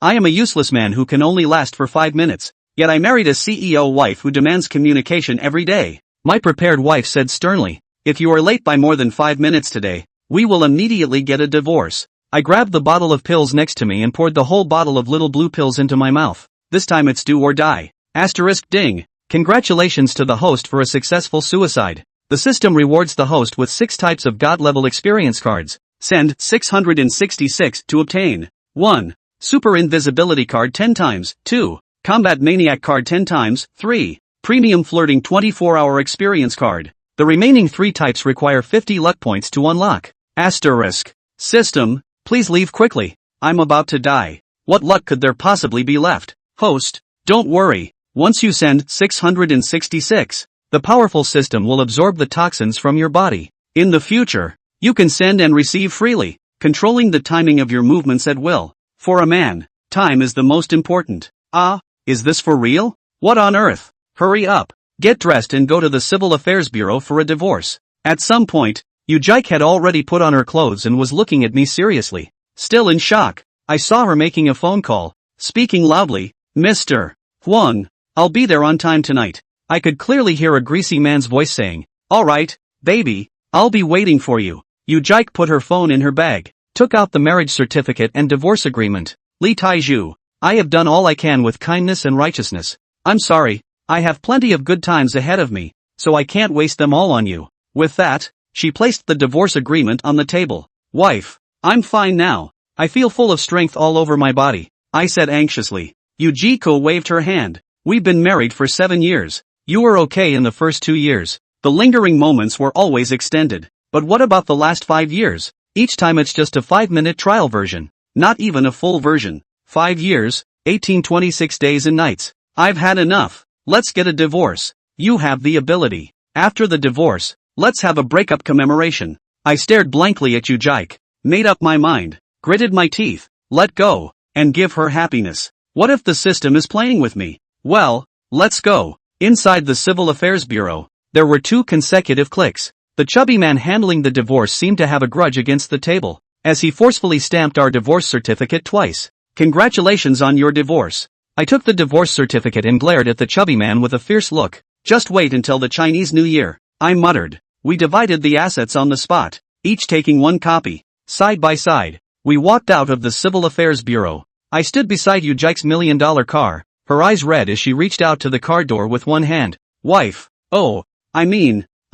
I am a useless man who can only last for 5 minutes, yet I married a CEO wife who demands communication every day. My prepared wife said sternly, if you are late by more than 5 minutes today, we will immediately get a divorce. I grabbed the bottle of pills next to me and poured the whole bottle of little blue pills into my mouth. This time it's do or die. Asterisk ding. Congratulations to the host for a successful suicide. The system rewards the host with 6 types of God-level experience cards. Send 666 to obtain. 1. Super Invisibility card 10 times. 2. Combat Maniac card 10 times. 3. Premium Flirting 24-hour experience card. The remaining 3 types require 50 luck points to unlock. Asterisk. System, please leave quickly. I'm about to die. What luck could there possibly be left? Host, don't worry. Once you send 666, the powerful system will absorb the toxins from your body. In the future, you can send and receive freely, controlling the timing of your movements at will. For a man, time is the most important. Ah, is this for real? What on earth? Hurry up. Get dressed and go to the Civil Affairs Bureau for a divorce. At some point, Yujike had already put on her clothes and was looking at me seriously. Still in shock, I saw her making a phone call, speaking loudly, Mr. Huang, I'll be there on time tonight. I could clearly hear a greasy man's voice saying, alright, baby, I'll be waiting for you. Yujike put her phone in her bag, took out the marriage certificate and divorce agreement. Li Taiju, I have done all I can with kindness and righteousness. I'm sorry, I have plenty of good times ahead of me, so I can't waste them all on you. With that, she placed the divorce agreement on the table. Wife, I'm fine now. I feel full of strength all over my body, I said anxiously. Yujiko waved her hand. We've been married for 7 years. You were okay in the first 2 years. The lingering moments were always extended. But what about the last 5 years? Each time it's just a 5-minute trial version. Not even a full version. 5 years, 1826 days and nights. I've had enough. Let's get a divorce. You have the ability. After the divorce, let's have a breakup commemoration. I stared blankly at Yujike, made up my mind, gritted my teeth, let go, and give her happiness. What if the system is playing with me? Well, let's go. Inside the Civil Affairs Bureau, there were 2 consecutive clicks. The chubby man handling the divorce seemed to have a grudge against the table, as he forcefully stamped our divorce certificate twice. Congratulations on your divorce. I took the divorce certificate and glared at the chubby man with a fierce look. Just wait until the Chinese New Year, I muttered. We divided the assets on the spot, each taking 1 copy. Side by side, we walked out of the Civil Affairs Bureau. I stood beside Yujike's $1 million car, her eyes red as she reached out to the car door with one hand. Wife, oh,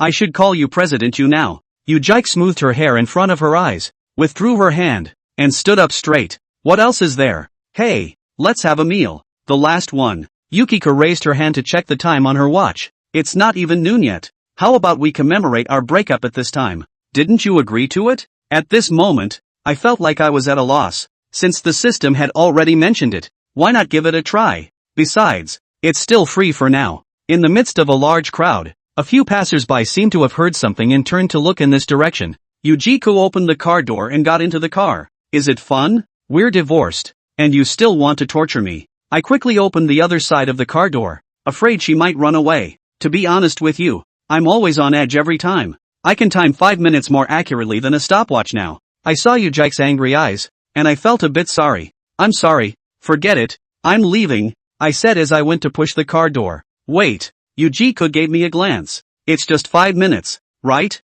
I should call you President you now. Yujike smoothed her hair in front of her eyes, withdrew her hand, and stood up straight. What else is there? Hey, let's have a meal. The last one. Yukiko raised her hand to check the time on her watch. It's not even noon yet. How about we commemorate our breakup at this time? Didn't you agree to it? At this moment, I felt like I was at a loss. Since the system had already mentioned it, why not give it a try? Besides, it's still free for now. In the midst of a large crowd, a few passers-by seemed to have heard something and turned to look in this direction. Yujiko opened the car door and got into the car. Is it fun? We're divorced, and you still want to torture me. I quickly opened the other side of the car door, afraid she might run away. To be honest with you, I'm always on edge every time. I can time 5 minutes more accurately than a stopwatch now. I saw Yujike's angry eyes, and I felt a bit sorry. I'm sorry, forget it, I'm leaving, I said as I went to push the car door. Wait, Yujiko gave me a glance. It's just 5 minutes, right?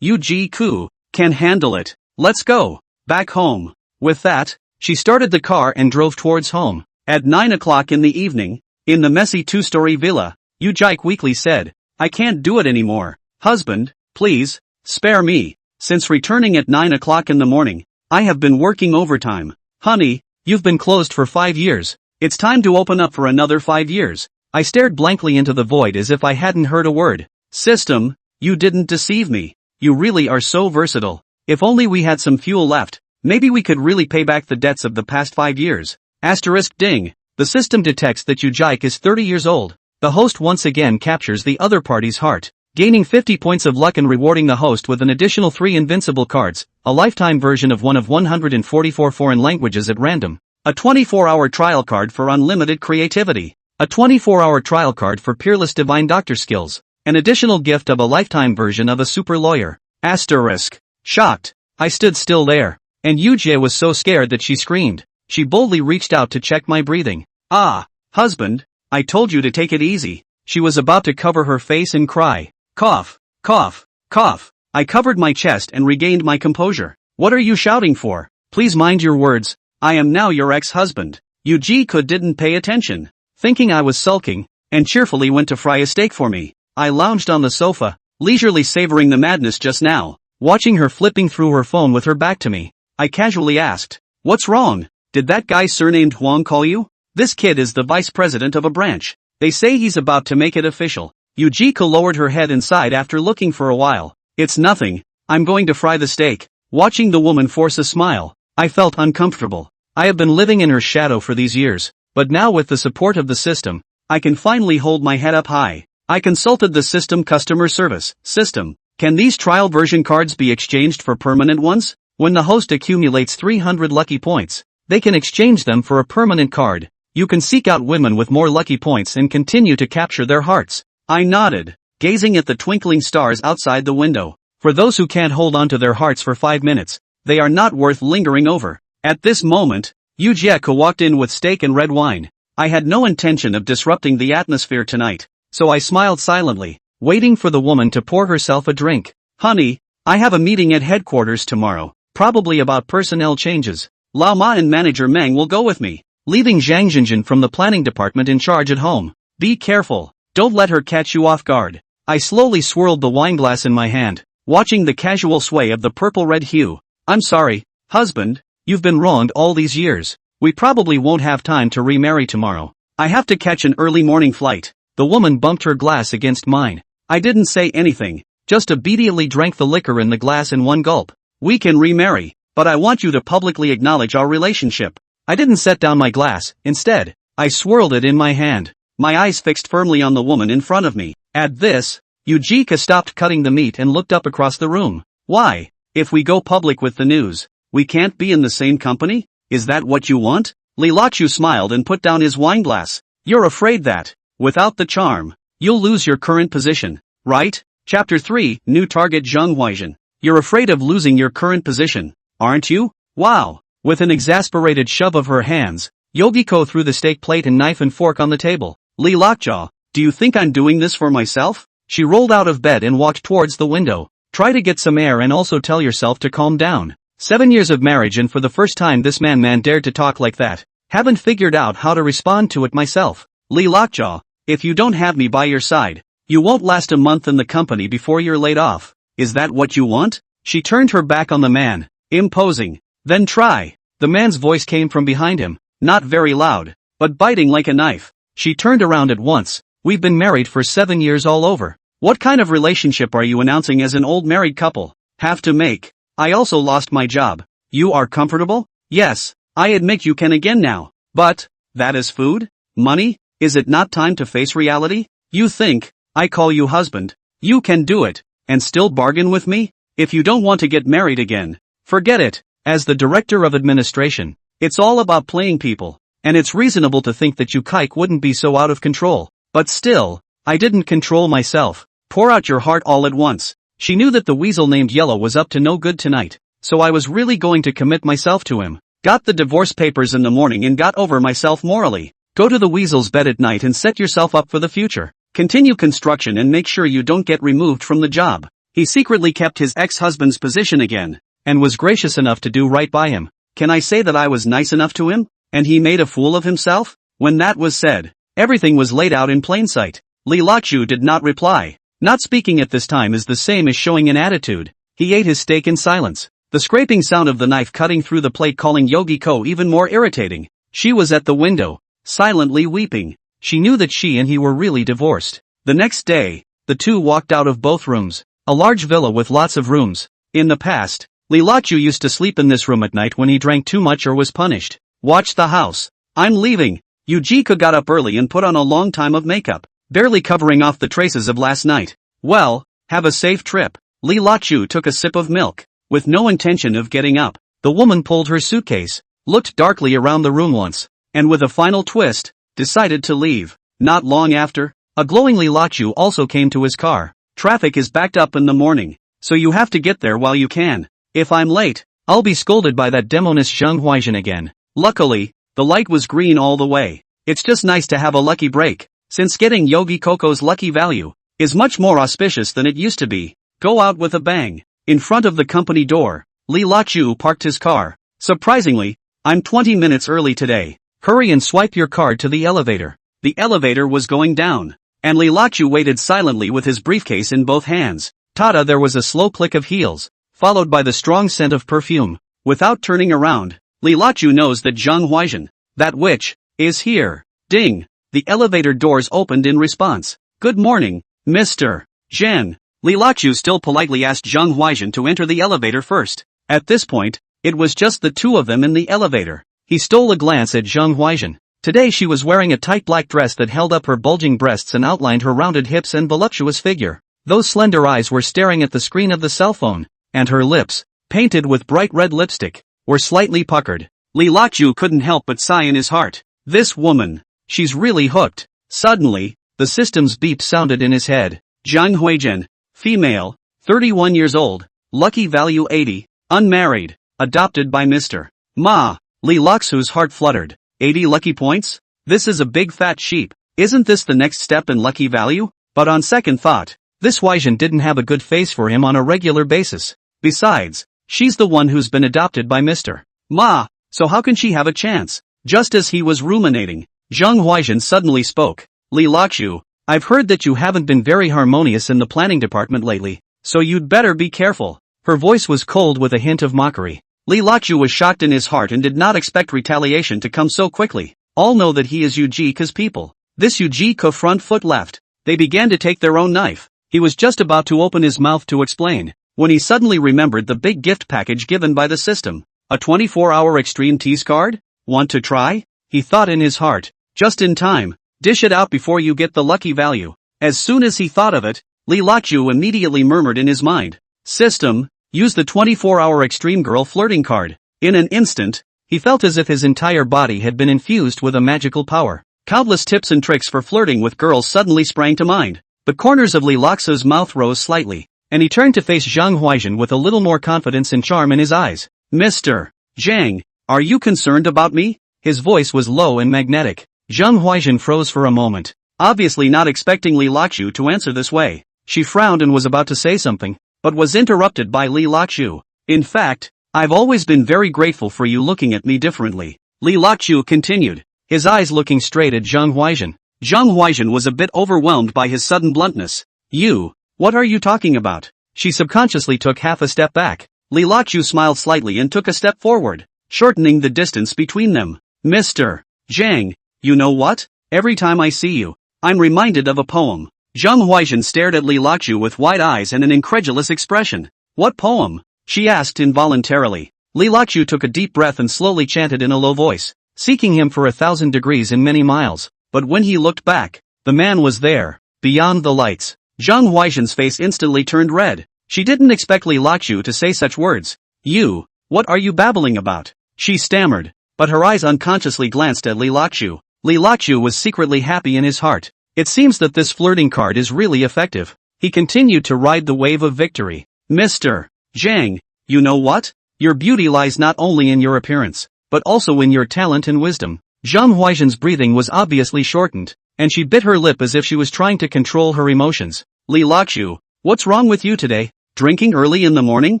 Yujiko, can handle it. Let's go, back home. With that, she started the car and drove towards home. At 9 o'clock in the evening, in the messy 2-story villa, Yujike weakly said, I can't do it anymore. Husband, please, spare me. Since returning at 9 o'clock in the morning, I have been working overtime. Honey, you've been closed for 5 years. It's time to open up for another 5 years. I stared blankly into the void as if I hadn't heard a word. System, you didn't deceive me. You really are so versatile. If only we had some fuel left, maybe we could really pay back the debts of the past 5 years. Asterisk ding. The system detects that Yujike is 30 years old. The host once again captures the other party's heart, gaining 50 points of luck and rewarding the host with an additional 3 invincible cards, a lifetime version of one of 144 foreign languages at random, a 24-hour trial card for unlimited creativity, a 24-hour trial card for peerless divine doctor skills, an additional gift of a lifetime version of a super lawyer. Asterisk. Shocked, I stood still there, and Yujie was so scared that she screamed. She boldly reached out to check my breathing. Ah, husband, I told you to take it easy. She was about to cover her face and cry. Cough, cough, cough. I covered my chest and regained my composure. What are you shouting for? Please mind your words. I am now your ex-husband. Yujiko didn't pay attention, thinking I was sulking, and cheerfully went to fry a steak for me. I lounged on the sofa, leisurely savoring the madness just now, watching her flipping through her phone with her back to me. I casually asked, "What's wrong? Did that guy surnamed Huang call you? This kid is the vice president of a branch. They say he's about to make it official." Yujiko lowered her head and sighed after looking for a while. "It's nothing, I'm going to fry the steak." Watching the woman force a smile, I felt uncomfortable. I have been living in her shadow for these years, but now with the support of the system, I can finally hold my head up high. I consulted the system customer service. System, can these trial version cards be exchanged for permanent ones? When the host accumulates 300 lucky points, they can exchange them for a permanent card. You can seek out women with more lucky points and continue to capture their hearts. I nodded, gazing at the twinkling stars outside the window. For those who can't hold on to their hearts for 5 minutes, they are not worth lingering over. At this moment, Yujiko walked in with steak and red wine. I had no intention of disrupting the atmosphere tonight, so I smiled silently, waiting for the woman to pour herself a drink. "Honey, I have a meeting at headquarters tomorrow, probably about personnel changes. Lao Ma and manager Meng will go with me, leaving Zhang Jinjin from the planning department in charge at home. Be careful, don't let her catch you off guard." I slowly swirled the wineglass in my hand, watching the casual sway of the purple-red hue. "I'm sorry, husband, you've been wronged all these years. We probably won't have time to remarry tomorrow. I have to catch an early morning flight." The woman bumped her glass against mine. I didn't say anything, just obediently drank the liquor in the glass in one gulp. "We can remarry, but I want you to publicly acknowledge our relationship." I didn't set down my glass. Instead, I swirled it in my hand, my eyes fixed firmly on the woman in front of me. At this, Yujika stopped cutting the meat and looked up across the room. "Why? If we go public with the news, we can't be in the same company? Is that what you want?" Lilachu smiled and put down his wineglass. "You're afraid that, without the charm, you'll lose your current position, right?" Chapter 3, New Target. Zhang Huaizhen. "You're afraid of losing your current position, aren't you? Wow." With an exasperated shove of her hands, Yogiko threw the steak plate and knife and fork on the table. "Li Lockjaw, do you think I'm doing this for myself?" She rolled out of bed and walked towards the window. "Try to get some air and also tell yourself to calm down. 7 years of marriage and for the first time this man dared to talk like that. Haven't figured out how to respond to it myself. Li Lockjaw, if you don't have me by your side, you won't last a month in the company before you're laid off. Is that what you want?" She turned her back on the man, imposing. "Then try." The man's voice came from behind him, not very loud, but biting like a knife. She turned around at once. "We've been married for 7 years all over. What kind of relationship are you announcing as an old married couple? Have to make. I also lost my job. You are comfortable? Yes, I admit you can again now. But, that is food? Money? Is it not time to face reality? You think, I call you husband, you can do it, and still bargain with me? If you don't want to get married again, forget it. As the director of administration, it's all about playing people, and it's reasonable to think that Yukaik wouldn't be so out of control. But still, I didn't control myself. Pour out your heart all at once." She knew that the weasel named Yellow was up to no good tonight, so I was really going to commit myself to him. Got the divorce papers in the morning and got over myself morally. Go to the weasel's bed at night and set yourself up for the future. Continue construction and make sure you don't get removed from the job. He secretly kept his ex-husband's position again, and was gracious enough to do right by him. Can I say that I was nice enough to him? And he made a fool of himself? When that was said, everything was laid out in plain sight. Li Lachu did not reply. Not speaking at this time is the same as showing an attitude. He ate his steak in silence, the scraping sound of the knife cutting through the plate calling Yogiko even more irritating. She was at the window, silently weeping. She knew that she and he were really divorced. The next day, the two walked out of both rooms, a large villa with lots of rooms. In the past, Li Lachu used to sleep in this room at night when he drank too much or was punished. Watch the house. I'm leaving. Yujika got up early and put on a long time of makeup, barely covering off the traces of last night. Well, have a safe trip. Li Lachu took a sip of milk, with no intention of getting up. The woman pulled her suitcase, looked darkly around the room once, and with a final twist, decided to leave. Not long after, a glowing Li Lachu also came to his car. Traffic is backed up in the morning, so you have to get there while you can. If I'm late, I'll be scolded by that demoness Zhang Huaizhen again. Luckily, the light was green all the way. It's just nice to have a lucky break, since getting Yogi Coco's lucky value is much more auspicious than it used to be. Go out with a bang. In front of the company door, Li Lachu parked his car. Surprisingly, I'm 20 minutes early today. Hurry and swipe your card to the elevator. The elevator was going down, and Li Lachu waited silently with his briefcase in both hands. Tada! There was a slow click of heels, followed by the strong scent of perfume. Without turning around, Li Lachu knows that Zhang Huaizhen, that witch, is here. Ding! The elevator doors opened in response. Good morning, Mr. Zhen. Li Lachu still politely asked Zhang Huaizhen to enter the elevator first. At this point, it was just the two of them in the elevator. He stole a glance at Zhang Huaizhen. Today she was wearing a tight black dress that held up her bulging breasts and outlined her rounded hips and voluptuous figure. Those slender eyes were staring at the screen of the cell phone, and her lips, painted with bright red lipstick, were slightly puckered. Li Lachu couldn't help but sigh in his heart. This woman, she's really hooked. Suddenly, the system's beep sounded in his head. Zhang Huaizhen, female, 31 years old, lucky value 80, unmarried, adopted by Mr. Ma. Li Lachu's heart fluttered. 80 lucky points? This is a big fat sheep. Isn't this the next step in lucky value? But on second thought, this Huaizhen didn't have a good face for him on a regular basis. Besides, she's the one who's been adopted by Mr. Ma, so how can she have a chance? Just as he was ruminating, Zhang Huaizhen suddenly spoke. Li Lachu, I've heard that you haven't been very harmonious in the planning department lately, so you'd better be careful. Her voice was cold with a hint of mockery. Li Lachu was shocked in his heart and did not expect Retaliation to come so quickly. All know that he is Yujika's people. This Yujika front foot left. They began to take their own knife. He was just about to open his mouth to explain, when he suddenly remembered the big gift package given by the system. A 24-hour extreme tease card? Want to try? He thought in his heart. Just in time. Dish it out before you get the lucky value. As soon as he thought of it, Li Lachu immediately murmured in his mind. System, use the 24-hour extreme girl flirting card. In an instant, he felt as if his entire body had been infused with a magical power. Countless tips and tricks for flirting with girls suddenly sprang to mind. The corners of Li Lachu's mouth rose slightly, and he turned to face Zhang Huaizhen with a little more confidence and charm in his eyes. Mr. Zhang, are you concerned about me? His voice was low and magnetic. Zhang Huaizhen froze for a moment, obviously not expecting Li Lachu to answer this way. She frowned and was about to say something, but was interrupted by Li Lachu. In fact, I've always been very grateful for you looking at me differently. Li Lachu continued, his eyes looking straight at Zhang Huaizhen. Zhang Huaizhen was a bit overwhelmed by his sudden bluntness. You, what are you talking about? She subconsciously took half a step back. Li Lachu smiled slightly and took a step forward, shortening the distance between them. Mr. Zhang, you know what? Every time I see you, I'm reminded of a poem. Zhang Huaizhen stared at Li Lachu with wide eyes and an incredulous expression. What poem? She asked involuntarily. Li Lachu took a deep breath and slowly chanted in a low voice, seeking him for 1,000 degrees in many miles. But when he looked back, the man was there, beyond the lights. Zhang Huaizhen's face instantly turned red. She didn't expect Li Lachu to say such words. You, what are you babbling about? She stammered, but her eyes unconsciously glanced at Li Lachu. Li Lachu was secretly happy in his heart. It seems that this flirting card is really effective. He continued to ride the wave of victory. Mr. Zhang, you know what? Your beauty lies not only in your appearance, but also in your talent and wisdom. Zhang Huaizhen's breathing was obviously shortened, and she bit her lip as if she was trying to control her emotions. Li Lachu, what's wrong with you today? Drinking early in the morning?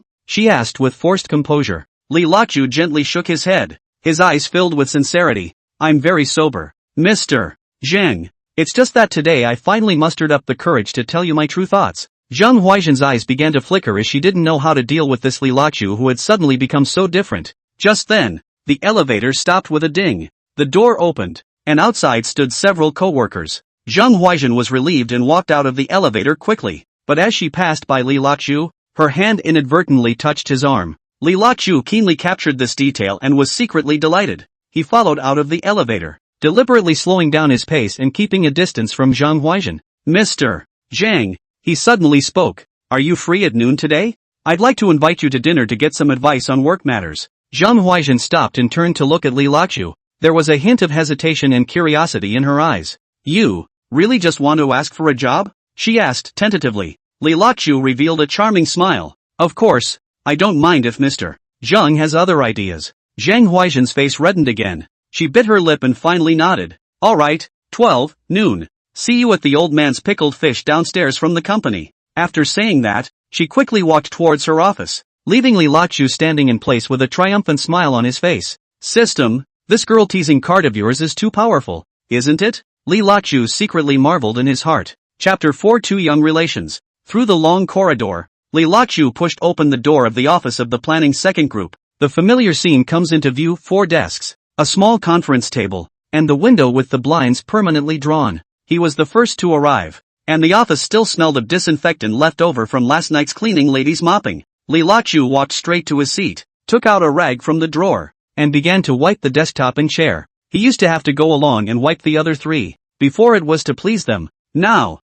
She asked with forced composure. Li Lachu gently shook his head, his eyes filled with sincerity. I'm very sober. Mr. Zhang, it's just that today I finally mustered up the courage to tell you my true thoughts. Zhang Huaizhen's eyes began to flicker as she didn't know how to deal with this Li Lachu who had suddenly become so different. Just then, the elevator stopped with a ding. The door opened, and outside stood several co-workers. Zhang Huaizhen was relieved and walked out of the elevator quickly, but as she passed by Li Lachu, her hand inadvertently touched his arm. Li Lachu keenly captured this detail and was secretly delighted. He followed out of the elevator, deliberately slowing down his pace and keeping a distance from Zhang Huaizhen. Mr. Zhang, he suddenly spoke. Are you free at noon today? I'd like to invite you to dinner to get some advice on work matters. Zhang Huaizhen stopped and turned to look at Li Lachu. There was a hint of hesitation and curiosity in her eyes. You, really just want to ask for a job? She asked tentatively. Li Lachu revealed a charming smile. Of course, I don't mind if Mr. Zhang has other ideas. Zhang Huaizhen's face reddened again. She bit her lip and finally nodded. Alright, 12 noon. See you at the old man's pickled fish downstairs from the company. After saying that, she quickly walked towards her office, leaving Li Lachu standing in place with a triumphant smile on his face. System, this girl-teasing card of yours is too powerful, isn't it? Li Lachu secretly marveled in his heart. Chapter 4 Two Young Relations. Through the long corridor, Li Lachu pushed open the door of the office of the planning second group. The familiar scene comes into view: 4 desks, a small conference table, and the window with the blinds permanently drawn. He was the first to arrive, and the office still smelled of disinfectant left over from last night's cleaning ladies mopping. Li Lachu walked straight to his seat, took out a rag from the drawer, and began to wipe the desktop and chair. He used to have to go along and wipe the other 3, before it was to please them. Now,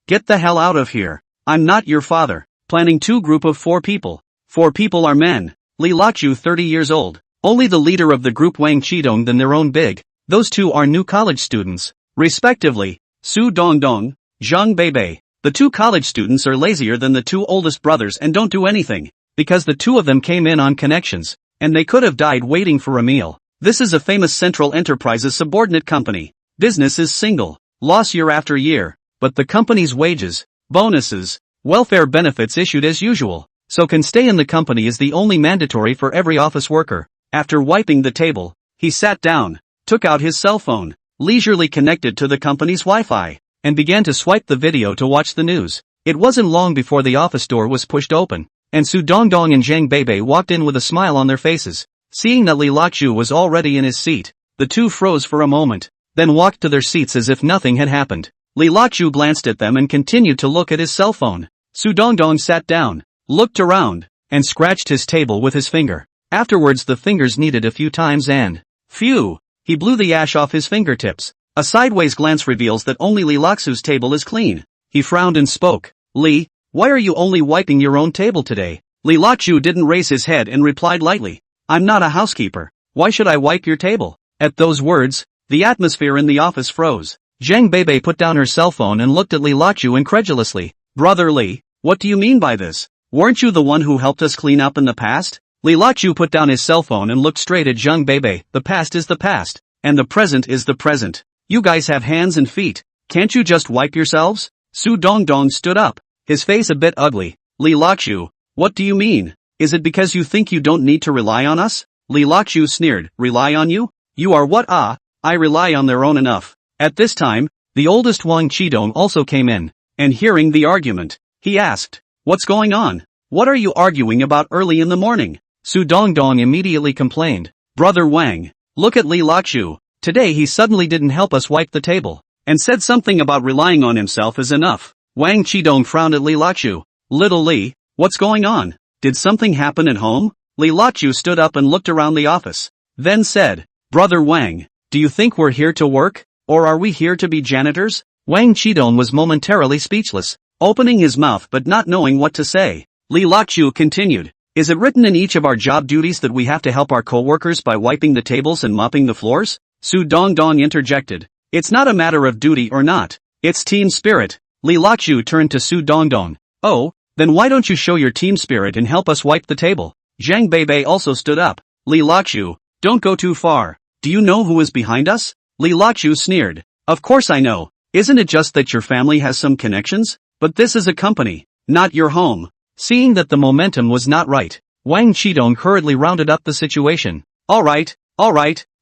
get the hell out of here. I'm not your father. Planning 2 group of 4 people. 4 people are men. Li Lachu 30 years old. Only the leader of the group Wang Qidong than their own big. Those 2 are new college students, respectively, Su Dongdong, Zhang Beibei. The 2 college students are lazier than the 2 oldest brothers and don't do anything, because the 2 of them came in on connections, and they could have died waiting for a meal. This is a famous Central Enterprises subordinate company. Business is single, loss year after year, but the company's wages, bonuses, welfare benefits issued as usual, so can stay in the company is the only mandatory for every office worker. After wiping the table, he sat down, took out his cell phone, leisurely connected to the company's Wi-Fi, and began to swipe the video to watch the news. It wasn't long before the office door was pushed open, and Su Dongdong and Zhang Beibei walked in with a smile on their faces. Seeing that Li Lachu was already in his seat, the 2 froze for a moment, then walked to their seats as if nothing had happened. Li Lachu glanced at them and continued to look at his cell phone. Su Dongdong sat down, looked around, and scratched his table with his finger. Afterwards the fingers kneaded a few times and, phew, he blew the ash off his fingertips. A sideways glance reveals that only Li Lachu's table is clean. He frowned and spoke. Li, why are you only wiping your own table today? Li Lachu didn't raise his head and replied lightly. I'm not a housekeeper. Why should I wipe your table? At those words, the atmosphere in the office froze. Zhang Beibei put down her cell phone and looked at Li Lachu incredulously. Brother Li, what do you mean by this? Weren't you the one who helped us clean up in the past? Li Lachu put down his cell phone and looked straight at Zhang Beibei. The past is the past, and the present is the present. You guys have hands and feet. Can't you just wipe yourselves? Su Dongdong stood up, his face a bit ugly. Li Lachu, what do you mean? Is it because you think you don't need to rely on us? Li Lachu sneered. Rely on you? You are what? I rely on their own enough. At this time, the oldest Wang Qidong also came in, and hearing the argument, he asked, what's going on? What are you arguing about early in the morning? Su Dongdong immediately complained. Brother Wang, look at Li Lachu. Today he suddenly didn't help us wipe the table, and said something about relying on himself is enough. Wang Qidong frowned at Li Lachu. Little Li, what's going on? Did something happen at home? Li Lachu stood up and looked around the office, then said, Brother Wang, do you think we're here to work, or are we here to be janitors? Wang Qidong was momentarily speechless, opening his mouth but not knowing what to say. Li Lachu continued, is it written in each of our job duties that we have to help our co-workers by wiping the tables and mopping the floors? Su Dongdong interjected, it's not a matter of duty or not, it's team spirit. Li Lachu turned to Su Dongdong. Oh, then why don't you show your team spirit and help us wipe the table? Zhang Beibei also stood up. Li Lachu, don't go too far. Do you know who is behind us? Li Lachu sneered. Of course I know. Isn't it just that your family has some connections? But this is a company, not your home. Seeing that the momentum was not right, Wang Qidong hurriedly rounded up the situation. Alright,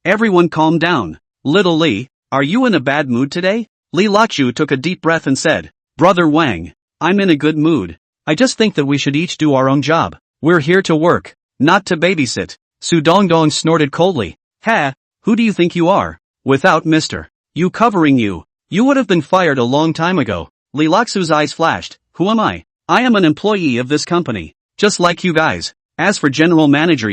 everyone calm down. Little Li, are you in a bad mood today? Li Lachu took a deep breath and said, Brother Wang, I'm in a good mood. I just think that we should each do our own job. We're here to work, not to babysit. Su Dongdong snorted coldly. Ha, who do you think you are? Without Mr. You covering you would have been fired a long time ago. Li Lachu's eyes flashed. Who am I? I am an employee of this company, just like you guys. As for general manager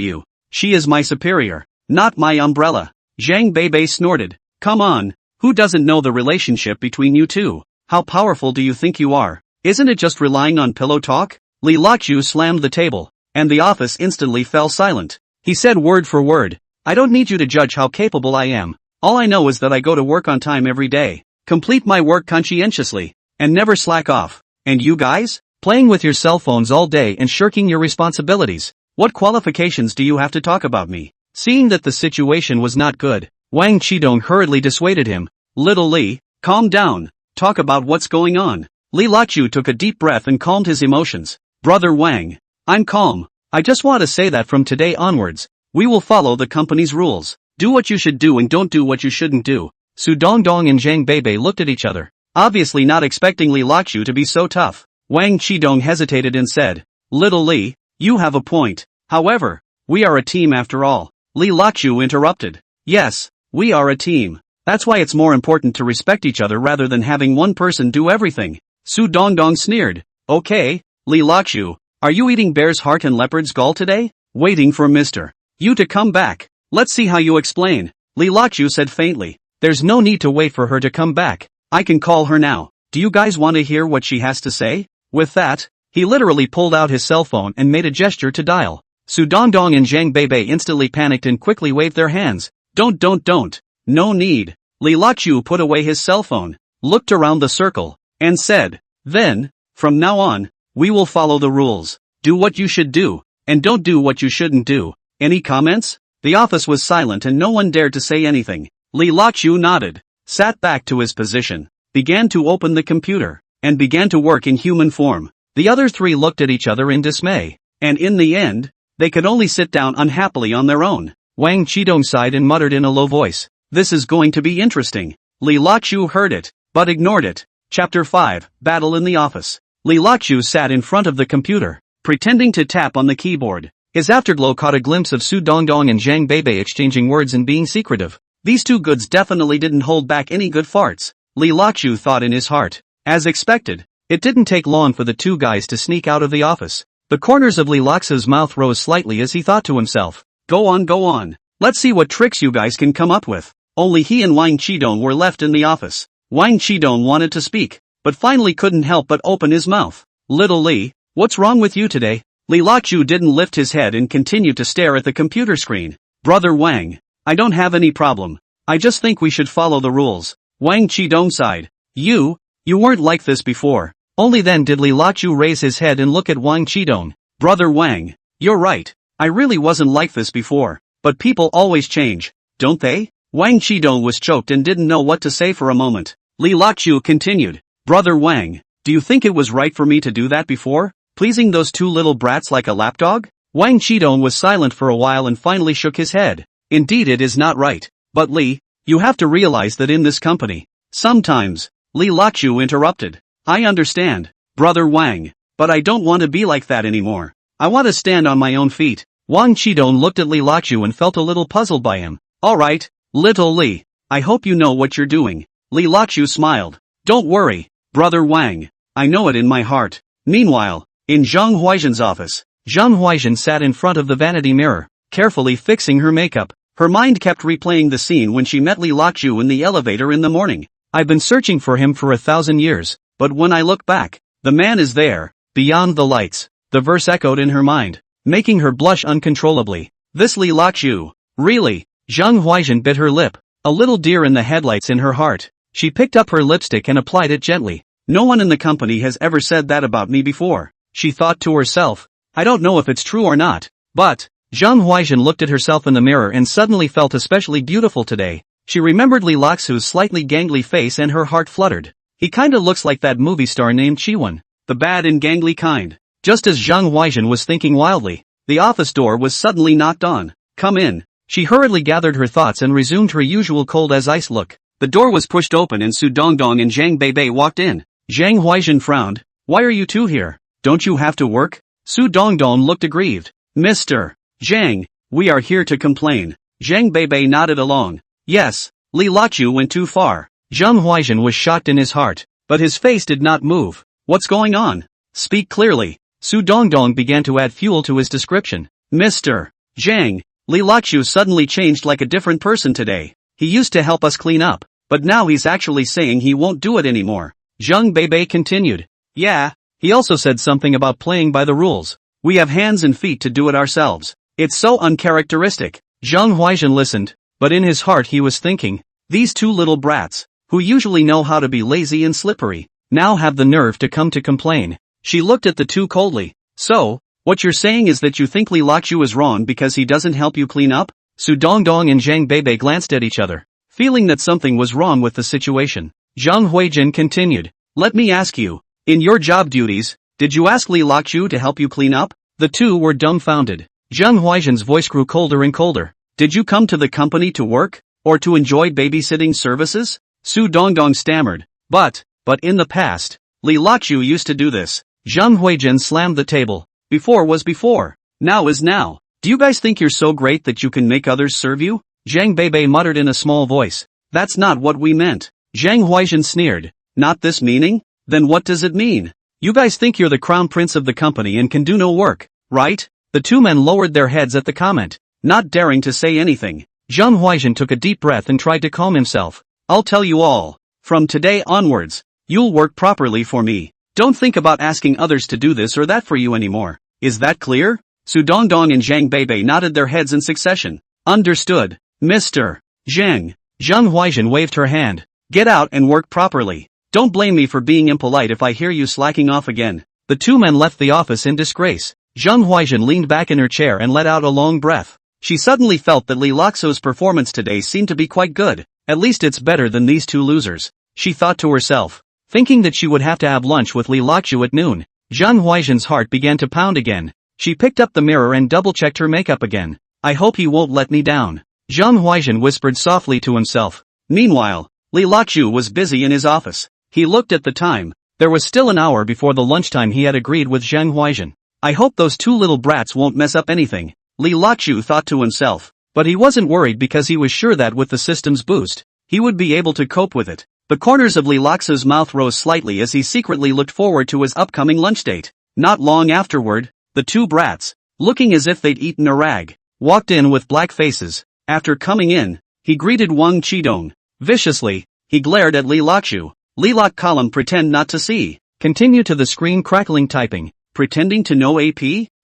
she is my superior, not my umbrella. Zhang Beibei snorted. Come on, who doesn't know the relationship between you two? How powerful do you think you are? Isn't it just relying on pillow talk? Li Lachu slammed the table, and the office instantly fell silent. He said word for word, I don't need you to judge how capable I am. All I know is that I go to work on time every day, complete my work conscientiously, and never slack off. And you guys? Playing with your cell phones all day and shirking your responsibilities. What qualifications do you have to talk about me? Seeing that the situation was not good, Wang Qidong hurriedly dissuaded him. Little Li, calm down. Talk about what's going on. Li Laqiu took a deep breath and calmed his emotions. Brother Wang, I'm calm. I just want to say that from today onwards, we will follow the company's rules. Do what you should do and don't do what you shouldn't do. Su Dongdong and Zhang Beibei looked at each other, obviously not expecting Li Laqiu to be so tough. Wang Qidong hesitated and said, Little Li, you have a point. However, we are a team after all. Li Laqiu interrupted. Yes, we are a team. That's why it's more important to respect each other rather than having one person do everything. Su Dongdong sneered. Okay, Li Laqiu, are you eating bear's heart and leopard's gall today? Waiting for Mr. You to come back. Let's see how you explain. Li Laqiu said faintly. There's no need to wait for her to come back. I can call her now. Do you guys want to hear what she has to say? With that, he literally pulled out his cell phone and made a gesture to dial. Su Dongdong and Zhang Beibei instantly panicked and quickly waved their hands. Don't. No need. Li Laqiu put away his cell phone, looked around the circle, and said, Then, from now on, we will follow the rules. Do what you should do, and don't do what you shouldn't do. Any comments? The office was silent and no one dared to say anything. Li Laqiu nodded, sat back to his position, began to open the computer, and began to work in human form. The other three looked at each other in dismay, and in the end, they could only sit down unhappily on their own. Wang Qidong sighed and muttered in a low voice, This is going to be interesting. Li Laqiu heard it, but ignored it. Chapter 5, Battle in the Office. Li Laqiu sat in front of the computer, pretending to tap on the keyboard. His afterglow caught a glimpse of Su Dongdong and Zhang Beibei exchanging words and being secretive. These two goods definitely didn't hold back any good farts. Li Laqiu thought in his heart. As expected, it didn't take long for the two guys to sneak out of the office. The corners of Li Laqiu's mouth rose slightly as he thought to himself, Go on. Let's see what tricks you guys can come up with. Only he and Wang Qidong were left in the office. Wang Qidong wanted to speak, but finally couldn't help but open his mouth. Little Li, what's wrong with you today? Li Laqiu didn't lift his head and continued to stare at the computer screen. Brother Wang, I don't have any problem. I just think we should follow the rules. Wang Qidong sighed. You weren't like this before. Only then did Li Laqiu raise his head and look at Wang Qidong. Brother Wang, you're right. I really wasn't like this before. But people always change, don't they? Wang Qidong was choked and didn't know what to say for a moment. Li Laqiu continued. Brother Wang, do you think it was right for me to do that before? Pleasing those two little brats like a lapdog? Wang Qidong was silent for a while and finally shook his head. Indeed it is not right. But Li, you have to realize that in this company, sometimes, Li Laqiu interrupted. I understand, Brother Wang, but I don't want to be like that anymore. I want to stand on my own feet. Wang Qidong looked at Li Laqiu and felt a little puzzled by him. Alright, little Li, I hope you know what you're doing. Li Laqiu smiled. Don't worry, Brother Wang, I know it in my heart. Meanwhile, in Zhang Huaizhen's office, Zhang Huaizhen sat in front of the vanity mirror, carefully fixing her makeup. Her mind kept replaying the scene when she met Li Laqiu in the elevator in the morning. I've been searching for him for 1,000 years, but when I look back, the man is there, beyond the lights. The verse echoed in her mind, making her blush uncontrollably. This Li Laqiu, really? Zhang Huaizhen bit her lip, a little deer in the headlights in her heart. She picked up her lipstick and applied it gently. No one in the company has ever said that about me before, she thought to herself. I don't know if it's true or not, but, Zhang Huaizhen looked at herself in the mirror and suddenly felt especially beautiful today. She remembered Li Laqiu's slightly gangly face and her heart fluttered. He kinda looks like that movie star named Chiwon, the bad and gangly kind. Just as Zhang Huaizhen was thinking wildly, the office door was suddenly knocked on. Come in. She hurriedly gathered her thoughts and resumed her usual cold as ice look. The door was pushed open and Su Dongdong and Zhang Beibei walked in. Zhang Huaizhen frowned. Why are you two here? Don't you have to work? Su Dongdong looked aggrieved. Mr. Zhang, we are here to complain. Zhang Beibei nodded along. Yes, Li Laqiu went too far. Zhang Huaizhen was shocked in his heart, but his face did not move. What's going on? Speak clearly. Su Dongdong began to add fuel to his description. Mr. Zhang, Li Laqiu suddenly changed like a different person today. He used to help us clean up, but now he's actually saying he won't do it anymore. Zhang Beibei continued. Yeah, he also said something about playing by the rules. We have hands and feet to do it ourselves. It's so uncharacteristic. Zhang Huaizhen listened, but in his heart he was thinking, these two little brats, who usually know how to be lazy and slippery, now have the nerve to come to complain. She looked at the two coldly. So, what you're saying is that you think Li Laqiu is wrong because he doesn't help you clean up? Su Dongdong and Zhang Beibei glanced at each other, feeling that something was wrong with the situation. Zhang Huaizhen continued, let me ask you, in your job duties, did you ask Li Lakju to help you clean up? The two were dumbfounded. Zhang Huaizhen's voice grew colder and colder. Did you come to the company to work, or to enjoy babysitting services? Su Dongdong stammered, but in the past, Li Lakju used to do this. Zhang Huaizhen slammed the table. Before was before. Now is now. Do you guys think you're so great that you can make others serve you? Zhang Beibei muttered in a small voice. That's not what we meant. Zhang Huaizhen sneered. Not this meaning? Then what does it mean? You guys think you're the crown prince of the company and can do no work, right? The two men lowered their heads at the comment, not daring to say anything. Zhang Huaizhen took a deep breath and tried to calm himself. I'll tell you all. From today onwards, you'll work properly for me. Don't think about asking others to do this or that for you anymore. Is that clear? Su Dongdong and Zhang Beibei nodded their heads in succession. Understood, Mr. Zhang. Zhang Huaizhen waved her hand. Get out and work properly. Don't blame me for being impolite if I hear you slacking off again. The two men left the office in disgrace. Zhang Huaizhen leaned back in her chair and let out a long breath. She suddenly felt that Li Lakso's performance today seemed to be quite good. At least it's better than these two losers, she thought to herself. Thinking that she would have to have lunch with Li Lakju at noon, Zhang Huaizhen's heart began to pound again. She picked up the mirror and double-checked her makeup again. I hope he won't let me down. Zhang Huaizhen whispered softly to himself. Meanwhile, Li Lakju was busy in his office. He looked at the time. There was still an hour before the lunchtime he had agreed with Zhang Huaizhen. I hope those two little brats won't mess up anything, Li Lakju thought to himself. But he wasn't worried because he was sure that with the system's boost, he would be able to cope with it. The corners of Li Laksu's mouth rose slightly as he secretly looked forward to his upcoming lunch date. Not long afterward, the two brats, looking as if they'd eaten a rag, walked in with black faces. After coming in, he greeted Wang Qidong. Viciously, he glared at Li Lakju. Li Lak column pretend not to see. Continue to the screen crackling typing. Pretending to know AP?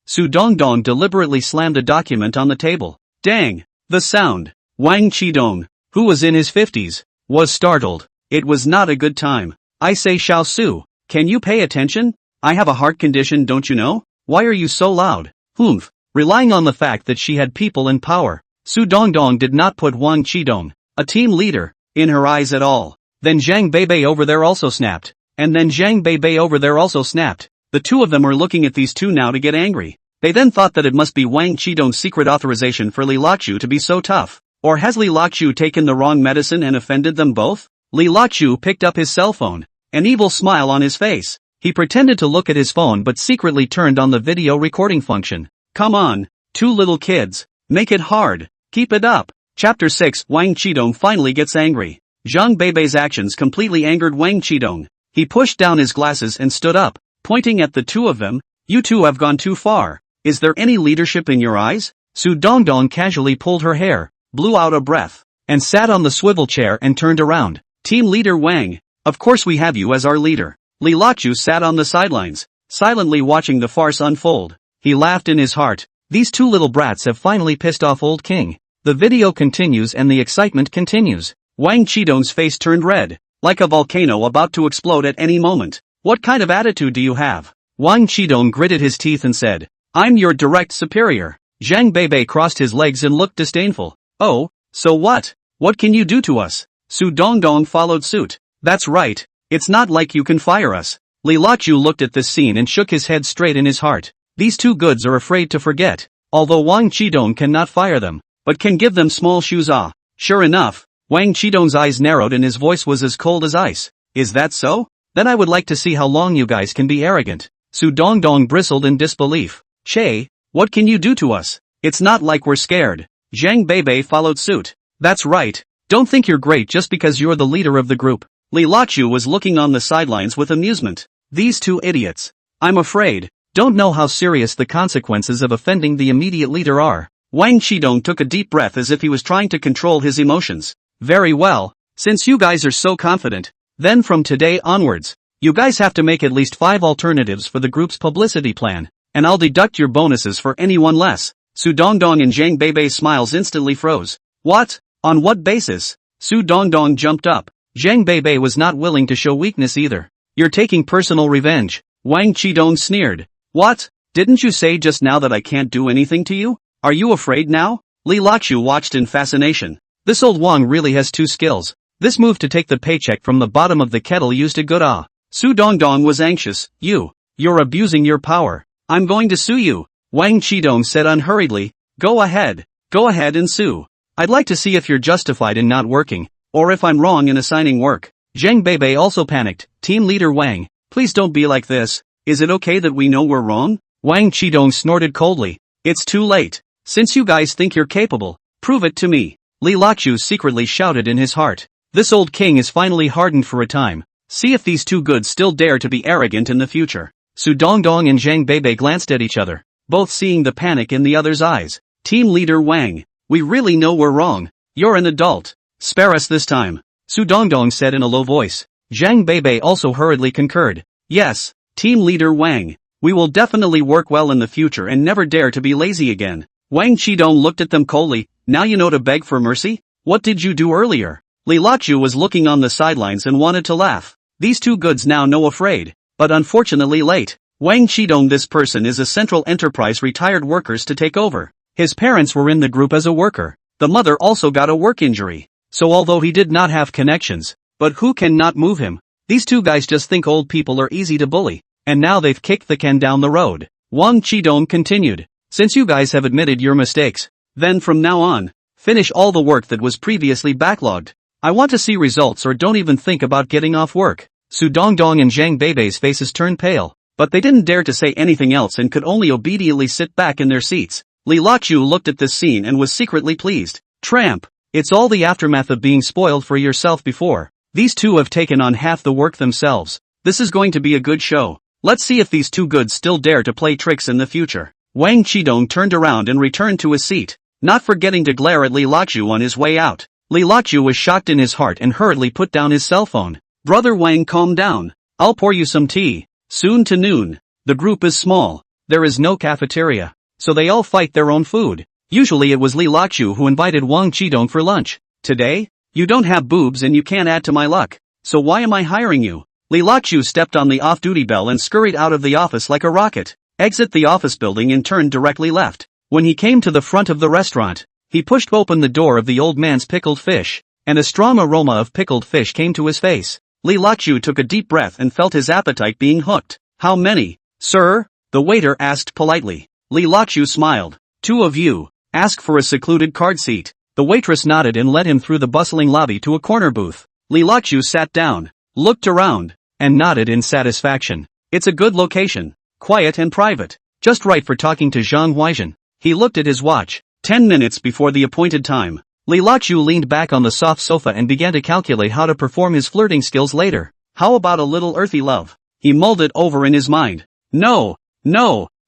Su Dongdong deliberately slammed a document on the table. Dang! The sound. Wang Qidong, who was in his 50s, was startled. It was not a good time. I say Xiao Su, can you pay attention? I have a heart condition, don't you know? Why are you so loud? Humph. Relying on the fact that she had people and power, Su Dongdong did not put Wang Qidong, a team leader, in her eyes at all. Then Zhang Beibei over there also snapped. And then Zhang Beibei over there also snapped. The two of them were looking at these two now to get angry. They then thought that it must be Wang Qidong's secret authorization for Li Lakju to be so tough. Or has Li Lakju taken the wrong medicine and offended them both? Li Lakju picked up his cell phone, an evil smile on his face. He pretended to look at his phone but secretly turned on the video recording function. Come on, two little kids. Make it hard. Keep it up. Chapter 6. Wang Qidong finally gets angry. Zhang Beibei's actions completely angered Wang Qidong. He pushed down his glasses and stood up, pointing at the two of them. You two have gone too far. Is there any leadership in your eyes? Su Dongdong casually pulled her hair, blew out a breath, and sat on the swivel chair and turned around. Team leader Wang, of course we have you as our leader. Li Lakju sat on the sidelines, silently watching the farce unfold. He laughed in his heart. These two little brats have finally pissed off old King. The video continues and the excitement continues. Wang Qidong's face turned red, like a volcano about to explode at any moment. What kind of attitude do you have? Wang Qidong gritted his teeth and said, I'm your direct superior. Zhang Beibei crossed his legs and looked disdainful. Oh, so what? What can you do to us? Su Dongdong followed suit. That's right, it's not like you can fire us. Li Lakju looked at this scene and shook his head straight in his heart. These two goods are afraid to forget. Although Wang Qidong cannot fire them, but can give them small shoes. Sure enough, Wang Qidong's eyes narrowed and his voice was as cold as ice. Is that so? Then I would like to see how long you guys can be arrogant. Su Dongdong bristled in disbelief. Che, what can you do to us? It's not like we're scared. Zhang Beibei followed suit. That's right. Don't think you're great just because you're the leader of the group. Li Lakju was looking on the sidelines with amusement. These two idiots, I'm afraid, don't know how serious the consequences of offending the immediate leader are. Wang Qidong took a deep breath as if he was trying to control his emotions. Very well, since you guys are so confident, then from today onwards, you guys have to make at least 5 alternatives for the group's publicity plan, and I'll deduct your bonuses for anyone less. Su Dongdong and Zhang Beibei's smiles instantly froze. What? On what basis? Su Dongdong jumped up. Zhang Beibei was not willing to show weakness either. You're taking personal revenge. Wang Qidong sneered. What? Didn't you say just now that I can't do anything to you? Are you afraid now? Li Laochu watched in fascination. This old Wang really has two skills. This move to take the paycheck from the bottom of the kettle used a good ah. Su Dongdong was anxious. You're abusing your power. I'm going to sue you. Wang Qidong said unhurriedly. Go ahead and sue. I'd like to see if you're justified in not working, or if I'm wrong in assigning work. Zhang Beibei also panicked. Team leader Wang, please don't be like this. Is it okay that we know we're wrong? Wang Qidong snorted coldly. It's too late. Since you guys think you're capable, prove it to me. Li Laochu secretly shouted in his heart. This old king is finally hardened for a time. See if these two goods still dare to be arrogant in the future. Su Dongdong and Zhang Beibei glanced at each other, both seeing the panic in the other's eyes. Team leader Wang, we really know we're wrong. You're an adult. Spare us this time. Su Dongdong said in a low voice. Zhang Beibei also hurriedly concurred. Yes, team leader Wang, we will definitely work well in the future and never dare to be lazy again. Wang Qidong looked at them coldly. Now you know to beg for mercy? What did you do earlier? Li Laochu was looking on the sidelines and wanted to laugh. These two goods now know afraid, but unfortunately late. Wang Qidong, this person is a Central Enterprise retired workers to take over. His parents were in the group as a worker. The mother also got a work injury. So although he did not have connections, but who can not move him? These two guys just think old people are easy to bully, and now they've kicked the can down the road. Wang Qidong continued. Since you guys have admitted your mistakes, then from now on, finish all the work that was previously backlogged. I want to see results, or don't even think about getting off work. Su Dongdong and Zhang Beibei's faces turned pale, but they didn't dare to say anything else and could only obediently sit back in their seats. Li Laochu looked at this scene and was secretly pleased. Tramp. It's all the aftermath of being spoiled for yourself before. These two have taken on half the work themselves. This is going to be a good show. Let's see if these two goods still dare to play tricks in the future. Wang Qidong turned around and returned to his seat, not forgetting to glare at Li Laochu on his way out. Li Laochu was shocked in his heart and hurriedly put down his cell phone. Brother Wang, calm down. I'll pour you some tea. Soon to noon. The group is small. There is no cafeteria, so they all fight their own food. Usually it was Li Laochu who invited Wang Qidong for lunch. Today, you don't have boobs and you can't add to my luck. So why am I hiring you? Li Laochu stepped on the off-duty bell and scurried out of the office like a rocket. Exit the office building and turned directly left. When he came to the front of the restaurant, he pushed open the door of the old man's pickled fish, and a strong aroma of pickled fish came to his face. Li Laochu took a deep breath and felt his appetite being hooked. How many, sir? The waiter asked politely. Li Laochu smiled. Two of you. Ask for a secluded card seat. The waitress nodded and led him through the bustling lobby to a corner booth. Li Laochu sat down, looked around, and nodded in satisfaction. It's a good location. Quiet and private. Just right for talking to Zhang Huaizhen. He looked at his watch. 10 minutes before the appointed time. Li Laochu leaned back on the soft sofa and began to calculate how to perform his flirting skills later. How about a little earthy love? He mulled it over in his mind. No,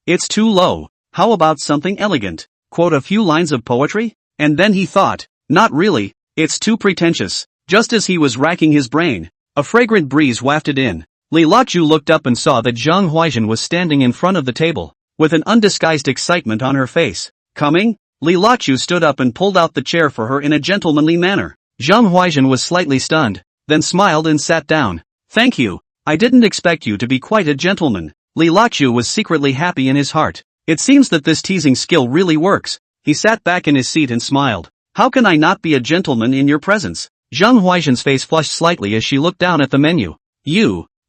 it's too low. How about something elegant? Quote a few lines of poetry? And then he thought, not really, it's too pretentious. Just as he was racking his brain, a fragrant breeze wafted in. Li Laochu looked up and saw that Zhang Huaizhen was standing in front of the table, with an undisguised excitement on her face. Coming? Li Laochu stood up and pulled out the chair for her in a gentlemanly manner. Zhang Huaizhen was slightly stunned, then smiled and sat down. Thank you. I didn't expect you to be quite a gentleman. Li Laochu was secretly happy in his heart. It seems that this teasing skill really works. He sat back in his seat and smiled. How can I not be a gentleman in your presence? Zhang Huaizhen's face flushed slightly as she looked down at the menu.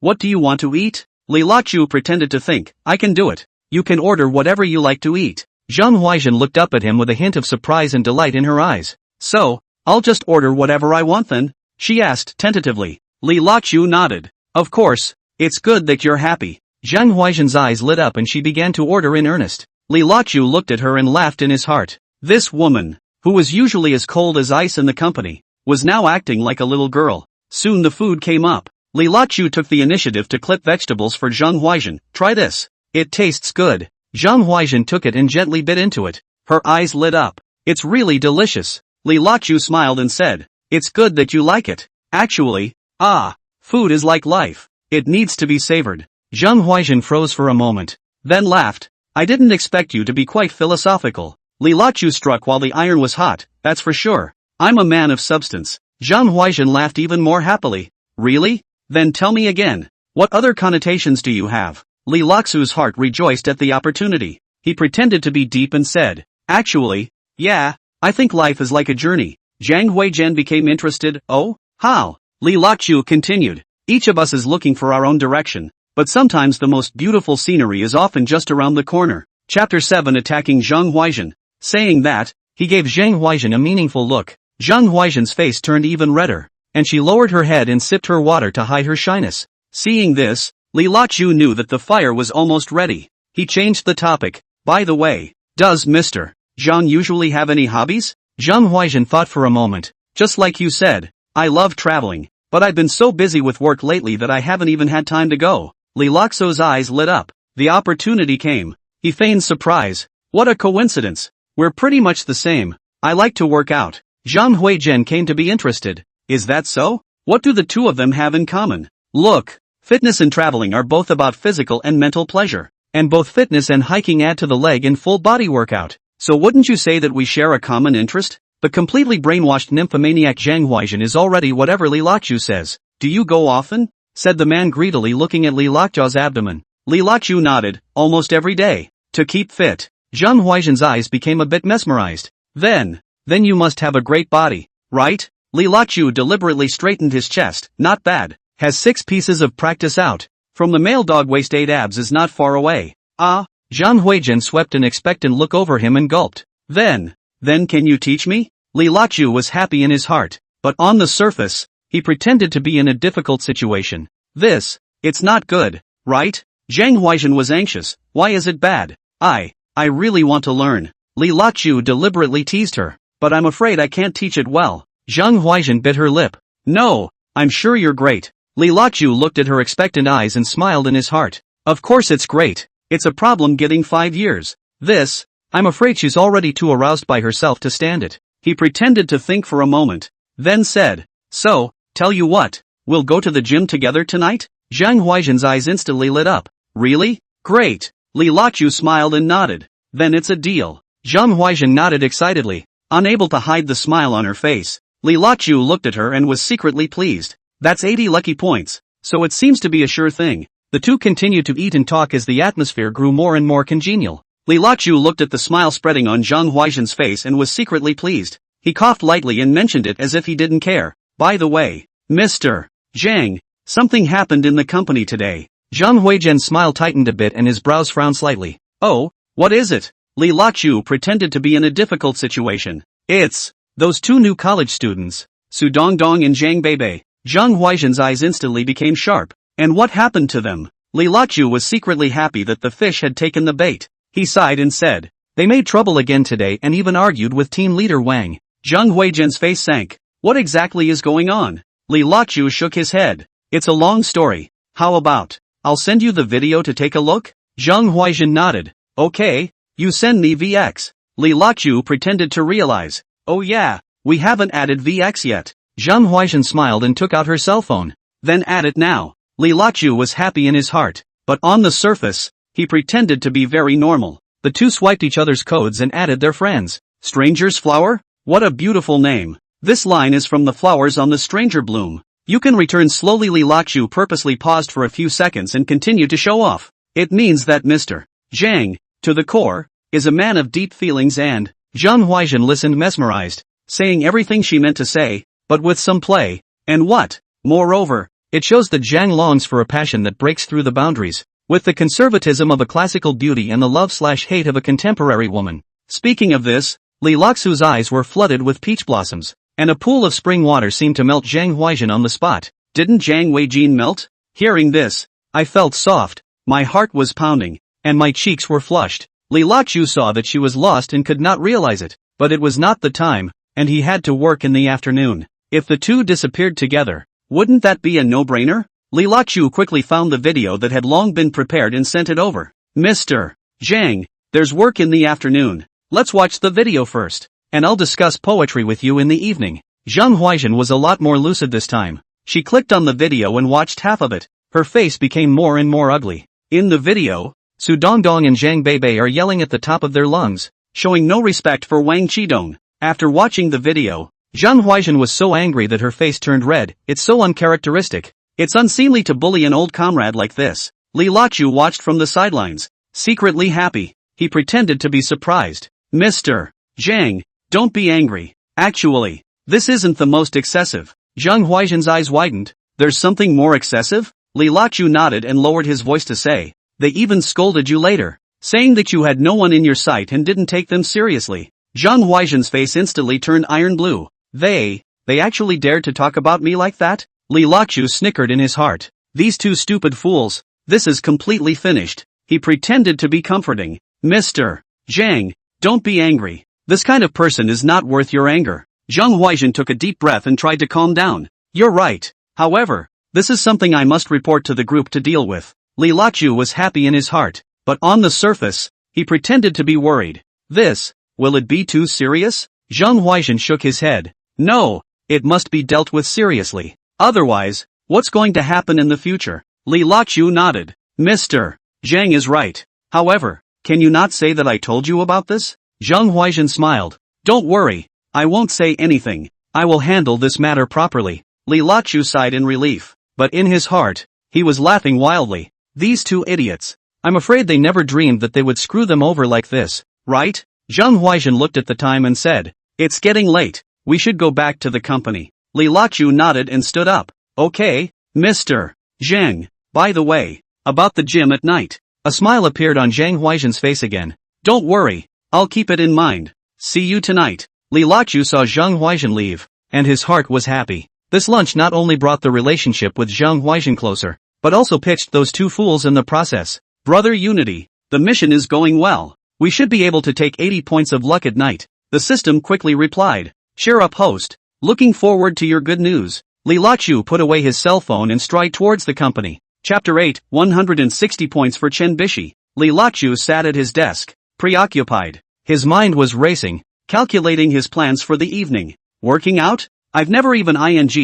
What do you want to eat? Li Laochu pretended to think. I can do it. You can order whatever you like to eat. Zhang Huaizhen looked up at him with a hint of surprise and delight in her eyes. So, I'll just order whatever I want then? She asked tentatively. Li Laochu nodded. Of course, it's good that you're happy. Zhang Huaizhen's eyes lit up and she began to order in earnest. Li Laochu looked at her and laughed in his heart. This woman, who was usually as cold as ice in the company, was now acting like a little girl. Soon the food came up. Li Laochu took the initiative to clip vegetables for Zhang Huaizhen. Try this. It tastes good. Zhang Huaizhen took it and gently bit into it. Her eyes lit up. It's really delicious. Li Laochu smiled and said, it's good that you like it. Actually, food is like life. It needs to be savored. Zhang Huaizhen froze for a moment, then laughed. I didn't expect you to be quite philosophical. Li Laochu struck while the iron was hot, that's for sure. I'm a man of substance. Zhang Huaizhen laughed even more happily. Really? Then tell me again. What other connotations do you have? Li Laochu's heart rejoiced at the opportunity. He pretended to be deep and said, actually, yeah, I think life is like a journey. Zhang Huaizhen became interested. Oh, how? Li Laqiu continued. Each of us is looking for our own direction, but sometimes the most beautiful scenery is often just around the corner. Chapter 7 Attacking Zhang Huaizhen. Saying that, he gave Zhang Huaizhen a meaningful look. Zhang Huaizhen's face turned even redder, and she lowered her head and sipped her water to hide her shyness. Seeing this, Li Laqiu knew that the fire was almost ready. He changed the topic. By the way, does Mr. Zhang usually have any hobbies? Zhang Huaizhen thought for a moment. Just like you said, I love traveling, but I've been so busy with work lately that I haven't even had time to go. Li Laqiu's eyes lit up. The opportunity came. He feigned surprise. What a coincidence. We're pretty much the same. I like to work out. Zhang Huaizhen came to be interested. Is that so? What do the two of them have in common? Look, fitness and traveling are both about physical and mental pleasure. And both fitness and hiking add to the leg and full body workout. So wouldn't you say that we share a common interest? The completely brainwashed nymphomaniac Zhang Huaizhen is already whatever Li Laqiu says. Do you go often? Said the man greedily looking at Li Laqiu's abdomen. Li Laqiu nodded. Almost every day. To keep fit. Zhang Huaizhen's eyes became a bit mesmerized. Then you must have a great body, right? Li Laqiu deliberately straightened his chest. Not bad. Has 6 pieces of practice out. From the male dog waist 8 abs is not far away. Ah. Zhang Huaizhen swept an expectant look over him and gulped. Then can you teach me? Li Laqiu was happy in his heart, but on the surface, he pretended to be in a difficult situation. It's not good, right? Zhang Huaizhen was anxious. Why is it bad? I really want to learn. Li Laqiu deliberately teased her, but I'm afraid I can't teach it well. Zhang Huaizhen bit her lip. No, I'm sure you're great. Li Laqiu looked at her expectant eyes and smiled in his heart. Of course it's great. It's a problem getting 5 years. I'm afraid she's already too aroused by herself to stand it. He pretended to think for a moment, then said, so, tell you what, we'll go to the gym together tonight? Zhang Huaizhen's eyes instantly lit up. Really? Great. Li Laqiu smiled and nodded. Then it's a deal. Zhang Huaizhen nodded excitedly, unable to hide the smile on her face. Li Laqiu looked at her and was secretly pleased. That's 80 lucky points, so it seems to be a sure thing. The two continued to eat and talk as the atmosphere grew more and more congenial. Li Laqiu looked at the smile spreading on Zhang Huaizhen's face and was secretly pleased. He coughed lightly and mentioned it as if he didn't care. By the way, Mr. Zhang, something happened in the company today. Zhang Huaizhen's smile tightened a bit and his brows frowned slightly. Oh, what is it? Li Laqiu pretended to be in a difficult situation. It's those 2 new college students, Su Dongdong and Zhang Beibei. Zhang Huaizhen's eyes instantly became sharp. And what happened to them? Li Laqiu was secretly happy that the fish had taken the bait. He sighed and said, they made trouble again today and even argued with team leader Wang. Zhang Huaizhen's face sank. What exactly is going on? Li Laqiu shook his head. It's a long story. How about, I'll send you the video to take a look? Zhang Huaizhen nodded. Okay, you send me VX. Li Laqiu pretended to realize. Oh yeah, we haven't added VX yet. Zhang Huaizhen smiled and took out her cell phone. Then add it now. Li Laqiu was happy in his heart, but on the surface, he pretended to be very normal. The two swiped each other's codes and added their friends. Stranger's Flower? What a beautiful name. This line is from the flowers on the stranger bloom. You can return slowly. Li Laqiu purposely paused for a few seconds and continued to show off. It means that Mr. Zhang, to the core, is a man of deep feelings and Zhang Huaizhen listened mesmerized, saying everything she meant to say, but with some play. And what? Moreover, it shows that Zhang longs for a passion that breaks through the boundaries, with the conservatism of a classical beauty and the love/hate of a contemporary woman. Speaking of this, Li Laqiu's eyes were flooded with peach blossoms, and a pool of spring water seemed to melt Zhang Huaizhen on the spot. Didn't Zhang Huaizhen melt? Hearing this, I felt soft, my heart was pounding, and my cheeks were flushed. Li Laqiu saw that she was lost and could not realize it, but it was not the time, and he had to work in the afternoon. If the two disappeared together, wouldn't that be a no-brainer? Li Laqiu quickly found the video that had long been prepared and sent it over. Mr. Zhang, there's work in the afternoon. Let's watch the video first, and I'll discuss poetry with you in the evening. Zhang Huaizhen was a lot more lucid this time. She clicked on the video and watched half of it. Her face became more and more ugly. In the video, Su Dongdong and Zhang Beibei are yelling at the top of their lungs, showing no respect for Wang Qidong. After watching the video, Zhang Huaizhen was so angry that her face turned red. It's so uncharacteristic. It's unseemly to bully an old comrade like this. Li Laqiu watched from the sidelines, secretly happy. He pretended to be surprised. Mr. Zhang, don't be angry. Actually, this isn't the most excessive. Zhang Huaizhen's eyes widened. There's something more excessive? Li Lachu nodded and lowered his voice to say, they even scolded you later, saying that you had no one in your sight and didn't take them seriously. Zhang Huaizhen's face instantly turned iron blue. They actually dared to talk about me like that? Li Lachu snickered in his heart. These two stupid fools, this is completely finished. He pretended to be comforting. Mr. Zhang, don't be angry. This kind of person is not worth your anger. Zhang Huaizhen took a deep breath and tried to calm down. You're right. However, this is something I must report to the group to deal with. Li Lachu was happy in his heart, but on the surface, he pretended to be worried. Will it be too serious? Zhang Huaizhen shook his head. No, it must be dealt with seriously. Otherwise, what's going to happen in the future? Li Lachu nodded. Mr. Zhang is right. However, can you not say that I told you about this? Zhang Huaizhen smiled. Don't worry, I won't say anything. I will handle this matter properly. Li Lachu sighed in relief, but in his heart, he was laughing wildly. These two idiots. I'm afraid they never dreamed that they would screw them over like this, right? Zhang Huaizhen looked at the time and said, it's getting late. We should go back to the company. Li Lachu nodded and stood up. Okay, Mr. Zhang. By the way, about the gym at night. A smile appeared on Zhang Huaizhen's face again. Don't worry, I'll keep it in mind. See you tonight. Li Lachu saw Zhang Huaizhen leave, and his heart was happy. This lunch not only brought the relationship with Zhang Huaizhen closer, but also pitched those two fools in the process. Brother Unity, the mission is going well. We should be able to take 80 points of luck at night. The system quickly replied. Cheer up, host. Looking forward to your good news. Li Lachu put away his cell phone and stride towards the company. Chapter 8, 160 points for Chen Bishi. Li Lachu sat at his desk, preoccupied. His mind was racing, calculating his plans for the evening. Working out? I've never even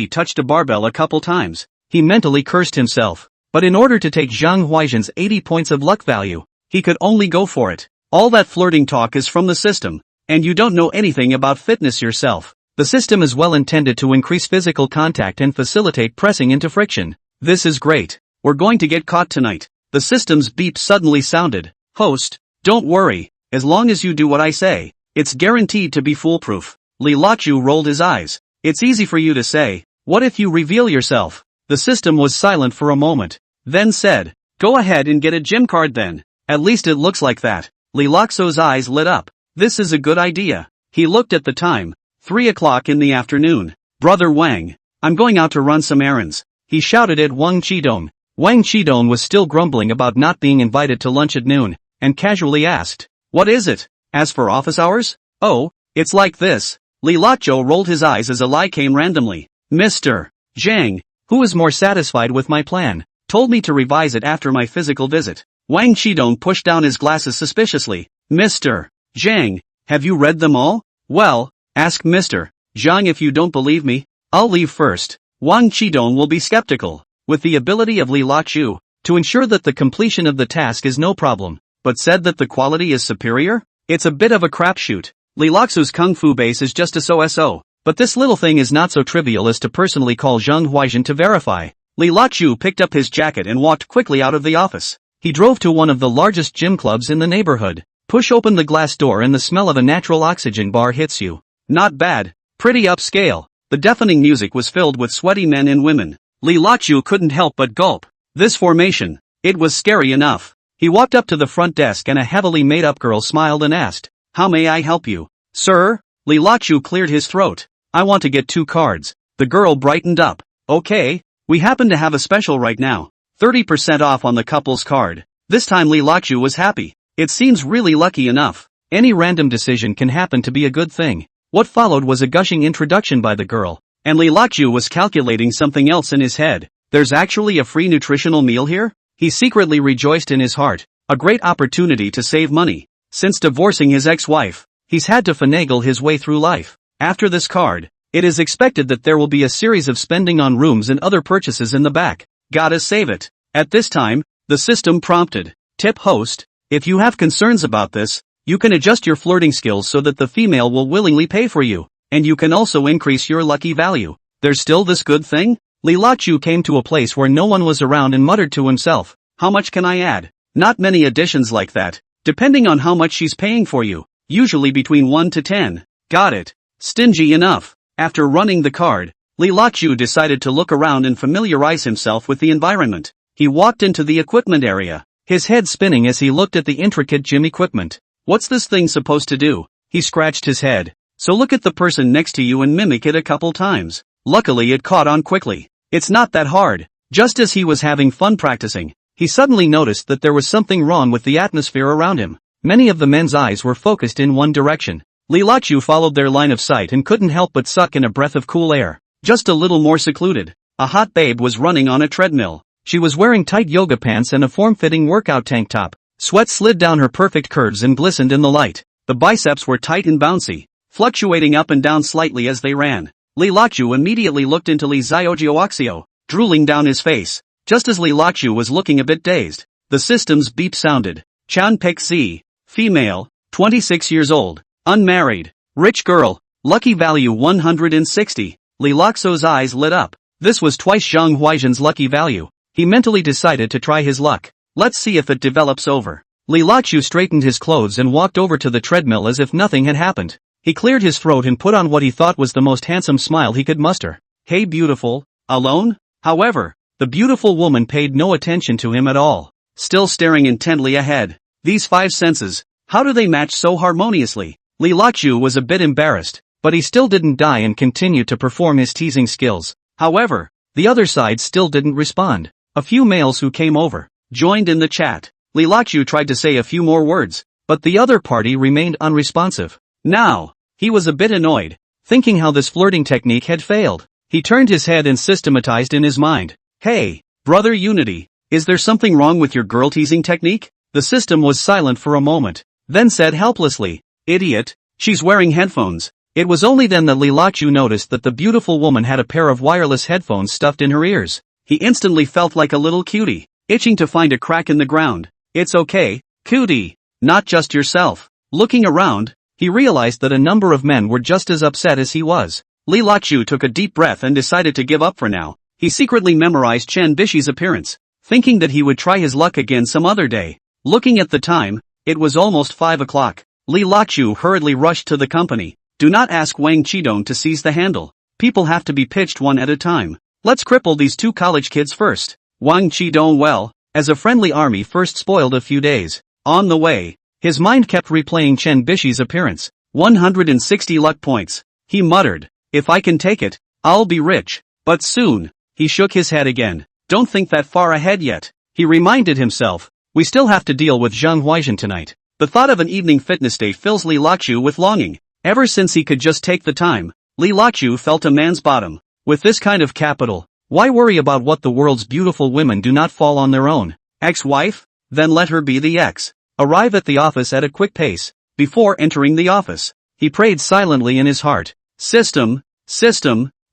touched a barbell a couple times. He mentally cursed himself. But in order to take Zhang Huaizhen's 80 points of luck value, he could only go for it. All that flirting talk is from the system, and you don't know anything about fitness yourself. The system is well intended to increase physical contact and facilitate pressing into friction. This is great. We're going to get caught tonight. The system's beep suddenly sounded. Host, don't worry, as long as you do what I say, it's guaranteed to be foolproof. Li Lachu rolled his eyes. It's easy for you to say. What if you reveal yourself? The system was silent for a moment, then said, go ahead and get a gym card then. At least it looks like that. Li Laxo's eyes lit up. This is a good idea. He looked at the time. 3 o'clock in the afternoon. Brother Wang, I'm going out to run some errands. He shouted at Wang Qidong. Wang Qidong was still grumbling about not being invited to lunch at noon, and casually asked, what is it? As for office hours? Oh, it's like this. Li Lacho rolled his eyes as a lie came randomly. Mr. Zhang, who is more satisfied with my plan, told me to revise it after my physical visit. Wang Qidong pushed down his glasses suspiciously. Mr. Zhang, have you read them all? Well, ask Mr. Zhang if you don't believe me. I'll leave first. Wang Qidong will be skeptical. With the ability of Li Lachu, to ensure that the completion of the task is no problem, but said that the quality is superior? It's a bit of a crapshoot. Li Laxu's kung fu base is just a so-so, but this little thing is not so trivial as to personally call Zhang Huaizhen to verify. Li Lachu picked up his jacket and walked quickly out of the office. He drove to one of the largest gym clubs in the neighborhood. Push open the glass door and the smell of a natural oxygen bar hits you. Not bad. Pretty upscale. The deafening music was filled with sweaty men and women. Li Lachu couldn't help but gulp. This formation. It was scary enough. He walked up to the front desk and a heavily made-up girl smiled and asked, how may I help you? Sir? Li Lachu cleared his throat. I want to get 2 cards. The girl brightened up. Okay, we happen to have a special right now. 30% off on the couple's card. This time Li Lachu was happy. It seems really lucky enough. Any random decision can happen to be a good thing. What followed was a gushing introduction by the girl, and Li Lachu was calculating something else in his head. There's actually a free nutritional meal here? He secretly rejoiced in his heart. A great opportunity to save money. Since divorcing his ex-wife, he's had to finagle his way through life. After this card, it is expected that there will be a series of spending on rooms and other purchases in the back. Gotta save it. At this time, the system prompted. Tip host, if you have concerns about this, you can adjust your flirting skills so that the female will willingly pay for you, and you can also increase your lucky value. There's still this good thing? Li Lachu came to a place where no one was around and muttered to himself, how much can I add? Not many additions like that, depending on how much she's paying for you, usually between 1 to 10. Got it. Stingy enough. After running the card, Li Luxu decided to look around and familiarize himself with the environment. He walked into the equipment area, his head spinning as he looked at the intricate gym equipment. What's this thing supposed to do? He scratched his head. So look at the person next to you and mimic it a couple times. Luckily it caught on quickly. It's not that hard. Just as he was having fun practicing, he suddenly noticed that there was something wrong with the atmosphere around him. Many of the men's eyes were focused in one direction. Li Luxu followed their line of sight and couldn't help but suck in a breath of cool air. Just a little more secluded. A hot babe was running on a treadmill. She was wearing tight yoga pants and a form-fitting workout tank top. Sweat slid down her perfect curves and glistened in the light. The biceps were tight and bouncy, fluctuating up and down slightly as they ran. Li Luxu immediately looked into Li Xiaojioaxio, drooling down his face. Just as Li Luxu was looking a bit dazed, the system's beep sounded. Chan Pek Zi, female, 26 years old, unmarried, rich girl, lucky value 160. Li Luxu's eyes lit up. This was twice Zhang Huaizhen's lucky value. He mentally decided to try his luck. Let's see if it develops over. Li Luxu straightened his clothes and walked over to the treadmill as if nothing had happened. He cleared his throat and put on what he thought was the most handsome smile he could muster. Hey beautiful, alone? However, the beautiful woman paid no attention to him at all, still staring intently ahead. These five senses, how do they match so harmoniously? Li Luxu was a bit embarrassed, but he still didn't die and continued to perform his teasing skills. However, the other side still didn't respond. A few males who came over joined in the chat. Li Luxu tried to say a few more words, but the other party remained unresponsive. Now, he was a bit annoyed, thinking how this flirting technique had failed. He turned his head and systematized in his mind. Hey, brother Unity, is there something wrong with your girl teasing technique? The system was silent for a moment, then said helplessly, idiot, she's wearing headphones. It was only then that Li Luxu noticed that the beautiful woman had a pair of wireless headphones stuffed in her ears. He instantly felt like a little cutie, itching to find a crack in the ground. It's okay, cutie, not just yourself. Looking around, he realized that a number of men were just as upset as he was. Li Luxu took a deep breath and decided to give up for now. He secretly memorized Chen Bishi's appearance, thinking that he would try his luck again some other day. Looking at the time, it was almost 5 o'clock. Li Luxu hurriedly rushed to the company. Do not ask Wang Qidong to seize the handle. People have to be pitched one at a time. Let's cripple these two college kids first. Wang Qidong well, as a friendly army first spoiled a few days. On the way, his mind kept replaying Chen Bishi's appearance. 160 luck points. He muttered, if I can take it, I'll be rich. But soon, he shook his head again. Don't think that far ahead yet. He reminded himself, we still have to deal with Zhang Huaizhen tonight. The thought of an evening fitness day fills Li Luxu with longing. Ever since he could just take the time, Li Luxu felt a man's bottom. With this kind of capital, why worry about what the world's beautiful women do not fall on their own? Ex-wife? Then let her be the ex. Arrive at the office at a quick pace. Before entering the office, he prayed silently in his heart. System,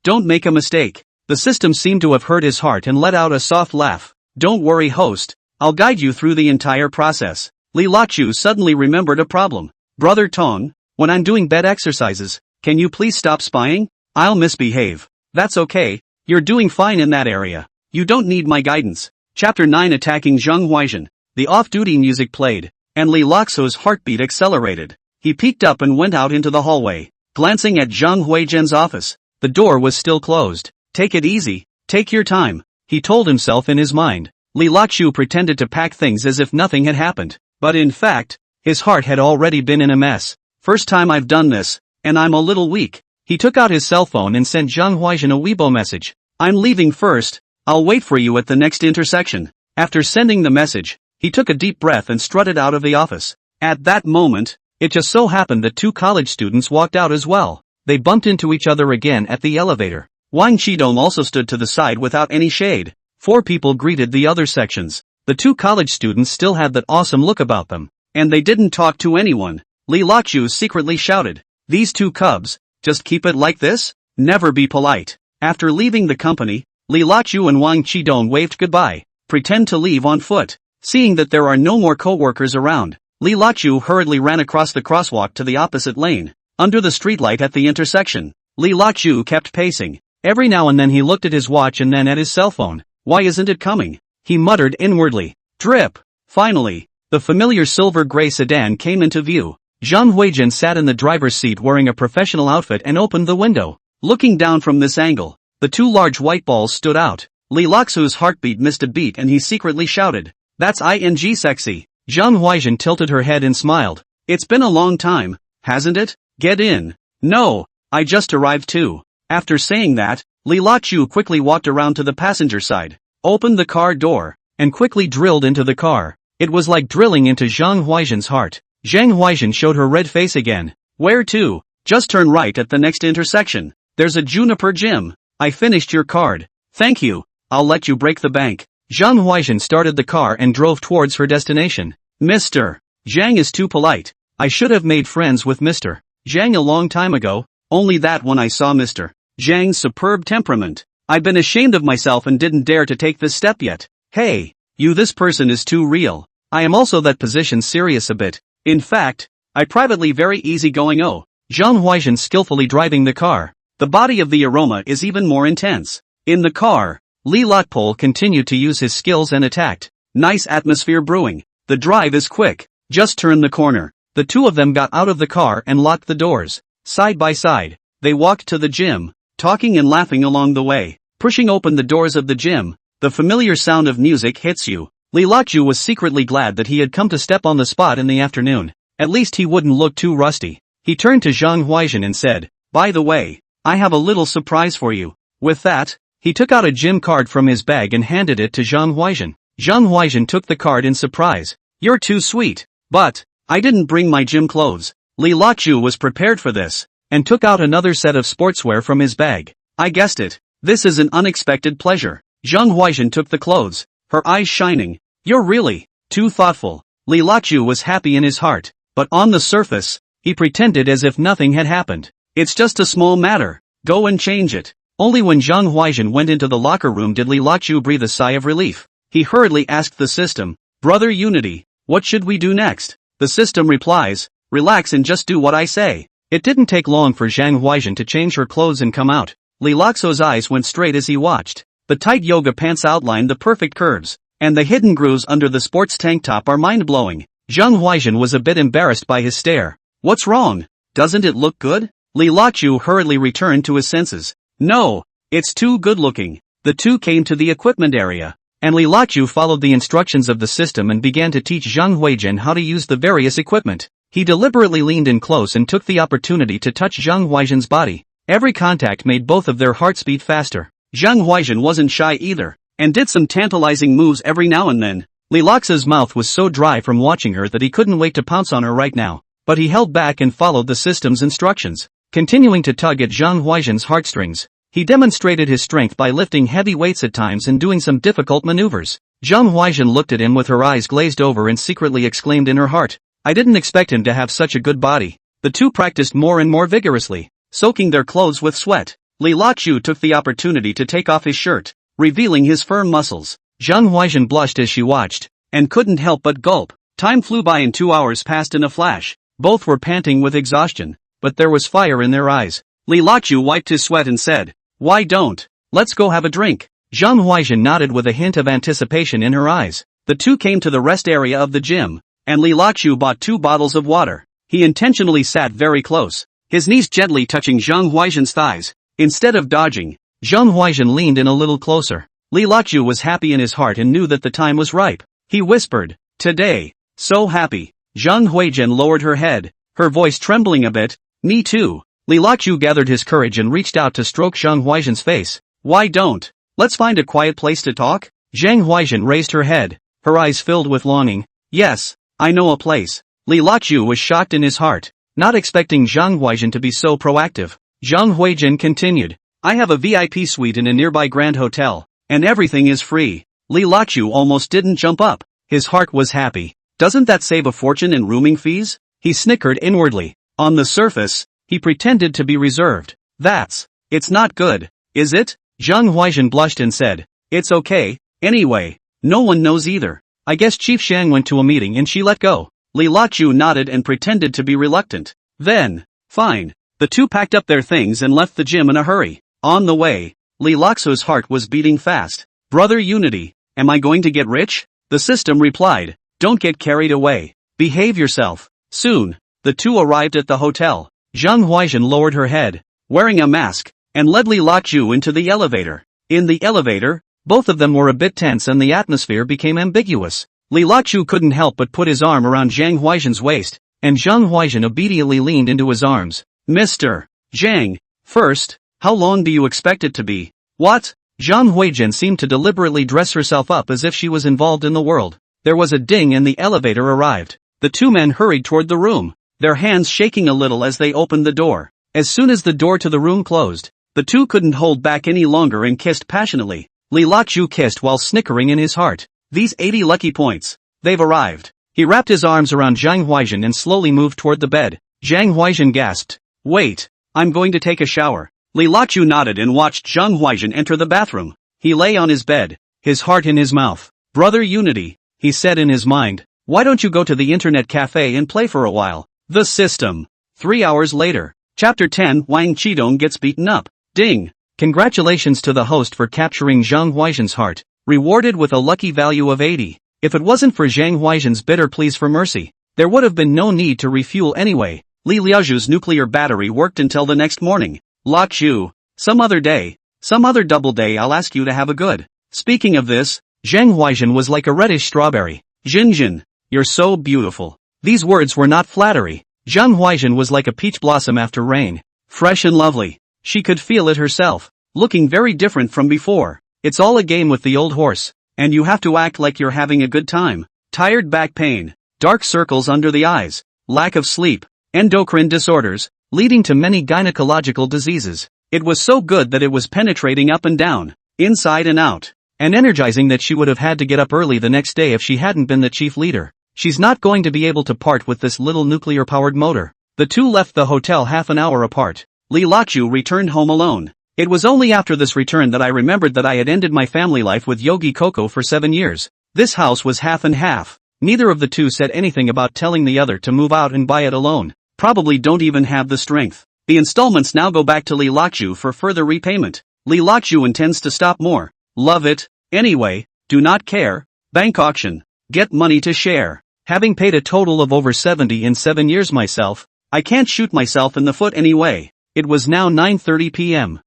don't make a mistake. The system seemed to have heard his heart and let out a soft laugh. Don't worry host, I'll guide you through the entire process. Li Luxu suddenly remembered a problem. Brother Tong, when I'm doing bed exercises, can you please stop spying? I'll misbehave. That's okay, you're doing fine in that area. You don't need my guidance. Chapter 9 Attacking Zhang Huaizhen. The off-duty music played, and Li Luxu's heartbeat accelerated. He peeked up and went out into the hallway, glancing at Zhang Huaizhen's office. The door was still closed. Take it easy, take your time, he told himself in his mind. Li Luxu pretended to pack things as if nothing had happened, but in fact, his heart had already been in a mess. First time I've done this, and I'm a little weak. He took out his cell phone and sent Zhang Huaizhen a Weibo message. I'm leaving first, I'll wait for you at the next intersection. After sending the message, he took a deep breath and strutted out of the office. At that moment, it just so happened that two college students walked out as well. They bumped into each other again at the elevator. Wang Qidong also stood to the side without any shade. 4 people greeted the other sections. The two college students still had that awesome look about them, and they didn't talk to anyone. Li Luxu secretly shouted, these two cubs, just keep it like this? Never be polite. After leaving the company, Li Luxu and Wang Qidong waved goodbye. Pretend to leave on foot. Seeing that there are no more co-workers around, Li Luxu hurriedly ran across the crosswalk to the opposite lane. Under the streetlight at the intersection, Li Luxu kept pacing. Every now and then he looked at his watch and then at his cell phone. Why isn't it coming? He muttered inwardly. Drip! Finally, the familiar silver-gray sedan came into view. Zhang Huaizhen sat in the driver's seat wearing a professional outfit and opened the window. Looking down from this angle, the two large white balls stood out. Li Luxu's heartbeat missed a beat and he secretly shouted, "That's ing sexy." Zhang Huaizhen tilted her head and smiled. "It's been a long time, hasn't it? Get in." "No, I just arrived too." After saying that, Li Luxu quickly walked around to the passenger side, opened the car door, and quickly drilled into the car. It was like drilling into Zhang Huaizhen's heart. Zhang Huaizhen showed her red face again. "Where to?" "Just turn right at the next intersection. There's a Juniper gym." "I finished your card. Thank you, I'll let you break the bank." Zhang Huaizhen started the car and drove towards her destination. "Mr. Zhang is too polite. I should have made friends with Mr. Zhang a long time ago, only that when I saw Mr. Zhang's superb temperament, I've been ashamed of myself and didn't dare to take this step yet." "Hey, you, this person is too real. I am also that position serious a bit. In fact, I privately very easygoing." Oh, Zhang Huaizhen skillfully driving the car. The body of the aroma is even more intense. In the car, Li Luxu continued to use his skills and attacked. "Nice atmosphere brewing. The drive is quick. Just turn the corner." The two of them got out of the car and locked the doors. Side by side, they walked to the gym, talking and laughing along the way. Pushing open the doors of the gym, the familiar sound of music hits you. Li Luxu was secretly glad that he had come to step on the spot in the afternoon. At least he wouldn't look too rusty. He turned to Zhang Huaizhen and said, "By the way, I have a little surprise for you." With that, he took out a gym card from his bag and handed it to Zhang Huaizhen. Zhang Huaizhen took the card in surprise. "You're too sweet. But I didn't bring my gym clothes." Li Luxu was prepared for this, and took out another set of sportswear from his bag. "I guessed it. This is an unexpected pleasure." Zhang Huaizhen took the clothes, her eyes shining. "You're really too thoughtful." Li Luxu was happy in his heart, but on the surface, he pretended as if nothing had happened. "It's just a small matter. Go and change it." Only when Zhang Huaizhen went into the locker room did Li Luxu breathe a sigh of relief. He hurriedly asked the system, "Brother Unity, what should we do next?" The system replies, "Relax and just do what I say." It didn't take long for Zhang Huaizhen to change her clothes and come out. Li Luxu's eyes went straight as he watched. The tight yoga pants outlined the perfect curves, and the hidden grooves under the sports tank top are mind-blowing. Zhang Huaizhen was a bit embarrassed by his stare. "What's wrong? Doesn't it look good?" Li Luxu hurriedly returned to his senses. "No, it's too good-looking." The two came to the equipment area, and Li Luxu followed the instructions of the system and began to teach Zhang Huaizhen how to use the various equipment. He deliberately leaned in close and took the opportunity to touch Zhang Huaizhen's body. Every contact made both of their hearts beat faster. Zhang Huaizhen wasn't shy either, and did some tantalizing moves every now and then. Li Luxu's mouth was so dry from watching her that he couldn't wait to pounce on her right now, but he held back and followed the system's instructions. Continuing to tug at Zhang Huaizhen's heartstrings, he demonstrated his strength by lifting heavy weights at times and doing some difficult maneuvers. Zhang Huaizhen looked at him with her eyes glazed over and secretly exclaimed in her heart, "I didn't expect him to have such a good body." The two practiced more and more vigorously, soaking their clothes with sweat. Li Luxu took the opportunity to take off his shirt, revealing his firm muscles. Zhang Huaizhen blushed as she watched, and couldn't help but gulp. Time flew by and 2 hours passed in a flash. Both were panting with exhaustion, but there was fire in their eyes. Li Luxu wiped his sweat and said, "Why don't? Let's go have a drink." Zhang Huaizhen nodded with a hint of anticipation in her eyes. The two came to the rest area of the gym, and Li Luxu bought 2 bottles of water. He intentionally sat very close, his knees gently touching Zhang Huaizhen's thighs. Instead of dodging, Zhang Huaizhen leaned in a little closer. Li Luxu was happy in his heart and knew that the time was ripe. He whispered, "Today, so happy." Zhang Huaizhen lowered her head, her voice trembling a bit. "Me too." Li Luxu gathered his courage and reached out to stroke Zhang Huaizhen's face. "Why don't? Let's find a quiet place to talk?" Zhang Huaizhen raised her head, her eyes filled with longing. "Yes, I know a place." Li Luxu was shocked in his heart, not expecting Zhang Huaizhen to be so proactive. Zhang Huaizhen continued, "I have a VIP suite in a nearby Grand Hotel, and everything is free." Li Luxu almost didn't jump up. His heart was happy. Doesn't that save a fortune in rooming fees? He snickered inwardly. On the surface, he pretended to be reserved. It's not good, is it? Zhang Huaizhen blushed and said, "It's okay, anyway, no one knows either. I guess Chief Shang went to a meeting and she let go." Li Luxu nodded and pretended to be reluctant. Then, fine. The two packed up their things and left the gym in a hurry. On the way, Li Luxu's heart was beating fast. "Brother Unity, am I going to get rich?" The system replied, "Don't get carried away. Behave yourself. Soon, The two arrived at the hotel. Zhang Huaizhen lowered her head, wearing a mask, and led Li Luochu into the elevator. In the elevator, both of them were a bit tense and the atmosphere became ambiguous. Li Luochu couldn't help but put his arm around Zhang Huaizhen's waist, and Zhang Huaizhen obediently leaned into his arms. Mr. Zhang, first, how long do you expect it to be? What? Zhang Huaizhen seemed to deliberately dress herself up as if she was involved in the world. There was a ding and the elevator arrived. The two men hurried toward the room, their hands shaking a little as they opened the door. As soon as the door to the room closed, the two couldn't hold back any longer and kissed passionately. Li Luochu kissed while snickering in his heart. These 80 lucky points. They've arrived. He wrapped his arms around Zhang Huaizhen and slowly moved toward the bed. Zhang Huaizhen gasped. Wait. I'm going to take a shower. Li Luochu nodded and watched Zhang Huaizhen enter the bathroom. He lay on his bed, his heart in his mouth. Brother Unity, he said in his mind. Why don't you go to the internet cafe and play for a while? The system. 3 hours later. Chapter 10 Wang Qidong gets beaten up. Ding. Congratulations to the host for capturing Zhang Huaizhen's heart, rewarded with a lucky value of 80. If it wasn't for Zhang Huaizhen's bitter pleas for mercy, there would have been no need to refuel anyway. Li Liaoju's nuclear battery worked until the next morning. Luochu. Some other day. Some other double day I'll ask you to have a good. Speaking of this, Zhang Huaizhen was like a reddish strawberry. Jinjin. You're so beautiful. These words were not flattery. Zhang Huaizhen was like a peach blossom after rain. Fresh and lovely. She could feel it herself. Looking very different from before. It's all a game with the old horse. And you have to act like you're having a good time. Tired back pain. Dark circles under the eyes. Lack of sleep. Endocrine disorders, leading to many gynecological diseases. It was so good that it was penetrating up and down, inside and out, and energizing that she would have had to get up early the next day if she hadn't been the chief leader. She's not going to be able to part with this little nuclear-powered motor. The two left the hotel half an hour apart. Li Luochu returned home alone. It was only after this return that I remembered that I had ended my family life with Yogi Coco for 7 years. This house was half and half. Neither of the two said anything about telling the other to move out and buy it alone. Probably don't even have the strength. The installments now go back to Li Luochu for further repayment. Li Luochu intends to stop more. Love it. Anyway, do not care. Bank auction. Get money to share. Having paid a total of over 70 in 7 years myself, I can't shoot myself in the foot anyway. It was now 9:30 p.m.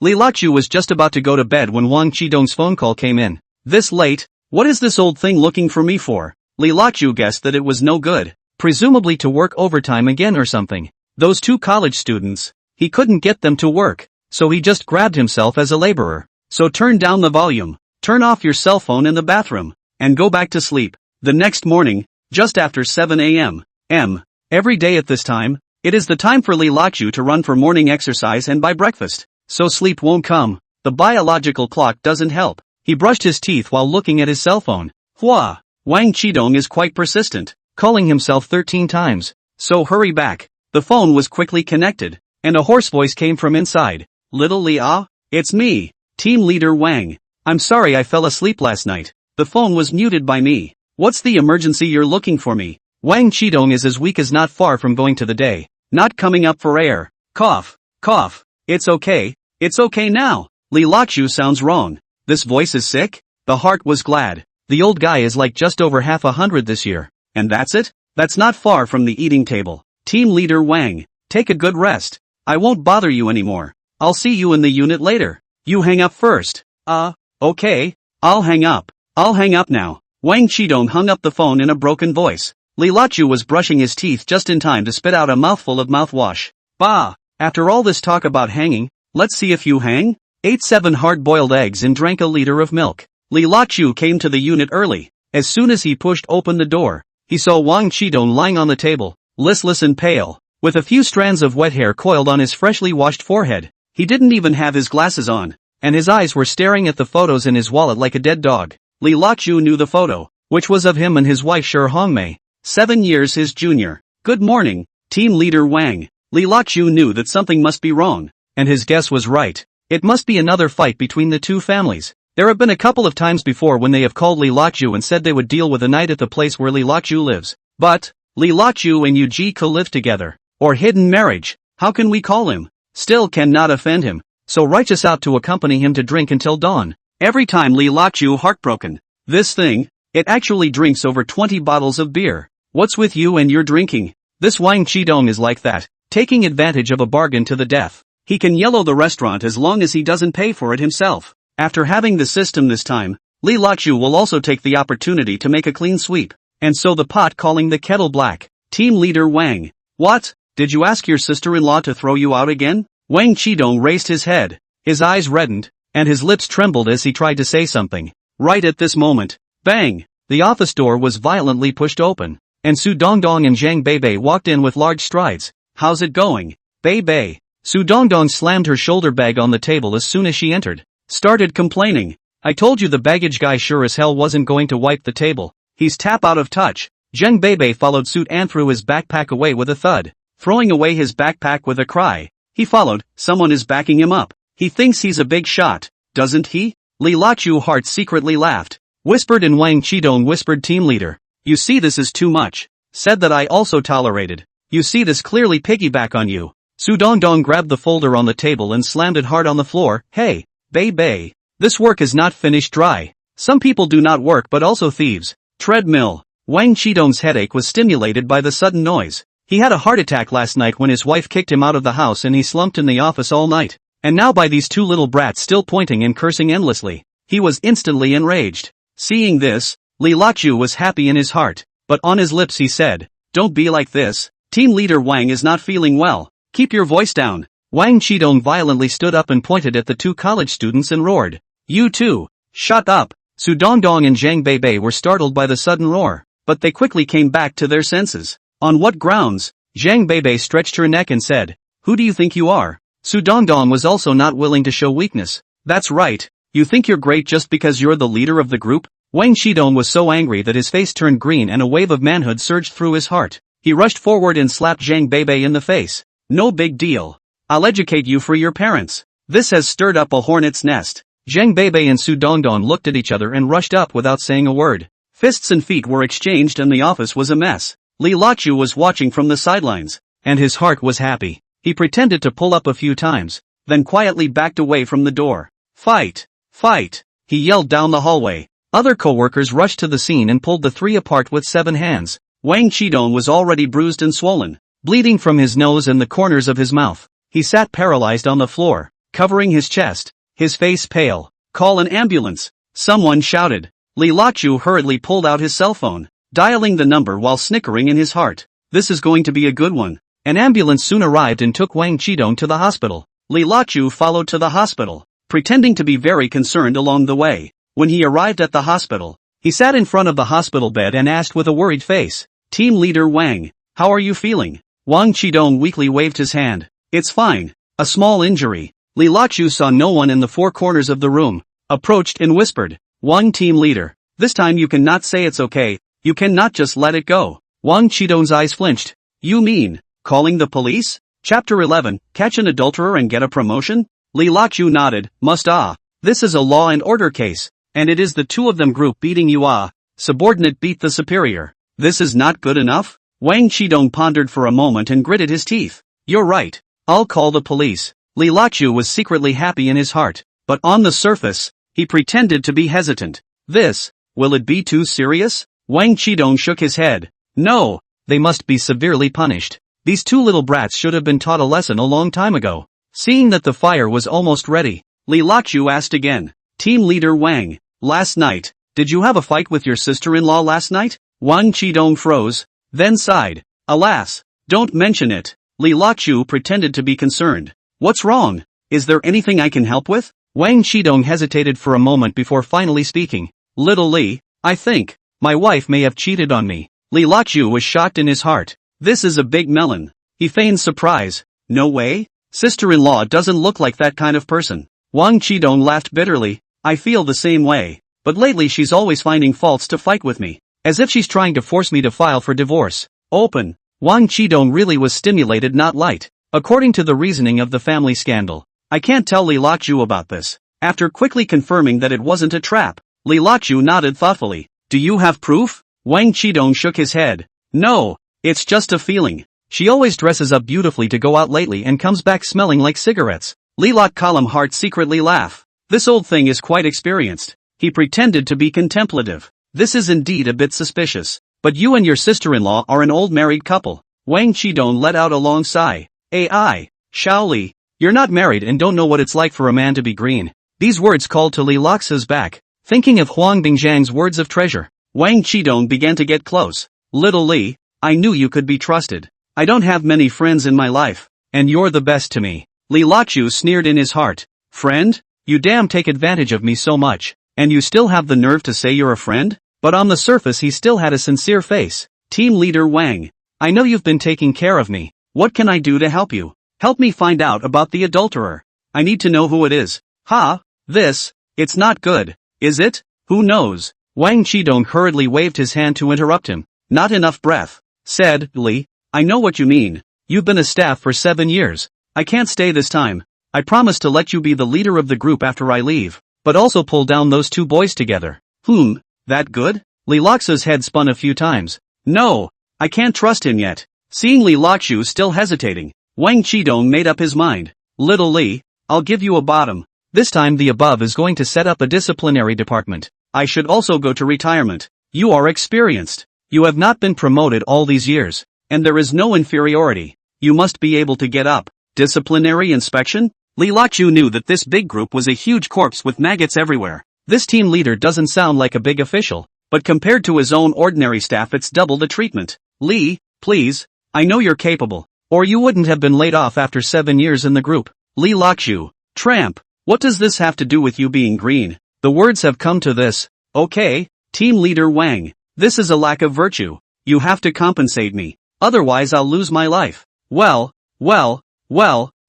Li Luochu was just about to go to bed when Wang Qidong's phone call came in. This late? What is this old thing looking for me for? Li Luochu guessed that it was no good. Presumably to work overtime again or something. Those two college students, he couldn't get them to work, so he just grabbed himself as a laborer. So turn down the volume, turn off your cell phone in the bathroom, and go back to sleep. The next morning, just after 7 a.m. Every day at this time, it is the time for Li Luochu to run for morning exercise and buy breakfast. So sleep won't come. The biological clock doesn't help. He brushed his teeth while looking at his cell phone. Wang Qidong is quite persistent, calling himself 13 times. So hurry back. The phone was quickly connected, and a hoarse voice came from inside. Little Li it's me, Team Leader Wang. I'm sorry I fell asleep last night. The phone was muted by me. What's the emergency you're looking for me? Wang Qidong is as weak as not far from going to the day. Not coming up for air. Cough. It's okay now. Li Luochu sounds wrong. This voice is sick? The heart was glad. The old guy is like just over half 100 this year. And that's it? That's not far from the eating table. Team Leader Wang, take a good rest. I won't bother you anymore. I'll see you in the unit later. You hang up first. Okay. I'll hang up. I'll hang up now. Wang Qidong hung up the phone in a broken voice. Li Luochu was brushing his teeth just in time to spit out a mouthful of mouthwash. Bah! After all this talk about hanging, let's see if you hang? Ate 7 hard-boiled eggs and drank a liter of milk. Li Luochu came to the unit early. As soon as he pushed open the door, he saw Wang Qidong lying on the table, listless and pale, with a few strands of wet hair coiled on his freshly washed forehead. He didn't even have his glasses on, and his eyes were staring at the photos in his wallet like a dead dog. Li Luochu knew the photo, which was of him and his wife Shi Hongmei, 7 years his junior. Good morning, Team Leader Wang. Li Luochu knew that something must be wrong, and his guess was right. It must be another fight between the two families. There have been a couple of times before when they have called Li Luochu and said they would deal with a night at the place where Li Luochu lives. But Li Luochu and Yuji co-live together, or hidden marriage, how can we call him? Still cannot offend him, so righteous out to accompany him to drink until dawn. Every time Li Luochu heartbroken. This thing, it actually drinks over 20 bottles of beer. What's with you and your drinking? This Wang Qidong is like that, taking advantage of a bargain to the death. He can yellow the restaurant as long as he doesn't pay for it himself. After having the system this time, Li Lachu will also take the opportunity to make a clean sweep. And so the pot calling the kettle black. Team leader Wang. What? Did you ask your sister-in-law to throw you out again? Wang Qidong raised his head. His eyes reddened, and his lips trembled as he tried to say something. Right at this moment, bang! The office door was violently pushed open, and Su Dongdong and Zhang Beibei walked in with large strides. How's it going? Beibei. Su Dongdong slammed her shoulder bag on the table as soon as she entered. Started complaining. I told you the baggage guy sure as hell wasn't going to wipe the table. He's tap out of touch. Zhang Beibei followed suit and threw his backpack away with a thud. Throwing away his backpack with a cry, he followed. Someone is backing him up. He thinks he's a big shot, doesn't he? Li Lachu heart secretly laughed. Whispered and Wang Qidong whispered team leader. You see this is too much. Said that I also tolerated. You see this clearly piggyback on you. Su Dongdong grabbed the folder on the table and slammed it hard on the floor. Hey, Beibei. This work is not finished dry. Some people do not work but also thieves. Treadmill. Wang Qidong's headache was stimulated by the sudden noise. He had a heart attack last night when his wife kicked him out of the house and he slumped in the office all night. And now by these two little brats still pointing and cursing endlessly. He was instantly enraged. Seeing this, Li Lachu was happy in his heart, but on his lips he said, don't be like this. Team leader Wang is not feeling well. Keep your voice down. Wang Qidong violently stood up and pointed at the two college students and roared. You too. Shut up. Su Dongdong and Zhang Beibei were startled by the sudden roar, but they quickly came back to their senses. On what grounds? Zhang Beibei stretched her neck and said, who do you think you are? Su Dongdong was also not willing to show weakness. That's right. You think you're great just because you're the leader of the group? Wang Qidong was so angry that his face turned green and a wave of manhood surged through his heart. He rushed forward and slapped Zhang Beibei in the face. No big deal. I'll educate you for your parents. This has stirred up a hornet's nest. Zhang Beibei and Su Dongdong looked at each other and rushed up without saying a word. Fists and feet were exchanged and the office was a mess. Li Lachu was watching from the sidelines, and his heart was happy. He pretended to pull up a few times, then quietly backed away from the door. Fight! Fight! He yelled down the hallway. Other co-workers rushed to the scene and pulled the three apart with 7 hands. Wang Qidong was already bruised and swollen, bleeding from his nose and the corners of his mouth. He sat paralyzed on the floor, covering his chest, his face pale. Call an ambulance! Someone shouted. Li Lachu hurriedly pulled out his cell phone, dialing the number while snickering in his heart. This is going to be a good one. An ambulance soon arrived and took Wang Qidong to the hospital. Li Lachu followed to the hospital, pretending to be very concerned along the way. When he arrived at the hospital, he sat in front of the hospital bed and asked with a worried face, Team leader Wang, how are you feeling? Wang Qidong weakly waved his hand. It's fine. A small injury. Li Lachu saw no one in the 4 corners of the room, approached and whispered, Wang team leader, this time you cannot say it's okay, you cannot just let it go. Wang Qidong's eyes flinched. You mean, calling the police? Chapter 11, Catch an adulterer and get a promotion? Li Lachu nodded, this is a law and order case, and it is the two of them group beating you subordinate beat the superior. This is not good enough? Wang Qidong pondered for a moment and gritted his teeth. You're right, I'll call the police. Li Lachu was secretly happy in his heart, but on the surface, he pretended to be hesitant. Will it be too serious? Wang Qidong shook his head. No, they must be severely punished. These two little brats should have been taught a lesson a long time ago. Seeing that the fire was almost ready, Li Lachu asked again. Team leader Wang, last night, did you have a fight with your sister-in-law last night? Wang Qidong froze, then sighed. Alas, don't mention it. Li Lachu pretended to be concerned. What's wrong? Is there anything I can help with? Wang Qidong hesitated for a moment before finally speaking. Little Li, I think, my wife may have cheated on me. Li Lachu was shocked in his heart. This is a big melon. He feigned surprise. No way? Sister-in-law doesn't look like that kind of person. Wang Qidong laughed bitterly. I feel the same way. But lately she's always finding faults to fight with me. As if she's trying to force me to file for divorce. Open. Wang Qidong really was stimulated, not light. According to the reasoning of the family scandal. I can't tell Li Lachu about this. After quickly confirming that it wasn't a trap, Li Lachu nodded thoughtfully. Do you have proof? Wang Qidong shook his head. No, it's just a feeling. She always dresses up beautifully to go out lately and comes back smelling like cigarettes. Li Lachu's heart secretly laughed. This old thing is quite experienced. He pretended to be contemplative. This is indeed a bit suspicious. But you and your sister-in-law are an old married couple. Wang Qidong let out a long sigh. AI, Shaoli, you're not married and don't know what it's like for a man to be green. These words called to Li Loxa's back. Thinking of Huang Bingjiang's words of treasure, Wang Qidong began to get close. Little Li, I knew you could be trusted. I don't have many friends in my life, and you're the best to me. Li Loxu sneered in his heart. Friend? You damn take advantage of me so much, and you still have the nerve to say you're a friend? But on the surface he still had a sincere face. Team leader Wang, I know you've been taking care of me. What can I do to help you? Help me find out about the adulterer. I need to know who it is. Ha? It's not good, is it? Who knows? Wang Qidong hurriedly waved his hand to interrupt him. Not enough breath. Said, Li, I know what you mean. You've been a staff for 7 years. I can't stay this time. I promise to let you be the leader of the group after I leave, but also pull down those 2 boys together. That good? Li Loxa's head spun a few times. No, I can't trust him yet. Seeing Li Loxu still hesitating, Wang Qidong made up his mind. Little Li, I'll give you a bottom. This time the above is going to set up a disciplinary department. I should also go to retirement. You are experienced. You have not been promoted all these years, and there is no inferiority. You must be able to get up. Disciplinary inspection? Li Loxu knew that this big group was a huge corpse with maggots everywhere. This team leader doesn't sound like a big official, but compared to his own ordinary staff it's double the treatment. Li, please, I know you're capable, or you wouldn't have been laid off after 7 years in the group. Li Loxu, tramp, what does this have to do with you being green? The words have come to this. Okay, team leader Wang, this is a lack of virtue. You have to compensate me, otherwise I'll lose my life. Well,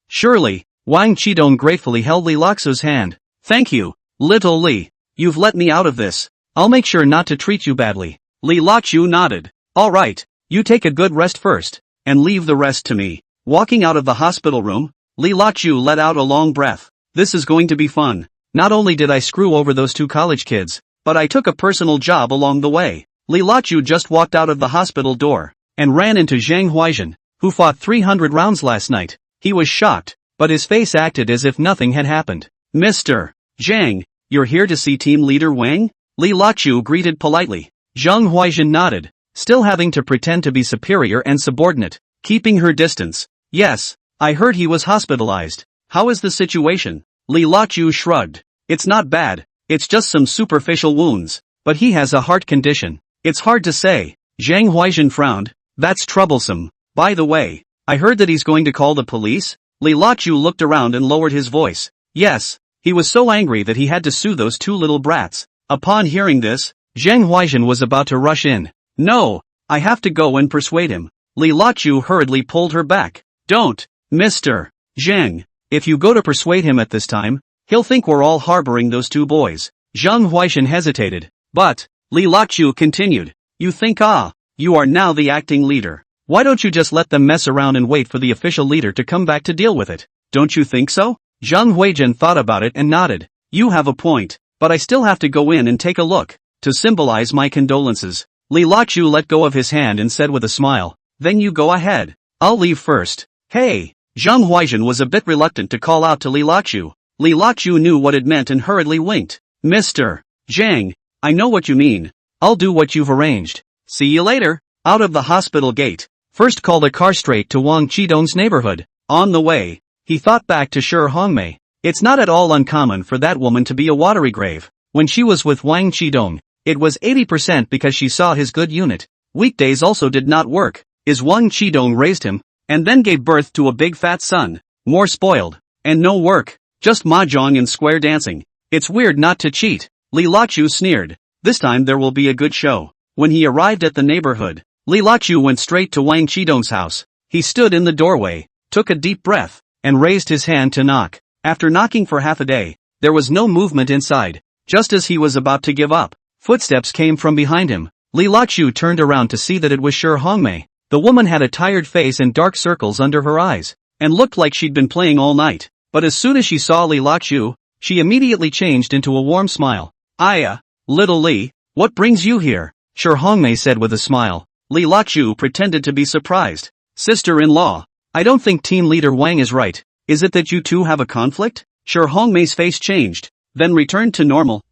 surely. Wang Qidong gratefully held Li Loxu's hand. Thank you, little Li. You've let me out of this. I'll make sure not to treat you badly. Li Loxu nodded. Alright, you take a good rest first, and leave the rest to me. Walking out of the hospital room, Li Loxu let out a long breath. This is going to be fun. Not only did I screw over those 2 college kids, but I took a personal job along the way. Li Loxu just walked out of the hospital door, and ran into Zhang Huaizhen, who fought 300 rounds last night. He was shocked, but his face acted as if nothing had happened. Mr. Zhang, you're here to see team leader Wang? Li Loxu greeted politely. Zhang Huaizhen nodded, still having to pretend to be superior and subordinate, keeping her distance. Yes, I heard he was hospitalized. How is the situation? Li Loxu shrugged. It's not bad, it's just some superficial wounds, but he has a heart condition. It's hard to say. Zhang Huaizhen frowned. That's troublesome. By the way, I heard that he's going to call the police? Li Loxu looked around and lowered his voice. Yes, he was so angry that he had to sue those 2 little brats. Upon hearing this, Zhang Huaizhen was about to rush in. No, I have to go and persuade him. Li Loxu hurriedly pulled her back. Don't, Mr. Zhang. If you go to persuade him at this time, he'll think we're all harboring those 2 boys. Zhang Huaizhen hesitated. But, Li Loxu continued, you think you are now the acting leader. Why don't you just let them mess around and wait for the official leader to come back to deal with it? Don't you think so? Zhang Huaizhen thought about it and nodded. You have a point, but I still have to go in and take a look, to symbolize my condolences. Li Loxu let go of his hand and said with a smile, then you go ahead. I'll leave first. Hey! Zhang Huaizhen was a bit reluctant to call out to Li Loxu. Li Loxu knew what it meant and hurriedly winked. Mr. Zhang, I know what you mean. I'll do what you've arranged. See you later. Out of the hospital gate, first called a car straight to Wang Qidong's neighborhood. On the way, he thought back to Shi Hongmei. It's not at all uncommon for that woman to be a watery grave. When she was with Wang Qidong, it was 80% because she saw his good unit. Weekdays also did not work, as Wang Qidong raised him, and then gave birth to a big fat son. More spoiled. And no work, just mahjong and square dancing. It's weird not to cheat. Li Loxu sneered. This time there will be a good show. When he arrived at the neighborhood, Li Loxu went straight to Wang Qidong's house. He stood in the doorway, took a deep breath, and raised his hand to knock. After knocking for half a day, there was no movement inside. Just as he was about to give up, footsteps came from behind him. Li Loxu turned around to see that it was Shi Hongmei. The woman had a tired face and dark circles under her eyes, and looked like she'd been playing all night. But as soon as she saw Li Loxu, she immediately changed into a warm smile. Little Li, what brings you here? Shi Hongmei said with a smile. Li Loxu pretended to be surprised. Sister-in-law, I don't think team leader Wang is right. Is it that you two have a conflict? Shi Hongmei's face changed, then returned to normal.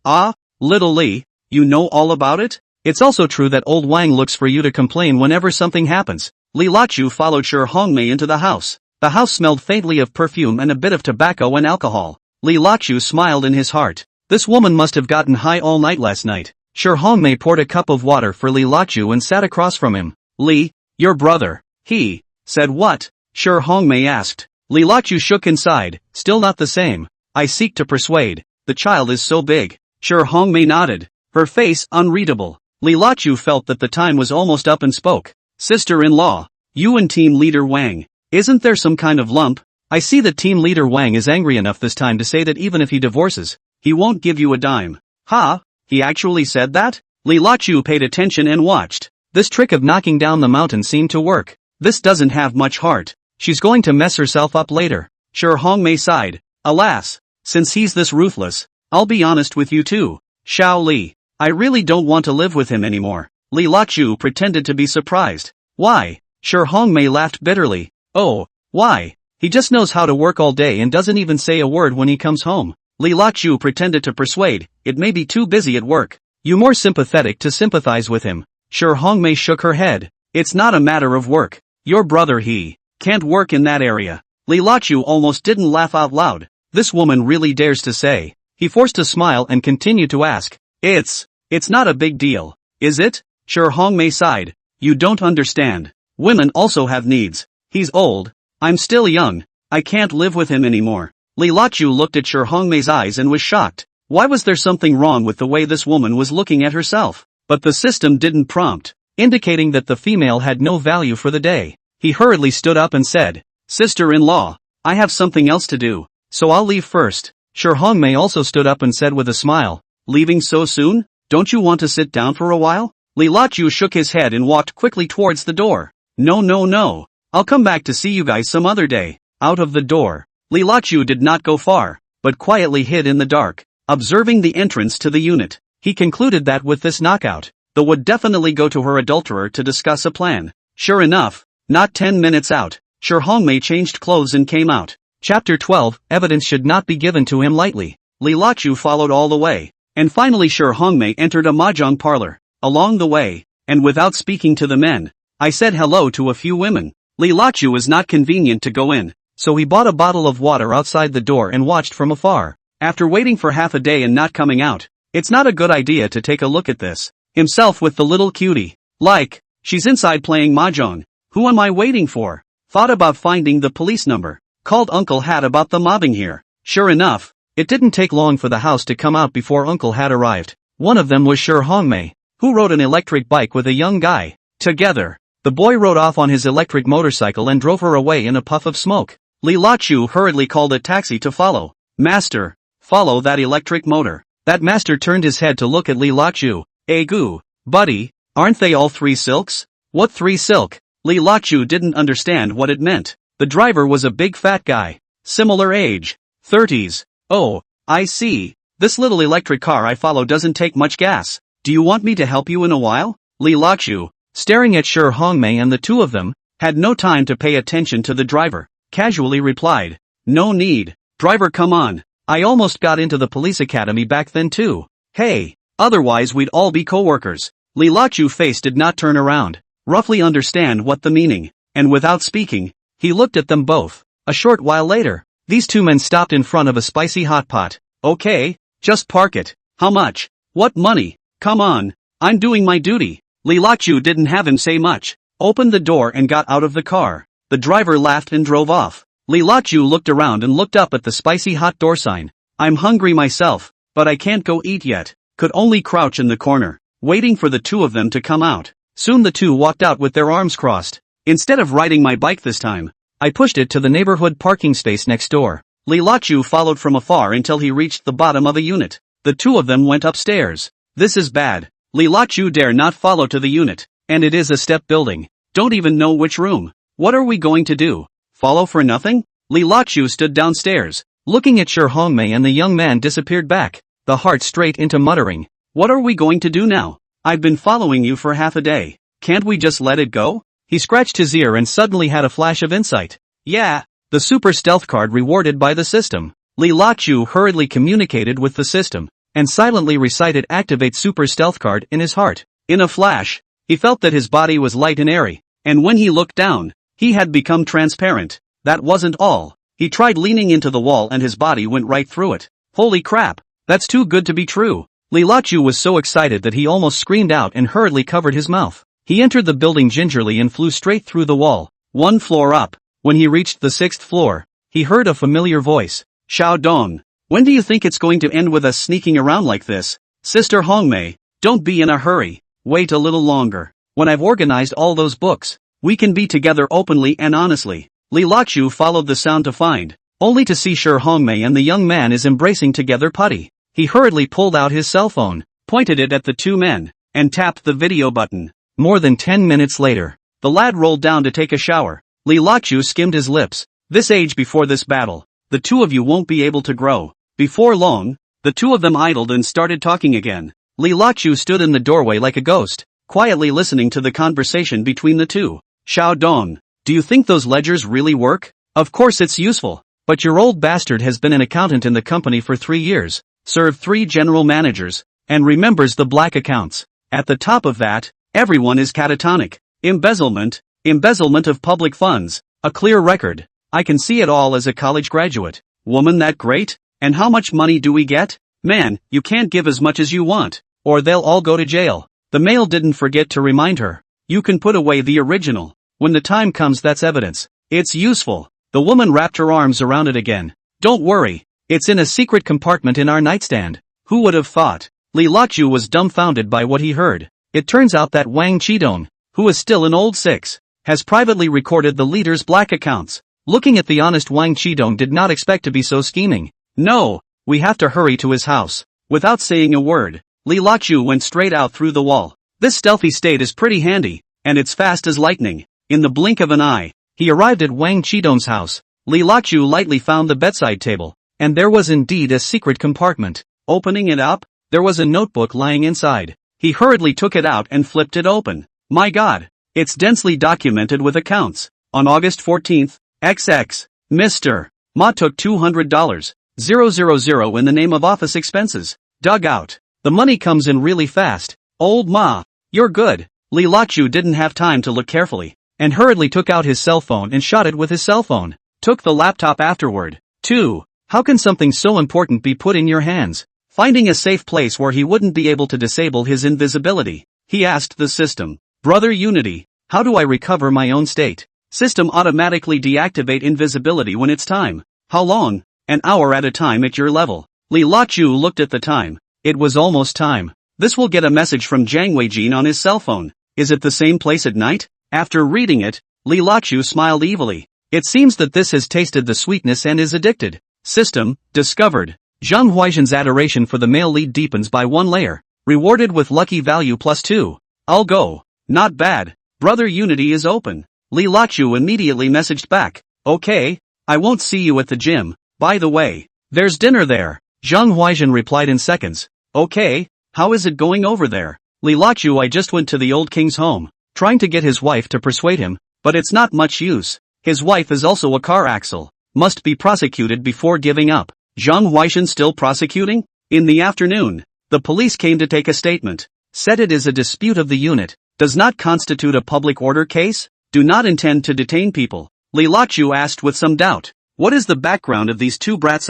Little Li, you know all about it? It's also true that old Wang looks for you to complain whenever something happens. Li Lachu followed Shi Hongmei into the house. The house smelled faintly of perfume and a bit of tobacco and alcohol. Li Lachu smiled in his heart. This woman must have gotten high all night last night. Shi Hongmei poured a cup of water for Li Lachu and sat across from him. Li, your brother. He said what? Shi Hongmei asked. Li Lachu shook inside, still not the same. I seek to persuade. The child is so big. Shi Hongmei nodded, her face unreadable. Li Lachu felt that the time was almost up and spoke. Sister-in-law, you and team leader Wang. Isn't there some kind of lump? I see that team leader Wang is angry enough this time to say that even if he divorces, he won't give you a dime. Ha? He actually said that? Li Lachu paid attention and watched. This trick of knocking down the mountain seemed to work. This doesn't have much heart. She's going to mess herself up later. Shi Hongmei sighed. Alas, since he's this ruthless, I'll be honest with you too. Xiao Li. I really don't want to live with him anymore. Li Lachu pretended to be surprised. Why? Shi Hongmei laughed bitterly. Oh, why? He just knows how to work all day and doesn't even say a word when he comes home. Li Lachu pretended to persuade, it may be too busy at work. You more sympathetic to sympathize with him. Shi Hongmei shook her head. It's not a matter of work. Your brother he can't work in that area. Li Lachu almost didn't laugh out loud. This woman really dares to say. He forced a smile and continued to ask. It's not a big deal, is it? Shi Hongmei sighed. You don't understand. Women also have needs. He's old. I'm still young. I can't live with him anymore. Li Lachu looked at Shi Hongmei's eyes and was shocked. Why was there something wrong with the way this woman was looking at herself? But the system didn't prompt, indicating that the female had no value for the day. He hurriedly stood up and said, Sister-in-law, I have something else to do, so I'll leave first. Shi Hongmei also stood up and said with a smile, Leaving so soon? Don't you want to sit down for a while? Li Lachu shook his head and walked quickly towards the door. No. I'll come back to see you guys some other day. Out of the door. Li Lachu did not go far, but quietly hid in the dark, observing the entrance to the unit. He concluded that with this knockout, they would definitely go to her adulterer to discuss a plan. Sure enough, not 10 minutes out, Shi Hongmei changed clothes and came out. Chapter 12, Evidence should not be given to him lightly. Li Lachu followed all the way. And finally Shi Hongmei entered a mahjong parlor. Along the way, and without speaking to the men, I said hello to a few women. Li Lachu was not convenient to go in, so he bought a bottle of water outside the door and watched from afar. After waiting for half a day and not coming out, it's not a good idea to take a look at this. Himself with the little cutie. Like, she's inside playing mahjong. Who am I waiting for? Thought about finding the police number. Called Uncle Hat about the mobbing here. Sure enough, it didn't take long for the house to come out before Uncle Hat arrived. One of them was Shi Hongmei, who rode an electric bike with a young guy. Together, the boy rode off on his electric motorcycle and drove her away in a puff of smoke. Li Lachu hurriedly called a taxi to follow. Master, follow that electric motor. That master turned his head to look at Li Lachu. Goo, buddy, aren't they all 3 silks? What 3 silk? Li Lachu didn't understand what it meant. The driver was a big fat guy. Similar age. 30s. Oh, I see. This little electric car I follow doesn't take much gas. Do you want me to help you in a while? Li Lachu, staring at Shi Hongmei and the two of them, had no time to pay attention to the driver, casually replied. No need. Driver, come on. I almost got into the police academy back then too. Hey, otherwise we'd all be co-workers. Li Lachu's face did not turn around, roughly understand what the meaning, and without speaking, he looked at them both. A short while later, these two men stopped in front of a spicy hot pot. Okay, just park it. How much? What money? Come on, I'm doing my duty. Li Lachu didn't have him say much, opened the door and got out of the car. The driver laughed and drove off. Li Lachu looked around and looked up at the spicy hot door sign. I'm hungry myself, but I can't go eat yet. Could only crouch in the corner, waiting for the two of them to come out. Soon the two walked out with their arms crossed. Instead of riding my bike this time, I pushed it to the neighborhood parking space next door. Li Lachu followed from afar until he reached the bottom of a unit. The two of them went upstairs. This is bad. Li Lachu dare not follow to the unit, and it is a step building. Don't even know which room. What are we going to do? Follow for nothing? Li Lachu stood downstairs, looking at Shi Hongmei, and the young man disappeared back, the heart straight into muttering. What are we going to do now? I've been following you for half a day. Can't we just let it go? He scratched his ear and suddenly had a flash of insight. Yeah, the super stealth card rewarded by the system. Li Lachu hurriedly communicated with the system, and silently recited activate super stealth card in his heart. In a flash, he felt that his body was light and airy, and when he looked down, he had become transparent. That wasn't all. He tried leaning into the wall and his body went right through it. Holy crap, that's too good to be true. Li Lachu was so excited that he almost screamed out and hurriedly covered his mouth. He entered the building gingerly and flew straight through the wall, 1 floor up. When he reached the 6th floor, he heard a familiar voice. Xiao Dong, when do you think it's going to end with us sneaking around like this? Sister Hongmei, don't be in a hurry. Wait a little longer. When I've organized all those books, we can be together openly and honestly. Li Lachu followed the sound to find, only to see Shi Hongmei and the young man is embracing together putty. He hurriedly pulled out his cell phone, pointed it at the two men, and tapped the video button. More than 10 minutes later, the lad rolled down to take a shower. Li Lachu skimmed his lips. This age before this battle, the two of you won't be able to grow. Before long, the two of them idled and started talking again. Li Lachu stood in the doorway like a ghost, quietly listening to the conversation between the two. Xiao Dong, do you think those ledgers really work? Of course it's useful, but your old bastard has been an accountant in the company for 3 years, served 3 general managers, and remembers the black accounts. At the top of that, everyone is catatonic. Embezzlement of public funds, a clear record. I can see it all as a college graduate. Woman that great? And how much money do we get? Man, you can't give as much as you want, or they'll all go to jail. The mail didn't forget to remind her. You can put away the original. When the time comes, that's evidence. It's useful. The woman wrapped her arms around it again. Don't worry. It's in a secret compartment in our nightstand. Who would have thought? Li Lachu was dumbfounded by what he heard. It turns out that Wang Qidong, who is still an old 6, has privately recorded the leader's black accounts. Looking at the honest Wang Qidong did not expect to be so scheming. No, we have to hurry to his house. Without saying a word, Li Lachu went straight out through the wall. This stealthy state is pretty handy, and it's fast as lightning. In the blink of an eye, he arrived at Wang Qidong's house. Li Lachu lightly found the bedside table, and there was indeed a secret compartment. Opening it up, there was a notebook lying inside. He hurriedly took it out and flipped it open. My God, it's densely documented with accounts. On August 14th, XX, Mr. Ma took $200, 000 in the name of office expenses. Dug out. The money comes in really fast. Old Ma, you're good. Li Lachu didn't have time to look carefully, and hurriedly took out his cell phone and shot it with his cell phone. Took the laptop afterward. 2. How can something so important be put in your hands? Finding a safe place where he wouldn't be able to disable his invisibility, he asked the system. Brother Unity, how do I recover my own state? System automatically deactivate invisibility when it's time. How long? An hour at a time at your level. Li Lachu looked at the time. It was almost time. This will get a message from Jiang Weijin on his cell phone. Is it the same place at night? After reading it, Li Lachu smiled evilly. It seems that this has tasted the sweetness and is addicted. System, discovered. Zhang Huaizhen's adoration for the male lead deepens by 1 layer. Rewarded with lucky value +2. I'll go. Not bad. Brother Unity is open. Li Lachu immediately messaged back. Okay, I won't see you at the gym. By the way, there's dinner there. Zhang Huaizhen replied in seconds. Okay, how is it going over there? Li Lachu, I just went to the old king's home, trying to get his wife to persuade him, but it's not much use. His wife is also a car axle. Must be prosecuted before giving up. Zhang Huaizhen still prosecuting? In the afternoon, the police came to take a statement. Said it is a dispute of the unit. Does not constitute a public order case. Do not intend to detain people. Li Lachu asked with some doubt. What is the background of these two brats?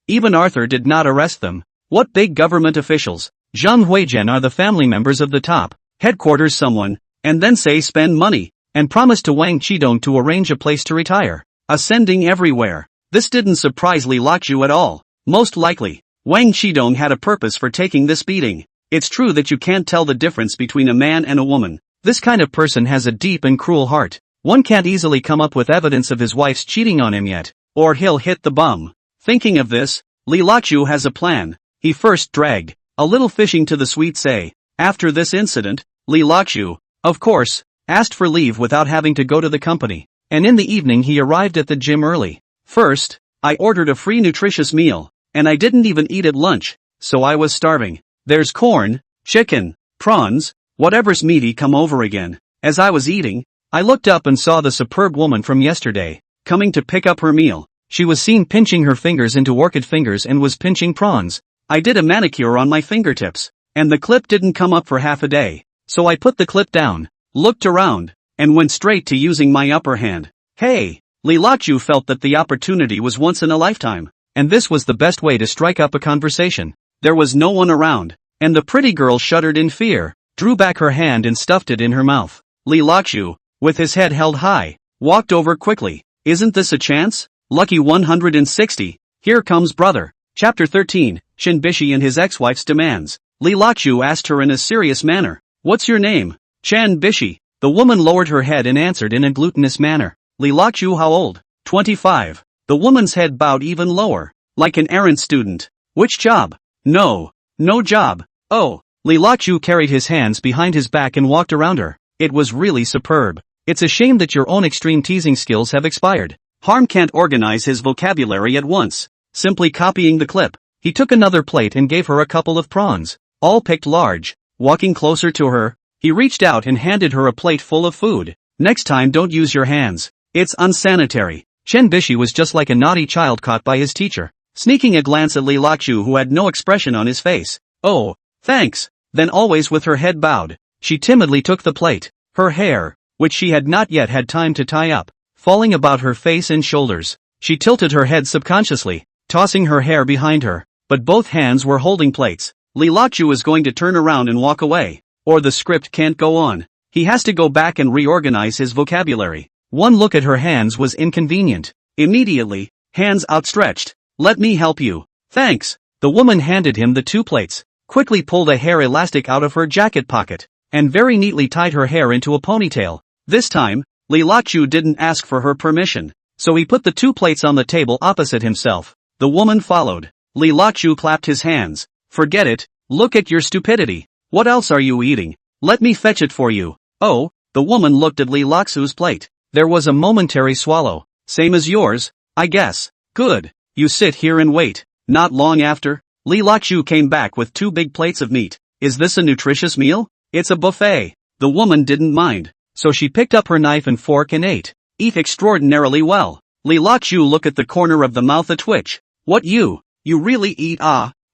Even Arthur did not arrest them. What big government officials? Zhang Huaizhen are the family members of the top headquarters someone, and then say spend money, and promise to Wang Qidong to arrange a place to retire. Ascending everywhere. This didn't surprise Li Lachu at all. Most likely, Wang Qidong had a purpose for taking this beating. It's true that you can't tell the difference between a man and a woman. This kind of person has a deep and cruel heart. One can't easily come up with evidence of his wife's cheating on him yet, or he'll hit the bum. Thinking of this, Li Lachu has a plan. He first dragged a little fishing to the sweet say. After this incident, Li Lachu, of course, asked for leave without having to go to the company, and in the evening he arrived at the gym early. First, I ordered a free nutritious meal, and I didn't even eat at lunch, so I was starving. There's corn, chicken, prawns, whatever's meaty come over again. As I was eating, I looked up and saw the superb woman from yesterday, coming to pick up her meal. She was seen pinching her fingers into orchid fingers and was pinching prawns. I did a manicure on my fingertips, and the clip didn't come up for half a day, so I put the clip down, looked around, and went straight to using my upper hand. Hey! Li Lachu felt that the opportunity was once in a lifetime, and this was the best way to strike up a conversation. There was no one around, and the pretty girl shuddered in fear, drew back her hand and stuffed it in her mouth. Li Lachu, with his head held high, walked over quickly. Isn't this a chance? Lucky 160, here comes brother. Chapter 13, Chen Bishi and his ex-wife's demands. Li Lachu asked her in a serious manner. What's your name? Chen Bishi. The woman lowered her head and answered in a glutinous manner. Li Lachu, how old? 25. The woman's head bowed even lower, like an errant student. Which job? No job. Oh. Li Lachu carried his hands behind his back and walked around her. It was really superb. It's a shame that your own extreme teasing skills have expired. Harm can't organize his vocabulary at once, simply copying the clip. He took another plate and gave her a couple of prawns, all picked large. Walking closer to her, he reached out and handed her a plate full of food. Next time don't use your hands. It's unsanitary. Chen Bishi was just like a naughty child caught by his teacher, sneaking a glance at Li Lachu who had no expression on his face. Oh, thanks. Then always with her head bowed, she timidly took the plate, her hair, which she had not yet had time to tie up, falling about her face and shoulders. She tilted her head subconsciously, tossing her hair behind her, but both hands were holding plates. Li Lachu is going to turn around and walk away, or the script can't go on. He has to go back and reorganize his vocabulary. One look at her hands was inconvenient. Immediately, hands outstretched. Let me help you. Thanks. The woman handed him the 2 plates, quickly pulled a hair elastic out of her jacket pocket, and very neatly tied her hair into a ponytail. This time, Li Lachu didn't ask for her permission, so he put the 2 plates on the table opposite himself. The woman followed. Li Lachu clapped his hands. Forget it. Look at your stupidity. What else are you eating? Let me fetch it for you. Oh, the woman looked at Li Lachu's plate. There was a momentary swallow. Same as yours, I guess. Good. You sit here and wait. Not long after, Li Lachu came back with 2 big plates of meat. Is this a nutritious meal? It's a buffet. The woman didn't mind, so she picked up her knife and fork and ate. Eat extraordinarily well. Li Lachu looked at the corner of the mouth a twitch. What you really eat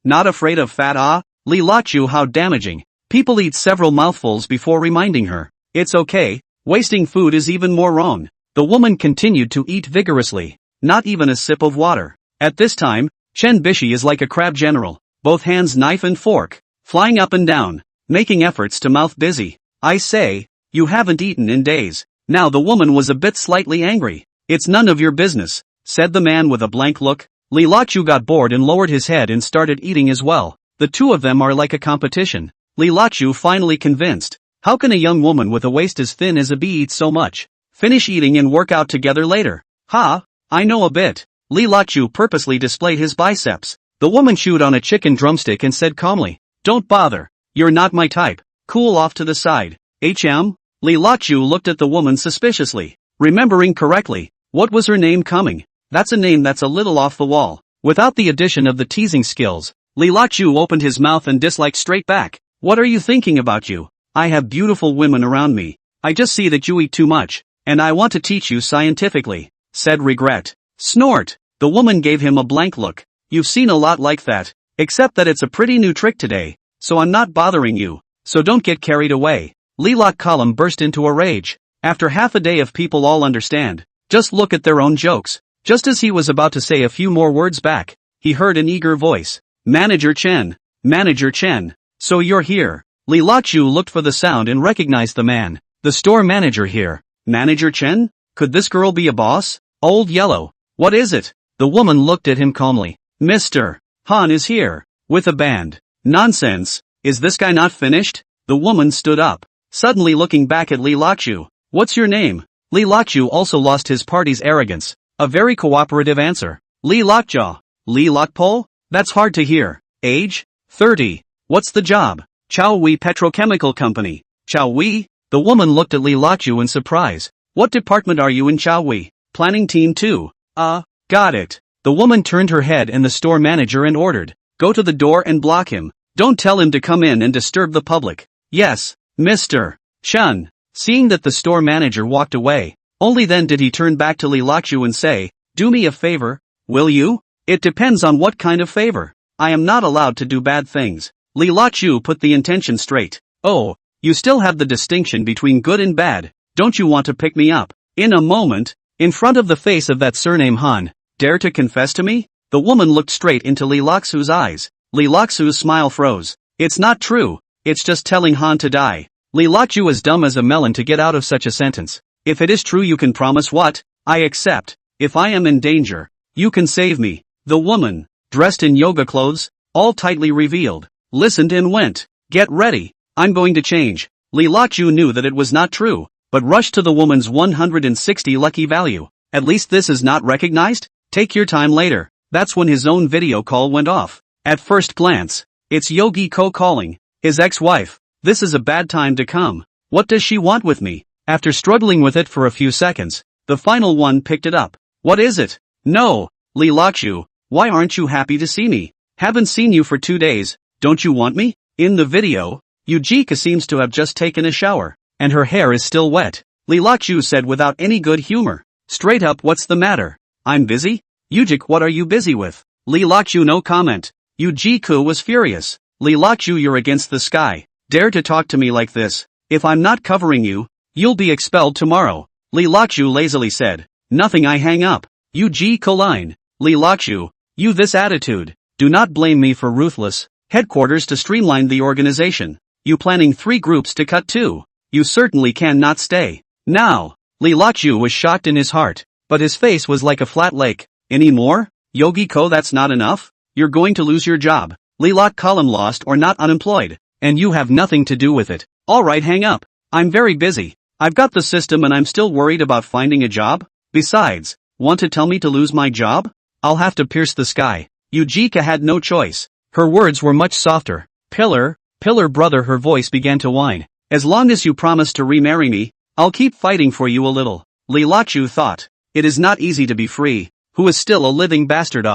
Not afraid of fat Li Lachu, how damaging. People eat several mouthfuls before reminding her. It's okay. Wasting food is even more wrong. The woman continued to eat vigorously, not even a sip of water. At this time, Chen Bishi is like a crab general, both hands knife and fork, flying up and down, making efforts to mouth busy. I say, you haven't eaten in days. Now the woman was a bit slightly angry. It's none of your business, said the man with a blank look. Li Lachu got bored and lowered his head and started eating as well. The two of them are like a competition. Li Lachu finally convinced. How can a young woman with a waist as thin as a bee eat so much? Finish eating and work out together later. I know a bit. Li Lachu purposely displayed his biceps. The woman chewed on a chicken drumstick and said calmly, don't bother. You're not my type. Cool off to the side. Li Lachu looked at the woman suspiciously. Remembering correctly, what was her name coming? That's a name that's a little off the wall. Without the addition of the teasing skills, Li Lachu opened his mouth and disliked straight back. What are you thinking about you? I have beautiful women around me. I just see that you eat too much, and I want to teach you scientifically, said regret. Snort. The woman gave him a blank look. You've seen a lot like that, except that it's a pretty new trick today, so I'm not bothering you, so don't get carried away. Li Lachu burst into a rage. After half a day of people all understand, just look at their own jokes. Just as he was about to say a few more words back, he heard an eager voice. Manager Chen. Manager Chen. So you're here. Li Lachu looked for the sound and recognized the man. The store manager here. Manager Chen? Could this girl be a boss? Old Yellow. What is it? The woman looked at him calmly. Mr. Han is here. With a band. Nonsense. Is this guy not finished? The woman stood up, suddenly looking back at Li Lachu. What's your name? Li Lachu also lost his party's arrogance. A very cooperative answer. Li Lockjaw. Li Lockpole? That's hard to hear. Age? 30. What's the job? Chao Wei Petrochemical Company. Chao Wei? The woman looked at Li Lachu in surprise. What department are you in, Chao Wei? Planning team 2. Got it. The woman turned her head and the store manager and ordered. Go to the door and block him. Don't tell him to come in and disturb the public. Yes, Mr. Chen. Seeing that the store manager walked away, only then did he turn back to Li Lachu and say, do me a favor, will you? It depends on what kind of favor. I am not allowed to do bad things. Li Lachu put the intention straight. Oh, you still have the distinction between good and bad. Don't you want to pick me up? In a moment, in front of the face of that surname Han, dare to confess to me? The woman looked straight into Li Loxu's eyes. Li Loxu's smile froze. It's not true. It's just telling Han to die. Li Loxu is dumb as a melon to get out of such a sentence. If it is true, you can promise what? I accept. If I am in danger, you can save me. The woman, dressed in yoga clothes, all tightly revealed, listened and went. Get ready. I'm going to change. Li Loxu knew that it was not true, but rushed to the woman's 160 lucky value. At least this is not recognized? Take your time later. That's when his own video call went off. At first glance, it's Yogi Ko calling, his ex-wife. This is a bad time to come. What does she want with me? After struggling with it for a few seconds, the final one picked it up. What is it? No, Li Loxu, why aren't you happy to see me? Haven't seen you for 2 days. Don't you want me? In the video, Yujika seems to have just taken a shower, and her hair is still wet. Li Loxu said without any good humor. Straight up, what's the matter? I'm busy? Yujik, what are you busy with? Li Loxu, no comment. Yujiku was furious. Li Loxu, you're against the sky. Dare to talk to me like this. If I'm not covering you, you'll be expelled tomorrow. Li Loxu lazily said. Nothing, I hang up. Yujiku line. Li Loxu, you this attitude. Do not blame me for ruthless headquarters to streamline the organization. You planning 3 groups to cut 2. You certainly cannot stay. Now, Li Loxu was shocked in his heart, but his face was like a flat lake. Any more? Yogi Ko, that's not enough? You're going to lose your job. Li Loxu column lost or not unemployed, and you have nothing to do with it. Alright, hang up. I'm very busy. I've got the system and I'm still worried about finding a job. Besides, want to tell me to lose my job? I'll have to pierce the sky. Yujika had no choice. Her words were much softer. Pillar brother, her voice began to whine. As long as you promise to remarry me, I'll keep fighting for you a little. Li Loxu thought. It is not easy to be free, who is still a living bastard.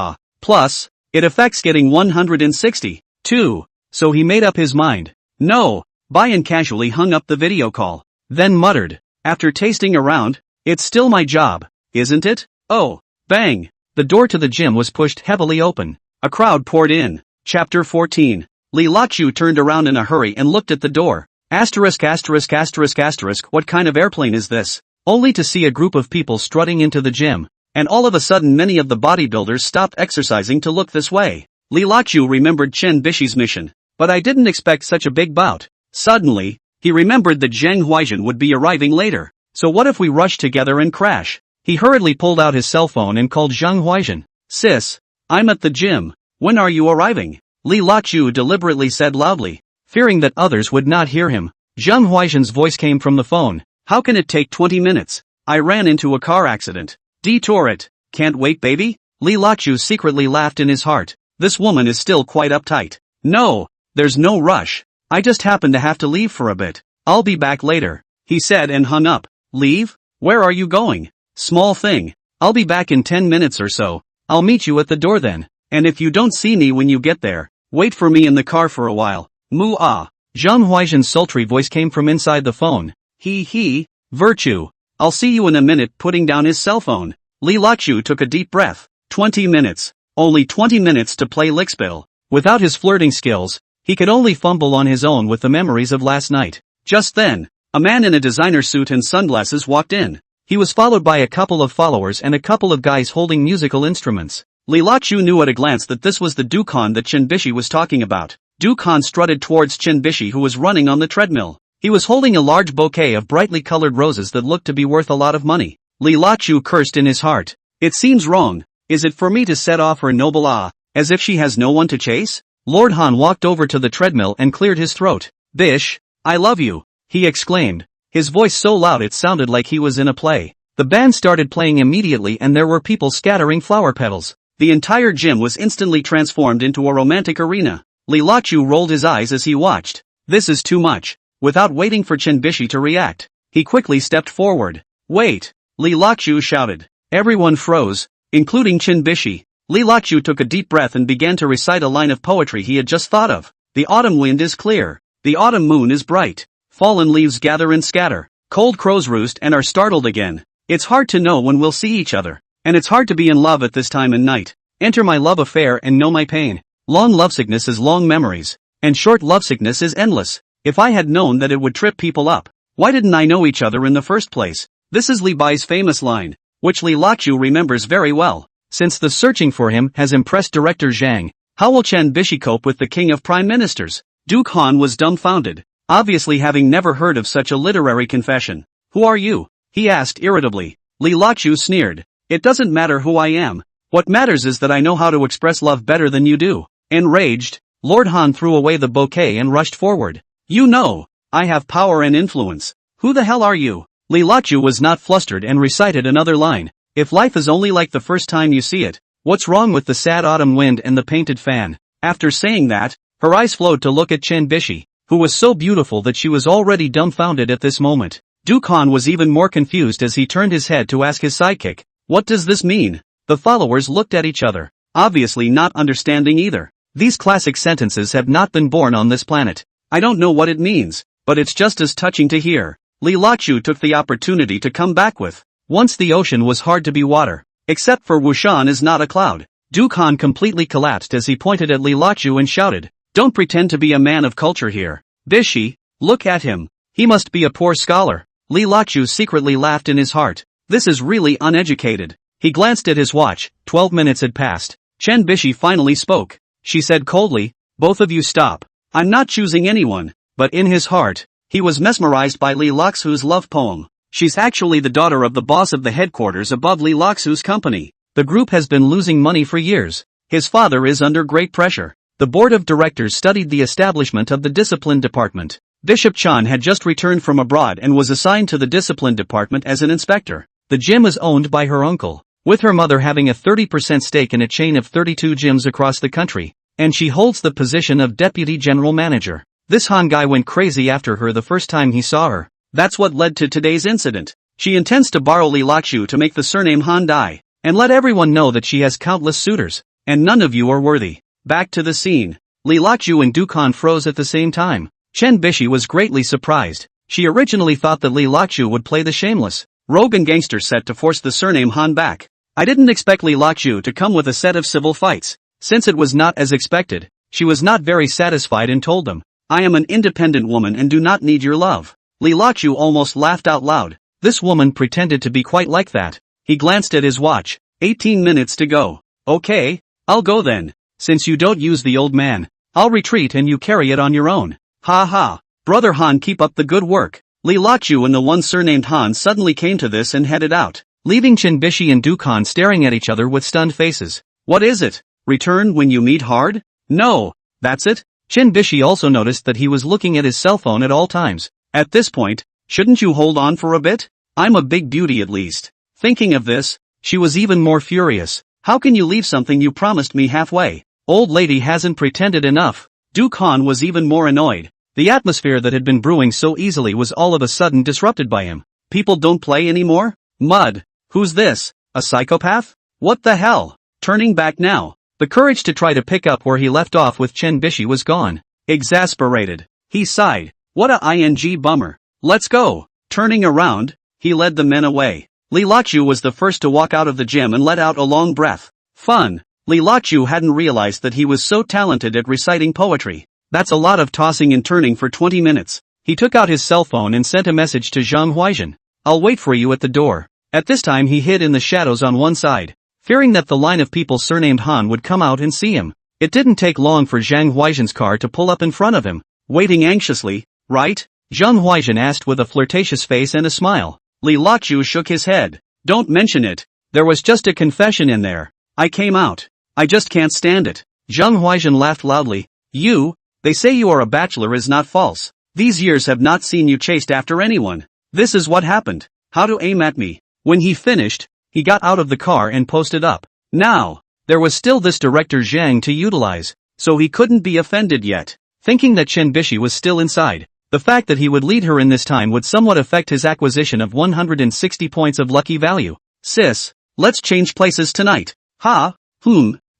Plus, it affects getting 160, too. So he made up his mind. No. Bye, and casually hung up the video call. Then muttered, after tasting around, it's still my job, isn't it? Oh, bang. The door to the gym was pushed heavily open. A crowd poured in. Chapter 14. Li Loxu turned around in a hurry and looked at the door. Asterisk, asterisk, asterisk, asterisk, what kind of airplane is this? Only to see a group of people strutting into the gym, and all of a sudden many of the bodybuilders stopped exercising to look this way. Li Loxu remembered Chen Bishi's mission, but I didn't expect such a big bout. Suddenly, he remembered that Zhang Huaizhen would be arriving later. So what if we rush together and crash? He hurriedly pulled out his cell phone and called Zhang Huaizhen. Sis, I'm at the gym. When are you arriving? Li Loxu deliberately said loudly, fearing that others would not hear him. Zhang Huaizhen's voice came from the phone. How can it take 20 minutes? I ran into a car accident. Detour it. Can't wait, baby? Li Loxu secretly laughed in his heart. This woman is still quite uptight. No, there's no rush. I just happen to have to leave for a bit. I'll be back later, he said and hung up. Leave? Where are you going? Small thing. I'll be back in 10 minutes or so. I'll meet you at the door then. And if you don't see me when you get there, wait for me in the car for a while. Moo-ah. Zhang Huaizhen's sultry voice came from inside the phone. He, virtue. I'll see you in a minute, putting down his cell phone. Li Loxu took a deep breath. 20 minutes. Only 20 minutes to play lickspill. Without his flirting skills, he could only fumble on his own with the memories of last night. Just then, a man in a designer suit and sunglasses walked in. He was followed by a couple of followers and a couple of guys holding musical instruments. Li Loxu knew at a glance that this was the Dukhan that Chen Bishi was talking about. Dukhan strutted towards Chen Bishi, who was running on the treadmill. He was holding a large bouquet of brightly colored roses that looked to be worth a lot of money. Li Loxu cursed in his heart. It seems wrong. Is it for me to set off her noble as if she has no one to chase? Lord Han walked over to the treadmill and cleared his throat. Bish, I love you, he exclaimed, his voice so loud it sounded like he was in a play. The band started playing immediately and there were people scattering flower petals. The entire gym was instantly transformed into a romantic arena. Li Loxu rolled his eyes as he watched. This is too much. Without waiting for Chen Bishi to react, he quickly stepped forward. Wait! Li Loxu shouted. Everyone froze, including Chen Bishi. Li Loxu took a deep breath and began to recite a line of poetry he had just thought of. The autumn wind is clear. The autumn moon is bright. Fallen leaves gather and scatter. Cold crows roost and are startled again. It's hard to know when we'll see each other. And it's hard to be in love at this time and night. Enter my love affair and know my pain. Long lovesickness is long memories. And short lovesickness is endless. If I had known that it would trip people up, Why didn't I know each other in the first place? This is Li Bai's famous line, which Li Laqiu remembers very well. Since the searching for him has impressed director Zhang, how will Chen Bishi cope with the king of prime ministers? Duke Han was dumbfounded, obviously having never heard of such a literary confession. Who are you? He asked irritably. Li Laqiu sneered. It doesn't matter who I am. What matters is that I know how to express love better than you do. Enraged, Lord Han threw away the bouquet and rushed forward. You know, I have power and influence. Who the hell are you? Li Laqiu was not flustered and recited another line. If life is only like the first time you see it, what's wrong with the sad autumn wind and the painted fan? After saying that, her eyes flowed to look at Chen Bishi, who was so beautiful that she was already dumbfounded at this moment. Duke Han was even more confused as he turned his head to ask his sidekick, what does this mean? The followers looked at each other, obviously not understanding either. These classic sentences have not been born on this planet. I don't know what it means, but it's just as touching to hear. Li Laqiu took the opportunity to come back with, once the ocean was hard to be water, except for Wushan is not a cloud. Duke Han completely collapsed as he pointed at Li Laqiu and shouted, don't pretend to be a man of culture here. Bishi, look at him. He must be a poor scholar. Li Laqiu secretly laughed in his heart. This is really uneducated. He glanced at his watch. 12 minutes had passed. Chen Bishi finally spoke. She said coldly, both of you stop. I'm not choosing anyone. But in his heart, he was mesmerized by Li Laqiu's love poem. She's actually the daughter of the boss of the headquarters above Li Laqiu's company. The group has been losing money for years. His father is under great pressure. The board of directors studied the establishment of the discipline department. Bishop Chan had just returned from abroad and was assigned to the discipline department as an inspector. The gym is owned by her uncle, with her mother having a 30% stake in a chain of 32 gyms across the country, and she holds the position of deputy general manager. This Han guy went crazy after her the first time he saw her. That's what led to today's incident. She intends to borrow Li Laqiu to make the surname Han die, and let everyone know that she has countless suitors, and none of you are worthy. Back to the scene. Li Laqiu and Duke Han froze at the same time. Chen Bishi was greatly surprised. She originally thought that Li Laqiu would play the shameless, rogue and gangster set to force the surname Han back. I didn't expect Li Laqiu to come with a set of civil fights. Since it was not as expected, she was not very satisfied and told them, I am an independent woman and do not need your love. Li Laqiu almost laughed out loud. This woman pretended to be quite like that. He glanced at his watch. 18 minutes to go. Okay, I'll go then. Since you don't use the old man, I'll retreat and you carry it on your own. Ha ha. Brother Han, keep up the good work. Li Laqiu and the one surnamed Han suddenly came to this and headed out, leaving Chen Bishi and Duke Han staring at each other with stunned faces. What is it? Return when you meet hard? No, that's it? Chen Bishi also noticed that he was looking at his cell phone at all times. At this point, shouldn't you hold on for a bit? I'm a big beauty at least. Thinking of this, she was even more furious. How can you leave something you promised me halfway? Old lady hasn't pretended enough. Duke Han was even more annoyed. The atmosphere that had been brewing so easily was all of a sudden disrupted by him. People don't play anymore? Mud. Who's this? A psychopath? What the hell? Turning back now. The courage to try to pick up where he left off with Chen Bishi was gone. Exasperated, he sighed. What a ing bummer. Let's go. Turning around, he led the men away. Li Laqiu was the first to walk out of the gym and let out a long breath. Fun. Li Laqiu hadn't realized that he was so talented at reciting poetry. That's a lot of tossing and turning for 20 minutes. He took out his cell phone and sent a message to Zhang Huaizhen. I'll wait for you at the door. At this time he hid in the shadows on one side, fearing that the line of people surnamed Han would come out and see him. It didn't take long for Zhang Huaizhen's car to pull up in front of him. Waiting anxiously, right? Zhang Huaizhen asked with a flirtatious face and a smile. Li Laqiu shook his head. Don't mention it. There was just a confession in there. I came out. I just can't stand it. Zhang Huaizhen laughed loudly. They say you are a bachelor is not false. These years have not seen you chased after anyone. This is what happened. How to aim at me. When he finished, he got out of the car and posted up. Now, there was still this director Zhang to utilize, so he couldn't be offended yet. Thinking that Chen Bishi was still inside, the fact that he would lead her in this time would somewhat affect his acquisition of 160 points of lucky value. Sis, let's change places tonight.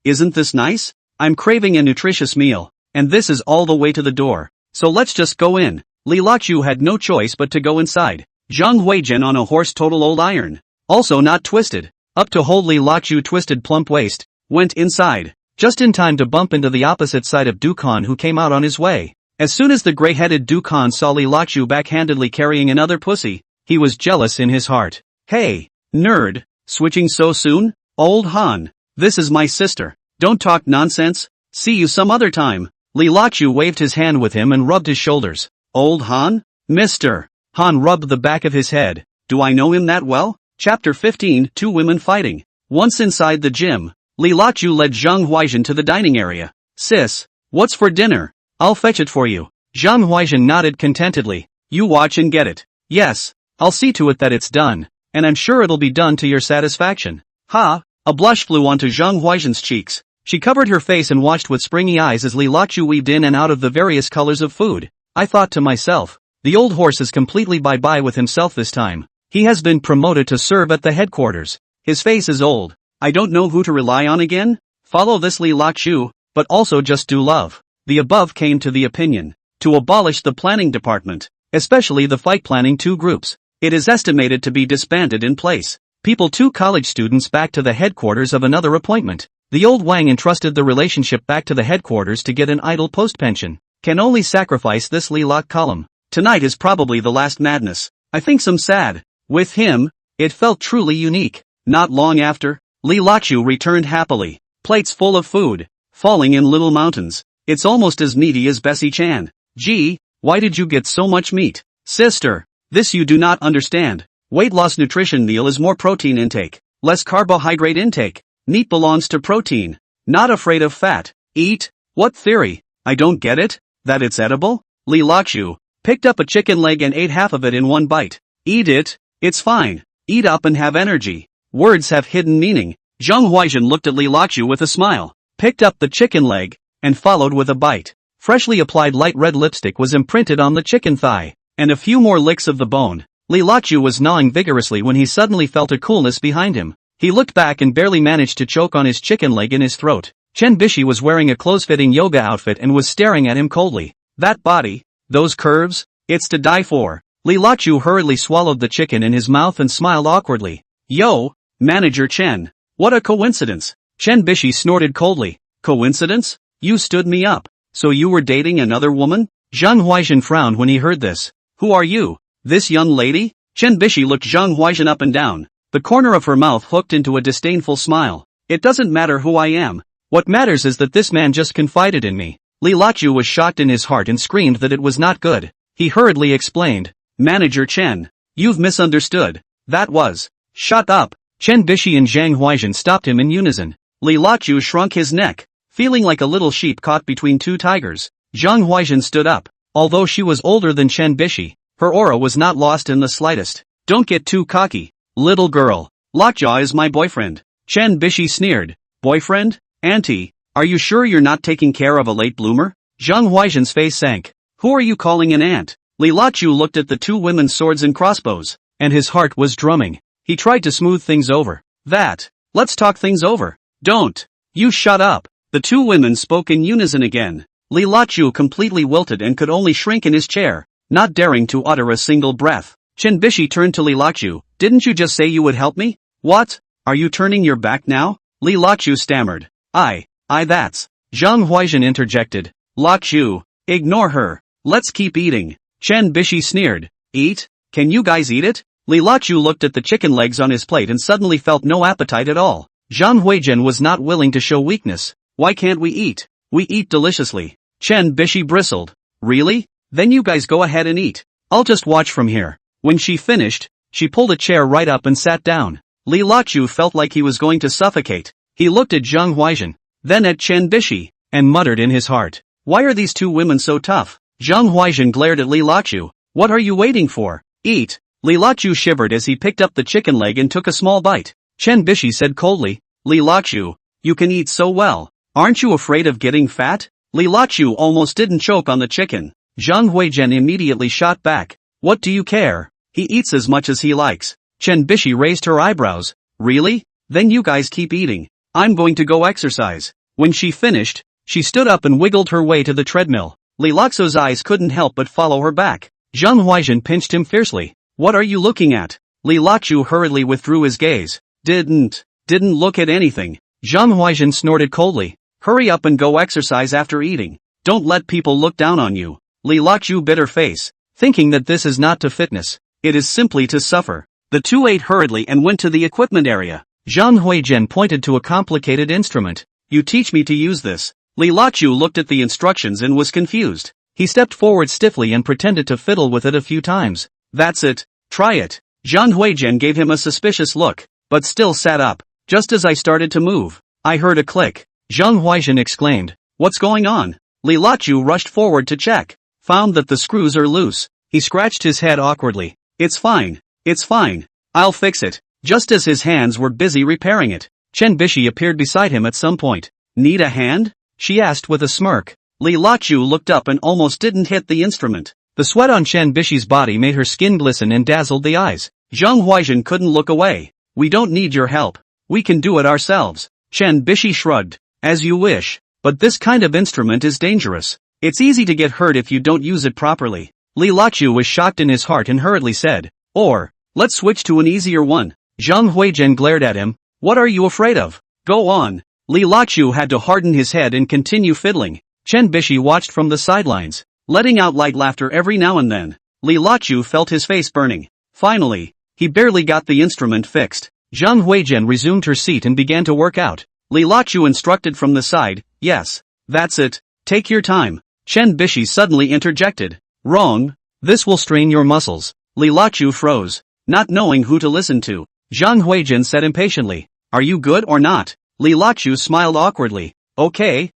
Isn't this nice? I'm craving a nutritious meal. And this is all the way to the door. So let's just go in. Li Laqiu had no choice but to go inside. Zhang Huaizhen on a horse total old iron. Also not twisted. Up to hold Li Laqiu twisted plump waist. Went inside. Just in time to bump into the opposite side of Duke Han who came out on his way. As soon as the gray-headed Dukan saw Li Lachu backhandedly carrying another pussy, he was jealous in his heart. Hey, nerd, switching so soon? Old Han, this is my sister. Don't talk nonsense. See you some other time. Li Lachu waved his hand with him and rubbed his shoulders. Old Han? Mr. Han rubbed the back of his head. Do I know him that well? Chapter 15, Two Women Fighting. Once inside the gym, Li Lachu led Zhang Huaizhen to the dining area. Sis, what's for dinner? I'll fetch it for you. Zhang Huaizhen nodded contentedly. You watch and get it. Yes, I'll see to it that it's done, and I'm sure it'll be done to your satisfaction. Ha! A blush flew onto Zhang Huaizhen's cheeks. She covered her face and watched with springy eyes as Li Lachu weaved in and out of the various colors of food. I thought to myself, the old horse is completely bye-bye with himself this time. He has been promoted to serve at the headquarters. His face is old. I don't know who to rely on again. Follow this Li Lachu, but also just do love. The above came to the opinion to abolish the planning department, especially the fight planning 2 groups. It is estimated to be disbanded in place. People 2 college students back to the headquarters of another appointment. The old Wang entrusted the relationship back to the headquarters to get an idle post-pension. Can only sacrifice this Li Lak column. Tonight is probably the last madness. I think some sad. With him, it felt truly unique. Not long after, Li Lachu returned happily. Plates full of food, falling in little mountains. It's almost as meaty as Bessie Chan. Gee, why did you get so much meat? Sister, this you do not understand. Weight loss nutrition meal is more protein intake, less carbohydrate intake. Meat belongs to protein. Not afraid of fat. Eat? What theory? I don't get it. That it's edible? Li Lachu picked up a chicken leg and ate half of it in one bite. Eat it. It's fine. Eat up and have energy. Words have hidden meaning. Zhang Huaizhen looked at Li Lachu with a smile, picked up the chicken leg, and followed with a bite. Freshly applied light red lipstick was imprinted on the chicken thigh, and a few more licks of the bone. Li Lachu was gnawing vigorously when he suddenly felt a coolness behind him. He looked back and barely managed to choke on his chicken leg in his throat. Chen Bishi was wearing a close-fitting yoga outfit and was staring at him coldly. That body, those curves, it's to die for. Li Lachu hurriedly swallowed the chicken in his mouth and smiled awkwardly. Yo, Manager Chen. What a coincidence. Chen Bishi snorted coldly. Coincidence? You stood me up. So you were dating another woman? Zhang Huaizhen frowned when he heard this. Who are you? This young lady? Chen Bishi looked Zhang Huaizhen up and down. The corner of her mouth hooked into a disdainful smile. It doesn't matter who I am. What matters is that this man just confided in me. Li Lachu was shocked in his heart and screamed that it was not good. He hurriedly explained. Manager Chen. You've misunderstood. That was. Shut up. Chen Bishi and Zhang Huaizhen stopped him in unison. Li Lachu shrunk his neck, feeling like a little sheep caught between 2 tigers. Zhang Huaizhen stood up. Although she was older than Chen Bishi, her aura was not lost in the slightest. Don't get too cocky, little girl. Lockjaw is my boyfriend. Chen Bishi sneered. Boyfriend? Auntie, are you sure you're not taking care of a late bloomer? Zhang Huaizhen's face sank. Who are you calling an aunt? Li Lachu looked at the 2 women's swords and crossbows, and his heart was drumming. He tried to smooth things over. Let's talk things over. Don't. You shut up. The 2 women spoke in unison again. Li Lachu completely wilted and could only shrink in his chair, not daring to utter a single breath. Chen Bishi turned to Li Lachu. Didn't you just say you would help me? What? Are you turning your back now? Li Lachu stammered. That's. Zhang Huaizhen interjected. Lachu, ignore her. Let's keep eating. Chen Bishi sneered. Eat? Can you guys eat it? Li Lachu looked at the chicken legs on his plate and suddenly felt no appetite at all. Zhang Huaizhen was not willing to show weakness. Why can't we eat? We eat deliciously. Chen Bishi bristled. Really? Then you guys go ahead and eat. I'll just watch from here. When she finished, she pulled a chair right up and sat down. Li Lachu felt like he was going to suffocate. He looked at Zhang Huaizhen, then at Chen Bishi, and muttered in his heart. Why are these 2 women so tough? Zhang Huaizhen glared at Li Lachu. What are you waiting for? Eat. Li Lachu shivered as he picked up the chicken leg and took a small bite. Chen Bishi said coldly. Li Lachu, you can eat so well. Aren't you afraid of getting fat? Li Lachu almost didn't choke on the chicken. Zhang Huaizhen immediately shot back. What do you care? He eats as much as he likes. Chen Bishi raised her eyebrows. Really? Then you guys keep eating. I'm going to go exercise. When she finished, she stood up and wiggled her way to the treadmill. Li Lachu's eyes couldn't help but follow her back. Zhang Huaizhen pinched him fiercely. What are you looking at? Li Lachu hurriedly withdrew his gaze. Didn't look at anything. Zhang Huaizhen snorted coldly. Hurry up and go exercise after eating. Don't let people look down on you. Li Lachu bit her face, thinking that this is not to fitness, it is simply to suffer. The two ate hurriedly and went to the equipment area. Zhang Huaizhen pointed to a complicated instrument. You teach me to use this. Li Lachu looked at the instructions and was confused. He stepped forward stiffly and pretended to fiddle with it a few times. That's it. Try it. Zhang Huaizhen gave him a suspicious look, but still sat up. Just as I started to move, I heard a click. Zhang Huaizhen exclaimed, "What's going on?" Li Lachu rushed forward to check. Found that the screws are loose. He scratched his head awkwardly. It's fine. It's fine. I'll fix it. Just as his hands were busy repairing it, Chen Bishi appeared beside him at some point. Need a hand? She asked with a smirk. Li Lachu looked up and almost didn't hit the instrument. The sweat on Chen Bishi's body made her skin glisten and dazzled the eyes. Zhang Huaizhen couldn't look away. We don't need your help. We can do it ourselves. Chen Bishi shrugged. As you wish. But this kind of instrument is dangerous. It's easy to get hurt if you don't use it properly. Li Lachu was shocked in his heart and hurriedly said, Or, let's switch to an easier one. Zhang Huaizhen glared at him. What are you afraid of? Go on. Li Lachu had to harden his head and continue fiddling. Chen Bishi watched from the sidelines, letting out light laughter every now and then. Li Lachu felt his face burning. Finally, he barely got the instrument fixed. Zhang Huaizhen resumed her seat and began to work out. Li Lachu instructed from the side, Yes. That's it. Take your time. Chen Bishi suddenly interjected. Wrong. This will strain your muscles. Li Lachu froze, not knowing who to listen to. Zhang Huaizhen said impatiently, Are you good or not? Li Lachu smiled awkwardly. Okay.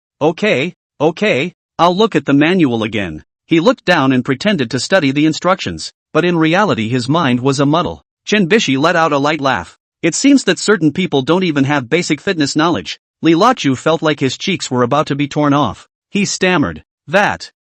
I'll look at the manual again. He looked down and pretended to study the instructions, but in reality his mind was a muddle. Chen Bishi let out a light laugh. It seems that certain people don't even have basic fitness knowledge. Li Lachu felt like his cheeks were about to be torn off. He stammered.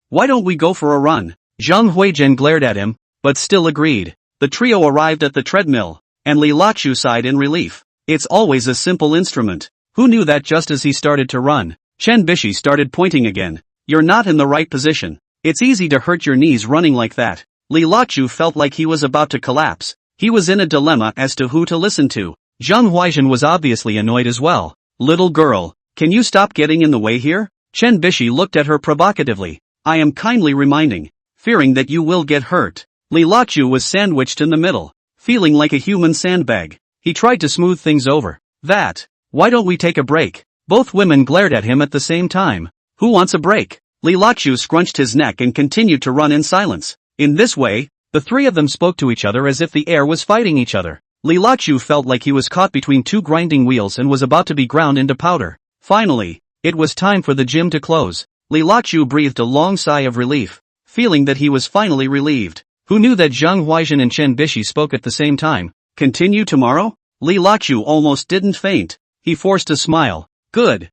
Why don't we go for a run? Zhang Huaizhen glared at him, but still agreed. The trio arrived at the treadmill, and Li Lachu sighed in relief. It's always a simple instrument. Who knew that just as he started to run? Chen Bishi started pointing again. You're not in the right position. It's easy to hurt your knees running like that. Li Lachu felt like he was about to collapse. He was in a dilemma as to who to listen to. Zhang Huaizhen was obviously annoyed as well. Little girl, can you stop getting in the way here? Chen Bishi looked at her provocatively. I am kindly reminding. Fearing that you will get hurt. Li Lachu was sandwiched in the middle, feeling like a human sandbag. He tried to smooth things over. Why don't we take a break? Both women glared at him at the same time. Who wants a break? Li Lachu scrunched his neck and continued to run in silence. In this way, the three of them spoke to each other as if the air was fighting each other. Li Lachu felt like he was caught between two grinding wheels and was about to be ground into powder. Finally, it was time for the gym to close. Li Lachu breathed a long sigh of relief, feeling that he was finally relieved. Who knew that Zhang Huaizhen and Chen Bishi spoke at the same time? Continue tomorrow? Li Lachu almost didn't faint. He forced a smile. Good.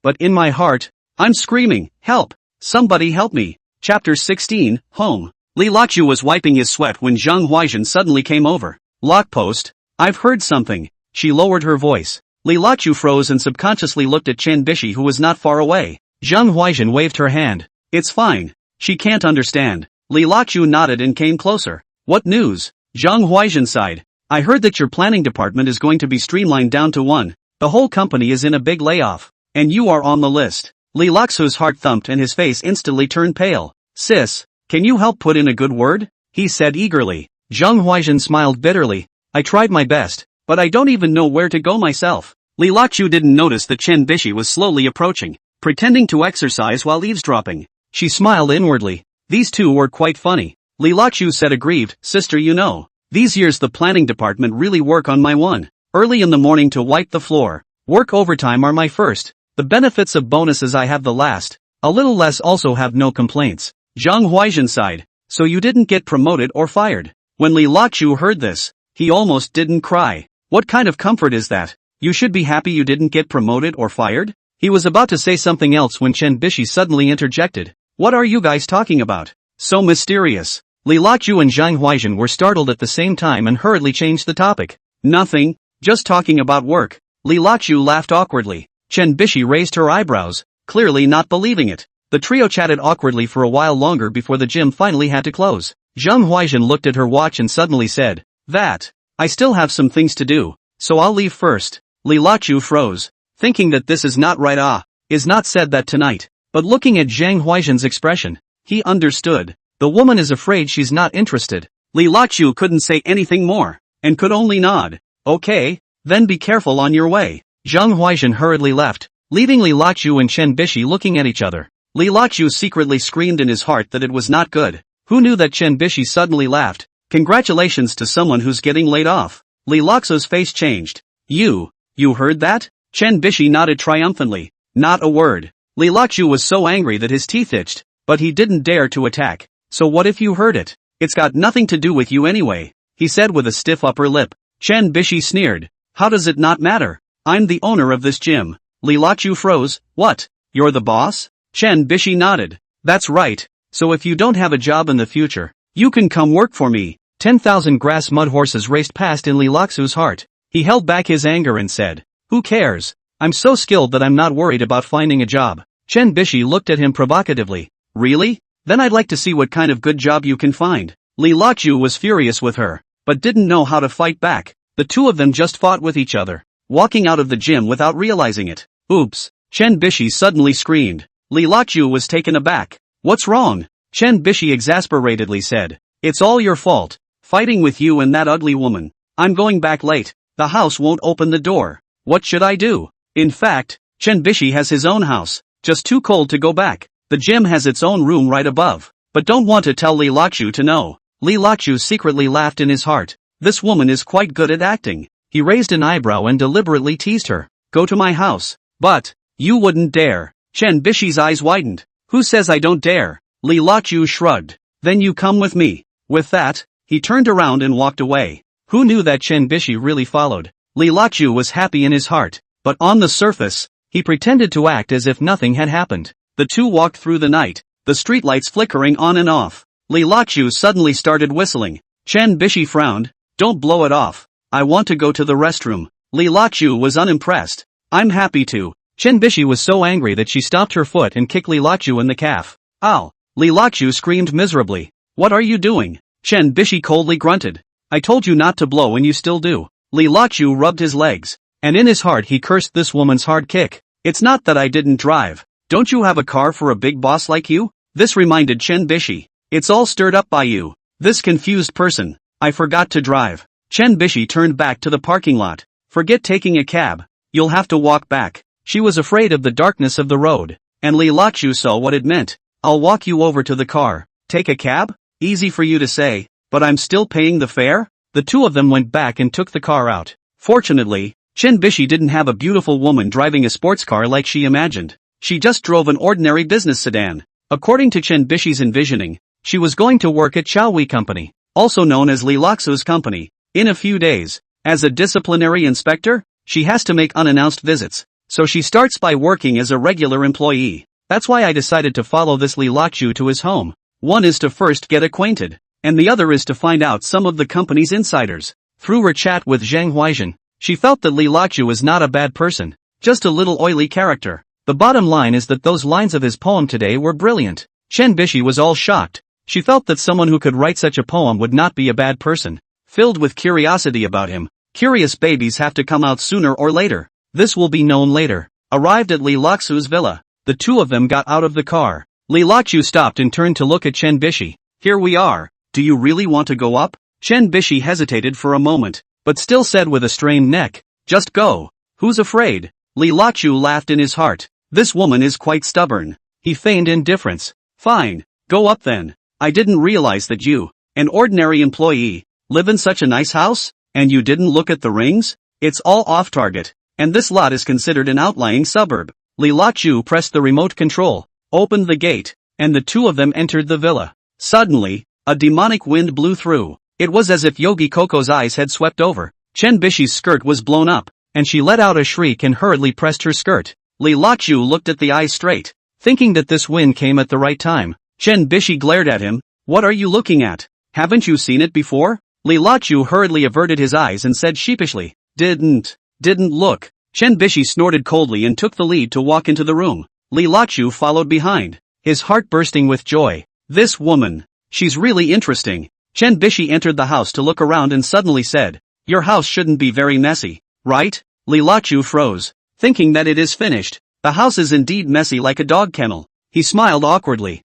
But in my heart, I'm screaming, help! Somebody help me. Chapter 16, Home. Li Lachu was wiping his sweat when Zhang Huaizhen suddenly came over. Lockpost. I've heard something. She lowered her voice. Li Lachu froze and subconsciously looked at Chen Bishi who was not far away. Zhang Huaizhen waved her hand. It's fine. She can't understand. Li Lachu nodded and came closer. What news? Zhang Huaizhen sighed. I heard that your planning department is going to be streamlined down to one. The whole company is in a big layoff. And you are on the list. Li Laxu's heart thumped and his face instantly turned pale. Sis, can you help put in a good word? He said eagerly. Zhang Huaizhen smiled bitterly. I tried my best, but I don't even know where to go myself. Li Laxu didn't notice that Chen Bishi was slowly approaching, pretending to exercise while eavesdropping. She smiled inwardly. These two were quite funny. Li Laxu said aggrieved, Sister, you know, these years the planning department really work on my one. Early in the morning to wipe the floor. Work overtime are my first. The benefits of bonuses I have the last. A little less also have no complaints. Zhang Huaizhen sighed. So you didn't get promoted or fired. When Li Lachu heard this, he almost didn't cry. What kind of comfort is that? You should be happy you didn't get promoted or fired? He was about to say something else when Chen Bishi suddenly interjected. What are you guys talking about? So mysterious. Li Lachu and Zhang Huaizhen were startled at the same time and hurriedly changed the topic. Nothing. Just talking about work. Li Lachu laughed awkwardly. Chen Bishi raised her eyebrows, clearly not believing it. The trio chatted awkwardly for a while longer before the gym finally had to close. Zhang Huaizhen looked at her watch and suddenly said, I still have some things to do, so I'll leave first. Li Lachu froze, thinking that this is not right is not said that tonight. But looking at Zhang Huaizhen's expression, He understood. The woman is afraid she's not interested. Li Laqiu couldn't say anything more, and could only nod. Okay, then be careful on your way. Zhang Huaizhen hurriedly left, leaving Li Laqiu and Chen Bishi looking at each other. Li Laqiu secretly screamed in his heart that it was not good. Who knew that Chen Bishi suddenly laughed? Congratulations to someone who's getting laid off. Li Laqiu's face changed. You heard that? Chen Bishi nodded triumphantly. Not a word. Li Laqiu was so angry that his teeth itched, but he didn't dare to attack. So what if you heard it? It's got nothing to do with you anyway, he said with a stiff upper lip. Chen Bishi sneered. How does it not matter? I'm the owner of this gym. Li Laqiu froze. What? You're the boss? Chen Bishi nodded. That's right. So if you don't have a job in the future, you can come work for me. 10,000 grass mud horses raced past in Li Laqiu's heart. He held back his anger and said, who cares? I'm so skilled that I'm not worried about finding a job. Chen Bishi looked at him provocatively. Really? Then I'd like to see what kind of good job you can find. Li Laqiu was furious with her, but didn't know how to fight back. The two of them just fought with each other, walking out of the gym without realizing it. Oops! Chen Bishi suddenly screamed. Li Laqiu was taken aback. What's wrong? Chen Bishi exasperatedly said. It's all your fault. Fighting with you and that ugly woman. I'm going back late. The house won't open the door. What should I do? In fact, Chen Bishi has his own house, just too cold to go back. The gym has its own room right above, but don't want to tell Li Laqiu to know. Li Laqiu secretly laughed in his heart. This woman is quite good at acting. He raised an eyebrow and deliberately teased her. Go to my house. But, you wouldn't dare. Chen Bishi's eyes widened. Who says I don't dare? Li Laqiu shrugged. Then you come with me. With that, he turned around and walked away. Who knew that Chen Bishi really followed? Li Laqiu was happy in his heart, but on the surface, he pretended to act as if nothing had happened. The two walked through the night, the streetlights flickering on and off. Li Laqiu suddenly started whistling. Chen Bishi frowned. Don't blow it off. I want to go to the restroom. Li Laqiu was unimpressed. I'm happy to. Chen Bishi was so angry that she stopped her foot and kicked Li Laqiu in the calf. Ow! Li Laqiu screamed miserably. What are you doing? Chen Bishi coldly grunted. I told you not to blow and you still do. Li Laqiu rubbed his legs, and in his heart he cursed this woman's hard kick. It's not that I didn't drive. Don't you have a car for a big boss like you? This reminded Chen Bishi. It's all stirred up by you. This confused person. I forgot to drive. Chen Bishi turned back to the parking lot. Forget taking a cab. You'll have to walk back. She was afraid of the darkness of the road, and Li Laqiu saw what it meant. I'll walk you over to the car. Take a cab? Easy for you to say, but I'm still paying the fare? The two of them went back and took the car out. Fortunately, Chen Bishi didn't have a beautiful woman driving a sports car like she imagined. She just drove an ordinary business sedan. According to Chen Bishi's envisioning, she was going to work at Xiaowei Company, also known as Li Laqiu's company, in a few days. As a disciplinary inspector, she has to make unannounced visits, so she starts by working as a regular employee. That's why I decided to follow this Li Laqiu to his home. One is to first get acquainted, and the other is to find out some of the company's insiders. Through her chat with Zhang Huaizhen, she felt that Li Laqiu is not a bad person, just a little oily character. The bottom line is that those lines of his poem today were brilliant. Chen Bishi was all shocked. She felt that someone who could write such a poem would not be a bad person. Filled with curiosity about him, curious babies have to come out sooner or later. This will be known later. Arrived at Li Laqiu's villa, the two of them got out of the car. Li Laqiu stopped and turned to look at Chen Bishi. Here we are. Do you really want to go up? Chen Bishi hesitated for a moment, but still said with a strained neck, just go. Who's afraid? Li Laqiu laughed in his heart. This woman is quite stubborn. He feigned indifference. Fine, go up then. I didn't realize that you, an ordinary employee, live in such a nice house, and you didn't look at the rings? It's all off target, and this lot is considered an outlying suburb. Li Laqiu pressed the remote control, opened the gate, and the two of them entered the villa. Suddenly, a demonic wind blew through. It was as if Yogi Coco's eyes had swept over. Chen Bishi's skirt was blown up, and she let out a shriek and hurriedly pressed her skirt. Li Laqiu looked at the eyes straight, thinking that this wind came at the right time. Chen Bishi glared at him. What are you looking at? Haven't you seen it before? Li Laqiu hurriedly averted his eyes and said sheepishly, Didn't look. Chen Bishi snorted coldly and took the lead to walk into the room. Li Laqiu followed behind, his heart bursting with joy. This woman, she's really interesting. Chen Bishi entered the house to look around and suddenly said, Your house shouldn't be very messy, right? Li Laqiu froze, thinking that it is finished. The house is indeed messy like a dog kennel. He smiled awkwardly.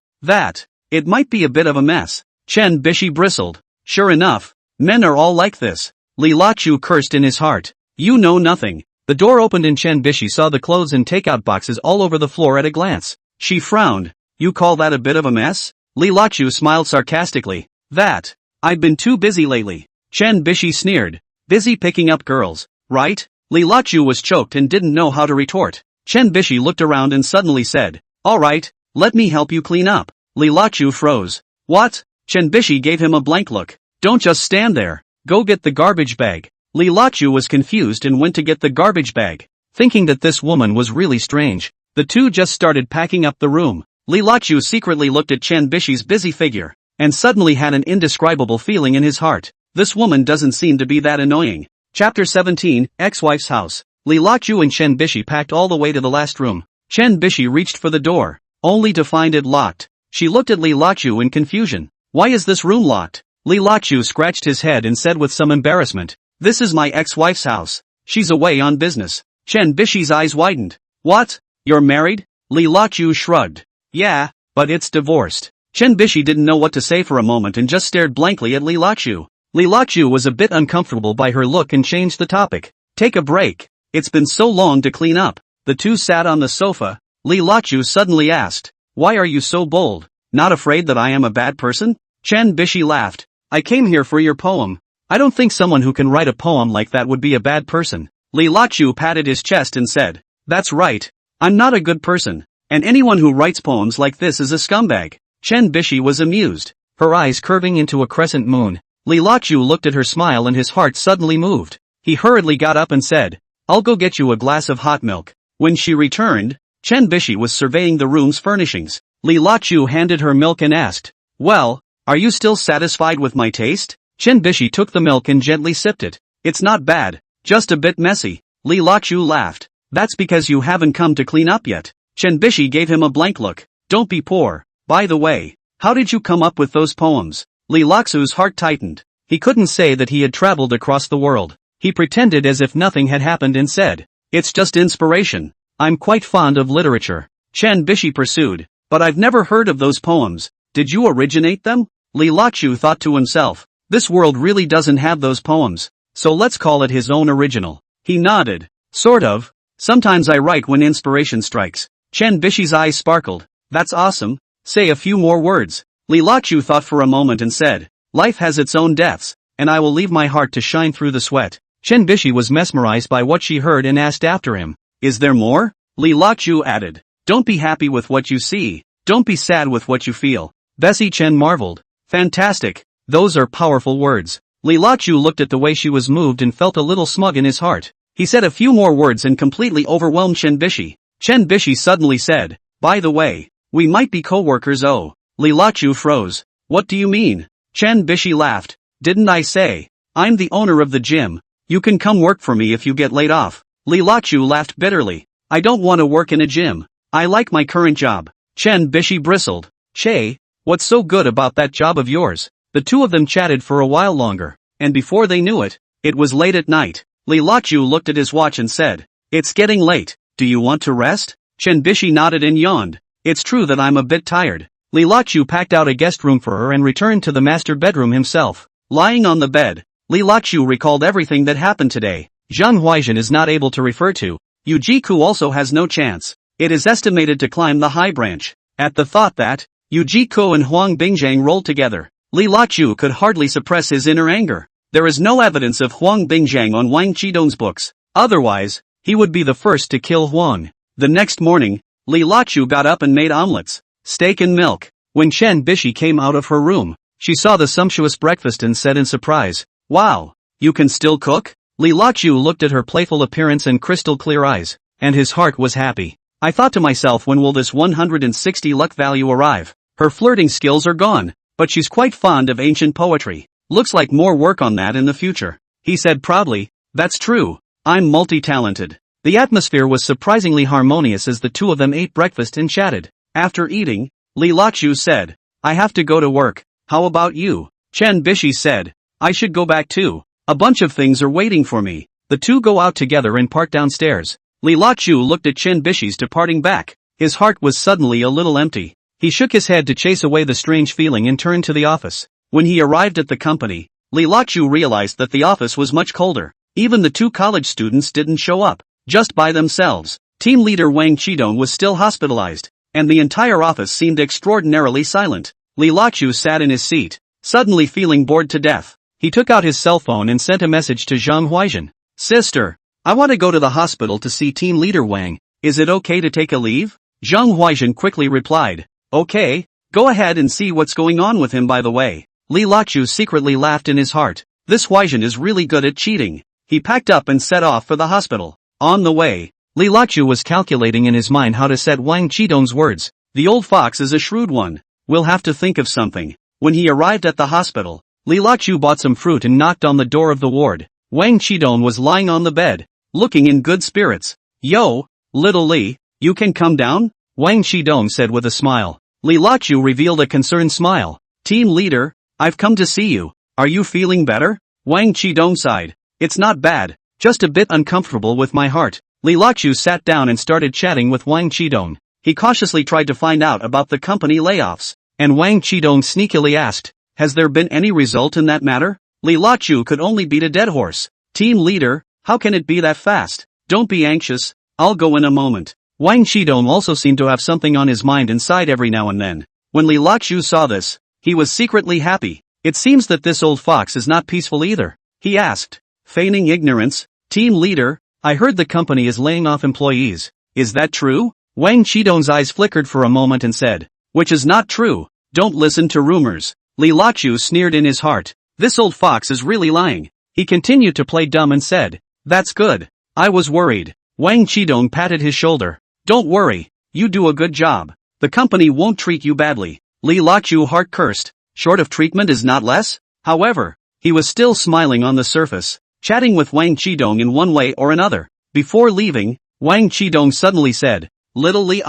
It might be a bit of a mess. Chen Bishi bristled. Sure enough, men are all like this. Li Lachu cursed in his heart. You know nothing. The door opened and Chen Bishi saw the clothes and takeout boxes all over the floor at a glance. She frowned. You call that a bit of a mess? Li Lachu smiled sarcastically. That. I've been too busy lately. Chen Bishi sneered. Busy picking up girls, right? Li Lachu was choked and didn't know how to retort. Chen Bishi looked around and suddenly said, Alright, let me help you clean up. Li Lachu froze. What? Chen Bishi gave him a blank look. Don't just stand there. Go get the garbage bag. Li Lachu was confused and went to get the garbage bag. Thinking that this woman was really strange, the two just started packing up the room. Li Lachu secretly looked at Chen Bishi's busy figure, and suddenly had an indescribable feeling in his heart. This woman doesn't seem to be that annoying. Chapter 17, Ex-Wife's House. Li Lachu and Chen Bishi packed all the way to the last room. Chen Bishi reached for the door, only to find it locked. She looked at Li Lachu in confusion. Why is this room locked? Li Lachu scratched his head and said with some embarrassment, This is my ex-wife's house. She's away on business. Chen Bishi's eyes widened. What? You're married? Li Lachu shrugged. Yeah, but it's divorced. Chen Bishi didn't know what to say for a moment and just stared blankly at Li Lachu. Li Lachu was a bit uncomfortable by her look and changed the topic. Take a break. It's been so long to clean up. The two sat on the sofa. Li Lachu suddenly asked, Why are you so bold? Not afraid that I am a bad person? Chen Bishi laughed. I came here for your poem. I don't think someone who can write a poem like that would be a bad person. Li Lachu patted his chest and said, That's right. I'm not a good person. And anyone who writes poems like this is a scumbag. Chen Bishi was amused, her eyes curving into a crescent moon. Li Lachu looked at her smile and his heart suddenly moved. He hurriedly got up and said, I'll go get you a glass of hot milk. When she returned, Chen Bishi was surveying the room's furnishings. Li Lachu handed her milk and asked, Well, are you still satisfied with my taste? Chen Bishi took the milk and gently sipped it. It's not bad, just a bit messy. Li Lachu laughed. That's because you haven't come to clean up yet. Chen Bishi gave him a blank look. Don't be poor. By the way, how did you come up with those poems? Li Lachu's heart tightened. He couldn't say that he had traveled across the world. He pretended as if nothing had happened and said, It's just inspiration. I'm quite fond of literature. Chen Bishi pursued. But I've never heard of those poems. Did you originate them? Li Lachu thought to himself. This world really doesn't have those poems. So let's call it his own original. He nodded. Sort of. Sometimes I write when inspiration strikes. Chen Bishi's eyes sparkled. That's awesome. Say a few more words. Li Lachu thought for a moment and said, Life has its own depths, and I will leave my heart to shine through the sweat. Chen Bishi was mesmerized by what she heard and asked after him. Is there more? Li Lachu added. Don't be happy with what you see. Don't be sad with what you feel. Bessie Chen marveled. Fantastic. Those are powerful words. Li Lachu looked at the way she was moved and felt a little smug in his heart. He said a few more words and completely overwhelmed Chen Bishi. Chen Bishi suddenly said, By the way, we might be co-workers. Oh. Li Lachu froze. What do you mean? Chen Bishi laughed. Didn't I say? I'm the owner of the gym. You can come work for me if you get laid off. Li Lachu laughed bitterly. I don't want to work in a gym. I like my current job. Chen Bishi bristled. Che, what's so good about that job of yours? The two of them chatted for a while longer, and before they knew it, it was late at night. Li Lachu looked at his watch and said, It's getting late. Do you want to rest? Chen Bishi nodded and yawned. It's true that I'm a bit tired. Li Lachu packed out a guest room for her and returned to the master bedroom himself. Lying on the bed, Li Lachu recalled everything that happened today. Zhang Huaizhen is not able to refer to. Yu Jiku also has no chance. It is estimated to climb the high branch. At the thought that Yu Jiku and Huang Bingjiang rolled together, Li Lachu could hardly suppress his inner anger. There is no evidence of Huang Bingjiang on Wang Qidong's books. Otherwise, he would be the first to kill Huang. The next morning, Li Lachu got up and made omelets, steak and milk. When Chen Bishi came out of her room, she saw the sumptuous breakfast and said in surprise, Wow, you can still cook? Li Lachu looked at her playful appearance and crystal clear eyes, and his heart was happy. I thought to myself, when will this 160 luck value arrive? Her flirting skills are gone, but she's quite fond of ancient poetry. Looks like more work on that in the future. He said proudly, That's true. I'm multi-talented. The atmosphere was surprisingly harmonious as the two of them ate breakfast and chatted. After eating, Li Lachu said, I have to go to work. How about you? Chen Bishi said, I should go back too. A bunch of things are waiting for me. The two go out together and part downstairs. Li Lachu looked at Chen Bishi's departing back. His heart was suddenly a little empty. He shook his head to chase away the strange feeling and turned to the office. When he arrived at the company, Li Laqiu realized that the office was much colder. Even the 2 college students didn't show up, just by themselves. Team leader Wang Qidong was still hospitalized, and the entire office seemed extraordinarily silent. Li Laqiu sat in his seat, suddenly feeling bored to death. He took out his cell phone and sent a message to Zhang Huaizhen. Sister, I want to go to the hospital to see team leader Wang. Is it okay to take a leave? Zhang Huaizhen quickly replied. Okay, go ahead and see what's going on with him by the way. Li Laqiu secretly laughed in his heart. This Huaizhen is really good at cheating. He packed up and set off for the hospital. On the way, Li Laqiu was calculating in his mind how to set Wang Qidong's words. The old fox is a shrewd one. We'll have to think of something. When he arrived at the hospital, Li Laqiu bought some fruit and knocked on the door of the ward. Wang Qidong was lying on the bed, looking in good spirits. Yo, little Li, you can come down? Wang Qidong said with a smile. Li Laqiu revealed a concerned smile. Team leader, I've come to see you. Are you feeling better? Wang Qidong sighed. It's not bad, just a bit uncomfortable with my heart. Li Laqiu sat down and started chatting with Wang Qidong. He cautiously tried to find out about the company layoffs, and Wang Qidong sneakily asked, has there been any result in that matter? Li Laqiu could only beat a dead horse. Team leader, how can it be that fast? Don't be anxious, I'll go in a moment. Wang Qidong also seemed to have something on his mind and sighed every now and then. When Li Laqiu saw this, he was secretly happy. It seems that this old fox is not peaceful either. He asked, feigning ignorance, team leader, I heard the company is laying off employees. Is that true? Wang Qidong's eyes flickered for a moment and said, which is not true. Don't listen to rumors. Li Laqiu sneered in his heart. This old fox is really lying. He continued to play dumb and said, that's good. I was worried. Wang Qidong patted his shoulder. Don't worry. You do a good job. The company won't treat you badly. Li Laqiu heart cursed. Short of treatment is not less? However, he was still smiling on the surface, chatting with Wang Qidong in one way or another. Before leaving, Wang Qidong suddenly said, little Li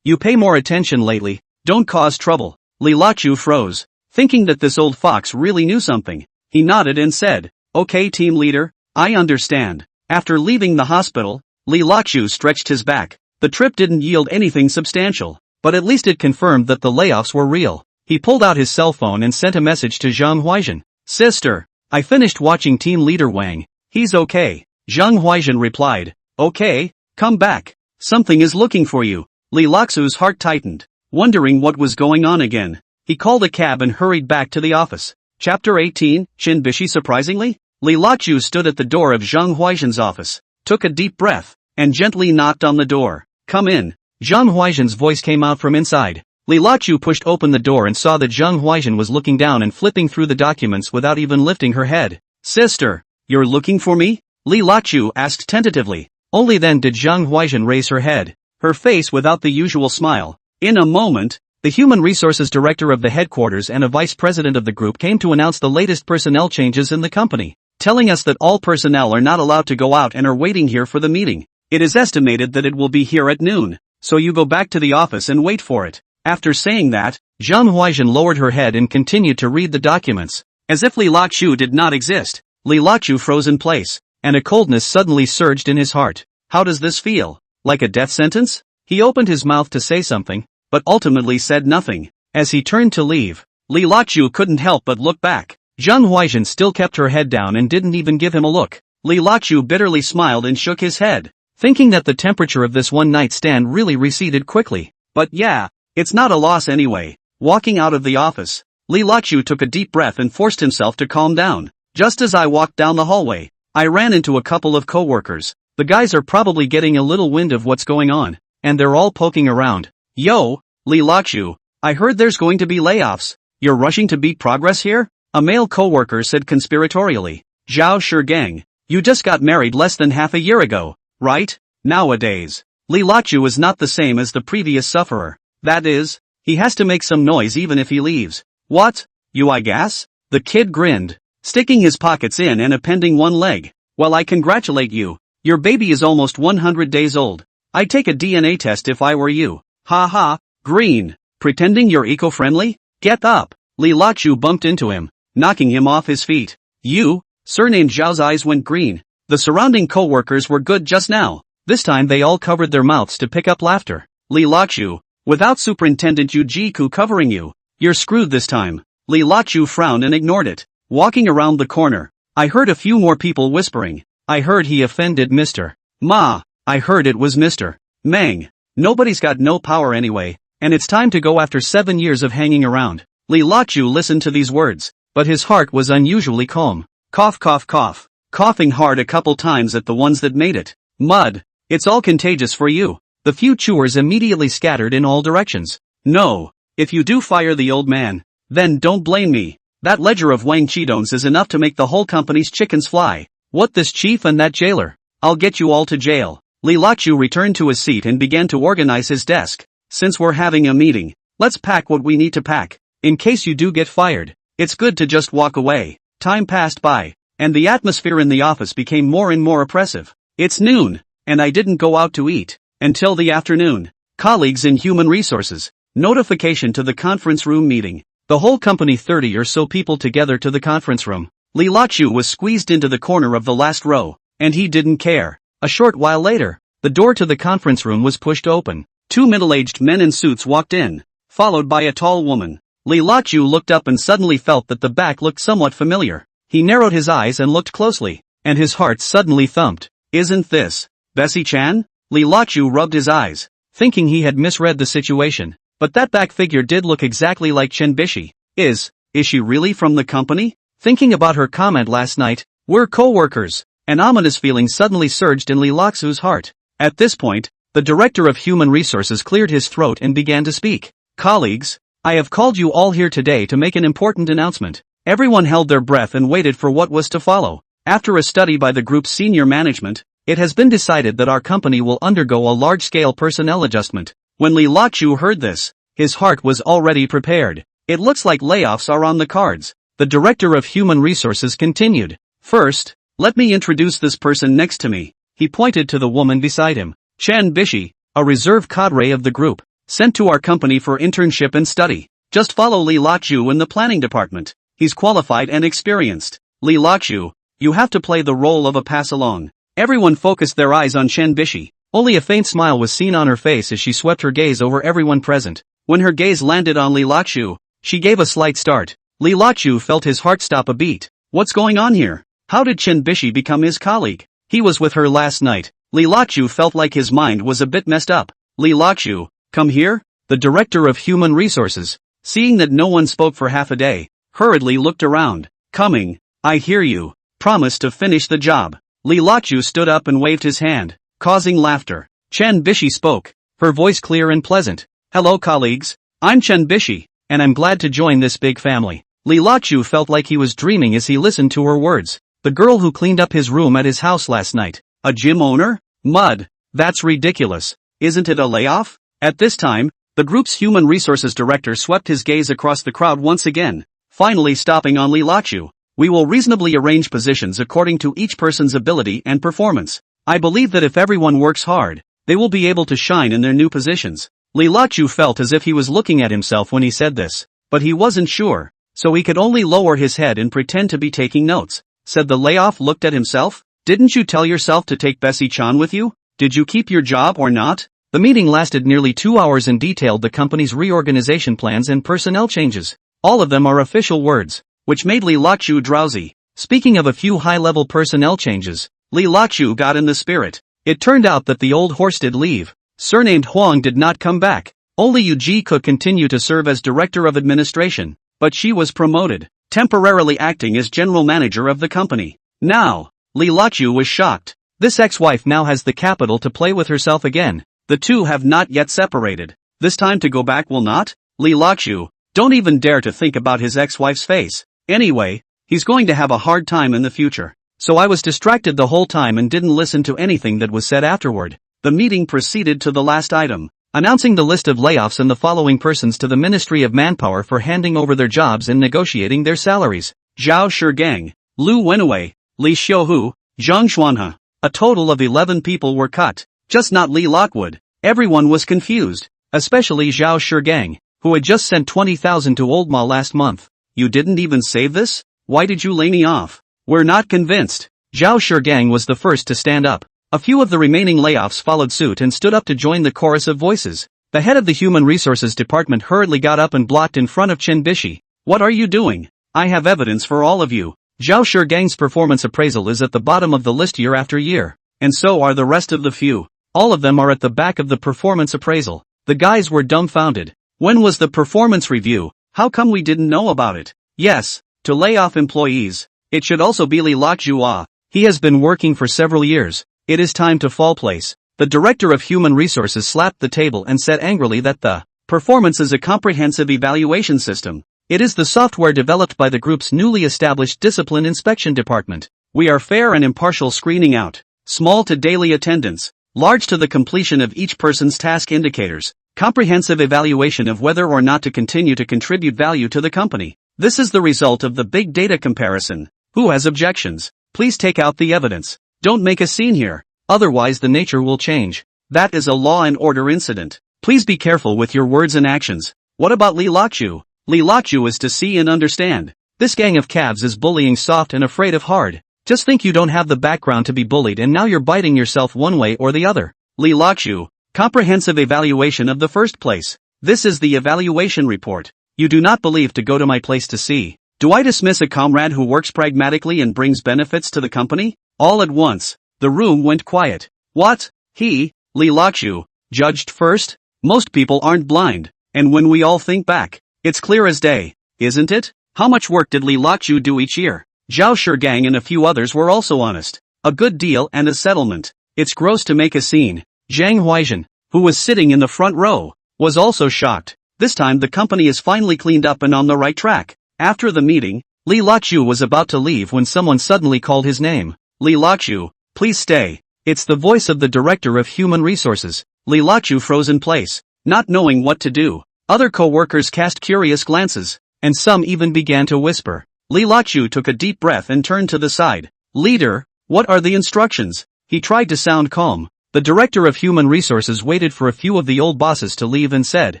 you pay more attention lately. Don't cause trouble. Li Laqiu froze, thinking that this old fox really knew something. He nodded and said, okay team leader, I understand. After leaving the hospital, Li Laqiu stretched his back. The trip didn't yield anything substantial, but at least it confirmed that the layoffs were real. He pulled out his cell phone and sent a message to Zhang Huaizhen. Sister, I finished watching team leader Wang. He's okay. Zhang Huaizhen replied, okay, come back. Something is looking for you. Li Laqiu's heart tightened, wondering what was going on again. He called a cab and hurried back to the office. Chapter 18, Chen Bishi. Surprisingly, Li Laqiu stood at the door of Zhang Huaizhen's office, took a deep breath, and gently knocked on the door. Come in. Zhang Huaizhen's voice came out from inside. Li Laqiu pushed open the door and saw that Zhang Huaizhen was looking down and flipping through the documents without even lifting her head. Sister, you're looking for me? Li Laqiu asked tentatively. Only then did Zhang Huaizhen raise her head, her face without the usual smile. In a moment, the human resources director of the headquarters and a vice president of the group came to announce the latest personnel changes in the company, telling us that all personnel are not allowed to go out and are waiting here for the meeting. It is estimated that it will be here at noon, so you go back to the office and wait for it. After saying that, Zhang Huaizhen lowered her head and continued to read the documents. As if Li Laqiu did not exist, Li Laqiu froze in place, and a coldness suddenly surged in his heart. How does this feel? Like a death sentence? He opened his mouth to say something, but ultimately said nothing. As he turned to leave, Li Laqiu couldn't help but look back. Zhang Huaizhen still kept her head down and didn't even give him a look. Li Laqiu bitterly smiled and shook his head, thinking that the temperature of this one-night stand really receded quickly. But yeah, it's not a loss anyway. Walking out of the office, Li Laqiu took a deep breath and forced himself to calm down. Just as I walked down the hallway, I ran into a couple of co-workers. The guys are probably getting a little wind of what's going on, and they're all poking around. Yo, Li Laqiu, I heard there's going to be layoffs. You're rushing to beat progress here? A male co-worker said conspiratorially. Zhao Shigang, you just got married less than half a year ago, right? Nowadays, Li Laqiu is not the same as the previous sufferer. That is, he has to make some noise even if he leaves. What? You I guess? The kid grinned, sticking his pockets in and appending one leg. Well, I congratulate you. Your baby is almost 100 days old. I'd take a DNA test if I were you. Ha ha, green. Pretending you're eco-friendly? Get up. Li Laqiu bumped into him, knocking him off his feet. You, surnamed Zhao's eyes went green. The surrounding co-workers were good just now. This time they all covered their mouths to pick up laughter. Li Laqiu, Without Superintendent Yu Jiku covering you, you're screwed this time. Li Lachu frowned and ignored it. Walking around the corner, I heard a few more people whispering. I heard he offended Mr. Ma. I heard it was Mr. Meng. Nobody's got no power anyway, and it's time to go after 7 years of hanging around. Li Lachu listened to these words, but his heart was unusually calm. Cough cough cough. Coughing hard a couple times at the ones that made it. Mud. It's all contagious for you. The few chewers immediately scattered in all directions. No. If you do fire the old man, then don't blame me. That ledger of Wang Chidong's is enough to make the whole company's chickens fly. What this chief and that jailer? I'll get you all to jail. Li Lachu returned to his seat and began to organize his desk. Since we're having a meeting, let's pack what we need to pack. In case you do get fired, it's good to just walk away. Time passed by, and the atmosphere in the office became more and more oppressive. It's noon, and I didn't go out to eat until the afternoon. Colleagues in human resources. Notification to the conference room meeting. The whole company, 30 or so people together to the conference room. Li Lachu was squeezed into the corner of the last row, and he didn't care. A short while later, the door to the conference room was pushed open. 2 middle-aged men in suits walked in, followed by a tall woman. Li Lachu looked up and suddenly felt that the back looked somewhat familiar. He narrowed his eyes and looked closely, and his heart suddenly thumped. Isn't this Bessie-chan? Li Lachu rubbed his eyes, thinking he had misread the situation. But that back figure did look exactly like Chen Bishi. Is she really from the company? Thinking about her comment last night, we're co-workers. An ominous feeling suddenly surged in Li Lachu's heart. At this point, the director of human resources cleared his throat and began to speak. Colleagues, I have called you all here today to make an important announcement. Everyone held their breath and waited for what was to follow. After a study by the group's senior management, it has been decided that our company will undergo a large-scale personnel adjustment. When Li Lachu heard this, his heart was already prepared. It looks like layoffs are on the cards. The director of human resources continued. First, let me introduce this person next to me. He pointed to the woman beside him. Chen Bishi, a reserve cadre of the group, sent to our company for internship and study. Just follow Li Lachu in the planning department. He's qualified and experienced. Li Lachu, you have to play the role of a pass-along. Everyone focused their eyes on Chen Bishi. Only a faint smile was seen on her face as she swept her gaze over everyone present. When her gaze landed on Li Lachu, she gave a slight start. Li Lachu felt his heart stop a beat. What's going on here? How did Chen Bishi become his colleague? He was with her last night. Li Lachu felt like his mind was a bit messed up. Li Lachu, come here? The director of human resources, seeing that no one spoke for half a day, hurriedly looked around. Coming, I hear you. Promise to finish the job. Li Lachu stood up and waved his hand, causing laughter. Chen Bishi spoke, her voice clear and pleasant. Hello colleagues, I'm Chen Bishi, and I'm glad to join this big family. Li Lachu felt like he was dreaming as he listened to her words. The girl who cleaned up his room at his house last night. A gym owner? Mud. That's ridiculous. Isn't it a layoff? At this time, the group's human resources director swept his gaze across the crowd once again, finally stopping on Li Lachu. We will reasonably arrange positions according to each person's ability and performance. I believe that if everyone works hard, they will be able to shine in their new positions. Li Lachu felt as if he was looking at himself when he said this, but he wasn't sure, so he could only lower his head and pretend to be taking notes. Said the layoff looked at himself? Didn't you tell yourself to take Bessie-chan with you? Did you keep your job or not? The meeting lasted nearly 2 hours and detailed the company's reorganization plans and personnel changes. All of them are official words, which made Li Lachu drowsy. Speaking of a few high-level personnel changes, Li Lachu got in the spirit. It turned out that the old horse did leave. Surnamed Huang did not come back. Only Yu Ji could continue to serve as director of administration, but she was promoted, temporarily acting as general manager of the company. Now, Li Lachu was shocked. This ex-wife now has the capital to play with herself again. The two have not yet separated. This time to go back will not? Li Lachu, don't even dare to think about his ex-wife's face. Anyway, he's going to have a hard time in the future. So I was distracted the whole time and didn't listen to anything that was said afterward. The meeting proceeded to the last item, announcing the list of layoffs and the following persons to the Ministry of Manpower for handing over their jobs and negotiating their salaries. Zhao Shigang, Lu Wenwei, Li Xiuhu, Zhang Xuanhe. A total of 11 people were cut, just not Li Lockwood. Everyone was confused, especially Zhao Shigang, who had just sent 20,000 to Old Ma last month. You didn't even save this? Why did you lay me off? We're not convinced. Zhao Shigang was the first to stand up. A few of the remaining layoffs followed suit and stood up to join the chorus of voices. The head of the Human Resources Department hurriedly got up and blocked in front of Chen Bishi. What are you doing? I have evidence for all of you. Zhao Shigang's performance appraisal is at the bottom of the list year after year, and so are the rest of the few. All of them are at the back of the performance appraisal. The guys were dumbfounded. When was the performance review? How come we didn't know about it? Yes, to lay off employees. It should also be Li Loqzhua. He has been working for several years. It is time to fall place. The director of human resources slapped the table and said angrily that the performance is a comprehensive evaluation system. It is the software developed by the group's newly established discipline inspection department. We are fair and impartial screening out, small to daily attendance, large to the completion of each person's task indicators, comprehensive evaluation of whether or not to continue to contribute value to the company. This is the result of the big data comparison. Who has objections? Please take out the evidence. Don't make a scene here. Otherwise the nature will change. That is a law and order incident. Please be careful with your words and actions. What about Li Loqzhu? Li Loqzhu is to see and understand. This gang of calves is bullying soft and afraid of hard. Just think you don't have the background to be bullied and now you're biting yourself one way or the other. Li Loqzhu, comprehensive evaluation of the first place. This is the evaluation report. You do not believe to go to my place to see. Do I dismiss a comrade who works pragmatically and brings benefits to the company? All at once, the room went quiet. What? He, Li Loqzhu, judged first? Most people aren't blind, and when we all think back, it's clear as day, isn't it? How much work did Li Loqzhu do each year? Zhao Shigang and a few others were also honest. A good deal and a settlement. It's gross to make a scene. Zhang Huaizhen, who was sitting in the front row, was also shocked. This time the company is finally cleaned up and on the right track. After the meeting, Li Loqzhu was about to leave when someone suddenly called his name. Li Loqzhu, please stay. It's the voice of the director of human resources. Li Loqzhu froze in place, not knowing what to do. Other co-workers cast curious glances, and some even began to whisper. Li Loqzhu took a deep breath and turned to the side. Leader, what are the instructions? He tried to sound calm. The director of human resources waited for a few of the old bosses to leave and said,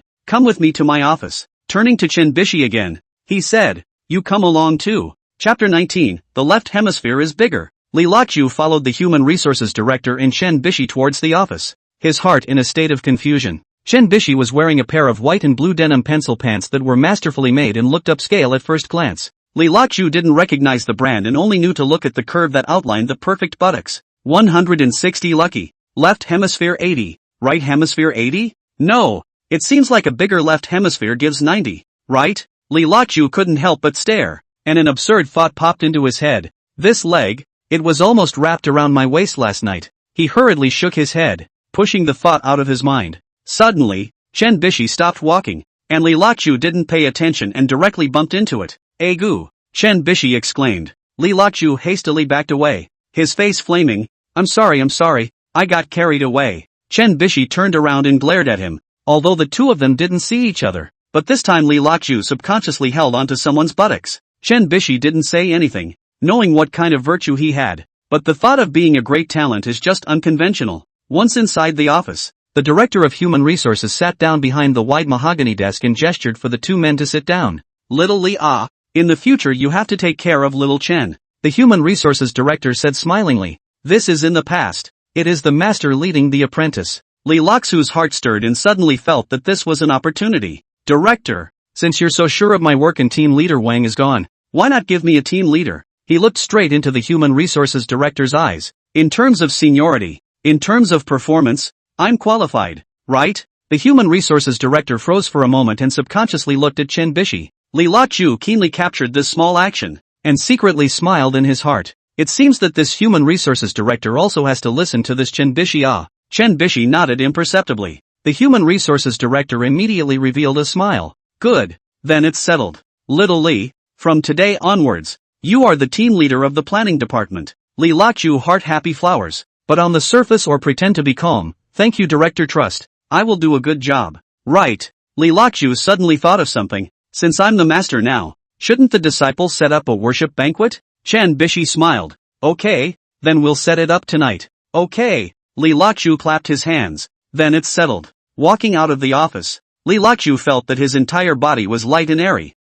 come with me to my office. Turning to Chen Bishi again, he said, you come along too. Chapter 19, the left hemisphere is bigger. Li Loqzhu followed the human resources director and Chen Bishi towards the office, his heart in a state of confusion. Chen Bishi was wearing a pair of white and blue denim pencil pants that were masterfully made and looked upscale at first glance. Li Loqzhu didn't recognize the brand and only knew to look at the curve that outlined the perfect buttocks. 160 lucky. Left hemisphere 80. Right hemisphere 80? No. It seems like a bigger left hemisphere gives 90. Right? Li Loqzhu couldn't help but stare, and an absurd thought popped into his head. This leg, it was almost wrapped around my waist last night. He hurriedly shook his head, pushing the thought out of his mind. Suddenly, Chen Bishi stopped walking, and Li Loqzhu didn't pay attention and directly bumped into it. Agu! Chen Bishi exclaimed. Li Loqzhu hastily backed away, his face flaming. I'm sorry, I got carried away. Chen Bishi turned around and glared at him, although the two of them didn't see each other. But this time Li Loqzhu subconsciously held onto someone's buttocks. Chen Bishi didn't say anything, knowing what kind of virtue he had. But the thought of being a great talent is just unconventional. Once inside the office, the director of human resources sat down behind the wide mahogany desk and gestured for the two men to sit down. Little Li in the future you have to take care of little Chen, the human resources director said smilingly. This is in the past. It is the master leading the apprentice. Li Loqzhu's heart stirred and suddenly felt that this was an opportunity. Director, since you're so sure of my work and team leader Wang is gone, why not give me a team leader? He looked straight into the human resources director's eyes. In terms of seniority, in terms of performance, I'm qualified, right? The human resources director froze for a moment and subconsciously looked at Chen Bishi. Li Loqzhu keenly captured this small action, and secretly smiled in his heart. It seems that this human resources director also has to listen to this Chen Bishi. Chen Bishi nodded imperceptibly. The human resources director immediately revealed a smile. Good, then it's settled. Little Li, from today onwards, you are the team leader of the planning department. Li Loqzhu heart happy flowers, but on the surface or pretend to be calm. Thank you Director Trust, I will do a good job. Right. Li Loqzhu suddenly thought of something. Since I'm the master now, shouldn't the disciples set up a worship banquet? Chen Bishi smiled. Okay, then we'll set it up tonight. Okay. Li Loqzhu clapped his hands. Then it's settled. Walking out of the office, Li Loqzhu felt that his entire body was light and airy.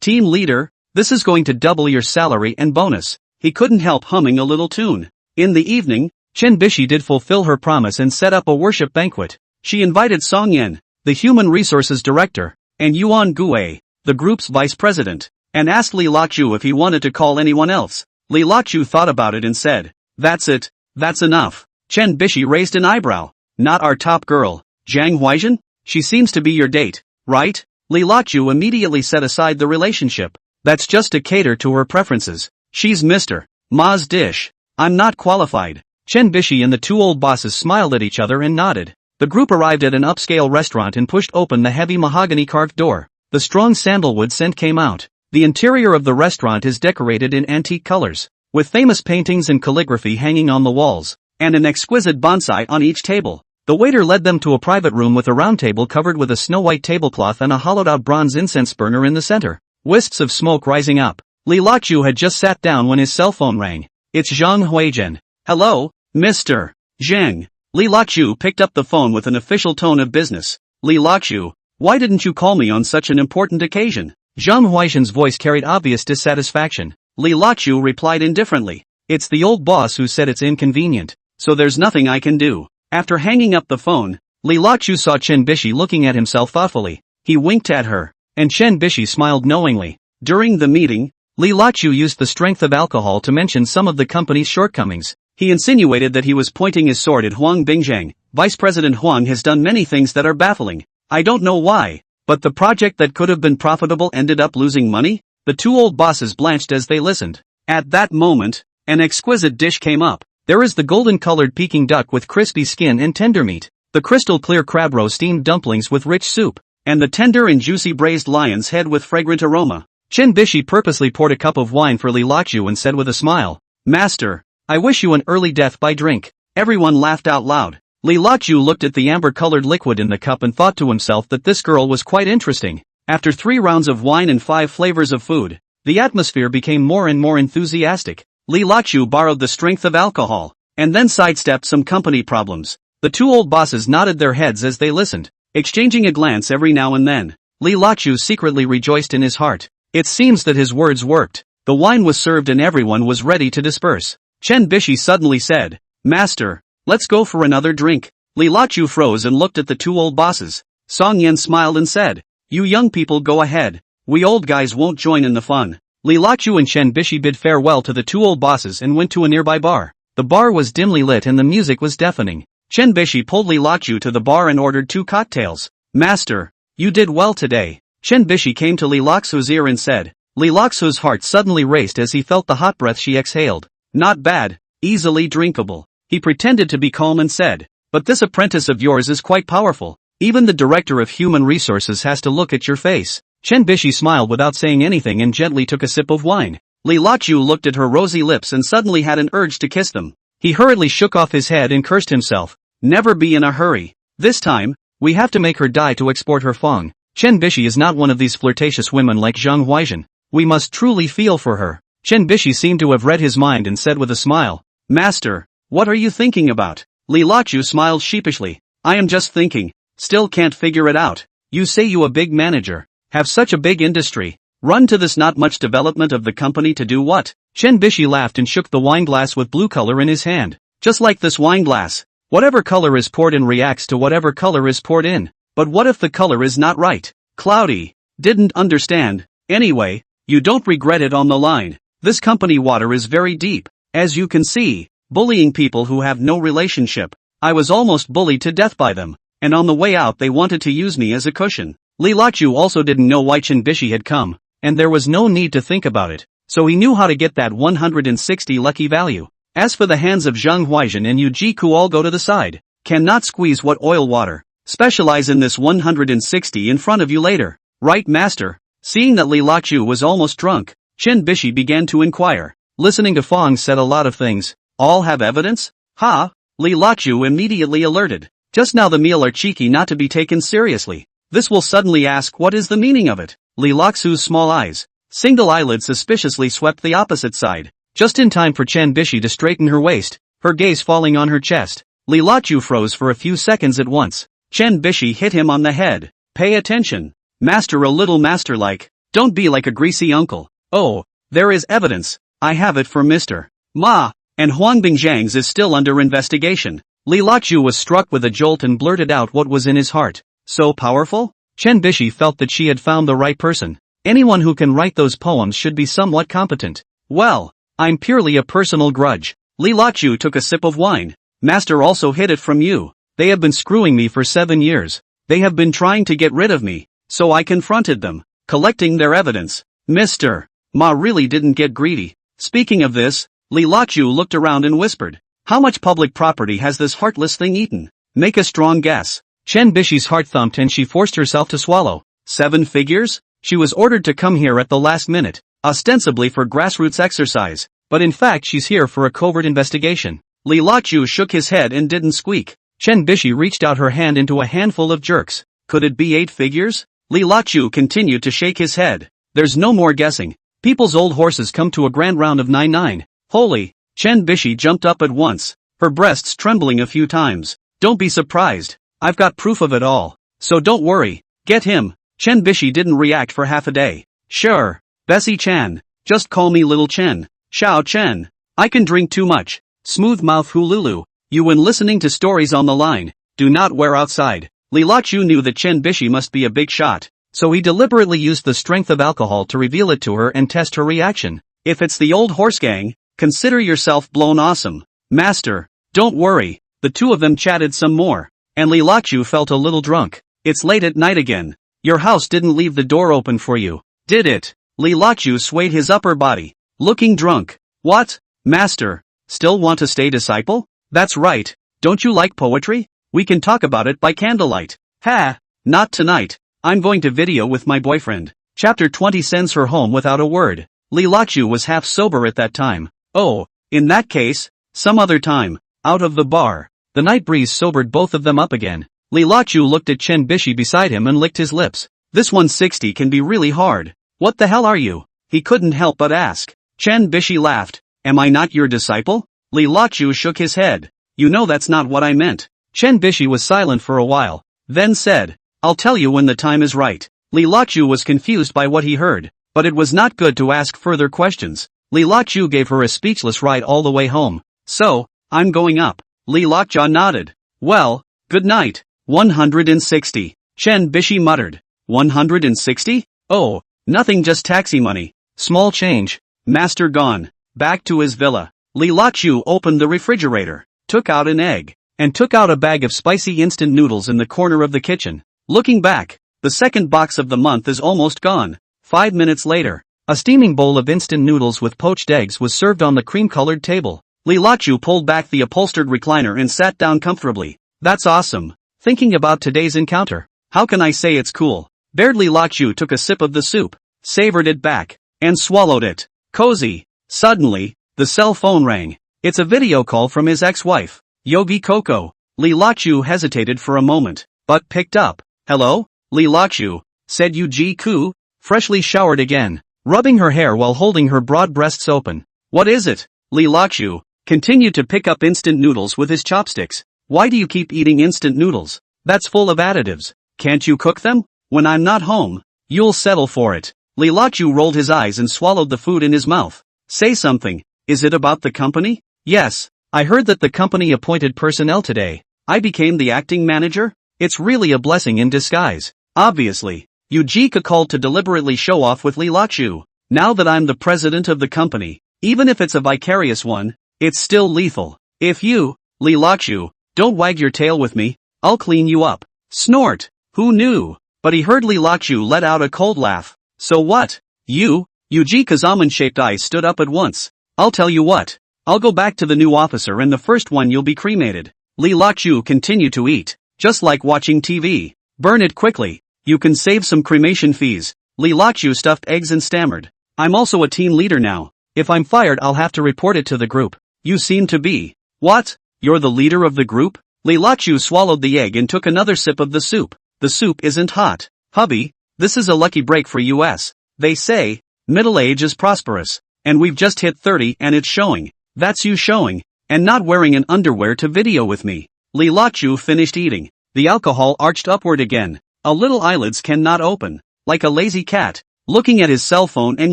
Team leader, this is going to double your salary and bonus. He couldn't help humming a little tune. In the evening, Chen Bishi did fulfill her promise and set up a worship banquet. She invited Song Yen, the human resources director, and Yuan Gue, the group's vice president, and asked Li Luochu if he wanted to call anyone else. Li Luochu thought about it and said, "That's it, that's enough." Chen Bishi raised an eyebrow. "Not our top girl, Zhang Huaizhen? She seems to be your date, right?" Li Luochu immediately set aside the relationship. "That's just to cater to her preferences. She's Mr. Ma's dish. I'm not qualified." Chen Bishi and the two old bosses smiled at each other and nodded. The group arrived at an upscale restaurant and pushed open the heavy mahogany-carved door. The strong sandalwood scent came out. The interior of the restaurant is decorated in antique colors, with famous paintings and calligraphy hanging on the walls, and an exquisite bonsai on each table. The waiter led them to a private room with a round table covered with a snow-white tablecloth and a hollowed-out bronze incense burner in the center, wisps of smoke rising up. Li Luochu had just sat down when his cell phone rang. "It's Zhang Huaizhen." "Hello, Mr. Zhang." Li Luochu picked up the phone with an official tone of business. "Li Luochu, why didn't you call me on such an important occasion?" Zhang Huaizhen's voice carried obvious dissatisfaction. Li Luochu replied indifferently, "It's the old boss who said it's inconvenient, so there's nothing I can do." After hanging up the phone, Li Luochu saw Chen Bishi looking at himself thoughtfully. He winked at her, and Chen Bishi smiled knowingly. During the meeting, Li Luochu used the strength of alcohol to mention some of the company's shortcomings. He insinuated that he was pointing his sword at Huang Bingjiang. "Vice President Huang has done many things that are baffling. I don't know why, but the project that could have been profitable ended up losing money." The two old bosses blanched as they listened. At that moment, an exquisite dish came up. There is the golden-colored Peking duck with crispy skin and tender meat, the crystal-clear crab roe steamed dumplings with rich soup, and the tender and juicy braised lion's head with fragrant aroma. Chen Bishi purposely poured a cup of wine for Li Luochu and said with a smile, "Master, I wish you an early death by drink." Everyone laughed out loud. Li Luochu looked at the amber-colored liquid in the cup and thought to himself that this girl was quite interesting. After 3 rounds of wine and 5 flavors of food, the atmosphere became more and more enthusiastic. Li Luochu borrowed the strength of alcohol, and then sidestepped some company problems. The two old bosses nodded their heads as they listened, exchanging a glance every now and then. Li Luochu secretly rejoiced in his heart. It seems that his words worked. The wine was served and everyone was ready to disperse. Chen Bishi suddenly said, "Master, let's go for another drink." Li Luochu froze and looked at the two old bosses. Song Yan smiled and said, "You young people go ahead. We old guys won't join in the fun." Li Luochu and Chen Bishi bid farewell to the two old bosses and went to a nearby bar. The bar was dimly lit and the music was deafening. Chen Bishi pulled Li Luochu to the bar and ordered 2 cocktails. "Master, you did well today." Chen Bishi came to Li Luochu's ear and said. Li Luochu's heart suddenly raced as he felt the hot breath she exhaled. "Not bad, easily drinkable." He pretended to be calm and said, "But this apprentice of yours is quite powerful. Even the director of human resources has to look at your face." Chen Bishi smiled without saying anything and gently took a sip of wine. Li Luochu looked at her rosy lips and suddenly had an urge to kiss them. He hurriedly shook off his head and cursed himself. "Never be in a hurry. This time, we have to make her die to export her fang." Chen Bishi is not one of these flirtatious women like Zhang Huaizhen. We must truly feel for her. Chen Bishi seemed to have read his mind and said with a smile, "Master, what are you thinking about?" Li Luochu smiled sheepishly. "I am just thinking. Still can't figure it out. You say you a big manager. Have such a big industry. Run to this not much development of the company to do what?" Chen Bishi laughed and shook the wine glass with blue color in his hand. "Just like this wine glass. Whatever color is poured in reacts to whatever color is poured in. But what if the color is not right? Cloudy. Didn't understand. Anyway, you don't regret it on the line. This company water is very deep. As you can see, bullying people who have no relationship. I was almost bullied to death by them, and on the way out they wanted to use me as a cushion." Li Luochu also didn't know why Chen Bishi had come, and there was no need to think about it, so he knew how to get that 160 lucky value. As for the hands of Zhang Huaizhen and Yu Jiku, all go to the side. Cannot squeeze what oil water. Specialize in this 160 in front of you later. Right, master? Seeing that Li Luochu was almost drunk, Chen Bishi began to inquire. Listening to Fang said a lot of things. All have evidence? Ha! Li Luochu immediately alerted. Just now the meal are cheeky not to be taken seriously. This will suddenly ask what is the meaning of it. Li Luochu's small eyes, single eyelid suspiciously swept the opposite side, just in time for Chen Bishi to straighten her waist, her gaze falling on her chest. Li Luochu froze for a few seconds at once. Chen Bishi hit him on the head. "Pay attention. Master, a little master-like. Don't be like a greasy uncle." "Oh, there is evidence. I have it for Mr. Ma, and Huang Bingjiang's is still under investigation." Li Luochu was struck with a jolt and blurted out what was in his heart. So powerful? Chen Bishi felt that she had found the right person. Anyone who can write those poems should be somewhat competent. Well, I'm purely a personal grudge. Li Lachu took a sip of wine. Master also hid it from you. They have been screwing me for 7 years. They have been trying to get rid of me. So I confronted them, collecting their evidence. Mr. Ma really didn't get greedy. Speaking of this, Li Lachu looked around and whispered, how much public property has this heartless thing eaten? Make a strong guess. Chen Bishi's heart thumped and she forced herself to swallow. 7 figures? She was ordered to come here at the last minute, ostensibly for grassroots exercise, but in fact she's here for a covert investigation. Li Lachu shook his head and didn't squeak. Chen Bishi reached out her hand into a handful of jerks. Could it be 8 figures? Li Lachu continued to shake his head. There's no more guessing. People's old horses come to a grand round of 9-9. Holy! Chen Bishi jumped up at once, her breasts trembling a few times. Don't be surprised. I've got proof of it all. So don't worry. Get him. Chen Bishi didn't react for half a day. Sure. Bessie Chan. Just call me Little Chen. Xiao Chen. I can drink too much. Smooth mouth Hululu. You when listening to stories on the line, do not wear outside. Li Lachu knew that Chen Bishi must be a big shot, so he deliberately used the strength of alcohol to reveal it to her and test her reaction. If it's the old horse gang, consider yourself blown awesome. Master, don't worry. The two of them chatted some more, and Li Lachu felt a little drunk. It's late at night again. Your house didn't leave the door open for you, did it? Li Lachu swayed his upper body, looking drunk. What? Master, still want to stay disciple? That's right. Don't you like poetry? We can talk about it by candlelight. Ha! Not tonight. I'm going to video with my boyfriend. Chapter 20 sends her home without a word. Li Lachu was half sober at that time. Oh, in that case, some other time, out of the bar. The night breeze sobered both of them up again. Li Lachu looked at Chen Bishi beside him and licked his lips. This 160 can be really hard. What the hell are you? He couldn't help but ask. Chen Bishi laughed. Am I not your disciple? Li Lachu shook his head. You know that's not what I meant. Chen Bishi was silent for a while, then said, I'll tell you when the time is right. Li Lachu was confused by what he heard, but it was not good to ask further questions. Li Lachu gave her a speechless ride all the way home. So, I'm going up. Li Lachu nodded. Well, good night. 160. Chen Bishi muttered. 160? Oh, nothing, just taxi money. Small change. Master gone. Back to his villa. Li Lachu opened the refrigerator, took out an egg, and took out a bag of spicy instant noodles in the corner of the kitchen. Looking back, the second box of the month is almost gone. 5 minutes later, a steaming bowl of instant noodles with poached eggs was served on the cream-colored table. Li Lachu pulled back the upholstered recliner and sat down comfortably. That's awesome. Thinking about today's encounter. How can I say it's cool? Baird Li Lachu took a sip of the soup, savored it back, and swallowed it. Cozy. Suddenly, the cell phone rang. It's a video call from his ex-wife, Yogi Coco. Li Lachu hesitated for a moment, but picked up. Hello? Li Lachu, said Yuji Ku, freshly showered again, rubbing her hair while holding her broad breasts open. What is it? Li Lachu continued to pick up instant noodles with his chopsticks. Why do you keep eating instant noodles? That's full of additives. Can't you cook them? When I'm not home, you'll settle for it. Li Lachu rolled his eyes and swallowed the food in his mouth. Say something. Is it about the company? Yes. I heard that the company appointed personnel today. I became the acting manager? It's really a blessing in disguise. Obviously. Yujika called to deliberately show off with Li Lachu. Now that I'm the president of the company, even if it's a vicarious one, it's still lethal. If you, Li Lachu, don't wag your tail with me, I'll clean you up. Snort. Who knew? But he heard Li Lachu let out a cold laugh. So what? Yujika's almond-shaped eyes stood up at once. I'll tell you what. I'll go back to the new officer and the first one you'll be cremated. Li Lachu continued to eat, just like watching TV. Burn it quickly. You can save some cremation fees. Li Lachu stuffed eggs and stammered. I'm also a team leader now. If I'm fired I'll have to report it to the group. You seem to be. What? You're the leader of the group? Li Lachu swallowed the egg and took another sip of the soup. The soup isn't hot. Hubby, this is a lucky break for us. They say, middle age is prosperous. And we've just hit 30 and it's showing. That's you showing. And not wearing an underwear to video with me. Li Lachu finished eating. The alcohol arched upward again. A little eyelids cannot open. Like a lazy cat. Looking at his cell phone and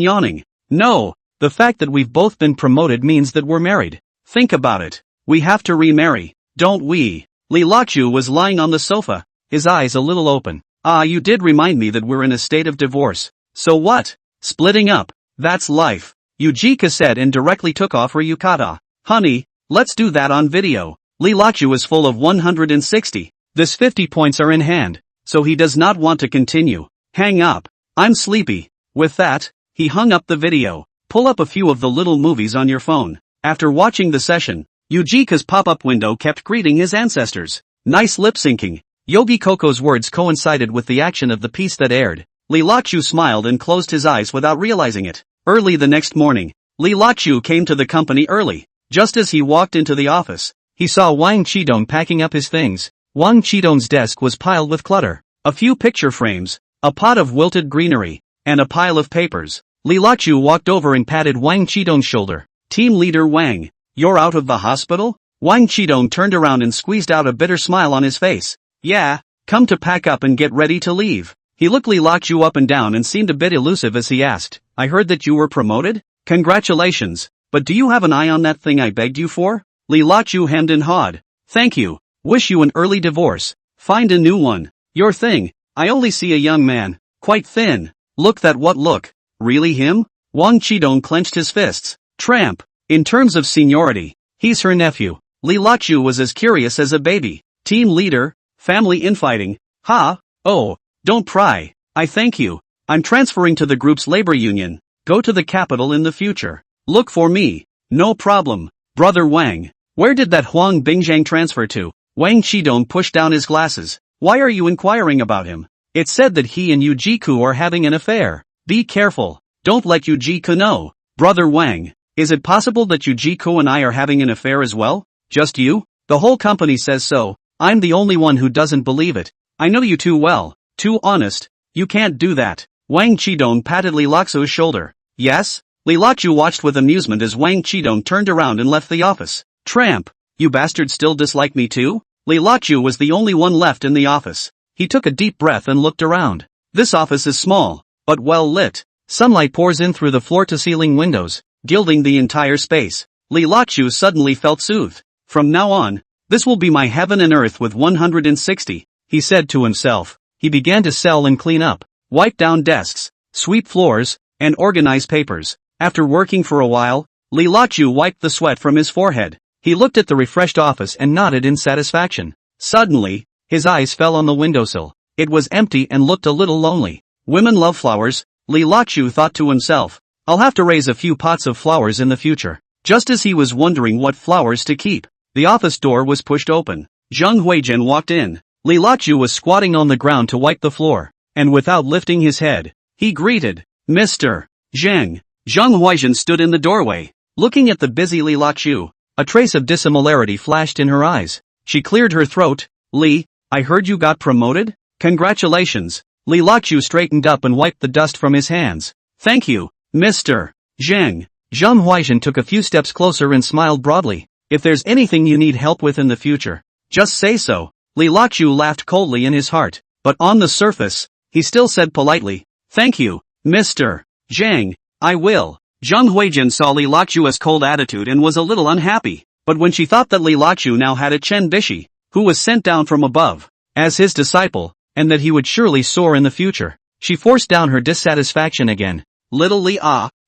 yawning. No, the fact that we've both been promoted means that we're married. Think about it. We have to remarry, don't we? Li Lachu was lying on the sofa, his eyes a little open. Ah, you did remind me that we're in a state of divorce. So what? Splitting up. That's life. Yujika said and directly took off her yukata. Honey, let's do that on video. Lilachu is full of 160. This 50 points are in hand, so he does not want to continue. Hang up. I'm sleepy. With that, he hung up the video. Pull up a few of the little movies on your phone. After watching the session, Yujika's pop-up window kept greeting his ancestors. Nice lip-syncing. Yogi Koko's words coincided with the action of the piece that aired. Lilachu smiled and closed his eyes without realizing it. Early the next morning, Lilachu came to the company early. Just as he walked into the office, he saw Wang Chidong packing up his things. Wang Chidong's desk was piled with clutter. A few picture frames, a pot of wilted greenery, and a pile of papers. Lilachu walked over and patted Wang Chidong's shoulder. Team leader Wang, you're out of the hospital? Wang Chidong turned around and squeezed out a bitter smile on his face. Yeah, come to pack up and get ready to leave. He looked Lilachu up and down and seemed a bit elusive as he asked, I heard that you were promoted? Congratulations, but do you have an eye on that thing I begged you for? Lilachu hemmed and hawed. Thank you. Wish you an early divorce. Find a new one. Your thing. I only see a young man. Quite thin. Look that what look. Really him? Wang Chidong clenched his fists. Tramp. In terms of seniority, he's her nephew. Lilachu was as curious as a baby. Team leader, family infighting. Ha? Oh, don't pry. I thank you. I'm transferring to the group's labor union. Go to the capital in the future. Look for me. No problem. Brother Wang. Where did that Huang Bingjiang transfer to? Wang Chidong pushed down his glasses. Why are you inquiring about him? It's said that he and Yujiku are having an affair. Be careful. Don't let Yujiku know. Brother Wang. Is it possible that Yujiku and I are having an affair as well? Just you? The whole company says so. I'm the only one who doesn't believe it. I know you too well. Too honest. You can't do that. Wang Chidong patted Lilachu's shoulder. Yes? Lilachu watched with amusement as Wang Chidong turned around and left the office. Tramp. You bastards still dislike me too? Lilachu was the only one left in the office. He took a deep breath and looked around. This office is small, but well lit. Sunlight pours in through the floor-to-ceiling windows, gilding the entire space. Lilachu suddenly felt soothed. From now on, this will be my heaven and earth with 160, he said to himself. He began to sell and clean up, wipe down desks, sweep floors, and organize papers. After working for a while, Lilachu wiped the sweat from his forehead. He looked at the refreshed office and nodded in satisfaction. Suddenly, his eyes fell on the windowsill. It was empty and looked a little lonely. Women love flowers, Lilachu thought to himself. I'll have to raise a few pots of flowers in the future. Just as he was wondering what flowers to keep, the office door was pushed open. Zheng Huaizhen walked in. Lilachu was squatting on the ground to wipe the floor, and without lifting his head, he greeted, Mr. Zheng. Zheng Huaizhen stood in the doorway, looking at the busy Lilachu. A trace of dissimilarity flashed in her eyes. She cleared her throat. Li, I heard you got promoted? Congratulations. Lilachu straightened up and wiped the dust from his hands. Thank you, Mr. Zheng. Zheng Huaizhen took a few steps closer and smiled broadly. If there's anything you need help with in the future, just say so. Lilachu laughed coldly in his heart, but on the surface, he still said politely, Thank you, Mr. Zheng. I will. Zheng Huaizhen saw Lilachu's cold attitude and was a little unhappy, but when she thought that Lilachu now had a Chen Bishi, who was sent down from above, as his disciple, and that he would surely soar in the future, she forced down her dissatisfaction again. Little Li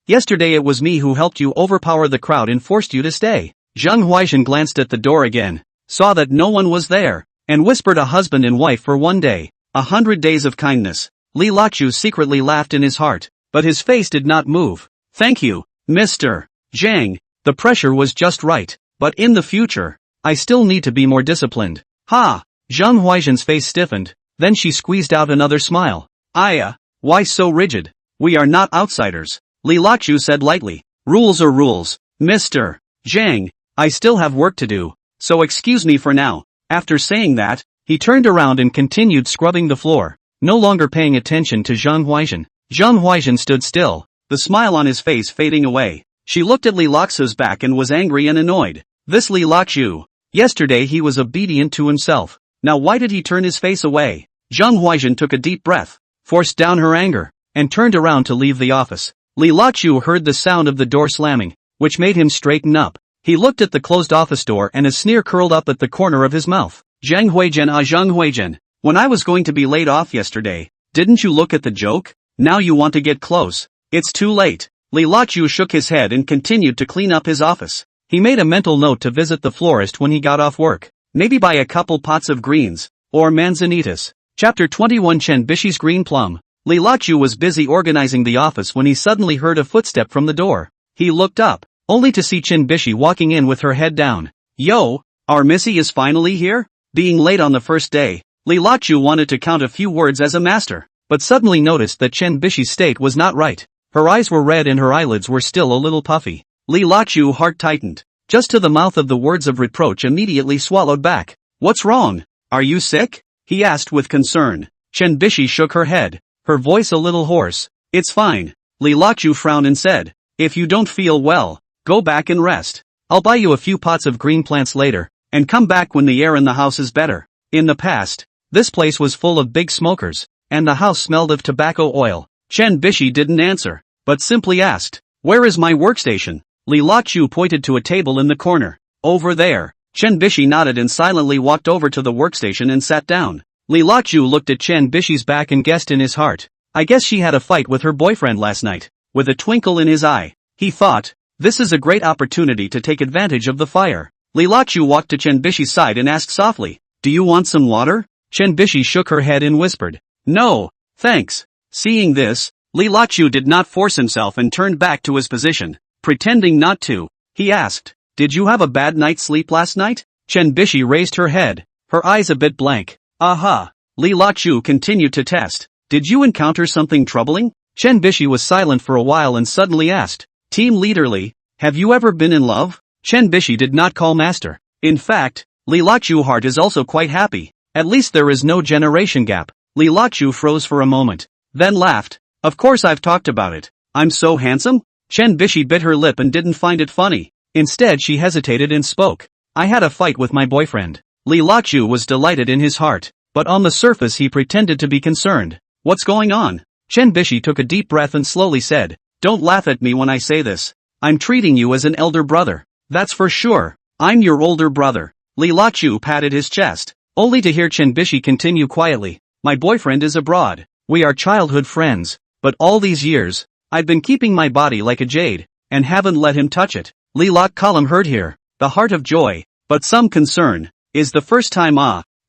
yesterday it was me who helped you overpower the crowd and forced you to stay. Zheng Huaizhen glanced at the door again, saw that no one was there, and whispered a husband and wife for 1 day, 100 days of kindness. Lilachu secretly laughed in his heart, but his face did not move. Thank you, Mr. Zheng. The pressure was just right, but in the future, I still need to be more disciplined. Ha! Zheng Huaizhen's face stiffened, then she squeezed out another smile. Aya, why so rigid? We are not outsiders. Lilachu said lightly. Rules are rules, Mr. Zheng. I still have work to do, so excuse me for now. After saying that, he turned around and continued scrubbing the floor, no longer paying attention to Zheng Huaizhen. Zheng Huaizhen stood still, the smile on his face fading away. She looked at Lilachu's back and was angry and annoyed. This Lilachu. Yesterday he was obedient to himself. Now why did he turn his face away? Zheng Huaizhen took a deep breath, forced down her anger, and turned around to leave the office. Lilachu heard the sound of the door slamming, which made him straighten up. He looked at the closed office door and a sneer curled up at the corner of his mouth. Zheng Huaizhen. When I was going to be laid off yesterday, didn't you look at the joke? Now you want to get close. It's too late. Li Lachu shook his head and continued to clean up his office. He made a mental note to visit the florist when he got off work. Maybe buy a couple pots of greens, or manzanitas. Chapter 21 Chen Bishi's Green Plum. Li Lachu was busy organizing the office when he suddenly heard a footstep from the door. He looked up, only to see Chen Bishi walking in with her head down. Yo, our Missy is finally here? Being late on the first day, Li Lachu wanted to count a few words as a master, but suddenly noticed that Chen Bishi's state was not right. Her eyes were red and her eyelids were still a little puffy. Li Lachu's heart tightened, just to the mouth of the words of reproach immediately swallowed back. What's wrong? Are you sick? He asked with concern. Chen Bishi shook her head, her voice a little hoarse. It's fine. Li Lachu frowned and said, if you don't feel well, go back and rest. I'll buy you a few pots of green plants later, and come back when the air in the house is better. In the past, this place was full of big smokers, and the house smelled of tobacco oil. Chen Bishi didn't answer, but simply asked, where is my workstation? Li Lachu pointed to a table in the corner. Over there. Chen Bishi nodded and silently walked over to the workstation and sat down. Li Lachu looked at Chen Bishi's back and guessed in his heart, I guess she had a fight with her boyfriend last night. With a twinkle in his eye, he thought, this is a great opportunity to take advantage of the fire. Li Lachu walked to Chen Bishi's side and asked softly, do you want some water? Chen Bishi shook her head and whispered, no, thanks. Seeing this, Li Lachu did not force himself and turned back to his position, pretending not to. He asked, did you have a bad night's sleep last night? Chen Bishi raised her head, her eyes a bit blank. Aha. Li Lachu continued to test. Did you encounter something troubling? Chen Bishi was silent for a while and suddenly asked, Team Leader Li, have you ever been in love? Chen Bishi did not call master. In fact, Li Lachu's heart is also quite happy. At least there is no generation gap. Li Lachu froze for a moment, then laughed. Of course I've talked about it. I'm so handsome? Chen Bishi bit her lip and didn't find it funny. Instead she hesitated and spoke. I had a fight with my boyfriend. Li Lachu was delighted in his heart, but on the surface he pretended to be concerned. What's going on? Chen Bishi took a deep breath and slowly said, don't laugh at me when I say this. I'm treating you as an elder brother. That's for sure. I'm your older brother. Li Lachu patted his chest, only to hear Chen Bishi continue quietly. My boyfriend is abroad. We are childhood friends, but all these years, I've been keeping my body like a jade, and haven't let him touch it. Li Lachu heard here, the heart of joy, but some concern. Is the first time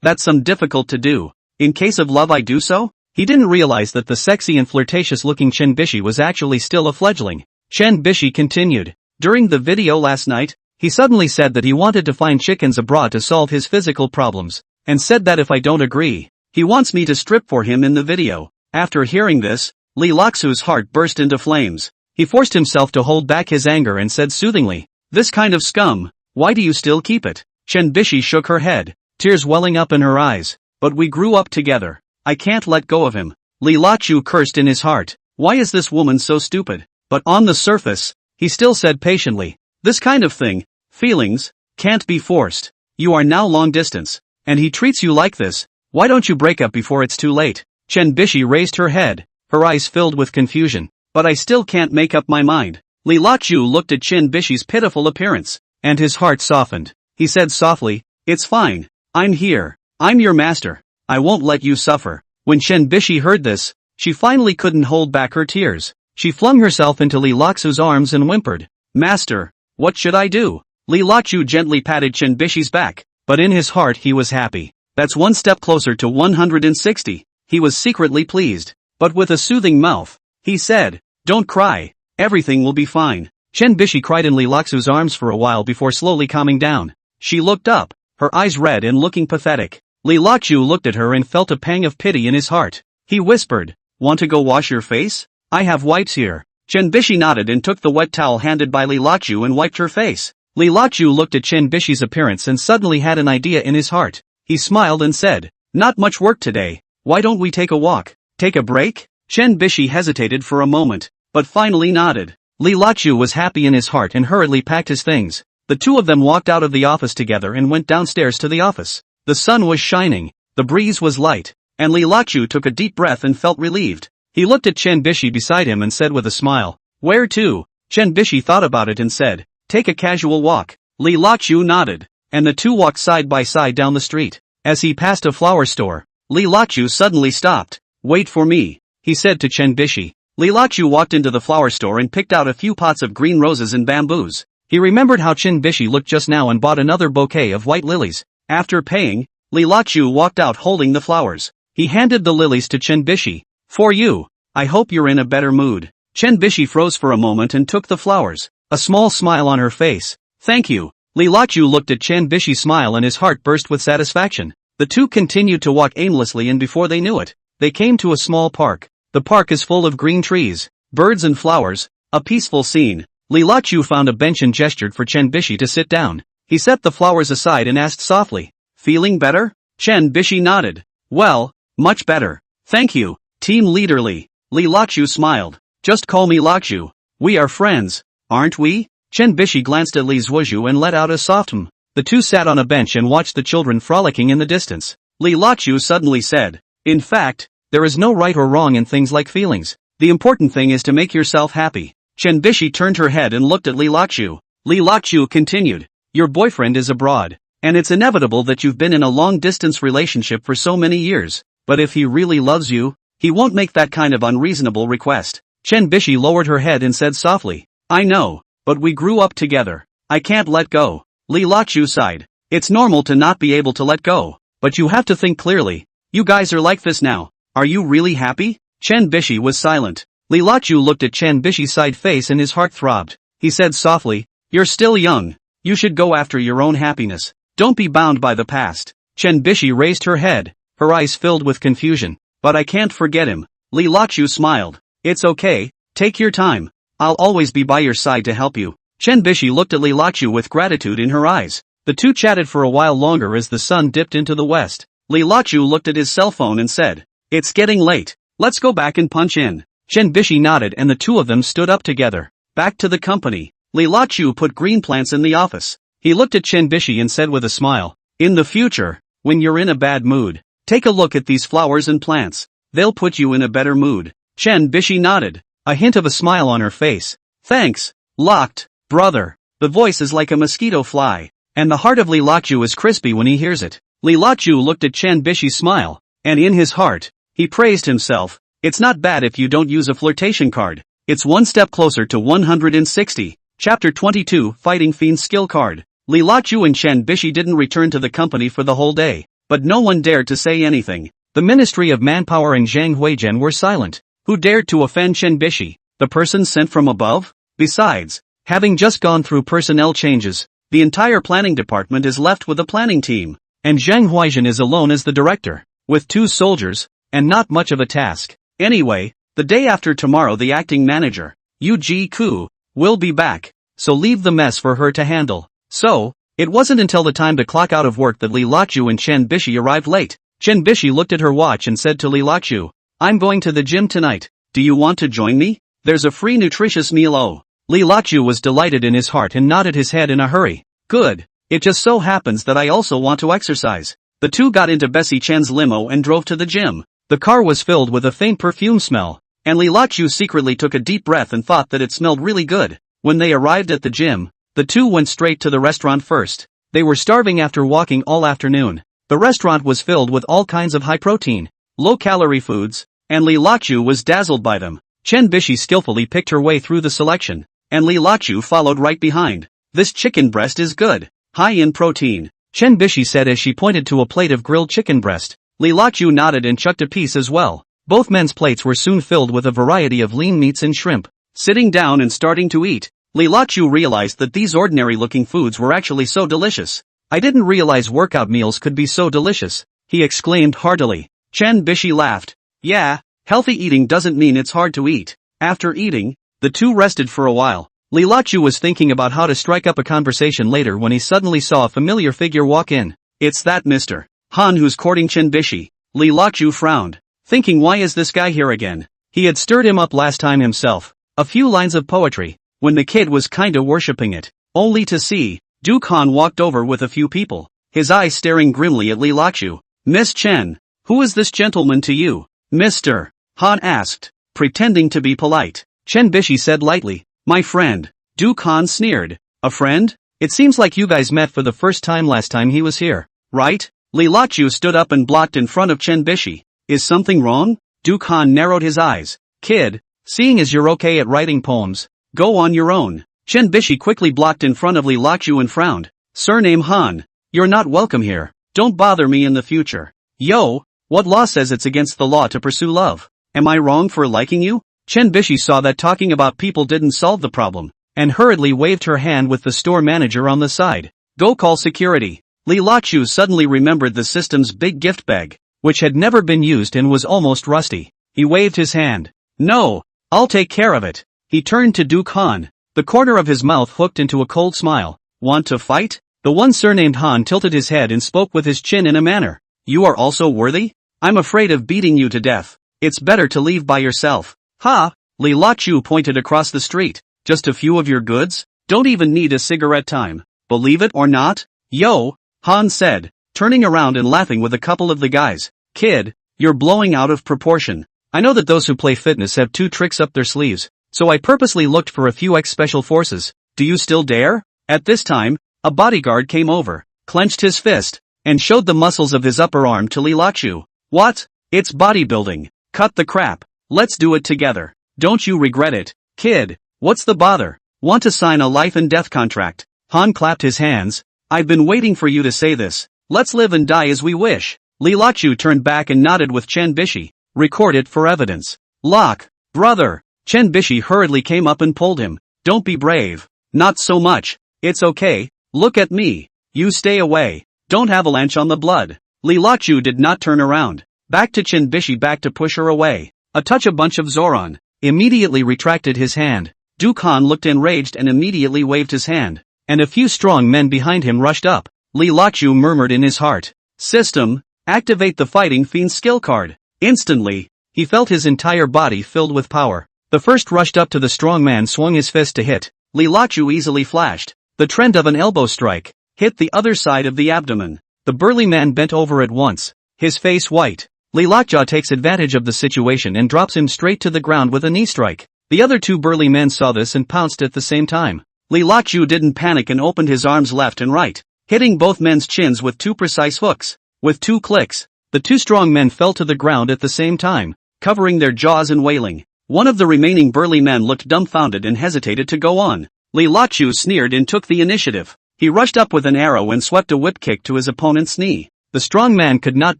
that's some difficult to do. In case of love I do so? He didn't realize that the sexy and flirtatious-looking Chen Bishi was actually still a fledgling. Chen Bishi continued. During the video last night, he suddenly said that he wanted to find chickens abroad to solve his physical problems, and said that if I don't agree, he wants me to strip for him in the video. After hearing this, Li Lachu's heart burst into flames. He forced himself to hold back his anger and said soothingly, this kind of scum, why do you still keep it? Chen Bishi shook her head, tears welling up in her eyes. But we grew up together. I can't let go of him. Li Lachu cursed in his heart. Why is this woman so stupid? But on the surface, he still said patiently, this kind of thing, feelings, can't be forced. You are now long distance, and he treats you like this. Why don't you break up before it's too late? Chen Bishi raised her head, her eyes filled with confusion. But I still can't make up my mind. Li Lachu looked at Chen Bishi's pitiful appearance, and his heart softened. He said softly, it's fine. I'm here. I'm your master. I won't let you suffer. When Chen Bishi heard this, she finally couldn't hold back her tears. She flung herself into Li Lachu's arms and whimpered, Master, what should I do? Li Lachu gently patted Chen Bishi's back, but in his heart he was happy. That's one step closer to 160. He was secretly pleased. But with a soothing mouth, he said, don't cry. Everything will be fine. Chen Bishi cried in Li Lachu's arms for a while before slowly calming down. She looked up, her eyes red and looking pathetic. Li Lachu looked at her and felt a pang of pity in his heart. He whispered, want to go wash your face? I have wipes here. Chen Bishi nodded and took the wet towel handed by Li Lachu and wiped her face. Li Lachu looked at Chen Bishi's appearance and suddenly had an idea in his heart. He smiled and said, not much work today. Why don't we take a walk? Take a break? Chen Bishi hesitated for a moment, but finally nodded. Li Lachu was happy in his heart and hurriedly packed his things. The two of them walked out of the office together and went downstairs to the office. The sun was shining, the breeze was light, and Li Lachu took a deep breath and felt relieved. He looked at Chen Bishi beside him and said with a smile, where to? Chen Bishi thought about it and said, take a casual walk. Li Lachu nodded, and the two walked side by side down the street. As he passed a flower store, Li Lachu suddenly stopped. Wait for me, he said to Chen Bishi. Li Lachu walked into the flower store and picked out a few pots of green roses and bamboos. He remembered how Chen Bishi looked just now and bought another bouquet of white lilies. After paying, Li Lachu walked out holding the flowers. He handed the lilies to Chen Bishi. For you. I hope you're in a better mood. Chen Bishi froze for a moment and took the flowers. A small smile on her face. Thank you. Li Lachu looked at Chen Bishi's smile and his heart burst with satisfaction. The two continued to walk aimlessly and before they knew it, they came to a small park. The park is full of green trees, birds and flowers, a peaceful scene. Li Lachu found a bench and gestured for Chen Bishi to sit down. He set the flowers aside and asked softly, "Feeling better?" Chen Bishi nodded. "Well, much better. Thank you, team leader Li." Li Lachu smiled. "Just call me Lachu. We are friends, aren't we?" Chen Bishi glanced at Li Zhuozhu and let out a soft "hm." The two sat on a bench and watched the children frolicking in the distance. Li Lachu suddenly said, "In fact, there is no right or wrong in things like feelings. The important thing is to make yourself happy." Chen Bishi turned her head and looked at Li Lachu. Li Lachu continued, "Your boyfriend is abroad, and it's inevitable that you've been in a long-distance relationship for so many years. But if he really loves you, he won't make that kind of unreasonable request." Chen Bishi lowered her head and said softly, "I know, but we grew up together. I can't let go." Li Lachu sighed. "It's normal to not be able to let go, but you have to think clearly. You guys are like this now. Are you really happy?" Chen Bishi was silent. Li Lachu looked at Chen Bishi's side face and his heart throbbed. He said softly, "You're still young. You should go after your own happiness. Don't be bound by the past." Chen Bishi raised her head, her eyes filled with confusion. "But I can't forget him." Li Lachu smiled. "It's okay, take your time. I'll always be by your side to help you." Chen Bishi looked at Li Lachu with gratitude in her eyes. The two chatted for a while longer as the sun dipped into the west. Li Lachu looked at his cell phone and said, "It's getting late. Let's go back and punch in." Chen Bishi nodded and the two of them stood up together. Back to the company. Li Lachu put green plants in the office. He looked at Chen Bishi and said with a smile, "In the future, when you're in a bad mood, take a look at these flowers and plants. They'll put you in a better mood." Chen Bishi nodded, a hint of a smile on her face. "Thanks, locked, brother." The voice is like a mosquito fly, and the heart of Li Lachu is crispy when he hears it. Li Lachu looked at Chen Bishi's smile, and in his heart, he praised himself. It's not bad if you don't use a flirtation card. It's one step closer to 160. Chapter 22 Fighting Fiend Skill Card. Li Lachu and Chen Bishi didn't return to the company for the whole day, but no one dared to say anything. The Ministry of Manpower and Zhang Huaizhen were silent. Who dared to offend Chen Bishi? The person sent from above? Besides, having just gone through personnel changes, the entire planning department is left with a planning team, and Zhang Huaizhen is alone as the director, with 2 soldiers, and not much of a task. Anyway, the day after tomorrow the acting manager, Yu Ji Ku, will be back, so leave the mess for her to handle. So, it wasn't until the time to clock out of work that Li Lachu and Chen Bishi arrived late. Chen Bishi looked at her watch and said to Li Lachu, "I'm going to the gym tonight. Do you want to join me? There's a free nutritious meal." Oh. Li Lachu was delighted in his heart and nodded his head in a hurry. "Good. It just so happens that I also want to exercise." The two got into Bessie Chen's limo and drove to the gym. The car was filled with a faint perfume smell, and Li Lachu secretly took a deep breath and thought that it smelled really good. When they arrived at the gym, the two went straight to the restaurant first. They were starving after walking all afternoon. The restaurant was filled with all kinds of high-protein, low-calorie foods, and Li Lachu was dazzled by them. Chen Bishi skillfully picked her way through the selection, and Li Lachu followed right behind. "This chicken breast is good, high in protein," Chen Bishi said as she pointed to a plate of grilled chicken breast. Li Lachu nodded and chucked a piece as well. Both men's plates were soon filled with a variety of lean meats and shrimp. Sitting down and starting to eat, Li Lachu realized that these ordinary-looking foods were actually so delicious. "I didn't realize workout meals could be so delicious," he exclaimed heartily. Chen Bishi laughed. "Yeah, healthy eating doesn't mean it's hard to eat." After eating, the two rested for a while. Li Lachu was thinking about how to strike up a conversation later when he suddenly saw a familiar figure walk in. "It's that Mr. Han who's courting Chen Bishi." Li Lachu frowned, thinking, why is this guy here again? He had stirred him up last time himself. A few lines of poetry, when the kid was kinda worshipping it. Only to see, Duke Han walked over with a few people, his eyes staring grimly at Li Lachu. "Miss Chen, who is this gentleman to you?" Mr. Han asked, pretending to be polite. Chen Bishi said lightly, "My friend." Duke Han sneered. "A friend? It seems like you guys met for the first time last time he was here, right?" Li Lachu stood up and blocked in front of Chen Bishi. Is something wrong? Du Khan narrowed his eyes. Kid, seeing as you're okay at writing poems, go on your own. Chen Bishi quickly blocked in front of Li Lachu and frowned. Surname Han. You're not welcome here. Don't bother me in the future. Yo, what law says it's against the law to pursue love? Am I wrong for liking you? Chen Bishi saw that talking about people didn't solve the problem, and hurriedly waved her hand with the store manager on the side. Go call security. Li Lachu suddenly remembered the system's big gift bag, which had never been used and was almost rusty. He waved his hand. No, I'll take care of it. He turned to Du Khan, the corner of his mouth hooked into a cold smile. Want to fight? The one surnamed Han tilted his head and spoke with his chin in a manner. You are also worthy? I'm afraid of beating you to death. It's better to leave by yourself. Ha! Li Lachu pointed across the street. Just a few of your goods? Don't even need a cigarette time. Believe it or not? Yo! Han said, turning around and laughing with a couple of the guys. Kid, you're blowing out of proportion. I know that those who play fitness have two tricks up their sleeves, so I purposely looked for a few special forces. Do you still dare? At this time, a bodyguard came over, clenched his fist, and showed the muscles of his upper arm to Li Lachu. What? It's bodybuilding. Cut the crap. Let's do it together. Don't you regret it, kid? What's the bother? Want to sign a life and death contract? Han clapped his hands. I've been waiting for you to say this. Let's live and die as we wish. Li Lachu turned back and nodded with Chen Bishi. Record it for evidence. Lock, brother. Chen Bishi hurriedly came up and pulled him. Don't be brave. Not so much. It's okay. Look at me. You stay away. Don't avalanche on the blood. Li Lachu did not turn around. Back to Chen Bishi, back to push her away. A bunch of Zoran immediately retracted his hand. Du Khan looked enraged and immediately waved his hand. And a few strong men behind him rushed up. Li Lachu murmured in his heart. System, activate the fighting fiend skill card. Instantly, he felt his entire body filled with power. The first rushed up to the strong man, swung his fist to hit. Li Lachu easily flashed. The trend of an elbow strike hit the other side of the abdomen. The burly man bent over at once, his face white. Li Lachu takes advantage of the situation and drops him straight to the ground with a knee strike. The other two burly men saw this and pounced at the same time. Li Lachu didn't panic and opened his arms left and right, hitting both men's chins with two precise hooks. With two clicks, the two strong men fell to the ground at the same time, covering their jaws and wailing. One of the remaining burly men looked dumbfounded and hesitated to go on. Li Lachu sneered and took the initiative. He rushed up with an arrow and swept a whip kick to his opponent's knee. The strong man could not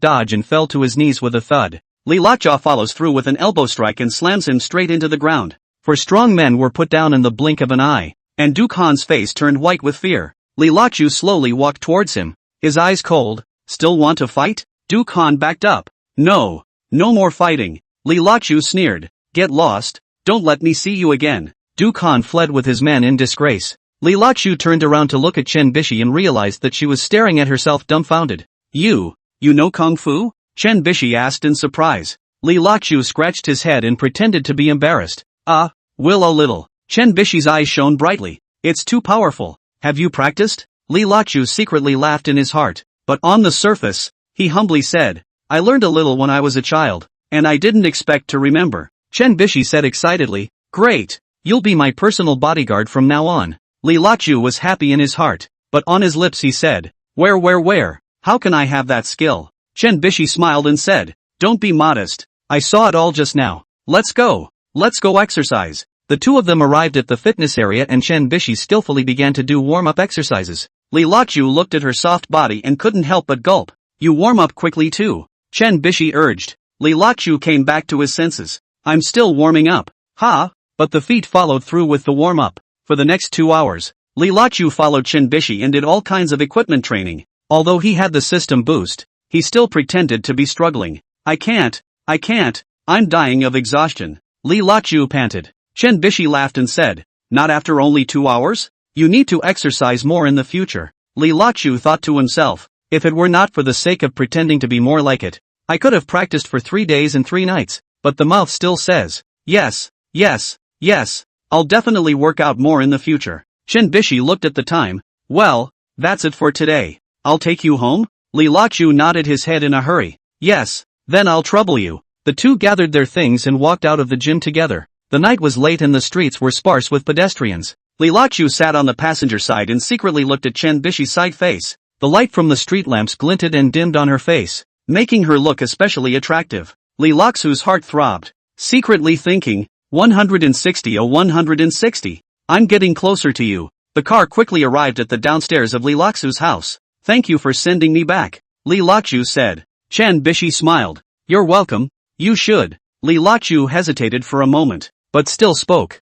dodge and fell to his knees with a thud. Li Lachu follows through with an elbow strike and slams him straight into the ground. For strong men were put down in the blink of an eye, and Du Khan's face turned white with fear. Li Lachu slowly walked towards him, his eyes cold. Still want to fight? Du Khan backed up. No. No more fighting. Li Lachu sneered. Get lost. Don't let me see you again. Du Khan fled with his men in disgrace. Li Lachu turned around to look at Chen Bishi and realized that she was staring at herself dumbfounded. You know Kung Fu? Chen Bishi asked in surprise. Li Lachu scratched his head and pretended to be embarrassed. Will a little. Chen Bishi's eyes shone brightly. It's too powerful. Have you practiced? Li Lachu secretly laughed in his heart, but on the surface, he humbly said, I learned a little when I was a child, and I didn't expect to remember. Chen Bishi said excitedly, Great, you'll be my personal bodyguard from now on. Li Lachu was happy in his heart, but on his lips he said, Where? How can I have that skill? Chen Bishi smiled and said, Don't be modest. I saw it all just now. Let's go exercise. The two of them arrived at the fitness area and Chen Bishi skillfully began to do warm-up exercises. Li Lachu looked at her soft body and couldn't help but gulp. You warm up quickly too, Chen Bishi urged. Li Lachu came back to his senses. I'm still warming up. But the feet followed through with the warm-up. For the next 2 hours, Li Lachu followed Chen Bishi and did all kinds of equipment training. Although he had the system boost, he still pretended to be struggling. I can't, I'm dying of exhaustion. Li Lachu panted. Chen Bishi laughed and said, Not after only 2 hours? You need to exercise more in the future. Li Lachu thought to himself, if it were not for the sake of pretending to be more like it, I could have practiced for 3 days and 3 nights, but the mouth still says, yes, I'll definitely work out more in the future. Chen Bishi looked at the time. Well, that's it for today. I'll take you home? Li Lachu nodded his head in a hurry. Yes, then I'll trouble you. The two gathered their things and walked out of the gym together. The night was late and the streets were sparse with pedestrians. Li Lachu sat on the passenger side and secretly looked at Chen Bishi's side face. The light from the street lamps glinted and dimmed on her face, making her look especially attractive. Li Loxu's heart throbbed, secretly thinking, 160 oh 160. I'm getting closer to you. The car quickly arrived at the downstairs of Li Loxu's house. Thank you for sending me back, Li Loxu said. Chen Bishi smiled. You're welcome. You should. Li Loxu hesitated for a moment, but still spoke.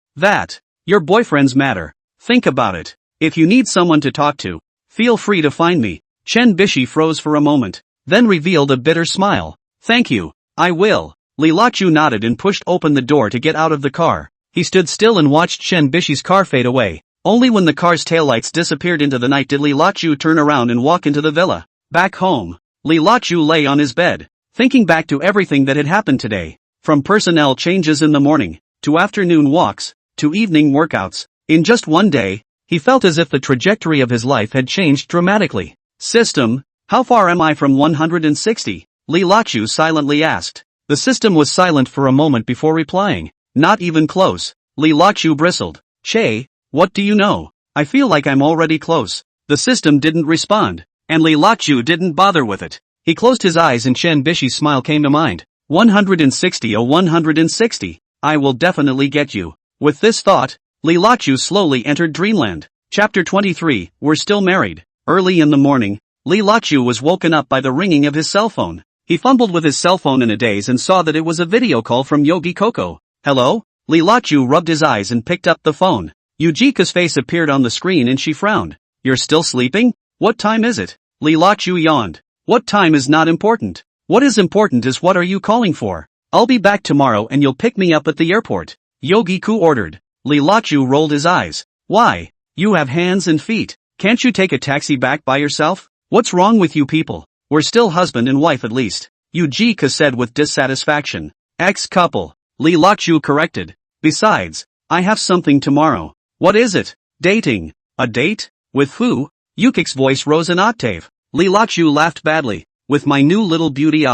Your boyfriend's matter. Think about it. If you need someone to talk to, feel free to find me. Chen Bishi froze for a moment, then revealed a bitter smile. Thank you. I will. Li Loxu nodded and pushed open the door to get out of the car. He stood still and watched Chen Bishi's car fade away. Only when the car's taillights disappeared into the night did Li Loxu turn around and walk into the villa. Back home, Li Loxu lay on his bed, thinking back to everything that had happened today. From personnel changes in the morning, to afternoon walks, to evening workouts. In just one day, he felt as if the trajectory of his life had changed dramatically. System, how far am I from 160? Li Loxu silently asked. The system was silent for a moment before replying. Not even close. Li Loxu bristled. Che, what do you know? I feel like I'm already close. The system didn't respond, and Li Loxu didn't bother with it. He closed his eyes and Chen Bishi's smile came to mind. 160 oh 160. I will definitely get you. With this thought, Li Loxu slowly entered dreamland. Chapter 23, We're still married. Early in the morning, Li Loxu was woken up by the ringing of his cell phone. He fumbled with his cell phone in a daze and saw that it was a video call from Yogi Coco. Hello? Li Loxu rubbed his eyes and picked up the phone. Yujika's face appeared on the screen and she frowned. You're still sleeping? What time is it? Li Loxu yawned. What time is not important. What is important is what are you calling for? I'll be back tomorrow and you'll pick me up at the airport. Yogi-ku ordered. Li Loxu rolled his eyes. Why? You have hands and feet. Can't you take a taxi back by yourself? What's wrong with you people? We're still husband and wife at least. Yujika said with dissatisfaction. Ex-couple. Li Loxu corrected. Besides, I have something tomorrow. What is it? Dating. A date? With who? Yukik's voice rose an octave. Li Loxu laughed badly. With my new little beauty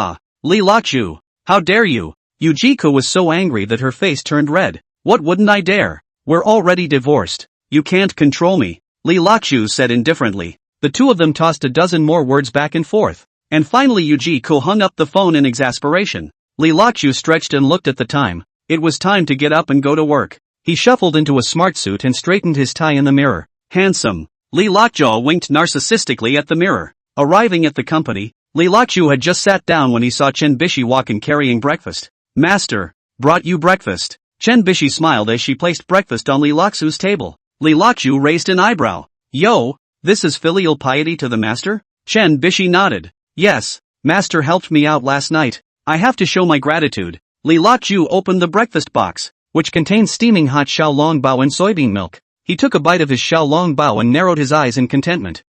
Li Loxu. How dare you? Yujika was so angry that her face turned red. What wouldn't I dare? We're already divorced. You can't control me. Li Loxu said indifferently. The two of them tossed a dozen more words back and forth. And finally Yujiko hung up the phone in exasperation. Li Loxu stretched and looked at the time. It was time to get up and go to work. He shuffled into a smart suit and straightened his tie in the mirror. Handsome. Li Loxu winked narcissistically at the mirror. Arriving at the company, Li Loxu had just sat down when he saw Chen Bishi walk in carrying breakfast. Master, brought you breakfast. Chen Bishi smiled as she placed breakfast on Li Loxu's table. Li Loxu raised an eyebrow. Yo, this is filial piety to the master? Chen Bishi nodded. Yes, master helped me out last night. I have to show my gratitude. Li Loxu opened the breakfast box, which contained steaming hot xiaolongbao and soybean milk. He took a bite of his xiaolongbao and narrowed his eyes in contentment.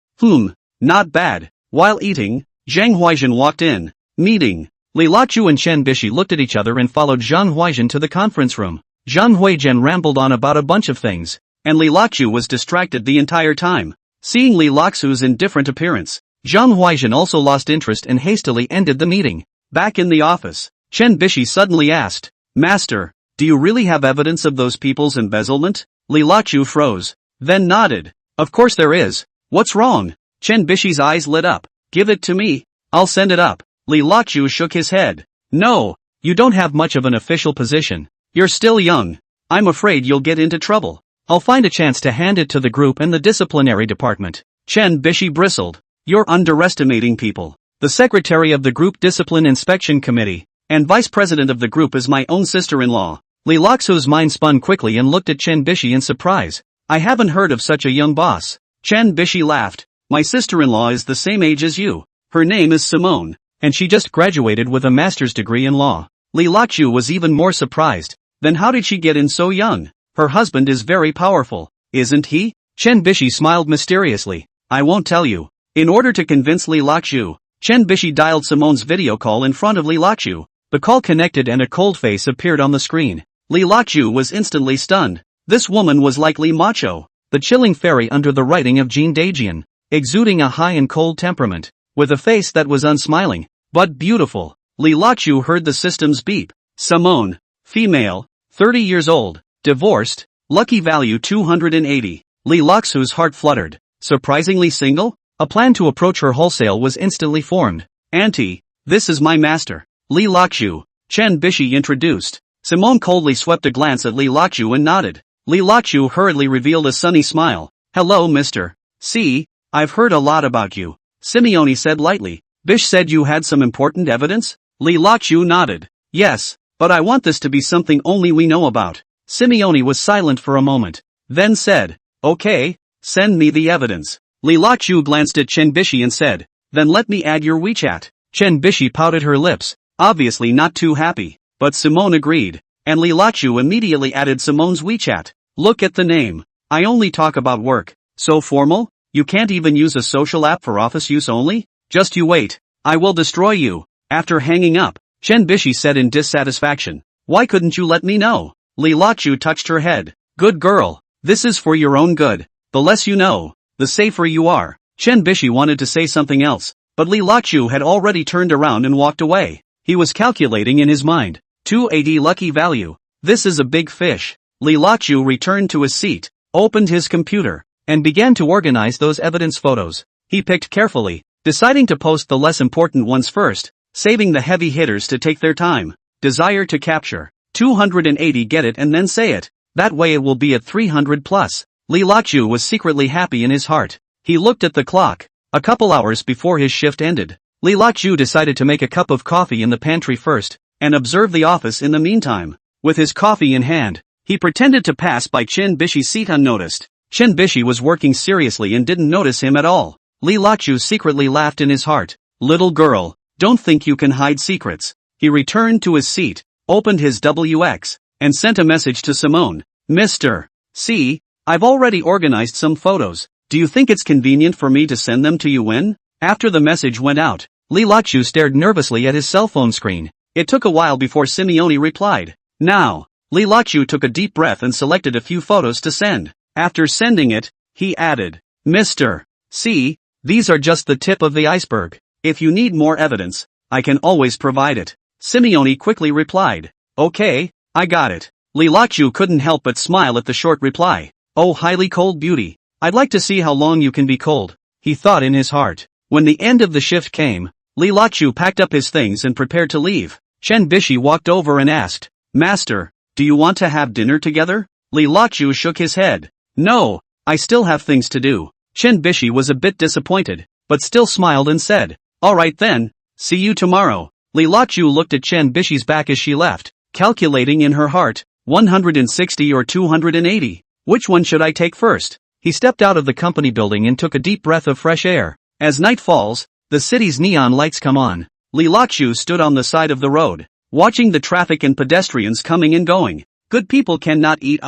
Not bad. While eating, Zhang Huaizhen walked in. Meeting. Li Loxu and Chen Bishi looked at each other and followed Zhang Huaizhen to the conference room. Zhang Huaizhen rambled on about a bunch of things, and Li Loxu was distracted the entire time. Seeing Li Loxu's indifferent appearance, Zhang Huaizhen also lost interest and hastily ended the meeting. Back in the office, Chen Bishi suddenly asked, Master, do you really have evidence of those people's embezzlement? Li Loxu froze, then nodded. Of course there is. What's wrong? Chen Bishi's eyes lit up. Give it to me. I'll send it up. Li Loxu shook his head. No, you don't have much of an official position. You're still young. I'm afraid you'll get into trouble. I'll find a chance to hand it to the group and the disciplinary department. Chen Bishi bristled. You're underestimating people. The secretary of the group discipline inspection committee, and vice president of the group is my own sister-in-law. Li Loxu's mind spun quickly and looked at Chen Bishi in surprise. I haven't heard of such a young boss. Chen Bishi laughed. My sister-in-law is the same age as you. Her name is Simone, and she just graduated with a master's degree in law. Li Loxu was even more surprised. Then how did she get in so young? Her husband is very powerful, isn't he? Chen Bishi smiled mysteriously. I won't tell you. In order to convince Li Loxu, Chen Bishi dialed Simone's video call in front of Li Loxu. The call connected and a cold face appeared on the screen. Li Loxu was instantly stunned. This woman was like Li Macho, the chilling fairy under the writing of Jean Dajian, exuding a high and cold temperament, with a face that was unsmiling, but beautiful. Li Loxu heard the system's beep. Simone, female, 30 years old, divorced, lucky value 280. Li Loxu's heart fluttered. Surprisingly single? A plan to approach her wholesale was instantly formed. Auntie, this is my master. Li Lakshu, Chen Bishi introduced. Simone coldly swept a glance at Li Lakshu and nodded. Li Lakshu hurriedly revealed a sunny smile. Hello Mr. C, I've heard a lot about you. Simone said lightly. Bish said you had some important evidence? Li Lakshu nodded. Yes, but I want this to be something only we know about. Simone was silent for a moment, then said, okay, send me the evidence. Li Lakshu glanced at Chen Bishi and said, then let me add your WeChat. Chen Bishi pouted her lips, obviously not too happy, but Simone agreed, and Li Lakshu immediately added Simone's WeChat. Look at the name. I only talk about work. So formal? You can't even use a social app for office use only? Just you wait. I will destroy you. After hanging up, Chen Bishi said in dissatisfaction. Why couldn't you let me know? Li Lakshu touched her head. Good girl. This is for your own good. The less you know, the safer you are. Chen Bishi wanted to say something else, but Li Lakshu had already turned around and walked away. He was calculating in his mind. 280 lucky value. This is a big fish. Li Lakshu returned to his seat, opened his computer, and began to organize those evidence photos. He picked carefully, deciding to post the less important ones first, saving the heavy hitters to take their time. Desire to capture. 280 get it and then say it. That way it will be at 300 plus. Li Lakshu was secretly happy in his heart. He looked at the clock. A couple hours before his shift ended, Li Lakshu decided to make a cup of coffee in the pantry first, and observe the office in the meantime. With his coffee in hand, he pretended to pass by Chen Bishi's seat unnoticed. Chen Bishi was working seriously and didn't notice him at all. Li Lakshu secretly laughed in his heart. Little girl, don't think you can hide secrets. He returned to his seat, opened his WX, and sent a message to Simone. Mr. C, I've already organized some photos. Do you think it's convenient for me to send them to you when? After the message went out, Li Lakshu stared nervously at his cell phone screen. It took a while before Simone replied. Now. Li Lakshu took a deep breath and selected a few photos to send. After sending it, he added, Mr. C, these are just the tip of the iceberg. If you need more evidence, I can always provide it. Simone quickly replied. Okay, I got it. Li Lakshu couldn't help but smile at the short reply. Oh highly cold beauty. I'd like to see how long you can be cold, he thought in his heart. When the end of the shift came, Li Lakshu packed up his things and prepared to leave. Chen Bishi walked over and asked, Master, do you want to have dinner together? Li Lakshu shook his head. No, I still have things to do. Chen Bishi was a bit disappointed, but still smiled and said, alright then, see you tomorrow. Li Lakshu looked at Chen Bishi's back as she left, calculating in her heart, 160 or 280. Which one should I take first? He stepped out of the company building and took a deep breath of fresh air. As night falls, the city's neon lights come on. Li Lakshu stood on the side of the road, watching the traffic and pedestrians coming and going. Good people cannot eat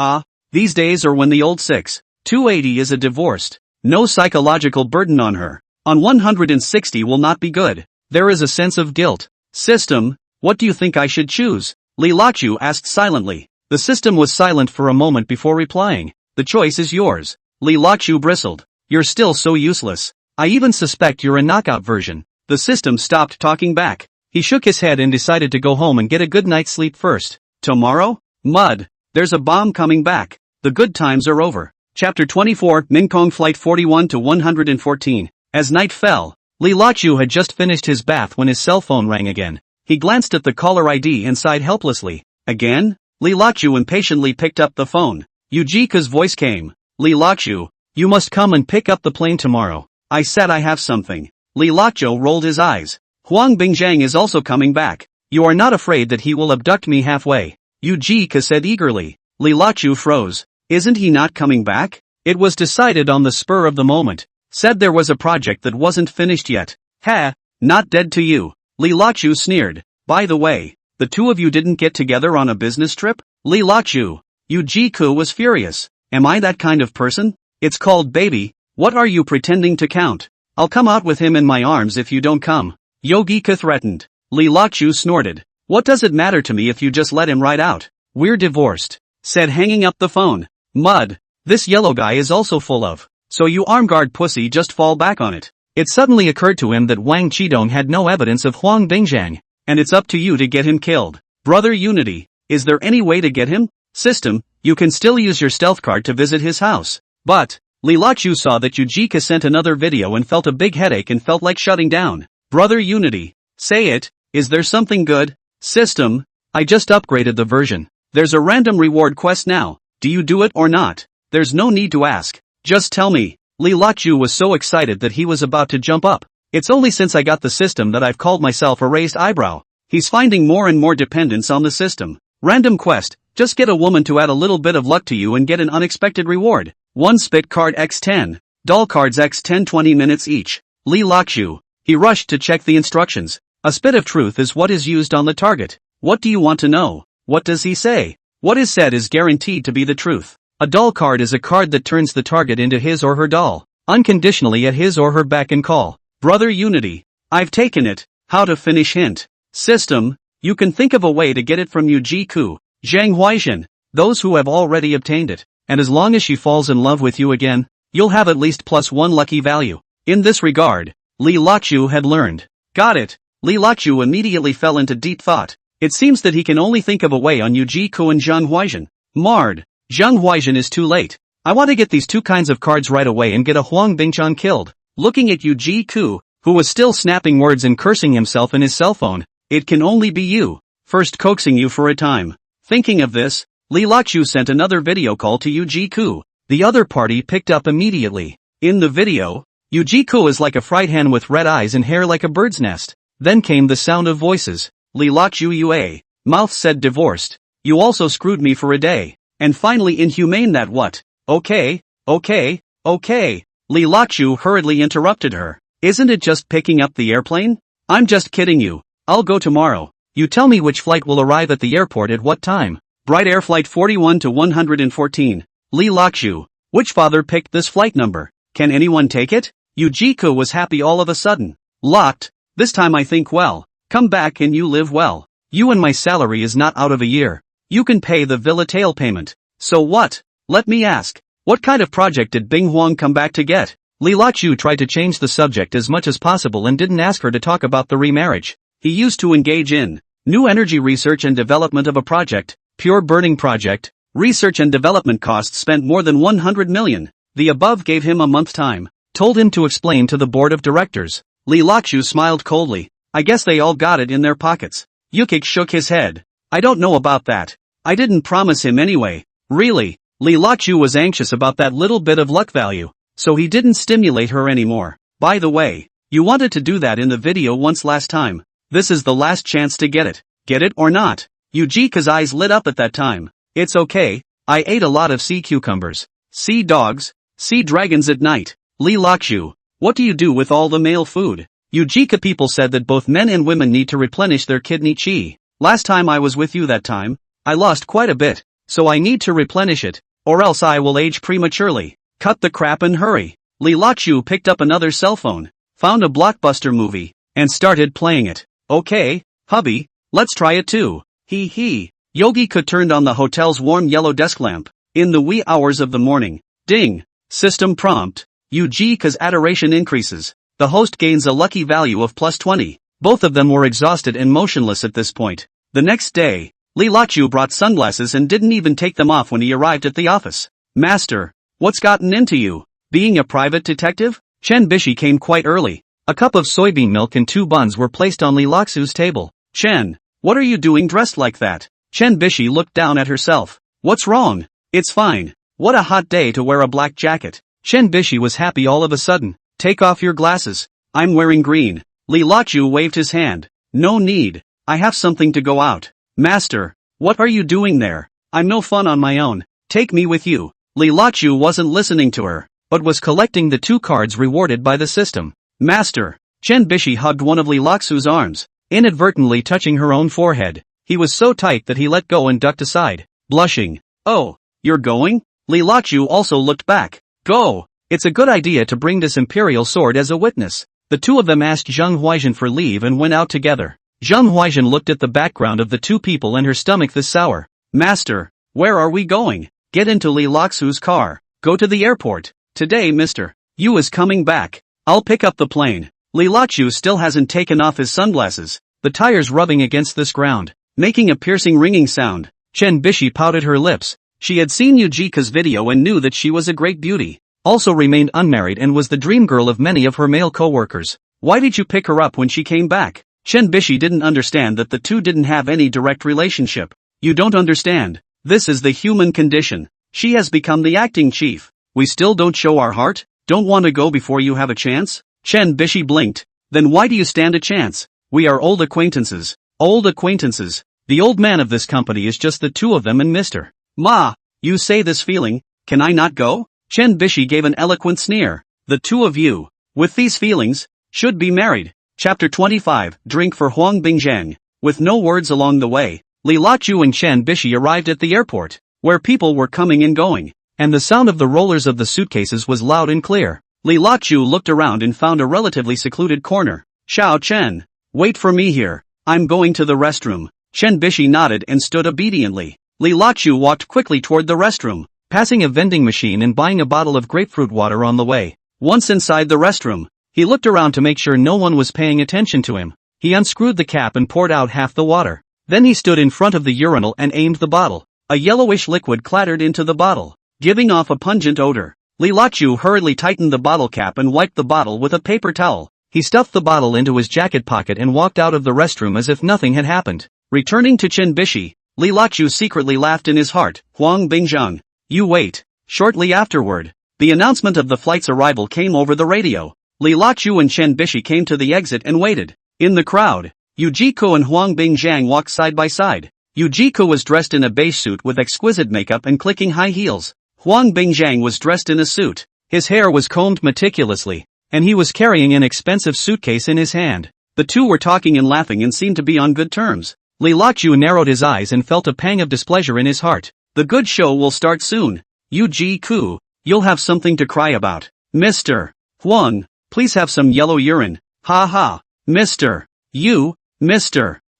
these days or when the old 280 is a divorced. No psychological burden on her. On 160 will not be good. There is a sense of guilt. System, what do you think I should choose? Li Lakshu asked silently. The system was silent for a moment before replying. The choice is yours. Li Lakshu bristled. You're still so useless. I even suspect you're a knockout version. The system stopped talking back. He shook his head and decided to go home and get a good night's sleep first. Tomorrow? Mud. There's a bomb coming back. The good times are over. Chapter 24, Mingkong Flight 41 to 114. As night fell, Li Lakshu had just finished his bath when his cell phone rang again. He glanced at the caller ID and sighed helplessly. Again? Li Lakshu impatiently picked up the phone. Yujika's voice came. Li Lakshu, you must come and pick up the plane tomorrow. I said I have something. Li Lakshu rolled his eyes. Huang Bingjiang is also coming back. You are not afraid that he will abduct me halfway? Yujika said eagerly. Li Lakshu froze. Isn't he not coming back? It was decided on the spur of the moment. Said there was a project that wasn't finished yet. Ha, not dead to you. Li Lakshu sneered. By the way, the two of you didn't get together on a business trip? Li Lakshu. Yujika was furious. Am I that kind of person? It's called baby. What are you pretending to count? I'll come out with him in my arms if you don't come. Yogika threatened. Li Lakshu snorted. What does it matter to me if you just let him ride out? We're divorced. Said hanging up the phone. Mud. This yellow guy is also full of. So you armguard pussy just fall back on it. It suddenly occurred to him that Wang Qidong had no evidence of Huang Bingjiang, and it's up to you to get him killed. Brother Unity, is there any way to get him? System, you can still use your stealth card to visit his house. But, Li Lachu saw that Yujika sent another video and felt a big headache and felt like shutting down. Brother Unity. Say it, is there something good? System, I just upgraded the version. There's a random reward quest now, do you do it or not? There's no need to ask. Just tell me. Li Lachu was so excited that he was about to jump up. It's only since I got the system that I've called myself a raised eyebrow. He's finding more and more dependence on the system. Random quest, just get a woman to add a little bit of luck to you and get an unexpected reward. 1 spit card x 10. Doll cards x 10 20 minutes each. Li Lachu. He rushed to check the instructions. A spit of truth is what is used on the target. What do you want to know? What does he say? What is said is guaranteed to be the truth. A doll card is a card that turns the target into his or her doll, unconditionally at his or her beck and call. Brother Unity. I've taken it. How to finish hint. System, you can think of a way to get it from Yujiku, Zhang Huaizhen, those who have already obtained it, and as long as she falls in love with you again, you'll have at least +1 lucky value. In this regard, Li Lachu had learned. Got it. Li Lachu immediately fell into deep thought. It seems that he can only think of a way on Yujiku and Zhang Huaizhen. Marred. Zhang Huaizhen is too late. I want to get these two kinds of cards right away and get a Huang Bingchan killed. Looking at Yujiku, who was still snapping words and cursing himself in his cell phone. It can only be you. First coaxing you for a time. Thinking of this, Li Lachu sent another video call to Yujiku. The other party picked up immediately. In the video, Yujiku is like a fried hen with red eyes and hair like a bird's nest. Then came the sound of voices. Li Lachu Yue. Mouth said divorced. You also screwed me for a day. And finally inhumane that what? Okay. Li Lachu hurriedly interrupted her. Isn't it just picking up the airplane? I'm just kidding you. I'll go tomorrow. You tell me which flight will arrive at the airport at what time. Bright Air Flight 41 to 114. Li Lachu. Which father picked this flight number? Can anyone take it? Yujiku was happy all of a sudden. Locked. This time I think well. Come back and you live well. You and my salary is not out of a year. You can pay the villa tail payment. So what? Let me ask. What kind of project did Bing Huang come back to get? Li Lachu tried to change the subject as much as possible and didn't ask her to talk about the remarriage. He used to engage in new energy research and development of a project, pure burning project. Research and development costs spent more than 100 million. The above gave him a month time. Told him to explain to the board of directors. Li Lachu smiled coldly. I guess they all got it in their pockets. Yukik shook his head. I don't know about that. I didn't promise him anyway. Really? Li Lachu was anxious about that little bit of luck value, so he didn't stimulate her anymore. By the way, you wanted to do that in the video once last time. This is the last chance to get it. Get it or not? Yujika's eyes lit up at that time. It's okay, I ate a lot of sea cucumbers. Sea dogs, sea dragons at night. Li Lachu, what do you do with all the male food? Yujika people said that both men and women need to replenish their kidney chi. Last time I was with you that time, I lost quite a bit, so I need to replenish it, or else I will age prematurely. Cut the crap and hurry. Li Lachu picked up another cell phone, found a blockbuster movie, and started playing it. Okay, hubby, let's try it too. He. Yogika turned on the hotel's warm yellow desk lamp. In the wee hours of the morning. Ding. System prompt. Yujika's adoration increases. The host gains a lucky value of +20. Both of them were exhausted and motionless at this point. The next day, Li Lachu brought sunglasses and didn't even take them off when he arrived at the office. Master, what's gotten into you? Being a private detective? Chen Bishi came quite early. A cup of soybean milk and 2 buns were placed on Li Lachu's table. Chen, what are you doing dressed like that? Chen Bishi looked down at herself. What's wrong? It's fine. What a hot day to wear a black jacket. Chen Bishi was happy all of a sudden. Take off your glasses. I'm wearing green. Li Lachu waved his hand. No need. I have something to go out. Master, what are you doing there? I'm no fun on my own. Take me with you. Li Lachu wasn't listening to her, but was collecting the 2 cards rewarded by the system. Master. Chen Bishi hugged one of Li Lachu's arms, inadvertently touching her own forehead. He was so tight that he let go and ducked aside, blushing. Oh, you're going? Li Lachu also looked back. Go. It's a good idea to bring this imperial sword as a witness. The 2 of them asked Zhang Huaizhen for leave and went out together. Zhang Huaizhen looked at the background of the 2 people and her stomach was sour. Master, where are we going? Get into Li Lachu's car. Go to the airport. Today Mr. Yu is coming back. I'll pick up the plane. Li Lachu still hasn't taken off his sunglasses, the tires rubbing against this ground, making a piercing ringing sound. Chen Bishi pouted her lips. She had seen Yujika's video and knew that she was a great beauty. also remained unmarried and was the dream girl of many of her male co-workers. Why did you pick her up when she came back? Chen Bishi didn't understand that the two didn't have any direct relationship. You don't understand. This is the human condition. She has become the acting chief. We still don't show our heart? Don't want to go before you have a chance? Chen Bishi blinked. Then why do you stand a chance? We are old acquaintances. Old acquaintances. The old man of this company is just the two of them and Mr. Ma, you say this feeling, can I not go? Chen Bishi gave an eloquent sneer. The two of you, with these feelings, should be married. Chapter 25, Drink for Huang Bingzhang. With no words along the way, Li Lachu and Chen Bishi arrived at the airport, where people were coming and going, and the sound of the rollers of the suitcases was loud and clear. Li Lachu looked around and found a relatively secluded corner. Xiao Chen, wait for me here. I'm going to the restroom. Chen Bishi nodded and stood obediently. Li Lachu walked quickly toward the restroom, passing a vending machine and buying a bottle of grapefruit water on the way. Once inside the restroom, he looked around to make sure no one was paying attention to him. He unscrewed the cap and poured out half the water. Then he stood in front of the urinal and aimed the bottle. A yellowish liquid clattered into the bottle, giving off a pungent odor. Li Lachu hurriedly tightened the bottle cap and wiped the bottle with a paper towel. He stuffed the bottle into his jacket pocket and walked out of the restroom as if nothing had happened. Returning to Chen Bishi, Li Lachu secretly laughed in his heart. Huang Bingzhang, you wait. Shortly afterward, the announcement of the flight's arrival came over the radio. Li Lachu and Chen Bishi came to the exit and waited. In the crowd, Yujiko and Huang Bingzhang walked side by side. Yujiko was dressed in a beige suit with exquisite makeup and clicking high heels. Huang Bingzhang was dressed in a suit. His hair was combed meticulously, and he was carrying an expensive suitcase in his hand. The two were talking and laughing and seemed to be on good terms. Li Lachu narrowed his eyes and felt a pang of displeasure in his heart. The good show will start soon. Yuji-ku, you'll have something to cry about. Mr. Huang, please have some yellow urine. Ha ha. Mr.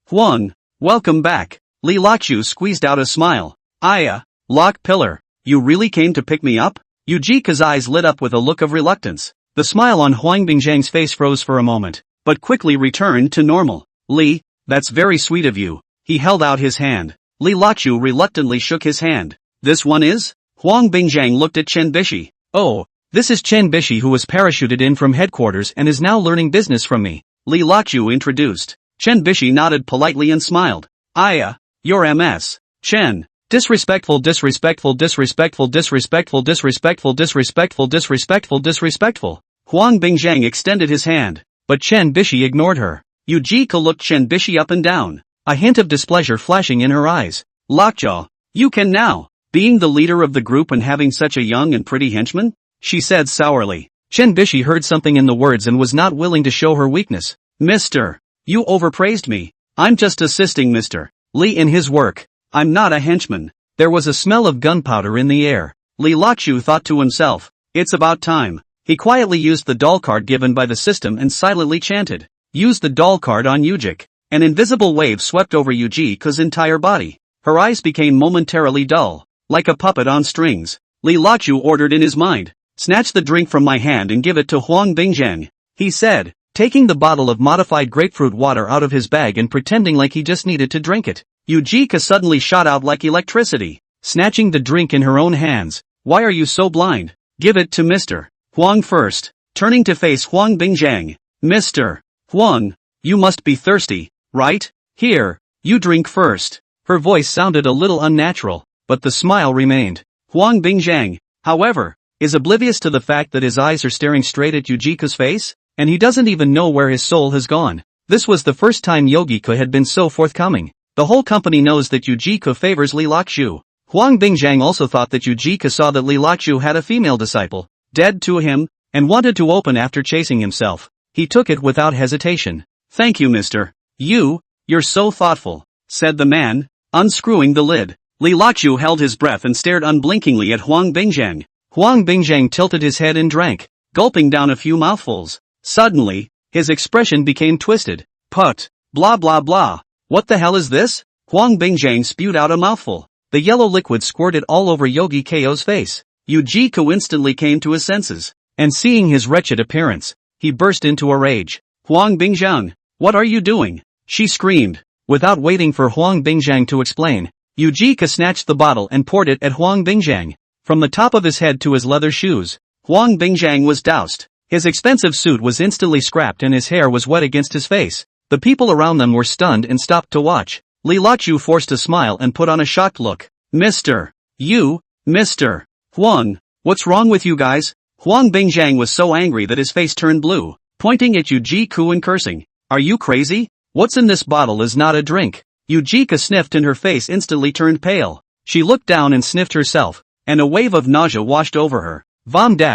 Huang, welcome back. Li Lachu squeezed out a smile. Lock pillar, you really came to pick me up? Yujika's eyes lit up with a look of reluctance. The smile on Huang Bingzhang's face froze for a moment, but quickly returned to normal. Li, that's very sweet of you. He held out his hand. Li Lachu reluctantly shook his hand. This one is? Huang Bingzhang looked at Chen Bishi. Oh, this is Chen Bishi who was parachuted in from headquarters and is now learning business from me. Li Lachu introduced. Chen Bishi nodded politely and smiled. You're MS. Chen. Disrespectful. Huang Bingzhang extended his hand, but Chen Bishi ignored her. Yujika looked Chen Bishi up and down, a hint of displeasure flashing in her eyes. Lockjaw, you can now, being the leader of the group and having such a young and pretty henchman? She said sourly. Chen Bishi heard something in the words and was not willing to show her weakness. Mister, you overpraised me. I'm just assisting Mr. Li in his work. I'm not a henchman. There was a smell of gunpowder in the air. Li Lachu thought to himself, it's about time. He quietly used the doll card given by the system and silently chanted. Use the doll card on Yujik. An invisible wave swept over Yujika's entire body. Her eyes became momentarily dull, like a puppet on strings. Li Lachu ordered in his mind. Snatch the drink from my hand and give it to Huang Bingzhang, he said, taking the bottle of modified grapefruit water out of his bag and pretending like he just needed to drink it. Yujika suddenly shot out like electricity, snatching the drink in her own hands. Why are you so blind? Give it to Mr. Huang first. Turning to face Huang Bingzhang. Mr. Huang, you must be thirsty, right? Here, you drink first. Her voice sounded a little unnatural, but the smile remained. Huang Bingzhang, however, is oblivious to the fact that his eyes are staring straight at Yujika's face, and he doesn't even know where his soul has gone. This was the first time Yogika had been so forthcoming. The whole company knows that Yujika favors Li Lachu. Huang Bingzhang also thought that Yujika saw that Li Lachu had a female disciple, dead to him, and wanted to open after chasing himself. He took it without hesitation. Thank you, mister. You're so thoughtful, said the man, unscrewing the lid. Li Lachu held his breath and stared unblinkingly at Huang Bingzhang. Huang Bingzhang tilted his head and drank, gulping down a few mouthfuls. Suddenly, his expression became twisted. Put, blah blah blah. What the hell is this? Huang Bingzhang spewed out a mouthful. The yellow liquid squirted all over Yogi Ko's face. Yujiko instantly came to his senses, and seeing his wretched appearance, he burst into a rage. Huang Bingzhang, what are you doing? She screamed. Without waiting for Huang Bingzhang to explain, Yujika snatched the bottle and poured it at Huang Bingzhang. From the top of his head to his leather shoes, Huang Bingjiang was doused. His expensive suit was instantly scrapped and his hair was wet against his face. The people around them were stunned and stopped to watch. Li Lachu forced a smile and put on a shocked look. Mr. Huang, what's wrong with you guys? Huang Bingjiang was so angry that his face turned blue, pointing at Yu Jiku and cursing. Are you crazy? What's in this bottle is not a drink. Yu Jika sniffed and her face instantly turned pale. She looked down and sniffed herself, and a wave of nausea washed over her.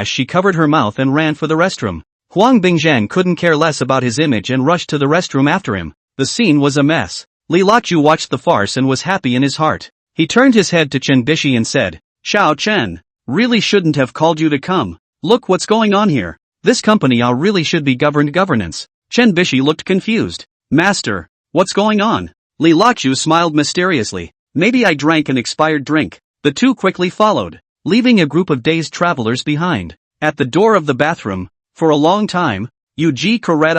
She covered her mouth and ran for the restroom. Huang Bingjiang couldn't care less about his image and rushed to the restroom after him. The scene was a mess. Li Lachu watched the farce and was happy in his heart. He turned his head to Chen Bishi and said, Xiao Chen, really shouldn't have called you to come. Look what's going on here. This company really should be governed governance. Chen Bishi looked confused. Master, what's going on? Li Lachu smiled mysteriously. Maybe I drank an expired drink. The two quickly followed, leaving a group of dazed travelers behind. At the door of the bathroom, for a long time, Yu Jika red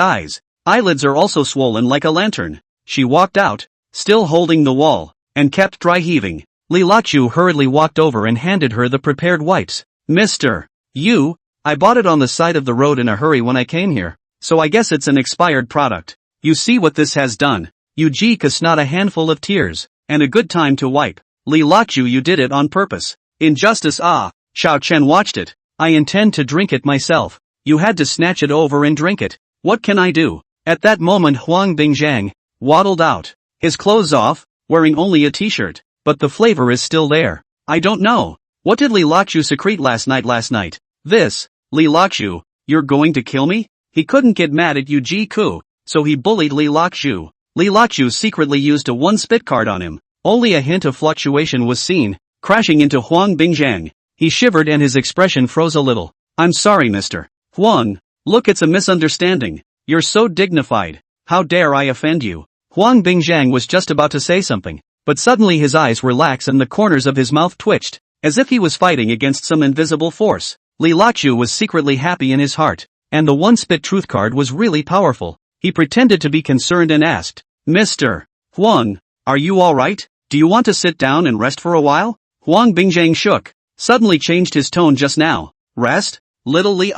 eyelids are also swollen like a lantern. She walked out, still holding the wall, and kept dry heaving. Li Lachu hurriedly walked over and handed her the prepared wipes. Mr. Yu, I bought it on the side of the road in a hurry when I came here, so I guess it's an expired product. You see what this has done? Yu Jika snot a handful of tears, and a good time to wipe. Li Lachu, you did it on purpose. Injustice. Xiao Chen watched it. I intend to drink it myself. You had to snatch it over and drink it. What can I do? At that moment Huang Bingjiang waddled out, his clothes off, wearing only a t-shirt, but the flavor is still there. I don't know. What did Li Lachu secrete last night? This, Li Lachu, you're going to kill me? He couldn't get mad at Yu Jiku, so he bullied Li Lachu. Li Lachu secretly used a one-spit card on him. Only a hint of fluctuation was seen, crashing into Huang Bingjiang. He shivered and his expression froze a little. I'm sorry, Mr. Huang. Look, it's a misunderstanding. You're so dignified. How dare I offend you? Huang Bingjiang was just about to say something, but suddenly his eyes were lax and the corners of his mouth twitched, as if he was fighting against some invisible force. Li Lachu was secretly happy in his heart, and the one-spit truth card was really powerful. He pretended to be concerned and asked, Mr. Huang, are you alright? Do you want to sit down and rest for a while? Huang Bingjiang shook, suddenly changed his tone just now. Rest? Little Li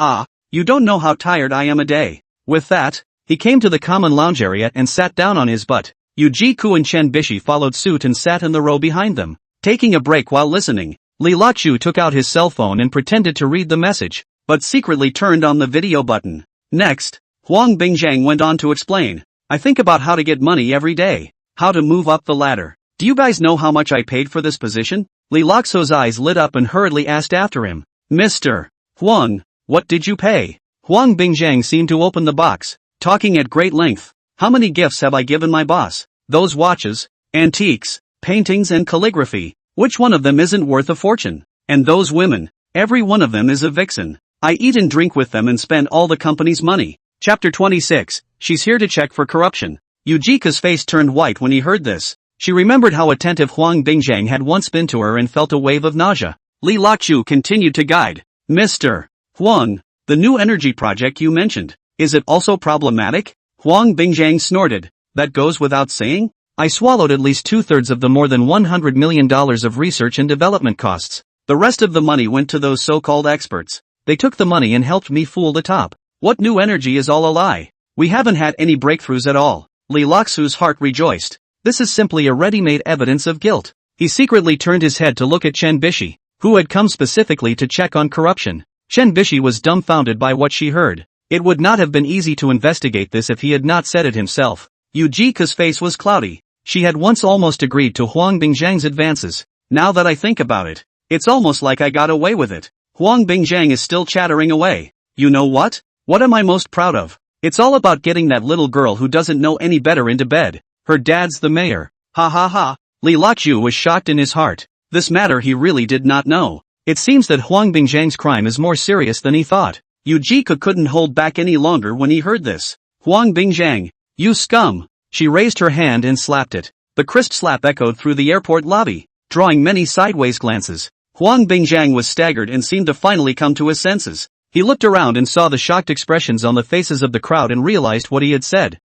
you don't know how tired I am a day. With that, he came to the common lounge area and sat down on his butt. Yu Jiku and Chen Bishi followed suit and sat in the row behind them, taking a break while listening. Li Lachu took out his cell phone and pretended to read the message, but secretly turned on the video button. Next, Huang Bingjiang went on to explain. I think about how to get money every day, how to move up the ladder. Do you guys know how much I paid for this position? Li Laxo's eyes lit up and hurriedly asked after him. Mr. Huang, what did you pay? Huang Bingjiang seemed to open the box, talking at great length. How many gifts have I given my boss? Those watches, antiques, paintings and calligraphy. Which one of them isn't worth a fortune? And those women, every one of them is a vixen. I eat and drink with them and spend all the company's money. Chapter 26, She's here to check for corruption. Yu Jika's face turned white when he heard this. She remembered how attentive Huang Bingjiang had once been to her and felt a wave of nausea. Li Lachu continued to guide. Mr. Huang, the new energy project you mentioned, is it also problematic? Huang Bingjiang snorted. That goes without saying? I swallowed at least 2/3 of the more than $100 million of research and development costs. The rest of the money went to those so-called experts. They took the money and helped me fool the top. What new energy is all a lie? We haven't had any breakthroughs at all. Li Laxu's heart rejoiced. This is simply a ready-made evidence of guilt. He secretly turned his head to look at Chen Bishi, who had come specifically to check on corruption. Chen Bishi was dumbfounded by what she heard. It would not have been easy to investigate this if he had not said it himself. Yu Jika's face was cloudy. She had once almost agreed to Huang Bingjiang's advances. Now that I think about it, it's almost like I got away with it. Huang Bingjiang is still chattering away. You know what? What am I most proud of? It's all about getting that little girl who doesn't know any better into bed. Her dad's the mayor. Ha ha ha. Li Lachu was shocked in his heart. This matter he really did not know. It seems that Huang Bingjiang's crime is more serious than he thought. Yu Jika couldn't hold back any longer when he heard this. Huang Bingjiang, you scum. She raised her hand and slapped it. The crisp slap echoed through the airport lobby, drawing many sideways glances. Huang Bingjiang was staggered and seemed to finally come to his senses. He looked around and saw the shocked expressions on the faces of the crowd and realized what he had said.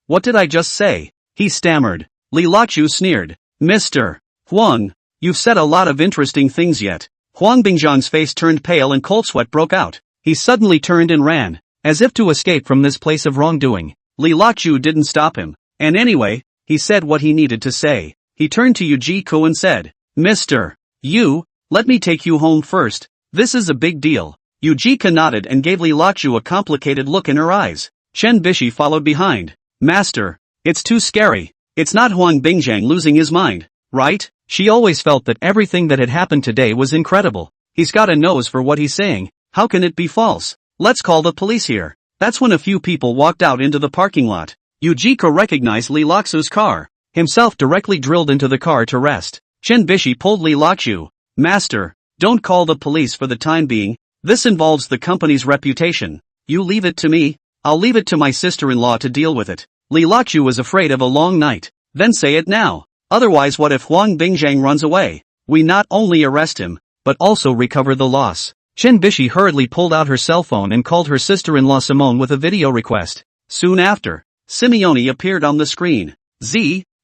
What did I just say? He stammered. Li Lachu sneered. Mr. Huang, you've said a lot of interesting things yet. Huang Bingzhang's face turned pale and cold sweat broke out. He suddenly turned and ran, as if to escape from this place of wrongdoing. Li Luochu didn't stop him. And anyway, he said what he needed to say. He turned to Yujiko and said, Mr. You, let me take you home first. This is a big deal. Yujika nodded and gave Li Luochu a complicated look in her eyes. Chen Bishi followed behind. Master, it's too scary. It's not Huang Bingzhang losing his mind, right? She always felt that everything that had happened today was incredible. He's got a nose for what he's saying. How can it be false? Let's call the police here. That's when a few people walked out into the parking lot. Yujiko recognized Li Luochu's car. Himself directly drilled into the car to rest. Chen Bishi pulled Li Luochu. Master, don't call the police for the time being. This involves the company's reputation. You leave it to me. I'll leave it to my sister-in-law to deal with it. Li Luochu was afraid of a long night. Then say it now. Otherwise, what if Huang Bingzhang runs away? We not only arrest him, but also recover the loss. Chen Bishi hurriedly pulled out her cell phone and called her sister-in-law Simone with a video request. Soon after, Simone appeared on the screen.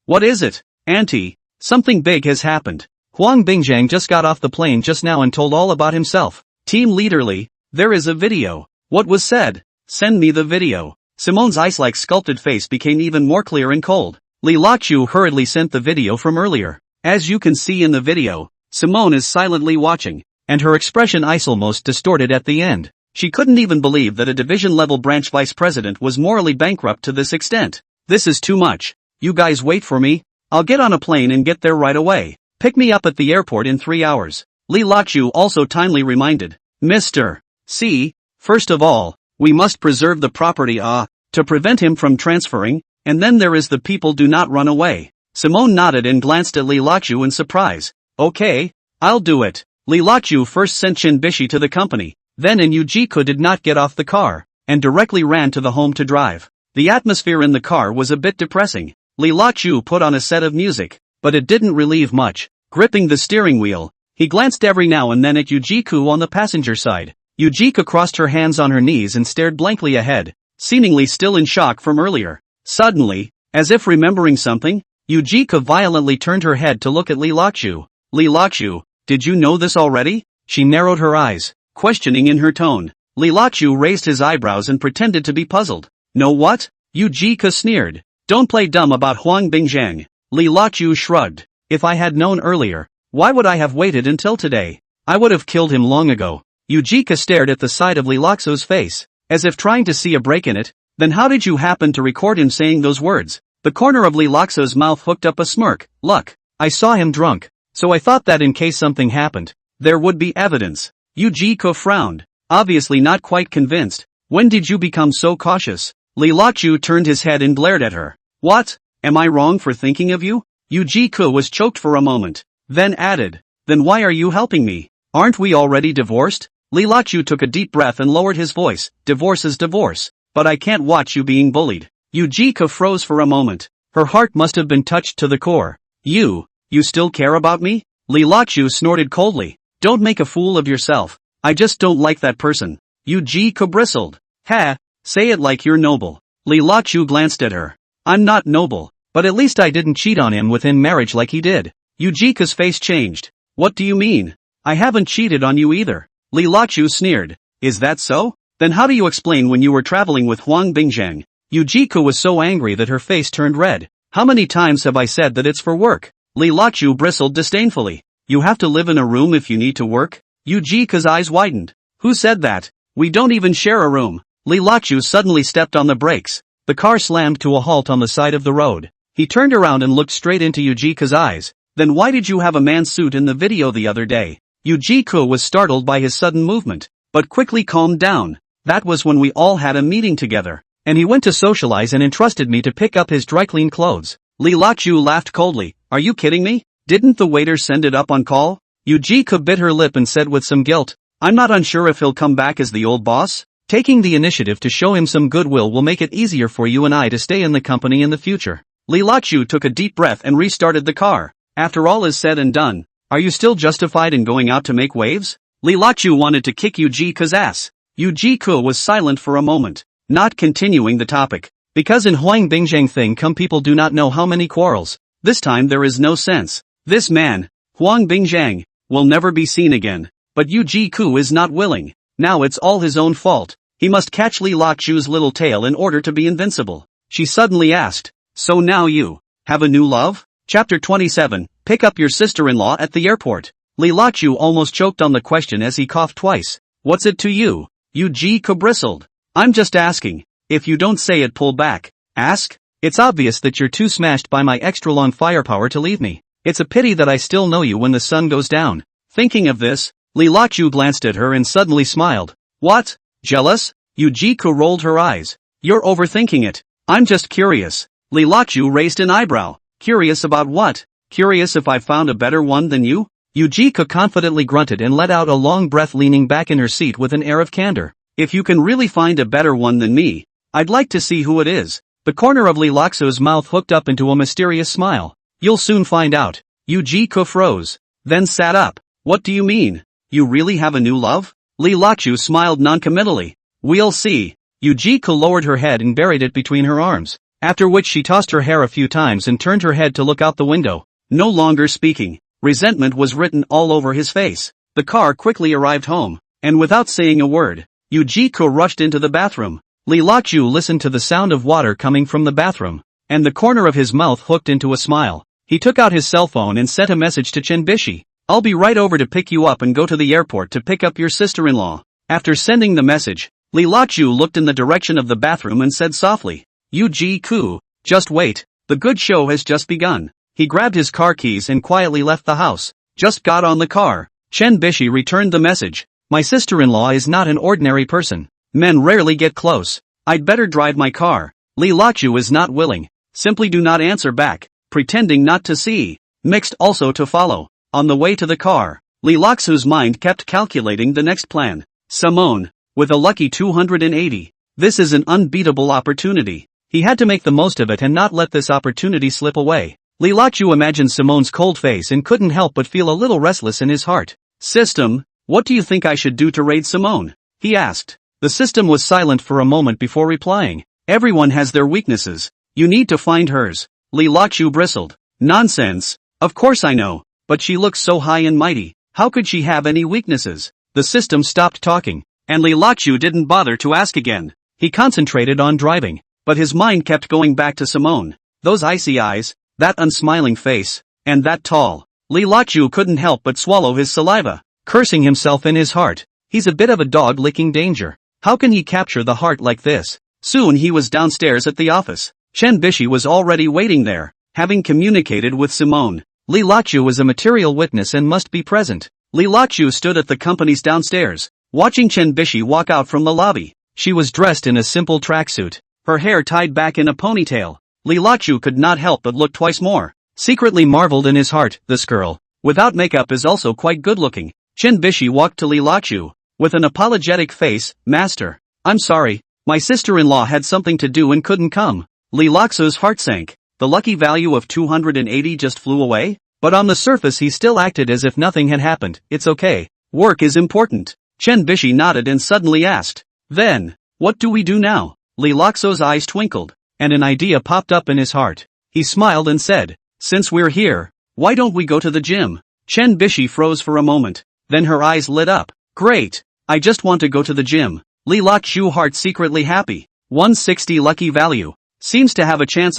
What is it? Auntie, something big has happened. Huang Bingzhang just got off the plane just now and told all about himself. Team Leader Li, there is a video. What was said? Send me the video. Simone's ice-like sculpted face became even more clear and cold. Li Luochu hurriedly sent the video from earlier. As you can see in the video, Simone is silently watching, and her expression almost distorted at the end. She couldn't even believe that a division-level branch vice president was morally bankrupt to this extent. This is too much. You guys wait for me. I'll get on a plane and get there right away. Pick me up at the airport in 3 hours. Li Luochu also timely reminded. Mr. C. First of all, we must preserve the property to prevent him from transferring, and then there is the people do not run away. Simone nodded and glanced at Li Luochu in surprise. Okay, I'll do it. Li Luochu first sent Chen Bishi to the company, then Yujiko did not get off the car, and directly ran to the home to drive. The atmosphere in the car was a bit depressing. Li Luochu put on a set of music, but it didn't relieve much. Gripping the steering wheel, he glanced every now and then at Yujiko on the passenger side. Yujiko crossed her hands on her knees and stared blankly ahead, seemingly still in shock from earlier. Suddenly, as if remembering something, Yujiko violently turned her head to look at Li Luochu. Li Luochu, did you know this already? She narrowed her eyes, questioning in her tone. Li Luochu raised his eyebrows and pretended to be puzzled. Know what? Yujiko sneered. Don't play dumb about Huang Bingzhang. Li Luochu shrugged. If I had known earlier, why would I have waited until today? I would have killed him long ago. Yujiko stared at the side of Li Luochu's face, as if trying to see a break in it. Then how did you happen to record him saying those words? The corner of Li Luochu's mouth hooked up a smirk. Look, I saw him drunk, so I thought that in case something happened, there would be evidence. Yujiko frowned, obviously not quite convinced. When did you become so cautious? Li Luochu turned his head and glared at her. What? Am I wrong for thinking of you? Yujiko was choked for a moment, then added, then why are you helping me? Aren't we already divorced? Li Luochu took a deep breath and lowered his voice. Divorce is divorce, but I can't watch you being bullied. Yujiko froze for a moment. Her heart must have been touched to the core. You still care about me? Li Luochu snorted coldly. Don't make a fool of yourself. I just don't like that person. Yujiko bristled. Ha, say it like you're noble. Li Luochu glanced at her. I'm not noble, but at least I didn't cheat on him within marriage like he did. Yujiko's face changed. What do you mean? I haven't cheated on you either. Li Luochu sneered. Is that so? Then how do you explain when you were traveling with Huang Bingzhang? Yujiko was so angry that her face turned red. How many times have I said that it's for work? Li Luochu bristled disdainfully. You have to live in a room if you need to work? Yujiko's eyes widened. Who said that? We don't even share a room. Li Luochu suddenly stepped on the brakes. The car slammed to a halt on the side of the road. He turned around and looked straight into Yujiko's eyes. Then why did you have a man's suit in the video the other day? Yujiko was startled by his sudden movement, but quickly calmed down. That was when we all had a meeting together, and he went to socialize and entrusted me to pick up his dry-clean clothes. Li Luochu laughed coldly. Are you kidding me? Didn't the waiter send it up on call? Yujiko bit her lip and said with some guilt, I'm not unsure if he'll come back as the old boss. Taking the initiative to show him some goodwill will make it easier for you and I to stay in the company in the future. Li Luochu took a deep breath and restarted the car. After all is said and done, are you still justified in going out to make waves? Li Luochu wanted to kick Yujiko's ass. Yujiko was silent for a moment, not continuing the topic. Because in Huang Bingzhang thing come people do not know how many quarrels. This time there is no sense. This man, Huang Bingzhang, will never be seen again. but Yu Ji-ku is not willing. Now it's all his own fault. He must catch Li Lok-chu's little tail in order to be invincible. She suddenly asked, "So now you have a new love?" Chapter 27, Pick up your sister-in-law at the airport. Li Lok-chu almost choked on the question as he coughed twice. "What's it to you?" Yu Ji-ku bristled. "I'm just asking. If you don't say it, pull back." "Ask? It's obvious that you're too smashed by my extra-long firepower to leave me. It's a pity that I still know you when the sun goes down." Thinking of this, Li Lok-chu glanced at her and suddenly smiled. "What? Jealous?" Yu Ji-ku rolled her eyes. "You're overthinking it. I'm just curious." Li Lok-chu raised an eyebrow. "Curious about what? Curious if I found a better one than you?" Yu Ji-ku confidently grunted and let out a long breath, leaning back in her seat with an air of candor. "If you can really find a better one than me, I'd like to see who it is." The corner of Li Lok-chu's mouth hooked up into a mysterious smile. "You'll soon find out." Yu Ji-ku froze, then sat up. "What do you mean? You really have a new love?" Li Lok-chu smiled noncommittally. "We'll see." Yu Ji-ku lowered her head and buried it between her arms, after which she tossed her hair a few times and turned her head to look out the window. No longer speaking, resentment was written all over his face. The car quickly arrived home, and without saying a word, Yu Ji-ku rushed into the bathroom. Li Lok-chu listened to the sound of water coming from the bathroom, and the corner of his mouth hooked into a smile. He took out his cell phone and sent a message to Chen Bishi. "I'll be right over to pick you up and go to the airport to pick up your sister-in-law." After sending the message, Li Lok-chu looked in the direction of the bathroom and said softly, "Yu Ji-ku, just wait. The good show has just begun." He grabbed his car keys and quietly left the house. Just got on the car. Chen Bishi returned the message. "My sister-in-law is not an ordinary person. Men rarely get close. I'd better drive my car." Li Lok-chu is not willing. Simply do not answer back, pretending not to see. Mixed also to follow. On the way to the car, Li Lok-chu's mind kept calculating the next plan. Simone, with a lucky 280. This is an unbeatable opportunity. He had to make the most of it and not let this opportunity slip away. Li Lok-chu imagined Simone's cold face and couldn't help but feel a little restless in his heart. "System, what do you think I should do to raid Simone?" he asked. The system was silent for a moment before replying. "Everyone has their weaknesses. You need to find hers." Li Lok-chu bristled. "Nonsense. Of course I know, but she looks so high and mighty. How could she have any weaknesses?" The system stopped talking, and Li Lok-chu didn't bother to ask again. He concentrated on driving, but his mind kept going back to Simone. Those icy eyes, that unsmiling face, and that tall. Li Lok-chu couldn't help but swallow his saliva, cursing himself in his heart. He's a bit of a dog licking danger. How can he capture the heart like this? Soon he was downstairs at the office. Chen Bishi was already waiting there, having communicated with Simone. Li Lok-chu was a material witness and must be present. Li Lok-chu stood at the company's downstairs, watching Chen Bishi walk out from the lobby. She was dressed in a simple tracksuit, her hair tied back in a ponytail. Li Lok-chu could not help but look twice more. Secretly marveled in his heart, this girl, without makeup, is also quite good-looking. Chen Bishi walked to Li Lok-chu, with an apologetic face. "Master, I'm sorry, my sister-in-law had something to do and couldn't come." Li Lok-chu's heart sank. The lucky value of 280 just flew away? But on the surface he still acted as if nothing had happened. "It's okay. Work is important." Chen Bishi nodded and suddenly asked, "Then, what do we do now?" Li Lok-chu's eyes twinkled, and an idea popped up in his heart. He smiled and said, "Since we're here, why don't we go to the gym?" Chen Bishi froze for a moment, then her eyes lit up. "Great! I just want to go to the gym." Li Lok-chu's heart secretly happy. 160 lucky value. Seems to have a chance.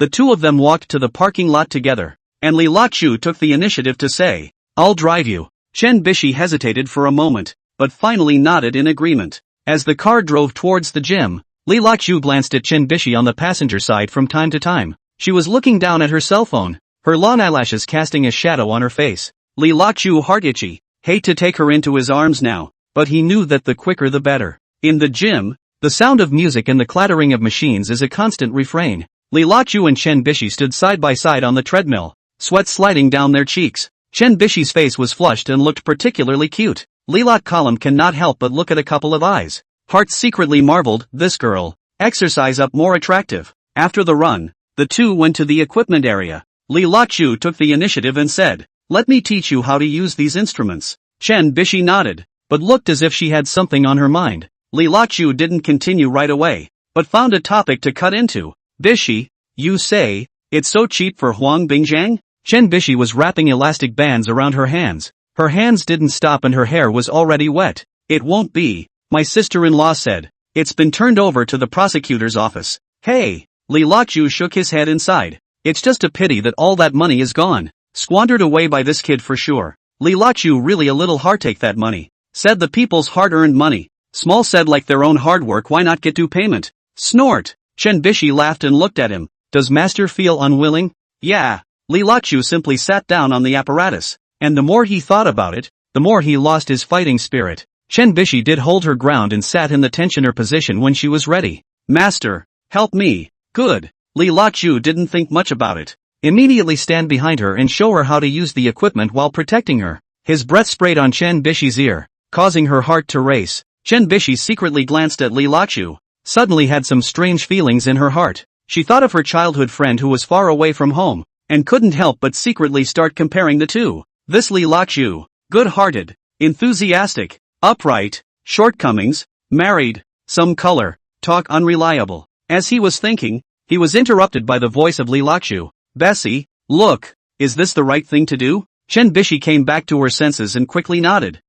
The two of them walked to the parking lot together, and Li Lok-chu took the initiative to say, "I'll drive you." Chen Bishi hesitated for a moment, but finally nodded in agreement. As the car drove towards the gym, Li Lok-chu glanced at Chen Bishi on the passenger side from time to time. She was looking down at her cell phone, her long eyelashes casting a shadow on her face. Li Lok-chu heart itchy. Hate to take her into his arms now, but he knew that the quicker the better. In the gym, the sound of music and the clattering of machines is a constant refrain. Li Lok-chu and Chen Bishi stood side by side on the treadmill, sweat sliding down their cheeks. Chen Bishi's face was flushed and looked particularly cute. Li Lok-column cannot help but look at a couple of eyes. Heart secretly marveled, this girl, exercise up more attractive. After the run, the two went to the equipment area. Li Lok-chu took the initiative and said, "Let me teach you how to use these instruments." Chen Bishi nodded, but looked as if she had something on her mind. Li Lok-chu didn't continue right away, but found a topic to cut into. "Bishi, you say, it's so cheap for Huang Bingjiang?" Chen Bishi was wrapping elastic bands around her hands, Her hands didn't stop and her hair was already wet. It won't be, my sister-in-law said. It's been turned over to the prosecutor's office. Hey, Li Luochu shook his head inside. It's just a pity that all that money is gone. Squandered away by this kid for sure. Li Luochu really a little heartache that money. Said the people's hard-earned money. Small said like their own hard work, why not get due payment? Snort. Chen Bishi laughed and looked at him. Does master feel unwilling? Yeah. Li Luochu simply sat down on the apparatus. And the more he thought about it, the more he lost his fighting spirit. Chen Bishi did hold her ground and sat in the tensioner position when she was ready. Master, help me. Good. Li Luochu didn't think much about it. Immediately stand behind her and show her how to use the equipment while protecting her. His breath sprayed on Chen Bishi's ear, causing her heart to race. Chen Bishi secretly glanced at Li Luochu. Suddenly had some strange feelings in her heart. She thought of her childhood friend who was far away from home, and couldn't help but secretly start comparing the two. This Li Luochu, good-hearted, enthusiastic, upright, shortcomings, married, some color, talk unreliable. As he was thinking, he was interrupted by the voice of Li Luochu. Bessie, look, is this the right thing to do? Chen Bishi came back to her senses and quickly nodded.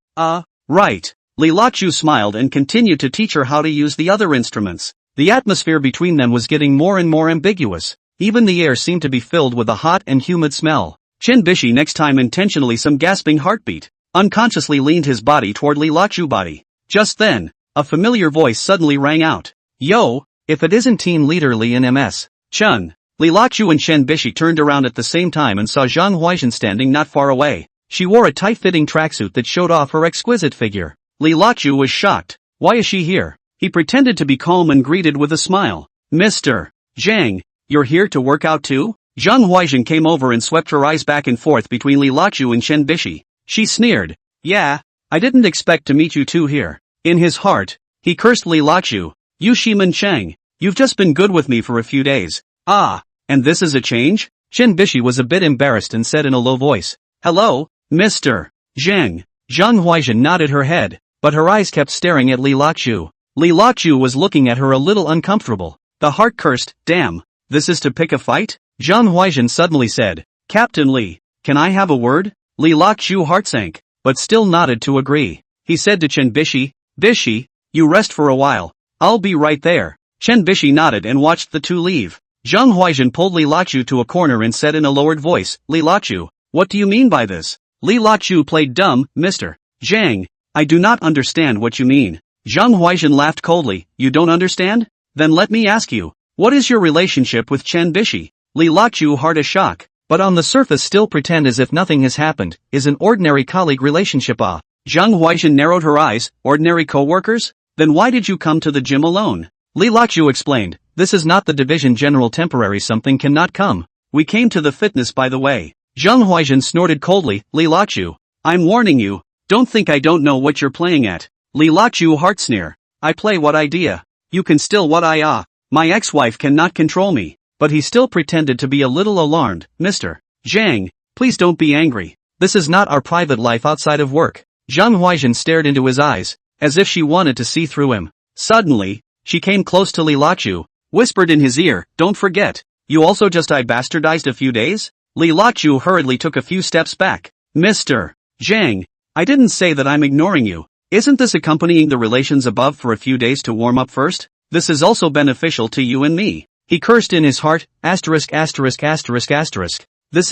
Right. Li Luochu smiled and continued to teach her how to use the other instruments. The atmosphere between them was getting more and more ambiguous. Even the air seemed to be filled with a hot and humid smell. Chen Bishi next time intentionally some gasping heartbeat, unconsciously leaned his body toward Li Luochu's body. Just then, a familiar voice suddenly rang out. Yo, if it isn't team leader Li in MS. Chun. Li Luochu and Chen Bishi turned around at the same time and saw Zhang Huaizhen standing not far away. She wore a tight-fitting tracksuit that showed off her exquisite figure. Li Luochu was shocked. Why is she here? He pretended to be calm and greeted with a smile. Mr. Zhang, you're here to work out too? Zhang Huaizhen came over and swept her eyes back and forth between Li Luochu and Chen Bishi. She sneered. Yeah, I didn't expect to meet you two here. In his heart, he cursed Li Luochu. You Shiman Cheng, you've just been good with me for a few days. And this is a change? Chen Bishi was a bit embarrassed and said in a low voice. Hello, Mr. Zhang. Zhang Huaizhen nodded her head, but her eyes kept staring at Li Luochu. Li Luochu was looking at her a little uncomfortable. The heart cursed, damn, this is to pick a fight? Zhang Huaizhen suddenly said, Captain Li, can I have a word? Li Luochu heart sank, but still nodded to agree. He said to Chen Bishi, Bishi, you rest for a while. I'll be right there. Chen Bishi nodded and watched the two leave. Zhang Huaizhen pulled Li Luochu to a corner and said in a lowered voice, Li Luochu, what do you mean by this? Li Luochu played dumb, Mr. Zhang, I do not understand what you mean. Zhang Huaizhen laughed coldly, you don't understand? Then let me ask you, what is your relationship with Chen Bishi? Li Luochu heard a shock, but on the surface still pretend as if nothing has happened, is an ordinary colleague relationship. Zhang Huaizhen narrowed her eyes, ordinary co-workers? Then why did you come to the gym alone? Li Luochu explained, this is not the division general temporary something cannot come. We came to the fitness by the way. Zhang Huaizhen snorted coldly, Li Luochu, I'm warning you, don't think I don't know what you're playing at. Li Luochu heart sneer, I play what idea? You can still what I My ex-wife cannot control me. But he still pretended to be a little alarmed, Mr. Zhang, please don't be angry. This is not our private life outside of work. Zhang Huaizhen stared into his eyes, as if she wanted to see through him. Suddenly, she came close to Li Luochu, whispered in his ear, don't forget, you also just I bastardized a few days? Li Luochu hurriedly took a few steps back. Mr. Zhang, I didn't say that I'm ignoring you. Isn't this accompanying the relations above for a few days to warm up first? This is also beneficial to you and me. He cursed in his heart, This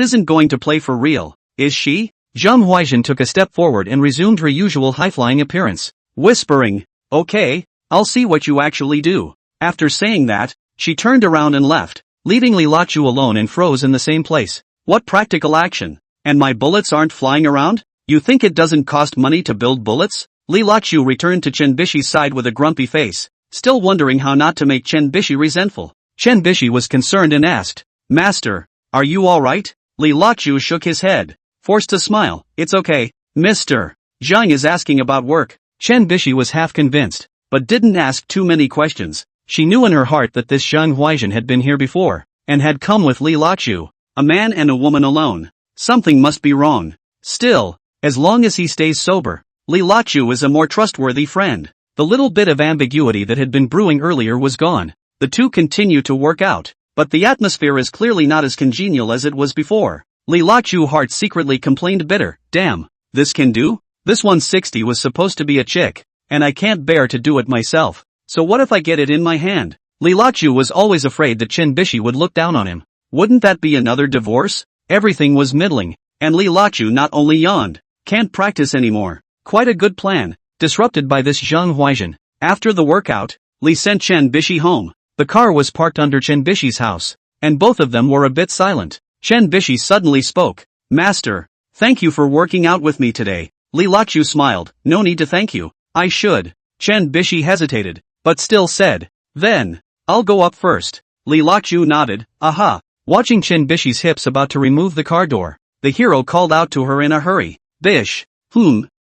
isn't going to play for real, is she? Zhang Huaizhen took a step forward and resumed her usual high-flying appearance, whispering, okay, I'll see what you actually do. After saying that, she turned around and left, leaving Li Luochu alone and froze in the same place. What practical action? And my bullets aren't flying around? You think it doesn't cost money to build bullets? Li Luochu returned to Chen Bishi's side with a grumpy face, still wondering how not to make Chen Bishi resentful. Chen Bishi was concerned and asked, Master, are you alright? Li Luochu shook his head, forced to smile, it's okay, Mr. Zhang is asking about work. Chen Bishi was half convinced, but didn't ask too many questions. She knew in her heart that this Zhang Huaizhen had been here before, and had come with Li Luochu, a man and a woman alone. Something must be wrong. Still, as long as he stays sober, Li Luochu is a more trustworthy friend. The little bit of ambiguity that had been brewing earlier was gone. The two continue to work out, but the atmosphere is clearly not as congenial as it was before. Li Luochu's heart secretly complained bitter, damn, This can do? This 160 was supposed to be a chick, and I can't bear to do it myself. So what if I get it in my hand? Li Lachu was always afraid that Chen Bishi would look down on him. Wouldn't that be another divorce? Everything was middling, and Li Lachu not only yawned, can't practice anymore. Quite a good plan, disrupted by this Zhang Huaizhen. After the workout, Li sent Chen Bishi home. The car was parked under Chen Bishi's house, and both of them were a bit silent. Chen Bishi suddenly spoke. Master, thank you for working out with me today. Li Lachu smiled. No need to thank you. I should. Chen Bishi hesitated, but still said, then, I'll go up first. Li Lachu nodded. Aha. Watching Chen Bishi's hips about to remove the car door, the hero called out to her in a hurry. Bish.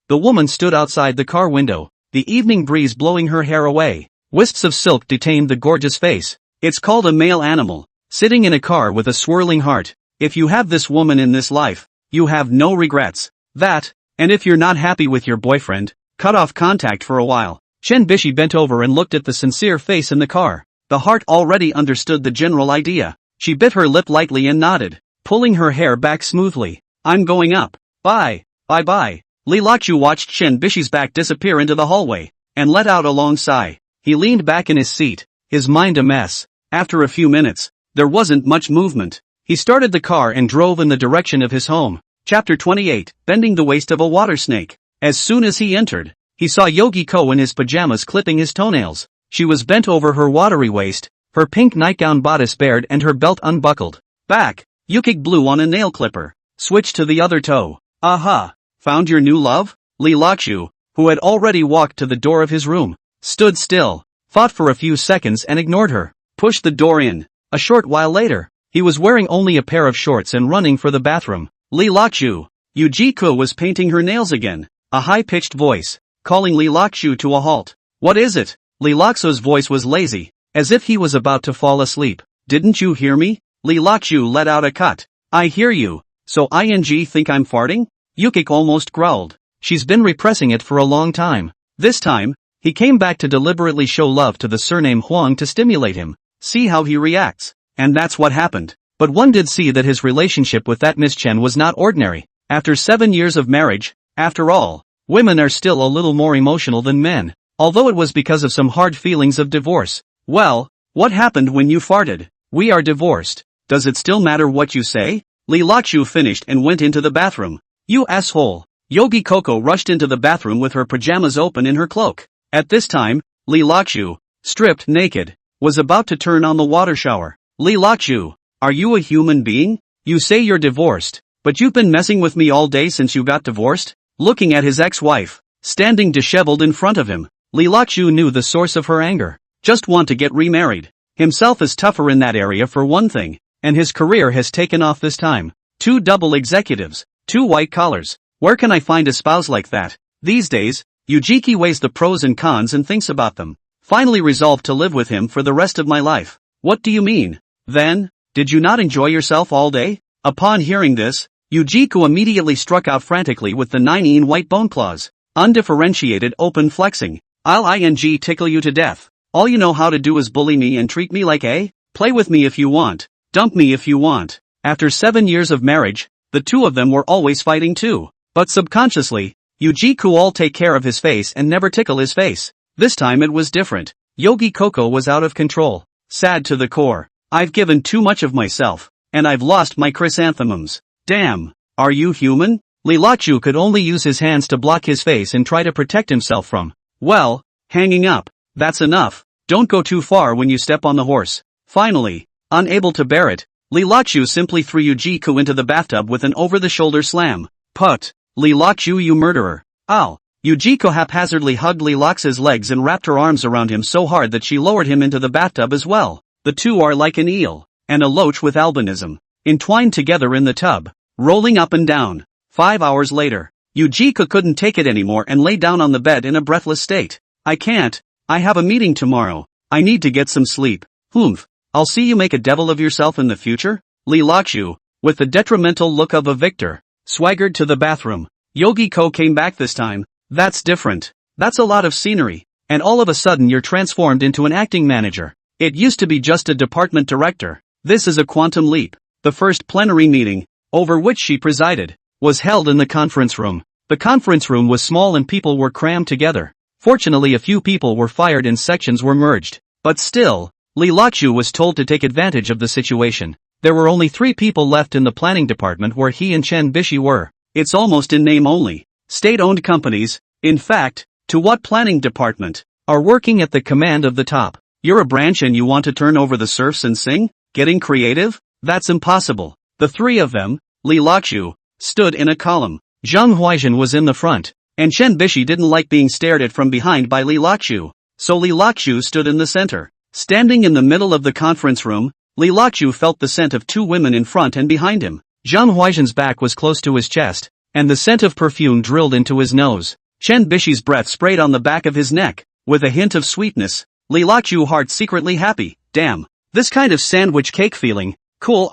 The woman stood outside the car window, the evening breeze blowing her hair away. Wisps of silk detained the gorgeous face. It's called a male animal, sitting in a car with a swirling heart. If you have this woman in this life, you have no regrets. That, and if you're not happy with your boyfriend, cut off contact for a while. Chen Bishi bent over and looked at the sincere face in the car. The heart already understood the general idea. She bit her lip lightly and nodded, pulling her hair back smoothly. I'm going up. Bye. Bye-bye. Li Lachu watched Chen Bishi's back disappear into the hallway, and let out a long sigh. He leaned back in his seat, his mind a mess. After a few minutes, there wasn't much movement. He started the car and drove in the direction of his home. Chapter 28, Bending the Waist of a Water Snake. As soon as he entered, he saw Yogi Ko in his pajamas clipping his toenails. She was bent over her watery waist, her pink nightgown bodice bared and her belt unbuckled. Back, Yukik blew on a nail clipper. Switch to the other toe. Aha! Found your new love? Li Lachu, who had already walked to the door of his room, stood still, thought for a few seconds and ignored her, pushed the door in. A short while later, he was wearing only a pair of shorts and running for the bathroom. Li Lachu. Yujiko was painting her nails again, a high-pitched voice, calling Li Lachu to a halt. What is it? Li Laxu's voice was lazy, as if he was about to fall asleep. Didn't you hear me? Li Lachu let out a cut. I hear you. So ing think I'm farting? Yukik almost growled. She's been repressing it for a long time. This time, he came back to deliberately show love to the surname Huang to stimulate him. See how he reacts. And that's what happened. But one did see that his relationship with that Miss Chen was not ordinary. After 7 years of marriage, after all, women are still a little more emotional than men. Although it was because of some hard feelings of divorce. Well, what happened when you farted? We are divorced. Does it still matter what you say? Li Lachu finished and went into the bathroom. You asshole. Yogi Coco rushed into the bathroom with her pajamas open in her cloak. At this time, Li Lachu, stripped naked, was about to turn on the water shower. Li Lachu, are you a human being? You say you're divorced, but you've been messing with me all day since you got divorced? Looking at his ex-wife, standing disheveled in front of him, Li Lachu knew the source of her anger. Just want to get remarried. Himself is tougher in that area for one thing, and his career has taken off this time. 2 double executives, 2 white collars. Where can I find a spouse like that? These days, Yujiki weighs the pros and cons and thinks about them. Finally resolved to live with him for the rest of my life. What do you mean? Then, did you not enjoy yourself all day? Upon hearing this, Yujiku immediately struck out frantically with the 9 white bone claws. Undifferentiated open flexing. I'll ing tickle you to death. All you know how to do is bully me and treat me like a? Play with me if you want. Dump me if you want. After 7 years of marriage, the two of them were always fighting too. But subconsciously, Yujiku all take care of his face and never tickle his face. This time it was different. Yogi Coco was out of control. Sad to the core. I've given too much of myself, and I've lost my chrysanthemums. Damn. Are you human? Li Lachu could only use his hands to block his face and try to protect himself from, well, hanging up. That's enough. Don't go too far when you step on the horse. Finally, unable to bear it, Li Lachu simply threw Yujiku into the bathtub with an over-the-shoulder slam. Put. Li Lachu, you murderer. Ow. Yujiko haphazardly hugged Li Lax's legs and wrapped her arms around him so hard that she lowered him into the bathtub as well. The two are like an eel and a loach with albinism, entwined together in the tub, rolling up and down. 5 hours later, Yujiko couldn't take it anymore and lay down on the bed in a breathless state. I can't. I have a meeting tomorrow. I need to get some sleep. Humph. I'll see you make a devil of yourself in the future? Li Lachu, with the detrimental look of a victor, swaggered to the bathroom. Yogi Ko came back this time. That's different. That's a lot of scenery. And all of a sudden you're transformed into an acting manager. It used to be just a department director. This is a quantum leap. The first plenary meeting, over which she presided, was held in the conference room. The conference room was small and people were crammed together. Fortunately a few people were fired and sections were merged. But still, Li Laqiu was told to take advantage of the situation. There were only 3 people left in the planning department where he and Chen Bishi were. It's almost in name only. State-owned companies, in fact, to what planning department, are working at the command of the top. You're a branch and you want to turn over the serfs and sing? Getting creative? That's impossible. The 3 of them, Li Laqiu, stood in a column. Zhang Huaizhen was in the front, and Chen Bishi didn't like being stared at from behind by Li Laqiu, so Li Laqiu stood in the center. Standing in the middle of the conference room, Li Laqiu felt the scent of 2 women in front and behind him. Zhang Huaizhen's back was close to his chest, and the scent of perfume drilled into his nose. Chen Bishi's breath sprayed on the back of his neck, with a hint of sweetness. Li Laqiu heart secretly happy. Damn. This kind of sandwich cake feeling. Cool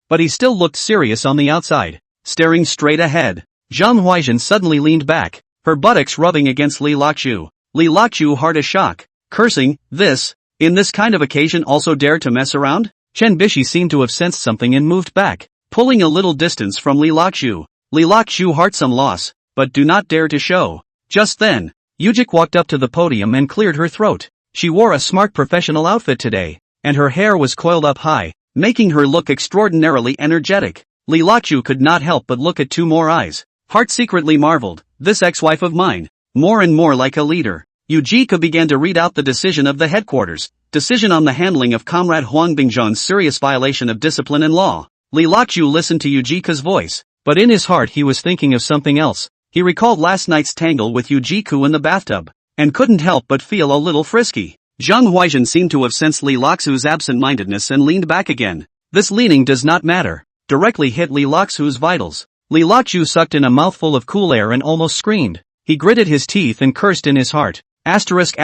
but he still looked serious on the outside, staring straight ahead. Zhang Huaizhen suddenly leaned back, her buttocks rubbing against Li Laqiu. Li Laqiu heard a shock, cursing, in this kind of occasion also dare to mess around? Chen Bishi seemed to have sensed something and moved back, pulling a little distance from Li Laqiu. Li Laqiu heart some loss, but do not dare to show. Just then, Yujik walked up to the podium and cleared her throat. She wore a smart professional outfit today, and her hair was coiled up high, making her look extraordinarily energetic. Li Laqiu could not help but look at 2 more eyes. Heart secretly marveled, this ex-wife of mine, more and more like a leader. Yujika began to read out the decision of the headquarters, decision on the handling of Comrade Huang Bingzhang's serious violation of discipline and law. Li Laqiu listened to Yujika's voice, but in his heart he was thinking of something else. He recalled last night's tangle with Yujiku in the bathtub, and couldn't help but feel a little frisky. Zhang Huaizhen seemed to have sensed Li Laqiu's absent-mindedness and leaned back again. This leaning does not matter, directly hit Li Laqiu's vitals. Li Laqiu sucked in a mouthful of cool air and almost screamed. He gritted his teeth and cursed in his heart. Asterisk.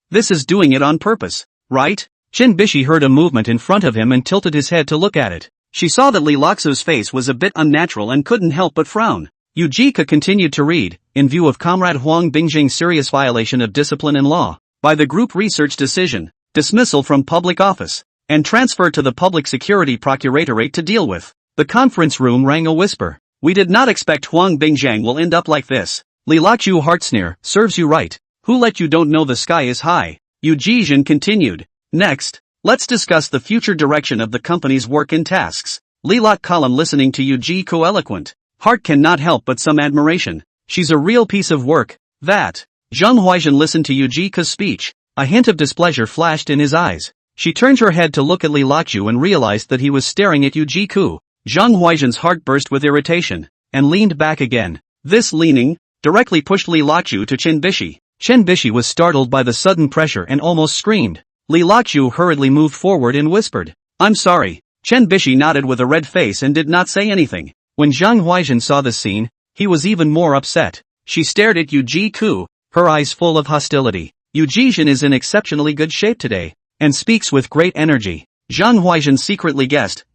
This is doing it on purpose, right? Chen Bishi heard a movement in front of him and tilted his head to look at it. She saw that Li Laqiu's face was a bit unnatural and couldn't help but frown. Yujika continued to read, in view of Comrade Huang Bingzhang's serious violation of discipline and law, by the group research decision, dismissal from public office, and transfer to the public security procuratorate to deal with. The conference room rang a whisper. We did not expect Huang Bingzhang will end up like this. Li Laqiu heart sneer, serves you right. Who let you don't know the sky is high? Huaizhen continued. Next, let's discuss the future direction of the company's work and tasks. Li Laqiu column listening to Yujiku eloquent. Heart cannot help but some admiration. She's a real piece of work, that. Zhang Huaizhen listened to Yujika's speech. A hint of displeasure flashed in his eyes. She turned her head to look at Li Laqiu and realized that he was staring at Yujiku. Zhang Huaizhen's heart burst with irritation, and leaned back again. This leaning, directly pushed Li Laqiu to Chen Bishi. Chen Bishi was startled by the sudden pressure and almost screamed. Li Laqiu hurriedly moved forward and whispered, I'm sorry. Chen Bishi nodded with a red face and did not say anything. When Zhang Huaizhen saw the scene, he was even more upset. She stared at Yujiku, her eyes full of hostility. Huaizhen is in exceptionally good shape today, and speaks with great energy. Zhang Huaizhen secretly guessed,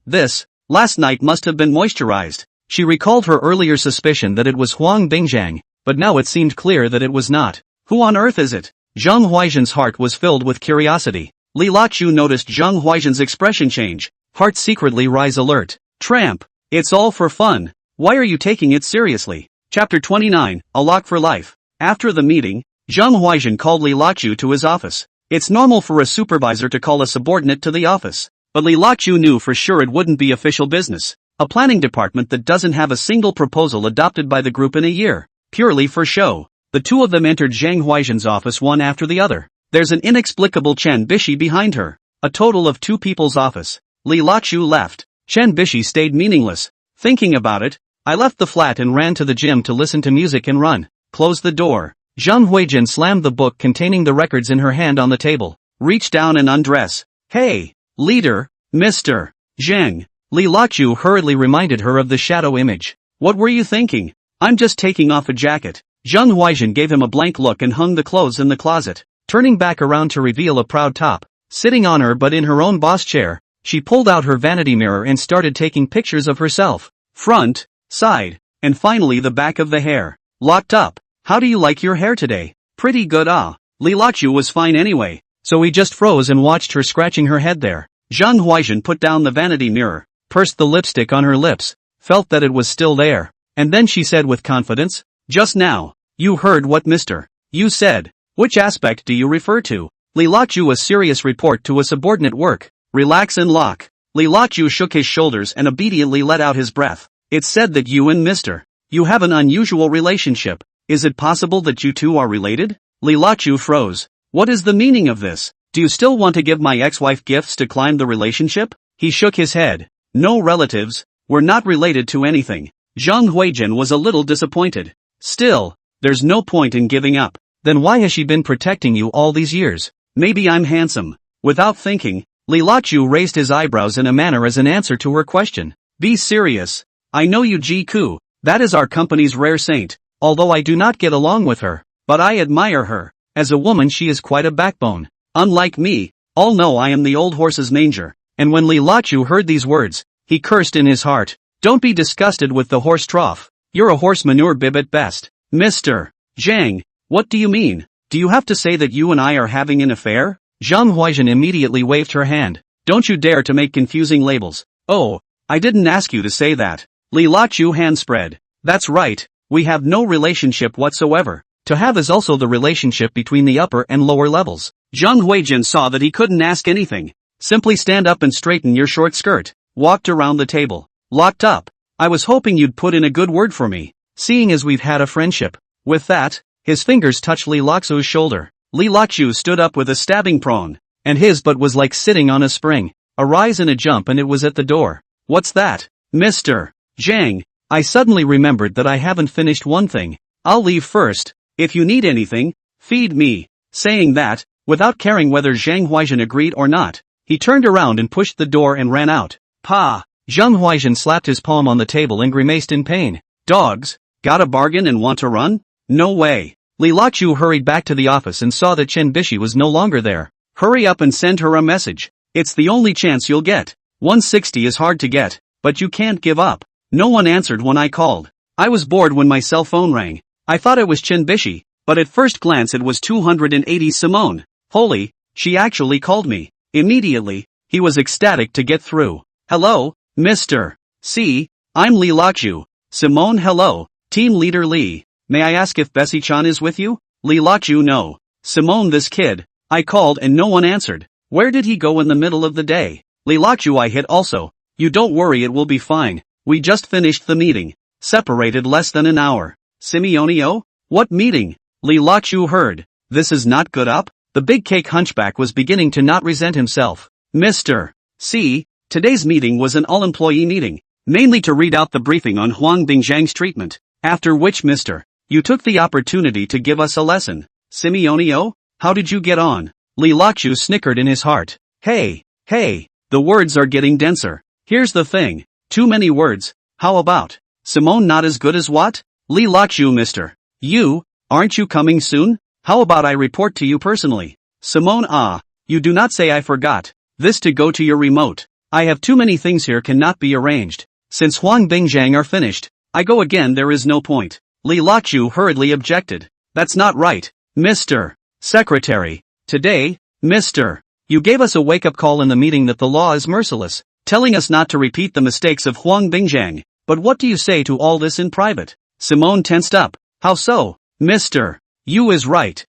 last night must have been moisturized. She recalled her earlier suspicion that it was Huang Bingzhang, but now it seemed clear that it was not. Who on earth is it? Zhang Huaizhen's heart was filled with curiosity. Li Laqiu noticed Zhang Huaizhen's expression change, heart secretly rise alert. Tramp. It's all for fun. Why are you taking it seriously? Chapter 29, A Lock for Life. After the meeting, Zhang Huaizhen called Li Laqiu to his office. It's normal for a supervisor to call a subordinate to the office, but Li Laqiu knew for sure it wouldn't be official business. A planning department that doesn't have a single proposal adopted by the group in a year. Purely for show. The 2 of them entered Zhang Huaizhen's office one after the other. There's an inexplicable Chen Bishi behind her. A total of 2 people's office. Li Laqiu left. Chen Bishi stayed meaningless. Thinking about it, I left the flat and ran to the gym to listen to music and run. Closed the door. Zhang Huaizhen slammed the book containing the records in her hand on the table. Reached down and undress. Hey, leader, Mr. Zhang. Li Laqiu hurriedly reminded her of the shadow image. What were you thinking? I'm just taking off a jacket. Zhang Huaizhen gave him a blank look and hung the clothes in the closet, turning back around to reveal a proud top. Sitting on her but in her own boss chair, she pulled out her vanity mirror and started taking pictures of herself. Front, side, and finally the back of the hair. Locked up. How do you like your hair today? Pretty good Li Laqiu was fine anyway, so he just froze and watched her scratching her head there. Zhang Huaizhen put down the vanity mirror, pursed the lipstick on her lips, felt that it was still there, And then she said with confidence, just now, you heard what Mr. You said. Which aspect do you refer to? Li Laqu a serious report to a subordinate work. Relax and lock. Li Laqu shook his shoulders and obediently let out his breath. It's said that you and Mr. You have an unusual relationship. Is it possible that you two are related? Li Laqu froze. What is the meaning of this? Do you still want to give my ex-wife gifts to climb the relationship? He shook his head. No relatives. We're not related to anything. Zhang Huaizhen was a little disappointed. Still, there's no point in giving up. Then why has she been protecting you all these years? Maybe I'm handsome. Without thinking, Li Laqu raised his eyebrows in a manner as an answer to her question. Be serious. I know you Ji Ku. That is our company's rare saint. Although I do not get along with her, but I admire her. As a woman she is quite a backbone. Unlike me, all know I am the old horse's manger. And when Li Laqu heard these words, he cursed in his heart. Don't be disgusted with the horse trough. You're a horse manure bib at best. Mr. Zhang, what do you mean? Do you have to say that you and I are having an affair? Zhang Huaizhen immediately waved her hand. Don't you dare to make confusing labels. Oh, I didn't ask you to say that. Li Laqu hand spread. That's right, we have no relationship whatsoever. To have is also the relationship between the upper and lower levels. Zhang Huaizhen saw that he couldn't ask anything. Simply stand up and straighten your short skirt. Walked around the table. Locked up. I was hoping you'd put in a good word for me, seeing as we've had a friendship. With that, his fingers touched Li Laqcu's shoulder. Li Laqcu stood up with a stabbing prone, and his butt was like sitting on a spring. A rise and a jump and it was at the door. What's that? Mr. Zhang, I suddenly remembered that I haven't finished one thing. I'll leave first. If you need anything, feed me. Saying that, without caring whether Zhang Huaizhen agreed or not, he turned around and pushed the door and ran out. Pa! Zhang Huaizhen slapped his palm on the table and grimaced in pain. Dogs? Got a bargain and want to run? No way. Li Laqcu hurried back to the office and saw that Chen Bishi was no longer there. Hurry up and send her a message. It's the only chance you'll get. 160 is hard to get, but you can't give up. No one answered when I called. I was bored when my cell phone rang. I thought it was Chen Bishi, but at first glance it was 280 Simone. Holy, she actually called me. Immediately, he was ecstatic to get through. Hello, Mr. C. I'm Li Laqcu. Simone hello, team leader Li. May I ask if Bessie-chan is with you? Li Laqcu no. Simone this kid. I called and no one answered. Where did he go in the middle of the day? Li Laqcu I hit also. You don't worry it will be fine. We just finished the meeting. Separated less than an hour. Simone? What meeting? Li Laqcu heard. This is not good up? The big cake hunchback was beginning to not resent himself. Mr. C. Today's meeting was an all-employee meeting. Mainly to read out the briefing on Huang Bingzhang's treatment. After which Mr. You took the opportunity to give us a lesson. Simone? How did you get on? Li Laqcu snickered in his heart. Hey, the words are getting denser. Here's the thing. Too many words. How about? Simone not as good as what? Li Laqcu Mr. You, aren't you coming soon? How about I report to you personally? Simone you do not say I forgot. This to go to your remote. I have too many things here cannot be arranged. Since Huang Bingzhang are finished, I go again there is no point. Li Laqcu hurriedly objected. That's not right. Mr. Secretary. Today, Mr. You gave us a wake-up call in the meeting that the law is merciless, telling us not to repeat the mistakes of Huang Bingzhang. But what do you say to all this in private? Simone tensed up. How so? Mr. You is right.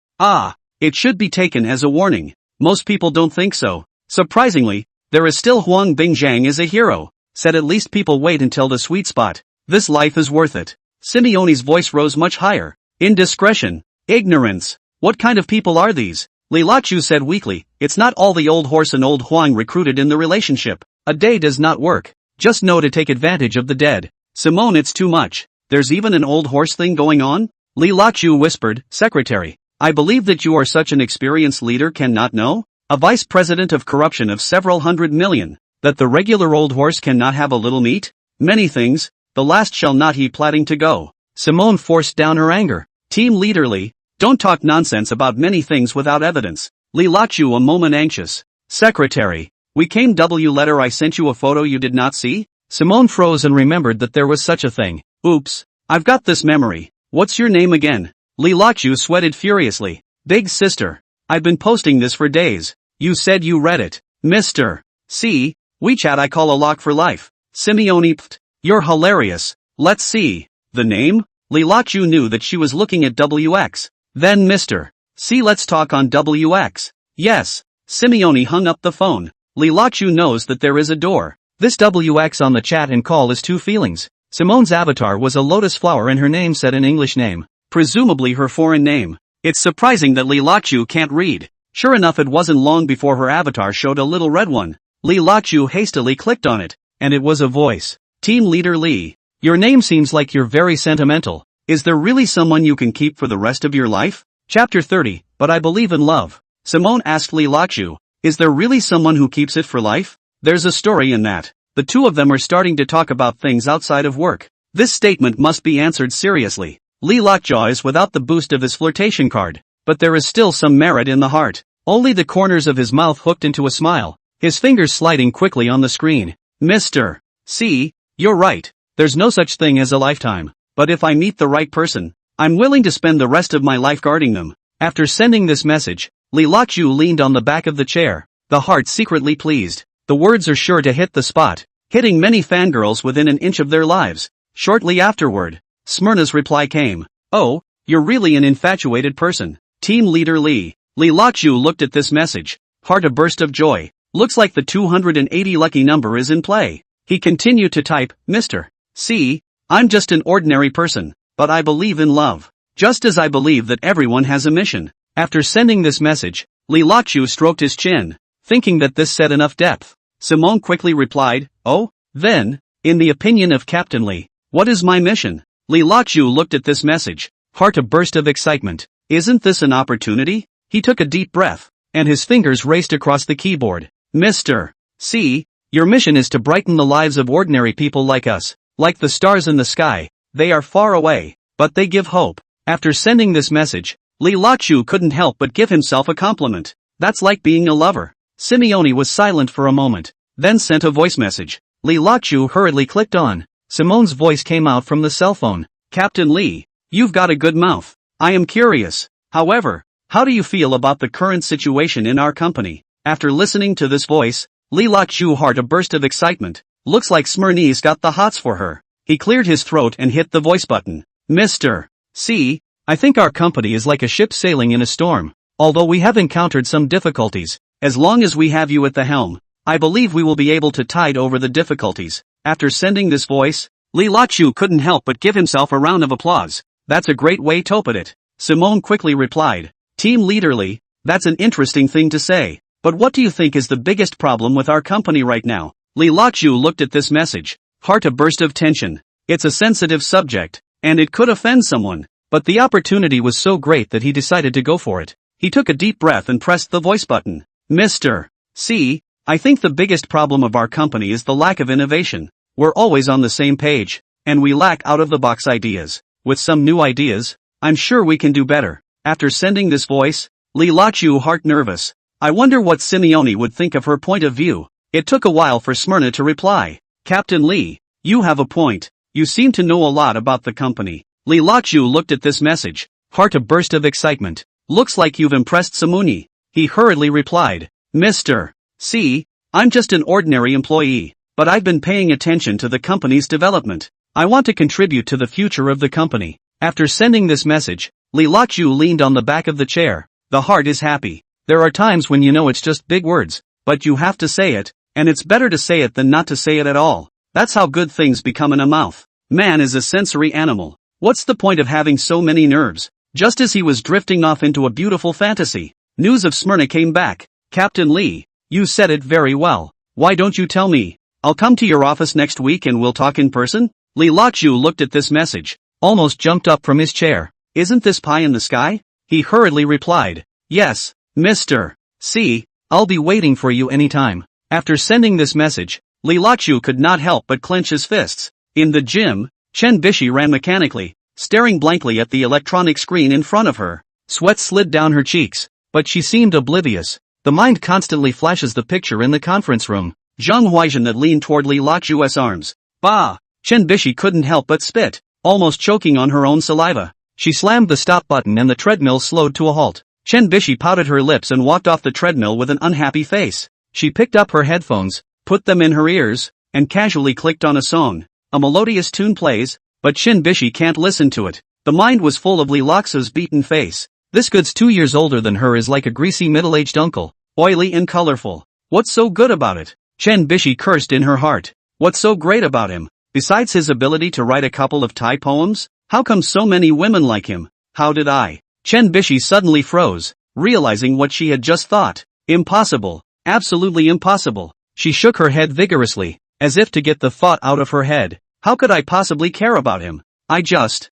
It should be taken as a warning. Most people don't think so. Surprisingly, there is still Huang Bingzhang is a hero. Said at least people wait until the sweet spot. This life is worth it. Simeone's voice rose much higher. Indiscretion. Ignorance. What kind of people are these? Li Laqcu said weakly, it's not all the old horse and old Huang recruited in the relationship. A day does not work. Just know to take advantage of the dead. Simone it's too much. There's even an old horse thing going on? Li Laqcu whispered, Secretary. I believe that you are such an experienced leader cannot know? A vice president of corruption of several 100 million. That the regular old horse cannot have a little meat? Many things. The last shall not he platting to go. Simone forced down her anger. Team leader Li, don't talk nonsense about many things without evidence. Li Laqcu a moment anxious. Secretary, we came W letter I sent you a photo you did not see? Simone froze and remembered that there was such a thing. Oops, I've got this memory. What's your name again? Li Laqcu sweated furiously. Big sister. I've been posting this for days. You said you read it. Mr. C. WeChat I call a lock for life. Simeone pft. You're hilarious. Let's see. The name? Li Laqu knew that she was looking at WX. Then Mr. C, let's talk on WX. Yes. Simone hung up the phone. Li Laqu knows that there is a door. This WX on the chat and call is two feelings. Simone's avatar was a lotus flower and her name said an English name. Presumably her foreign name. It's surprising that Li Laqu can't read. Sure enough, it wasn't long before her avatar showed a little red one. Li Laqu hastily clicked on it, and it was a voice. Team Leader Li. Your name seems like you're very sentimental. Is there really someone you can keep for the rest of your life? Chapter 30, But I Believe in Love. Simone asked Li Laqu, is there really someone who keeps it for life? There's a story in that. The two of them are starting to talk about things outside of work. This statement must be answered seriously. Li Laqu is without the boost of his flirtation card, but there is still some merit in the heart. Only the corners of his mouth hooked into a smile, his fingers sliding quickly on the screen. Mr. C, you're right. There's no such thing as a lifetime. But if I meet the right person, I'm willing to spend the rest of my life guarding them. After sending this message, Li Laqu leaned on the back of the chair, the heart secretly pleased. The words are sure to hit the spot, hitting many fangirls within an inch of their lives. Shortly afterward, Smyrna's reply came. Oh, you're really an infatuated person. Team Leader Li. Li Laqu looked at this message, heart a burst of joy. Looks like the 280 lucky number is in play. He continued to type, Mr. C, I'm just an ordinary person, but I believe in love. Just as I believe that everyone has a mission. After sending this message, Li Laqu stroked his chin, thinking that this said enough depth. Simone quickly replied, oh, then, in the opinion of Captain Li, what is my mission? Li Laqu looked at this message, heart a burst of excitement. Isn't this an opportunity? He took a deep breath, and his fingers raced across the keyboard. Mr. C, your mission is to brighten the lives of ordinary people like us. Like the stars in the sky, they are far away, but they give hope. After sending this message, Li Laqu couldn't help but give himself a compliment. That's like being a lover. Simone was silent for a moment, then sent a voice message. Li Laqu hurriedly clicked on. Simone's voice came out from the cell phone. Captain Li, you've got a good mouth. I am curious. However, how do you feel about the current situation in our company? After listening to this voice, Li Laqu heart a burst of excitement. Looks like Smyrna's got the hots for her. He cleared his throat and hit the voice button. Mr. C, I think our company is like a ship sailing in a storm. Although we have encountered some difficulties, as long as we have you at the helm, I believe we will be able to tide over the difficulties. After sending this voice, Li Laqu couldn't help but give himself a round of applause. That's a great way to put it. Simone quickly replied. Team Leader Li, that's an interesting thing to say. But what do you think is the biggest problem with our company right now? Li Laqu looked at this message, heart a burst of tension. It's a sensitive subject, and it could offend someone. But the opportunity was so great that he decided to go for it. He took a deep breath and pressed the voice button. Mr. C, I think the biggest problem of our company is the lack of innovation. We're always on the same page, and we lack out-of-the-box ideas. With some new ideas, I'm sure we can do better. After sending this voice, Li Laqu heart nervous. I wonder what Simone would think of her point of view. It took a while for Smyrna to reply. Captain Li, you have a point. You seem to know a lot about the company. Li Laqu looked at this message, heart a burst of excitement. Looks like you've impressed Simone. He hurriedly replied. Mr. C, I'm just an ordinary employee, but I've been paying attention to the company's development. I want to contribute to the future of the company. After sending this message, Li Laqu leaned on the back of the chair. The heart is happy. There are times when you know it's just big words, but you have to say it, and it's better to say it than not to say it at all. That's how good things become in a mouth. Man is a sensory animal. What's the point of having so many nerves? Just as he was drifting off into a beautiful fantasy, news of Smyrna came back. Captain Li, you said it very well. Why don't you tell me? I'll come to your office next week and we'll talk in person? Li Laqu looked at this message, almost jumped up from his chair. Isn't this pie in the sky? He hurriedly replied. Yes, Mr. C, I'll be waiting for you anytime. After sending this message, Li Laqu could not help but clench his fists. In the gym, Chen Bishi ran mechanically, staring blankly at the electronic screen in front of her. Sweat slid down her cheeks, but she seemed oblivious. The mind constantly flashes the picture in the conference room. Huaizhen that leaned toward Li Laqu's arms. Bah! Chen Bishi couldn't help but spit, almost choking on her own saliva. She slammed the stop button and the treadmill slowed to a halt. Chen Bishi pouted her lips and walked off the treadmill with an unhappy face. She picked up her headphones, put them in her ears, and casually clicked on a song. A melodious tune plays, but Chen Bishi can't listen to it. The mind was full of Li Loxu's beaten face. This good's 2 years older than her is like a greasy middle-aged uncle, oily and colorful. What's so good about it? Chen Bishi cursed in her heart. What's so great about him? Besides his ability to write a couple of Thai poems? How come so many women like him? How did I? Chen Bishi suddenly froze, realizing what she had just thought. Impossible. Absolutely impossible. She shook her head vigorously, as if to get the thought out of her head. How could I possibly care about him? I just.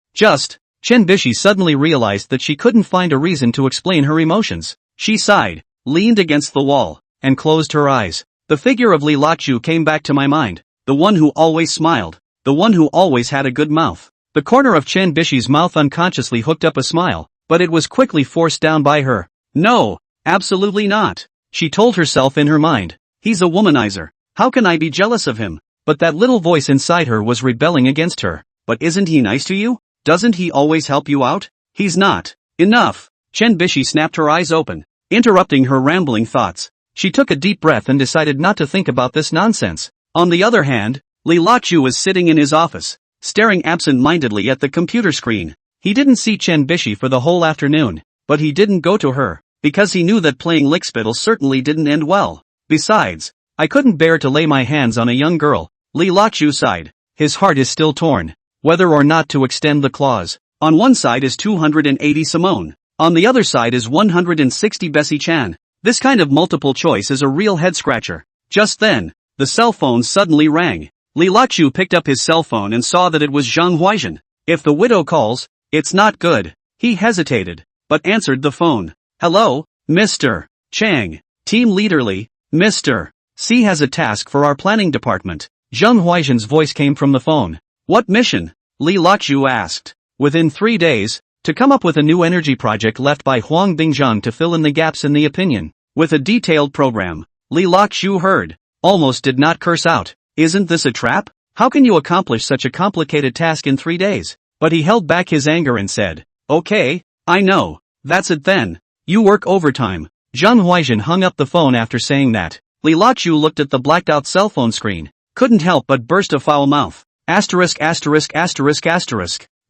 Chen Bishi suddenly realized that she couldn't find a reason to explain her emotions. She sighed, leaned against the wall, and closed her eyes. The figure of Li Loxu came back to my mind. The one who always smiled. The one who always had a good mouth. The corner of Chen Bishi's mouth unconsciously hooked up a smile, but it was quickly forced down by her. No, absolutely not. She told herself in her mind. He's a womanizer. How can I be jealous of him? But that little voice inside her was rebelling against her. But isn't he nice to you? Doesn't he always help you out? He's not. Enough. Chen Bishi snapped her eyes open, interrupting her rambling thoughts. She took a deep breath and decided not to think about this nonsense. On the other hand, Li Loxu was sitting in his office, staring absent-mindedly at the computer screen. He didn't see Chen Bishi for the whole afternoon, but he didn't go to her, because he knew that playing lickspittle certainly didn't end well. Besides, I couldn't bear to lay my hands on a young girl. Li Loxu sighed. His heart is still torn, whether or not to extend the claws. On one side is 280 Simone. On the other side is 160 Bessie Chan. This kind of multiple choice is a real head-scratcher. Just then, the cell phone suddenly rang. Li Loxu picked up his cell phone and saw that it was Zhang Huaizhen. If the widow calls, it's not good. He hesitated, but answered the phone. Hello, Mr. Chang. Team leaderly, Mr. C has a task for our planning department. Zhang Huaizhen's voice came from the phone. What mission? Li Loxu asked. Within 3 days, to come up with a new energy project left by Huang Bingzhang to fill in the gaps in the opinion. With a detailed program. Li Loxu heard. Almost did not curse out. Isn't this a trap? How can you accomplish such a complicated task in 3 days? But he held back his anger and said, okay, I know. That's it then. You work overtime. Zhang Huaizhen hung up the phone after saying that. Li Loxu looked at the blacked out cell phone screen. Couldn't help but burst a foul mouth. Asterisk.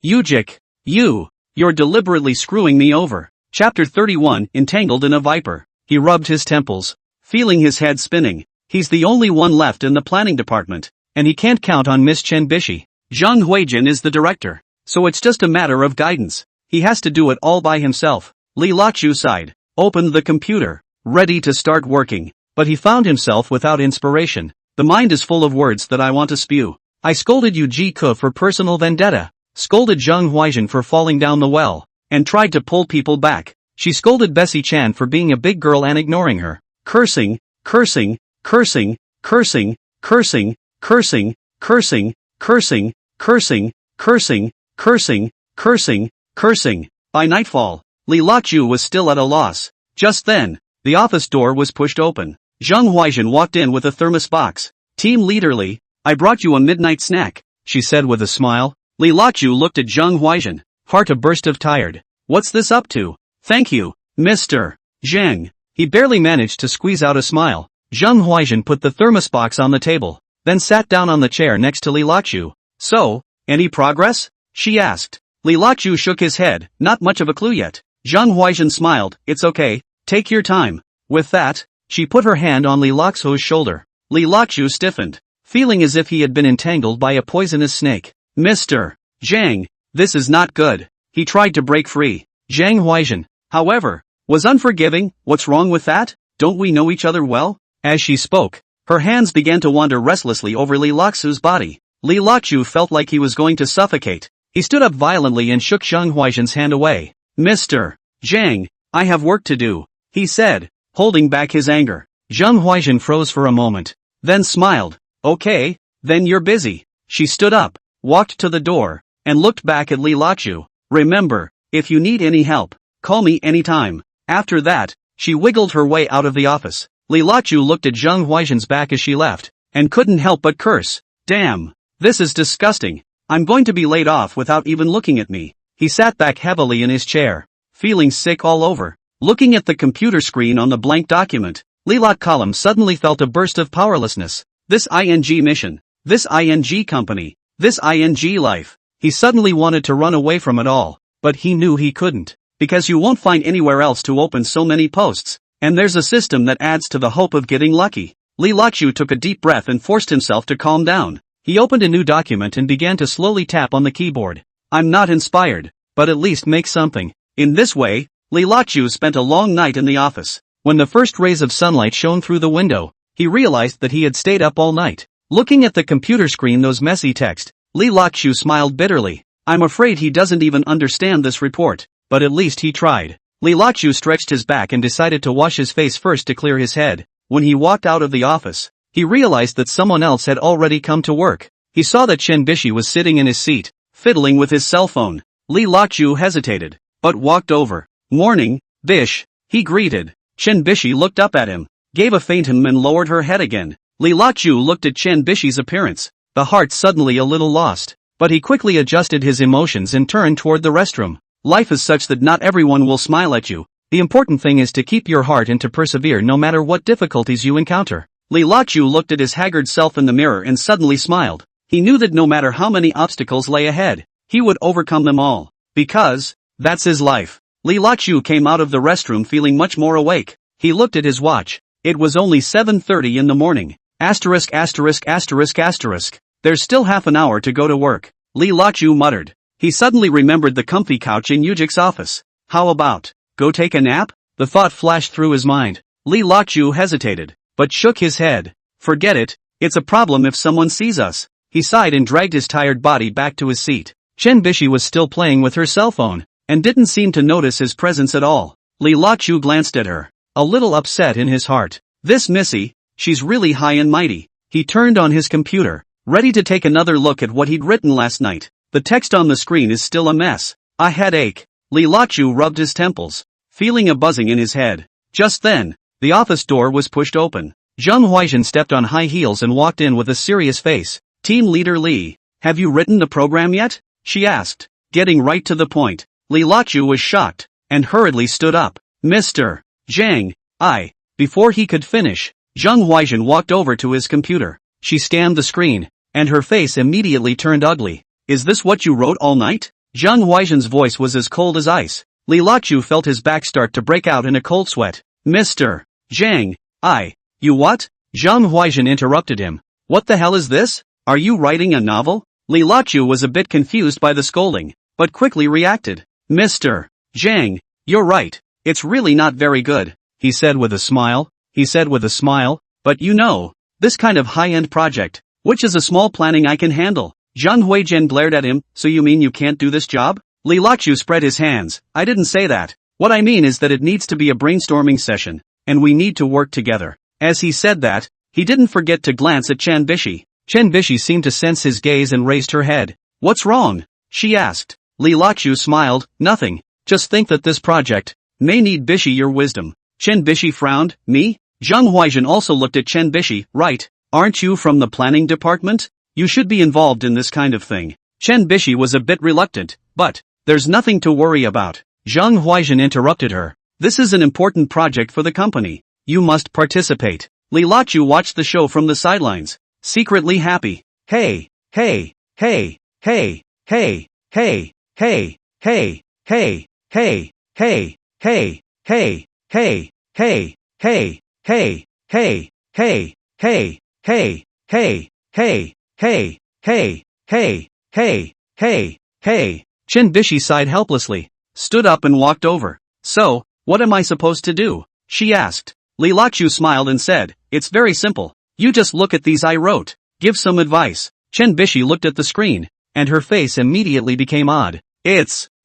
Yujik. You're deliberately screwing me over. Chapter 31, Entangled in a Viper. He rubbed his temples, feeling his head spinning. He's the only one left in the planning department, and he can't count on Miss Chen Bishi. Zhang Huaizhen is the director, so it's just a matter of guidance. He has to do it all by himself. Li Loxu sighed, opened the computer, ready to start working, but he found himself without inspiration. The mind is full of words that I want to spew. I scolded Yu Ji-ke for personal vendetta, scolded Zhang Huaizhen for falling down the well, and tried to pull people back. She scolded Bessie Chan for being a big girl and ignoring her. Cursing. By nightfall, Li Loxu was still at a loss. Just then, the office door was pushed open. Zhang Huaizhen walked in with a thermos box. Team leaderly, I brought you a midnight snack, she said with a smile. Li Loxu looked at Zhang Huaizhen, heart a burst of tired. What's this up to? Thank you, Mr. Zhang. He barely managed to squeeze out a smile. Zhang Huaizhen put the thermos box on the table, then sat down on the chair next to Li Loxu. So, any progress? She asked. Li Loxu shook his head, not much of a clue yet. Zhang Huaizhen smiled, it's okay, take your time. With that, she put her hand on Li Loxu's shoulder. Li Loxu stiffened, feeling as if he had been entangled by a poisonous snake. Mr. Zhang, this is not good. He tried to break free. Zhang Huaizhen, however, was unforgiving. What's wrong with that? Don't we know each other well? As she spoke, her hands began to wander restlessly over Li Loxu's body. Li Loxu felt like he was going to suffocate. He stood up violently and shook Zhang Huaizhen's hand away. Mr. Zhang, I have work to do, he said, holding back his anger. Zhang Huaizhen froze for a moment, then smiled. Okay, then you're busy. She stood up, walked to the door, and looked back at Li Loxu. Remember, if you need any help, call me anytime. After that, she wiggled her way out of the office. Li Loxu looked at Zhang Huaizhen's back as she left, and couldn't help but curse. Damn, this is disgusting. I'm going to be laid off without even looking at me. He sat back heavily in his chair, feeling sick all over. Looking at the computer screen on the blank document, Li Loxu suddenly felt a burst of powerlessness. This ING mission, this ING company, this ING life. He suddenly wanted to run away from it all, but he knew he couldn't. Because you won't find anywhere else to open so many posts, and there's a system that adds to the hope of getting lucky. Li Laqiu took a deep breath and forced himself to calm down. He opened a new document and began to slowly tap on the keyboard. I'm not inspired, but at least make something. In this way, Li Laqiu spent a long night in the office. When the first rays of sunlight shone through the window, he realized that he had stayed up all night. Looking at the computer screen, those messy text, Li Laqiu smiled bitterly. I'm afraid he doesn't even understand this report, but at least he tried. Li Laqiu stretched his back and decided to wash his face first to clear his head. When he walked out of the office, he realized that someone else had already come to work. He saw that Chen Bishi was sitting in his seat, fiddling with his cell phone. Li Laqiu hesitated, but walked over. Morning, Bish, he greeted. Chen Bishi looked up at him, gave a faint and lowered her head again. Li Laqiu looked at Chen Bishi's appearance, the heart suddenly a little lost. But he quickly adjusted his emotions and turned toward the restroom. Life is such that not everyone will smile at you. The important thing is to keep your heart and to persevere no matter what difficulties you encounter. Li Laqiu looked at his haggard self in the mirror and suddenly smiled. He knew that no matter how many obstacles lay ahead, he would overcome them all. Because, that's his life. Li Laqiu came out of the restroom feeling much more awake. He looked at his watch. It was only 7:30 in the morning. Asterisk. There's still half an hour to go to work. Li Laqiu muttered. He suddenly remembered the comfy couch in Yujik's office. How about, go take a nap? The thought flashed through his mind. Li Laqiu hesitated, but shook his head. Forget it, it's a problem if someone sees us. He sighed and dragged his tired body back to his seat. Chen Bishi was still playing with her cell phone, and didn't seem to notice his presence at all. Li Laqiu glanced at her, a little upset in his heart. This Missy, she's really high and mighty. He turned on his computer, ready to take another look at what he'd written last night. The text on the screen is still a mess. A headache. Li Laqiu rubbed his temples, feeling a buzzing in his head. Just then, the office door was pushed open. Huaizhen stepped on high heels and walked in with a serious face. Team leader Li, have you written the program yet? She asked, getting right to the point. Li Laqiu was shocked, and hurriedly stood up. Mr. Zhang, Before he could finish, Huaizhen walked over to his computer. She scanned the screen, and her face immediately turned ugly. Is this what you wrote all night? Huaizhen's voice was as cold as ice. Li Laqiu felt his back start to break out in a cold sweat. Mr. Zhang, you what? Huaizhen interrupted him. What the hell is this? Are you writing a novel? Li Laqiu was a bit confused by the scolding, but quickly reacted. Mr. Zhang, you're right, it's really not very good, he said with a smile. But you know, this kind of high-end project, which is a small planning I can handle. Huaizhen glared at him. So you mean you can't do this job? Li Laqiu spread his hands. I didn't say that. What I mean is that it needs to be a brainstorming session, and we need to work together. As he said that, he didn't forget to glance at Chen Bishi. Chen Bishi seemed to sense his gaze and raised her head. What's wrong? She asked. Li Laqiu smiled. Nothing. Just think that this project may need Bishi your wisdom. Chen Bishi frowned. Me? Huaizhen also looked at Chen Bishi. Right. Aren't you from the planning department? You should be involved in this kind of thing. Chen Bishi was a bit reluctant, but there's nothing to worry about. Huaizhen interrupted her. This is an important project for the company. You must participate. Li Laqiu watched the show from the sidelines, secretly happy. Hey. Chen Bishi sighed helplessly, stood up and walked over. So, what am I supposed to do? She asked. Li Laqiu smiled and said, it's very simple. You just look at these I wrote. Give some advice. Chen Bishi looked at the screen, and her face immediately became odd.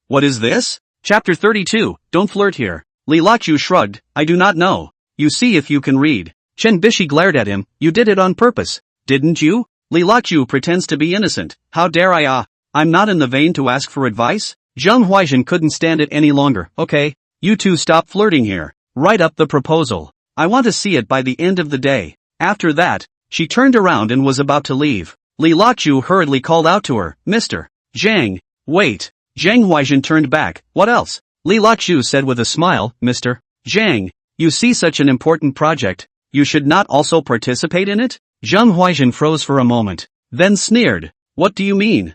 What is this? Chapter 32, Don't flirt here. Li Laqiu shrugged. I do not know. You see if you can read. Chen Bishi glared at him. You did it on purpose, didn't you? Li Laqiu pretends to be innocent. How dare I? I'm not in the vein to ask for advice. Huaizhen couldn't stand it any longer. Okay, you two stop flirting here. Write up the proposal. I want to see it by the end of the day. After that, she turned around and was about to leave. Li Laqiu hurriedly called out to her, Mr. Zhang, wait. Huaizhen turned back. What else? Li Laqiu said with a smile, Mr. Zhang, you see such an important project, you should not also participate in it? Huaizhen froze for a moment, then sneered. What do you mean?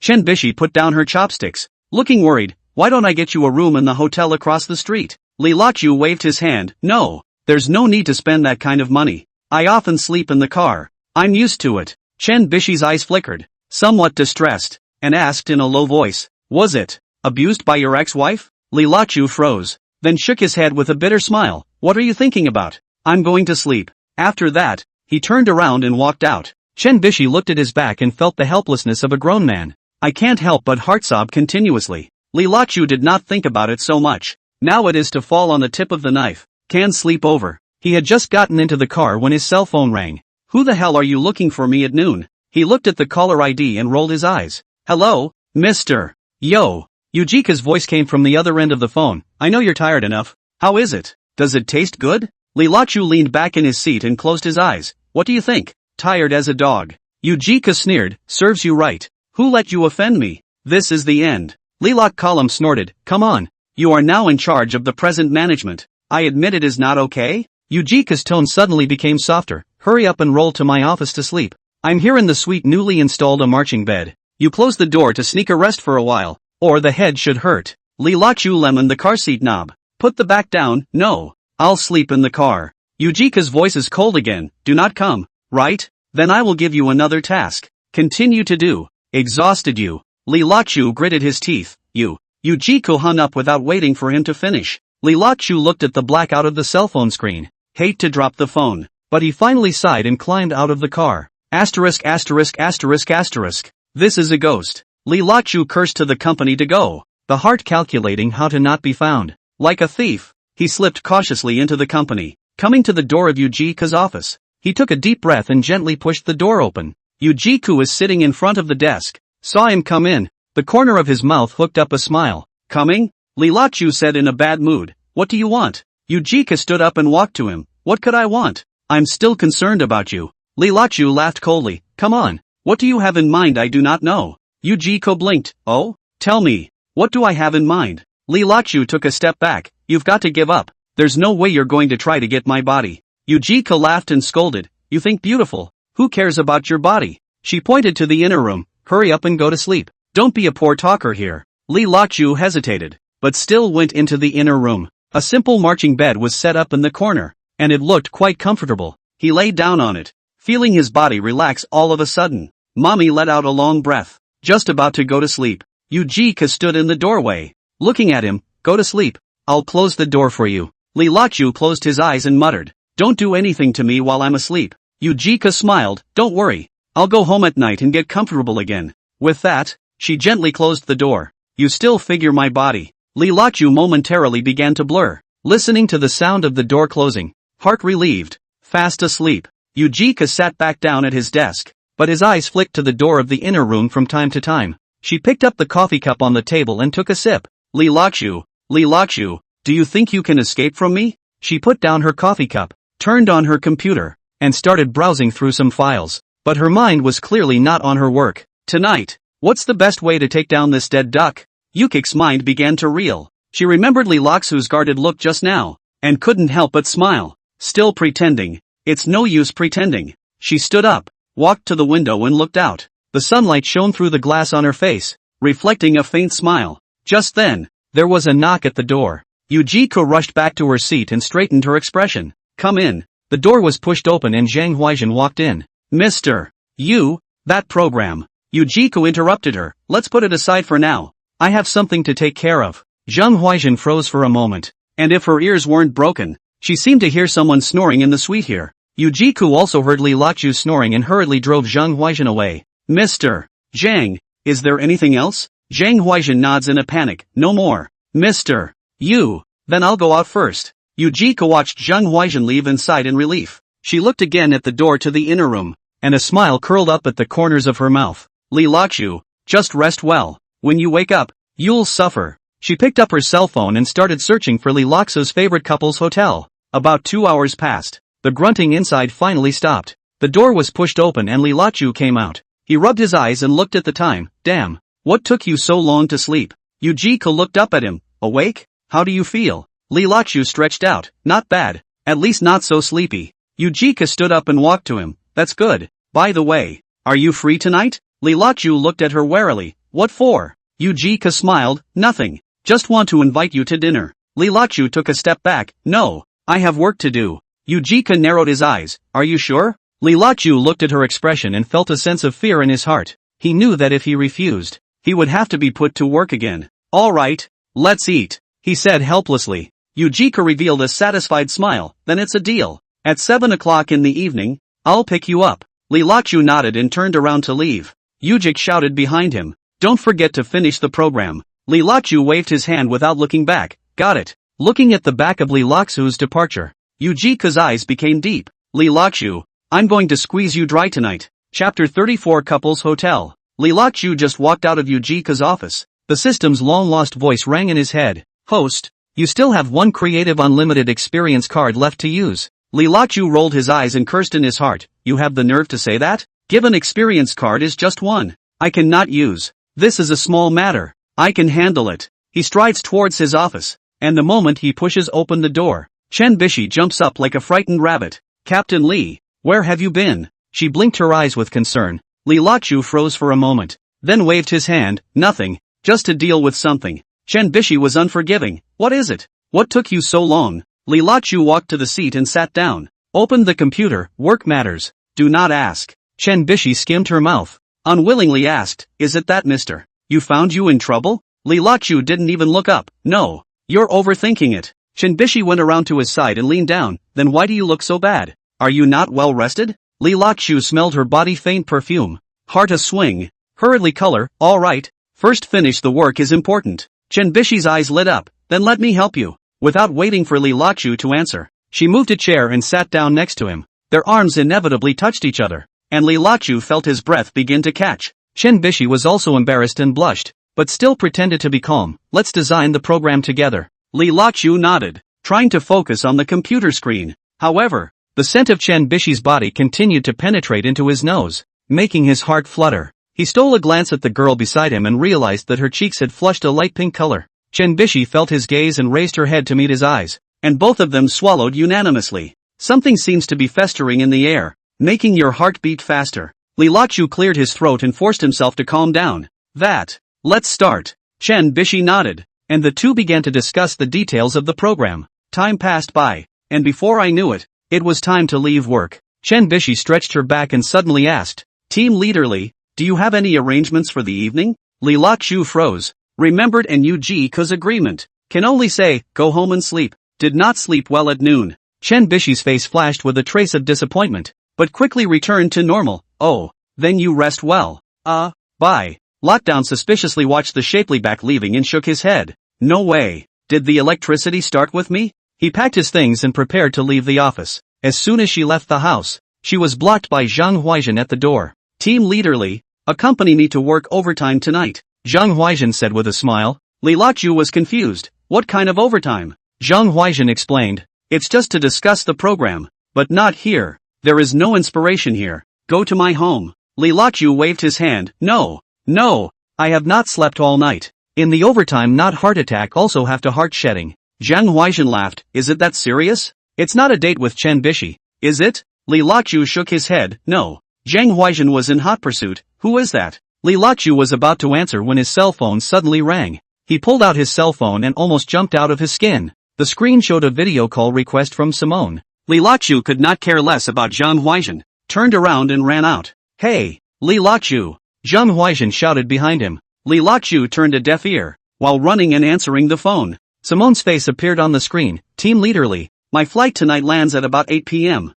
Chen Bishi put down her chopsticks. Looking worried, why don't I get you a room in the hotel across the street? Li Lachu waved his hand. No, there's no need to spend that kind of money. I often sleep in the car. I'm used to it. Chen Bishi's eyes flickered, somewhat distressed, and asked in a low voice, was it abused by your ex-wife? Li Lachu froze, then shook his head with a bitter smile. What are you thinking about? I'm going to sleep. After that, he turned around and walked out. Chen Bishi looked at his back and felt the helplessness of a grown man. I can't help but heart-sob continuously. Li Lachu did not think about it so much. Now it is to fall on the tip of the knife. Can sleep over. He had just gotten into the car when his cell phone rang. Who the hell are you looking for me at noon? He looked at the caller ID and rolled his eyes. Hello, Mr. Yo. Yujika's voice came from the other end of the phone. I know you're tired enough. How is it? Does it taste good? Li Lachu leaned back in his seat and closed his eyes. What do you think? Tired as a dog. Yujika sneered. Serves you right. Who let you offend me? This is the end. Lilak Kalam snorted. Come on. You are now in charge of the present management. I admit it is not okay. Yujika's tone suddenly became softer. Hurry up and roll to my office to sleep. I'm here in the suite newly installed a marching bed. You close the door to sneak a rest for a while, or the head should hurt. Li Lachu lemon the car seat knob. Put the back down. No. I'll sleep in the car. Yujika's voice is cold again. Do not come. Right? Then I will give you another task. Continue to do. Exhausted you. Li Lachu gritted his teeth. Yujiko hung up without waiting for him to finish. Li Lachu looked at the blackout of the cell phone screen. Hate to drop the phone. But he finally sighed and climbed out of the car. Asterisk asterisk asterisk asterisk. This is a ghost. Li Lachu cursed to the company to go. The heart calculating how to not be found. Like a thief, he slipped cautiously into the company. Coming to the door of Yujika's office, he took a deep breath and gently pushed the door open. Yujiku was sitting in front of the desk. Saw him come in. The corner of his mouth hooked up a smile. Coming? Li Lachu said in a bad mood. What do you want? Yujika stood up and walked to him. What could I want? I'm still concerned about you. Li Lachu laughed coldly. Come on. What do you have in mind I do not know? Yujiko blinked. Oh? Tell me. What do I have in mind? Li Lachu took a step back. You've got to give up. There's no way you're going to try to get my body. Yujiko laughed and scolded. You think beautiful. Who cares about your body? She pointed to the inner room. Hurry up and go to sleep. Don't be a poor talker here. Li Lachu hesitated, but still went into the inner room. A simple marching bed was set up in the corner, and it looked quite comfortable. He lay down on it, feeling his body relax all of a sudden. Mommy let out a long breath, just about to go to sleep. Yujika stood in the doorway, looking at him. Go to sleep. I'll close the door for you. Li Lachu closed his eyes and muttered. Don't do anything to me while I'm asleep. Yujika smiled. Don't worry. I'll go home at night and get comfortable again. With that, she gently closed the door. You still figure my body. Li Lachu momentarily began to blur, listening to the sound of the door closing. Heart relieved. Fast asleep. Yujika sat back down at his desk, but his eyes flicked to the door of the inner room from time to time. She picked up the coffee cup on the table and took a sip. Li Lachu, do you think you can escape from me? She put down her coffee cup, turned on her computer, and started browsing through some files. But her mind was clearly not on her work. Tonight, what's the best way to take down this dead duck? Yukik's mind began to reel. She remembered Li Lachu's guarded look just now, and couldn't help but smile. Still pretending. It's no use pretending. She stood up, walked to the window and looked out. The sunlight shone through the glass on her face, reflecting a faint smile. Just then, there was a knock at the door. Yujiko rushed back to her seat and straightened her expression. Come in. The door was pushed open and Zhang Huaizhen walked in. Mr. That program. Yujiko interrupted her. Let's put it aside for now. I have something to take care of. Zhang Huaizhen froze for a moment. And if her ears weren't broken, she seemed to hear someone snoring in the suite here. Yujiko also heard Li Lachu snoring and hurriedly drove Zhang Huaizhen away. Mr. Zhang, is there anything else? Zhang Huaizhen nods in a panic. No more. Mr. Then I'll go out first. Yujiko watched Zhang Huaizhen leave and sighed in relief. She looked again at the door to the inner room, and a smile curled up at the corners of her mouth. Li Lachu, just rest well. When you wake up, you'll suffer. She picked up her cell phone and started searching for Li Lachu's favorite couple's hotel. About 2 hours passed. The grunting inside finally stopped. The door was pushed open and Li Lachu came out. He rubbed his eyes and looked at the time. Damn. What took you so long to sleep? Yujiko looked up at him. Awake? How do you feel? Li Lachu stretched out. Not bad. At least not so sleepy. Yujika stood up and walked to him. That's good. By the way, are you free tonight? Li Lachu looked at her warily. What for? Yujika smiled, nothing. Just want to invite you to dinner. Li Lachu took a step back, no. I have work to do. Yujika narrowed his eyes, are you sure? Li Lachu looked at her expression and felt a sense of fear in his heart. He knew that if he refused, he would have to be put to work again. Alright, let's eat, he said helplessly. Yujika revealed a satisfied smile, then it's a deal. At 7 o'clock in the evening, I'll pick you up. Li Lachu nodded and turned around to leave. Yujik shouted behind him, don't forget to finish the program. Li Lachu waved his hand without looking back, got it. Looking at the back of Li Lachu's departure, Yujika's eyes became deep. Li Lachu, I'm going to squeeze you dry tonight. Chapter 34 Couples Hotel. Li Lachu just walked out of Yujika's office. The system's long-lost voice rang in his head. Host, you still have one Creative Unlimited experience card left to use. Li Lachu rolled his eyes and cursed in his heart. You have the nerve to say that? Give an experience card is just one. I cannot use. This is a small matter. I can handle it. He strides towards his office, and the moment he pushes open the door, Chen Bishi jumps up like a frightened rabbit. Captain Li, where have you been? She blinked her eyes with concern. Li Lachu froze for a moment, then waved his hand, nothing, just to deal with something. Chen Bishi was unforgiving. What is it? What took you so long? Li Lachu walked to the seat and sat down. Opened the computer, work matters. Do not ask. Chen Bishi skimmed her mouth. Unwillingly asked, is it that mister? You found you in trouble? Li Lachu didn't even look up. No. You're overthinking it. Chen Bishi went around to his side and leaned down. Then why do you look so bad? Are you not well rested? Li Lachu smelled her body faint perfume. Heart a swing. Hurriedly color, alright. First finish the work is important. Chen Bishi's eyes lit up. Then let me help you. Without waiting for Li Lachu to answer, she moved a chair and sat down next to him. Their arms inevitably touched each other, and Li Lachu felt his breath begin to catch. Chen Bishi was also embarrassed and blushed, but still pretended to be calm. Let's design the program together. Li Lachu nodded, trying to focus on the computer screen. However, the scent of Chen Bishi's body continued to penetrate into his nose, making his heart flutter. He stole a glance at the girl beside him and realized that her cheeks had flushed a light pink color. Chen Bishi felt his gaze and raised her head to meet his eyes, and both of them swallowed unanimously. Something seems to be festering in the air, making your heart beat faster. Li Lachu cleared his throat and forced himself to calm down. Let's start. Chen Bishi nodded, and the two began to discuss the details of the program. Time passed by, and before I knew it, it was time to leave work. Chen Bishi stretched her back and suddenly asked, Team Leader Li, do you have any arrangements for the evening? Li Lachu froze, remembered and Yujika's agreement. Can only say, go home and sleep. Did not sleep well at noon. Chen Bishi's face flashed with a trace of disappointment, but quickly returned to normal. Oh, then you rest well. Bye. Lockdown suspiciously watched the shapely back leaving and shook his head. No way. Did the electricity start with me? He packed his things and prepared to leave the office. As soon as she left the house, she was blocked by Zhang Huaizhen at the door. Team Leader Li, accompany me to work overtime tonight, Zhang Huaizhen said with a smile. Li Lachu was confused. What kind of overtime? Zhang Huaizhen explained. It's just to discuss the program. But not here. There is no inspiration here. Go to my home. Li Lachu waved his hand. No. I have not slept all night. In the overtime not heart attack also have to heart shedding. Zhang Huaizhen laughed. Is it that serious? It's not a date with Chen Bishi, is it? Li Lachu shook his head. No. Zhang Huaizhen was in hot pursuit. Who is that? Li Lachu was about to answer when his cell phone suddenly rang. He pulled out his cell phone and almost jumped out of his skin. The screen showed a video call request from Simone. Li Lachu could not care less about Zhang Huaizhen, turned around and ran out. Hey, Li Lachu! Zhang Huaizhen shouted behind him. Li Lachu turned a deaf ear, while running and answering the phone. Simone's face appeared on the screen. Team Leader Li, my flight tonight lands at about 8 p.m.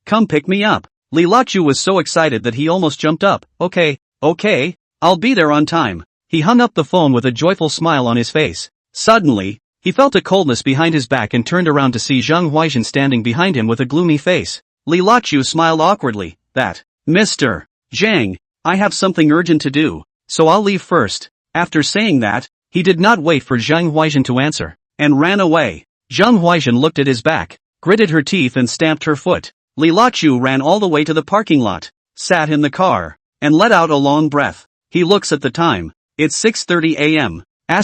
Come pick me up. Li Lachu was so excited that he almost jumped up. Okay, I'll be there on time. He hung up the phone with a joyful smile on his face. Suddenly, he felt a coldness behind his back and turned around to see Zhang Huaizhen standing behind him with a gloomy face. Li Lachu smiled awkwardly. Mr. Zhang, I have something urgent to do, so I'll leave first. After saying that, he did not wait for Zhang Huaizhen to answer, and ran away. Zhang Huaizhen looked at his back, gritted her teeth and stamped her foot. Li Lachu ran all the way to the parking lot, sat in the car, and let out a long breath. He looks at the time. It's 6:30 a.m. I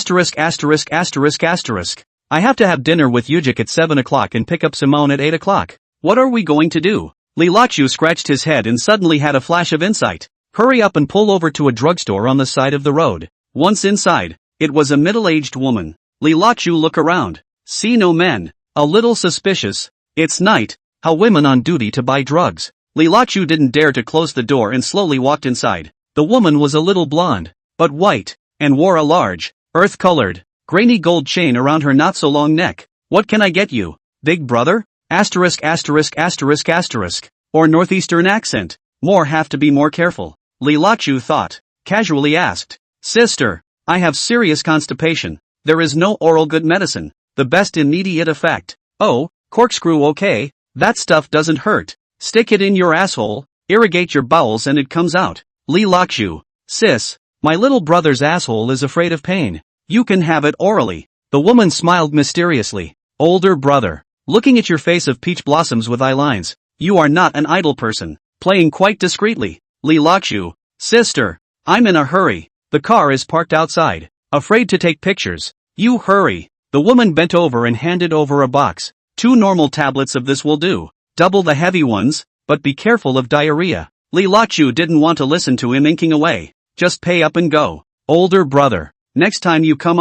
have to have dinner with Yujik at 7 o'clock and pick up Simone at 8 o'clock. What are we going to do? Li Lachu scratched his head and suddenly had a flash of insight. Hurry up and pull over to a drugstore on the side of the road. Once inside, it was a middle-aged woman. Li Lachu look around. See no men. A little suspicious. It's night. How women on duty to buy drugs. Li Lachu didn't dare to close the door and slowly walked inside. The woman was a little blonde, but white, and wore a large, earth-colored, grainy gold chain around her not-so-long neck. What can I get you, big brother? Asterisk asterisk asterisk asterisk. Or northeastern accent. More have to be more careful. Li Lachu thought. Casually asked. Sister, I have serious constipation. There is no oral good medicine. The best immediate effect. Oh, corkscrew okay, that stuff doesn't hurt. Stick it in your asshole, irrigate your bowels and it comes out. Li Lachu. Sis, my little brother's asshole is afraid of pain. You can have it orally. The woman smiled mysteriously. Older brother. Looking at your face of peach blossoms with eye lines. You are not an idle person. Playing quite discreetly. Li Lachu. Sister, I'm in a hurry. The car is parked outside. Afraid to take pictures. You hurry. The woman bent over and handed over a box. 2 normal tablets of this will do. Double the heavy ones, but be careful of diarrhea. Li Lachu didn't want to listen to him inking away. Just pay up and go. Older brother. Next time you come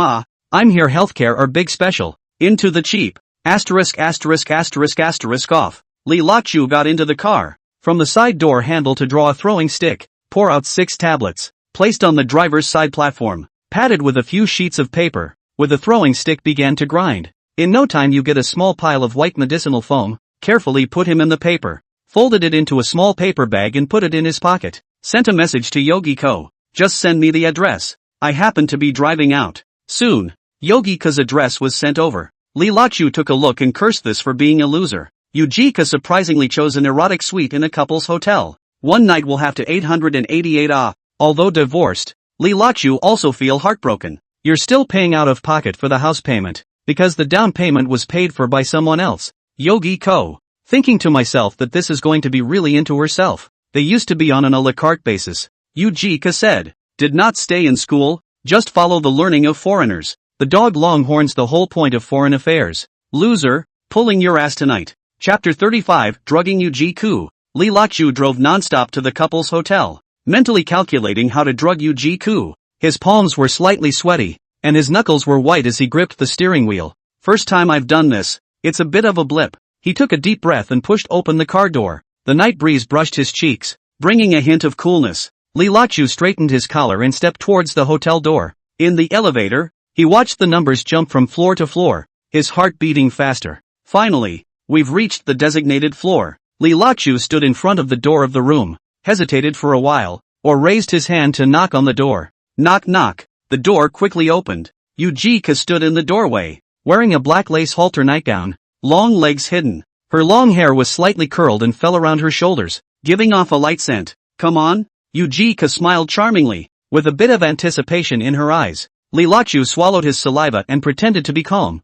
I'm here healthcare or big special. Into the cheap. Asterisk asterisk asterisk asterisk off. Li Lachu got into the car. From the side door handle to draw a throwing stick. Pour out 6 tablets. Placed on the driver's side platform. Padded with a few sheets of paper. With the throwing stick began to grind. In no time you get a small pile of white medicinal foam. Carefully put him in the paper. Folded it into a small paper bag and put it in his pocket. Sent a message to Yogi-ko. Just send me the address. I happen to be driving out. Soon. Yogi-ko's address was sent over. Li Lachu took a look and cursed this for being a loser. Yuji-ko surprisingly chose an erotic suite in a couple's hotel. One night will have to 888 Although divorced, Li Lachu also feel heartbroken. You're still paying out of pocket for the house payment, because the down payment was paid for by someone else. Yogi-ko. Thinking to myself that this is going to be really into herself. They used to be on an a la carte basis. Yuji-ko said. Did not stay in school, just follow the learning of foreigners. The dog longhorns the whole point of foreign affairs. Loser, pulling your ass tonight. Chapter 35, Drugging Yuji-ko. Li Lachu drove non-stop to the couple's hotel, mentally calculating how to drug Yuji-ko. His palms were slightly sweaty, and his knuckles were white as he gripped the steering wheel. First time I've done this. It's a bit of a blip. He took a deep breath and pushed open the car door. The night breeze brushed his cheeks, bringing a hint of coolness. Li Lachu straightened his collar and stepped towards the hotel door. In the elevator, he watched the numbers jump from floor to floor, his heart beating faster. Finally, we've reached the designated floor. Li Lachu stood in front of the door of the room, hesitated for a while, or raised his hand to knock on the door. Knock knock. The door quickly opened. Yuji-ko stood in the doorway, wearing a black lace halter nightgown, long legs hidden. Her long hair was slightly curled and fell around her shoulders, giving off a light scent. Come on? Yuji-ko smiled charmingly, with a bit of anticipation in her eyes. Li Lachu swallowed his saliva and pretended to be calm.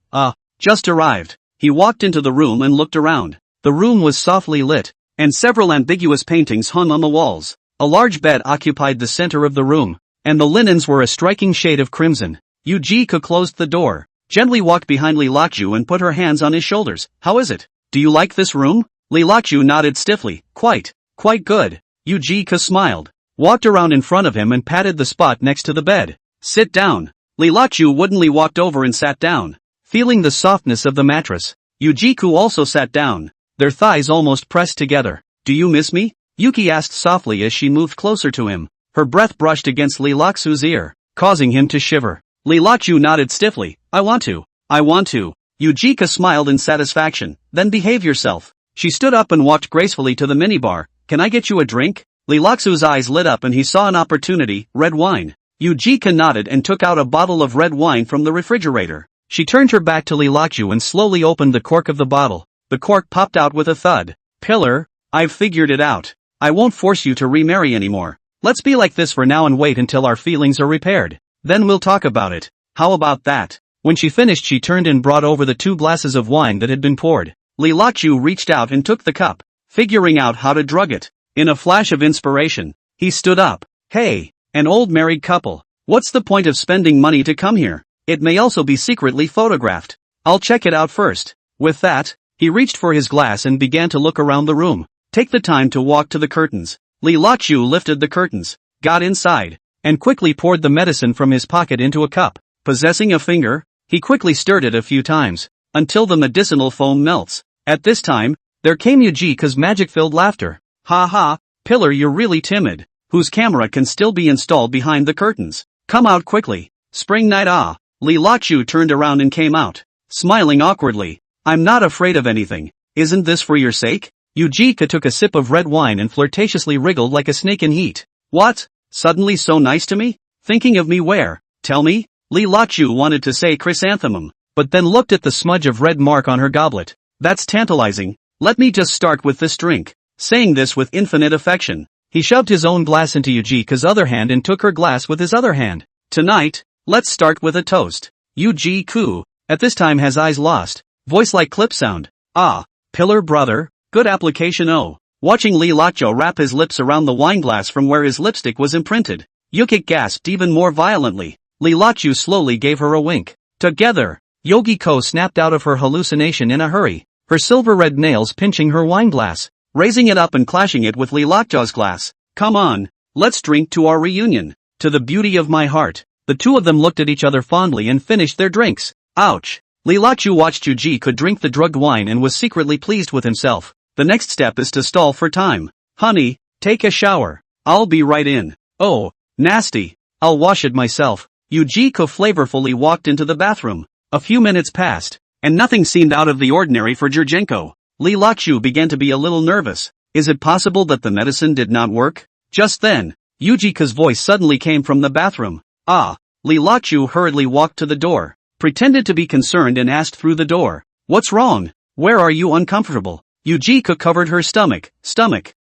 Just arrived. He walked into the room and looked around. The room was softly lit, and several ambiguous paintings hung on the walls. A large bed occupied the center of the room, and the linens were a striking shade of crimson. Yuji-ko closed the door, gently walked behind Li Lachu and put her hands on his shoulders. How is it? Do you like this room? Li Lachu nodded stiffly. Quite good. Yuji-ko smiled, walked around in front of him and patted the spot next to the bed. Sit down. Li Lachu woodenly walked over and sat down, feeling the softness of the mattress. Yuji-ko also sat down, their thighs almost pressed together. Do you miss me? Yuki asked softly as she moved closer to him. Her breath brushed against Li Lachu's ear, causing him to shiver. Li Lachu nodded stiffly. I want to. Yuji-ko smiled in satisfaction. Then behave yourself. She stood up and walked gracefully to the minibar. Can I get you a drink? Li Lachu's eyes lit up and he saw an opportunity. Red wine. Yuji-ko nodded and took out a bottle of red wine from the refrigerator. She turned her back to Li Lachu and slowly opened the cork of the bottle. The cork popped out with a thud. Pillar, I've figured it out. I won't force you to remarry anymore. Let's be like this for now and wait until our feelings are repaired. Then we'll talk about it. How about that? When she finished she turned and brought over the 2 glasses of wine that had been poured. Li Lachu reached out and took the cup, figuring out how to drug it. In a flash of inspiration, he stood up. Hey, an old married couple. What's the point of spending money to come here? It may also be secretly photographed. I'll check it out first. With that, he reached for his glass and began to look around the room. Take the time to walk to the curtains. Li Lachu lifted the curtains. got inside, and quickly poured the medicine from his pocket into a cup. Possessing a finger, he quickly stirred it a few times, until the medicinal foam melts. At this time, there came Yujika's magic-filled laughter. Ha ha, Pillar, you're really timid. Whose camera can still be installed behind the curtains? Come out quickly. Spring night. Ah. Li Lachu turned around and came out, smiling awkwardly. I'm not afraid of anything. Isn't this for your sake? Yujika took a sip of red wine and flirtatiously wriggled like a snake in heat. What? Suddenly so nice to me? Thinking of me where? Tell me? Li Lachu wanted to say chrysanthemum, but then looked at the smudge of red mark on her goblet. That's tantalizing. Let me just start with this drink. Saying this with infinite affection, he shoved his own glass into Yujika's other hand and took her glass with his other hand. Tonight, let's start with a toast. Yuji-ku, at this time has eyes lost, voice like clip sound. Ah, Pillar brother, good application. Oh. Watching Li Lacho wrap his lips around the wineglass from where his lipstick was imprinted, Yukik gasped even more violently. Li Lachu slowly gave her a wink. Together, Yogi-ko snapped out of her hallucination in a hurry, her silver-red nails pinching her wineglass, raising it up and clashing it with Li Lacho's glass. Come on, let's drink to our reunion, to the beauty of my heart. The two of them looked at each other fondly and finished their drinks. Ouch. Li Lachu watched Yuji could drink the drugged wine and was secretly pleased with himself. The next step is to stall for time. Honey, take a shower. I'll be right in. Oh, nasty. I'll wash it myself. Yuji-ko flavorfully walked into the bathroom. A few minutes passed, and nothing seemed out of the ordinary for Jurgenko. Li Lachu began to be a little nervous. Is it possible that the medicine did not work? Just then, Yujika's voice suddenly came from the bathroom. Ah. Li Lachu hurriedly walked to the door, pretended to be concerned and asked through the door. What's wrong? Where are you uncomfortable? Yujika covered her stomach.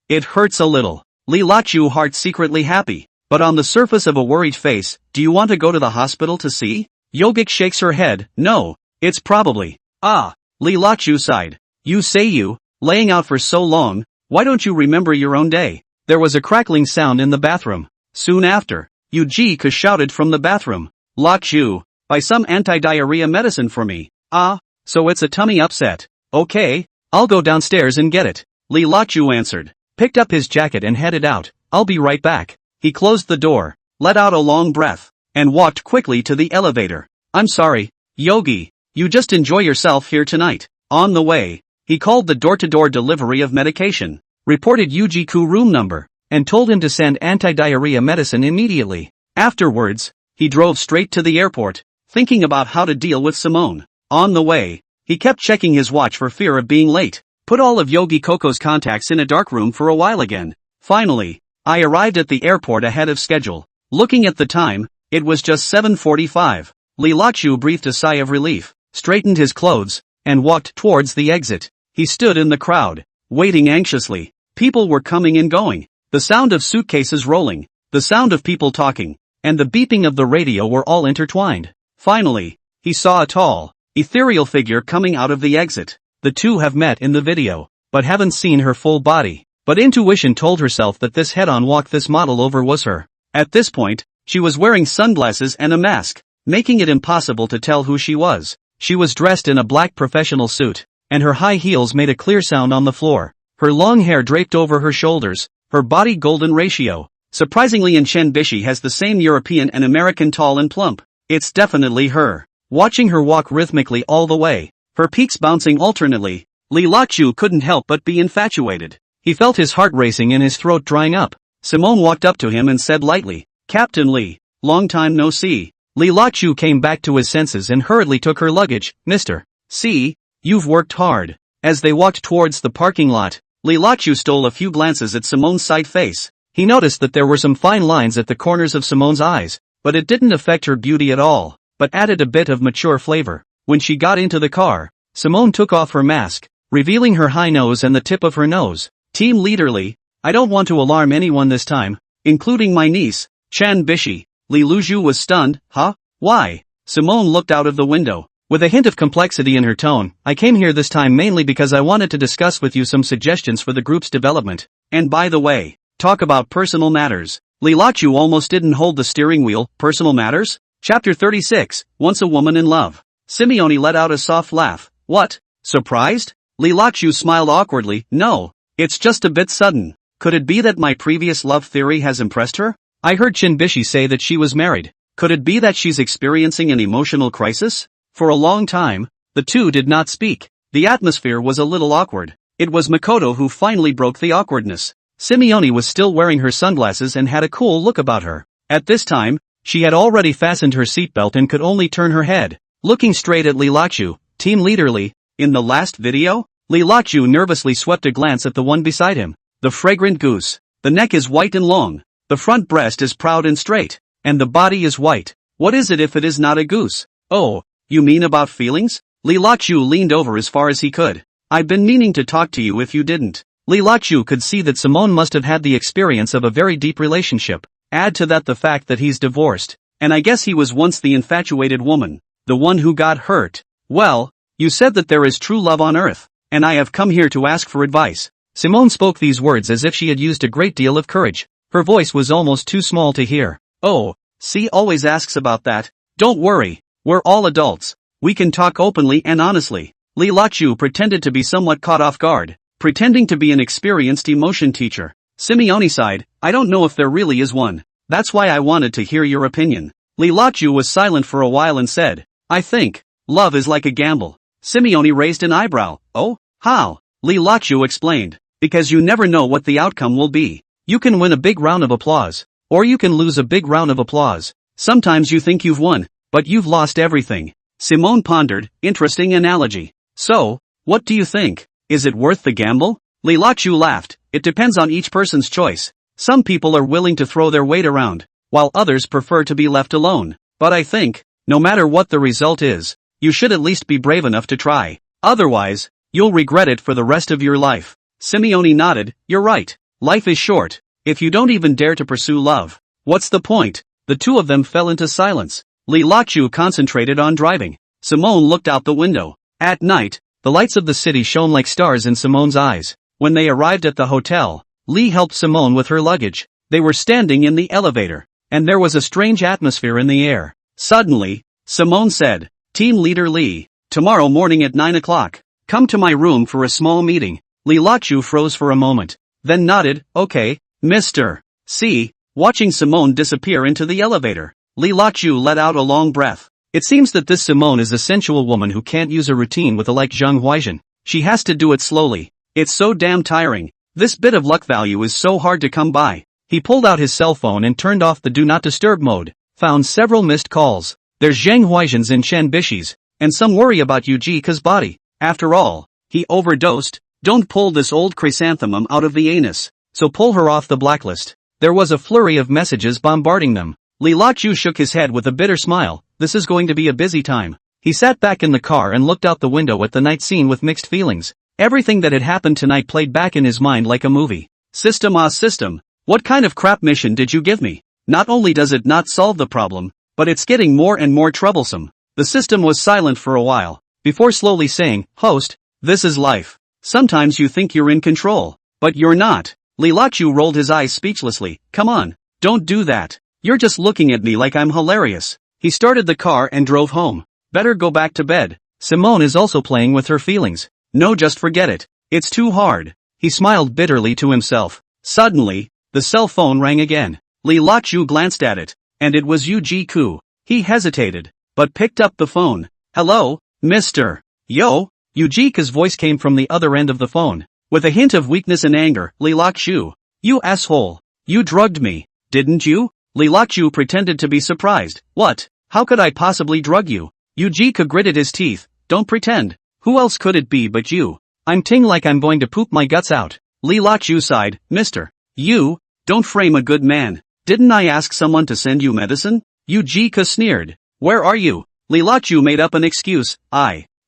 It hurts a little. Li Lachu heart secretly happy, but on the surface of a worried face. Do you want to go to the hospital to see? Yogic shakes her head. No, it's probably. Ah. Li Lachu sighed. You say you, laying out for so long, why don't you remember your own day? There was a crackling sound in the bathroom. Soon after, Yujika shouted from the bathroom. Lachu, buy some anti-diarrhea medicine for me. Ah, so it's a tummy upset. Okay, I'll go downstairs and get it. Li Lachu answered, picked up his jacket and headed out. I'll be right back. He closed the door, let out a long breath, and walked quickly to the elevator. I'm sorry, Yogi, you just enjoy yourself here tonight. On the way, he called the door-to-door delivery of medication, reported Yuji-ku room number, and told him to send anti-diarrhea medicine immediately. Afterwards, he drove straight to the airport, thinking about how to deal with Simone. On the way, he kept checking his watch for fear of being late. Put all of Yogi Coco's contacts in a dark room for a while again. Finally, I arrived at the airport ahead of schedule. Looking at the time, it was just 7:45. Li Lachu breathed a sigh of relief, straightened his clothes, and walked towards the exit. He stood in the crowd, waiting anxiously. People were coming and going. The sound of suitcases rolling, the sound of people talking, and the beeping of the radio were all intertwined. Finally, he saw a tall, ethereal figure coming out of the exit. The two have met in the video, but haven't seen her full body. But intuition told herself that this head-on walk this model over was her. At this point, she was wearing sunglasses and a mask, making it impossible to tell who she was. She was dressed in a black professional suit, and her high heels made a clear sound on the floor. Her long hair draped over her shoulders, her body golden ratio. Surprisingly, Chen Bishi has the same European and American tall and plump. It's definitely her. Watching her walk rhythmically all the way, her peaks bouncing alternately, Li Lachu couldn't help but be infatuated. He felt his heart racing and his throat drying up. Simone walked up to him and said lightly, Captain Li, long time no see. Li Lachu came back to his senses and hurriedly took her luggage. Mr. C, you've worked hard. As they walked towards the parking lot, Li Lachu stole a few glances at Simone's side face. He noticed that there were some fine lines at the corners of Simone's eyes, but it didn't affect her beauty at all, but added a bit of mature flavor. When she got into the car, Simone took off her mask, revealing her high nose and the tip of her nose. Team leader Li, I don't want to alarm anyone this time, including my niece, Chen Bishi. Li Luju was stunned. Huh? Why? Simone looked out of the window. With a hint of complexity in her tone, I came here this time mainly because I wanted to discuss with you some suggestions for the group's development. And by the way, talk about personal matters. Li Lachu almost didn't hold the steering wheel. Personal matters? Chapter 36, Once a Woman in Love. Simone let out a soft laugh. What? Surprised? Li Lachu smiled awkwardly. No, it's just a bit sudden. Could it be that my previous love theory has impressed her? I heard Chen Bishi say that she was married. Could it be that she's experiencing an emotional crisis? For a long time, the two did not speak. The atmosphere was a little awkward. It was Makoto who finally broke the awkwardness. Simone was still wearing her sunglasses and had a cool look about her. At this time, she had already fastened her seatbelt and could only turn her head, looking straight at Lee Lachu, team leader Lee. In the last video, Lee Lachu nervously swept a glance at the one beside him. The fragrant goose. The neck is white and long. The front breast is proud and straight. And the body is white. What is it if it is not a goose? Oh, you mean about feelings? Lee Lachu leaned over as far as he could. I've been meaning to talk to you if you didn't. Lee Lachu could see that Simone must have had the experience of a very deep relationship. Add to that the fact that he's divorced. And I guess he was once the infatuated woman. The one who got hurt. Well, you said that there is true love on earth. And I have come here to ask for advice. Simone spoke these words as if she had used a great deal of courage. Her voice was almost too small to hear. Oh, C always asks about that. Don't worry. We're all adults. We can talk openly and honestly. Lee Lachu pretended to be somewhat caught off guard, pretending to be an experienced emotion teacher. Simone sighed, I don't know if there really is one. That's why I wanted to hear your opinion. Lee Lachu was silent for a while and said, I think love is like a gamble. Simone raised an eyebrow. Oh, how? Lee Lachu explained. Because you never know what the outcome will be. You can win a big round of applause. Or you can lose a big round of applause. Sometimes you think you've won, but you've lost everything. Simone pondered, interesting analogy. So, what do you think? Is it worth the gamble? Lee Lachu laughed. It depends on each person's choice. Some people are willing to throw their weight around, while others prefer to be left alone. But I think, no matter what the result is, you should at least be brave enough to try. Otherwise, you'll regret it for the rest of your life. Simone nodded, you're right. Life is short. If you don't even dare to pursue love, what's the point? The two of them fell into silence. Lee Lachu concentrated on driving. Simone looked out the window. At night, the lights of the city shone like stars in Simone's eyes. When they arrived at the hotel, Lee helped Simone with her luggage. They were standing in the elevator, and there was a strange atmosphere in the air. Suddenly, Simone said, Team Leader Lee, tomorrow morning at 9 o'clock, come to my room for a small meeting. Lee Lachu froze for a moment, then nodded, okay, Mr. C. Watching Simone disappear into the elevator, Lee Lachu let out a long breath. It seems that this Simone is a sensual woman who can't use a routine with a like Zhang Huaizhen. She has to do it slowly. It's so damn tiring. This bit of luck value is so hard to come by. He pulled out his cell phone and turned off the do not disturb mode, found several missed calls. There's Zhang Huaizhen's and Chen Bishi's, and some worry about Yujika's body. After all, he overdosed. Don't pull this old chrysanthemum out of the anus, so pull her off the blacklist. There was a flurry of messages bombarding them. Lee Lachu shook his head with a bitter smile. This is going to be a busy time. He sat back in the car and looked out the window at the night scene with mixed feelings. Everything that had happened tonight played back in his mind like a movie. System. What kind of crap mission did you give me? Not only does it not solve the problem, but it's getting more and more troublesome. The system was silent for a while, before slowly saying, Host, this is life. Sometimes you think you're in control, but you're not. Lee Lachu rolled his eyes speechlessly. Come on, don't do that. You're just looking at me like I'm hilarious. He started the car and drove home. Better go back to bed. Simone is also playing with her feelings. No, just forget it. It's too hard. He smiled bitterly to himself. Suddenly, the cell phone rang again. Lee Lachu glanced at it, and it was Yuji-ku. He hesitated, but picked up the phone. Hello, Mr. Yo? Yujika's voice came from the other end of the phone. With a hint of weakness and anger, Lee Lachu. You asshole. You drugged me, didn't you? Lee Lachu pretended to be surprised. What? How could I possibly drug you? Yujika gritted his teeth. Don't pretend. Who else could it be but you? I'm ting like I'm going to poop my guts out. Lee Lachu sighed. Mister. You, don't frame a good man. Didn't I ask someone to send you medicine? Yujika sneered. Where are you? Lee Lachu made up an excuse.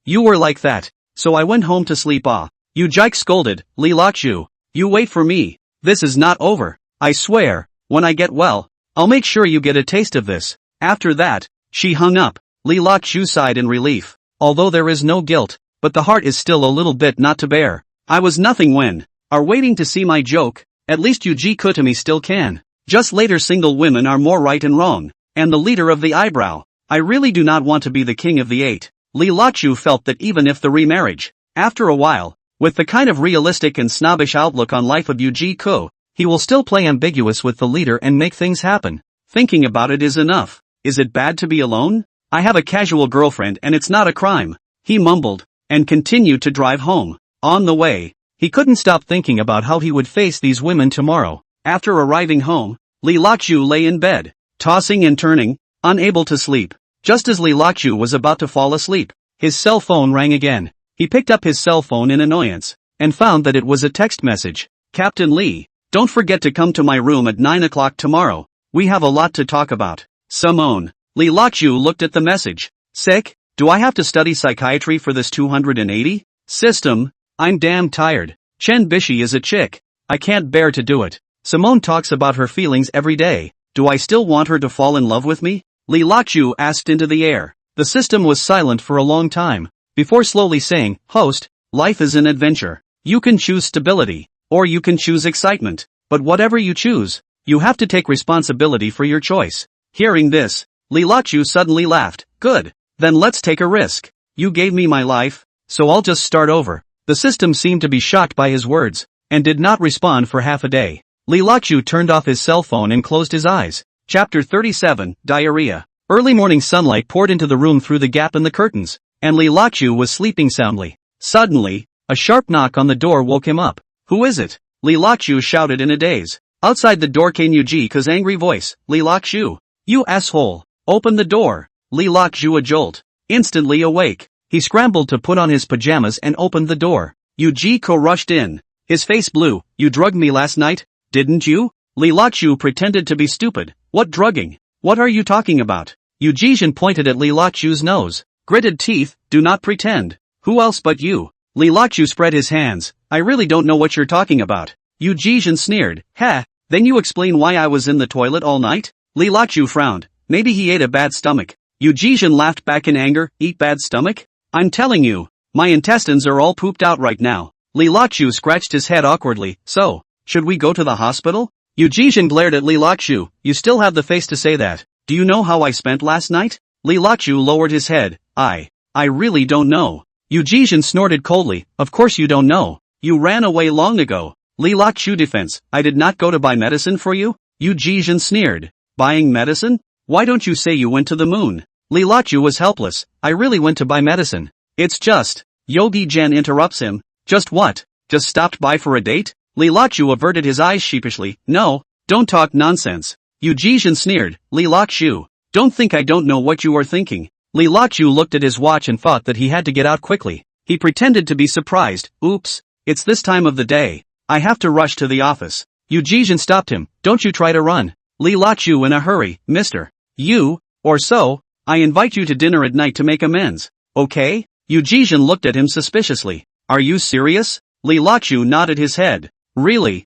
You were like that, so I went home to sleep. Yujika scolded. Lee Lachu. You wait for me. This is not over. I swear, when I get well, I'll make sure you get a taste of this. After that, she hung up. Lee Lachu sighed in relief. Although there is no guilt, but the heart is still a little bit not to bear. I was nothing when. Are waiting to see my joke? At least Yuji Kutami still can. Just later single women are more right and wrong. And the leader of the eyebrow. I really do not want to be the king of the eight. Lee Lachu felt that even if the remarriage, after a while, with the kind of realistic and snobbish outlook on life of Yuji Ko, he will still play ambiguous with the leader and make things happen. Thinking about it is enough. Is it bad to be alone? I have a casual girlfriend and it's not a crime, he mumbled, and continued to drive home. On the way, he couldn't stop thinking about how he would face these women tomorrow. After arriving home, Li Lakju lay in bed, tossing and turning, unable to sleep. Just as Li Lakju was about to fall asleep, his cell phone rang again. He picked up his cell phone in annoyance, and found that it was a text message. Captain Lee, don't forget to come to my room at 9 o'clock tomorrow. We have a lot to talk about. Simone. Li Lakju looked at the message. Sick? Do I have to study psychiatry for this 280? System? I'm damn tired. Chen Bishi is a chick. I can't bear to do it. Simone talks about her feelings every day. Do I still want her to fall in love with me? Li Lakju asked into the air. The system was silent for a long time, before slowly saying, Host, life is an adventure. You can choose stability, or you can choose excitement. But whatever you choose, you have to take responsibility for your choice. Hearing this, Li Lakju suddenly laughed. Good. Then let's take a risk. You gave me my life, so I'll just start over. The system seemed to be shocked by his words, and did not respond for half a day. Li Lakju turned off his cell phone and closed his eyes. Chapter 37, Diarrhea. Early morning sunlight poured into the room through the gap in the curtains, and Li Lakju was sleeping soundly. Suddenly, a sharp knock on the door woke him up. Who is it? Li Lakju shouted in a daze. Outside the door came Yujika's angry voice. Li Lakju. You asshole. Open the door. Li Lakju, a jolt. Instantly awake, he scrambled to put on his pajamas and opened the door. Yujika rushed in. His face blew. You drugged me last night, didn't you? Li Lakju pretended to be stupid. What drugging? What are you talking about? Huaizhen pointed at Li Lakju's nose. Gritted teeth, do not pretend. Who else but you? Li Lakju spread his hands. I really don't know what you're talking about. Huaizhen sneered. Ha, then you explain why I was in the toilet all night? Li Lakju frowned. Maybe he ate a bad stomach. Huaizhen laughed back in anger. Eat bad stomach? I'm telling you, my intestines are all pooped out right now. Li Lakju scratched his head awkwardly. So, should we go to the hospital? Huaizhen glared at Li Lakju. You still have the face to say that. Do you know how I spent last night? Li Lakju lowered his head. I really don't know. Huaizhen snorted coldly. Of course you don't know. You ran away long ago. Li Lakju defense. I did not go to buy medicine for you? Huaizhen sneered. Buying medicine? Why don't you say you went to the moon? Li Lakju was helpless. I really went to buy medicine. It's just. Yogi Jen interrupts him. Just what? Just stopped by for a date? Li Lakju averted his eyes sheepishly. No, don't talk nonsense. Huaizhen sneered. Li Lakju. Don't think I don't know what you are thinking. Li Lakju looked at his watch and thought that he had to get out quickly. He pretended to be surprised. Oops, it's this time of the day. I have to rush to the office. Huaizhen stopped him. Don't you try to run. Li Lakju in a hurry. Mister. You, or so, I invite you to dinner at night to make amends. Okay? Huaizhen looked at him suspiciously. Are you serious? Li Lakju nodded his head. Really,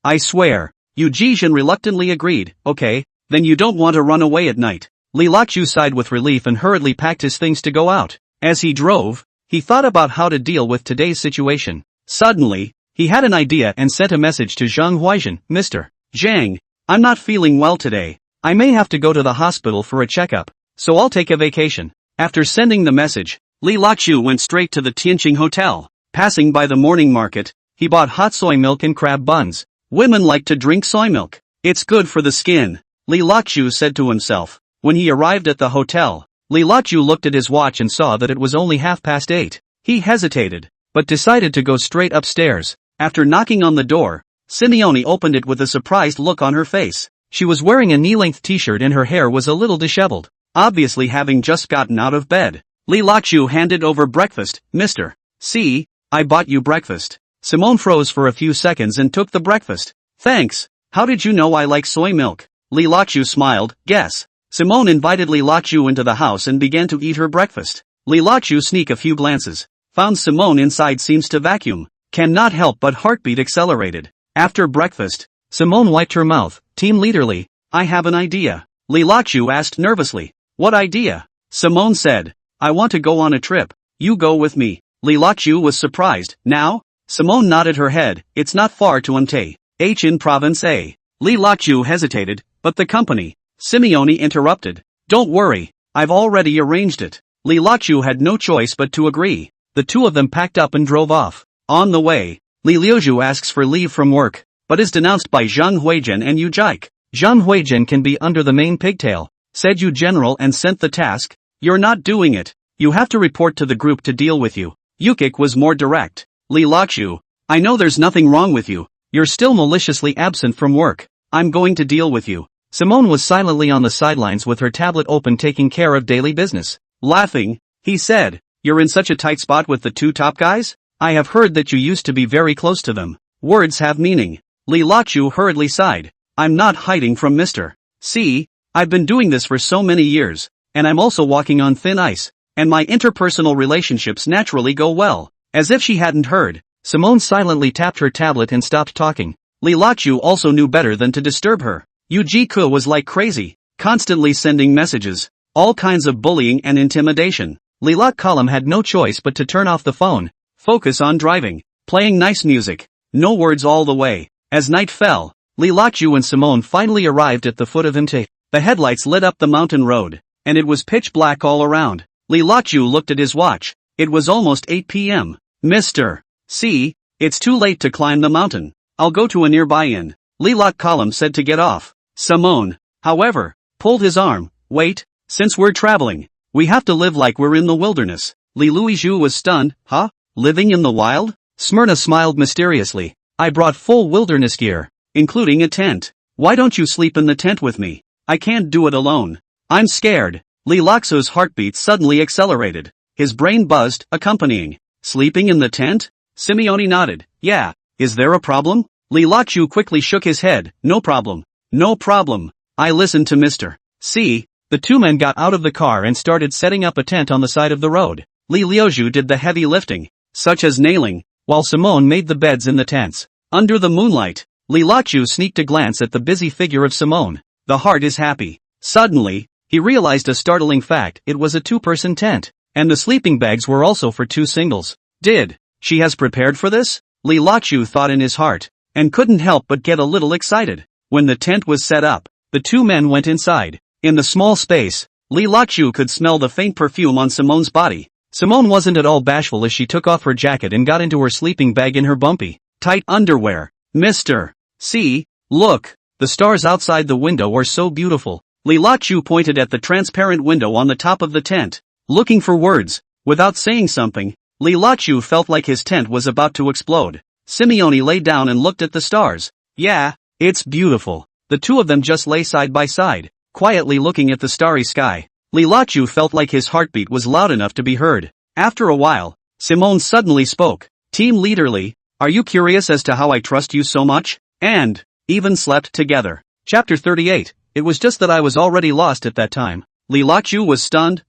I swear. Huaizhen reluctantly agreed. Okay, then you don't want to run away at night. Li Lakju sighed with relief and hurriedly packed his things to go out. As he drove, he thought about how to deal with today's situation. Suddenly, he had an idea and sent a message to Zhang Huaizhen. Mr. Zhang, I'm not feeling well today. I may have to go to the hospital for a checkup, so I'll take a vacation. After sending the message, Li Lakju went straight to the Tianqing Hotel. Passing by the morning market, he bought hot soy milk and crab buns. Women like to drink soy milk. It's good for the skin, Li Lakju said to himself. When he arrived at the hotel, Li Lakju looked at his watch and saw that it was only 8:30. He hesitated, but decided to go straight upstairs. After knocking on the door, Simone opened it with a surprised look on her face. She was wearing a knee-length t-shirt and her hair was a little disheveled, obviously having just gotten out of bed. Li Lakju handed over breakfast. Mister. See, I bought you breakfast. Simone froze for a few seconds and took the breakfast. Thanks. How did you know I like soy milk? Li Lakju smiled. Guess. Simone invited Li Lakju into the house and began to eat her breakfast. Li Lakju sneaked a few glances. Found Simone inside seems to vacuum. Cannot help but heartbeat accelerated. After breakfast, Simone wiped her mouth. Team leaderly. I have an idea. Li Lakju asked nervously. What idea? Simone said. I want to go on a trip. You go with me. Li Lakju was surprised. Now? Simone nodded her head. It's not far to Huaizhen Province A. Li Lakju hesitated, but the company. Simone interrupted. Don't worry, I've already arranged it. Li Lakju had no choice but to agree. The two of them packed up and drove off. On the way, Li Liuzhu asks for leave from work. but is denounced by Zhang Huaizhen and Yu Jike. Zhang Huaizhen can be under the main pigtail, said Yu General and sent the task. You're not doing it. You have to report to the group to deal with you. Yukik was more direct. Li Lakshu, I know there's nothing wrong with you. You're still maliciously absent from work. I'm going to deal with you. Simone was silently on the sidelines with her tablet open taking care of daily business. Laughing, he said, you're in such a tight spot with the two top guys? I have heard that you used to be very close to them. Words have meaning. Li Lakshu hurriedly sighed. I'm not hiding from Mr. C. I've been doing this for so many years, and I'm also walking on thin ice, and my interpersonal relationships naturally go well. As if she hadn't heard, Simone silently tapped her tablet and stopped talking. Li Lakshu also knew better than to disturb her. Yu Jiku was like crazy, constantly sending messages, all kinds of bullying and intimidation. Li Lak Kalam had no choice but to turn off the phone, focus on driving, playing nice music, no words all the way. As night fell, Li Lakshu and Simone finally arrived at the foot of Imte. The headlights lit up the mountain road, and it was pitch black all around. Li Lakshu looked at his watch. It was almost 8 p.m. Mr. C, it's too late to climb the mountain. I'll go to a nearby inn. Li Lak Kalam said to get off. Simone, however, pulled his arm. Wait, since we're traveling, we have to live like we're in the wilderness. Li Luizhu was stunned. Huh? Living in the wild? Smyrna smiled mysteriously. I brought full wilderness gear, including a tent. Why don't you sleep in the tent with me? I can't do it alone. I'm scared. Li Lakshu's heartbeat suddenly accelerated. His brain buzzed, accompanying. Sleeping in the tent? Simone nodded. Yeah. Is there a problem? Li Lakshu quickly shook his head. No problem. No problem. I listened to Mr. C. The two men got out of the car and started setting up a tent on the side of the road. Li Liuzhu did the heavy lifting, such as nailing, while Simone made the beds in the tents. Under the moonlight, Li Lakshu sneaked a glance at the busy figure of Simone. The heart is happy. Suddenly, he realized a startling fact. It was a two-person tent, and the sleeping bags were also for two singles. She has prepared for this? Li Lakshu thought in his heart, and couldn't help but get a little excited. When the tent was set up, the two men went inside. In the small space, Li Lakshu could smell the faint perfume on Simone's body. Simone wasn't at all bashful as she took off her jacket and got into her sleeping bag in her bumpy, tight underwear. Mr. C, look, the stars outside the window are so beautiful. Li Lakshu pointed at the transparent window on the top of the tent, looking for words. Without saying something, Li Lakshu felt like his tent was about to explode. Simone lay down and looked at the stars. Yeah, it's beautiful. The two of them just lay side by side, quietly looking at the starry sky. Li Lakshu felt like his heartbeat was loud enough to be heard. After a while, Simone suddenly spoke. Team Leader Li, are you curious as to how I trust you so much? And even slept together. Chapter 38. It was just that I was already lost at that time. Li Lakshu was stunned.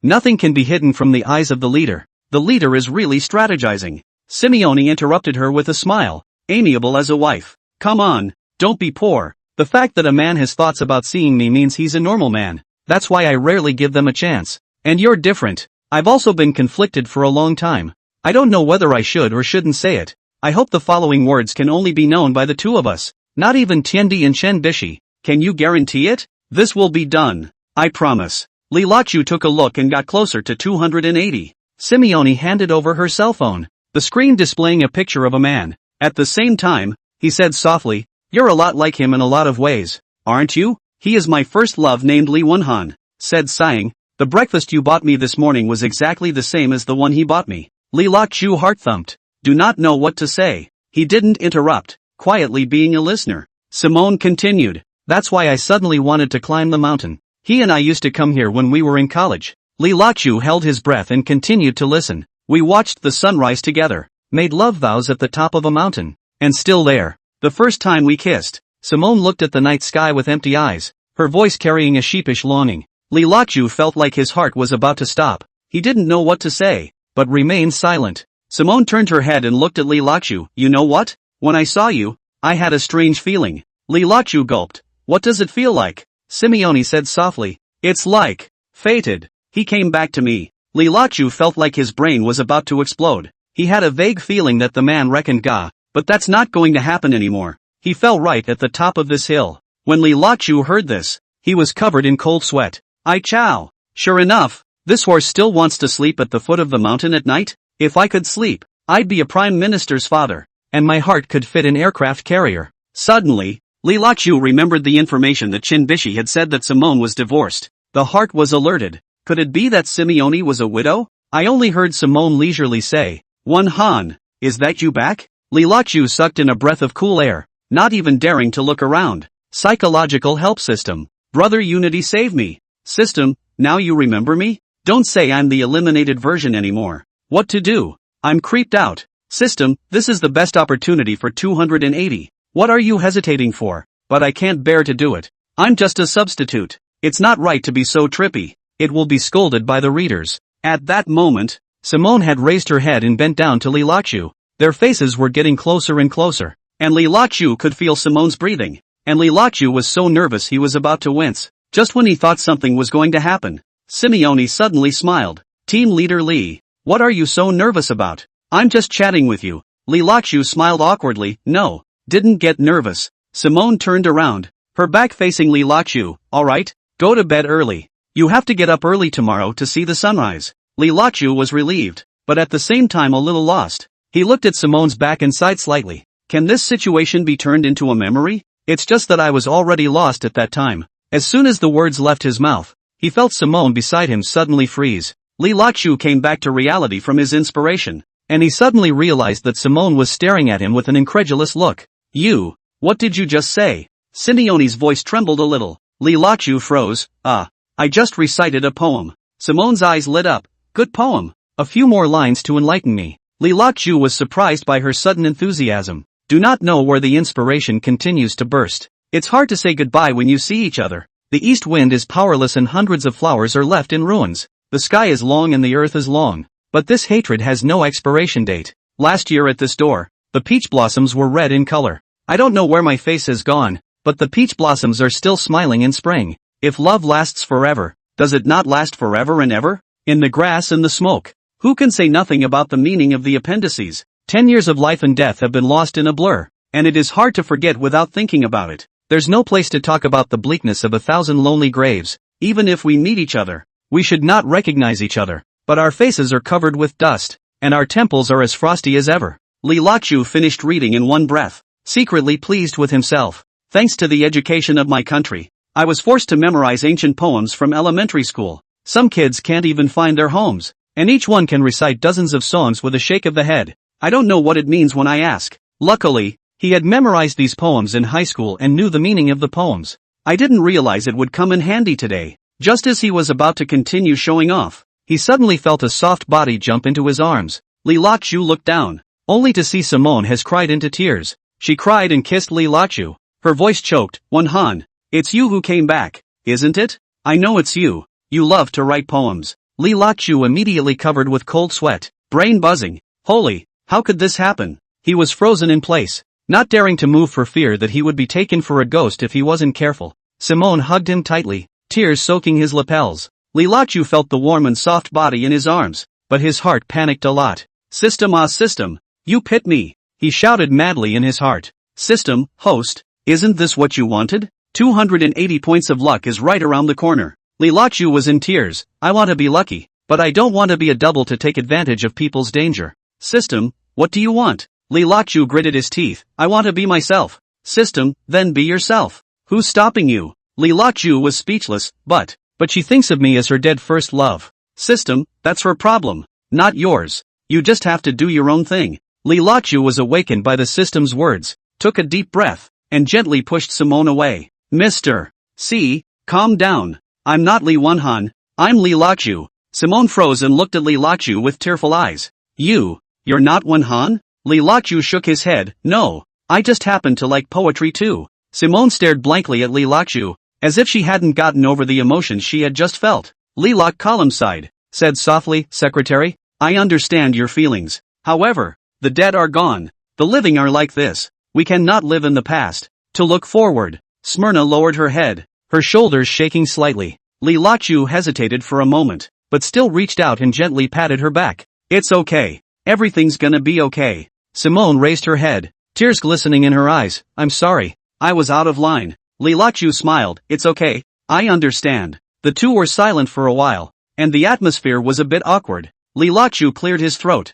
Nothing can be hidden from the eyes of the leader. The leader is really strategizing. Simone interrupted her with a smile. Amiable as a wife. Come on, don't be poor. The fact that a man has thoughts about seeing me means he's a normal man. That's why I rarely give them a chance. And you're different. I've also been conflicted for a long time. I don't know whether I should or shouldn't say it. I hope the following words can only be known by the two of us. Not even Tiandi and Chen Bishi. Can you guarantee it? This will be done. I promise. Li Lakshu took a look and got closer to 280. Simone handed over her cell phone, the screen displaying a picture of a man. At the same time, he said softly, you're a lot like him in a lot of ways, aren't you? He is my first love named Li Wenhan, said sighing. The breakfast you bought me this morning was exactly the same as the one he bought me. Li Lakshu heart thumped. Do not know what to say. He didn't interrupt, quietly being a listener. Simone continued. That's why I suddenly wanted to climb the mountain. He and I used to come here when we were in college. Li Lakshu held his breath and continued to listen. We watched the sunrise together, made love vows at the top of a mountain, and still there. The first time we kissed, Simone looked at the night sky with empty eyes, her voice carrying a sheepish longing. Li Lakshu felt like his heart was about to stop. He didn't know what to say, but remained silent. Simone turned her head and looked at Li Lakshu. You know what? When I saw you, I had a strange feeling. Li Lakshu gulped. What does it feel like? Simone said softly. It's like fated. He came back to me. Li Lakshu felt like his brain was about to explode. He had a vague feeling that the man reckoned Ga, but that's not going to happen anymore. He fell right at the top of this hill. When Li Lakshu heard this, he was covered in cold sweat. I chow. Sure enough, this horse still wants to sleep at the foot of the mountain at night? If I could sleep, I'd be a prime minister's father, and my heart could fit an aircraft carrier. Suddenly, Li Laqiu remembered the information that Chen Bishi had said that Simone was divorced. The heart was alerted. Could it be that Simone was a widow? I only heard Simone leisurely say, "Wen Han, is that you back?" Li Laqiu sucked in a breath of cool air, not even daring to look around. Psychological help system. Brother Unity save me. System, now you remember me? Don't say I'm the eliminated version anymore. What to do? I'm creeped out. System, this is the best opportunity for 280. What are you hesitating for? But I can't bear to do it. I'm just a substitute. It's not right to be so trippy. It will be scolded by the readers. At that moment, Simone had raised her head and bent down to Li Laqiu. Their faces were getting closer and closer, and Li Laqiu could feel Simone's breathing. And Li Laqiu was so nervous he was about to wince. Just when he thought something was going to happen, Simone suddenly smiled. Team Leader Li, what are you so nervous about? I'm just chatting with you. Li Laqiu smiled awkwardly. No, didn't get nervous. Simone turned around, her back facing Li Laqiu. Alright, go to bed early. You have to get up early tomorrow to see the sunrise. Li Laqiu was relieved, but at the same time a little lost. He looked at Simone's back and sighed slightly. Can this situation be turned into a memory? It's just that I was already lost at that time. As soon as the words left his mouth, he felt Simone beside him suddenly freeze. Li Laqiu came back to reality from his inspiration, and he suddenly realized that Simone was staring at him with an incredulous look. You, what did you just say? Simeone's voice trembled a little. Li Laqiu froze. I just recited a poem. Simone's eyes lit up. Good poem. A few more lines to enlighten me. Li Laqiu was surprised by her sudden enthusiasm. Do not know where the inspiration continues to burst. It's hard to say goodbye when you see each other. The east wind is powerless and hundreds of flowers are left in ruins. The sky is long and the earth is long. But this hatred has no expiration date. Last year at this door, the peach blossoms were red in color. I don't know where my face has gone, but the peach blossoms are still smiling in spring. If love lasts forever, does it not last forever and ever? In the grass and the smoke. Who can say nothing about the meaning of the appendices? 10 years of life and death have been lost in a blur, and it is hard to forget without thinking about it. There's no place to talk about the bleakness of 1,000 lonely graves. Even if we meet each other, we should not recognize each other. But our faces are covered with dust, and our temples are as frosty as ever. Li Laqiu finished reading in one breath, secretly pleased with himself. Thanks to the education of my country, I was forced to memorize ancient poems from elementary school. Some kids can't even find their homes, and each one can recite dozens of songs with a shake of the head. I don't know what it means when I ask. Luckily, he had memorized these poems in high school and knew the meaning of the poems. I didn't realize it would come in handy today. Just as he was about to continue showing off, he suddenly felt a soft body jump into his arms. Li Laqiu looked down, only to see Simone has cried into tears. She cried and kissed Li Laqiu. Her voice choked. Wen Han, it's you who came back, isn't it? I know it's you. You love to write poems. Li Laqiu immediately covered with cold sweat, brain buzzing. Holy, how could this happen? He was frozen in place, not daring to move for fear that he would be taken for a ghost if he wasn't careful. Simone hugged him tightly, tears soaking his lapels. Li Laqiu felt the warm and soft body in his arms, but his heart panicked a lot. System, system, you pit me, he shouted madly in his heart. System, host, isn't this what you wanted? 280 points of luck is right around the corner. Li Laqiu was in tears. I want to be lucky, but I don't want to be a double to take advantage of people's danger. System, what do you want? Li Laqiu gritted his teeth. I want to be myself. System, then be yourself. Who's stopping you? Li Laqiu was speechless. But she thinks of me as her dead first love. System, that's her problem, not yours. You just have to do your own thing. Li Laqiu was awakened by the system's words, took a deep breath, and gently pushed Simone away. Mr. C, calm down. I'm not Li Wenhan, I'm Li Laqiu. Simone froze and looked at Li Laqiu with tearful eyes. You're not Wenhan? Li Laqiu shook his head. No, I just happen to like poetry too. Simone stared blankly at Li Laqiu, as if she hadn't gotten over the emotion she had just felt. Li Laqiu sighed, said softly, Secretary, I understand your feelings. However, the dead are gone. The living are like this. We cannot live in the past. To look forward. Smyrna lowered her head, her shoulders shaking slightly. Li Laqiu hesitated for a moment, but still reached out and gently patted her back. It's okay. Everything's gonna be okay. Simone raised her head, tears glistening in her eyes. I'm sorry. I was out of line. Li Laqiu smiled. It's okay. I understand. The two were silent for a while, and the atmosphere was a bit awkward. Li Laqiu cleared his throat.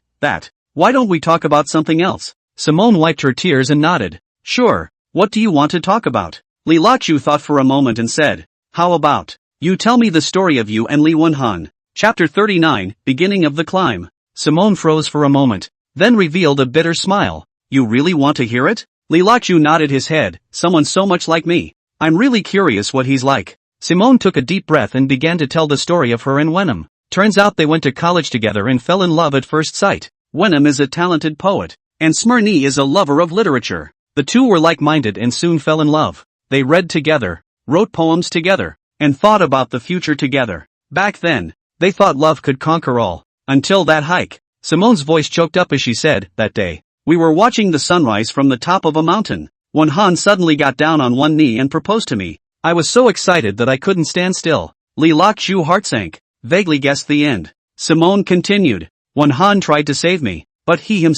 Why don't we talk about something else? Simone wiped her tears and nodded. Sure, What do you want to talk about? Li Lachu thought for a moment and said, how about you tell me the story of you and Li Wenhan. Chapter 39, Beginning of the Climb. Simone froze for a moment, then revealed a bitter smile. You really want to hear it? Li Lachu nodded his head. Someone so much like me. I'm really curious what he's like. Simone took a deep breath and began to tell the story of her and Wenham. Turns out they went to college together and fell in love at first sight. Wenham is a talented poet, and Simone is a lover of literature. The two were like-minded and soon fell in love. They read together, wrote poems together, and thought about the future together. Back then, they thought love could conquer all. Until that hike. Simone's voice choked up as she said, that day, we were watching the sunrise from the top of a mountain. Wenhan suddenly got down on one knee and proposed to me. I was so excited that I couldn't stand still. Li Lachu's heart sank. Vaguely guessed the end. Simone continued. Wenhan tried to save me, but he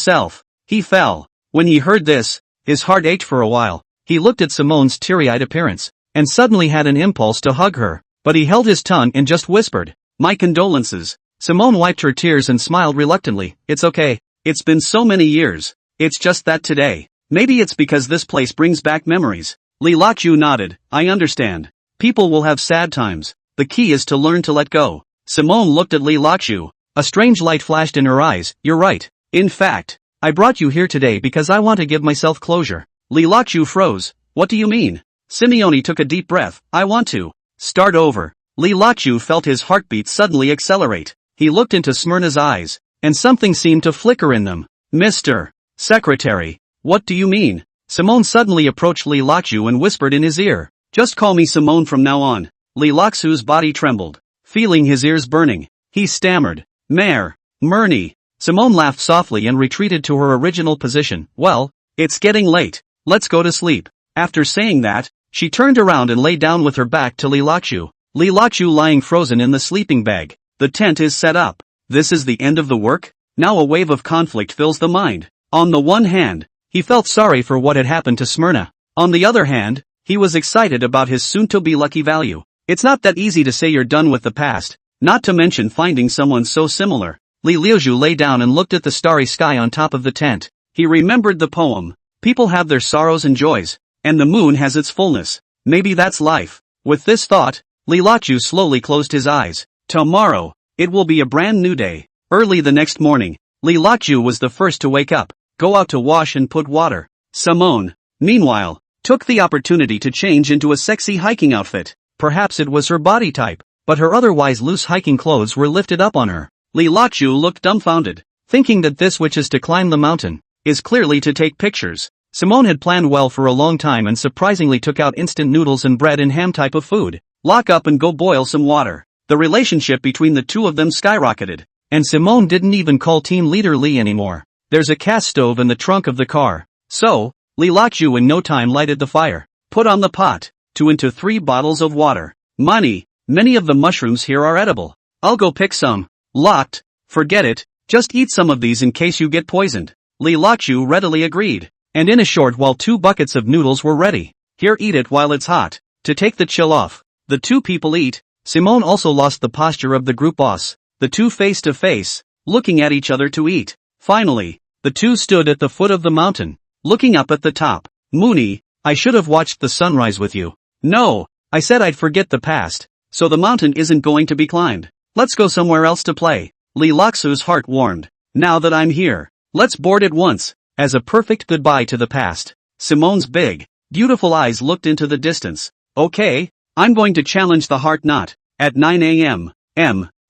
fell. When he heard this, his heart ached for a while. He looked at Simone's teary-eyed appearance, and suddenly had an impulse to hug her, but he held his tongue and just whispered, my condolences. Simone wiped her tears and smiled reluctantly. It's okay. It's been so many years. It's just that today. Maybe it's because this place brings back memories. Li Lachu nodded. I understand. People will have sad times. The key is to learn to let go. Simone looked at Li Lachu. A strange light flashed in her eyes. You're right. In fact, I brought you here today because I want to give myself closure. Li Lachu froze. What do you mean? Simone took a deep breath. I want to start over. Li Lachu felt his heartbeat suddenly accelerate. He looked into Smyrna's eyes, and something seemed to flicker in them. Mr. Secretary. What do you mean? Simone suddenly approached Li Lachu and whispered in his ear. Just call me Simone from now on. Li Lachu's body trembled, feeling his ears burning. He stammered. Mare. Myrni. Simone laughed softly and retreated to her original position. Well, it's getting late. Let's go to sleep. After saying that, she turned around and lay down with her back to Li Lachu. Li Lachu lying frozen in the sleeping bag. The tent is set up. This is the end of the work? Now a wave of conflict fills the mind. On the one hand, he felt sorry for what had happened to Smyrna. On the other hand, he was excited about his soon-to-be lucky value. It's not that easy to say you're done with the past, not to mention finding someone so similar. Li Liuju lay down and looked at the starry sky on top of the tent. He remembered the poem. People have their sorrows and joys, and the moon has its fullness. Maybe that's life. With this thought, Li Lachu slowly closed his eyes. Tomorrow, it will be a brand new day. Early the next morning, Li Lachu was the first to wake up, go out to wash and put water. Simone, meanwhile, took the opportunity to change into a sexy hiking outfit. Perhaps it was her body type, but her otherwise loose hiking clothes were lifted up on her. Li Lachu looked dumbfounded, thinking that this which is to climb the mountain is clearly to take pictures. Simone had planned well for a long time and surprisingly took out instant noodles and bread and ham type of food. Lock up and go boil some water. The relationship between the two of them skyrocketed, and Simone didn't even call team leader Li anymore. There's a gas stove in the trunk of the car. So, Li Lachu in no time lighted the fire, put on the pot, 2 into 3 bottles of water. Mani, many of the mushrooms here are edible. I'll go pick some. Locked, forget it, just eat some of these in case you get poisoned. Li Lachu readily agreed, and in a short while 2 buckets of noodles were ready. Here, eat it while it's hot, to take the chill off. The two people eat. Simone also lost the posture of the group boss, the two face to face, looking at each other to eat. Finally, the two stood at the foot of the mountain, looking up at the top. Mooney, I should have watched the sunrise with you. No, I said I'd forget the past, so the mountain isn't going to be climbed. Let's go somewhere else to play. Li Laxu's heart warmed. Now that I'm here, let's board at once, as a perfect goodbye to the past. Simone's big, beautiful eyes looked into the distance. Okay. I'm going to challenge the heart knot. At 9 a.m.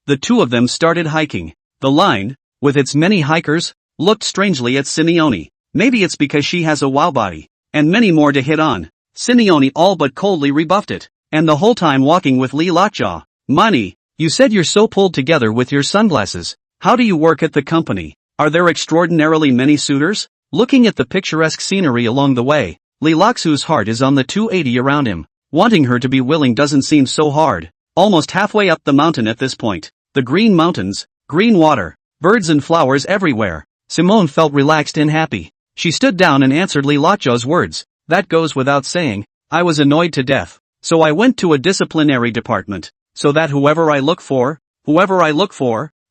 The two of them started hiking. The line, with its many hikers, looked strangely at Simone. Maybe it's because she has a wow body, and many more to hit on. Simone all but coldly rebuffed it, and the whole time walking with Li Lacha. Mani, you said you're so pulled together with your sunglasses. How do you work at the company? Are there extraordinarily many suitors? Looking at the picturesque scenery along the way, Li Laxu's heart is on the 280 around him. Wanting her to be willing doesn't seem so hard. Almost halfway up the mountain at this point, the green mountains, green water, birds and flowers everywhere. Simone felt relaxed and happy. She stood down and answered Li Lacha's words. That goes without saying. I was annoyed to death, so I went to a disciplinary department, so that whoever I look for,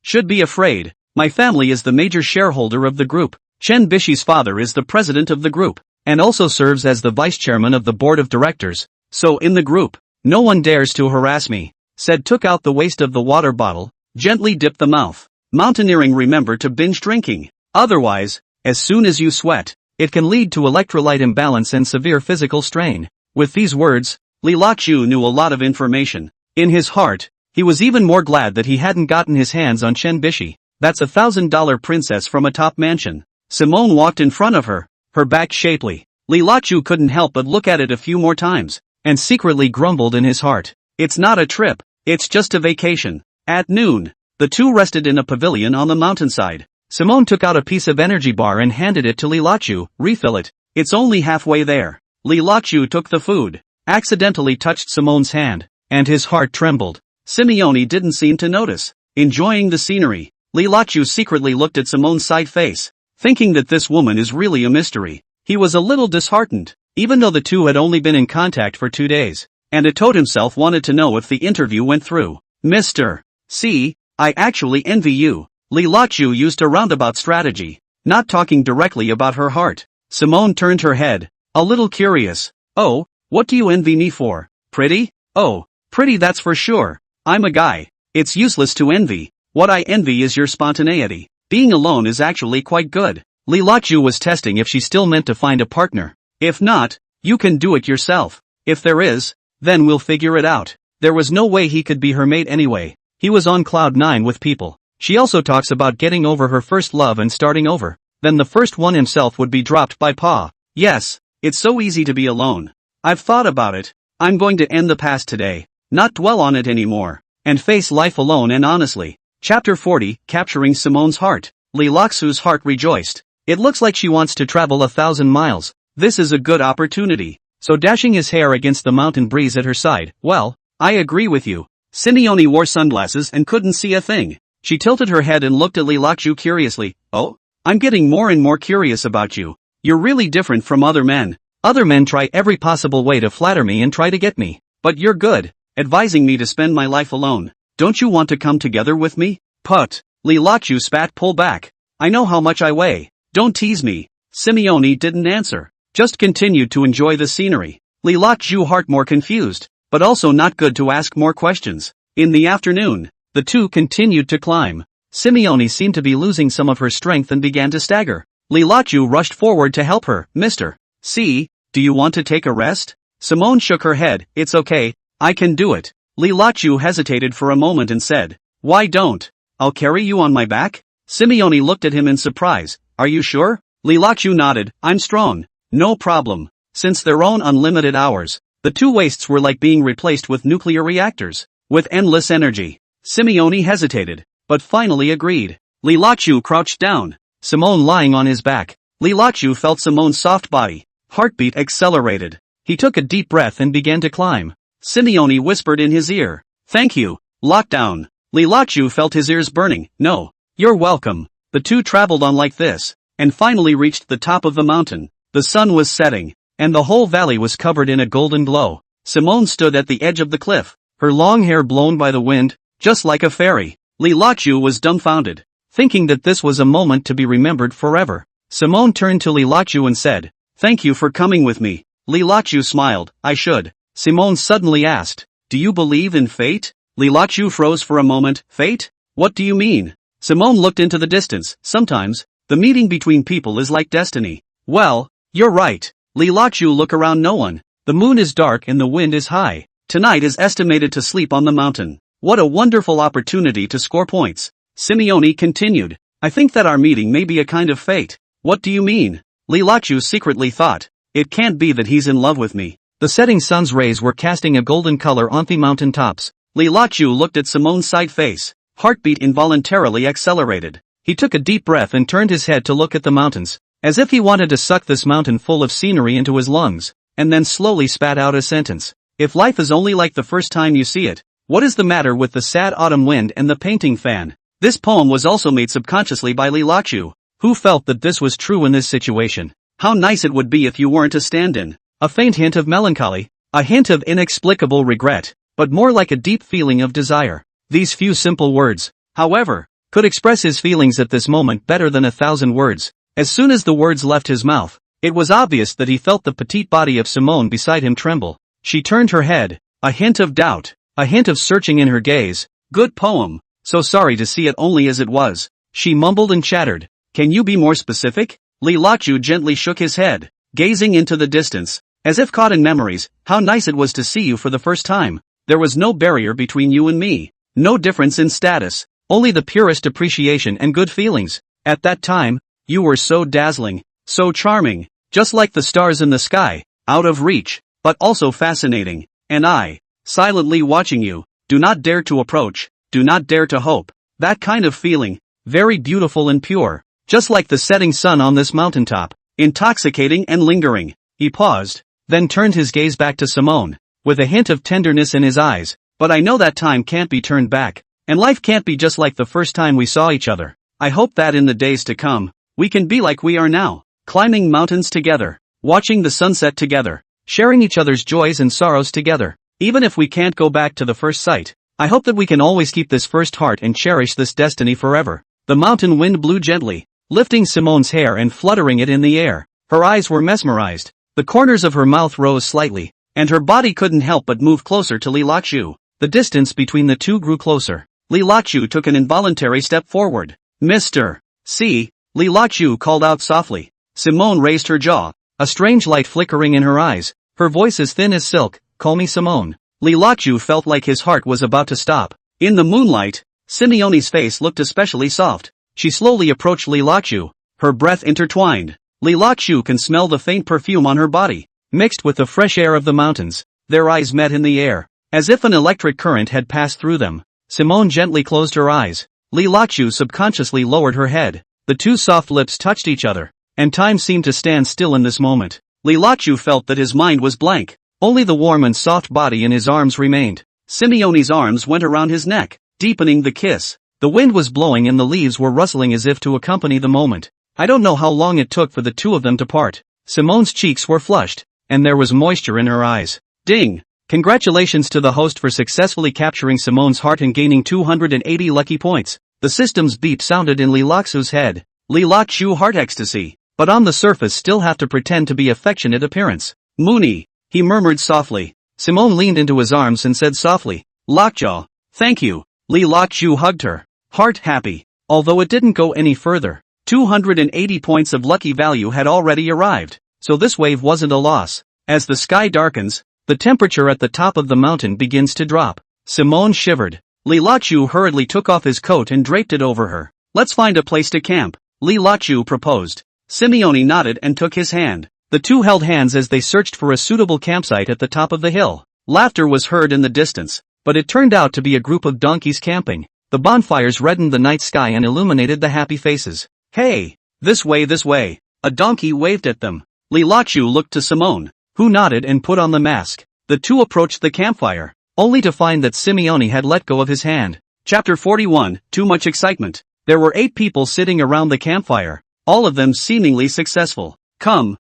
should be afraid. My family is the major shareholder of the group. Chen Bishi's father is the president of the group. and also serves as the vice chairman of the board of directors. So in the group, no one dares to harass me, said, took out the waste of the water bottle, gently dipped the mouth. Mountaineering, remember to binge drinking. Otherwise, as soon as you sweat, it can lead to electrolyte imbalance and severe physical strain. With these words, Li Laqiu knew a lot of information. In his heart, he was even more glad that he hadn't gotten his hands on Chen Bishi. That's $1,000 princess from a top mansion. Simone walked in front of her, her back shapely. Li Laqiu couldn't help but look at it a few more times, and secretly grumbled in his heart. It's not a trip, it's just a vacation. At noon, the two rested in a pavilion on the mountainside. Simone took out a piece of energy bar and handed it to Li Laqiu. Refill it, it's only halfway there. Li Laqiu took the food, accidentally touched Simone's hand, and his heart trembled. Simone didn't seem to notice. Enjoying the scenery, Li Laqiu secretly looked at Simone's side face, thinking that this woman is really a mystery. He was a little disheartened, even though the two had only been in contact for 2 days, and Itoad himself wanted to know if the interview went through. Mr. C, I actually envy you. Li Laqiu used a roundabout strategy, not talking directly about her heart. Simone turned her head, a little curious. Oh, what do you envy me for? Pretty? Oh, pretty, that's for sure. I'm a guy. It's useless to envy. What I envy is your spontaneity. Being alone is actually quite good. Li Laqiu was testing if she still meant to find a partner. If not, you can do it yourself. If there is, then we'll figure it out. There was no way he could be her mate anyway. He was on cloud 9 with people. She also talks about getting over her first love and starting over. Then the first one himself would be dropped by Pa. Yes, it's so easy to be alone. I've thought about it. I'm going to end the past today, not dwell on it anymore, and face life alone and honestly. Chapter 40, Capturing Simone's Heart. Li Laqiu's heart rejoiced. It looks like she wants to travel 1,000 miles. This is a good opportunity. So dashing his hair against the mountain breeze at her side, well, I agree with you. Simone wore sunglasses and couldn't see a thing. She tilted her head and looked at Li Laqiu curiously. Oh? I'm getting more and more curious about you. You're really different from other men. Other men try every possible way to flatter me and try to get me. But you're good, advising me to spend my life alone. Don't you want to come together with me? Put. Li Laqiu spat. Pull back. I know how much I weigh. Don't tease me. Simone didn't answer, just continued to enjoy the scenery. Li Laqiu's heart more confused, but also not good to ask more questions. In the afternoon, the two continued to climb. Simone seemed to be losing some of her strength and began to stagger. Li Laqiu rushed forward to help her. Mr. C, do you want to take a rest? Simone shook her head. It's okay, I can do it. Li Laqiu hesitated for a moment and said, why don't? I'll carry you on my back? Simone looked at him in surprise. Are you sure? Li Laqiu nodded. I'm strong. No problem. Since their own unlimited hours, the two wastes were like being replaced with nuclear reactors, with endless energy. Simone hesitated, but finally agreed. Li Laqiu crouched down, Simone lying on his back. Li Laqiu felt Simone's soft body. Heartbeat accelerated. He took a deep breath and began to climb. Simone whispered in his ear. Thank you. Lockdown. Li Laqiu felt his ears burning. No. You're welcome. The two traveled on like this, and finally reached the top of the mountain. The sun was setting, and the whole valley was covered in a golden glow. Simone stood at the edge of the cliff, her long hair blown by the wind, just like a fairy. Li Laqiu was dumbfounded, thinking that this was a moment to be remembered forever. Simone turned to Li Laqiu and said, thank you for coming with me. Li Laqiu smiled. I should. Simone suddenly asked, do you believe in fate? Li Laqiu froze for a moment. Fate? What do you mean? Simone looked into the distance. Sometimes, the meeting between people is like destiny. Well, you're right. Li Laqiu looked around. No one. The moon is dark and the wind is high. Tonight is estimated to sleep on the mountain. What a wonderful opportunity to score points. Simone continued. I think that our meeting may be a kind of fate. What do you mean? Li Laqiu secretly thought. It can't be that he's in love with me. The setting sun's rays were casting a golden color on the mountain tops. Li Laqiu looked at Simone's side face. Heartbeat involuntarily accelerated. He took a deep breath and turned his head to look at the mountains, as if he wanted to suck this mountain full of scenery into his lungs, and then slowly spat out a sentence. If life is only like the first time you see it, what is the matter with the sad autumn wind and the painting fan? This poem was also made subconsciously by Li Laqiu, who felt that this was true in this situation. How nice it would be if you weren't a stand-in. A faint hint of melancholy, a hint of inexplicable regret, but more like a deep feeling of desire. These few simple words, however, could express his feelings at this moment better than 1,000 words. As soon as the words left his mouth, It was obvious that he felt the petite body of Simone beside him tremble. She turned her head, a hint of doubt, a hint of searching in her gaze. Good poem. So sorry to see it only as it was. She mumbled and chattered. Can you be more specific? Li Lachu gently shook his head, gazing into the distance, as if caught in memories. How nice it was to see you for the first time. There was no barrier between you and me. No difference in status. Only the purest appreciation and good feelings. At that time, you were so dazzling, so charming, just like the stars in the sky, out of reach, but also fascinating. And I, silently watching you, do not dare to approach, do not dare to hope. That kind of feeling, very beautiful and pure, just like the setting sun on this mountaintop, intoxicating and lingering. He paused, then turned his gaze back to Simone, with a hint of tenderness in his eyes. But I know that time can't be turned back, and life can't be just like the first time we saw each other. I hope that in the days to come, we can be like we are now, climbing mountains together, watching the sunset together, sharing each other's joys and sorrows together. Even if we can't go back to the first sight, I hope that we can always keep this first heart and cherish this destiny forever. The mountain wind blew gently, lifting Simone's hair and fluttering it in the air. Her eyes were mesmerized, the corners of her mouth rose slightly, and her body couldn't help but move closer to Li Lachu. The distance between the two grew closer. Li Lachu took an involuntary step forward. Mr. C. Li Lachu called out softly. Simone raised her jaw, a strange light flickering in her eyes, her voice as thin as silk. Call me Simone. Li Lachu felt like his heart was about to stop. In the moonlight, Simone's face looked especially soft. She slowly approached Li Lachu, her breath intertwined. Li Lachu can smell the faint perfume on her body, mixed with the fresh air of the mountains. Their eyes met in the air, as if an electric current had passed through them. Simone gently closed her eyes. Li Lachu subconsciously lowered her head. The two soft lips touched each other, and time seemed to stand still in this moment. Li Lachu felt that his mind was blank. Only the warm and soft body in his arms remained. Simone's arms went around his neck, deepening the kiss. The wind was blowing and the leaves were rustling as if to accompany the moment. I don't know how long it took for the two of them to part. Simone's cheeks were flushed, and there was moisture in her eyes. Ding! Congratulations to the host for successfully capturing Simone's heart and gaining 280 lucky points. The system's beep sounded in Li Lachu's head. Li Lachu heart ecstasy, but on the surface still have to pretend to be affectionate appearance. Mooney, he murmured softly. Simone leaned into his arms and said softly, Lockjaw, thank you. Li Lachu hugged her, heart happy. Although it didn't go any further, 280 points of lucky value had already arrived, so this wave wasn't a loss. As the sky darkens, the temperature at the top of the mountain begins to drop. Simone shivered. Li Lachu hurriedly took off his coat and draped it over her. Let's find a place to camp, Li Lachu proposed. Simone nodded and took his hand. The two held hands as they searched for a suitable campsite at the top of the hill. Laughter was heard in the distance, but it turned out to be a group of donkeys camping. The bonfires reddened the night sky and illuminated the happy faces. Hey, this way, this way. A donkey waved at them. Li Lachu looked to Simone, who nodded and put on the mask. The two approached the campfire, only to find that Simone had let go of his hand. Chapter 41, Too Much Excitement. There were 8 people sitting around the campfire, all of them seemingly successful. Come,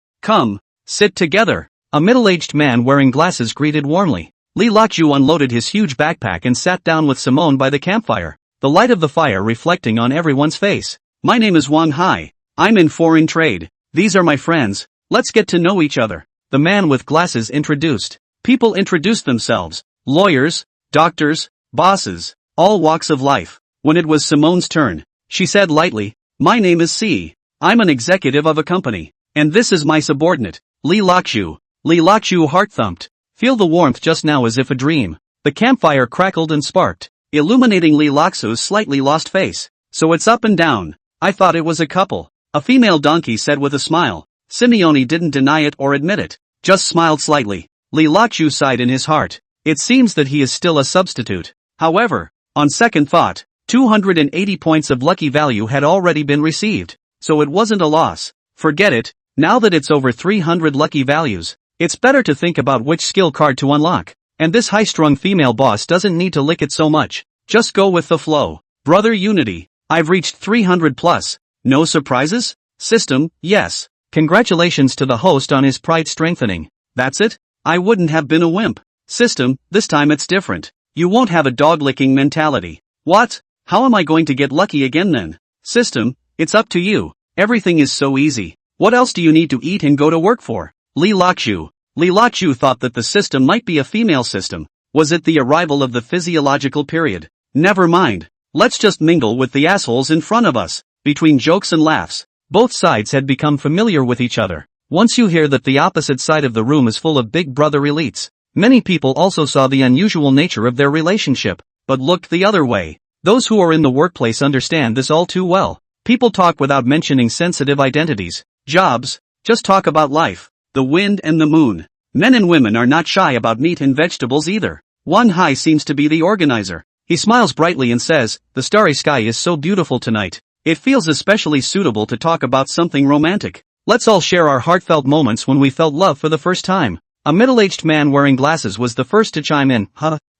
sit together. A middle-aged man wearing glasses greeted warmly. Li Lachu unloaded his huge backpack and sat down with Simone by the campfire, the light of the fire reflecting on everyone's face. My name is Wang Hai. I'm in foreign trade. These are my friends. Let's get to know each other. The man with glasses introduced. People introduced themselves. Lawyers, doctors, bosses, all walks of life. When it was Simone's turn, she said lightly, my name is C. I'm an executive of a company. And this is my subordinate, Li Lachu. Li Lachu heart thumped. Feel the warmth just now as if a dream. The campfire crackled and sparked, illuminating Li Lachu's slightly lost face. So it's up and down. I thought it was a couple. A female donkey said with a smile. Simone didn't deny it or admit it, just smiled slightly. Li Lachu sighed in his heart. It seems that he is still a substitute. However, on second thought, 280 points of lucky value had already been received, so it wasn't a loss. Forget it, now that it's over 300 lucky values, it's better to think about which skill card to unlock. And this high-strung female boss doesn't need to lick it so much. Just go with the flow. Brother Unity, I've reached 300 plus. No surprises? System, yes. Congratulations to the host on his pride strengthening. That's it? I wouldn't have been a wimp. System, this time it's different. You won't have a dog-licking mentality. What? How am I going to get lucky again then? System, it's up to you. Everything is so easy. What else do you need to eat and go to work for? Li Lachu. Li Lachu thought that the system might be a female system. Was it the arrival of the physiological period? Never mind. Let's just mingle with the assholes in front of us. Between jokes and laughs, both sides had become familiar with each other. Once you hear that the opposite side of the room is full of big brother elites, many people also saw the unusual nature of their relationship, but looked the other way. Those who are in the workplace understand this all too well. People talk without mentioning sensitive identities, jobs, just talk about life, the wind and the moon. Men and women are not shy about meat and vegetables either. Wanhai seems to be the organizer. He smiles brightly and says, "The starry sky is so beautiful tonight. It feels especially suitable to talk about something romantic. Let's all share our heartfelt moments when we felt love for the first time." A middle-aged man wearing glasses was the first to chime in.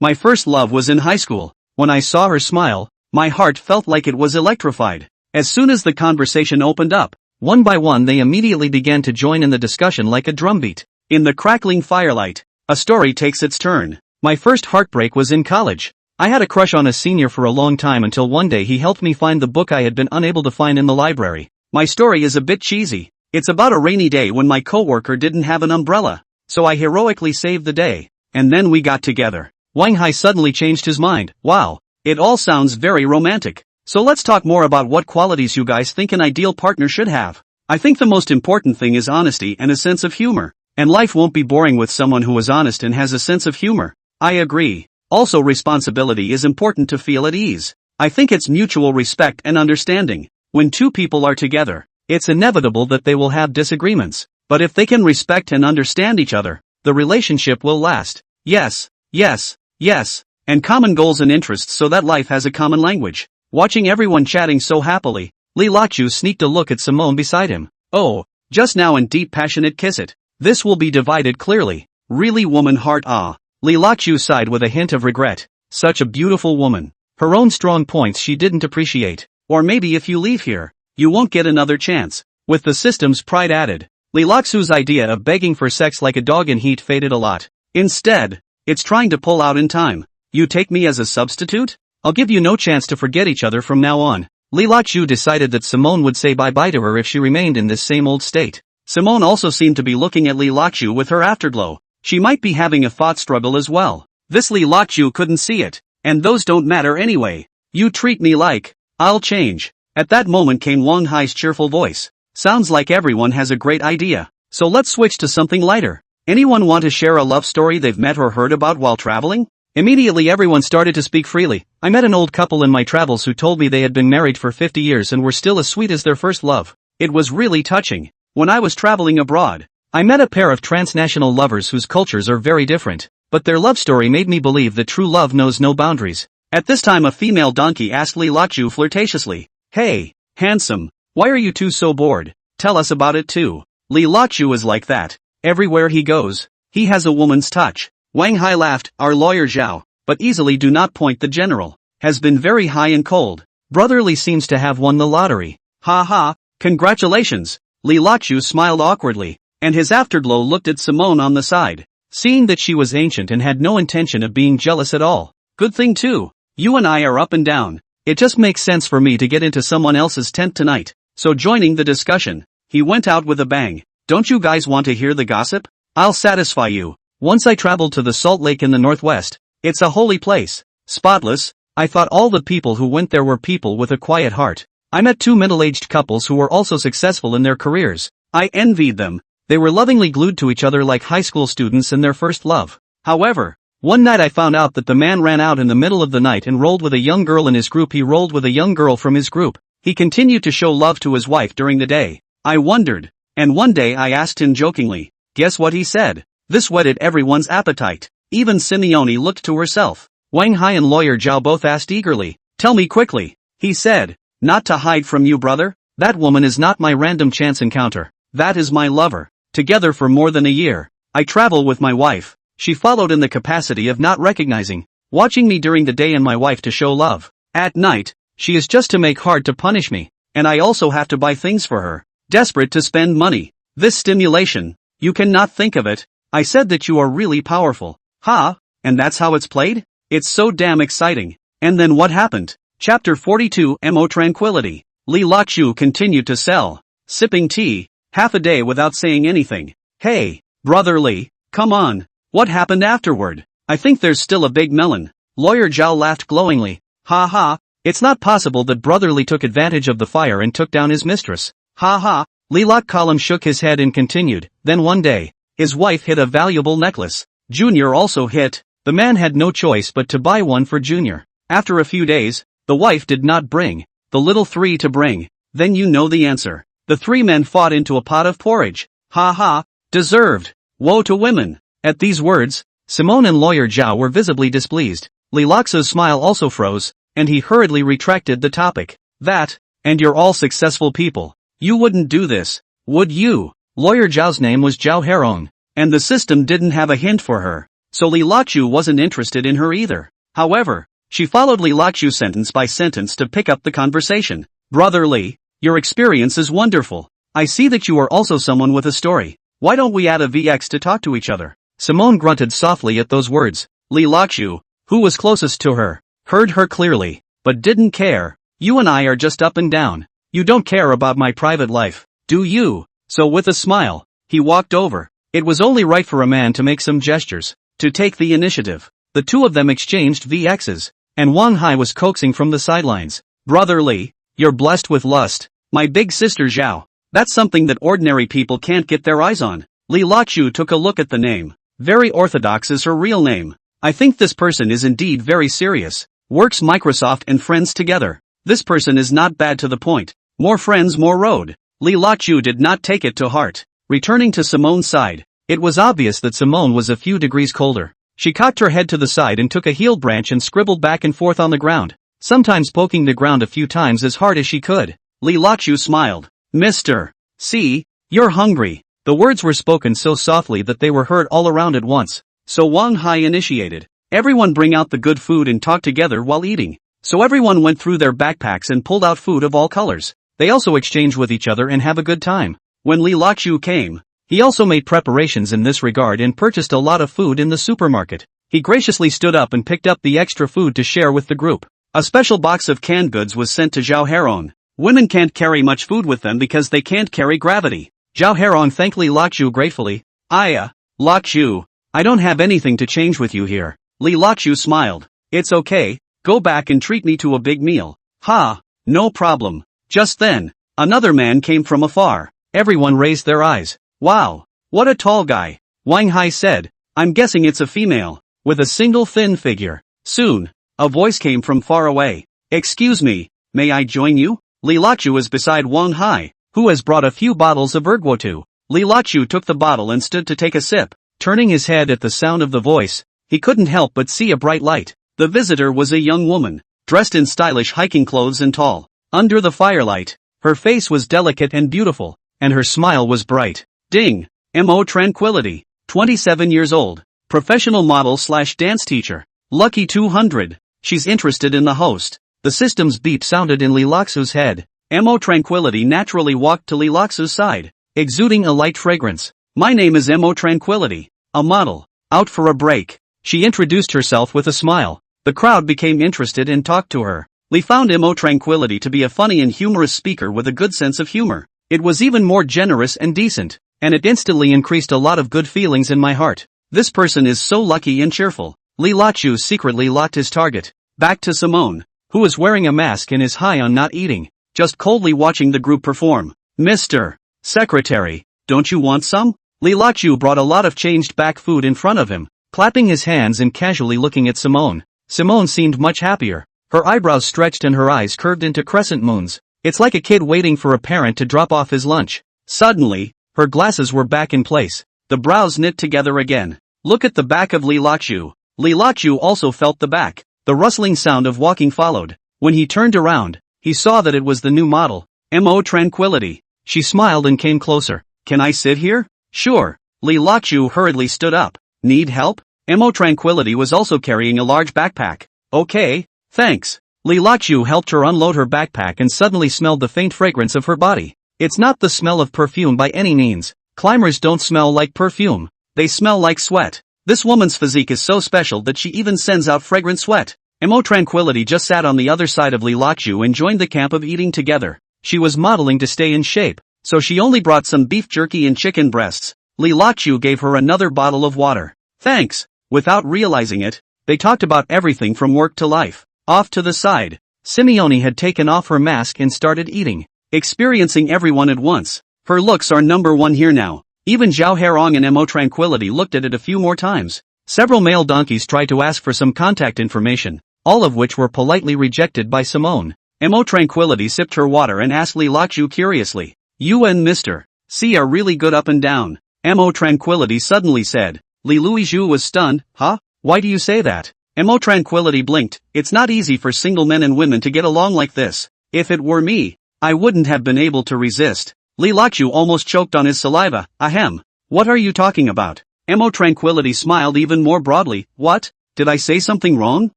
My first love was in high school. When I saw her smile, my heart felt like it was electrified. As soon as the conversation opened up, one by one they immediately began to join in the discussion like a drumbeat. In the crackling firelight, a story takes its turn. My first heartbreak was in college. I had a crush on a senior for a long time until one day he helped me find the book I had been unable to find in the library. My story is a bit cheesy. It's about a rainy day when my coworker didn't have an umbrella, so I heroically saved the day, and then we got together. Wang Hai suddenly changed his mind. Wow, it all sounds very romantic. So let's talk more about what qualities you guys think an ideal partner should have. I think the most important thing is honesty and a sense of humor. And life won't be boring with someone who is honest and has a sense of humor. I agree. Also, responsibility is important to feel at ease. I think it's mutual respect and understanding. When two people are together, it's inevitable that they will have disagreements. But if they can respect and understand each other, the relationship will last. Yes, yes, yes. And common goals and interests so that life has a common language. Watching everyone chatting so happily, Li Lachu sneaked a look at Simone beside him. Oh, just now in deep passionate kiss it. This will be divided clearly. Really woman heart ah. Li Lachu sighed with a hint of regret. Such a beautiful woman. Her own strong points she didn't appreciate. Or maybe if you leave here, you won't get another chance. With the system's pride added, Li Lachu's idea of begging for sex like a dog in heat faded a lot. Instead, it's trying to pull out in time. You take me as a substitute? I'll give you no chance to forget each other from now on. Li Lachu decided that Simone would say bye-bye to her if she remained in this same old state. Simone also seemed to be looking at Li Lachu with her afterglow. She might be having a thought struggle as well. This Li Lachu couldn't see it. And those don't matter anyway. You treat me like, I'll change. At that moment came Wang Hai's cheerful voice. Sounds like everyone has a great idea. So let's switch to something lighter. Anyone want to share a love story they've met or heard about while traveling? Immediately everyone started to speak freely. I met an old couple in my travels who told me they had been married for 50 years and were still as sweet as their first love. It was really touching. When I was traveling abroad, I met a pair of transnational lovers whose cultures are very different, but their love story made me believe that true love knows no boundaries. At this time a female donkey asked Li Lachu flirtatiously, "Hey, handsome, why are you two so bored? Tell us about it too." Li Lachu is like that. Everywhere he goes, he has a woman's touch. Wang Hai laughed. Our lawyer Zhao, but easily do not point the general, has been very high and cold. Brotherly seems to have won the lottery. Ha ha, congratulations. Li Lachu smiled awkwardly, and his afterglow looked at Simone on the side, seeing that she was ancient and had no intention of being jealous at all. Good thing too. You and I are up and down. It just makes sense for me to get into someone else's tent tonight. So joining the discussion, he went out with a bang. Don't you guys want to hear the gossip? I'll satisfy you. Once I traveled to the Salt Lake in the Northwest. It's a holy place. Spotless. I thought all the people who went there were people with a quiet heart. I met two middle-aged couples who were also successful in their careers. I envied them. They were lovingly glued to each other like high school students in their first love. However, one night I found out that the man ran out in the middle of the night and rolled with a young girl in his group. He rolled with a young girl from his group. He continued to show love to his wife during the day. I wondered. And one day I asked him jokingly. Guess what he said? This whetted everyone's appetite. Even Simone looked to herself. Wang Hai and lawyer Zhao both asked eagerly. Tell me quickly. He said. Not to hide from you, brother. That woman is not my random chance encounter. That is my lover. Together for more than a year. I travel with my wife. She followed in the capacity of not recognizing, watching me during the day and my wife to show love. At night, she is just to make hard to punish me. And I also have to buy things for her. Desperate to spend money. This stimulation. You cannot think of it. I said that you are really powerful. Ha, and that's how it's played? It's so damn exciting. And then what happened? Chapter 42 Mo Tranquility. Li Lachu continued to sell. Sipping tea, half a day without saying anything. Hey, brotherly, come on. What happened afterward? I think there's still a big melon. Lawyer Zhao laughed glowingly. Ha ha, it's not possible that brotherly took advantage of the fire and took down his mistress. Ha ha. Li Lok Column shook his head and continued. Then one day, his wife hit a valuable necklace. Junior also hit. The man had no choice but to buy one for Junior. After a few days, the wife did not bring the little three to bring. Then you know the answer. The three men fought into a pot of porridge. Ha ha, deserved. Woe to women. At these words, Simone and Lawyer Zhao were visibly displeased. Li Lox's smile also froze, and he hurriedly retracted the topic. That, and you're all successful people. You wouldn't do this, would you? Lawyer Zhao's name was Zhao Herong, and the system didn't have a hint for her, so Li Loxu wasn't interested in her either. However, she followed Li Loxu sentence by sentence to pick up the conversation. Brotherly, your experience is wonderful. I see that you are also someone with a story. Why don't we add a VX to talk to each other? Simone grunted softly at those words. Li Loxu, who was closest to her, heard her clearly, but didn't care. You and I are just up and down. You don't care about my private life, do you? So with a smile, he walked over. It was only right for a man to make some gestures, to take the initiative. The two of them exchanged VXs, and Wang Hai was coaxing from the sidelines. Brotherly, you're blessed with lust. My big sister Zhao. That's something that ordinary people can't get their eyes on. Li Loxu took a look at the name. Very orthodox is her real name. I think this person is indeed very serious. Works Microsoft and friends together. This person is not bad to the point. More friends, more road. Li Loxu did not take it to heart. Returning to Simone's side, it was obvious that Simone was a few degrees colder. She cocked her head to the side and took a healed branch and scribbled back and forth on the ground, sometimes poking the ground a few times as hard as she could. Li Loxu smiled. Mister, see, you're hungry. The words were spoken so softly that they were heard all around at once. So Wang Hai initiated. Everyone bring out the good food and talk together while eating. So everyone went through their backpacks and pulled out food of all colors. They also exchange with each other and have a good time. When Li Loxu came, he also made preparations in this regard and purchased a lot of food in the supermarket. He graciously stood up and picked up the extra food to share with the group. A special box of canned goods was sent to Zhao Heron. Women can't carry much food with them because they can't carry gravity. Zhao Heron thanked Li Loxu gratefully. Loxu, I don't have anything to change with you here. Li Loxu smiled. It's okay, go back and treat me to a big meal. Ha, no problem. Just then, another man came from afar. Everyone raised their eyes. Wow, what a tall guy. Wang Hai said. I'm guessing it's a female, with a single thin figure. Soon, a voice came from far away. Excuse me, may I join you? Li Loxu is beside Wang Hai, who has brought a few bottles of erguotu. Li Loxu took the bottle and stood to take a sip. Turning his head at the sound of the voice, he couldn't help but see a bright light. The visitor was a young woman, dressed in stylish hiking clothes and tall. Under the firelight, her face was delicate and beautiful, and her smile was bright. Ding! Mo Tranquility, 27 years old, professional model / dance teacher. Lucky 200, she's interested in the host. The system's beep sounded in Li Loxu's head. Mo Tranquility naturally walked to Li Loxu's side, exuding a light fragrance. My name is Mo Tranquility, a model, out for a break. She introduced herself with a smile. The crowd became interested and talked to her. Li found Mo Tranquility to be a funny and humorous speaker with a good sense of humor. It was even more generous and decent, and it instantly increased a lot of good feelings in my heart. This person is so lucky and cheerful. Li Loxu secretly locked his target. Back to Simone, who is wearing a mask and is high on not eating, just coldly watching the group perform. Mr. Secretary, don't you want some? Li Loxu brought a lot of changed back food in front of him, clapping his hands and casually looking at Simone. Simone seemed much happier. Her eyebrows stretched and her eyes curved into crescent moons. It's like a kid waiting for a parent to drop off his lunch. Suddenly, her glasses were back in place. The brows knit together again. Look at the back of Li Loxu. Li Loxu also felt the back. The rustling sound of walking followed. When he turned around, he saw that it was the new model, Mo Tranquility. She smiled and came closer. Can I sit here? Sure. Li Loxu hurriedly stood up. Need help? Mo Tranquility was also carrying a large backpack. Okay, thanks. Li Loxu helped her unload her backpack and suddenly smelled the faint fragrance of her body. It's not the smell of perfume by any means. Climbers don't smell like perfume. They smell like sweat. This woman's physique is so special that she even sends out fragrant sweat. Mo Tranquility just sat on the other side of Li Loxu and joined the camp of eating together. She was modeling to stay in shape, so she only brought some beef jerky and chicken breasts. Li Lachu gave her another bottle of water. Thanks. Without realizing it, they talked about everything from work to life. Off to the side, Simone had taken off her mask and started eating, experiencing everyone at once. Her looks are number one here now. Even Zhao Herong and Mo Tranquility looked at it a few more times. Several male donkeys tried to ask for some contact information, all of which were politely rejected by Simone. Mo Tranquility sipped her water and asked Li Lachu curiously, "You and Mr. C are really good up and down." Mo Tranquility suddenly said. Li Luizhu was stunned. Huh? Why do you say that? Mo Tranquility blinked. It's not easy for single men and women to get along like this. If it were me, I wouldn't have been able to resist. Li Lachu almost choked on his saliva. Ahem. What are you talking about? Mo Tranquility smiled even more broadly. What? Did I say something wrong?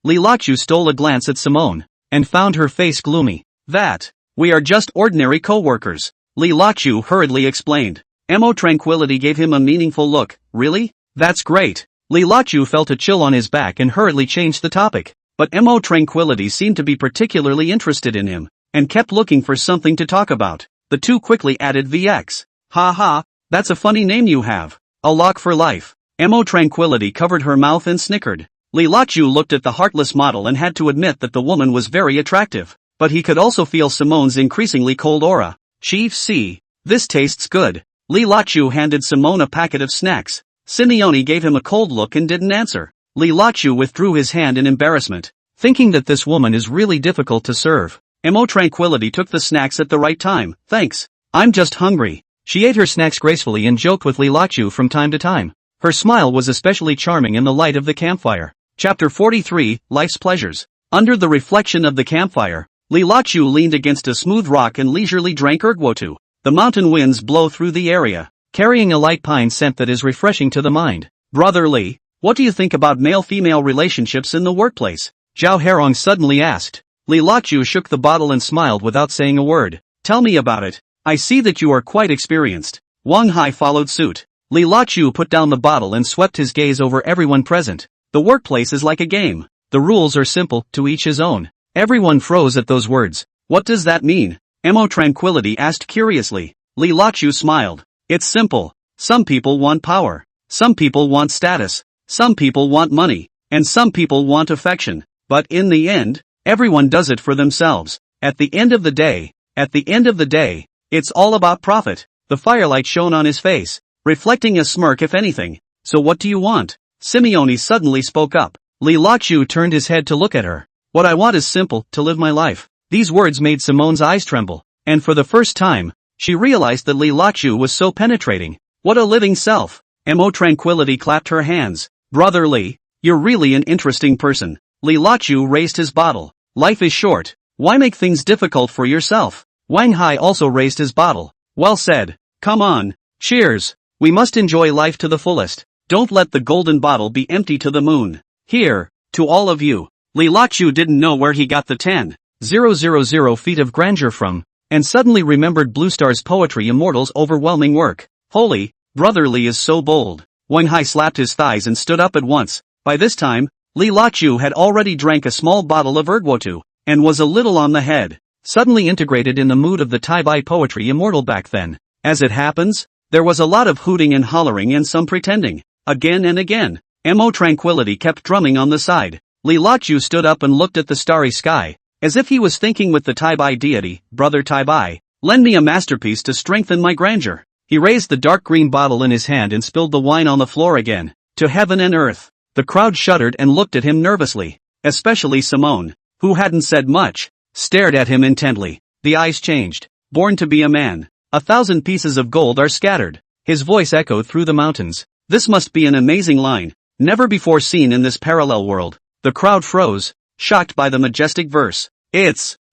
Li Lachu stole a glance at Simone, and found her face gloomy. That. We are just ordinary co-workers. Li Lachu hurriedly explained. Mo Tranquility gave him a meaningful look. Really? That's great. Li Lachu felt a chill on his back and hurriedly changed the topic. But Mo Tranquility seemed to be particularly interested in him, and kept looking for something to talk about. The two quickly added VX. Ha ha, that's a funny name you have. A lock for life. Mo Tranquility covered her mouth and snickered. Li Lachu looked at the heartless model and had to admit that the woman was very attractive. But he could also feel Simone's increasingly cold aura. Chief C. This tastes good. Li Lachu handed Simone a packet of snacks. Simeone gave him a cold look and didn't answer. Li Lachu withdrew his hand in embarrassment, thinking that this woman is really difficult to serve. Mo Tranquility took the snacks at the right time. Thanks. I'm just hungry. She ate her snacks gracefully and joked with Li Lachu from time to time. Her smile was especially charming in the light of the campfire. Chapter 43, Life's Pleasures. Under the reflection of the campfire, Li Lachu leaned against a smooth rock and leisurely drank ergwotu. The mountain winds blow through the area, carrying a light pine scent that is refreshing to the mind. Brother Li, what do you think about male-female relationships in the workplace? Zhao Herong suddenly asked. Li Lachu shook the bottle and smiled without saying a word. Tell me about it. I see that you are quite experienced. Wang Hai followed suit. Li Lachu put down the bottle and swept his gaze over everyone present. The workplace is like a game. The rules are simple, to each his own. Everyone froze at those words. What does that mean? Mo Tranquility asked curiously. Li Lachu smiled. It's simple. Some people want power. Some people want status. Some people want money. And some people want affection. But in the end, everyone does it for themselves. At the end of the day, it's all about profit. The firelight shone on his face, reflecting a smirk if anything. So what do you want? Simeone suddenly spoke up. Li Lachu turned his head to look at her. What I want is simple, to live my life. These words made Simone's eyes tremble, and for the first time, she realized that Li Lachu was so penetrating. What a living self. Mo Tranquility clapped her hands. Brother Li, you're really an interesting person. Li Lachu raised his bottle. Life is short. Why make things difficult for yourself? Wang Hai also raised his bottle. Well said. Come on. Cheers. We must enjoy life to the fullest. Don't let the golden bottle be empty to the moon. Here, to all of you. Li Lachu didn't know where he got the 10,000 feet of grandeur from, and suddenly remembered Blue Star's Poetry Immortal's overwhelming work. Holy, Brother Li is so bold. Wang Hai slapped his thighs and stood up at once. By this time, Li Lachu had already drank a small bottle of ergwotu, and was a little on the head, suddenly integrated in the mood of the Tai-Bai Poetry Immortal back then. As it happens, there was a lot of hooting and hollering and some pretending. Again and again, Mo Tranquility kept drumming on the side. Li Lachu stood up and looked at the starry sky, as if he was thinking with the Tai-Bai deity, Brother Tai-Bai, lend me a masterpiece to strengthen my grandeur. He raised the dark green bottle in his hand and spilled the wine on the floor again. To heaven and earth. The crowd shuddered and looked at him nervously, especially Simone, who hadn't said much, stared at him intently. The eyes changed. Born to be a man. 1,000 pieces of gold are scattered. His voice echoed through the mountains. This must be an amazing line, never before seen in this parallel world. The crowd froze, shocked by the majestic verse.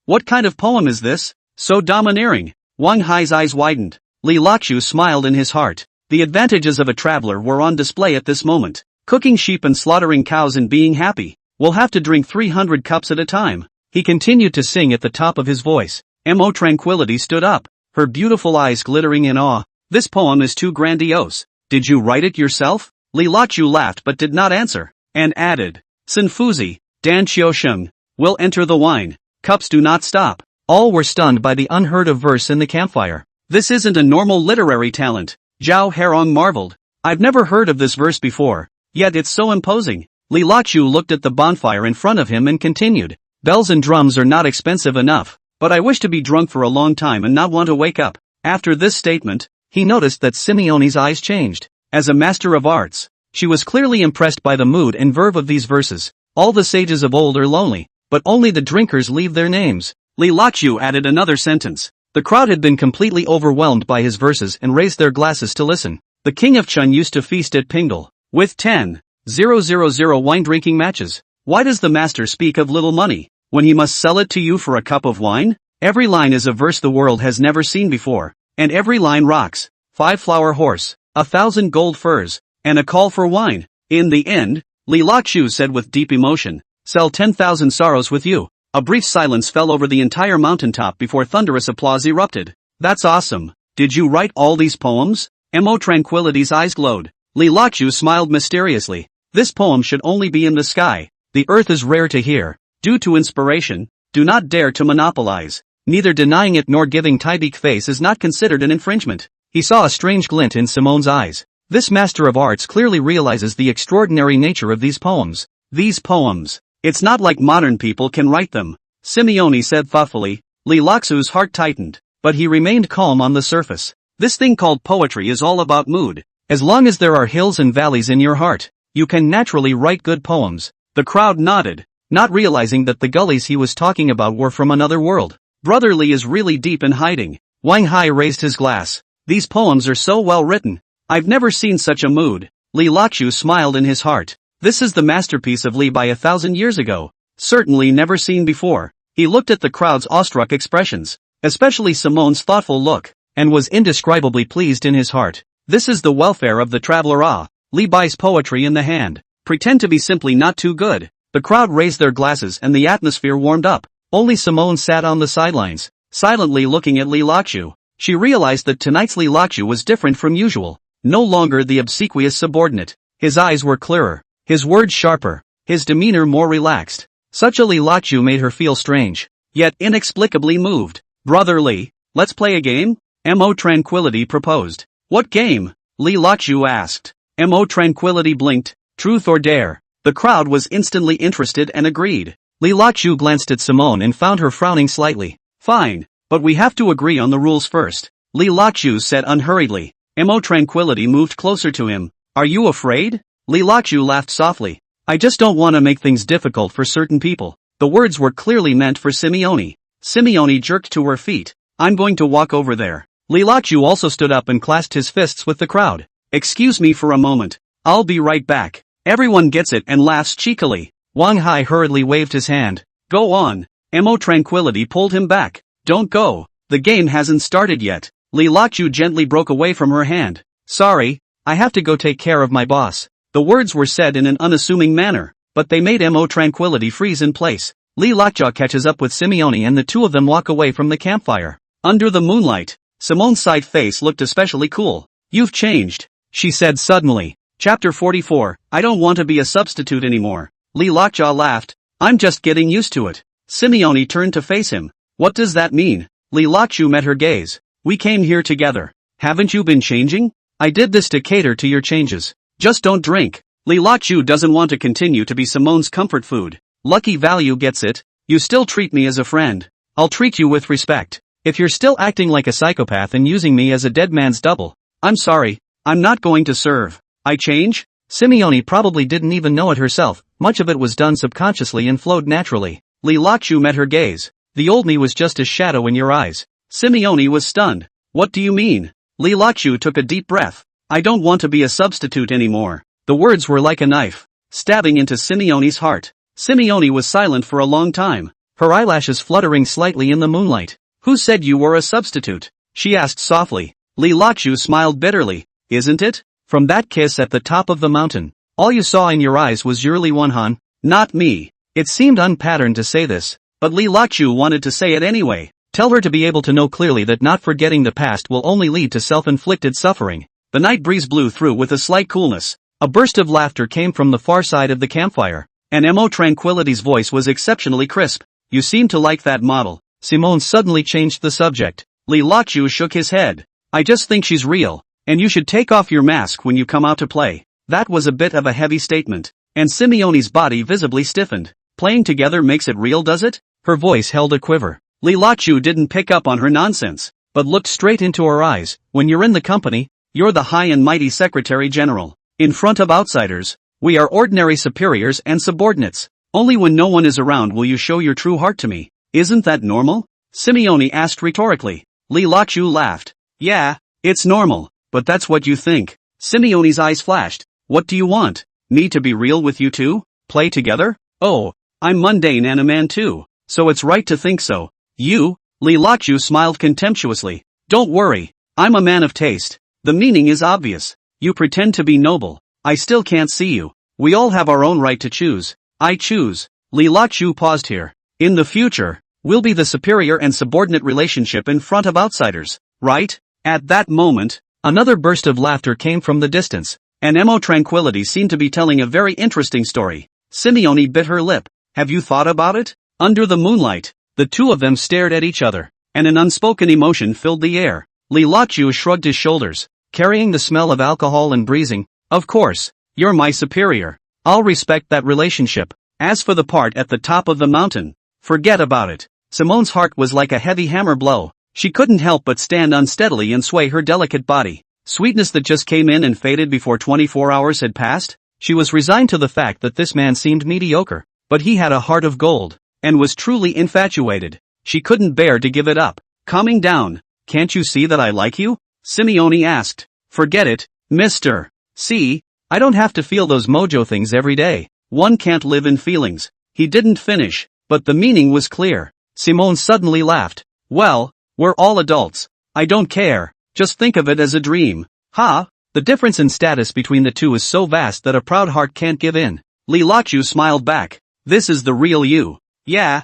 What kind of poem is this? So domineering. Wang Hai's eyes widened. Li Lachu smiled in his heart. The advantages of a traveler were on display at this moment. Cooking sheep and slaughtering cows and being happy. We'll have to drink 300 cups at a time. He continued to sing at the top of his voice. Mo Tranquility stood up, her beautiful eyes glittering in awe. This poem is too grandiose. Did you write it yourself? Li Lachu laughed but did not answer, and added, Sinfuzi, Dan Qiusheng, will enter the wine. Cups do not stop. All were stunned by the unheard of verse in the campfire. This isn't a normal literary talent, Zhao Herong marveled. I've never heard of this verse before, yet it's so imposing. Li Laqiu looked at the bonfire in front of him and continued. Bells and drums are not expensive enough, but I wish to be drunk for a long time and not want to wake up. After this statement, he noticed that Simone's eyes changed. As a master of arts, she was clearly impressed by the mood and verve of these verses. All the sages of old are lonely, but only the drinkers leave their names. Li Laqiu added another sentence. The crowd had been completely overwhelmed by his verses and raised their glasses to listen. The king of Chen used to feast at Pingdal, with 10,000 wine-drinking matches. Why does the master speak of little money, when he must sell it to you for a cup of wine? Every line is a verse the world has never seen before, and every line rocks. 5-flower horse, 1,000 gold furs, and a call for wine. In the end, Li Laqiu said with deep emotion, sell 10,000 sorrows with you. A brief silence fell over the entire mountaintop before thunderous applause erupted. That's awesome. Did you write all these poems? Mo Tranquility's eyes glowed. Li Laqiu smiled mysteriously. This poem should only be in the sky. The earth is rare to hear. Due to inspiration, do not dare to monopolize. Neither denying it nor giving Tybeek face is not considered an infringement. He saw a strange glint in Simone's eyes. This master of arts clearly realizes the extraordinary nature of these poems. These poems. It's not like modern people can write them, Simone said thoughtfully. Li Laqiu's heart tightened, but he remained calm on the surface. This thing called poetry is all about mood. As long as there are hills and valleys in your heart, you can naturally write good poems. The crowd nodded, not realizing that the gullies he was talking about were from another world. Brother Li is really deep in hiding. Wang Hai raised his glass. These poems are so well written. I've never seen such a mood. Li Laqiu smiled in his heart. This is the masterpiece of Li by 1,000 years ago. Certainly never seen before. He looked at the crowd's awestruck expressions, especially Simone's thoughtful look, and was indescribably pleased in his heart. This is the welfare of the traveler. Li Bai's poetry in the hand. Pretend to be simply not too good. The crowd raised their glasses and the atmosphere warmed up. Only Simone sat on the sidelines, silently looking at Li Laqiu. She realized that tonight's Li Laqiu was different from usual. No longer the obsequious subordinate. His eyes were clearer, his words sharper, his demeanor more relaxed. Such a Li Laqiu made her feel strange, yet inexplicably moved. Brother Li, let's play a game? Mo Tranquility proposed. What game? Li Laqiu asked. Mo Tranquility blinked. Truth or dare? The crowd was instantly interested and agreed. Li Laqiu glanced at Simone and found her frowning slightly. Fine, but we have to agree on the rules first, Li Laqiu said unhurriedly. Mo Tranquility moved closer to him. Are you afraid? Li Laqiu laughed softly. I just don't want to make things difficult for certain people. The words were clearly meant for Simone. Simone jerked to her feet. I'm going to walk over there. Li Laqiu also stood up and clasped his fists with the crowd. Excuse me for a moment. I'll be right back. Everyone gets it and laughs cheekily. Wang Hai hurriedly waved his hand. Go on. Mo Tranquility pulled him back. Don't go. The game hasn't started yet. Li Laqiu gently broke away from her hand. Sorry, I have to go take care of my boss. The words were said in an unassuming manner, but they made Mo Tranquility freeze in place. Li Laqiu catches up with Simone and the two of them walk away from the campfire. Under the moonlight, Simone's side face looked especially cool. You've changed, she said suddenly. Chapter 44, I don't want to be a substitute anymore. Li Laqiu laughed. I'm just getting used to it. Simone turned to face him. What does that mean? Li Laqiu met her gaze. We came here together. Haven't you been changing? I did this to cater to your changes. Just don't drink. Li Laqiu doesn't want to continue to be Simone's comfort food. Lucky Value gets it. You still treat me as a friend. I'll treat you with respect. If you're still acting like a psychopath and using me as a dead man's double, I'm sorry, I'm not going to serve. I change? Simone probably didn't even know it herself. Much of it was done subconsciously and flowed naturally. Li Laqiu met her gaze. The old me was just a shadow in your eyes. Simone was stunned. What do you mean? Li Laqiu took a deep breath. I don't want to be a substitute anymore. The words were like a knife, stabbing into Simone's heart. Simone was silent for a long time, her eyelashes fluttering slightly in the moonlight. Who said you were a substitute? She asked softly. Li Laqiu smiled bitterly. Isn't it? From that kiss at the top of the mountain, all you saw in your eyes was your Li Wanhan, not me. It seemed unpatterned to say this, but Li Laqiu wanted to say it anyway. Tell her to be able to know clearly that not forgetting the past will only lead to self-inflicted suffering. The night breeze blew through with a slight coolness. A burst of laughter came from the far side of the campfire, and Mo Tranquility's voice was exceptionally crisp. You seem to like that model. Simone suddenly changed the subject. Li Luochu shook his head. I just think she's real, and you should take off your mask when you come out to play. That was a bit of a heavy statement, and Simeone's body visibly stiffened. Playing together makes it real, does it? Her voice held a quiver. Li Luochu didn't pick up on her nonsense, but looked straight into her eyes. When you're in the company, you're the high and mighty Secretary General. In front of outsiders, we are ordinary superiors and subordinates. Only when no one is around will you show your true heart to me. Isn't that normal? Simeone asked rhetorically. Li Luochu laughed. Yeah, it's normal, but that's what you think. Simeone's eyes flashed. What do you want? Me to be real with you too? Play together? Oh, I'm mundane and a man too, so it's right to think so. You? Li Luochu smiled contemptuously. Don't worry, I'm a man of taste. The meaning is obvious. You pretend to be noble. I still can't see you. We all have our own right to choose. I choose. Li Luochu paused here. In the future, we'll be the superior and subordinate relationship in front of outsiders, right? At that moment, another burst of laughter came from the distance, and Emo Tranquility seemed to be telling a very interesting story. Simeone bit her lip. Have you thought about it? Under the moonlight, the two of them stared at each other, and an unspoken emotion filled the air. Li Luochu shrugged his shoulders, carrying the smell of alcohol and breezing. Of course, you're my superior. I'll respect that relationship. As for the part at the top of the mountain, forget about it. Simone's heart was like a heavy hammer blow. She couldn't help but stand unsteadily and sway her delicate body. Sweetness that just came in and faded before 24 hours had passed. She was resigned to the fact that this man seemed mediocre, but he had a heart of gold, and was truly infatuated. She couldn't bear to give it up. Calming down. Can't you see that I like you? Simeone asked. Forget it, mister. See, I don't have to feel those mojo things every day. One can't live in feelings. He didn't finish, but the meaning was clear. Simone suddenly laughed. Well, we're all adults. I don't care. Just think of it as a dream. Ha! The difference in status between the two is so vast that a proud heart can't give in. Li Luochu smiled back. This is the real you. Yeah,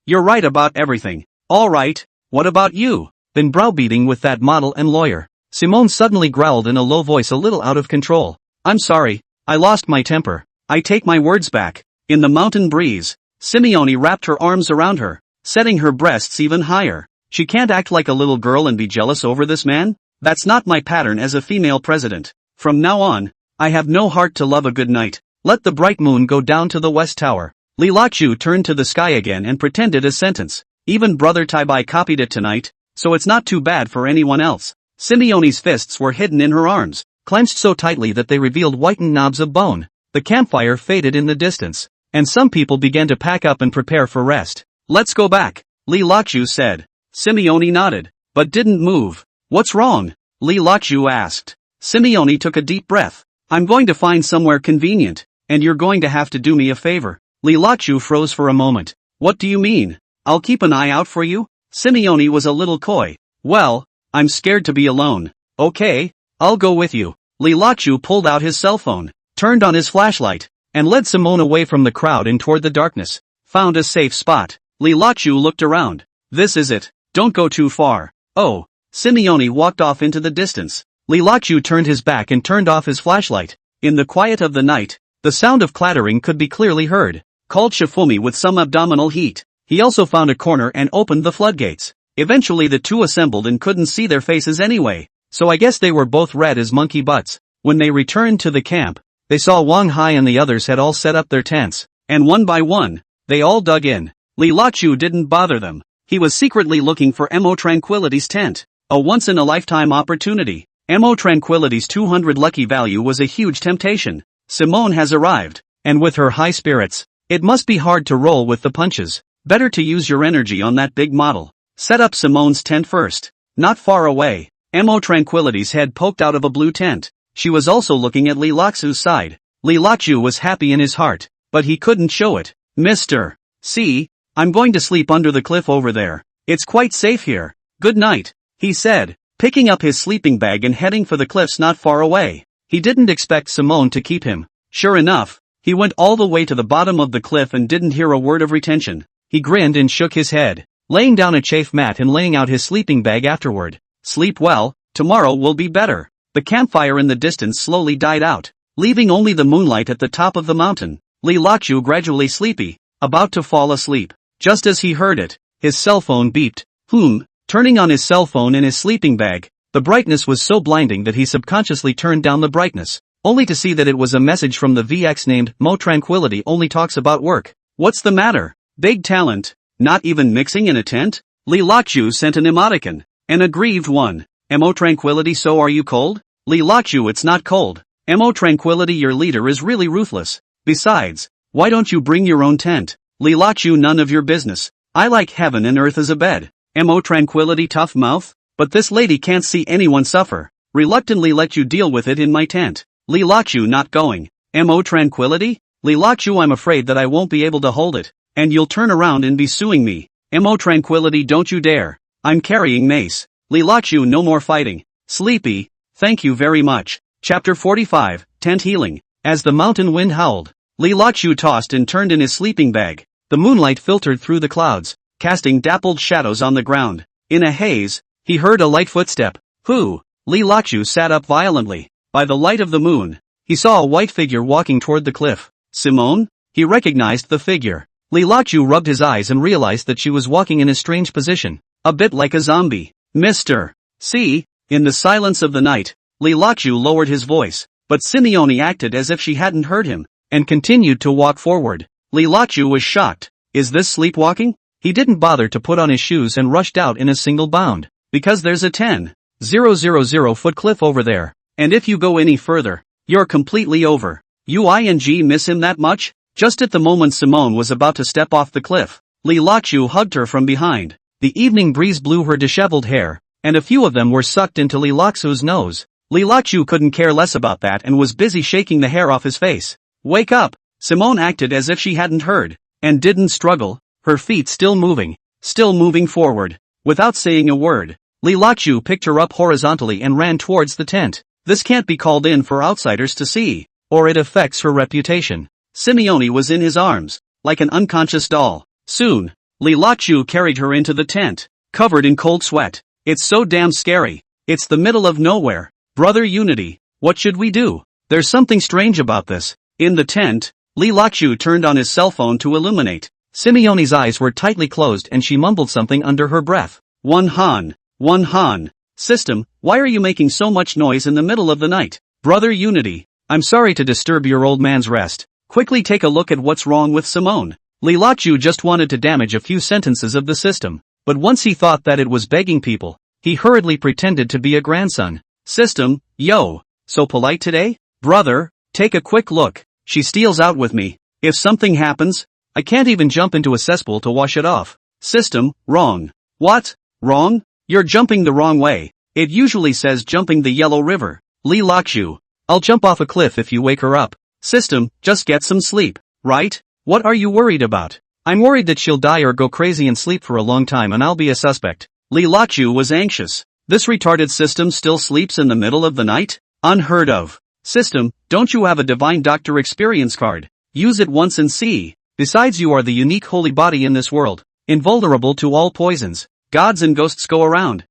you're right about everything. Alright, what about you? Been browbeating with that model and lawyer. Simone suddenly growled in a low voice a little out of control. I'm sorry, I lost my temper. I take my words back. In the mountain breeze, Simeone wrapped her arms around her, setting her breasts even higher. She can't act like a little girl and be jealous over this man? That's not my pattern as a female president. From now on, I have no heart to love a good night. Let the bright moon go down to the west tower. Li Luochu turned to the sky again and pretended a sentence. Even Brother Taibai copied it tonight, so it's not too bad for anyone else. Simeone's fists were hidden in her arms, clenched so tightly that they revealed whitened knobs of bone. The campfire faded in the distance, and some people began to pack up and prepare for rest. Let's go back, Li Luochu said. Simeone nodded, but didn't move. What's wrong? Li Luochu asked. Simeone took a deep breath. I'm going to find somewhere convenient, and you're going to have to do me a favor. Li Luochu froze for a moment. What do you mean? I'll keep an eye out for you? Simeone was a little coy. Well, I'm scared to be alone. Okay, I'll go with you. Li Luochu pulled out his cell phone, turned on his flashlight, and led Simone away from the crowd and toward the darkness. Found a safe spot. Li Luochu looked around. This is it. Don't go too far. Oh. Simeone walked off into the distance. Li Luochu turned his back and turned off his flashlight. In the quiet of the night, the sound of clattering could be clearly heard. Called Shifumi with some abdominal heat. He also found a corner and opened the floodgates. Eventually the two assembled and couldn't see their faces anyway, so I guess they were both red as monkey butts. When they returned to the camp, they saw Wang Hai and the others had all set up their tents, and one by one, they all dug in. Li Luochu didn't bother them. He was secretly looking for Emo Tranquility's tent. A once-in-a-lifetime opportunity. Emo Tranquility's 200 lucky value was a huge temptation. Simone has arrived, and with her high spirits, it must be hard to roll with the punches. Better to use your energy on that big model. Set up Simone's tent first. Not far away, Emo Tranquility's head poked out of a blue tent. She was also looking at Li Luochu's side. Li Luochu was happy in his heart, but he couldn't show it. Mister. See, I'm going to sleep under the cliff over there. It's quite safe here. Good night, he said, picking up his sleeping bag and heading for the cliffs not far away. He didn't expect Simone to keep him. Sure enough, he went all the way to the bottom of the cliff and didn't hear a word of retention. He grinned and shook his head, laying down a chafe mat and laying out his sleeping bag afterward. Sleep well, tomorrow will be better. The campfire in the distance slowly died out, leaving only the moonlight at the top of the mountain. Li Luochu gradually sleepy, about to fall asleep. Just as he heard it, his cell phone beeped. Turning on his cell phone in his sleeping bag, the brightness was so blinding that he subconsciously turned down the brightness, only to see that it was a message from the VX named Mo Tranquility only talks about work. What's the matter? Big talent. Not even mixing in a tent? Li Lakju sent an emoticon. An aggrieved one. Mo Tranquility, so are you cold? Li Lakju, it's not cold. Mo Tranquility, your leader is really ruthless. Besides, why don't you bring your own tent? Li Lakju, none of your business. I like heaven and earth as a bed. Mo Tranquility, tough mouth? But this lady can't see anyone suffer. Reluctantly let you deal with it in my tent. Li Lakju, not going. Mo Tranquility? Li Lakju, I'm afraid that I won't be able to hold it, and you'll turn around and be suing me. Mo Tranquility, don't you dare. I'm carrying mace. Li Lakju, no more fighting. Sleepy. Thank you very much. Chapter 45, Tent Healing. As the mountain wind howled, Li Lakju tossed and turned in his sleeping bag. The moonlight filtered through the clouds, casting dappled shadows on the ground. In a haze, he heard a light footstep. Who? Li Lakju sat up violently. By the light of the moon, he saw a white figure walking toward the cliff. Simone? He recognized the figure. Li Lakju rubbed his eyes and realized that she was walking in a strange position, a bit like a zombie. Mr. C. In the silence of the night, Li Lakju lowered his voice, but Simone acted as if she hadn't heard him, and continued to walk forward. Li Lakju was shocked. Is this sleepwalking? He didn't bother to put on his shoes and rushed out in a single bound. Because there's a 10,000 foot cliff over there, and if you go any further, you're completely over. You miss him that much? Just at the moment Simone was about to step off the cliff, Li Lakju hugged her from behind. The evening breeze blew her disheveled hair, and a few of them were sucked into Li Lakju's nose. Li Lakju couldn't care less about that and was busy shaking the hair off his face. Wake up! Simone acted as if she hadn't heard, and didn't struggle, her feet still moving forward. Without saying a word, Li Lakju picked her up horizontally and ran towards the tent. This can't be called in for outsiders to see, or it affects her reputation. Simone was in his arms, like an unconscious doll. Soon, Li Lakju carried her into the tent, covered in cold sweat. It's so damn scary. It's the middle of nowhere. Brother Unity, what should we do? There's something strange about this. In the tent, Li Lakju turned on his cell phone to illuminate. Simone's eyes were tightly closed and she mumbled something under her breath. One Han. System, why are you making so much noise in the middle of the night? Brother Unity, I'm sorry to disturb your old man's rest. Quickly take a look at what's wrong with Simone. Li Lakju just wanted to damage a few sentences of the system, but once he thought that it was begging people, he hurriedly pretended to be a grandson. System, yo, so polite today? Brother, take a quick look. She steals out with me. If something happens, I can't even jump into a cesspool to wash it off. System, wrong. What? Wrong? You're jumping the wrong way. It usually says jumping the Yellow River. Li Lakju, I'll jump off a cliff if you wake her up. System, just get some sleep, right? What are you worried about? I'm worried that she'll die or go crazy and sleep for a long time and I'll be a suspect. Li Lakju was anxious. This retarded system still sleeps in the middle of the night? Unheard of. System, don't you have a Divine Doctor experience card? Use it once and see. Besides, you are the unique holy body in this world, invulnerable to all poisons. Gods and ghosts go around.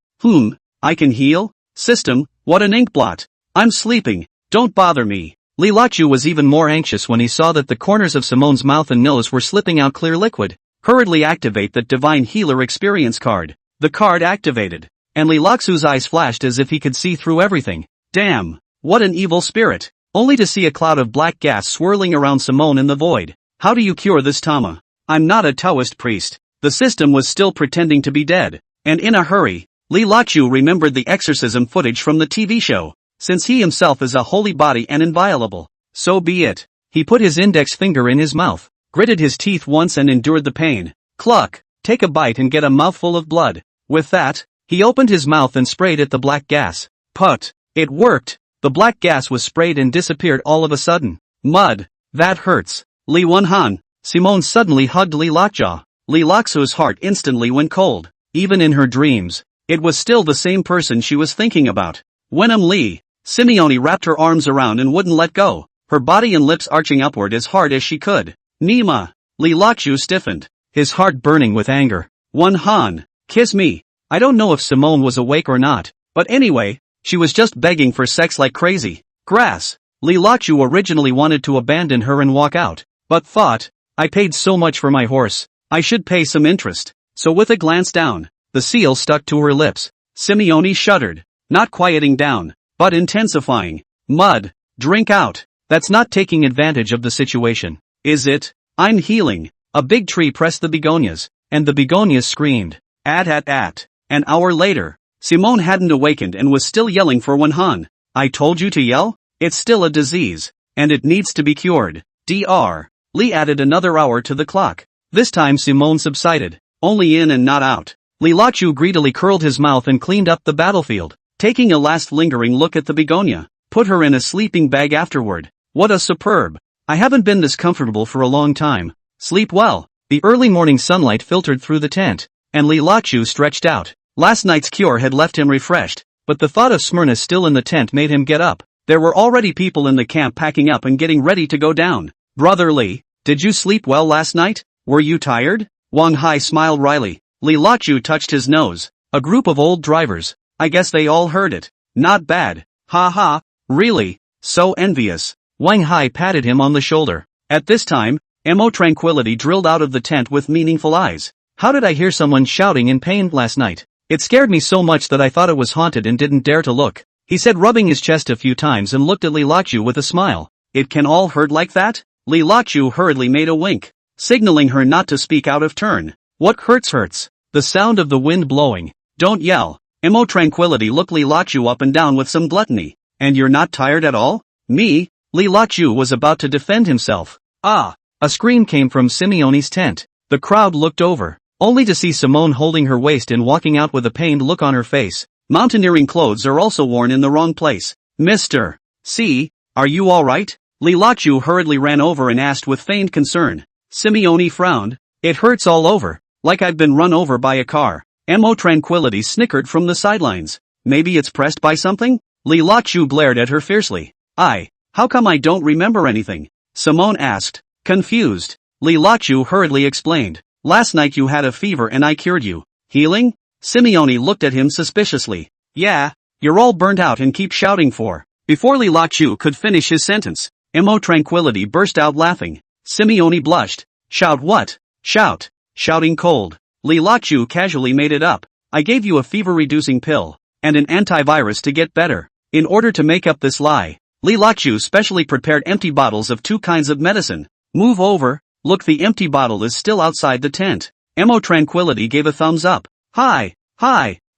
I can heal? System, what an inkblot. I'm sleeping. Don't bother me. Li Lakju was even more anxious when he saw that the corners of Simone's mouth and nose were slipping out clear liquid. Hurriedly activate that Divine Healer experience card. The card activated, and Li Laksu's eyes flashed as if he could see through everything. Damn, what an evil spirit. Only to see a cloud of black gas swirling around Simone in the void. How do you cure this Tama? I'm not a Taoist priest. The system was still pretending to be dead, and in a hurry, Li Lakju remembered the exorcism footage from the TV show. Since he himself is a holy body and inviolable, so be it. He put his index finger in his mouth, gritted his teeth once and endured the pain. Cluck, take a bite and get a mouthful of blood. With that, he opened his mouth and sprayed at the black gas. Put, it worked. The black gas was sprayed and disappeared all of a sudden. Mud, that hurts. Li Wenhan. Simone suddenly hugged Li Lakja. Li Laksu's heart instantly went cold. Even in her dreams, it was still the same person she was thinking about. Wenham Li. Simone wrapped her arms around and wouldn't let go, her body and lips arching upward as hard as she could. Nima. Li Lakju stiffened, his heart burning with anger. Wenhan, kiss me. I don't know if Simone was awake or not, but anyway, she was just begging for sex like crazy. Grass. Li Lakju originally wanted to abandon her and walk out, but thought, I paid so much for my horse, I should pay some interest. So with a glance down, The seal stuck to her lips. Simone shuddered, not quieting down, but intensifying. Mud. Drink out. That's not taking advantage of the situation, is it? I'm healing. A big tree pressed the begonias, and the begonias screamed. At. An hour later, Simone hadn't awakened and was still yelling for Wanhan. I told you to yell? It's still a disease, and it needs to be cured. Dr. Lee added another hour to the clock. This time Simone subsided, only in and not out. Li Lachu greedily curled his mouth and cleaned up the battlefield, taking a last lingering look at the begonia. Put her in a sleeping bag afterward. What a superb. I haven't been this comfortable for a long time. Sleep well. The early morning sunlight filtered through the tent, and Li Lachu stretched out. Last night's cure had left him refreshed, but the thought of Smyrna still in the tent made him get up. There were already people in the camp packing up and getting ready to go down. Brother Li, did you sleep well last night? Were you tired? Wang Hai smiled wryly. Li Lachu touched his nose. A group of old drivers. I guess they all heard it. Not bad. Ha ha. Really? So envious. Wang Hai patted him on the shoulder. At this time, Mo Tranquility drilled out of the tent with meaningful eyes. How did I hear someone shouting in pain last night? It scared me so much that I thought it was haunted and didn't dare to look. He said, rubbing his chest a few times, and looked at Li Lachu with a smile. It can all hurt like that? Li Lachu hurriedly made a wink, signaling her not to speak out of turn. What hurts? The sound of the wind blowing. Don't yell. Mo Tranquility looked Li Lachu up and down with some gluttony. And you're not tired at all? Me? Li Lachu was about to defend himself. Ah! A scream came from Simeone's tent. The crowd looked over, only to see Simone holding her waist and walking out with a pained look on her face. Mountaineering clothes are also worn in the wrong place. Mr. C, are you alright? Li Lachu hurriedly ran over and asked with feigned concern. Simeone frowned. It hurts all over, like I've been run over by a car. Mo Tranquility snickered from the sidelines. Maybe it's pressed by something? Li Lachu glared at her fiercely. How come I don't remember anything? Simone asked, confused. Li Lachu hurriedly explained. Last night you had a fever and I cured you. Healing? Simeone looked at him suspiciously. Yeah, you're all burnt out and keep shouting for. Before Li Lachu could finish his sentence, Mo Tranquility burst out laughing. Simeone blushed. Shout what? Shout. Shouting cold. Li Lachu casually made it up. I gave you a fever-reducing pill, and an antivirus to get better. In order to make up this lie, Li Lachu specially prepared empty bottles of 2 kinds of medicine. Move over. Look, the empty bottle is still outside the tent. Mo Tranquility gave a thumbs up. Hi.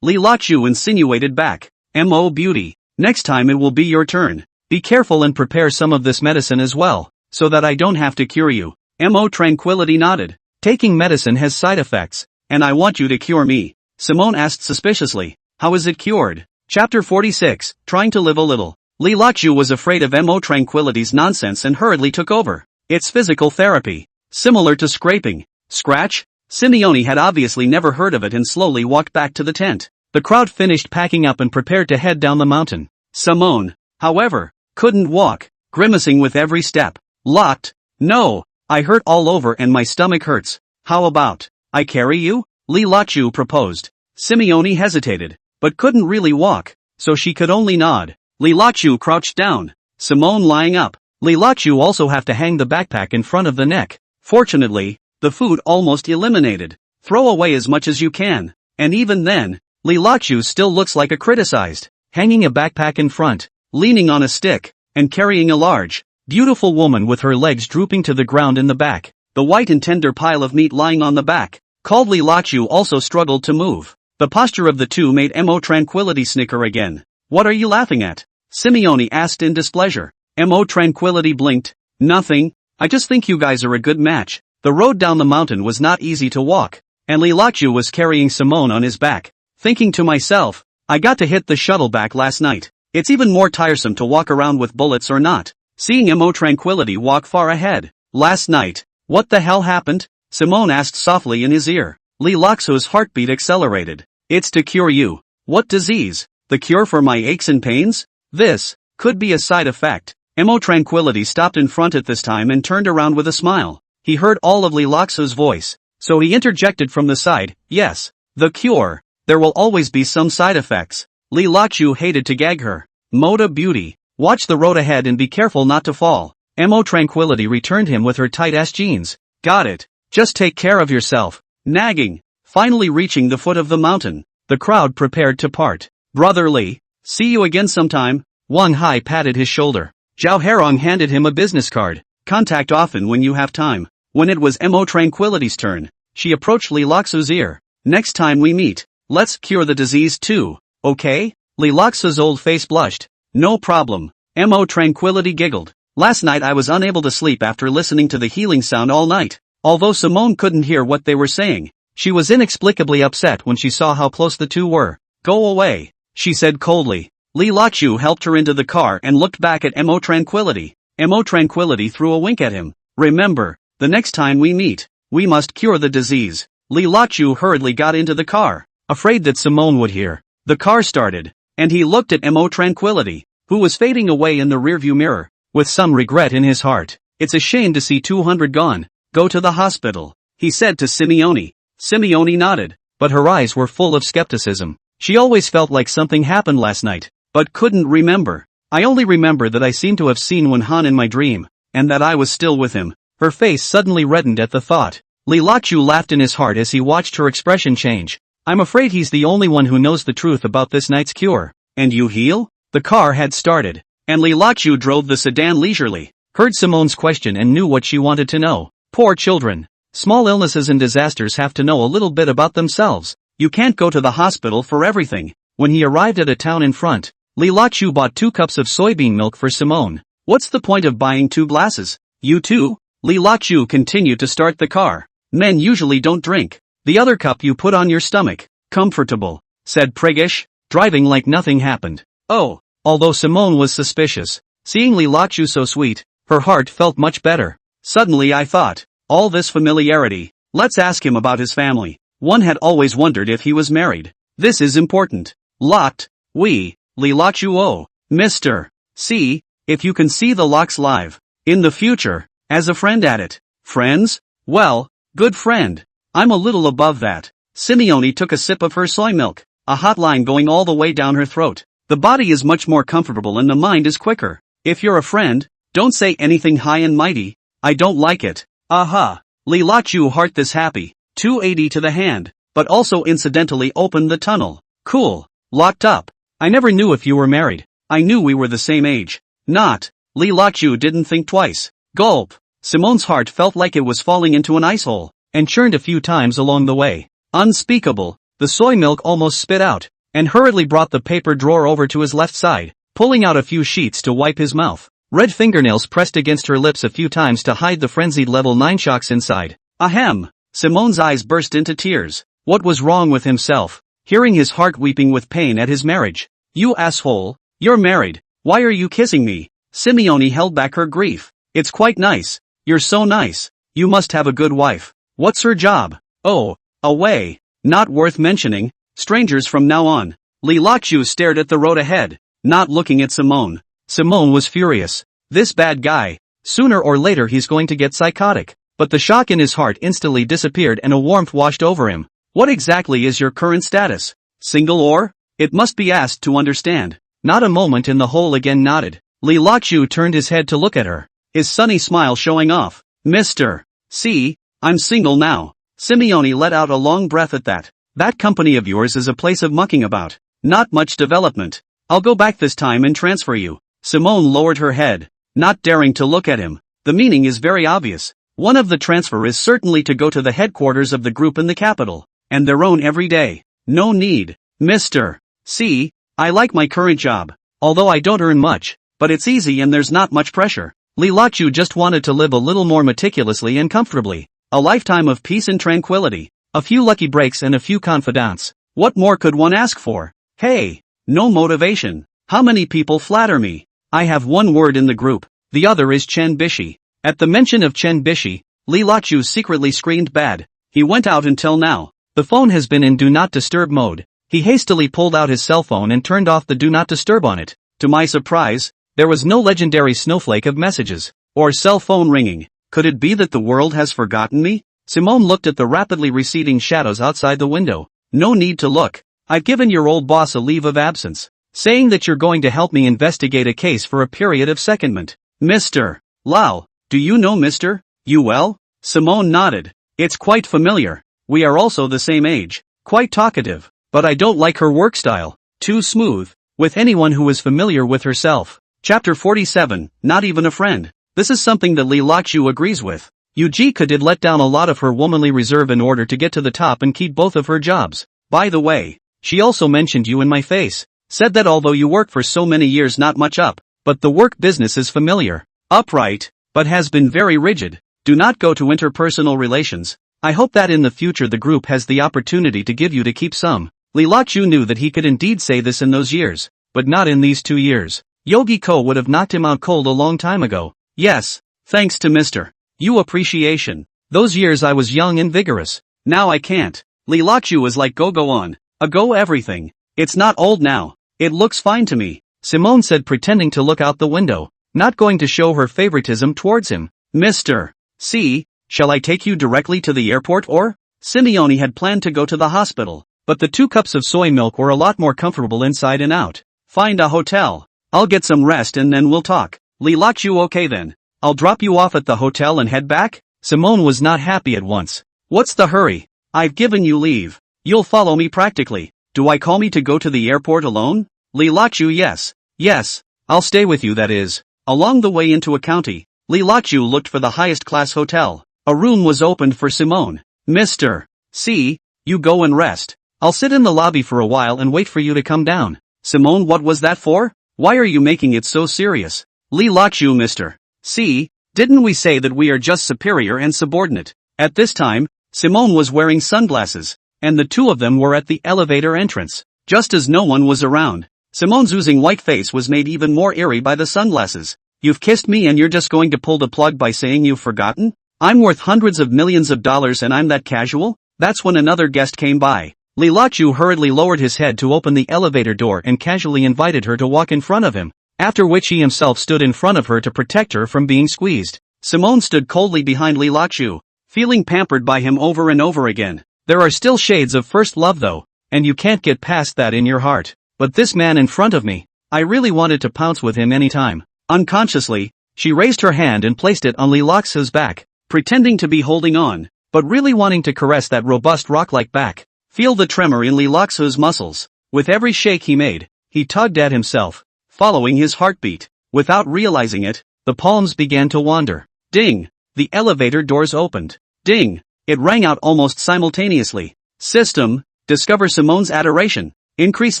Li Lachu insinuated back. Mo Beauty. Next time it will be your turn. Be careful and prepare some of this medicine as well, so that I don't have to cure you. Mo Tranquility nodded. Taking medicine has side effects, and I want you to cure me. Simone asked suspiciously. How is it cured? Chapter 46, Trying to Live a Little. Li Lachu was afraid of Mo Tranquility's nonsense and hurriedly took over. It's physical therapy. Similar to scraping. Scratch? Simeone had obviously never heard of it and slowly walked back to the tent. The crowd finished packing up and prepared to head down the mountain. Simone, however, couldn't walk, grimacing with every step. Locked. No, I hurt all over and my stomach hurts. How about I carry you? Li Lachu proposed. Simeone hesitated, but couldn't really walk, so she could only nod. Li Lachu crouched down, Simone lying up. Li Lachu also have to hang the backpack in front of the neck. Fortunately, the food almost eliminated. Throw away as much as you can, and even then, Li Lachu still looks like a criticized. Hanging a backpack in front, leaning on a stick, and carrying a large, beautiful woman with her legs drooping to the ground in the back. The white and tender pile of meat lying on the back, called Li Lachu, also struggled to move. The posture of the two made Mo Tranquility snicker again. What are you laughing at? Simeone asked in displeasure. Mo Tranquility blinked. Nothing. I just think you guys are a good match. The road down the mountain was not easy to walk, and Li Lachu was carrying Simone on his back. Thinking to myself, I got to hit the shuttle back last night. It's even more tiresome to walk around with bullets or not. Seeing Mo Tranquility walk far ahead. Last night, what the hell happened? Simone asked softly in his ear. Li Lachu's heartbeat accelerated. It's to cure you. What disease? The cure for my aches and pains? This could be a side effect. Mo Tranquility stopped in front at this time and turned around with a smile. He heard all of Li Lachu's voice, so he interjected from the side. Yes, the cure. There will always be some side effects. Li Lachu hated to gag her. Moda Beauty, watch the road ahead and be careful not to fall. Mo Tranquility returned him with her tight-ass jeans. Got it. Just take care of yourself. Nagging. Finally reaching the foot of the mountain, the crowd prepared to part. Brother Li, see you again sometime. Wang Hai patted his shoulder. Zhao Herong handed him a business card. Contact often when you have time. When it was Mo Tranquility's turn, she approached Li Luxu's ear. Next time we meet, let's cure the disease too, okay? Li Luxu's old face blushed. No problem. Mo Tranquility giggled. Last night I was unable to sleep after listening to the healing sound all night. Although Simone couldn't hear what they were saying, she was inexplicably upset when she saw how close the two were. Go away, she said coldly. Li Luxu helped her into the car and looked back at Mo Tranquility. Mo Tranquility threw a wink at him. Remember, the next time we meet, we must cure the disease. Li Luxu hurriedly got into the car, afraid that Simone would hear. The car started, and he looked at Mo Tranquility, who was fading away in the rearview mirror, with some regret in his heart. It's a shame to see 200 gone. Go to the hospital, he said to Simone. Simone nodded, but her eyes were full of skepticism. She always felt like something happened last night, but couldn't remember. I only remember that I seemed to have seen Wenhan in my dream, and that I was still with him. Her face suddenly reddened at the thought. Li Luxu laughed in his heart as he watched her expression change. I'm afraid he's the only one who knows the truth about this night's cure. And you heal? The car had started, and Li Luxu drove the sedan leisurely, heard Simone's question and knew what she wanted to know. Poor children. Small illnesses and disasters have to know a little bit about themselves. You can't go to the hospital for everything. When he arrived at a town in front, Li Luxu bought 2 cups of soybean milk for Simone. What's the point of buying 2 glasses? You too? Li Luxu continued to start the car. Men usually don't drink. The other cup you put on your stomach. Comfortable, said Priggish, driving like nothing happened. Oh, although Simone was suspicious, seeing Li Luxu so sweet, her heart felt much better. Suddenly I thought, all this familiarity, let's ask him about his family. One had always wondered if he was married. This is important. Locked, Li Luxu oh, Mr. C, if you can see the locks live, in the future, as a friend at it. Friends? Well, good friend. I'm a little above that. Simone took a sip of her soy milk, a hot line going all the way down her throat. The body is much more comfortable and the mind is quicker. If you're a friend, don't say anything high and mighty. I don't like it. Aha. Li Luxu heart this happy. 280 to the hand, but also incidentally opened the tunnel. Cool. Locked up. I never knew if you were married. I knew we were the same age. Not. Li Luxu didn't think twice. Gulp. Simone's heart felt like it was falling into an ice hole, and churned a few times along the way. Unspeakable. The soy milk almost spit out, and hurriedly brought the paper drawer over to his left side, pulling out a few sheets to wipe his mouth. Red fingernails pressed against her lips a few times to hide the frenzied level 9 shocks inside. Ahem. Simone's eyes burst into tears. What was wrong with himself? Hearing his heart weeping with pain at his marriage. You asshole. You're married. Why are you kissing me? Simone held back her grief. It's quite nice. You're so nice. You must have a good wife. What's her job? Oh, away. Not worth mentioning. Strangers from now on. Li Luxu stared at the road ahead, not looking at Simone. Simone was furious. This bad guy. Sooner or later he's going to get psychotic. But the shock in his heart instantly disappeared and a warmth washed over him. What exactly is your current status? Single or? It must be asked to understand. Not a moment in the hole again nodded. Li Luxu turned his head to look at her, his sunny smile showing off. Mr. C, I'm single now. Simone let out a long breath at that. That company of yours is a place of mucking about. Not much development. I'll go back this time and transfer you. Simone lowered her head, not daring to look at him. The meaning is very obvious. One of the transfer is certainly to go to the headquarters of the group in the capital, and their own every day. No need. Mr. C, I like my current job, although I don't earn much, but it's easy and there's not much pressure. Li Luxu just wanted to live a little more meticulously and comfortably. A lifetime of peace and tranquility. A few lucky breaks and a few confidants. What more could one ask for? Hey, no motivation. How many people flatter me? I have one word in the group. The other is Chen Bishi. At the mention of Chen Bishi, Li Luxu secretly screamed bad. He went out until now. The phone has been in do not disturb mode. He hastily pulled out his cell phone and turned off the do not disturb on it. To my surprise, there was no legendary snowflake of messages, or cell phone ringing. Could it be that the world has forgotten me? Simone looked at the rapidly receding shadows outside the window. No need to look. I've given your old boss a leave of absence, saying that you're going to help me investigate a case for a period of secondment. Mr. Lau, do you know Mr. You well? Simone nodded. It's quite familiar. We are also the same age. Quite talkative. But I don't like her work style. Too smooth. With anyone who is familiar with herself. Chapter 47, Not Even a Friend. This is something that Lee Lok-ju agrees with. Yujika did let down a lot of her womanly reserve in order to get to the top and keep both of her jobs. By the way, she also mentioned you in my face. Said that although you work for so many years not much up, but the work business is familiar, upright, but has been very rigid. Do not go to interpersonal relations. I hope that in the future the group has the opportunity to give you to keep some. Lee Lok-ju knew that he could indeed say this in those years, but not in these 2 years. Yogi Ko would have knocked him out cold a long time ago. Yes, thanks to Mr. You appreciation. Those years I was young and vigorous. Now I can't. Lee Lok-ju is like go on. Go everything. It's not old now. It looks fine to me. Simone said, pretending to look out the window, not going to show her favoritism towards him. Mr. C, shall I take you directly to the airport or? Simone had planned to go to the hospital, but the 2 cups of soy milk were a lot more comfortable inside and out. Find a hotel. I'll get some rest and then we'll talk. Lee Lok-ju, okay then. I'll drop you off at the hotel and head back? Simone was not happy at once. What's the hurry? I've given you leave. You'll follow me practically. Do I call me to go to the airport alone? Lee Lok-ju, yes. Yes. I'll stay with you, that is. Along the way into a county, Lee Lok-ju looked for the highest class hotel. A room was opened for Simone. Mr. C, you go and rest. I'll sit in the lobby for a while and wait for you to come down. Simone, what was that for? Why are you making it so serious? Lee Lok-ju, Mr. C, didn't we say that we are just superior and subordinate? At this time, Simone was wearing sunglasses, and the 2 of them were at the elevator entrance. Just as no one was around, Simone's oozing white face was made even more eerie by the sunglasses. You've kissed me and you're just going to pull the plug by saying you've forgotten? I'm worth hundreds of millions of dollars and I'm that casual? That's when another guest came by. Lee Lok-ju hurriedly lowered his head to open the elevator door and casually invited her to walk in front of him, after which he himself stood in front of her to protect her from being squeezed. Simone stood coldly behind Lee Lok-ju, feeling pampered by him over and over again. There are still shades of first love though, and you can't get past that in your heart. But this man in front of me, I really wanted to pounce with him anytime. Unconsciously, she raised her hand and placed it on Lee Lok-ju's back, pretending to be holding on, but really wanting to caress that robust rock-like back. Feel the tremor in Lee Lok-ju's muscles. With every shake he made, he tugged at himself, following his heartbeat. Without realizing it, the palms began to wander. Ding! The elevator doors opened. Ding! It rang out almost simultaneously. System, discover Simone's adoration. Increase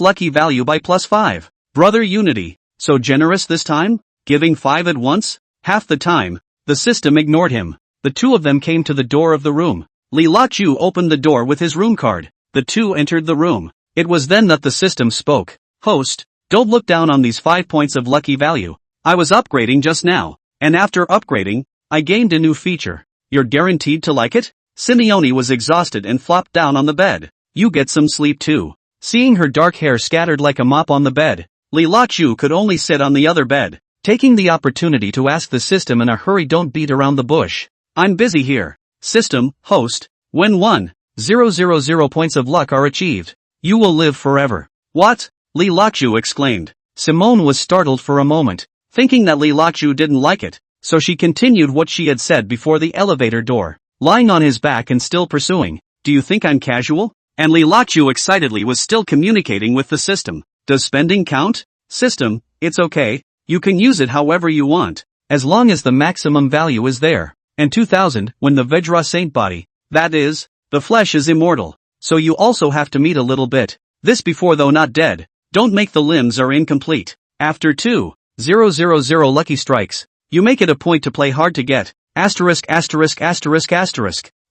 lucky value by +5. Brother Unity, so generous this time? Giving 5 at once? Half the time, the system ignored him. The 2 of them came to the door of the room. Lee Lok-ju opened the door with his room card. The 2 entered the room. It was then that the system spoke. Host, don't look down on these 5 points of lucky value. I was upgrading just now, and after upgrading, I gained a new feature. You're guaranteed to like it? Simone was exhausted and flopped down on the bed. You get some sleep too. Seeing her dark hair scattered like a mop on the bed, Lee Lok-ju could only sit on the other bed, taking the opportunity to ask the system in a hurry, don't beat around the bush. I'm busy here. System, host, when 1,000 points of luck are achieved, you will live forever. What? Lee Lok-ju exclaimed. Simone was startled for a moment, thinking that Lee Lok-ju didn't like it, so she continued what she had said before the elevator door, lying on his back and still pursuing. Do you think I'm casual? And Lee Lok-ju excitedly was still communicating with the system. Does spending count? System, it's okay, you can use it however you want, as long as the maximum value is there. And 2000, when the Vajra Saint body, that is, the flesh is immortal, so you also have to meet a little bit. This before though not dead, don't make the limbs are incomplete. After 2,000 lucky strikes, you make it a point to play hard to get. Asterisk.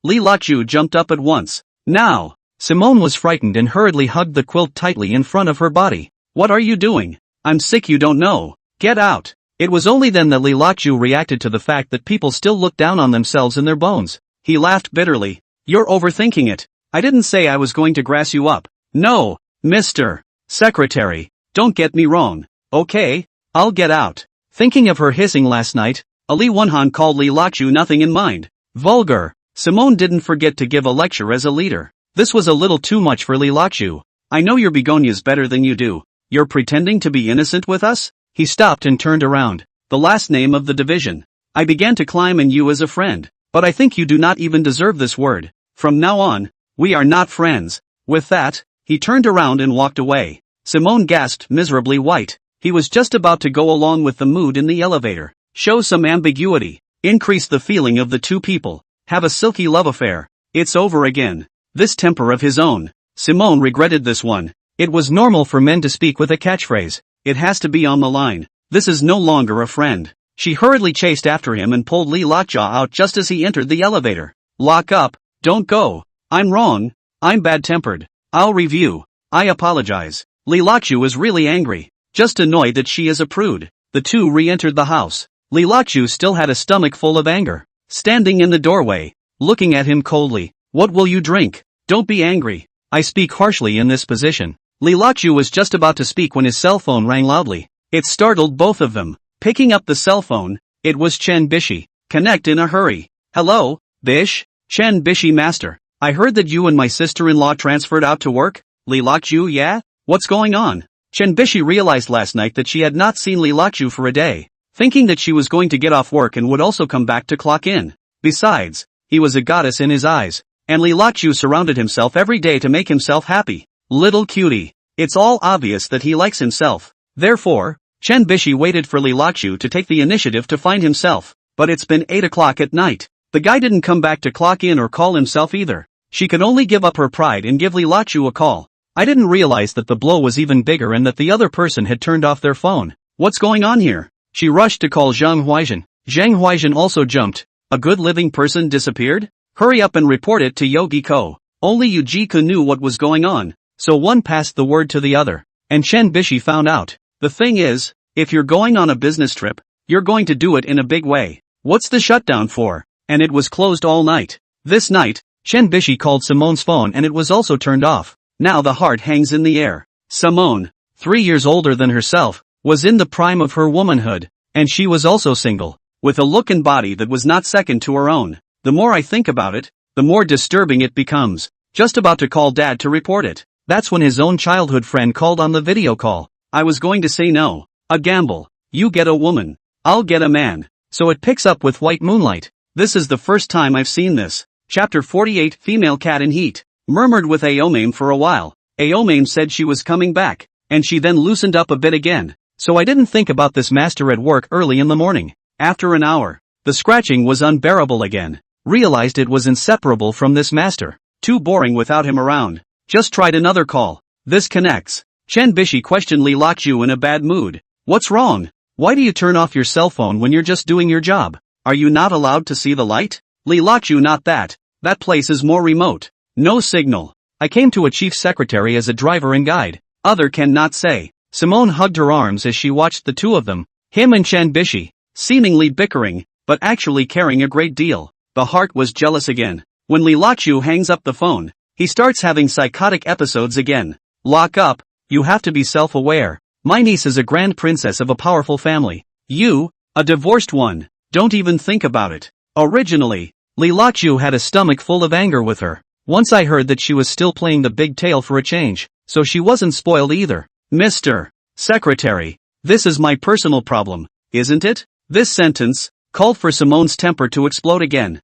Lee Lok-ju jumped up at once. Now, Simone was frightened and hurriedly hugged the quilt tightly in front of her body. What are you doing? I'm sick, you don't know. Get out. It was only then that Lee Lok-ju reacted to the fact that people still look down on themselves and their bones. He laughed bitterly. You're overthinking it. I didn't say I was going to grass you up. No, Mr. Secretary, don't get me wrong. Okay, I'll get out. Thinking of her hissing last night, Ali Wonhan called Lee Lok-ju nothing in mind. Vulgar. Simone didn't forget to give a lecture as a leader. This was a little too much for Lee Lok-ju. I know your begonias better than you do. You're pretending to be innocent with us? He stopped and turned around. The last name of the division. I began to climb in you as a friend, but I think you do not even deserve this word. From now on, We are not friends. With that, he turned around and walked away. Simone gasped, miserably white. He was just about to go along with the mood in the elevator. Show some ambiguity. Increase the feeling of the two people. Have a silky love affair. It's over again. This temper of his own. Simone regretted this one. It was normal for men to speak with a catchphrase. It has to be on the line. This is no longer a friend. She hurriedly chased after him and pulled Li Lockjaw out just as he entered the elevator. Lock up. Don't go. I'm wrong. I'm bad-tempered. I'll review. I apologize. Li Lockjaw is really angry. Just annoyed that she is a prude. The two re-entered the house. Li Lockjaw still had a stomach full of anger. Standing in the doorway, looking at him coldly. What will you drink? Don't be angry. I speak harshly in this position. Li Lockjaw was just about to speak when his cell phone rang loudly. It startled both of them. Picking up the cell phone, it was Chen Bishi. Connect in a hurry. Hello, Bish? Chen Bishi master. I heard that you and my sister-in-law transferred out to work? Li Lockjaw, yeah? What's going on? Chen Bishi realized last night that she had not seen Li Lockjaw for a day, thinking that she was going to get off work and would also come back to clock in. Besides, he was a goddess in his eyes, and Li Lockjaw surrounded himself every day to make himself happy. Little cutie. It's all obvious that he likes himself. Therefore, Chen Bishi waited for Li Lockjaw to take the initiative to find himself, but it's been 8 o'clock at night. The guy didn't come back to clock in or call himself either. She could only give up her pride and give Li Lockjaw a call. I didn't realize that the blow was even bigger and that the other person had turned off their phone. What's going on here? She rushed to call Zhang Huaizhen. Zhang Huaizhen also jumped. A good living person disappeared? Hurry up and report it to Yogi Ko. Only Yuji-kun knew what was going on, so one passed the word to the other. And Chen Bishi found out. The thing is, if you're going on a business trip, you're going to do it in a big way. What's the shutdown for? And it was closed all night. This night, Chen Bishi called Simone's phone and it was also turned off. Now the heart hangs in the air. Simone, 3 years older than herself, was in the prime of her womanhood, and she was also single, with a look and body that was not second to her own. The more I think about it, the more disturbing it becomes. Just about to call Dad to report it. That's when his own childhood friend called on the video call. I was going to say no. A gamble. You get a woman. I'll get a man. So it picks up with White Moonlight. This is the first time I've seen this. Chapter 48, Female Cat in Heat. Murmured with Aomame for a while. Aomame said she was coming back, and she then loosened up a bit again. So I didn't think about this master at work early in the morning. After an hour, the scratching was unbearable again. Realized it was inseparable from this master. Too boring without him around. Just tried another call. This connects. Chen Bishi questioned Li Lockjaw in a bad mood. What's wrong? Why do you turn off your cell phone when you're just doing your job? Are you not allowed to see the light? Li Lockjaw, not that. That place is more remote. No signal. I came to a chief secretary as a driver and guide. Other cannot say. Simone hugged her arms as she watched the two of them. Him and Chen Bishi. Seemingly bickering, but actually caring a great deal. The heart was jealous again. When Li Lockjaw hangs up the phone, he starts having psychotic episodes again. Lock up. You have to be self-aware. My niece is a grand princess of a powerful family. You, a divorced one, don't even think about it. Originally, Li Lockjaw had a stomach full of anger with her. Once I heard that she was still playing the big tail for a change, so she wasn't spoiled either. Mr. Secretary, this is my personal problem, isn't it? This sentence called for Simone's temper to explode again.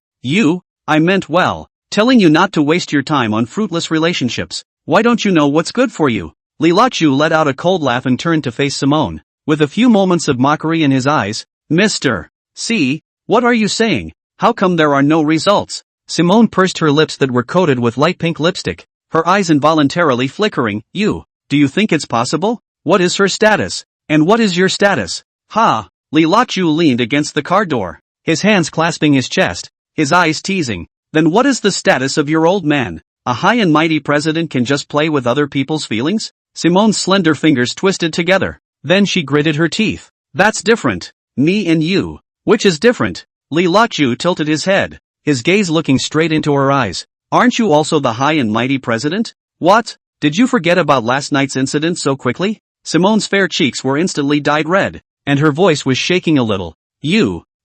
I meant well, telling you not to waste your time on fruitless relationships. Why don't you know what's good for you? Li Lockjaw let out a cold laugh and turned to face Simone, with a few moments of mockery in his eyes. Mr. C, what are you saying? How come there are no results? Simone pursed her lips that were coated with light pink lipstick, her eyes involuntarily flickering. Do you think it's possible? What is her status? And what is your status? Ha! Li Lockjaw leaned against the car door, his hands clasping his chest, his eyes teasing. Then what is the status of your old man? A high and mighty president can just play with other people's feelings? Simone's slender fingers twisted together. Then she gritted her teeth. That's different. Me and you. Which is different? Li Lockjaw tilted his head, his gaze looking straight into her eyes. Aren't you also the high and mighty president? What? Did you forget about last night's incident so quickly? Simone's fair cheeks were instantly dyed red, and her voice was shaking a little.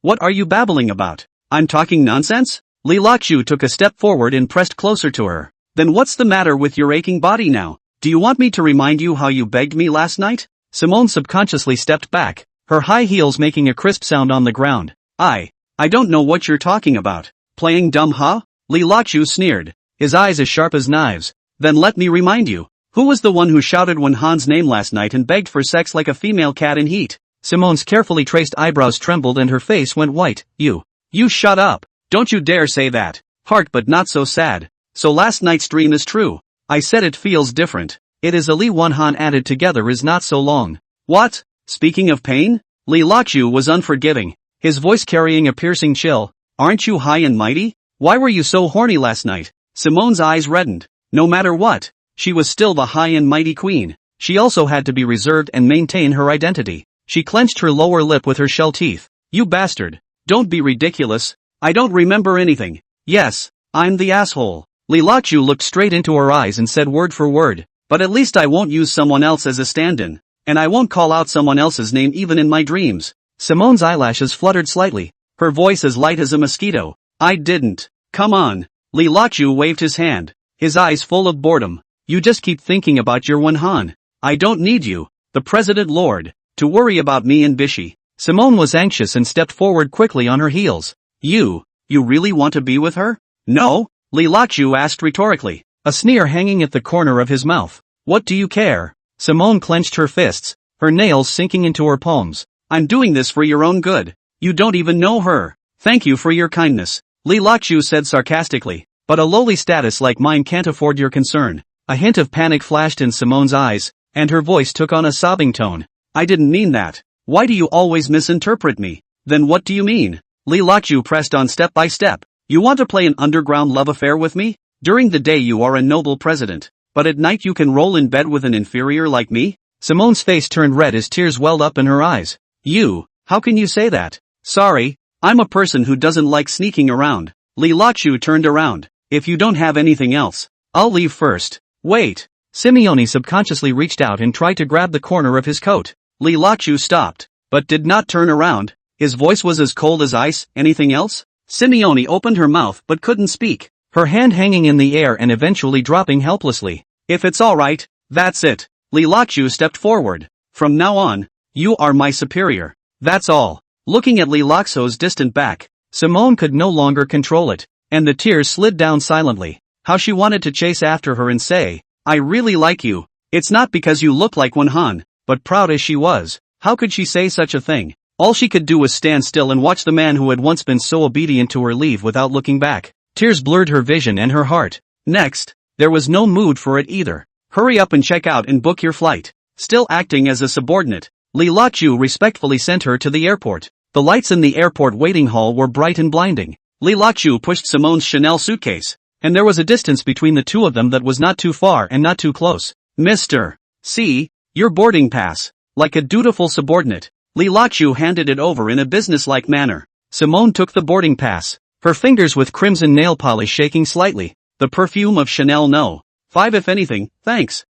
What are you babbling about? I'm talking nonsense? Li Lockjaw took a step forward and pressed closer to her. Then what's the matter with your aching body now? Do you want me to remind you how you begged me last night? Simone subconsciously stepped back, her high heels making a crisp sound on the ground. I don't know what you're talking about. Playing dumb, huh? Li Lockjaw sneered. his eyes as sharp as knives. Then let me remind you. Who was the one who shouted when Han's name last night and begged for sex like a female cat in heat? Simone's carefully traced eyebrows trembled and her face went white. You shut up. Don't you dare say that. Heart but not so sad. So last night's dream is true. I said it feels different. It is a Li Wan Han added together is not so long. What? Speaking of pain? Li Lakju was unforgiving, his voice carrying a piercing chill. Aren't you high and mighty? Why were you so horny last night? Simone's eyes reddened. No matter what, she was still the high and mighty queen. She also had to be reserved and maintain her identity. She clenched her lower lip with her shell teeth. You bastard. Don't be ridiculous. I don't remember anything. Yes, I'm the asshole. Li Lakju looked straight into her eyes and said word for word. But at least I won't use someone else as a stand-in. And I won't call out someone else's name even in my dreams. Simone's eyelashes fluttered slightly, her voice as light as a mosquito. I didn't. Come on. Li Lakju waved his hand, his eyes full of boredom. You just keep thinking about your Wan Han. I don't need you, the President Lord, to worry about me and Bishi. Simone was anxious and stepped forward quickly on her heels. You really want to be with her? No? Li Lakju asked rhetorically, a sneer hanging at the corner of his mouth. What do you care? Simone clenched her fists, her nails sinking into her palms. I'm doing this for your own good. You don't even know her. Thank you for your kindness, Li Lakju said sarcastically, but a lowly status like mine can't afford your concern. A hint of panic flashed in Simone's eyes, and her voice took on a sobbing tone. I didn't mean that. Why do you always misinterpret me? Then what do you mean? Li Lakju pressed on step by step. You want to play an underground love affair with me? During the day you are a noble president, but at night you can roll in bed with an inferior like me? Simone's face turned red as tears welled up in her eyes. How can you say that? Sorry, I'm a person who doesn't like sneaking around. Li Lakju turned around. If you don't have anything else, I'll leave first. Wait. Simone subconsciously reached out and tried to grab the corner of his coat. Li Lakju stopped, but did not turn around. His voice was as cold as ice. Anything else? Simone opened her mouth but couldn't speak, her hand hanging in the air and eventually dropping helplessly. If it's alright, that's it. Li Lakju stepped forward. From now on, you are my superior. That's all. Looking at Li Lakso's distant back, Simone could no longer control it, and the tears slid down silently. How she wanted to chase after her and say, I really like you. It's not because you look like Wan Han, but proud as she was, how could she say such a thing? All she could do was stand still and watch the man who had once been so obedient to her leave without looking back. Tears blurred her vision and her heart. Next, there was no mood for it either. Hurry up and check out and book your flight. Still acting as a subordinate, Li Lakju respectfully sent her to the airport. The lights in the airport waiting hall were bright and blinding. Li Lakju pushed Simone's Chanel suitcase, and there was a distance between the two of them that was not too far and not too close. Mr. C, your boarding pass. Like a dutiful subordinate, Li Lakju handed it over in a businesslike manner. Simone took the boarding pass, her fingers with crimson nail polish shaking slightly. The perfume of Chanel No. 5 if anything, thanks.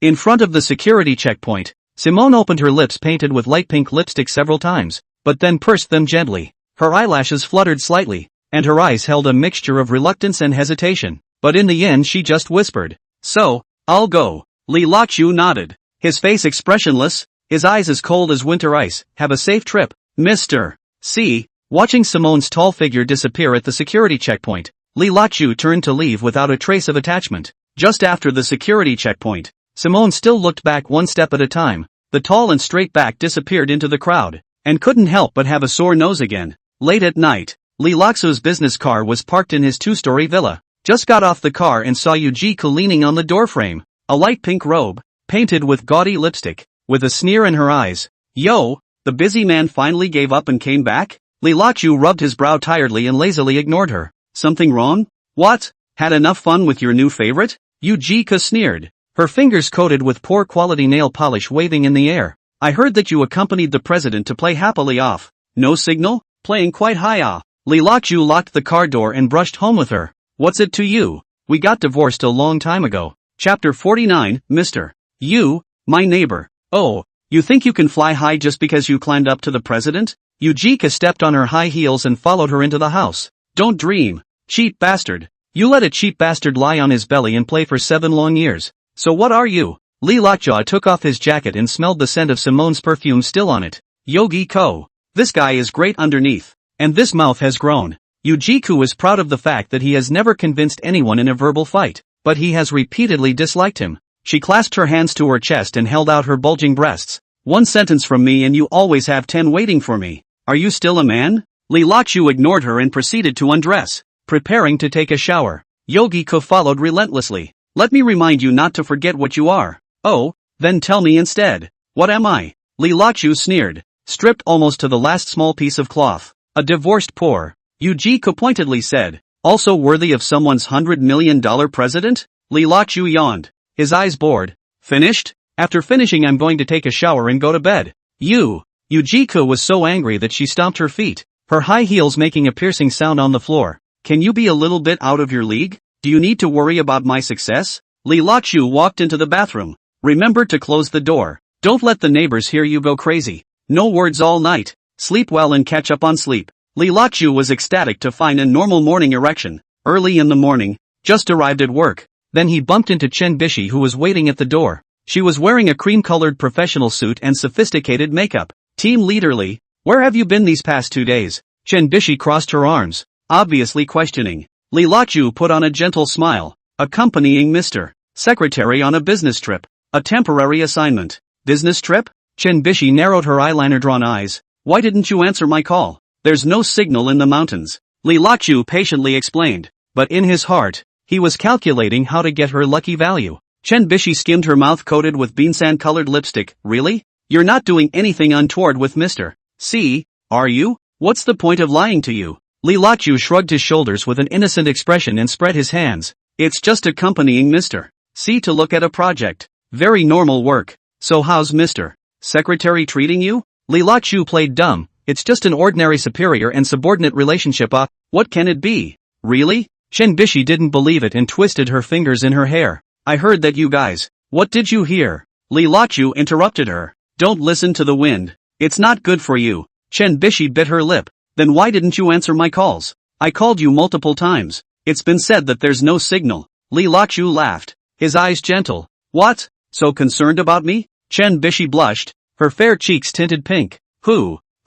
In front of the security checkpoint, Simone opened her lips painted with light pink lipstick several times, but then pursed them gently. Her eyelashes fluttered slightly, and her eyes held a mixture of reluctance and hesitation. But in the end she just whispered, So, I'll go. Li Lakju nodded, his face expressionless, his eyes as cold as winter ice. Have a safe trip, Mr. C. Watching Simone's tall figure disappear at the security checkpoint, Li Lakju turned to leave without a trace of attachment. Just after the security checkpoint, Simone still looked back one step at a time. The tall and straight back disappeared into the crowd, and couldn't help but have a sore nose again. Late at night, Li Lakso's business car was parked in his two-story villa. Just got off the car and saw Yujiko leaning on the doorframe, a light pink robe, painted with gaudy lipstick, with a sneer in her eyes. Yo, the busy man finally gave up and came back? Li Lakju rubbed his brow tiredly and lazily ignored her. Something wrong? What? Had enough fun with your new favorite? Yujiko sneered, her fingers coated with poor quality nail polish waving in the air. I heard that you accompanied the president to play happily off. No signal? Playing quite high ah. Li Lakju locked the car door and brushed home with her. What's it to you? We got divorced a long time ago. Chapter 49, Mr. You, my neighbor. Oh, you think you can fly high just because you climbed up to the president? Yujika stepped on her high heels and followed her into the house. Don't dream. Cheap bastard. You let a cheap bastard lie on his belly and play for 7 long years. So what are you? Li Lakja took off his jacket and smelled the scent of Simone's perfume still on it. Yogi Ko. This guy is great underneath. And this mouth has grown. Yujiku is proud of the fact that he has never convinced anyone in a verbal fight, but he has repeatedly disliked him. She clasped her hands to her chest and held out her bulging breasts. One sentence from me and you always have 10 waiting for me. Are you still a man? Lilachu ignored her and proceeded to undress, preparing to take a shower. Yogiko followed relentlessly. Let me remind you not to forget what you are. Oh, then tell me instead. What am I? Lilachu sneered, stripped almost to the last small piece of cloth. A divorced poor. Yujiko pointedly said. Also worthy of someone's $100 million president? Lilachu yawned, his eyes bored. Finished? After finishing I'm going to take a shower and go to bed. Yujiko was so angry that she stomped her feet, her high heels making a piercing sound on the floor. Can you be a little bit out of your league? Do you need to worry about my success? Lilachu walked into the bathroom. Remember to close the door. Don't let the neighbors hear you go crazy. No words all night. Sleep well and catch up on sleep. Lilachu was ecstatic to find a normal morning erection. Early in the morning, just arrived at work. Then he bumped into Chen Bishi who was waiting at the door. She was wearing a cream-colored professional suit and sophisticated makeup. Team leaderly, where have you been these past 2 days? Chen Bishi crossed her arms, obviously questioning. Lilachu put on a gentle smile, accompanying Mr. Secretary on a business trip. A temporary assignment. Business trip? Chen Bishi narrowed her eyeliner-drawn eyes. Why didn't you answer my call? There's no signal in the mountains. Lilachu patiently explained, but in his heart, he was calculating how to get her lucky value. Chen Bishi skimmed her mouth coated with beansan-colored lipstick. Really? You're not doing anything untoward with Mr. C, are you? What's the point of lying to you? Lilachu shrugged his shoulders with an innocent expression and spread his hands. It's just accompanying Mr. C to look at a project. Very normal work. So how's Mr. Secretary treating you? Lilachu played dumb. It's just an ordinary superior and subordinate relationship. What can it be? Really? Chen Bishi didn't believe it and twisted her fingers in her hair. I heard that you guys. What did you hear? Lilachu interrupted her. Don't listen to the wind. It's not good for you. Chen Bishi bit her lip. Then why didn't you answer my calls? I called you multiple times. It's been said that there's no signal. Lilachu laughed, his eyes gentle. What? So concerned about me? Chen Bishi blushed, her fair cheeks tinted pink.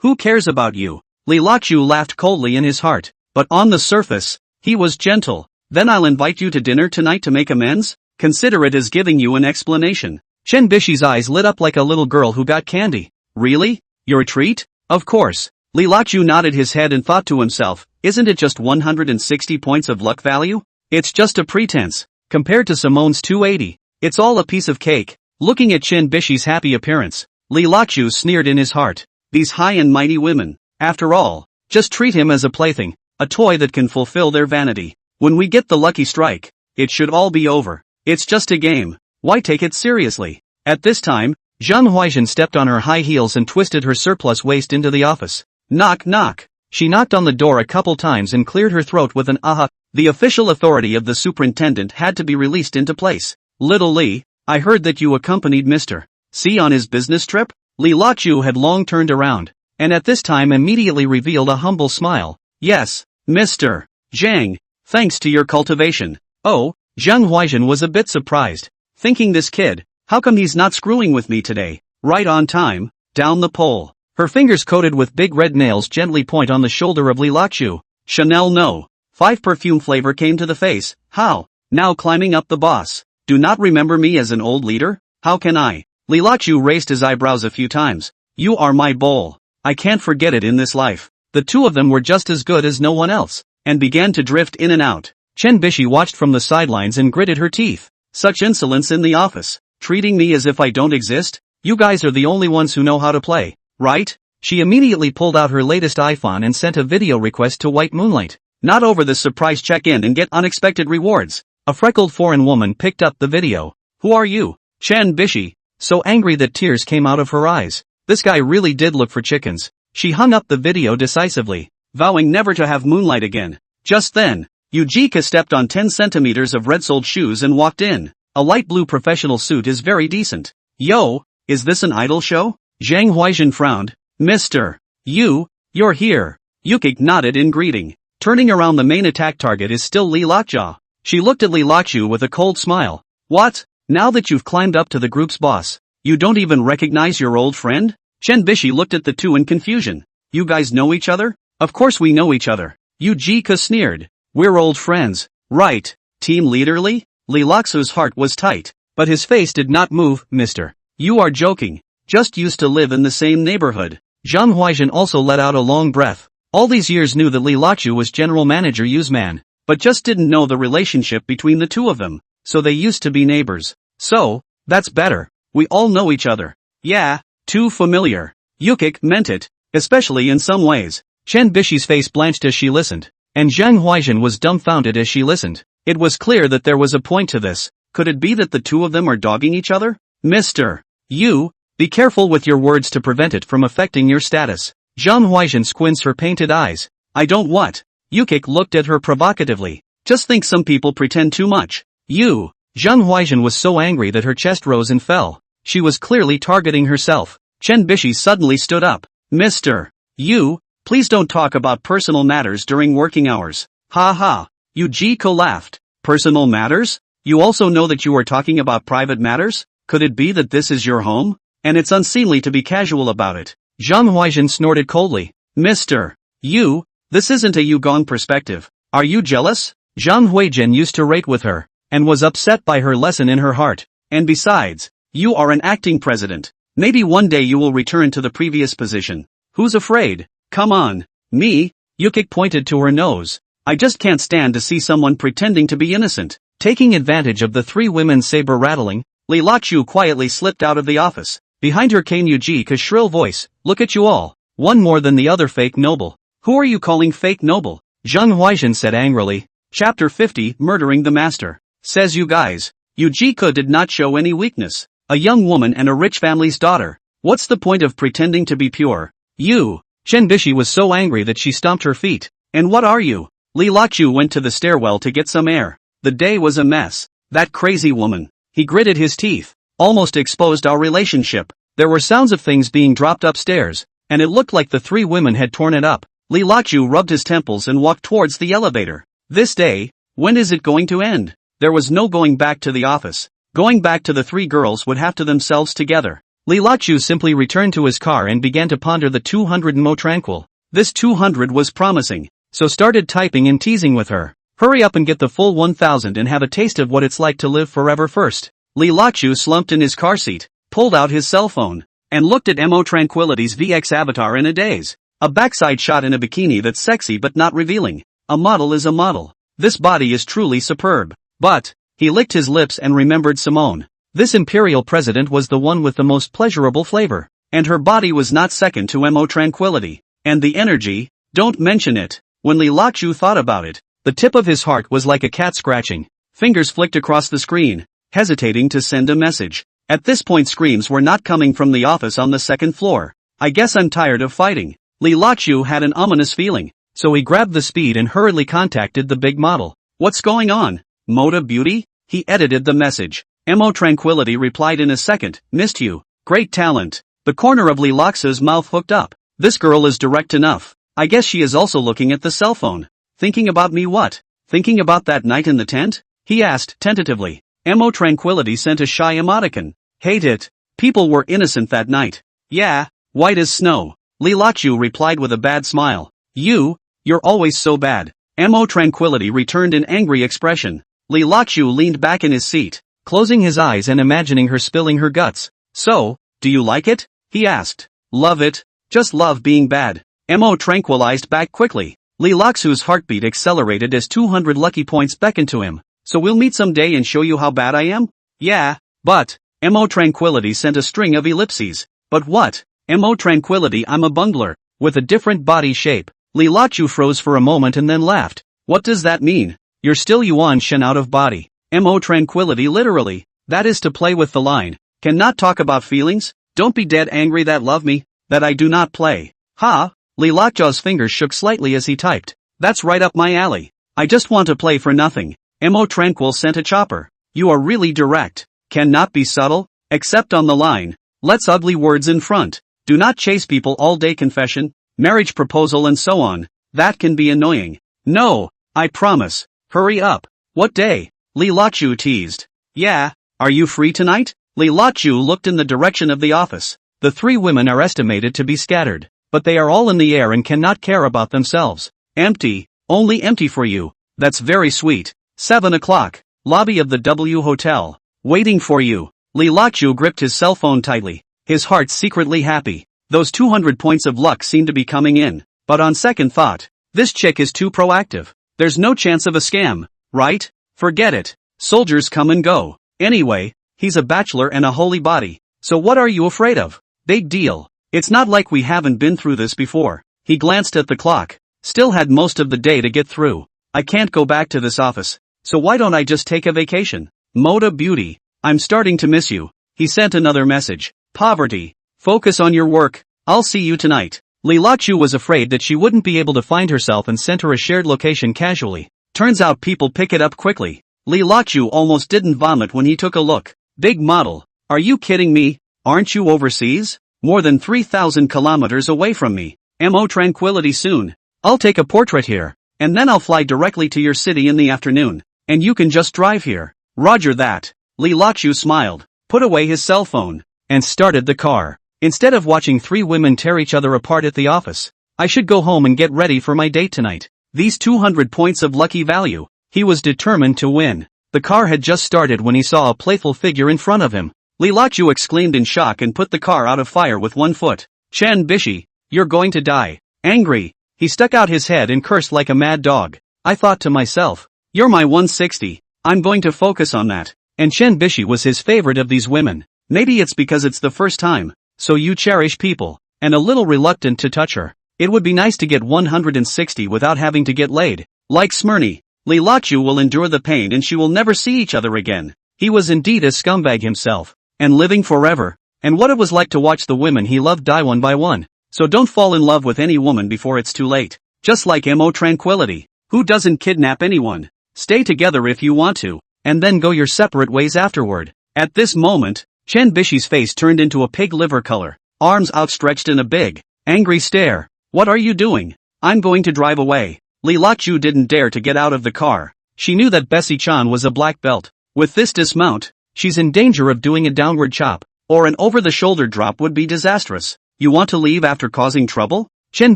Who cares about you? Lilachu laughed coldly in his heart, but on the surface, he was gentle. Then I'll invite you to dinner tonight to make amends? Consider it as giving you an explanation. Chen Bishi's eyes lit up like a little girl who got candy. Really? Your treat? Of course. Lilachu nodded his head and thought to himself, isn't it just 160 points of luck value? It's just a pretense. Compared to Simone's 280, it's all a piece of cake. Looking at Chen Bishi's happy appearance, Lilachu sneered in his heart. These high and mighty women, after all, just treat him as a plaything, a toy that can fulfill their vanity. When we get the lucky strike, it should all be over. It's just a game. Why take it seriously? At this time, Huaizhen stepped on her high heels and twisted her surplus waist into the office. Knock knock. She knocked on the door a couple times and cleared her throat with an aha. The official authority of the superintendent had to be released into place. Little Li, I heard that you accompanied Mr. C on his business trip? Lilachu had long turned around, and at this time immediately revealed a humble smile. Yes, Mr. Zhang, thanks to your cultivation. Oh, Zhang Huaizhen was a bit surprised, thinking this kid, how come he's not screwing with me today? Right on time, down the pole. Her fingers coated with big red nails gently point on the shoulder of Lilachu. Chanel no. 5 perfume flavor came to the face. How? Now climbing up the boss. Do not remember me as an old leader? How can I? Lilachu raised his eyebrows a few times. You are my bowl. I can't forget it in this life. The two of them were just as good as no one else, and began to drift in and out. Chen Bishi watched from the sidelines and gritted her teeth. Such insolence in the office. Treating me as if I don't exist? You guys are the only ones who know how to play, right? She immediately pulled out her latest iPhone and sent a video request to White Moonlight. Not over this surprise check-in and get unexpected rewards. A freckled foreign woman picked up the video. Who are you? Chen Bishi. So angry that tears came out of her eyes. This guy really did look for chickens. She hung up the video decisively, vowing never to have Moonlight again. Just then, Yujika stepped on 10 centimeters of red-soled shoes and walked in. A light blue professional suit is very decent. Yo, is this an idol show? Zhang Huaizhen frowned. Mr. You're here. Yukik nodded in greeting. Turning around, the main attack target is still Lilachu. She looked at Lilachu with a cold smile. What? Now that you've climbed up to the group's boss, you don't even recognize your old friend? Chen Bishi looked at the two in confusion. You guys know each other? Of course we know each other. Yu Jika sneered. We're old friends, right? Team leaderly? Li Loxu's heart was tight, but his face did not move. Mister. You are joking. Just used to live in the same neighborhood. Zhang Huaizhen also let out a long breath. All these years knew that Li Loxu was general manager Yu's man, but just didn't know the relationship between the two of them, so they used to be neighbors. So, that's better. We all know each other. Yeah, too familiar. Yukik meant it, especially in some ways. Chen Bishi's face blanched as she listened, and Zhang Huaizhen was dumbfounded as she listened. It was clear that there was a point to this. Could it be that the two of them are dogging each other? Mr. Yu, be careful with your words to prevent it from affecting your status. Zhang Huaizhen squints her painted eyes. I don't what? Yukik looked at her provocatively. Just think some people pretend too much. You. Zhang Huaizhen was so angry that her chest rose and fell. She was clearly targeting herself. Chen Bishi suddenly stood up. Mr. Yu, please don't talk about personal matters during working hours. Ha ha. Yu Jiko laughed. Personal matters? You also know that you are talking about private matters? Could it be that this is your home? And it's unseemly to be casual about it. Zhang Huaizhen snorted coldly. Mr. Yu, this isn't a Yugong perspective. Are you jealous? Zhang Huaizhen used to rate with her, and was upset by her lesson in her heart. And besides, you are an acting president. Maybe one day you will return to the previous position. Who's afraid? Come on. Me? Yukik pointed to her nose. I just can't stand to see someone pretending to be innocent. Taking advantage of the three women's saber rattling, Li Lachu quietly slipped out of the office. Behind her came Yujika's shrill voice. Look at you all. One more than the other fake noble. Who are you calling fake noble? Zhang Huaizhen said angrily. Chapter 50, Murdering the Master. Says you guys. Yujika did not show any weakness. A young woman and a rich family's daughter. What's the point of pretending to be pure? You. Chen Bishi was so angry that she stomped her feet. And what are you? Li Lachu went to the stairwell to get some air. The day was a mess. That crazy woman. He gritted his teeth. Almost exposed our relationship. There were sounds of things being dropped upstairs, and it looked like the three women had torn it up. Li Lachu rubbed his temples and walked towards the elevator. This day, when is it going to end? There was no going back to the office. Going back to the three girls would have to themselves together. Li Lachu simply returned to his car and began to ponder the 200 mo tranquil. This 200 was promising, so started typing and teasing with her. Hurry up and get the full 1000 and have a taste of what it's like to live forever first. Li Lachu slumped in his car seat, pulled out his cell phone, and looked at Mo Tranquility's VX avatar in a daze. A backside shot in a bikini that's sexy but not revealing. A model is a model. This body is truly superb. But, he licked his lips and remembered Simone. This imperial president was the one with the most pleasurable flavor. And her body was not second to Mo Tranquility. And the energy, don't mention it. When Li Lachu thought about it, the tip of his heart was like a cat scratching. Fingers flicked across the screen, hesitating to send a message. At this point screams were not coming from the office on the second floor. I guess I'm tired of fighting. Li Lachu had an ominous feeling, so he grabbed the speed and hurriedly contacted the big model. What's going on? Moda Beauty? He edited the message. Mo Tranquility replied in a second. Missed you. Great talent. The corner of Li Laxu's mouth hooked up. This girl is direct enough. I guess she is also looking at the cell phone. Thinking about me what? Thinking about that night in the tent? He asked tentatively. Mo Tranquility sent a shy emoticon. Hate it. People were innocent that night. Yeah, white as snow. Li Lachu replied with a bad smile. You're always so bad. Mo Tranquility returned an angry expression. Li Lachu leaned back in his seat, closing his eyes and imagining her spilling her guts. So, do you like it? He asked. Love it. Just love being bad. Mo tranquilized back quickly. Li Laxu's heartbeat accelerated as 200 lucky points beckoned to him. So we'll meet someday and show you how bad I am? Yeah, but, Mo Tranquility sent a string of ellipses. But what? Mo Tranquility, I'm a bungler, with a different body shape. Li Lachu froze for a moment and then laughed. What does that mean? You're still Yuan Shen out of body. Mo Tranquility literally, that is to play with the line. Cannot talk about feelings? Don't be dead angry that love me, that I do not play. Ha? Li Lachu's fingers shook slightly as he typed. That's right up my alley. I just want to play for nothing. Mo Tranquil sent a chopper. You are really direct. Cannot be subtle, except on the line. Let's ugly words in front. Do not chase people all day confession, marriage proposal and so on. That can be annoying. No, I promise. Hurry up. What day? Li Lachu teased. Yeah, are you free tonight? Li Lachu looked in the direction of the office. The three women are estimated to be scattered, but they are all in the air and cannot care about themselves. Empty. Only empty for you. That's very sweet. 7 o'clock. Lobby of the W Hotel. Waiting for you. Li Lachu gripped his cell phone tightly, his heart secretly happy. Those 200 points of luck seemed to be coming in. But on second thought, this chick is too proactive. There's no chance of a scam, right? Forget it. Soldiers come and go. Anyway, he's a bachelor and a holy body. So what are you afraid of? Big deal. It's not like we haven't been through this before. He glanced at the clock. Still had most of the day to get through. I can't go back to this office. So why don't I just take a vacation? Moda beauty. I'm starting to miss you. He sent another message. Poverty. Focus on your work. I'll see you tonight. Li Lachu was afraid that she wouldn't be able to find herself and sent her a shared location casually. Turns out people pick it up quickly. Li Lachu almost didn't vomit when he took a look. Big model. Are you kidding me? Aren't you overseas? More than 3,000 kilometers away from me. Mo tranquility soon. I'll take a portrait here, and then I'll fly directly to your city in the afternoon. And you can just drive here. Roger that. Li Lachu smiled, put away his cell phone, and started the car. Instead of watching three women tear each other apart at the office, I should go home and get ready for my date tonight. These 200 points of lucky value. He was determined to win. The car had just started when he saw a playful figure in front of him. Li Lachu exclaimed in shock and put the car out of fire with one foot. Chen Bishi, you're going to die. Angry, he stuck out his head and cursed like a mad dog. I thought to myself, you're my 160. I'm going to focus on that. And Chen Bishi was his favorite of these women. Maybe it's because it's the first time. So you cherish people, and a little reluctant to touch her. It would be nice to get 160 without having to get laid. Like Smyrny, Li Lachu will endure the pain and she will never see each other again. He was indeed a scumbag himself, and living forever, and what it was like to watch the women he loved die one by one. So don't fall in love with any woman before it's too late. Just like Mo tranquility. Who doesn't kidnap anyone? Stay together if you want to, and then go your separate ways afterward. At this moment, Chen Bishi's face turned into a pig liver color, arms outstretched in a big, angry stare. What are you doing? I'm going to drive away. Li Lachu didn't dare to get out of the car. She knew that Bessie-chan was a black belt. With this dismount, she's in danger of doing a downward chop, or an over-the-shoulder drop would be disastrous. You want to leave after causing trouble? Chen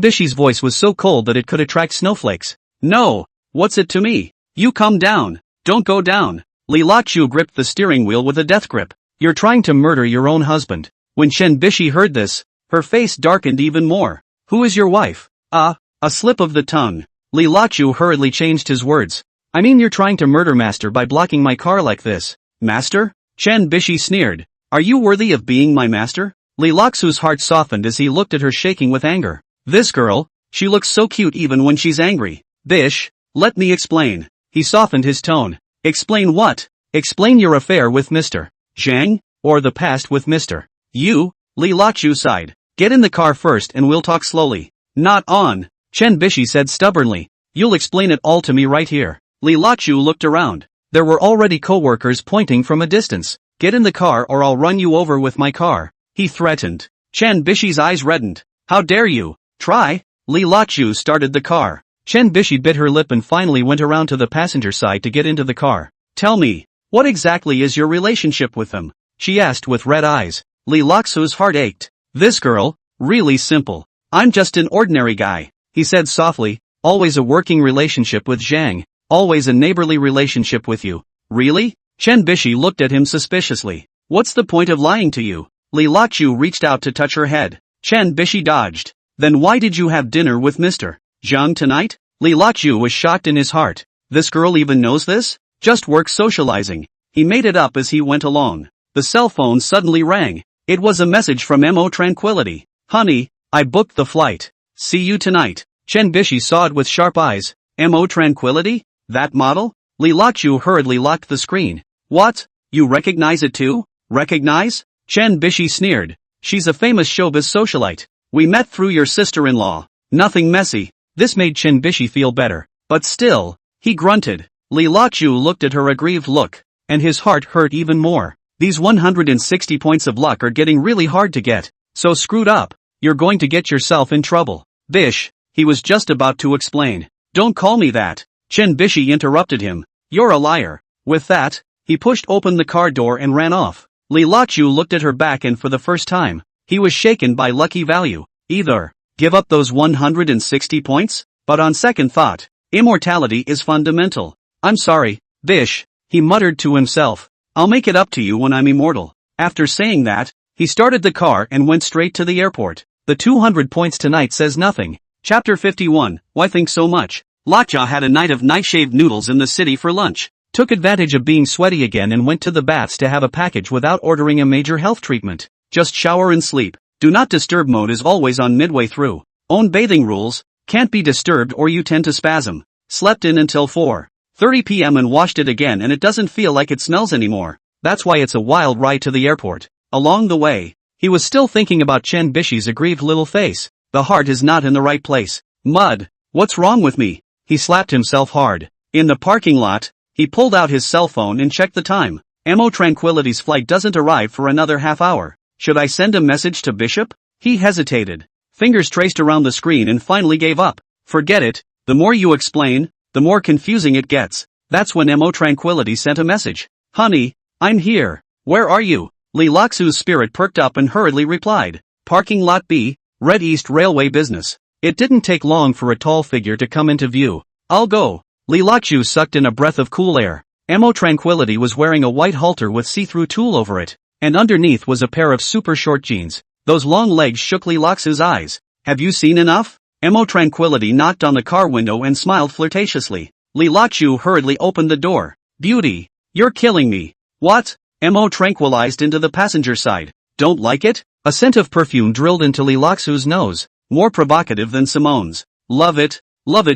Bishi's voice was so cold that it could attract snowflakes. No, what's it to me? You come down. Don't go down. Li Lachu gripped the steering wheel with a death grip. You're trying to murder your own husband. When Chen Bishi heard this, her face darkened even more. Who is your wife? A slip of the tongue. Li Lachu hurriedly changed his words. I mean you're trying to murder master by blocking my car like this. Master? Chen Bishi sneered. Are you worthy of being my master? Li Lachu's heart softened as he looked at her shaking with anger. This girl, she looks so cute even when she's angry. Bish, let me explain. He softened his tone. Explain what? Explain your affair with Mr. Zhang, or the past with Mr. You, Li Lachu sighed. Get in the car first and we'll talk slowly. Not on, Chen Bishi said stubbornly. You'll explain it all to me right here. Li Lachu looked around. There were already co-workers pointing from a distance. Get in the car or I'll run you over with my car, he threatened. Chen Bishi's eyes reddened. How dare you? Try. Li Lachu started the car. Chen Bishi bit her lip and finally went around to the passenger side to get into the car. Tell me, what exactly is your relationship with him? She asked with red eyes. Li Lachu's heart ached. This girl? Really simple. I'm just an ordinary guy, he said softly. Always a working relationship with Zhang. Always a neighborly relationship with you. Really? Chen Bishi looked at him suspiciously. What's the point of lying to you? Li Lachu reached out to touch her head. Chen Bishi dodged. Then why did you have dinner with Mr. Zhang tonight? Li Lachu was shocked in his heart. This girl even knows this? Just work socializing. He made it up as he went along. The cell phone suddenly rang. It was a message from Mo Tranquility. Honey, I booked the flight. See you tonight. Chen Bishi saw it with sharp eyes. Mo Tranquility? That model? Li Lachu hurriedly locked the screen. What? You recognize it too? Recognize? Chen Bishi sneered. She's a famous showbiz socialite. We met through your sister-in-law. Nothing messy. This made Chen Bishi feel better. But still, he grunted. Li Lachu looked at her aggrieved look, and his heart hurt even more. These 160 points of luck are getting really hard to get. So screwed up. You're going to get yourself in trouble. Bish, he was just about to explain. Don't call me that. Chen Bishi interrupted him. You're a liar. With that, he pushed open the car door and ran off. Li Lachu looked at her back and for the first time, he was shaken by lucky value. Either give up those 160 points, but on second thought, Immortality is fundamental. I'm sorry, Bish, he muttered to himself. I'll make it up to you when I'm immortal. After saying that, he started the car and went straight to the airport. The 200 points tonight says nothing. Chapter 51, Why Think So Much? Latja had a night of night-shaved noodles in the city for lunch. Took advantage of being sweaty again and went to the baths to have a package without ordering a major health treatment. Just shower and sleep. Do not disturb mode is always on midway through. Own bathing rules. Can't be disturbed or you tend to spasm. Slept in until 4:30 p.m. and washed it again and it doesn't feel like it smells anymore. That's why it's a wild ride to the airport. Along the way, he was still thinking about Chen Bishi's aggrieved little face. The heart is not in the right place. Mud. What's wrong with me? He slapped himself hard. In the parking lot, he pulled out his cell phone and checked the time. Mo Tranquility's flight doesn't arrive for another half hour. Should I send a message to Bishop? He hesitated. Fingers traced around the screen and finally gave up. Forget it. The more you explain, the more confusing it gets. That's when Mo Tranquility sent a message. Honey, I'm here. Where are you? Lee Laksu's spirit perked up and hurriedly replied. Parking lot B, Red East Railway Business. It didn't take long for a tall figure to come into view. I'll go. Lee Laksu sucked in a breath of cool air. Mo Tranquility was wearing a white halter with see-through tulle over it, and underneath was a pair of super short jeans. Those long legs shook Lee Laksu's eyes. Have you seen enough? Mo Tranquility knocked on the car window and smiled flirtatiously. Lee Laksu hurriedly opened the door. Beauty, you're killing me. What? Mo tranquilized into the passenger side. Don't like it? A scent of perfume drilled into Lee Laksu's nose. More provocative than Simone's. Love it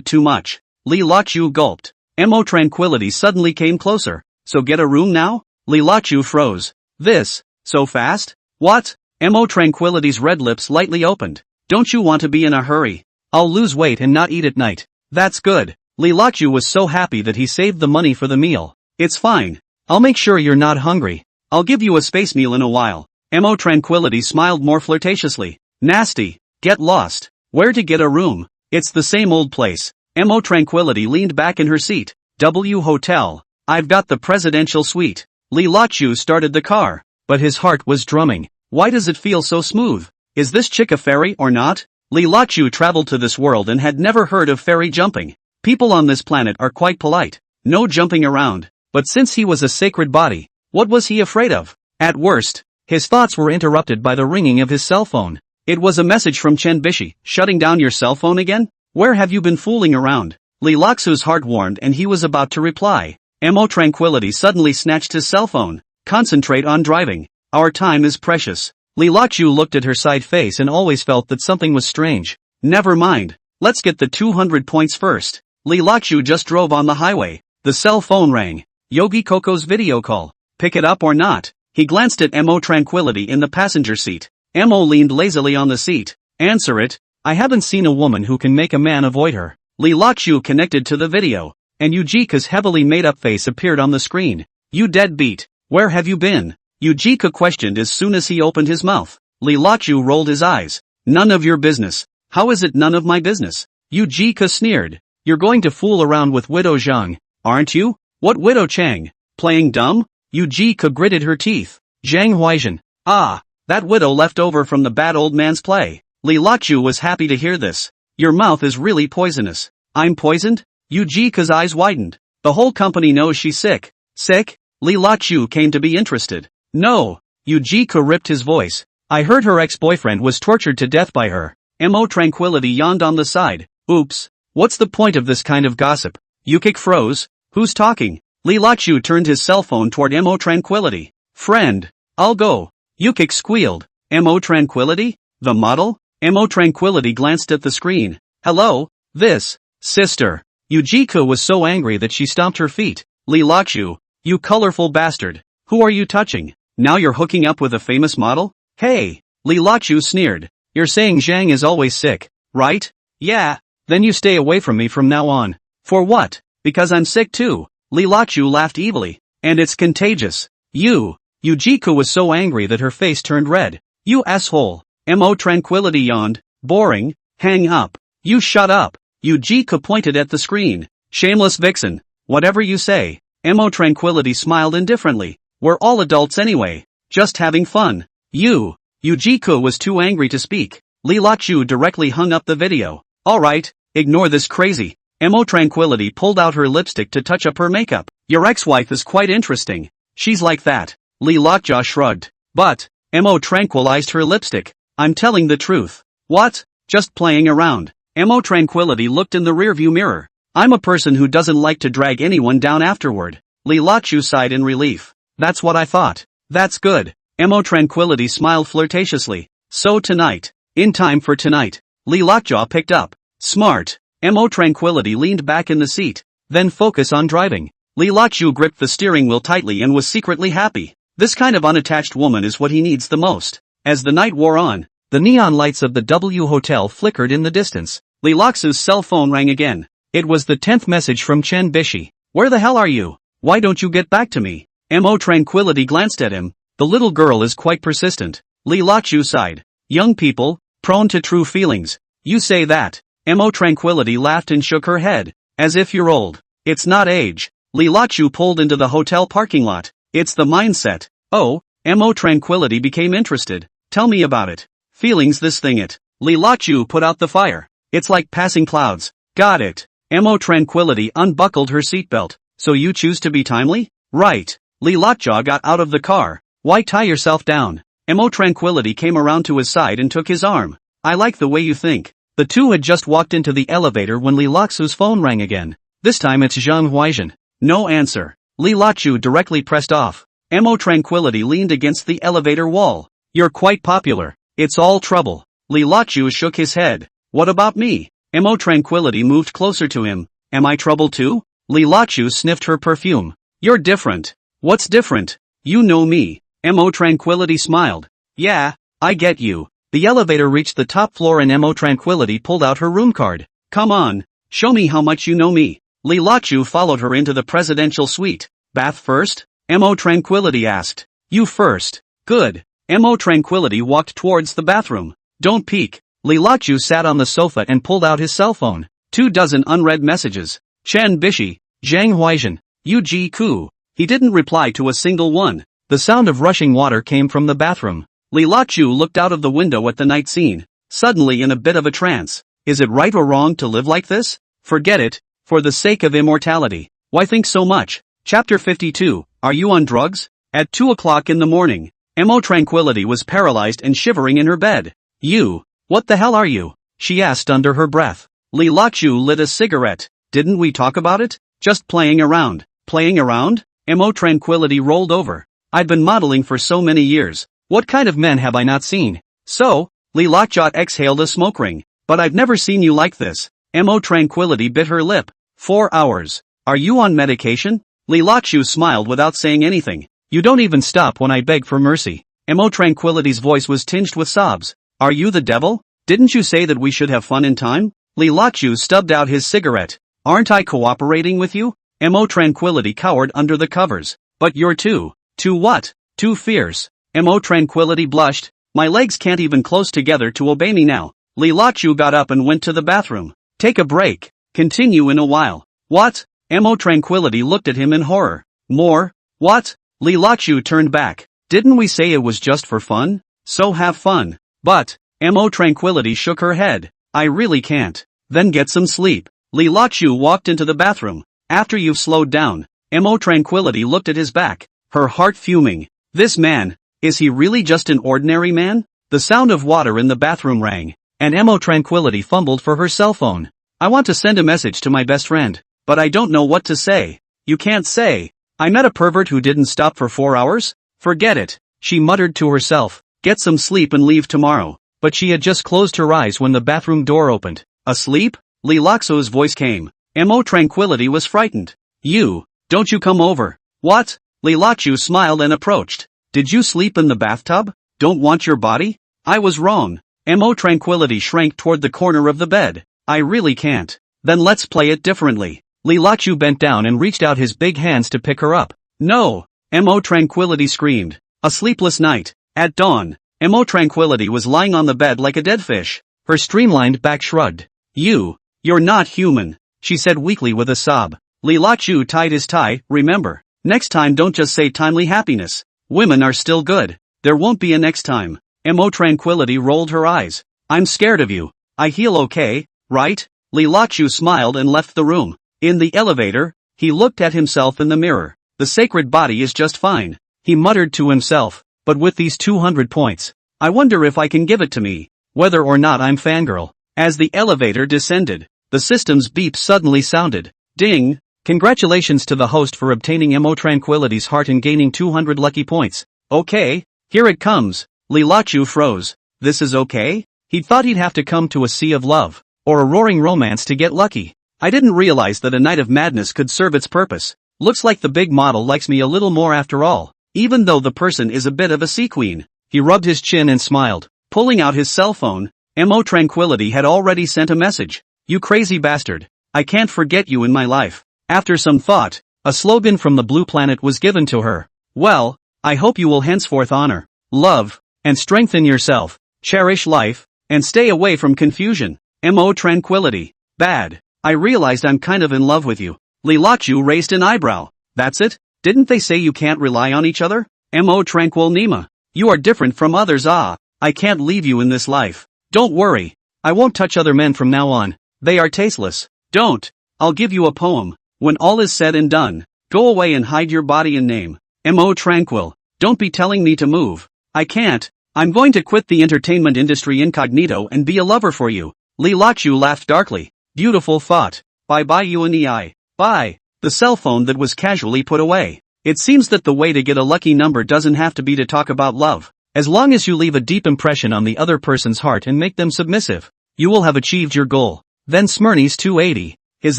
too much. Lee Laksu gulped. Mo Tranquility suddenly came closer. So get a room now? Lee Laksu froze. This? So fast? What? Mo Tranquility's red lips lightly opened. Don't you want to be in a hurry? I'll lose weight and not eat at night. That's good. Lee Laksu was so happy that he saved the money for the meal. It's fine. I'll make sure you're not hungry. I'll give you a space meal in a while. Mo Tranquility smiled more flirtatiously. Nasty. Get lost. Where to get a room? It's the same old place. Mo Tranquility leaned back in her seat. W Hotel. I've got the presidential suite. Lee Laksu started the car, but his heart was drumming. Why does it feel so smooth? Is this chick a fairy or not? Lee Laksu traveled to this world and had never heard of fairy jumping. People on this planet are quite polite. No jumping around. But since he was a sacred body, what was he afraid of? At worst, his thoughts were interrupted by the ringing of his cell phone. It was a message from Chen Bishi. Shutting down your cell phone again? Where have you been fooling around? Lee Laksu's heart warmed and he was about to reply. Mo Tranquility suddenly snatched his cell phone. Concentrate on driving. Our time is precious. Lee Laksu looked at her side face and always felt that something was strange. Never mind. Let's get the 200 points first. Lee Laksu just drove on the highway. The cell phone rang. Yogi Coco's video call. Pick it up or not? He glanced at Mo Tranquility in the passenger seat. Mo leaned lazily on the seat. Answer it. I haven't seen a woman who can make a man avoid her. Lee Laksu connected to the video, and Yujika's heavily made-up face appeared on the screen. You deadbeat. Where have you been? Yujika questioned as soon as he opened his mouth. Lee Laksu rolled his eyes. None of your business. How is it none of my business? Yujika sneered. You're going to fool around with Widow Zhang, aren't you? What Widow Chang? Playing dumb? Yujika gritted her teeth. Zhang Huaizhen. Ah, that widow left over from the bad old man's play. Lee Laksu was happy to hear this. Your mouth is really poisonous. I'm poisoned? Yujika's eyes widened. The whole company knows she's sick. Sick? Lee Laksu came to be interested. No. Yujika ripped his voice. I heard her ex-boyfriend was tortured to death by her. Mo Tranquility yawned on the side. Oops. What's the point of this kind of gossip? Yukik froze. Who's talking? Lee Laksu turned his cell phone toward Mo Tranquility. Friend. I'll go. Yukik squealed. Mo Tranquility? The model? Mo Tranquility glanced at the screen. Hello? This. Sister. Yujika was so angry that she stomped her feet. Lee Laksu. You colorful bastard. Who are you touching? Now you're hooking up with a famous model? Hey. Lee Laksu sneered. You're saying Zhang is always sick, right? Yeah. Then you stay away from me from now on. For what? Because I'm sick too. Lee Laksu laughed evilly. And it's contagious. You. Yujika was so angry that her face turned red. You asshole. Mo Tranquility yawned. Boring. Hang up. You shut up. Yujika pointed at the screen. Shameless vixen. Whatever you say. Mo Tranquility smiled indifferently. We're all adults anyway. Just having fun. You. Yujika was too angry to speak. Lee Laksu directly hung up the video. Alright, ignore this crazy. Mo Tranquility pulled out her lipstick to touch up her makeup. Your ex-wife is quite interesting. She's like that. Li Lockjaw shrugged. But, Mo tranquilized her lipstick. I'm telling the truth. What? Just playing around. Mo Tranquility looked in the rearview mirror. I'm a person who doesn't like to drag anyone down afterward. Li Lockjaw sighed in relief. That's what I thought. That's good. Mo Tranquility smiled flirtatiously. So tonight. In time for tonight. Li Lockjaw picked up. Smart. Mo Tranquility leaned back in the seat. Then focus on driving. Li Lockjaw gripped the steering wheel tightly and was secretly happy. This kind of unattached woman is what he needs the most. As the night wore on, the neon lights of the W Hotel flickered in the distance. Li Lockjaw's cell phone rang again. It was the 10th message from Chen Bishi. Where the hell are you? Why don't you get back to me? Mo Tranquility glanced at him. The little girl is quite persistent. Li Lockjaw sighed. Young people, prone to true feelings. You say that. Mo Tranquility laughed and shook her head. As if you're old. It's not age. Li Lockjaw pulled into the hotel parking lot. It's the mindset. Oh, Mo Tranquility became interested. Tell me about it. Feelings this thing it. Li Lockjaw put out the fire. It's like passing clouds. Got it. Mo Tranquility unbuckled her seatbelt. So you choose to be timely? Right. Li Lockjaw got out of the car. Why tie yourself down? Mo Tranquility came around to his side and took his arm. I like the way you think. The two had just walked into the elevator when Li Lockjaw's phone rang again. This time it's Huaizhen. No answer. Li Lockjaw directly pressed off. Mo Tranquility leaned against the elevator wall. You're quite popular. It's all trouble. Li Lockjaw shook his head. What about me? Mo Tranquility moved closer to him. Am I trouble too? Li Lockjaw sniffed her perfume. You're different. What's different? You know me. Mo Tranquility smiled. Yeah, I get you. The elevator reached the top floor and Mo Tranquility pulled out her room card. Come on, show me how much you know me. Li Lockjaw followed her into the presidential suite. Bath first? Mo Tranquility asked. You first. Good. Mo Tranquility walked towards the bathroom. Don't peek. Li Lockjaw sat on the sofa and pulled out his cell phone. 24 unread messages. Chen Bishi, Zhang Huaizhen, Yu Ku. He didn't reply to a single one. The sound of rushing water came from the bathroom. Li Lockjaw looked out of the window at the night scene, suddenly in a bit of a trance. Is it right or wrong to live like this? Forget it, for the sake of immortality. Why think so much? Chapter 52, Are you on drugs? At 2 o'clock in the morning, Mo Tranquility was paralyzed and shivering in her bed. You, what the hell are you? She asked under her breath. Li Lockjaw lit a cigarette. Didn't we talk about it? Just playing around. Playing around? Mo Tranquility rolled over. I've been modeling for so many years. What kind of men have I not seen? So, Li Lockjaw exhaled a smoke ring. But I've never seen you like this. Mo Tranquility bit her lip. 4 hours. Are you on medication? Li Lockjaw smiled without saying anything. You don't even stop when I beg for mercy. Mo Tranquility's voice was tinged with sobs. Are you the devil? Didn't you say that we should have fun in time? Li Lockjaw stubbed out his cigarette. Aren't I cooperating with you? Mo Tranquility cowered under the covers. But you're too what? Too fierce. Mo Tranquility blushed. My legs can't even close together to obey me now. Li Lockjaw got up and went to the bathroom. Take a break. Continue in a while. What? Mo Tranquility looked at him in horror. More? What? Li Lockjaw turned back. Didn't we say it was just for fun? So have fun. But, Mo Tranquility shook her head. I really can't. Then get some sleep. Li Lockjaw walked into the bathroom. After you've slowed down. Mo Tranquility looked at his back. Her heart fuming. This man, is he really just an ordinary man? The sound of water in the bathroom rang, and Mo Tranquility fumbled for her cell phone. I want to send a message to my best friend, but I don't know what to say. You can't say. I met a pervert who didn't stop for 4 hours? Forget it, she muttered to herself. Get some sleep and leave tomorrow. But she had just closed her eyes when the bathroom door opened. Asleep? Li Lockjaw's voice came. Mo Tranquility was frightened. You, don't you come over. What? Li Lockjaw smiled and approached. Did you sleep in the bathtub? Don't want your body? I was wrong. Mo Tranquility shrank toward the corner of the bed. I really can't. Then let's play it differently. Li Lockjaw bent down and reached out his big hands to pick her up. No! Mo Tranquility screamed. A sleepless night. At dawn, Mo Tranquility was lying on the bed like a dead fish. Her streamlined back shrugged. You're not human, she said weakly with a sob. Li Lockjaw tied his tie. Remember, next time don't just say timely happiness. Women are still good. There won't be a next time. Mo Tranquility rolled her eyes. I'm scared of you. I heal okay, right? Li Lachu smiled and left the room. In the elevator, he looked at himself in the mirror. The sacred body is just fine. He muttered to himself, but with these 200 points, I wonder if I can give it to me, whether or not I'm fangirl. As the elevator descended, the system's beep suddenly sounded. Ding! Congratulations to the host for obtaining Mo Tranquility's heart and gaining 200 lucky points. Okay, here it comes. Li Lachu froze. This is okay? He thought he'd have to come to a sea of love, or a roaring romance to get lucky. I didn't realize that a night of madness could serve its purpose. Looks like the big model likes me a little more after all, even though the person is a bit of a sea queen. He rubbed his chin and smiled, pulling out his cell phone. Mo Tranquility had already sent a message. You crazy bastard. I can't forget you in my life. After some thought, a slogan from the blue planet was given to her. Well, I hope you will henceforth honor, love, and strengthen yourself, cherish life, and stay away from confusion. Mo Tranquility. Bad. I realized I'm kind of in love with you. Li Lachu raised an eyebrow. That's it? Didn't they say you can't rely on each other? Mo Tranquil Nima. You are different from others. I can't leave you in this life. Don't worry. I won't touch other men from now on. They are tasteless. Don't. I'll give you a poem. When all is said and done, go away and hide your body and name. Mo Tranquil. Don't be telling me to move. I can't. I'm going to quit the entertainment industry incognito and be a lover for you. Li Lachu laughed darkly. Beautiful thought. Bye-bye you and I. Bye. The cell phone that was casually put away. It seems that the way to get a lucky number doesn't have to be to talk about love. As long as you leave a deep impression on the other person's heart and make them submissive, you will have achieved your goal. Then Smyrni's 280. His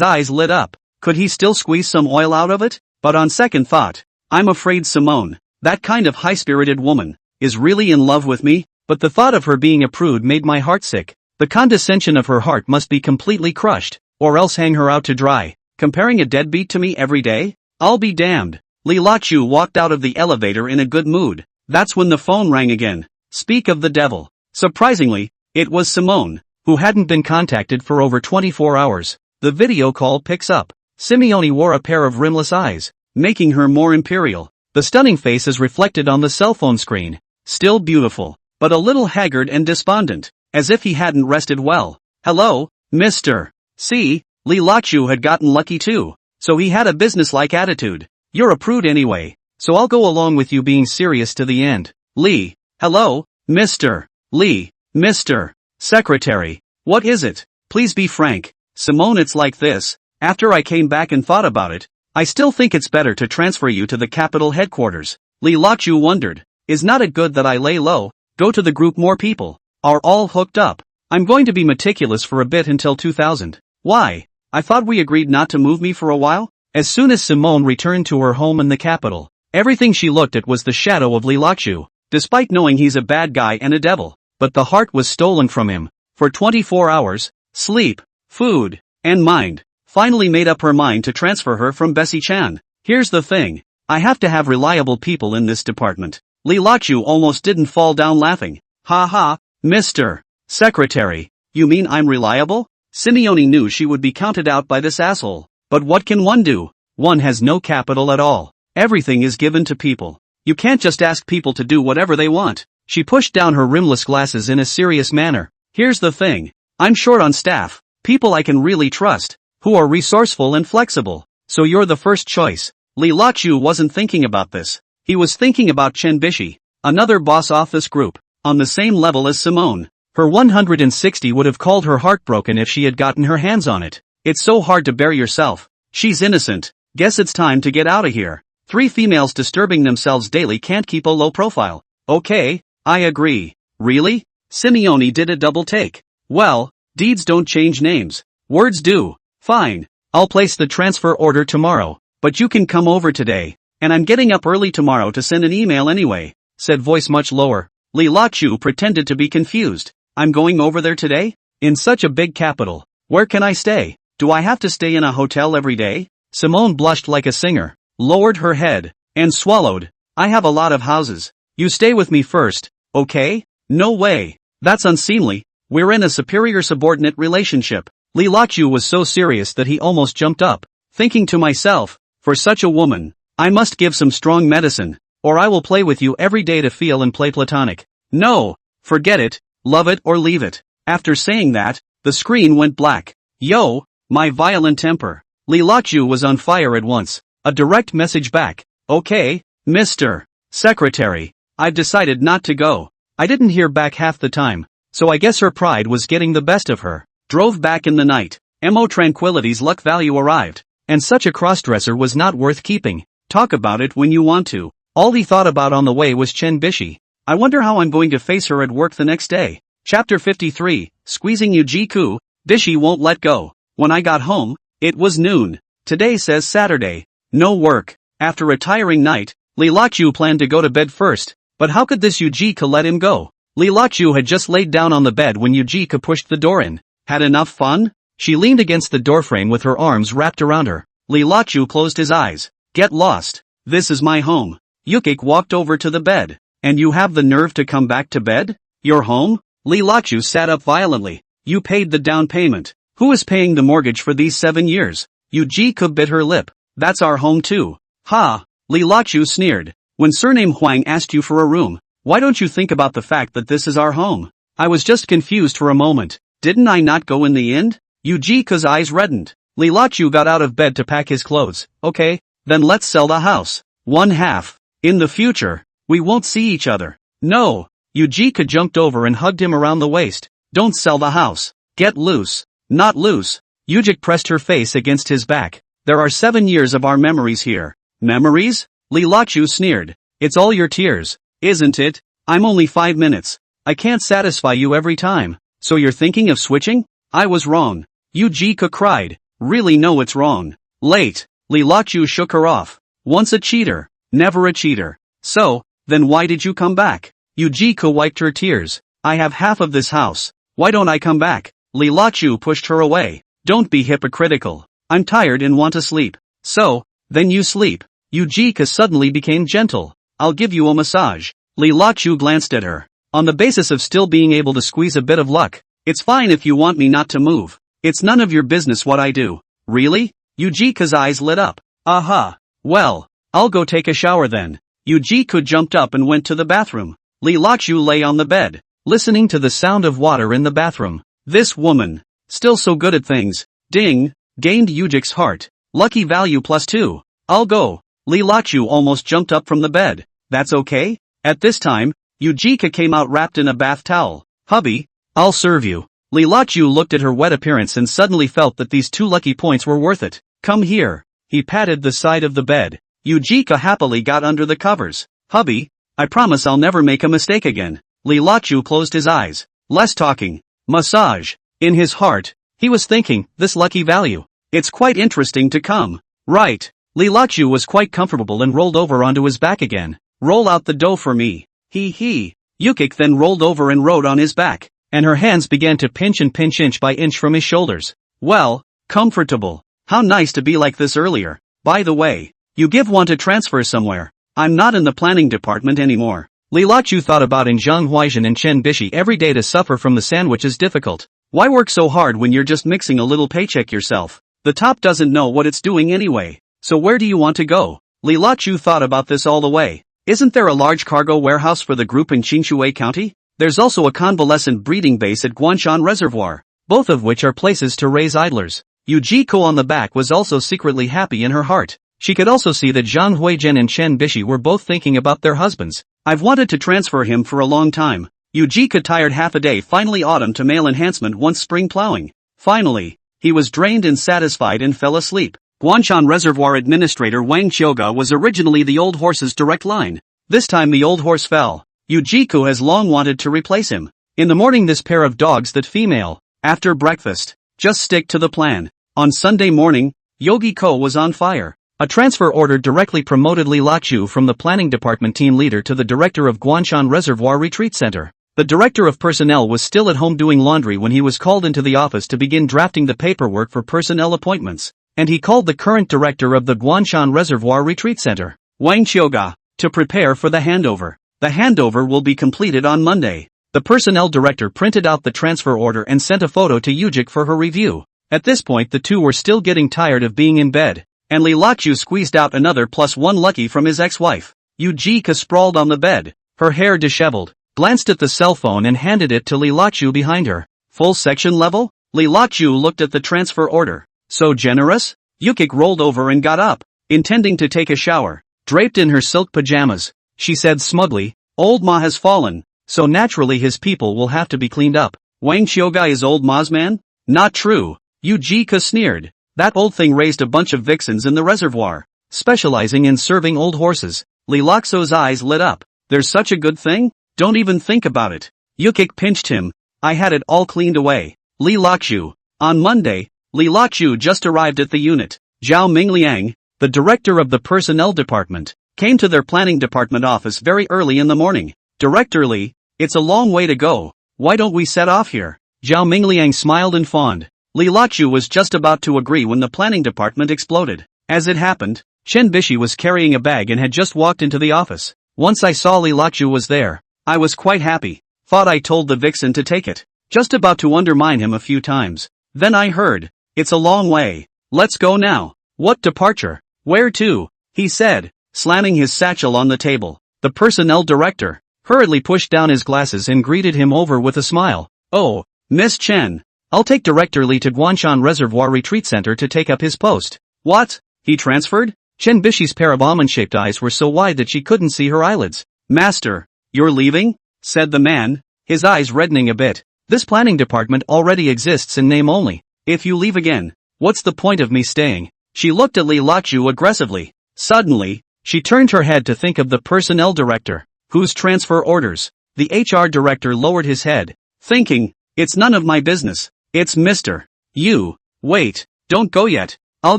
eyes lit up. Could he still squeeze some oil out of it? But on second thought, I'm afraid Simone, that kind of high-spirited woman, is really in love with me, but the thought of her being a prude made my heart sick. The condescension of her heart must be completely crushed, or else hang her out to dry. Comparing a deadbeat to me every day? I'll be damned. Li Lachu walked out of the elevator in a good mood. That's when the phone rang again. Speak of the devil. Surprisingly, it was Simone, who hadn't been contacted for over 24 hours. The video call picks up. Simone wore a pair of rimless eyes, making her more imperial. The stunning face is reflected on the cell phone screen. Still beautiful, but a little haggard and despondent, as if he hadn't rested well. Hello, Mr. See, Li Lachu had gotten lucky too, so he had a businesslike attitude. You're a prude anyway, so I'll go along with you being serious to the end. Li. Hello, Mr. Li. Mr. Secretary. What is it? Please be frank. Simone, it's like this. After I came back and thought about it, I still think it's better to transfer you to the capital headquarters. Li Lachu wondered. Is not it good that I lay low? Go to the group. More people are all hooked up. I'm going to be meticulous for a bit until 2000. Why? I thought we agreed not to move me for a while? As soon as Simone returned to her home in the capital, everything she looked at was the shadow of Li Lachu, despite knowing he's a bad guy and a devil. But the heart was stolen from him. For 24 hours, sleep, food, and mind, finally made up her mind to transfer her from Bessie Chan. Here's the thing. I have to have reliable people in this department. Li Lachu almost didn't fall down laughing. Ha ha, Mr. Secretary. You mean I'm reliable? Simone knew she would be counted out by this asshole. But what can one do? One has no capital at all. Everything is given to people. You can't just ask people to do whatever they want. She pushed down her rimless glasses in a serious manner. Here's the thing. I'm short on staff. People I can really trust, who are resourceful and flexible. So you're the first choice. Li Lachu wasn't thinking about this. He was thinking about Chen Bishi, another boss off this group, on the same level as Simone. Her 160 would have called her heartbroken if she had gotten her hands on it. It's so hard to bear yourself. She's innocent. Guess it's time to get out of here. 3 females disturbing themselves daily can't keep a low profile. Okay, I agree. Really? Simone did a double take. Well, deeds don't change names. Words do. Fine. I'll place the transfer order tomorrow, but you can come over today. And I'm getting up early tomorrow to send an email anyway, said voice much lower. Li Lachu pretended to be confused. I'm going over there today? In such a big capital. Where can I stay? Do I have to stay in a hotel every day? Simone blushed like a singer, lowered her head, and swallowed. I have a lot of houses. You stay with me first, okay? No way. That's unseemly. We're in a superior-subordinate relationship. Li Lachu was so serious that he almost jumped up, thinking to myself, for such a woman, I must give some strong medicine, or I will play with you every day to feel and play platonic. No, forget it, love it or leave it. After saying that, the screen went black. Yo, my violent temper. Li Lachu was on fire at once. A direct message back. Okay, Mr. Secretary. I've decided not to go. I didn't hear back half the time, so I guess her pride was getting the best of her. Drove back in the night. Mo Tranquility's luck value arrived. And such a crossdresser was not worth keeping. Talk about it when you want to. All he thought about on the way was Chen Bishi. I wonder how I'm going to face her at work the next day. Chapter 53, Squeezing Yujiku. Bishi won't let go. When I got home, it was noon. Today says Saturday. No work. After a tiring night, Li Lachu planned to go to bed first. But how could this Yujika let him go? Li Lachu had just laid down on the bed when Yujika pushed the door in. Had enough fun? She leaned against the doorframe with her arms wrapped around her. Li Lachu closed his eyes. Get lost. This is my home. Yukik walked over to the bed. And you have the nerve to come back to bed? Your home? Li Lachu sat up violently. You paid the down payment. Who is paying the mortgage for these 7 years? Yujika bit her lip. That's our home too. Ha! Li Lachu sneered. When surname Huang asked you for a room, why don't you think about the fact that this is our home? I was just confused for a moment. Didn't I not go in the end? Yujika's eyes reddened. Li Lachu got out of bed to pack his clothes. Okay, then let's sell the house. One half. In the future, we won't see each other. No. Yujika jumped over and hugged him around the waist. Don't sell the house. Get loose. Not loose. Yujik pressed her face against his back. There are 7 years of our memories here. Memories? Li Lachu sneered. It's all your tears, isn't it? I'm only 5 minutes. I can't satisfy you every time. So you're thinking of switching? I was wrong. Yujika cried. Really no, it's wrong. Late. Li Lachu shook her off. Once a cheater, never a cheater. So, then why did you come back? Yujika wiped her tears. I have half of this house. Why don't I come back? Li Lachu pushed her away. Don't be hypocritical. I'm tired and want to sleep. So, then you sleep. Yujika suddenly became gentle. I'll give you a massage. Li Lachu glanced at her. On the basis of still being able to squeeze a bit of luck. It's fine if you want me not to move. It's none of your business what I do. Really? Yujika's eyes lit up. Aha. Well, I'll go take a shower then. Yujika jumped up and went to the bathroom. Li Lachu lay on the bed, listening to the sound of water in the bathroom. This woman. Still so good at things. Ding. Gained Yujik's heart. Lucky value +2. I'll go. Li Lachu almost jumped up from the bed. That's okay? At this time, Yujika came out wrapped in a bath towel. Hubby, I'll serve you. Li Lachu looked at her wet appearance and suddenly felt that these 2 lucky points were worth it. Come here. He patted the side of the bed. Yujika happily got under the covers. Hubby, I promise I'll never make a mistake again. Li Lachu closed his eyes. Less talking. Massage. In his heart, he was thinking, this lucky value. It's quite interesting to come. Right. Li Lachu was quite comfortable and rolled over onto his back again. Roll out the dough for me. He. Yukik then rolled over and rode on his back, and her hands began to pinch inch by inch from his shoulders. Well, comfortable. How nice to be like this earlier. By the way, you want to transfer somewhere. I'm not in the planning department anymore. Li Lachu thought about in Zhang Huaizhen and Chen Bishi every day to suffer from the sandwich is difficult. Why work so hard when you're just mixing a little paycheck yourself? The top doesn't know what it's doing anyway. So where do you want to go? Li Lachu thought about this all the way. Isn't there a large cargo warehouse for the group in Qingshui County? There's also a convalescent breeding base at Guanshan Reservoir, both of which are places to raise idlers. Yujiko on the back was also secretly happy in her heart. She could also see that Zhang Huaizhen and Chen Bishi were both thinking about their husbands. I've wanted to transfer him for a long time. Yujika tired half a day finally autumn to male enhancement once spring plowing. Finally, he was drained and satisfied and fell asleep. Guanshan Reservoir Administrator Wang Qiuga was originally the old horse's direct line. This time the old horse fell. Yujiko has long wanted to replace him. In the morning this pair of dogs that female. After breakfast. Just stick to the plan. On Sunday morning, Yogi Ko was on fire. A transfer order directly promoted Li Lachu from the planning department team leader to the director of Guanshan Reservoir Retreat Center. The director of personnel was still at home doing laundry when he was called into the office to begin drafting the paperwork for personnel appointments. And he called the current director of the Guanshan Reservoir Retreat Center, Wang Qiuga, to prepare for the handover. The handover will be completed on Monday. The personnel director printed out the transfer order and sent a photo to Yujik for her review. At this point the two were still getting tired of being in bed, and Li Lachu squeezed out another +1 lucky from his ex-wife. Yujika sprawled on the bed, her hair disheveled, glanced at the cell phone and handed it to Li Lachu behind her. Full section level? Li Luoqiu looked at the transfer order. So generous? Yukik rolled over and got up, intending to take a shower. Draped in her silk pajamas, she said smugly, Old Ma has fallen, so naturally his people will have to be cleaned up. Wang Qiugai is Old Ma's man? Not true. Yu Jike sneered. That old thing raised a bunch of vixens in the reservoir, specializing in serving old horses. Li Luoqiu's eyes lit up. There's such a good thing? Don't even think about it. Yukik pinched him. I had it all cleaned away. Li Luoqiu. On Monday, Li Luoqiu just arrived at the unit. Zhao Mingliang, the director of the personnel department, came to their planning department office very early in the morning. Director Li, it's a long way to go. Why don't we set off here? Zhao Mingliang smiled and fawned. Li Luoqiu was just about to agree when the planning department exploded. As it happened, Chen Bishi was carrying a bag and had just walked into the office. Once I saw Li Luoqiu was there, I was quite happy. Thought I told the vixen to take it. Just about to undermine him a few times. Then I heard, it's a long way. Let's go now. What departure? Where to? He said, slamming his satchel on the table. The personnel director hurriedly pushed down his glasses and greeted him over with a smile. Oh, Miss Chen. I'll take Director Li to Guanshan Reservoir Retreat Center to take up his post. What? He transferred? Chen Bishi's pair of almond-shaped eyes were so wide that she couldn't see her eyelids. Master, you're leaving? Said the man, his eyes reddening a bit. This planning department already exists in name only. If you leave again, what's the point of me staying? She looked at Li Luoqiu aggressively. Suddenly, she turned her head to think of the personnel director, whose transfer orders. The HR director lowered his head, thinking, it's none of my business. It's Mr. You. Wait, don't go yet. I'll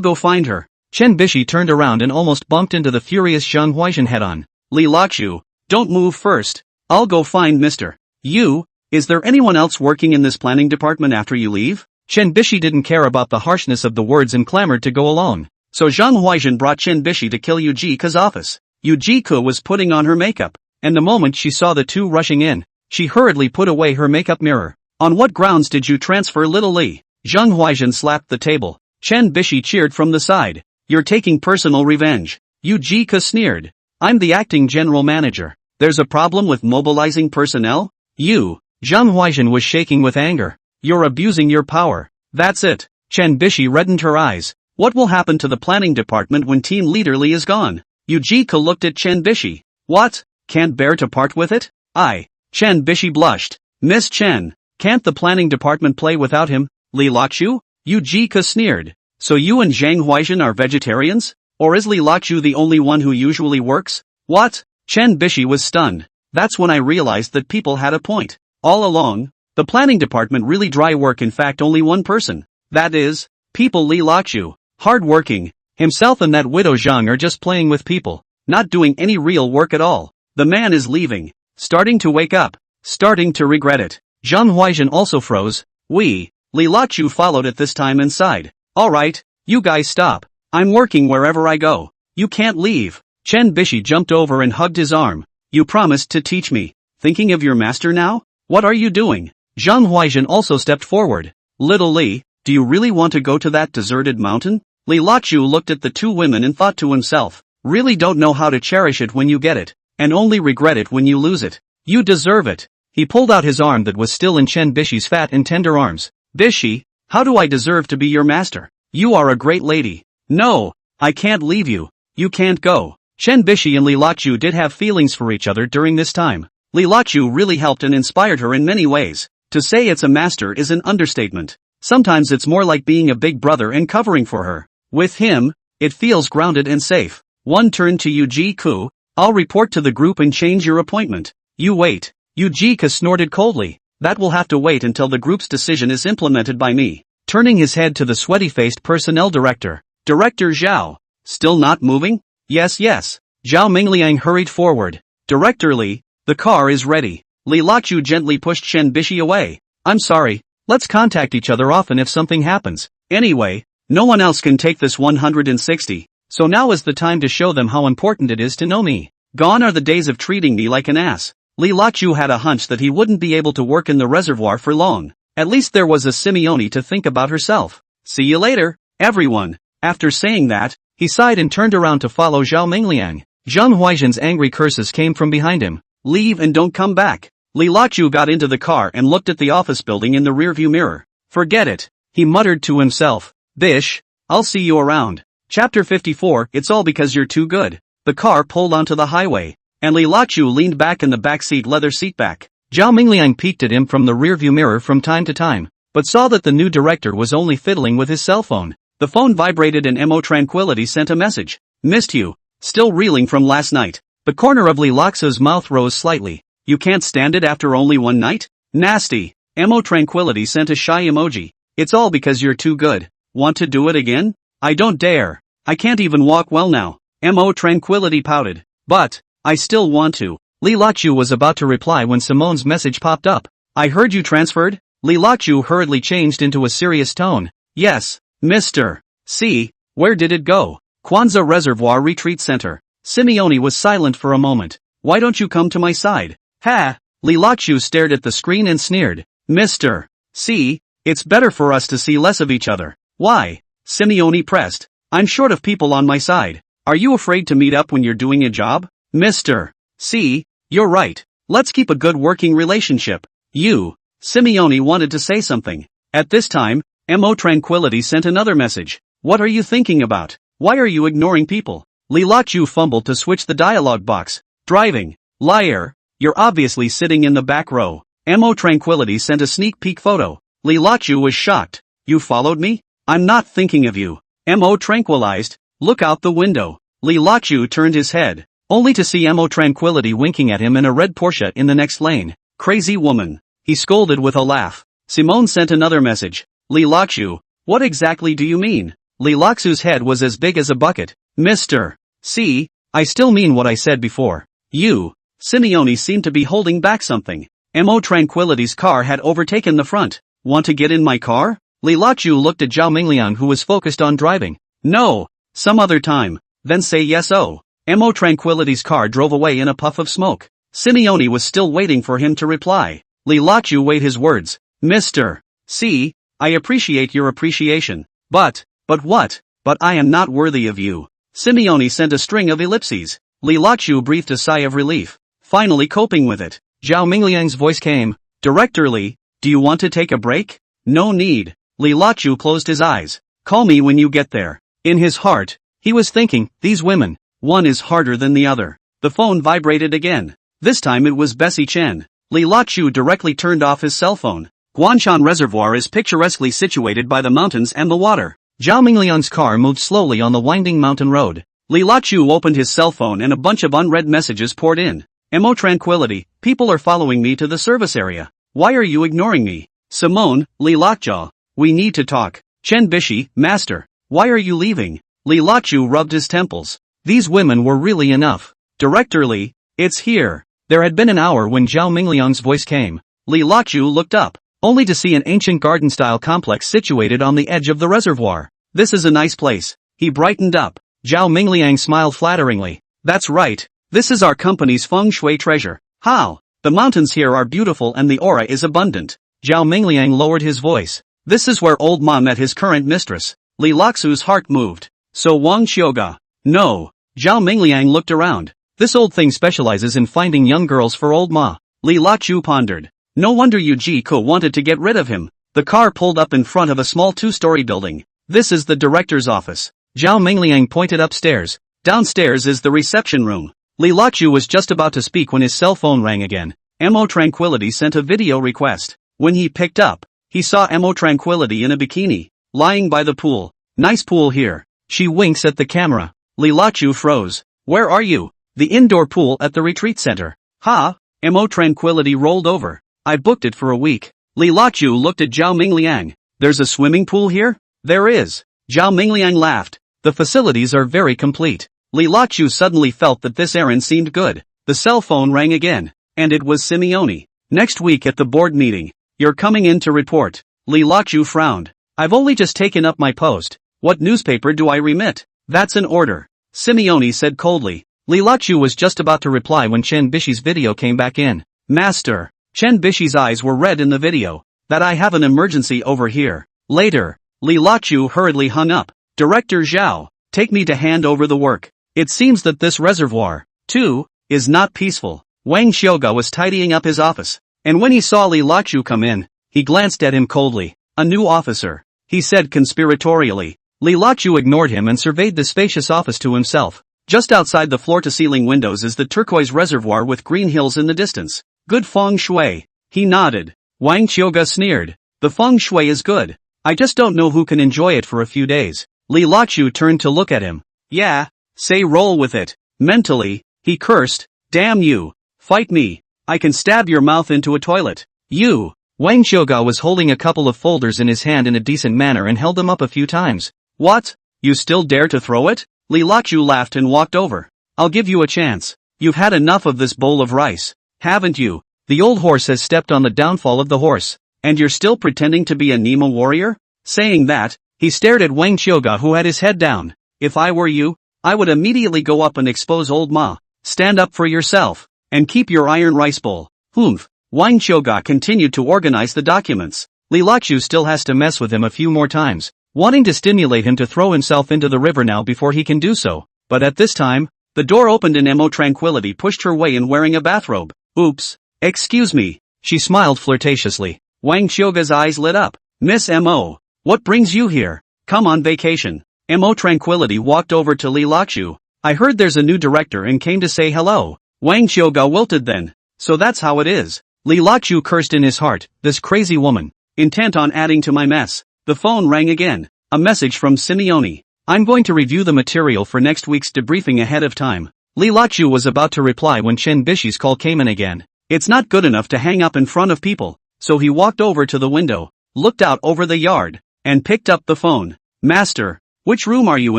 go find her. Chen Bishi turned around and almost bumped into the furious Zhang Huaizhen head-on. Li Luoqiu, don't move first. I'll go find Mr. You. Is there anyone else working in this planning department after you leave? Chen Bishi didn't care about the harshness of the words and clamored to go alone. So Zhang Huaizhen brought Chen Bishi to kill Yu Jike's office. Yu Jike was putting on her makeup, and the moment she saw the two rushing in, she hurriedly put away her makeup mirror. On what grounds did you transfer little Li? Zhang Huaizhen slapped the table. Chen Bishi cheered from the side. You're taking personal revenge. Yu Jike sneered. I'm the acting general manager. There's a problem with mobilizing personnel? You. Zhang Huaizhen was shaking with anger. You're abusing your power. That's it. Chen Bishi reddened her eyes. What will happen to the planning department when team leader Li is gone? Yu Jike looked at Chen Bishi. What? Can't bear to part with it? Chen Bishi blushed. Miss Chen, can't the planning department play without him? Li Luoqiu? Yu Jike sneered. So you and Zhang Huaizhen are vegetarians? Or is Li Luoqiu the only one who usually works? What? Chen Bishi was stunned. That's when I realized that people had a point. All along, the planning department really dry work, in fact only one person. That is, people Li Luoqiu. Hard-working, himself and that widow Zhang are just playing with people, not doing any real work at all. The man is leaving, starting to wake up, starting to regret it. Zhang Huaizhen also froze. Li Luoqiu followed at this time and sighed. Alright, you guys stop. I'm working wherever I go. You can't leave. Chen Bishi jumped over and hugged his arm. You promised to teach me. Thinking of your master now? What are you doing? Zhang Huaizhen also stepped forward. Little Li, do you really want to go to that deserted mountain? Li Luoqiu looked at the two women and thought to himself, really don't know how to cherish it when you get it, and only regret it when you lose it. You deserve it. He pulled out his arm that was still in Chen Bishi's fat and tender arms. Bishi, how do I deserve to be your master? You are a great lady. No, I can't leave you. You can't go. Chen Bishi and Li Luoqiu did have feelings for each other during this time. Li Luoqiu really helped and inspired her in many ways. To say it's a master is an understatement. Sometimes it's more like being a big brother and covering for her. With him, it feels grounded and safe. One turn to Yu Jike. I'll report to the group and change your appointment. You wait. Yu Jike snorted coldly. That will have to wait until the group's decision is implemented by me. Turning his head to the sweaty-faced personnel director. Director Zhao. Still not moving? Yes. Zhao Mingliang hurried forward. Director Li, the car is ready. Li Luoqiu gently pushed Chen Bishi away. I'm sorry. Let's contact each other often if something happens. Anyway, no one else can take this 160, so now is the time to show them how important it is to know me. Gone are the days of treating me like an ass. Li Luoqiu had a hunch that he wouldn't be able to work in the reservoir for long. At least there was a Simone to think about herself. See you later, everyone. After saying that, he sighed and turned around to follow Zhao Mingliang. Zhang Huaizhen's angry curses came from behind him. Leave and don't come back. Li Luoqiu got into the car and looked at the office building in the rearview mirror, Forget it. He muttered to himself. Bish, I'll see you around. Chapter 54. It's all because you're too good. The car pulled onto the highway, and Li Lachu leaned back in the backseat leather seatback. Zhao Mingliang peeked at him from the rearview mirror from time to time, but saw that the new director was only fiddling with his cell phone. The phone vibrated and Mo Tranquility sent a message. Missed you. Still reeling from last night. The corner of Li Laxu's mouth rose slightly. You can't stand it after only one night? Nasty. Mo Tranquility sent a shy emoji. It's all because you're too good. Want to do it again? I don't dare. I can't even walk well now. Mo Tranquility pouted. But, I still want to. Li Lachu was about to reply when Simone's message popped up. I heard you transferred? Li Lachu hurriedly changed into a serious tone. Yes, Mr. C. Where did it go? Kwanzaa Reservoir Retreat Center. Simone was silent for a moment. Why don't you come to my side? Ha! Li Lachu stared at the screen and sneered. Mr. C. It's better for us to see less of each other. Why? Simone pressed. I'm short of people on my side. Are you afraid to meet up when you're doing a job? Mr. C. You're right. Let's keep a good working relationship. You. Simone wanted to say something. At this time, Mo Tranquility sent another message. What are you thinking about? Why are you ignoring people? Li Lachu fumbled to switch the dialogue box. Driving. Liar. You're obviously sitting in the back row. Mo Tranquility sent a sneak peek photo. Li Lachu was shocked. You followed me? I'm not thinking of you. Mo tranquilized. Look out the window. Li Lachu turned his head, only to see Mo Tranquility winking at him in a red Porsche in the next lane. Crazy woman. He scolded with a laugh. Simone sent another message. Li Lachu, what exactly do you mean? Li Laxu's head was as big as a bucket. Mr. C. I still mean what I said before. You. Simone seemed to be holding back something. Mo Tranquility's car had overtaken the front. Want to get in my car? Li Lachu looked at Zhao Mingliang who was focused on driving. No. Some other time. Then say yes. Oh. Mo Tranquility's car drove away in a puff of smoke. Simone was still waiting for him to reply. Li Lachu weighed his words. Mr. C. I appreciate your appreciation. But what? But I am not worthy of you. Simone sent a string of ellipses. Li Lachu breathed a sigh of relief, finally coping with it. Zhao Mingliang's voice came. Director Li, do you want to take a break? No need. Li Lachu closed his eyes. Call me when you get there. In his heart, he was thinking, these women, one is harder than the other. The phone vibrated again. This time it was Bessie Chen. Li Lachu directly turned off his cell phone. Guanshan Reservoir is picturesquely situated by the mountains and the water. Zhao Mingliang's car moved slowly on the winding mountain road. Li Lachu opened his cell phone and a bunch of unread messages poured in. Mo Tranquility, people are following me to the service area. Why are you ignoring me? Simone, Li Lachu, we need to talk. Chen Bishi, Master, why are you leaving? Li Lachu rubbed his temples. These women were really enough. Director Li, it's here. There had been an hour when Zhao Mingliang's voice came. Li Lachu looked up, only to see an ancient garden-style complex situated on the edge of the reservoir. This is a nice place. He brightened up. Zhao Mingliang smiled flatteringly. That's right. This is our company's feng shui treasure. How? The mountains here are beautiful and the aura is abundant. Zhao Mingliang lowered his voice. This is where old Ma met his current mistress. Li Laxu's heart moved. So Wang Xiuga? No. Zhao Mingliang looked around. This old thing specializes in finding young girls for old Ma. Li Lachu pondered. No wonder Yu Ji-ko wanted to get rid of him. The car pulled up in front of a small two-story building. This is the director's office. Zhao Mingliang pointed upstairs. Downstairs is the reception room. Li Lachu was just about to speak when his cell phone rang again. Mo Tranquility sent a video request. When he picked up, he saw Mo Tranquility in a bikini, lying by the pool. Nice pool here. She winks at the camera. Li Lachu froze. Where are you? The indoor pool at the retreat center. Ha? Mo Tranquility rolled over. I booked it for a week. Li Lachu looked at Zhao Mingliang. There's a swimming pool here? There is. Zhao Mingliang laughed. The facilities are very complete. Li Lachu suddenly felt that this errand seemed good. The cell phone rang again. And it was Simone. Next week at the board meeting. You're coming in to report. Li Lachu frowned. I've only just taken up my post. What newspaper do I remit? That's an order. Simone said coldly. Li Lachu was just about to reply when Chen Bishi's video came back in. Master. Chen Bishi's eyes were red in the video. That I have an emergency over here. Later. Li Lachu hurriedly hung up. Director Zhao, take me to hand over the work. It seems that this reservoir, too, is not peaceful. Wang Xiuga was tidying up his office, and when he saw Li Lachu come in, he glanced at him coldly. A new officer, he said conspiratorially. Li Lachu ignored him and surveyed the spacious office to himself. Just outside the floor-to-ceiling windows is the turquoise reservoir with green hills in the distance. Good feng shui. He nodded. Wang Qiuge sneered. The feng shui is good. I just don't know who can enjoy it for a few days. Li Lachu turned to look at him. Yeah, say roll with it. Mentally, he cursed. Damn you. Fight me. I can stab your mouth into a toilet. You. Wang Qiuge was holding a couple of folders in his hand in a decent manner and held them up a few times. What? You still dare to throw it? Li Lachu laughed and walked over. I'll give you a chance. You've had enough of this bowl of rice, haven't you? The old horse has stepped on the downfall of the horse. And you're still pretending to be a Nemo warrior? Saying that, he stared at Wang Qiuge who had his head down. If I were you, I would immediately go up and expose old Ma. Stand up for yourself. And keep your iron rice bowl. Humph. Wang Qiuge continued to organize the documents. Li Lachu still has to mess with him a few more times, wanting to stimulate him to throw himself into the river now before he can do so. But at this time, the door opened and Mo Tranquility pushed her way in wearing a bathrobe. Oops. Excuse me. She smiled flirtatiously. Wang Qiuge's eyes lit up. Miss Mo. What brings you here? Come on vacation. Mo Tranquility walked over to Li Lachu. I heard there's a new director and came to say hello. Wang Qiuge wilted then. So that's how it is. Li Lachu cursed in his heart, this crazy woman. Intent on adding to my mess. The phone rang again. A message from Simone. I'm going to review the material for next week's debriefing ahead of time. Li Lachu was about to reply when Chen Bishi's call came in again. It's not good enough to hang up in front of people. So he walked over to the window, looked out over the yard, and picked up the phone. Master, which room are you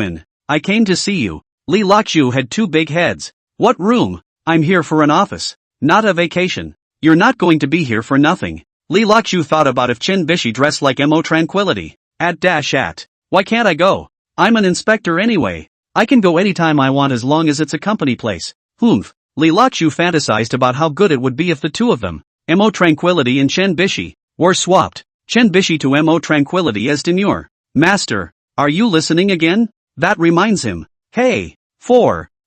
in? I came to see you. Li Lachu had two big heads. What room? I'm here for an office, not a vacation. You're not going to be here for nothing. Li Lachu thought about if Chen Bishi dressed like Mo Tranquility. At. Why can't I go? I'm an inspector anyway. I can go anytime I want as long as it's a company place. Humph. Li Lachu fantasized about how good it would be if the two of them, Mo Tranquility and Chen Bishi, were swapped. Chen Bishi to Mo Tranquility as demure. Master, are you listening again? That reminds him. Hey,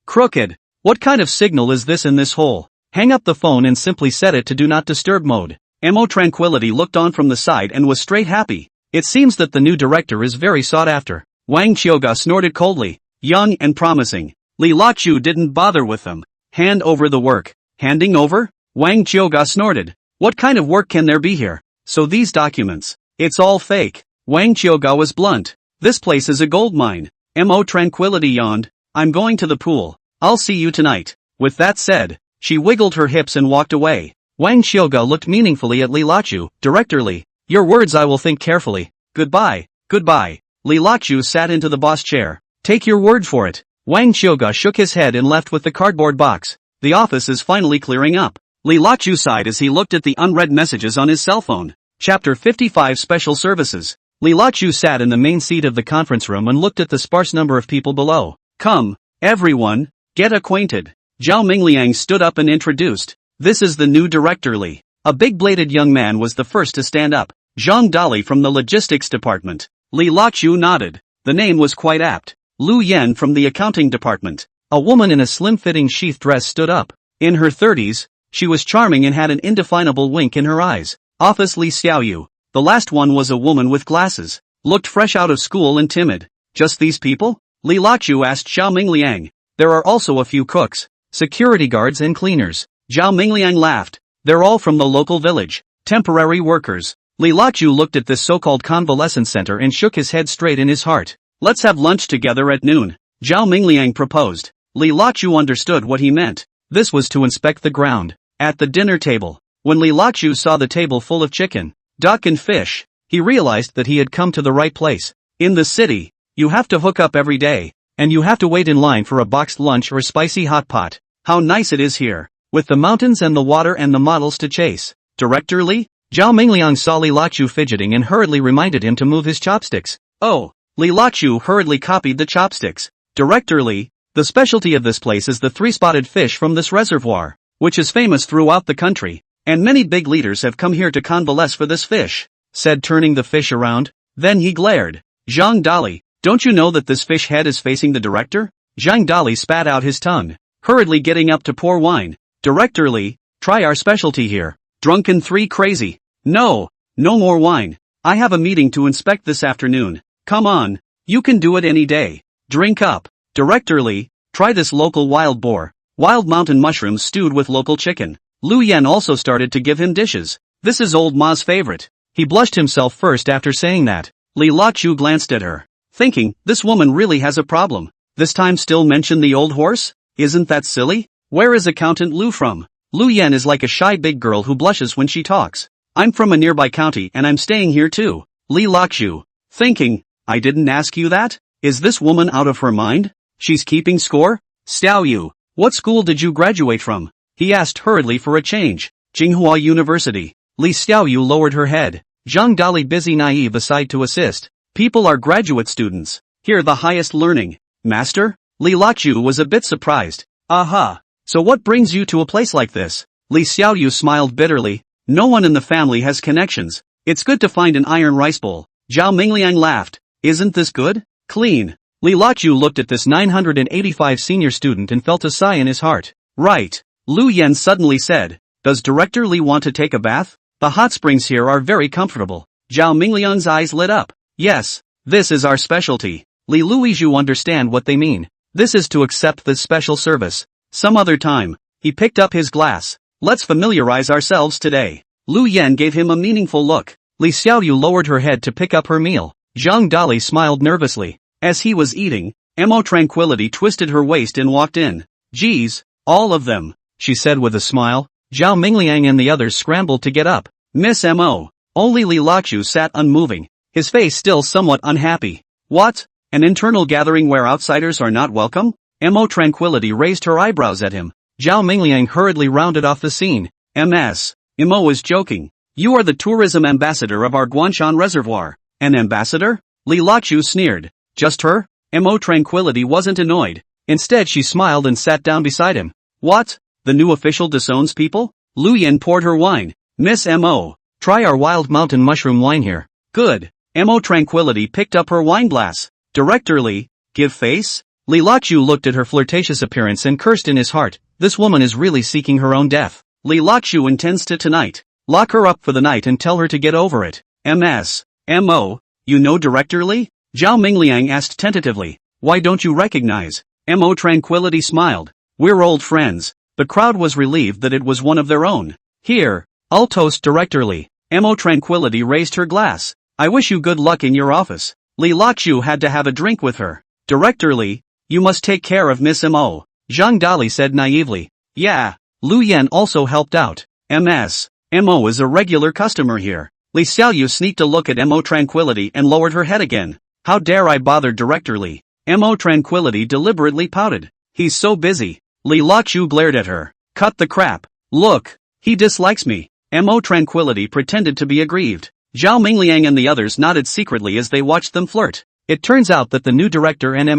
crooked. What kind of signal is this in this hole? Hang up the phone and simply set it to do not disturb mode. Mo Tranquility looked on from the side and was straight happy. It seems that the new director is very sought after. Wang Qiuge snorted coldly. Young and promising. Li Lachu didn't bother with them. Hand over the work. Handing over? Wang Qiuge snorted. What kind of work can there be here? So these documents. It's all fake. Wang Qiuge was blunt. This place is a gold mine. Mo Tranquility yawned. I'm going to the pool. I'll see you tonight. With that said, she wiggled her hips and walked away. Wang Qiuge looked meaningfully at Li Lachu. Directorly. Your words I will think carefully. Goodbye. Li Lachu sat into the boss chair. Take your word for it. Wang Qiuge shook his head and left with the cardboard box. The office is finally clearing up. Li Lachu sighed as he looked at the unread messages on his cell phone. Chapter 55 Special Services. Li Lachu sat in the main seat of the conference room and looked at the sparse number of people below. Come, everyone, get acquainted. Zhao Mingliang stood up and introduced. This is the new director Li. A big-bladed young man was the first to stand up. Zhang Dali from the logistics department. Li Lachu nodded. The name was quite apt. Lu Yan from the accounting department. A woman in a slim-fitting sheath dress stood up. In her 30s, she was charming and had an indefinable wink in her eyes. Office Li Xiaoyu. The last one was a woman with glasses. Looked fresh out of school and timid. Just these people? Li Lachu asked Zhao Mingliang. There are also a few cooks, security guards and cleaners. Zhao Mingliang laughed. They're all from the local village. Temporary workers. Li Lachu looked at this so-called convalescence center and shook his head straight in his heart. Let's have lunch together at noon. Zhao Mingliang proposed. Li Lachu understood what he meant. This was to inspect the ground. At the dinner table, when Li Lachu saw the table full of chicken, duck and fish, he realized that he had come to the right place. In the city, you have to hook up every day, and you have to wait in line for a boxed lunch or spicy hot pot. How nice it is here, with the mountains and the water and the models to chase. Director Li? Zhao Mingliang saw Li Lachu fidgeting and hurriedly reminded him to move his chopsticks. Oh, Li Lachu hurriedly copied the chopsticks. Director Li, the specialty of this place is the three-spotted fish from this reservoir, which is famous throughout the country, and many big leaders have come here to convalesce for this fish, said turning the fish around. Then he glared. Zhang Dali, don't you know that this fish head is facing the director? Zhang Dali spat out his tongue, hurriedly getting up to pour wine. Director Li, try our specialty here. Drunken 3 crazy. No more wine. I have a meeting to inspect this afternoon. Come on. You can do it any day. Drink up. Director Li, try this local wild boar. Wild mountain mushrooms stewed with local chicken. Lu Yan also started to give him dishes. This is old Ma's favorite. He blushed himself first after saying that. Li Lachu glanced at her, thinking, this woman really has a problem. This time still mention the old horse? Isn't that silly? Where is accountant Lu from? Lu Yan is like a shy big girl who blushes when she talks. I'm from a nearby county and I'm staying here too. Li Lachu, thinking, I didn't ask you that? Is this woman out of her mind? She's keeping score? Xiao Yu, what school did you graduate from? He asked hurriedly for a change. Tsinghua University. Li Xiao Yu lowered her head. Zhang Dali busy naive aside to assist. People are graduate students. Here the highest learning. Master? Li Lachu was a bit surprised. Aha. So what brings you to a place like this? Li Xiaoyu smiled bitterly. No one in the family has connections. It's good to find an iron rice bowl. Zhao Mingliang laughed. Isn't this good? Clean. Li Lachu looked at this 985 senior student and felt a sigh in his heart. Right. Lu Yan suddenly said. Does Director Li want to take a bath? The hot springs here are very comfortable. Zhao Mingliang's eyes lit up. Yes. This is our specialty. Li Luizhu understand what they mean. This is to accept this special service. Some other time. He picked up his glass. Let's familiarize ourselves today. Lu Yan gave him a meaningful look. Li Xiaoyu lowered her head to pick up her meal. Zhang Dali smiled nervously. As he was eating, Mo Tranquility twisted her waist and walked in. Geez, all of them, she said with a smile. Zhao Mingliang and the others scrambled to get up. Miss Mo. Only Li Lachu sat unmoving, his face still somewhat unhappy. What? An internal gathering where outsiders are not welcome? Mo Tranquility raised her eyebrows at him. Zhao Mingliang hurriedly rounded off the scene. Ms. Mo was joking. You are the tourism ambassador of our Guanshan reservoir. An ambassador? Li Lachu sneered. Just her? Mo Tranquility wasn't annoyed. Instead she smiled and sat down beside him. What? The new official disowns people? Lu Yan poured her wine. Miss Mo. Try our wild mountain mushroom wine here. Good. Mo Tranquility picked up her wine glass. Director Li, give face? Li Lachu looked at her flirtatious appearance and cursed in his heart. This woman is really seeking her own death. Li Lachu intends to tonight. Lock her up for the night and tell her to get over it. Mo, you know Director Li? Zhao Mingliang asked tentatively. Why don't you recognize? Mo Tranquility smiled. We're old friends. The crowd was relieved that it was one of their own. Here, I'll toast Director Li. Mo Tranquility raised her glass. I wish you good luck in your office. Li Lachu had to have a drink with her. Director Li, you must take care of Miss Mo. Zhang Dali said naively. Yeah. Lu Yan also helped out. Mo is a regular customer here. Li Xiaoyu sneaked a look at Mo Tranquility and lowered her head again. How dare I bother Director Li? Mo Tranquility deliberately pouted. He's so busy. Li Lachu glared at her. Cut the crap. Look. He dislikes me. Mo Tranquility pretended to be aggrieved. Zhao Mingliang and the others nodded secretly as they watched them flirt. It turns out that the new director and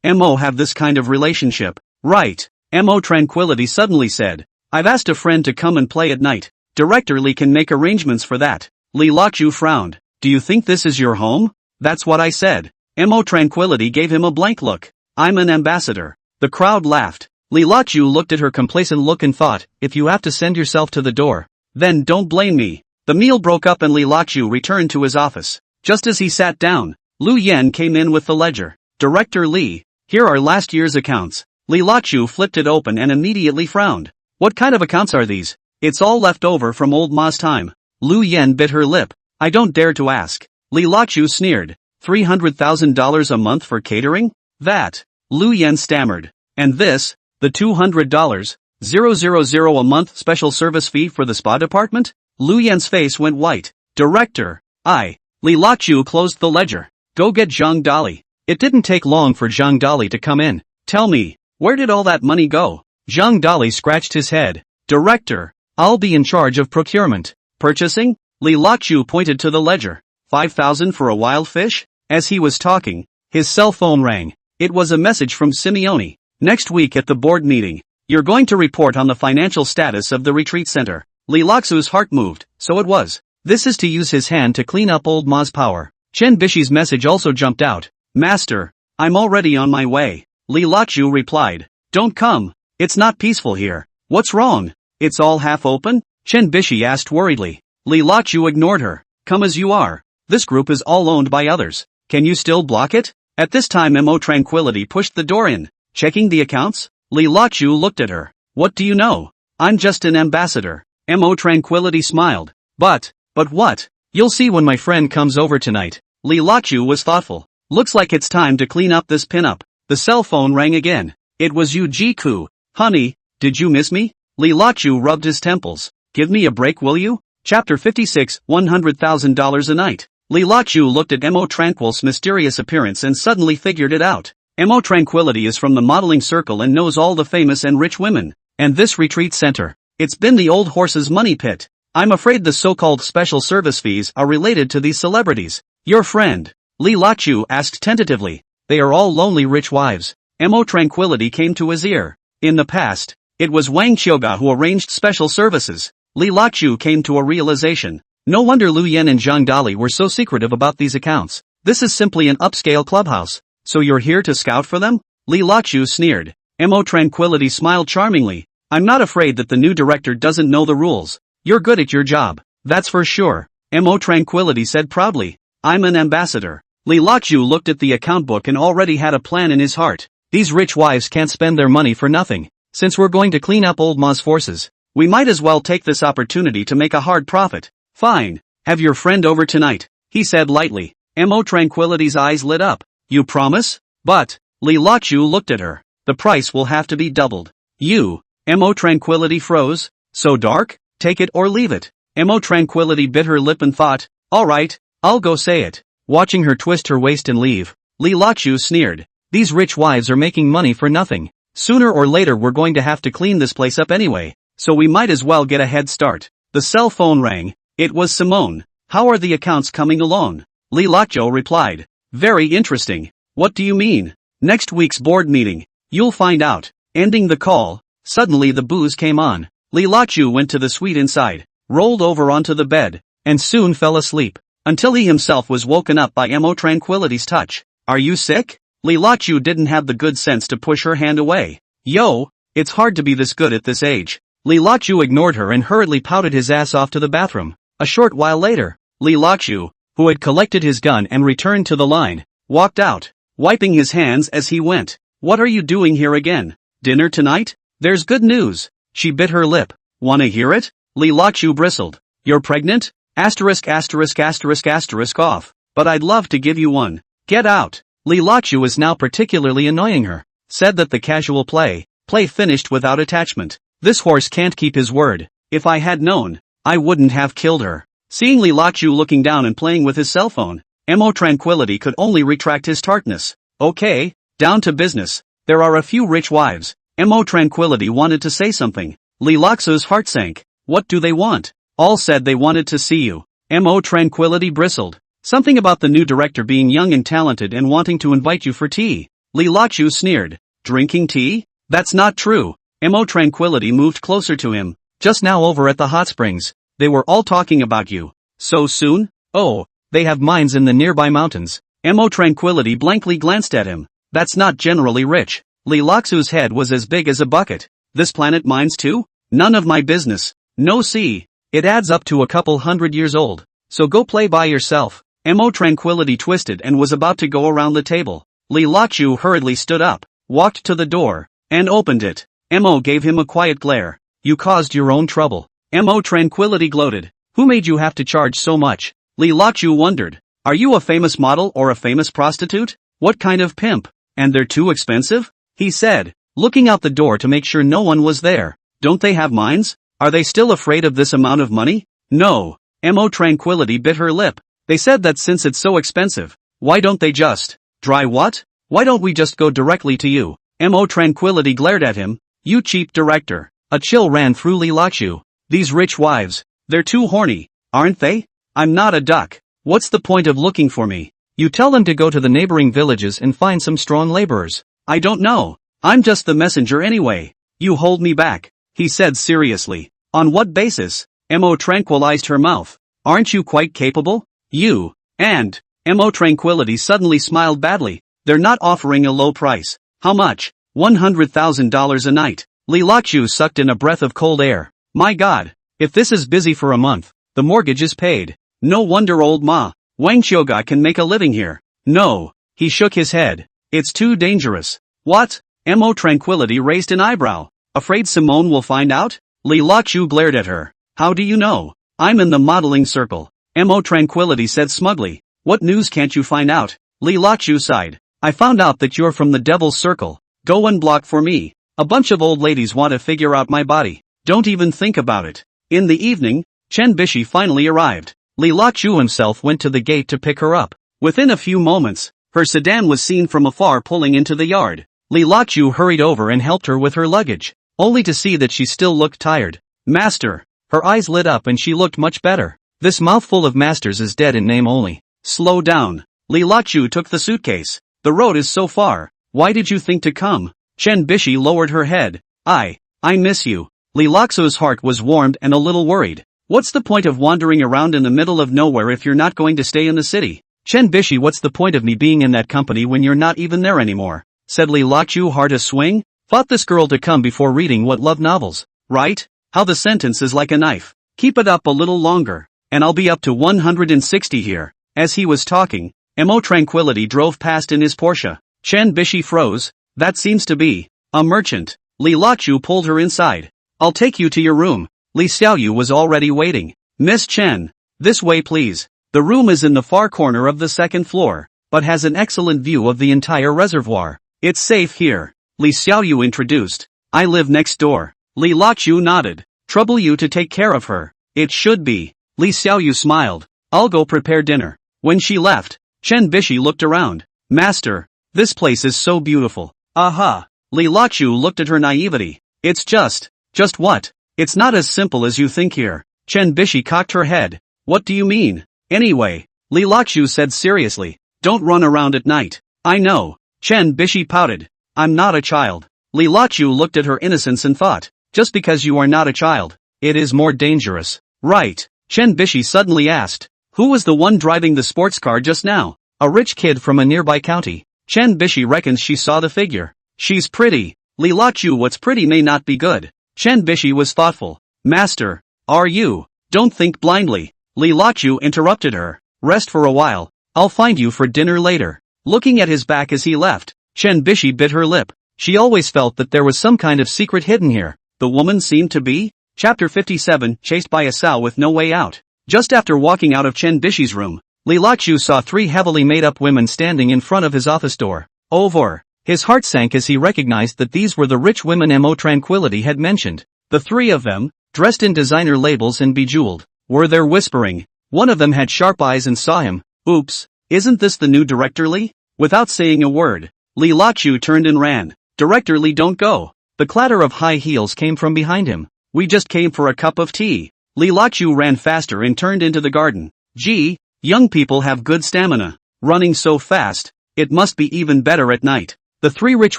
Mo have this kind of relationship. Right. Mo Tranquility suddenly said. I've asked a friend to come and play at night. Director Li can make arrangements for that. Li Lachu frowned. Do you think this is your home? That's what I said. Mo Tranquility gave him a blank look. I'm an ambassador. The crowd laughed. Li Lachu looked at her complacent look and thought, if you have to send yourself to the door, then don't blame me. The meal broke up and Li Lachu returned to his office. Just as he sat down, Lu Yan came in with the ledger. Director Li, here are last year's accounts. Li Lachu flipped it open and immediately frowned. What kind of accounts are these? It's all left over from old Ma's time. Lu Yan bit her lip. I don't dare to ask. Li Lachu sneered. $300,000 a month for catering? That. Lu Yan stammered. And this? The $200,000 a month special service fee for the spa department? Lu Yan's face went white. Director. Li Lachu closed the ledger. Go get Zhang Dali. It didn't take long for Zhang Dali to come in. Tell me, where did all that money go? Zhang Dali scratched his head. Director. I'll be in charge of procurement. Purchasing? Li Lachu pointed to the ledger. 5,000 for a wild fish? As he was talking, his cell phone rang. It was a message from Simone. Next week at the board meeting, you're going to report on the financial status of the retreat center. Li Laxu's heart moved, so it was. This is to use his hand to clean up old Ma's power. Chen Bishi's message also jumped out. Master, I'm already on my way. Li Lachu replied. Don't come. It's not peaceful here. What's wrong? It's all half open? Chen Bishi asked worriedly. Li Lachu ignored her. Come as you are. This group is all owned by others. Can you still block it? At this time Mo Tranquility pushed the door in. Checking the accounts? Li Lachu looked at her. What do you know? I'm just an ambassador. Mo Tranquility smiled. But what? You'll see when my friend comes over tonight. Li Lachu was thoughtful. Looks like it's time to clean up this pinup. The cell phone rang again. It was Yu Jiku. Honey, did you miss me? Li Lachu rubbed his temples. Give me a break will you? Chapter 56, $100,000 a night. Li Lachu looked at Mo Tranquil's mysterious appearance and suddenly figured it out. Mo Tranquility is from the modeling circle and knows all the famous and rich women. And this retreat center. It's been the old horse's money pit. I'm afraid the so-called special service fees are related to these celebrities. Your friend? Li Lachu asked tentatively. They are all lonely rich wives. Mo Tranquility came to his ear. In the past, it was Wang Qiuga who arranged special services. Li Lachu came to a realization. No wonder Lu Yen and Zhang Dali were so secretive about these accounts. This is simply an upscale clubhouse. So you're here to scout for them? Li Lachu sneered. Mo Tranquility smiled charmingly. I'm not afraid that the new director doesn't know the rules. You're good at your job. That's for sure. Mo Tranquility said proudly. I'm an ambassador. Li Lachu looked at the account book and already had a plan in his heart. These rich wives can't spend their money for nothing. Since we're going to clean up old Ma's forces, we might as well take this opportunity to make a hard profit. Fine. Have your friend over tonight, he said lightly. Mo Tranquility's eyes lit up. You promise? But, Li Lachu looked at her. The price will have to be doubled. You. Mo Tranquility froze. So dark? Take it or leave it. Mo Tranquility bit her lip and thought, alright, I'll go say it. Watching her twist her waist and leave, Li Lachu sneered. These rich wives are making money for nothing. Sooner or later we're going to have to clean this place up anyway, so we might as well get a head start. The cell phone rang. It was Simone. How are the accounts coming along? Li Lachu replied. Very interesting. What do you mean? Next week's board meeting. You'll find out. Ending the call, suddenly the booze came on. Li Lachu went to the suite inside, rolled over onto the bed, and soon fell asleep, until he himself was woken up by Mo Tranquility's touch. Are you sick? Li Lachu didn't have the good sense to push her hand away. Yo, it's hard to be this good at this age. Li Lachu ignored her and hurriedly pouted his ass off to the bathroom. A short while later, Li Lachu, who had collected his gun and returned to the line, walked out, wiping his hands as he went. What are you doing here again? Dinner tonight? There's good news. She bit her lip. Wanna hear it? Li Lachu bristled. You're pregnant? Asterisk asterisk asterisk asterisk off. But I'd love to give you one. Get out. Li Lachu is now particularly annoying her. Said that the casual play finished without attachment. This horse can't keep his word. If I had known, I wouldn't have killed her. Seeing Li Lachu looking down and playing with his cell phone, Mo Tranquility could only retract his tartness. Okay, down to business. There are a few rich wives. Mo Tranquility wanted to say something. Li Lachu's heart sank. What do they want? All said they wanted to see you. Mo Tranquility bristled. Something about the new director being young and talented and wanting to invite you for tea. Li Lachu sneered. Drinking tea? That's not true. Mo Tranquility moved closer to him. Just now over at the hot springs, they were all talking about you. So soon? Oh, they have mines in the nearby mountains. Mo Tranquility blankly glanced at him. That's not generally rich. Li Lachu's head was as big as a bucket. This planet mines too? None of my business. No see. It adds up to a couple hundred years old. So go play by yourself. Mo Tranquility twisted and was about to go around the table. Li Lachu hurriedly stood up, walked to the door, and opened it. Mo gave him a quiet glare. You caused your own trouble. Mo Tranquility gloated. Who made you have to charge so much? Li Lachu wondered. Are you a famous model or a famous prostitute? What kind of pimp? And they're too expensive? He said, looking out the door to make sure no one was there. Don't they have mines? Are they still afraid of this amount of money? No. Mo Tranquility bit her lip. They said that since it's so expensive, why don't they just... Dry what? Why don't we just go directly to you? Mo Tranquility glared at him. You cheap director. A chill ran through Li Lachu. These rich wives. They're too horny, aren't they? I'm not a duck. What's the point of looking for me? You tell them to go to the neighboring villages and find some strong laborers. I don't know. I'm just the messenger anyway. You hold me back, he said seriously. On what basis? Mo tranquilized her mouth. Aren't you quite capable? You. And. Mo Tranquility suddenly smiled badly. They're not offering a low price. How much? $100,000 a night. Li Lachu sucked in a breath of cold air. My God. If this is busy for a month, the mortgage is paid. No wonder old Ma Wang Qiugai can make a living here. No. He shook his head. It's too dangerous. What? Mo Tranquility raised an eyebrow. Afraid Simone will find out? Li Laqiu glared at her. How do you know? I'm in the modeling circle. Mo Tranquility said smugly. What news can't you find out? Li Laqiu sighed. I found out that you're from the devil's circle. Go unblock for me. A bunch of old ladies want to figure out my body. Don't even think about it. In the evening, Chen Bishi finally arrived. Li Laqiu himself went to the gate to pick her up. Within a few moments, her sedan was seen from afar pulling into the yard. Li Laqiu hurried over and helped her with her luggage, only to see that she still looked tired. Master. Her eyes lit up and she looked much better. This mouthful of masters is dead in name only. Slow down. Li Laqiu took the suitcase. The road is so far. Why did you think to come? Chen Bishi lowered her head. I miss you. Li Laqiu's heart was warmed and a little worried. What's the point of wandering around in the middle of nowhere if you're not going to stay in the city? Chen Bishi, what's the point of me being in that company when you're not even there anymore? Said Li Laqiu, hard to swing. Thought this girl to come before reading what love novels, right? How the sentence is like a knife. Keep it up a little longer, and I'll be up to 160 here. As he was talking, Mo Tranquility drove past in his Porsche. Chen Bishi froze. That seems to be a merchant. Li Laqiu pulled her inside. I'll take you to your room. Li Xiaoyu was already waiting. Miss Chen. This way please. The room is in the far corner of the second floor, but has an excellent view of the entire reservoir. It's safe here. Li Xiaoyu introduced. I live next door. Li Laqiu nodded. Trouble you to take care of her. It should be. Li Xiaoyu smiled. I'll go prepare dinner. When she left, Chen Bishi looked around. Master, this place is so beautiful. Aha. Li Laqiu looked at her naivety. It's just what? It's not as simple as you think here. Chen Bishi cocked her head. What do you mean? Anyway, Li Laqiu said seriously. Don't run around at night. I know. Chen Bishi pouted. I'm not a child. Li Laqiu looked at her innocence and thought. Just because you are not a child, it is more dangerous. Right. Chen Bishi suddenly asked. Who was the one driving the sports car just now? A rich kid from a nearby county. Chen Bishi reckons she saw the figure. She's pretty. Li Laqiu, what's pretty may not be good. Chen Bishi was thoughtful. Master, are you? Don't think blindly. Li Laqiu interrupted her. Rest for a while. I'll find you for dinner later. Looking at his back as he left, Chen Bishi bit her lip. She always felt that there was some kind of secret hidden here. The woman seemed to be. Chapter 57, chased by a sow with no way out. Just after walking out of Chen Bishi's room, Li Laqiu saw three heavily made-up women standing in front of his office door. Over. His heart sank as he recognized that these were the rich women Mo Tranquility had mentioned. The three of them, dressed in designer labels and bejeweled, were there whispering. One of them had sharp eyes and saw him. Oops, isn't this the new Director Li? Without saying a word, Li Laqiu turned and ran. Director Li, don't go. The clatter of high heels came from behind him. We just came for a cup of tea. Li Laqiu ran faster and turned into the garden. Gee, young people have good stamina. Running so fast, it must be even better at night. The three rich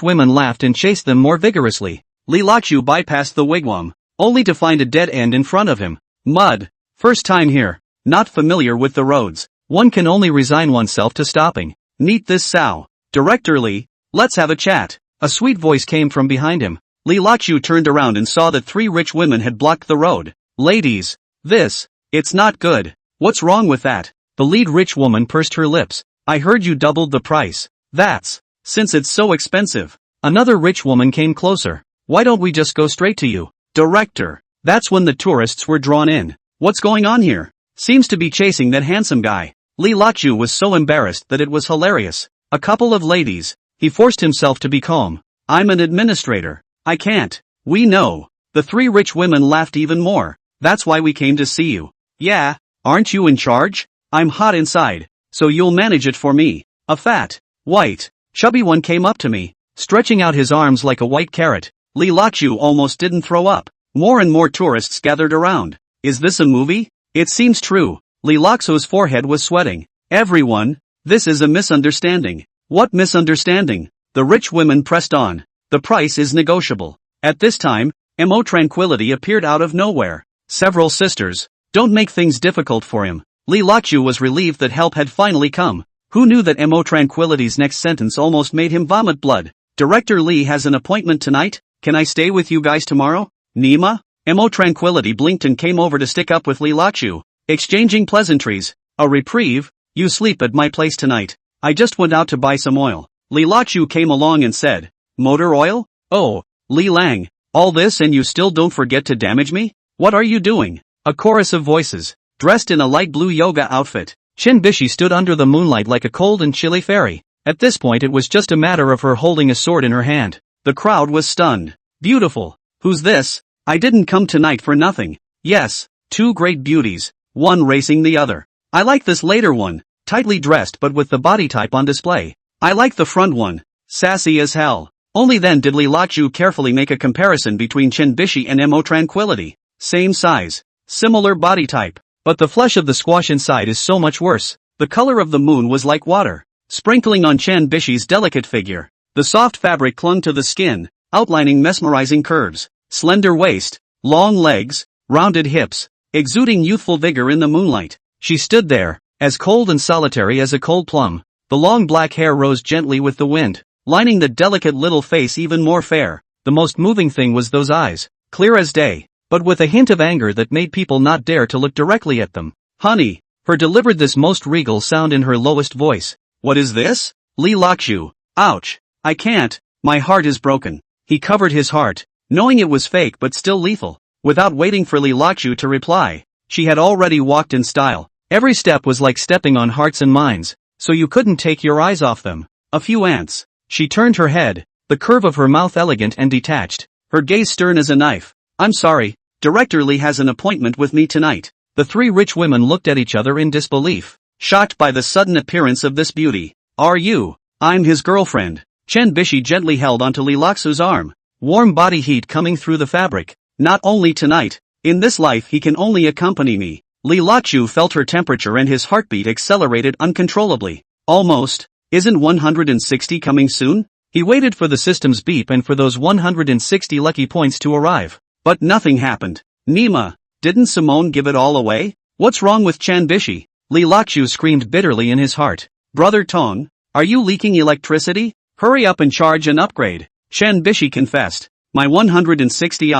women laughed and chased them more vigorously. Li Laqiu bypassed the wigwam, only to find a dead end in front of him. Mud. First time here. Not familiar with the roads. One can only resign oneself to stopping. Meet this sow. Director Li, let's have a chat. A sweet voice came from behind him. Li Laqiu turned around and saw that three rich women had blocked the road. Ladies, it's not good. What's wrong with that? The lead rich woman pursed her lips. I heard you doubled the price. Since it's so expensive. Another rich woman came closer. Why don't we just go straight to you? Director. That's when the tourists were drawn in. What's going on here? Seems to be chasing that handsome guy. Li Laqiu was so embarrassed that it was hilarious. A couple of ladies. He forced himself to be calm. I'm an administrator. I can't. We know. The three rich women laughed even more. That's why we came to see you. Yeah, aren't you in charge? I'm hot inside, so you'll manage it for me. A fat, white, chubby one came up to me, stretching out his arms like a white carrot. Li Laqiu almost didn't throw up. More and more tourists gathered around. Is this a movie? It seems true. Li Laqiu's forehead was sweating. Everyone, this is a misunderstanding. What misunderstanding? The rich women pressed on. The price is negotiable. At this time, Mo Tranquility appeared out of nowhere. Several sisters. Don't make things difficult for him. Li Laqiu was relieved that help had finally come. Who knew that Mo Tranquility's next sentence almost made him vomit blood? Director Li has an appointment tonight. Can I stay with you guys tomorrow? Nima? Mo Tranquility blinked and came over to stick up with Li Laqiu, exchanging pleasantries. A reprieve? You sleep at my place tonight. I just went out to buy some oil. Li Lachu came along and said, motor oil? Oh, Li Lang, all this and you still don't forget to damage me? What are you doing? A chorus of voices. Dressed in a light blue yoga outfit, Chen Bishi stood under the moonlight like a cold and chilly fairy. At this point it was just a matter of her holding a sword in her hand. The crowd was stunned. Beautiful. Who's this? I didn't come tonight for nothing. Yes, two great beauties, one racing the other. I like this later one, tightly dressed but with the body type on display. I like the front one, sassy as hell. Only then did Li Lachu carefully make a comparison between Chen Bishi and Mo Tranquility. Same size, similar body type. But the flesh of the squash inside is so much worse. The color of the moon was like water, sprinkling on Chen Bishi's delicate figure. The soft fabric clung to the skin, outlining mesmerizing curves, slender waist, long legs, rounded hips, exuding youthful vigor in the moonlight. She stood there, as cold and solitary as a cold plum. The long black hair rose gently with the wind, lining the delicate little face even more fair. The most moving thing was those eyes, clear as day, but with a hint of anger that made people not dare to look directly at them. Honey, her delivered this most regal sound in her lowest voice. What is this? Li Lachu. Ouch. I can't, my heart is broken. He covered his heart, knowing it was fake but still lethal. Without waiting for Li Lachu to reply, she had already walked in style. Every step was like stepping on hearts and minds, so you couldn't take your eyes off them. A few ants. She turned her head, the curve of her mouth elegant and detached, her gaze stern as a knife. I'm sorry, Director Li has an appointment with me tonight. The three rich women looked at each other in disbelief, shocked by the sudden appearance of this beauty. Are you? I'm his girlfriend. Chen Bishi gently held onto Li Laxu's arm, warm body heat coming through the fabric. Not only tonight, in this life he can only accompany me. Li Lachu felt her temperature and his heartbeat accelerated uncontrollably. Almost. Isn't 160 coming soon? He waited for the system's beep and for those 160 lucky points to arrive. But nothing happened. Nima, didn't Simone give it all away? What's wrong with Chen Bishi? Li Lachu screamed bitterly in his heart. Brother Tong, are you leaking electricity? Hurry up and charge and upgrade. Chen Bishi confessed. My 160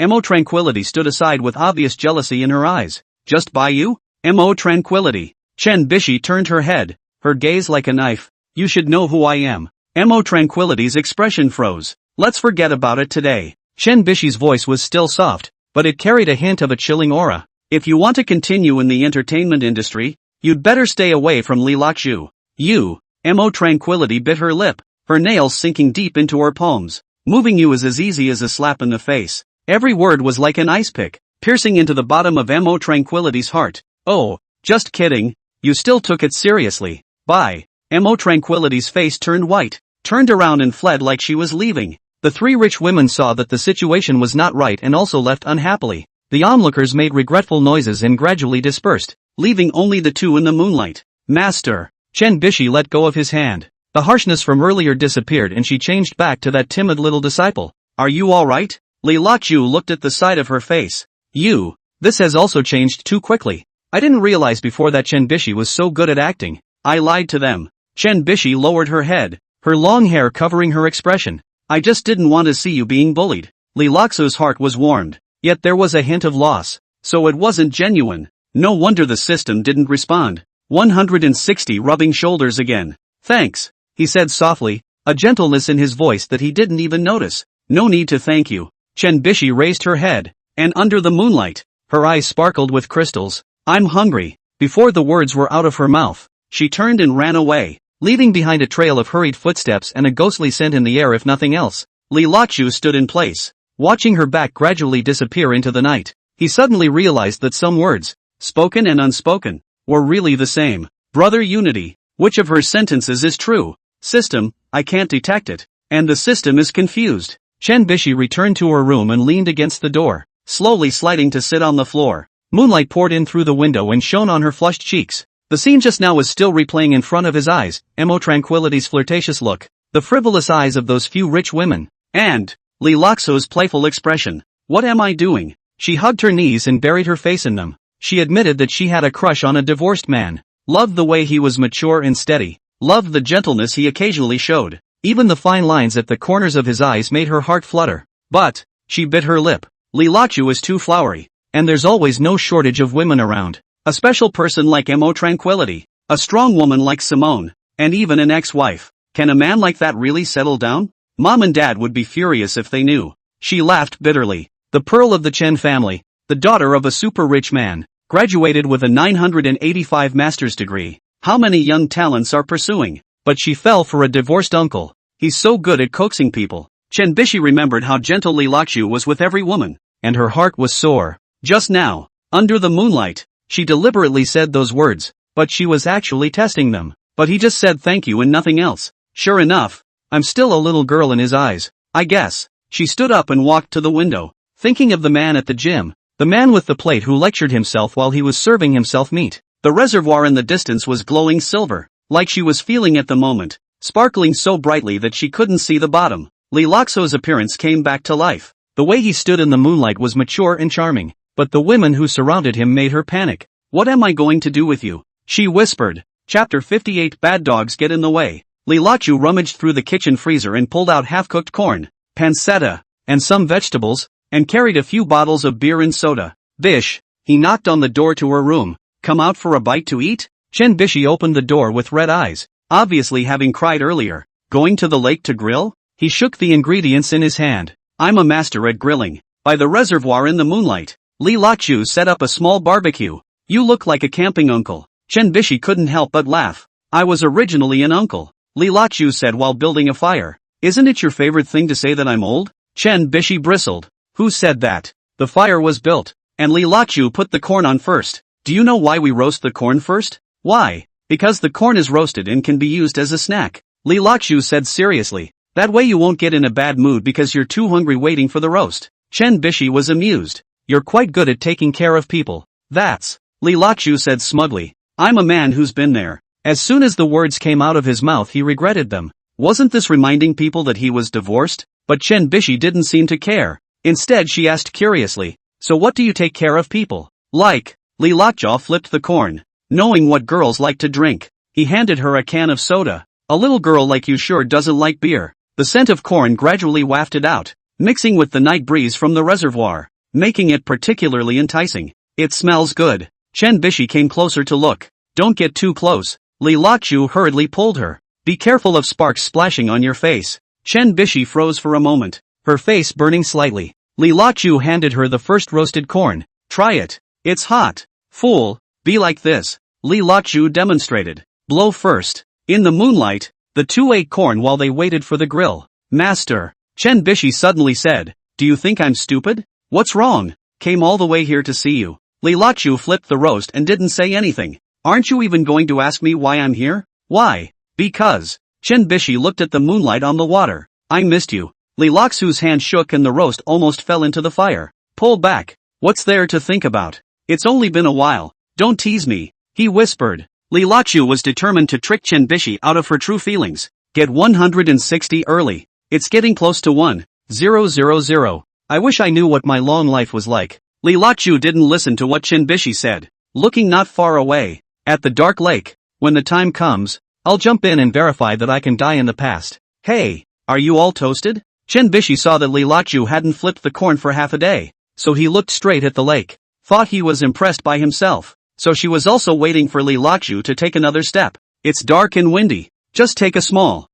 Mo Tranquility stood aside with obvious jealousy in her eyes. Just by you? Mo Tranquility. Chen Bishi turned her head, her gaze like a knife. You should know who I am. Mo Tranquility's expression froze. Let's forget about it today. Chen Bishi's voice was still soft, but it carried a hint of a chilling aura. If you want to continue in the entertainment industry, you'd better stay away from Li Lachu. You, Mo Tranquility bit her lip, her nails sinking deep into her palms. Moving you is as easy as a slap in the face. Every word was like an ice pick, piercing into the bottom of Mo Tranquility's heart. Oh, just kidding, you still took it seriously. Bye. Mo Tranquility's face turned white, turned around and fled like she was leaving. The three rich women saw that the situation was not right and also left unhappily. The onlookers made regretful noises and gradually dispersed, leaving only the two in the moonlight. Master. Chen Bishi let go of his hand. The harshness from earlier disappeared and she changed back to that timid little disciple. Are you alright? Li Lachu looked at the side of her face. You. This has also changed too quickly. I didn't realize before that Chen Bishi was so good at acting. I lied to them. Chen Bishi lowered her head, her long hair covering her expression. I just didn't want to see you being bullied. Li Laxu's heart was warmed, yet there was a hint of loss. So it wasn't genuine. No wonder the system didn't respond. 160 rubbing shoulders again. Thanks, he said softly, a gentleness in his voice that he didn't even notice. No need to thank you. Chen Bishi raised her head, and under the moonlight, her eyes sparkled with crystals. I'm hungry. Before the words were out of her mouth, she turned and ran away, leaving behind a trail of hurried footsteps and a ghostly scent in the air if nothing else. Li Lachu stood in place, watching her back gradually disappear into the night. He suddenly realized that some words, spoken and unspoken, were really the same. Brother Unity, which of her sentences is true? System, I can't detect it. And the system is confused. Chen Bishi returned to her room and leaned against the door, slowly sliding to sit on the floor. Moonlight poured in through the window and shone on her flushed cheeks. The scene just now was still replaying in front of his eyes, Mo Tranquility's flirtatious look, the frivolous eyes of those few rich women, and Li Laxu's playful expression. What am I doing? She hugged her knees and buried her face in them. She admitted that she had a crush on a divorced man, loved the way he was mature and steady, loved the gentleness he occasionally showed. Even the fine lines at the corners of his eyes made her heart flutter. But she bit her lip. Li Lachu is too flowery, and there's always no shortage of women around. A special person like Mo Tranquility. A strong woman like Simone, and even an ex-wife. Can a man like that really settle down? Mom and Dad would be furious if they knew. She laughed bitterly. The pearl of the Chen family, the daughter of a super rich man, graduated with a 985 master's degree. How many young talents are pursuing? But she fell for a divorced uncle. He's so good at coaxing people. Chen Bishi remembered how gentle Li Laqiu was with every woman, and her heart was sore. Just now, under the moonlight, she deliberately said those words, but she was actually testing them. But he just said thank you and nothing else. Sure enough, I'm still a little girl in his eyes, I guess. She stood up and walked to the window, thinking of the man at the gym, the man with the plate who lectured himself while he was serving himself meat. The reservoir in the distance was glowing silver, like she was feeling at the moment, sparkling so brightly that she couldn't see the bottom. Li Laqiu's appearance came back to life. The way he stood in the moonlight was mature and charming, but the women who surrounded him made her panic. What am I going to do with you? She whispered. Chapter 58 Bad Dogs Get in the Way. Li Laqiu rummaged through the kitchen freezer and pulled out half-cooked corn, pancetta, and some vegetables, and carried a few bottles of beer and soda. Bish, he knocked on the door to her room. Come out for a bite to eat? Chen Bishi opened the door with red eyes, obviously having cried earlier. Going to the lake to grill? He shook the ingredients in his hand. I'm a master at grilling. By the reservoir in the moonlight, Li Laqiu set up a small barbecue. You look like a camping uncle. Chen Bishi couldn't help but laugh. I was originally an uncle, Li Laqiu said while building a fire. Isn't it your favorite thing to say that I'm old? Chen Bishi bristled. Who said that? The fire was built, and Li Laqiu put the corn on first. Do you know why we roast the corn first? Why? Because the corn is roasted and can be used as a snack, Li Laqiu said seriously. That way you won't get in a bad mood because you're too hungry waiting for the roast. Chen Bishi was amused. You're quite good at taking care of people. That's, Li Laqiu said smugly. I'm a man who's been there. As soon as the words came out of his mouth he regretted them. Wasn't this reminding people that he was divorced? But Chen Bishi didn't seem to care. Instead she asked curiously, so what do you take care of people? Like? Li Laqiu flipped the corn. Knowing what girls like to drink, he handed her a can of soda. A little girl like you sure doesn't like beer. The scent of corn gradually wafted out, mixing with the night breeze from the reservoir, making it particularly enticing. It smells good. Chen Bishi came closer to look. Don't get too close. Li Laqiu hurriedly pulled her. Be careful of sparks splashing on your face. Chen Bishi froze for a moment, her face burning slightly. Li Laqiu handed her the first roasted corn. Try it. It's hot. Fool. Be like this. Li Laqiu demonstrated. Blow first. In the moonlight, the two ate corn while they waited for the grill. Master, Chen Bishi suddenly said, do you think I'm stupid? What's wrong? Came all the way here to see you. Li Laqiu flipped the roast and didn't say anything. Aren't you even going to ask me why I'm here? Why? Because. Chen Bishi looked at the moonlight on the water. I missed you. Li Laqiu's hand shook and the roast almost fell into the fire. Pull back. What's there to think about? It's only been a while. Don't tease me, he whispered. Li Laqiu was determined to trick Chen Bishi out of her true feelings. Get 160 early. It's getting close to 1,000. I wish I knew what my long life was like. Li Laqiu didn't listen to what Chen Bishi said. Looking not far away, at the dark lake, when the time comes, I'll jump in and verify that I can die in the past. Hey, are you all toasted? Chen Bishi saw that Li Laqiu hadn't flipped the corn for half a day, so he looked straight at the lake. Thought he was impressed by himself. So she was also waiting for Li Laqiu to take another step. It's dark and windy. Just take a small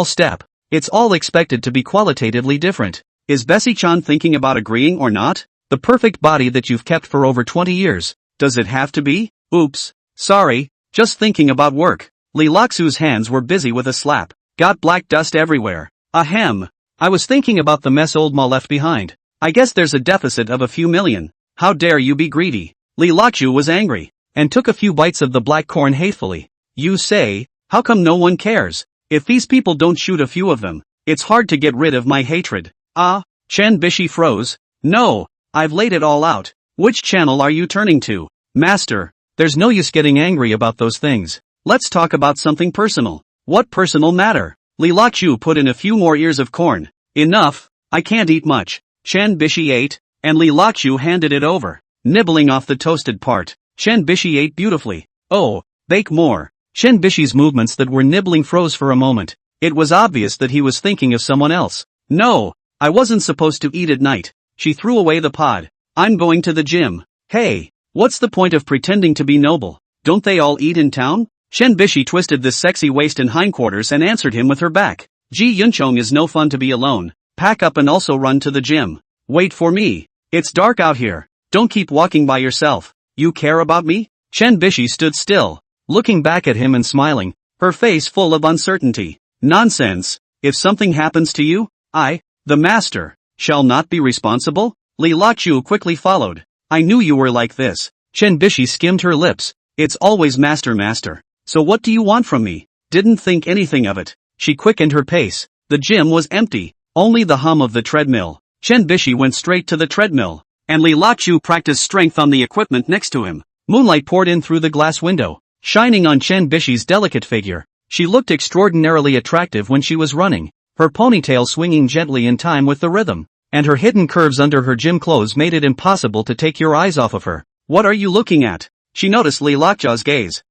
step. It's all expected to be qualitatively different. Is Bessie-chan thinking about agreeing or not? The perfect body that you've kept for over 20 years. Does it have to be? Oops. Sorry. Just thinking about work. Li Laqiu's hands were busy with a slap. Got black dust everywhere. Ahem. I was thinking about the mess old Ma left behind. I guess there's a deficit of a few million. How dare you be greedy? Li Laqiu was angry, and took a few bites of the black corn hatefully. You say, how come no one cares? If these people don't shoot a few of them, it's hard to get rid of my hatred. Ah, Chen Bishi froze. No, I've laid it all out. Which channel are you turning to? Master, there's no use getting angry about those things. Let's talk about something personal. What personal matter? Li Laqiu put in a few more ears of corn. Enough, I can't eat much. Chen Bishi ate, and Li Laqiu handed it over. Nibbling off the toasted part, Chen Bishi ate beautifully. Oh, bake more. Chen Bishi's movements that were nibbling froze for a moment. It was obvious that he was thinking of someone else. No, I wasn't supposed to eat at night. She threw away the pod. I'm going to the gym. Hey, what's the point of pretending to be noble? Don't they all eat in town? Chen Bishi twisted this sexy waist and hindquarters and answered him with her back. Ji Yunchong is no fun to be alone. Pack up and also run to the gym. Wait for me. It's dark out here. Don't keep walking by yourself. You care about me? Chen Bishi stood still, looking back at him and smiling, her face full of uncertainty. Nonsense. If something happens to you, I, the master, shall not be responsible? Li Lachu quickly followed. I knew you were like this. Chen Bishi skimmed her lips. It's always master. So what do you want from me? Didn't think anything of it. She quickened her pace. The gym was empty. Only the hum of the treadmill. Chen Bishi went straight to the treadmill, and Li Lachu practiced strength on the equipment next to him. Moonlight poured in through the glass window, shining on Chen Bishi's delicate figure. She looked extraordinarily attractive when she was running, her ponytail swinging gently in time with the rhythm, and her hidden curves under her gym clothes made it impossible to take your eyes off of her. What are you looking at? She noticed Li Lachu's gaze.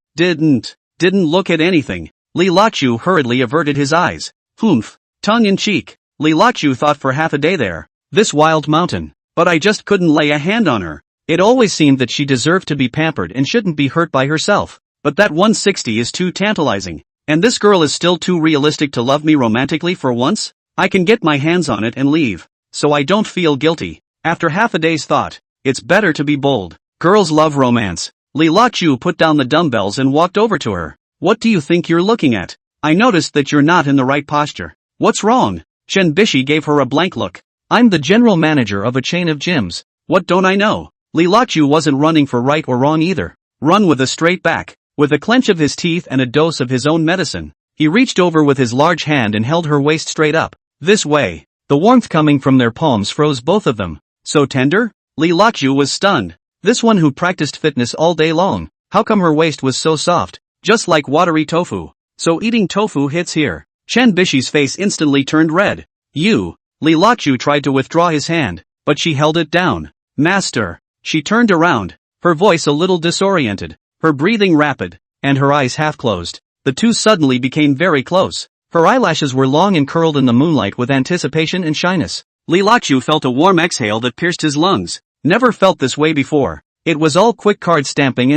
Didn't look at anything. Li Lachu hurriedly averted his eyes. Humph. Tongue in cheek. Li Lachu thought for half a day there. This wild mountain. But I just couldn't lay a hand on her. It always seemed that she deserved to be pampered and shouldn't be hurt by herself. But that 160 is too tantalizing. And this girl is still too realistic to love me romantically for once? I can get my hands on it and leave. So I don't feel guilty. After half a day's thought, it's better to be bold. Girls love romance. Li Lachu put down the dumbbells and walked over to her. What do you think you're looking at? I noticed that you're not in the right posture. What's wrong? Chen Bishi gave her a blank look. I'm the general manager of a chain of gyms. What don't I know? Li Lachu wasn't running for right or wrong either. Run with a straight back. With a clench of his teeth and a dose of his own medicine, he reached over with his large hand and held her waist straight up. This way. The warmth coming from their palms froze both of them. So tender? Li Lachu was stunned. This one who practiced fitness all day long, how come her waist was so soft, just like watery tofu? So eating tofu hits here. Chen Bishi's face instantly turned red. You. Li Lachu tried to withdraw his hand, but she held it down. Master. She turned around, her voice a little disoriented, her breathing rapid, and her eyes half closed. The two suddenly became very close. Her eyelashes were long and curled in the moonlight with anticipation and shyness. Li Lachu felt a warm exhale that pierced his lungs. Never felt this way before. It was all quick card stamping.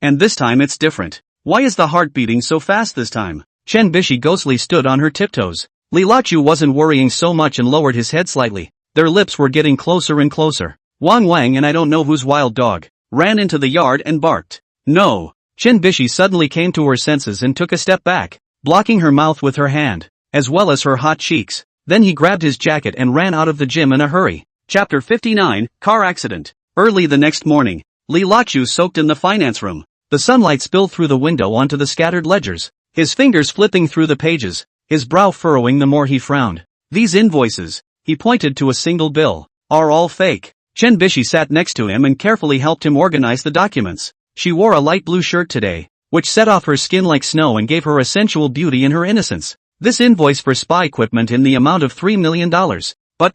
And this time it's different. Why is the heart beating so fast this time? Chen Bishi ghostly stood on her tiptoes. Li Lachu wasn't worrying so much and lowered his head slightly. Their lips were getting closer and closer. Wang Wang and I don't know whose wild dog ran into the yard and barked. No. Chen Bishi suddenly came to her senses and took a step back, blocking her mouth with her hand, as well as her hot cheeks. Then he grabbed his jacket and ran out of the gym in a hurry. Chapter 59, Car Accident. Early the next morning, Li Lachu soaked in the finance room. The sunlight spilled through the window onto the scattered ledgers, his fingers flipping through the pages, his brow furrowing the more he frowned. These invoices, he pointed to a single bill, are all fake. Chen Bishi sat next to him and carefully helped him organize the documents. She wore a light blue shirt today, which set off her skin like snow and gave her a sensual beauty in her innocence. This invoice for spy equipment in the amount of $3 million. But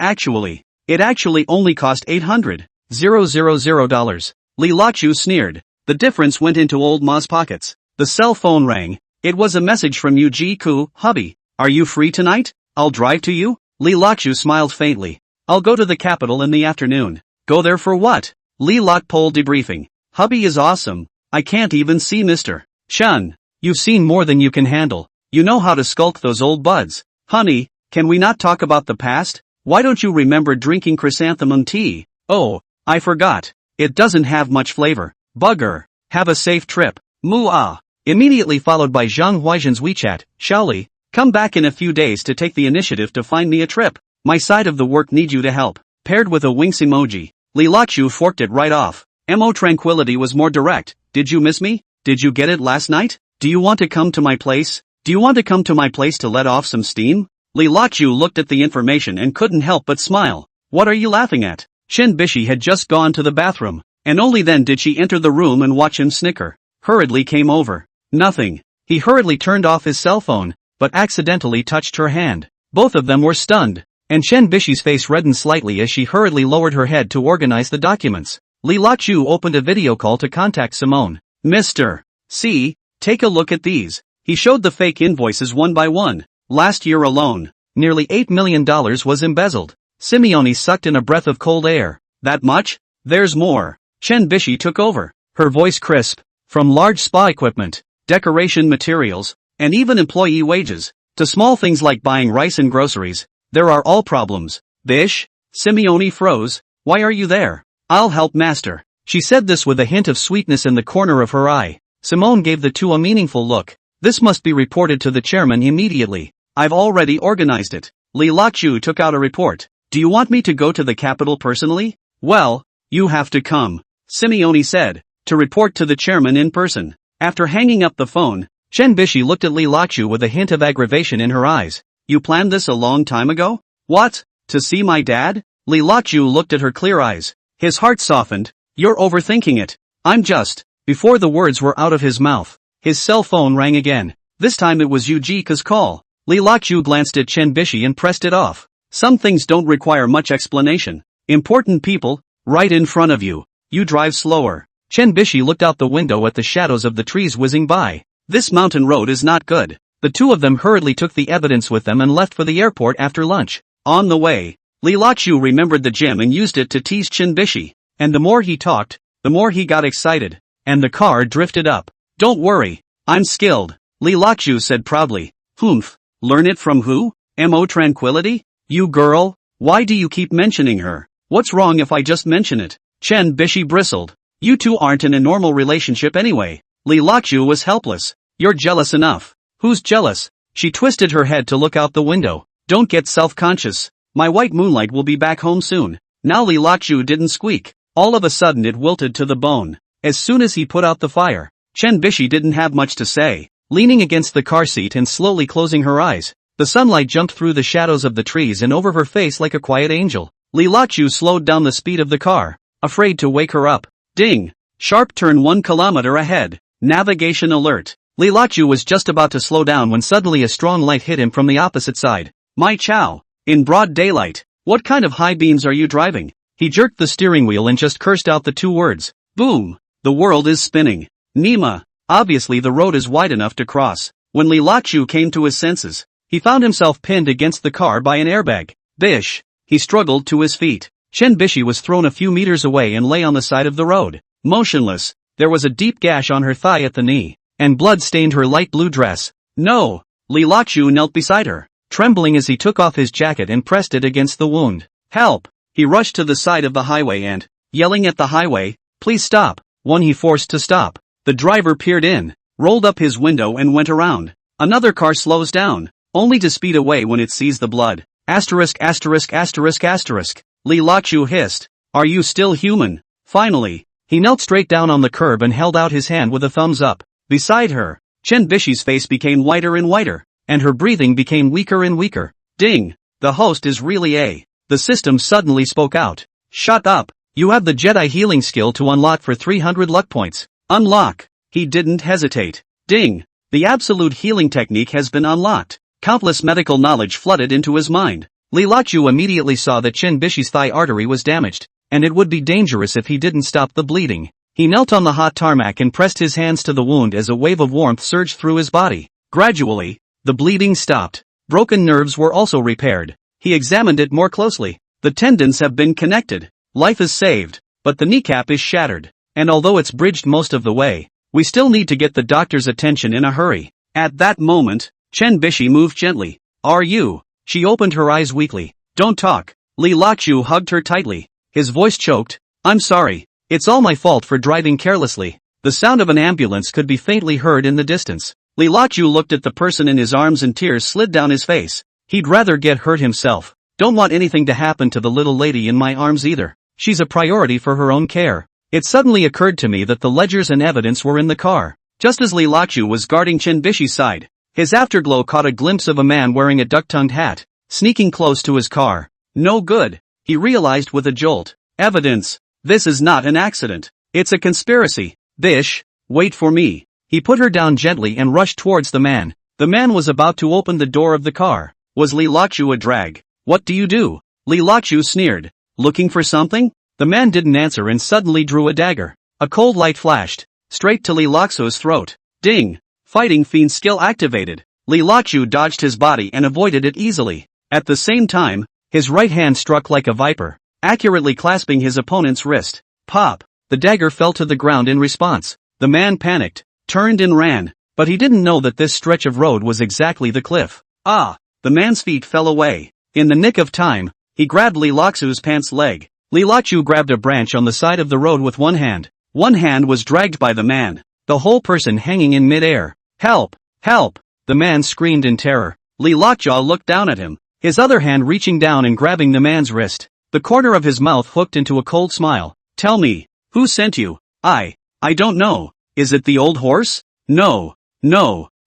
it actually only cost $800,000. Li Lachu sneered. The difference went into old Ma's pockets. The cell phone rang. It was a message from Yu Ji-ku, hubby. Are you free tonight? I'll drive to you? Li Lachu smiled faintly. I'll go to the capital in the afternoon. Go there for what? Li Lakpol debriefing. Hubby is awesome. I can't even see Mr. Chen. You've seen more than you can handle. You know how to skulk those old buds. Honey, can we not talk about the past? Why don't you remember drinking chrysanthemum tea? Oh, I forgot. It doesn't have much flavor. Bugger. Have a safe trip. Mu-ah. Immediately followed by Zhang Huaizhen's WeChat. Shaoli, come back in a few days to take the initiative to find me a trip. My side of the work needs you to help. Paired with a winks emoji. Li Lachu forked it right off. Mo Tranquility was more direct. Did you miss me? Did you get it last night? Do you want to come to my place? Do you want to come to my place to let off some steam? Li Lachu looked at the information and couldn't help but smile. What are you laughing at? Chen Bishi had just gone to the bathroom, and only then did she enter the room and watch him snicker. Hurriedly came over. Nothing. He hurriedly turned off his cell phone, but accidentally touched her hand. Both of them were stunned, and Chen Bishi's face reddened slightly as she hurriedly lowered her head to organize the documents. Li Lachu opened a video call to contact Simone. Mr. C, take a look at these. He showed the fake invoices one by one. Last year alone, nearly $8 million was embezzled. Simone sucked in a breath of cold air. That much? There's more. Chen Bishi took over, her voice crisp. From large spa equipment, decoration materials, and even employee wages, to small things like buying rice and groceries. There are all problems. Bish? Simone froze. Why are you there? I'll help master. She said this with a hint of sweetness in the corner of her eye. Simone gave the two a meaningful look. This must be reported to the chairman immediately. I've already organized it. Li Lakshu took out a report. Do you want me to go to the capital personally? Well, you have to come, Simone said, to report to the chairman in person. After hanging up the phone, Chen Bishi looked at Li Lakshu with a hint of aggravation in her eyes. You planned this a long time ago? What? To see my dad? Li Lakshu looked at her clear eyes. His heart softened. You're overthinking it. I'm just. Before the words were out of his mouth, his cell phone rang again. This time it was Yujika's call. Li Lakshu glanced at Chen Bishi and pressed it off. Some things don't require much explanation. Important people, right in front of you. You drive slower. Chen Bishi looked out the window at the shadows of the trees whizzing by. This mountain road is not good. The two of them hurriedly took the evidence with them and left for the airport after lunch. On the way, Li Lakshu remembered the gym and used it to tease Chen Bishi. And the more he talked, the more he got excited. And the car drifted up. Don't worry, I'm skilled, Li Lakshu said proudly. Humph, learn it from who? Mo Tranquility? You girl, why do you keep mentioning her? What's wrong if I just mention it? Chen Bishi bristled. You two aren't in a normal relationship anyway. Li Lakshu was helpless. You're jealous enough. Who's jealous? She twisted her head to look out the window. Don't get self-conscious. My white moonlight will be back home soon. Now Li Lakshu didn't squeak. All of a sudden it wilted to the bone. As soon as he put out the fire, Chen Bishi didn't have much to say. Leaning against the car seat and slowly closing her eyes, the sunlight jumped through the shadows of the trees and over her face like a quiet angel. Li Lakshu slowed down the speed of the car, afraid to wake her up. Ding! Sharp turn 1 kilometer ahead. Navigation alert. Li Lakshu was just about to slow down when suddenly a strong light hit him from the opposite side. My chow! In broad daylight. What kind of high beams are you driving? He jerked the steering wheel and just cursed out the two words. Boom! The world is spinning. Nima. Obviously the road is wide enough to cross. When Li Lakshu came to his senses, he found himself pinned against the car by an airbag. Bish! He struggled to his feet. Chen Bishi was thrown a few meters away and lay on the side of the road. Motionless. There was a deep gash on her thigh at the knee, and blood stained her light blue dress. No! Li Lakshu knelt beside her, trembling as he took off his jacket and pressed it against the wound. Help! He rushed to the side of the highway and, yelling at the highway, please stop, one he forced to stop. The driver peered in, rolled up his window and went around. Another car slows down, only to speed away when it sees the blood. Asterisk asterisk asterisk asterisk. Li Lakshu hissed. Are you still human? Finally, he knelt straight down on the curb and held out his hand with a thumbs up. Beside her, Chen Bishi's face became whiter and whiter, and her breathing became weaker and weaker. Ding! The host is really a. The system suddenly spoke out. Shut up! You have the Jedi healing skill to unlock for 300 luck points. Unlock! He didn't hesitate. Ding! The absolute healing technique has been unlocked. Countless medical knowledge flooded into his mind. Li Lakshu immediately saw that Chen Bishi's thigh artery was damaged, and it would be dangerous if he didn't stop the bleeding. He knelt on the hot tarmac and pressed his hands to the wound as a wave of warmth surged through his body. Gradually, the bleeding stopped. Broken nerves were also repaired. He examined it more closely. The tendons have been connected. Life is saved, but the kneecap is shattered. And although it's bridged most of the way, we still need to get the doctor's attention in a hurry. At that moment, Chen Bishi moved gently. Are you? She opened her eyes weakly. Don't talk. Li Lakshu hugged her tightly. His voice choked. I'm sorry. It's all my fault for driving carelessly. The sound of an ambulance could be faintly heard in the distance. Li Lakshu looked at the person in his arms and tears slid down his face. He'd rather get hurt himself. Don't want anything to happen to the little lady in my arms either. She's a priority for her own care. It suddenly occurred to me that the ledgers and evidence were in the car. Just as Li Lakshu was guarding Chen Bishi's side, his afterglow caught a glimpse of a man wearing a duck-tongued hat, sneaking close to his car. No good, he realized with a jolt. Evidence. This is not an accident. It's a conspiracy. Bish, wait for me. He put her down gently and rushed towards the man. The man was about to open the door of the car. Was Li Lakshu a drag? What do you do? Li Lakshu sneered. Looking for something? The man didn't answer and suddenly drew a dagger. A cold light flashed, straight to Li Lakshu's throat. Ding! Fighting fiend skill activated. Li Lakshu dodged his body and avoided it easily. At the same time, his right hand struck like a viper, accurately clasping his opponent's wrist. Pop! The dagger fell to the ground in response. The man panicked, turned and ran. But he didn't know that this stretch of road was exactly the cliff. Ah! The man's feet fell away. In the nick of time, he grabbed Li Laxu's pants leg. Li Laxu grabbed a branch on the side of the road with one hand. One hand was dragged by the man, the whole person hanging in mid-air. Help! Help! The man screamed in terror. Li Lockjaw looked down at him, his other hand reaching down and grabbing the man's wrist. The corner of his mouth hooked into a cold smile. Tell me, who sent you? I don't know. Is it the old horse? No.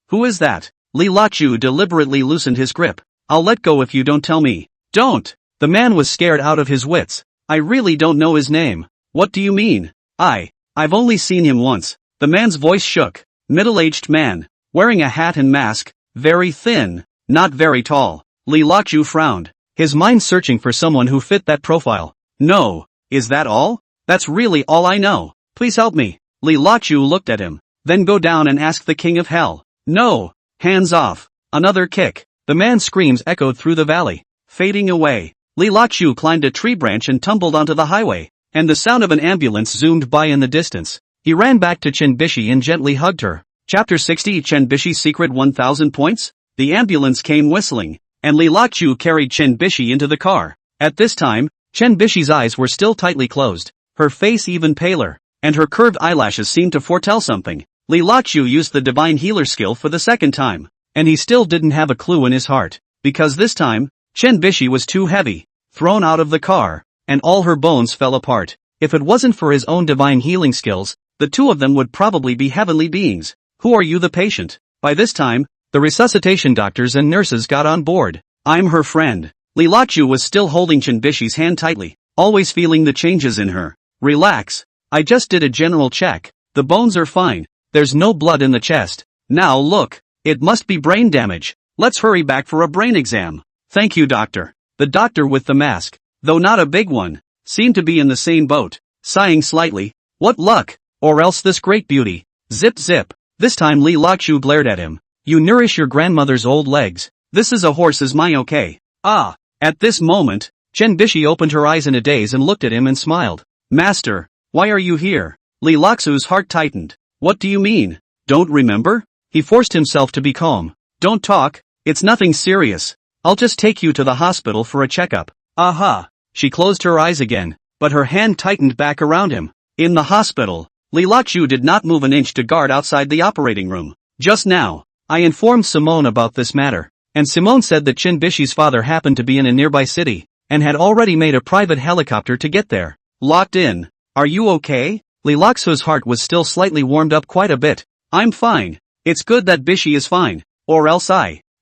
Who is that? Li Lachu deliberately loosened his grip. I'll let go if you don't tell me. Don't! The man was scared out of his wits. I really don't know his name. What do you mean? I've only seen him once. The man's voice shook. Middle-aged man, wearing a hat and mask, very thin, not very tall. Li Lachu frowned, his mind searching for someone who fit that profile. No, is that all? That's really all I know. Please help me. Li Lachu looked at him. Then go down and ask the king of hell. No! Hands off. Another kick. The man's screams echoed through the valley. Fading away, Li Lachu climbed a tree branch and tumbled onto the highway, and the sound of an ambulance zoomed by in the distance. He ran back to Chen Bishi and gently hugged her. Chapter 60 Chen Bishi's Secret 1000 Points? The ambulance came whistling, and Li Lachu carried Chen Bishi into the car. At this time, Chen Bishi's eyes were still tightly closed, her face even paler, and her curved eyelashes seemed to foretell something. Li Lachu used the divine healer skill for the second time, and he still didn't have a clue in his heart, because this time, Chen Bishi was too heavy, thrown out of the car, and all her bones fell apart. If it wasn't for his own divine healing skills, the two of them would probably be heavenly beings. Who are you, the patient? By this time, the resuscitation doctors and nurses got on board. I'm her friend. Li Lachu was still holding Chen Bishi's hand tightly, always feeling the changes in her. Relax. I just did a general check. The bones are fine. There's no blood in the chest. Now look. It must be brain damage. Let's hurry back for a brain exam. Thank you, doctor. The doctor with the mask, though not a big one, seemed to be in the same boat, sighing slightly. What luck! Or else this great beauty. Zip zip. This time Li Lachu glared at him. You nourish your grandmother's old legs. This is a horse, is my okay? Ah! At this moment, Chen Bishi opened her eyes in a daze and looked at him and smiled. Master, why are you here? Li Laxu's heart tightened. What do you mean? Don't remember? He forced himself to be calm. Don't talk, it's nothing serious. I'll just take you to the hospital for a checkup. Aha! She closed her eyes again, but her hand tightened back around him. In the hospital, Li Lachu did not move an inch to guard outside the operating room. Just now, I informed Simone about this matter, and Simone said that Chen Bishi's father happened to be in a nearby city, and had already made a private helicopter to get there. Locked in. Are you okay? Li Laxu's heart was still slightly warmed up quite a bit. I'm fine. It's good that Bishi is fine, or else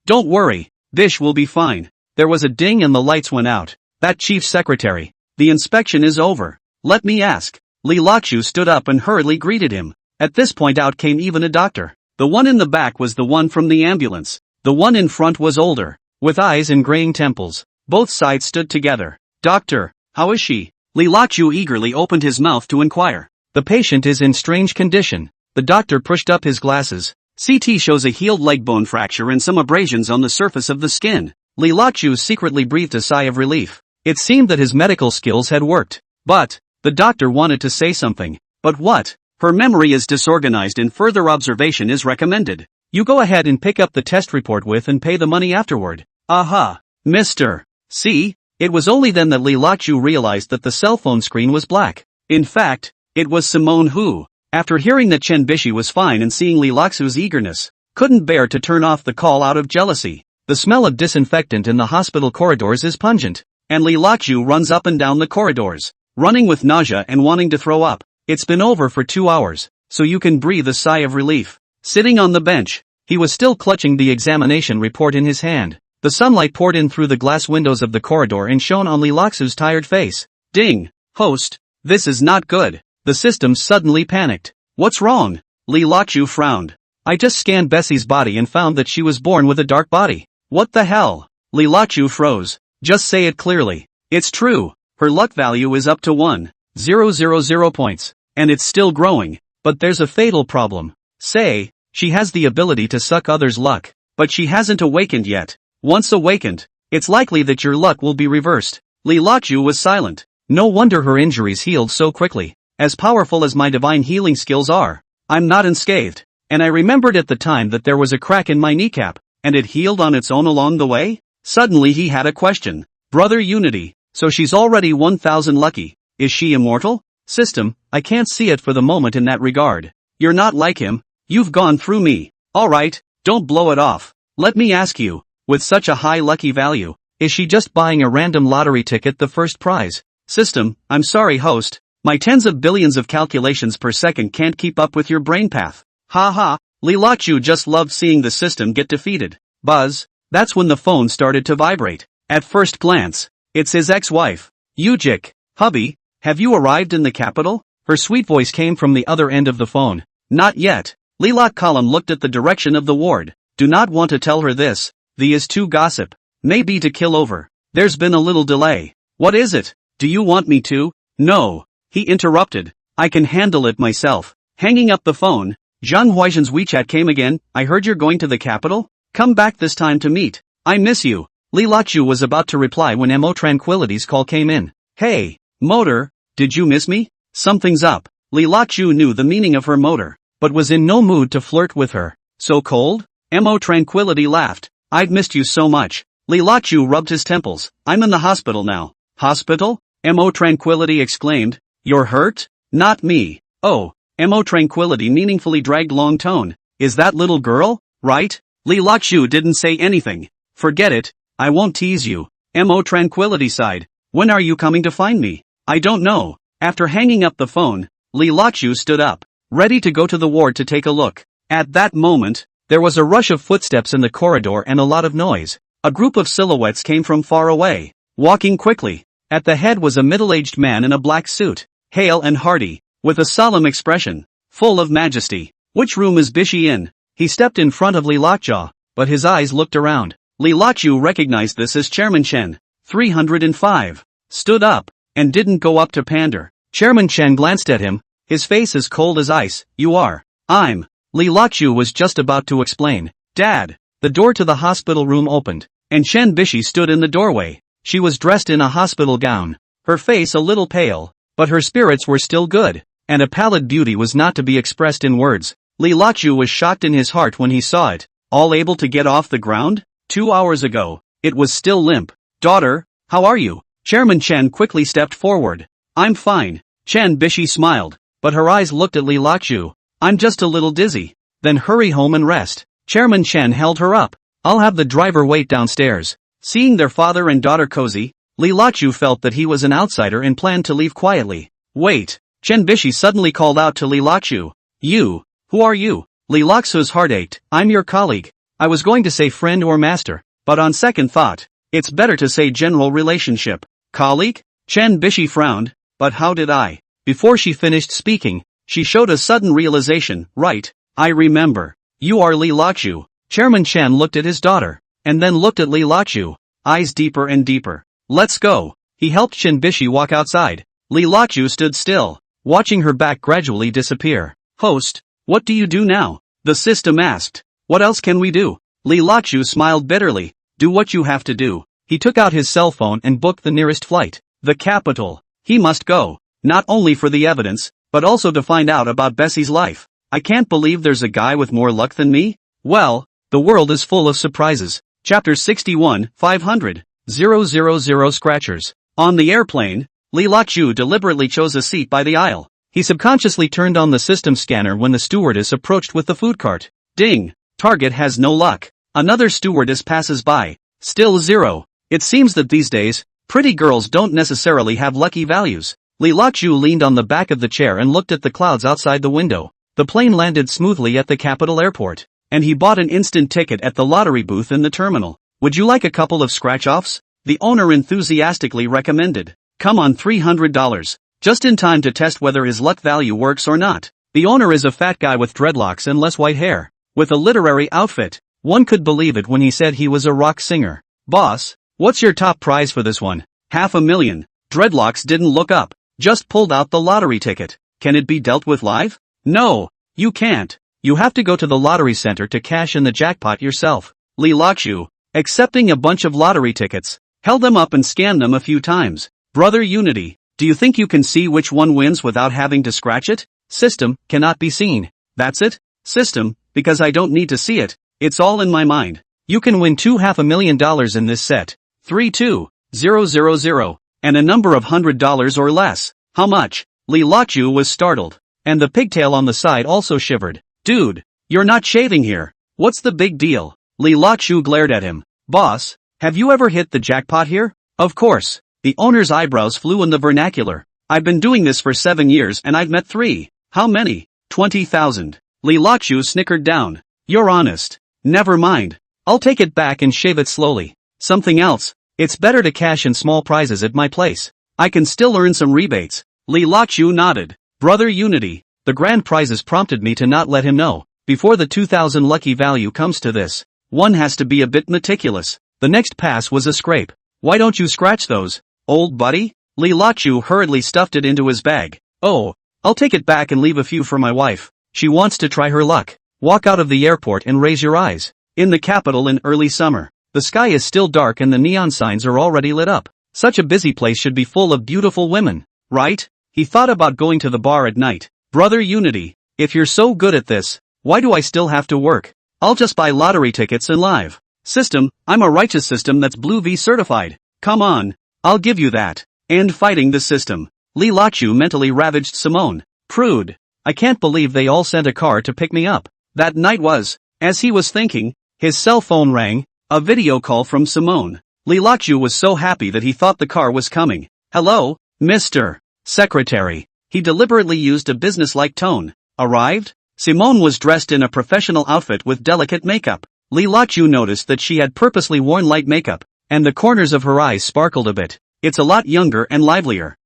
Don't worry, Bish will be fine. There was a ding and the lights went out. That chief secretary. The inspection is over. Let me ask. Li Lachu stood up and hurriedly greeted him. At this point out came even a doctor. The one in the back was the one from the ambulance. The one in front was older, with eyes and graying temples. Both sides stood together. Doctor, how is she? Li Lachu eagerly opened his mouth to inquire. The patient is in strange condition. The doctor pushed up his glasses. CT shows a healed leg bone fracture and some abrasions on the surface of the skin. Li Lachu secretly breathed a sigh of relief. It seemed that his medical skills had worked. But, the doctor wanted to say something. But what? Her memory is disorganized and further observation is recommended. You go ahead and pick up the test report with and pay the money afterward. Aha! Mister. See? It was only then that Li Lachu realized that the cell phone screen was black. In fact, it was Simone who, after hearing that Chen Bishi was fine and seeing Li Laxu's eagerness, couldn't bear to turn off the call out of jealousy. The smell of disinfectant in the hospital corridors is pungent, and Li Lachu runs up and down the corridors, running with nausea and wanting to throw up. It's been over for 2 hours, so you can breathe a sigh of relief. Sitting on the bench, he was still clutching the examination report in his hand. The sunlight poured in through the glass windows of the corridor and shone on Li Laxu's tired face. Ding! Host, this is not good. The system suddenly panicked. What's wrong? Li Lachu frowned. I just scanned Bessie's body and found that she was born with a dark body. What the hell? Li Lachu froze. Just say it clearly. It's true. Her luck value is up to 1,000 points. And it's still growing. But there's a fatal problem. Say, she has the ability to suck others' luck. But she hasn't awakened yet. Once awakened, it's likely that your luck will be reversed. Li Lachu was silent. No wonder her injuries healed so quickly. As powerful as my divine healing skills are, I'm not unscathed. And I remembered at the time that there was a crack in my kneecap, and it healed on its own along the way? Suddenly he had a question. Brother Unity, so she's already 1000 lucky, is she immortal? System, I can't see it for the moment in that regard. You're not like him, you've gone through me. Alright, don't blow it off. Let me ask you, with such a high lucky value, is she just buying a random lottery ticket the first prize? System, I'm sorry host, my tens of billions of calculations per second can't keep up with your brain path. Ha. Lilachu just loved seeing the system get defeated. Buzz. That's when the phone started to vibrate. At first glance, it's his ex-wife. Yujik. Hubby, have you arrived in the capital? Her sweet voice came from the other end of the phone. Not yet. Lilak Column looked at the direction of the ward. Do not want to tell her this. The is too gossip. Maybe to kill over. There's been a little delay. What is it? Do you want me to? No. He interrupted. I can handle it myself. Hanging up the phone, Zhang Huaizhen's WeChat came again. I heard you're going to the capital? Come back this time to meet. I miss you. Li Lachu was about to reply when Mo Tranquility's call came in. Hey, motor, did you miss me? Something's up. Li Lachu knew the meaning of her motor, but was in no mood to flirt with her. So cold? Mo Tranquility laughed. I'd missed you so much. Li Lachu rubbed his temples. I'm in the hospital now. Hospital? Mo Tranquility exclaimed. You're hurt? Not me. Oh. Mo Tranquility meaningfully dragged long tone. Is that little girl, right? Li Lachu didn't say anything. Forget it, I won't tease you. Mo Tranquility sighed. When are you coming to find me? I don't know. After hanging up the phone, Li Lachu stood up, ready to go to the ward to take a look. At that moment, there was a rush of footsteps in the corridor and a lot of noise. A group of silhouettes came from far away, walking quickly. At the head was a middle-aged man in a black suit, hale and hearty, with a solemn expression, full of majesty. Which room is Bishi in? He stepped in front of Li Lakja, but his eyes looked around. Li Lachu recognized this as Chairman Chen, 305. Stood up, and didn't go up to pander. Chairman Chen glanced at him, his face as cold as ice. You are. I'm. Li Lachu was just about to explain. Dad. The door to the hospital room opened, and Chen Bishi stood in the doorway. She was dressed in a hospital gown, her face a little pale, but her spirits were still good, and a pallid beauty was not to be expressed in words. Li Lachu was shocked in his heart when he saw it. All able to get off the ground? 2 hours ago, it was still limp. Daughter, how are you? Chairman Chen quickly stepped forward. I'm fine. Chen Bishi smiled, but her eyes looked at Li Lachu. I'm just a little dizzy. Then hurry home and rest. Chairman Chen held her up. I'll have the driver wait downstairs. Seeing their father and daughter cozy, Li Lachu felt that he was an outsider and planned to leave quietly. Wait. Chen Bishi suddenly called out to Li Lachu. You. Who are you? Li Lachu's heart ached. I'm your colleague. I was going to say friend or master, but on second thought, it's better to say general relationship. Colleague? Chen Bishi frowned. But how did I? Before she finished speaking, she showed a sudden realization. Right. I remember. You are Li Lachu. Chairman Chen looked at his daughter, and then looked at Li Lachu, eyes deeper and deeper. Let's go. He helped Chen Bishi walk outside. Li Lachu stood still, watching her back gradually disappear. Host, what do you do now? The system asked. What else can we do? Li Lachu smiled bitterly. Do what you have to do. He took out his cell phone and booked the nearest flight. The capital. He must go. Not only for the evidence, but also to find out about Bessie's life. I can't believe there's a guy with more luck than me. Well, the world is full of surprises. Chapter 61, 500, 000 Scratchers. On the airplane, Li Lachu deliberately chose a seat by the aisle. He subconsciously turned on the system scanner when the stewardess approached with the food cart. Ding! Target has no luck. Another stewardess passes by. Still 0. It seems that these days, pretty girls don't necessarily have lucky values. Li Lachu leaned on the back of the chair and looked at the clouds outside the window. The plane landed smoothly at the capital airport, and he bought an instant ticket at the lottery booth in the terminal. Would you like a couple of scratch-offs? The owner enthusiastically recommended. Come on, $300. Just in time to test whether his luck value works or not. The owner is a fat guy with dreadlocks and less white hair, with a literary outfit. One could believe it when he said he was a rock singer. Boss, what's your top prize for this one? $500,000. Dreadlocks didn't look up, just pulled out the lottery ticket. Can it be dealt with live? No, you can't. You have to go to the lottery center to cash in the jackpot yourself. Li Lachu, accepting a bunch of lottery tickets, held them up and scanned them a few times. Brother Unity, do you think you can see which one wins without having to scratch it? System, cannot be seen. That's it? System, because I don't need to see it, it's all in my mind. You can win $250,000 in this set. 32000, and a number of $100 or less. How much? Li Lachu was startled. And the pigtail on the side also shivered. Dude, you're not shaving here. What's the big deal? Li Lachu glared at him. Boss, have you ever hit the jackpot here? Of course. The owner's eyebrows flew in the vernacular. I've been doing this for 7 years and I've met 3. How many? 20,000. Li Lachu snickered down. You're honest. Never mind. I'll take it back and shave it slowly. Something else. It's better to cash in small prizes at my place. I can still earn some rebates. Li Lachu nodded. Brother Unity. The grand prizes prompted me to not let him know. Before the 2,000 lucky value comes to this, one has to be a bit meticulous. The next pass was a scrape. Why don't you scratch those, old buddy? Li Lachu hurriedly stuffed it into his bag. Oh, I'll take it back and leave a few for my wife. She wants to try her luck. Walk out of the airport and raise your eyes. In the capital in early summer, the sky is still dark and the neon signs are already lit up. Such a busy place should be full of beautiful women, right? He thought about going to the bar at night. Brother Unity, if you're so good at this, why do I still have to work? I'll just buy lottery tickets and live. System, I'm a righteous system that's Blue V certified. Come on, I'll give you that. And fighting the system. Li Lachu mentally ravaged Simone. Prude. I can't believe they all sent a car to pick me up. That night was, as he was thinking, his cell phone rang, a video call from Simone. Li Lachu was so happy that he thought the car was coming. Hello, Mr. Secretary. He deliberately used a businesslike tone. Arrived? Simone was dressed in a professional outfit with delicate makeup. Li Lachu noticed that she had purposely worn light makeup, and the corners of her eyes sparkled a bit. It's a lot younger and livelier.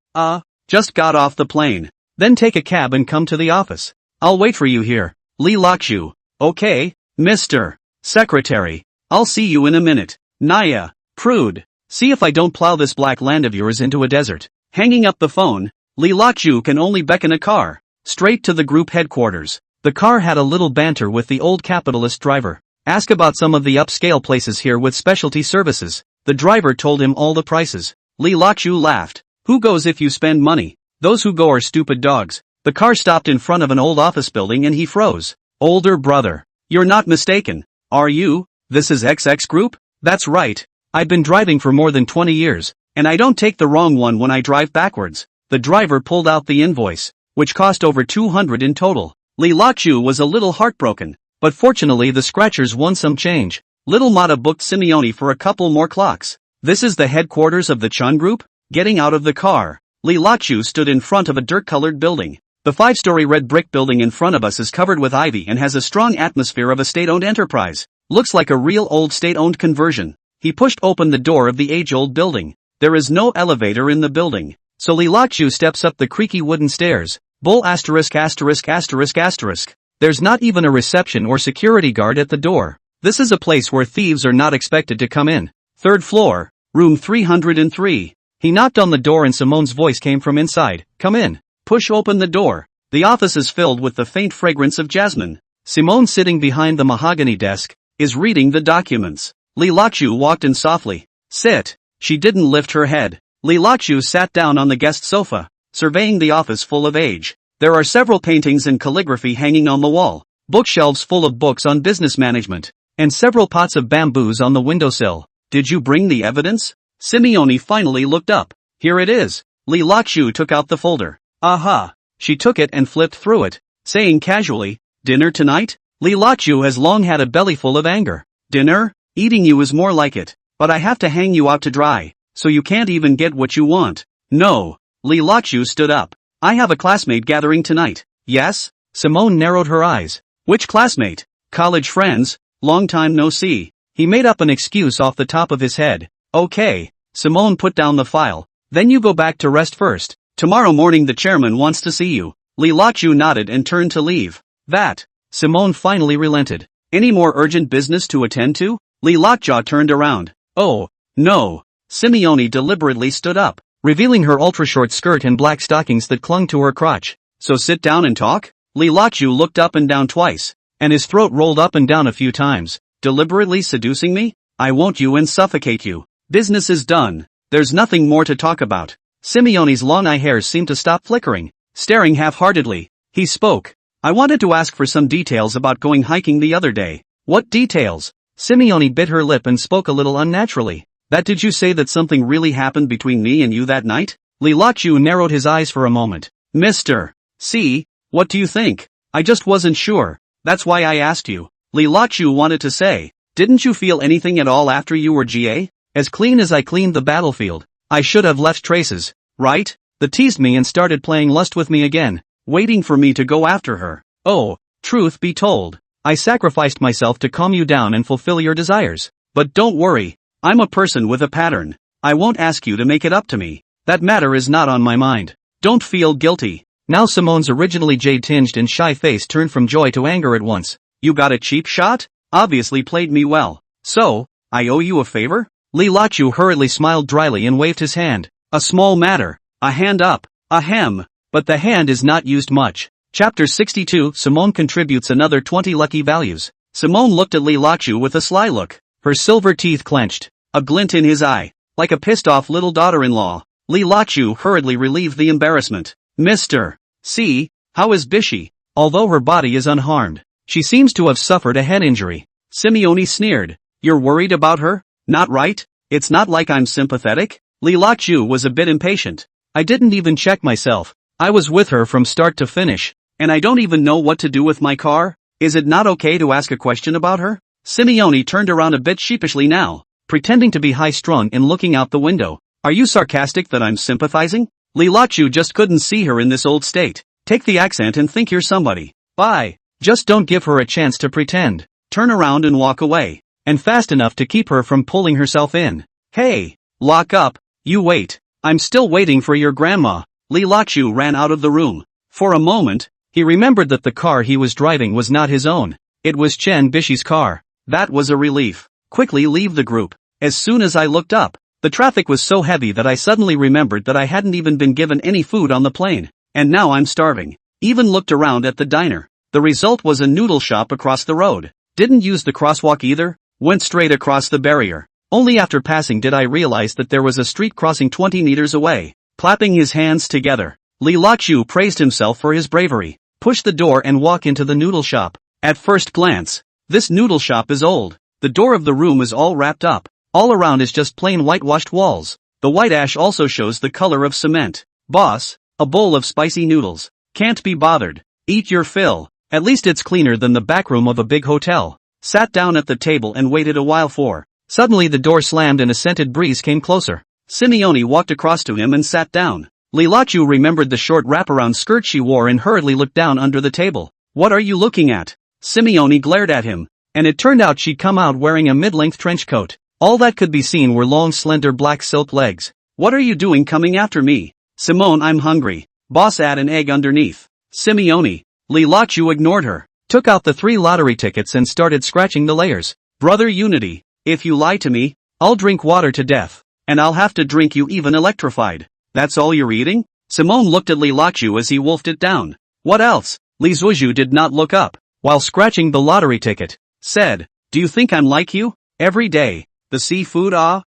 Just got off the plane. Then take a cab and come to the office. I'll wait for you here. Li Lachu. Okay, Mr. Secretary. I'll see you in a minute. Naya. Prude. See if I don't plow this black land of yours into a desert. Hanging up the phone, Li Lachu can only beckon a car. Straight to the group headquarters. The car had a little banter with the old capitalist driver. Ask about some of the upscale places here with specialty services. The driver told him all the prices. Li Lachu laughed. Who goes if you spend money? Those who go are stupid dogs. The car stopped in front of an old office building and he froze. Older brother. You're not mistaken, are you? This is XX Group? That's right. I've been driving for more than 20 years, and I don't take the wrong one when I drive backwards. The driver pulled out the invoice, which cost over 200 in total. Li Lachu was a little heartbroken, but fortunately the scratchers won some change. Little Mata booked Simone for a couple more clocks. This is the headquarters of the Chen Group? Getting out of the car, Li Lachu stood in front of a dirt-colored building. The 5-story red brick building in front of us is covered with ivy and has a strong atmosphere of a state-owned enterprise. Looks like a real old state-owned conversion. He pushed open the door of the age-old building. There is no elevator in the building, so Li Lachu steps up the creaky wooden stairs. Bull asterisk asterisk asterisk asterisk. There's not even a reception or security guard at the door. This is a place where thieves are not expected to come in. 3rd floor, room 303. He knocked on the door and Simone's voice came from inside. Come in. Push open the door. The office is filled with the faint fragrance of jasmine. Simone, sitting behind the mahogany desk, is reading the documents. Li Lachu walked in softly. Sit. She didn't lift her head. Li Lachu sat down on the guest sofa, surveying the office full of age. There are several paintings and calligraphy hanging on the wall, bookshelves full of books on business management, and several pots of bamboos on the windowsill. Did you bring the evidence? Simone finally looked up. Here it is. Li Lachu took out the folder. Aha. She took it and flipped through it, saying casually, dinner tonight? Li Lachu has long had a bellyful of anger. Dinner? Eating you is more like it. But I have to hang you out to dry, so you can't even get what you want. No. Li Lachu stood up. I have a classmate gathering tonight. Yes? Simone narrowed her eyes. Which classmate? College friends, long time no see. He made up an excuse off the top of his head. Okay. Simone put down the file. Then you go back to rest first. Tomorrow morning the chairman wants to see you. Li Lachu nodded and turned to leave. That. Simone finally relented. Any more urgent business to attend to? Li Lachu turned around. Oh, no. Simone deliberately stood up, revealing her ultra-short skirt and black stockings that clung to her crotch. So sit down and talk? Li Lachu looked up and down twice, and his throat rolled up and down a few times. Deliberately seducing me? I won't you and suffocate you. Business is done. There's nothing more to talk about. Simone's long eye hairs seemed to stop flickering. Staring half-heartedly, he spoke. I wanted to ask for some details about going hiking the other day. What details? Simone bit her lip and spoke a little unnaturally. That did you say that something really happened between me and you that night? Li Lachu narrowed his eyes for a moment. Mr. C, what do you think? I just wasn't sure. That's why I asked you. Li Lachu wanted to say, didn't you feel anything at all after you were GA? As clean as I cleaned the battlefield. I should have left traces, right? They teased me and started playing lust with me again, waiting for me to go after her. Oh, truth be told, I sacrificed myself to calm you down and fulfill your desires. But don't worry, I'm a person with a pattern. I won't ask you to make it up to me. That matter is not on my mind. Don't feel guilty. Now Simone's originally jade-tinged and shy face turned from joy to anger at once. You got a cheap shot? Obviously played me well. So, I owe you a favor? Li Lachu hurriedly smiled dryly and waved his hand. A small matter. A hand up. Ahem. But the hand is not used much. Chapter 62. Simone contributes another 20 lucky values. Simone looked at Li Lachu with a sly look. Her silver teeth clenched. A glint in his eye. Like a pissed-off little daughter-in-law. Li Lachu hurriedly relieved the embarrassment. Mr. C, how is Bishi? Although her body is unharmed, she seems to have suffered a head injury. Simone sneered. You're worried about her? Not right? It's not like I'm sympathetic? Li Lachu was a bit impatient. I didn't even check myself. I was with her from start to finish. And I don't even know what to do with my car? Is it not okay to ask a question about her? Simone turned around a bit sheepishly now, pretending to be high-strung and looking out the window. Are you sarcastic that I'm sympathizing? Li Lachu just couldn't see her in this old state. Take the accent and think you're somebody. Bye. Just don't give her a chance to pretend. Turn around and walk away. And fast enough to keep her from pulling herself in. Hey, lock up. You wait. I'm still waiting for your grandma. Li Lachu ran out of the room. For a moment, he remembered that the car he was driving was not his own. It was Chen Bishi's car. That was a relief. Quickly leave the group. As soon as I looked up, the traffic was so heavy that I suddenly remembered that I hadn't even been given any food on the plane. And now I'm starving. Even looked around at the diner. The result was a noodle shop across the road. Didn't use the crosswalk either. Went straight across the barrier. Only after passing did I realize that there was a street crossing 20 meters away. Clapping his hands together, Li Lachu praised himself for his bravery. Pushed the door and walked into the noodle shop. At first glance, this noodle shop is old. The door of the room is all wrapped up. All around is just plain whitewashed walls. The white ash also shows the color of cement. Boss, a bowl of spicy noodles. Can't be bothered. Eat your fill. At least it's cleaner than the back room of a big hotel. Sat down at the table and waited a while for. Suddenly the door slammed and a scented breeze came closer. Simone walked across to him and sat down. Li Lachu remembered the short wraparound skirt she wore and hurriedly looked down under the table. What are you looking at? Simone glared at him. And it turned out she'd come out wearing a mid-length trench coat. All that could be seen were long slender black silk legs. What are you doing coming after me? Simone, I'm hungry. Boss, add an egg underneath. Simone. Li Lachu ignored her. Took out the 3 lottery tickets and started scratching the layers. Brother Unity, if you lie to me, I'll drink water to death. And I'll have to drink you even electrified. That's all you're eating? Simone looked at Li Lachu as he wolfed it down. What else? Li Zuoju did not look up. While scratching the lottery ticket. Said, do you think I'm like you? Every day. The seafood,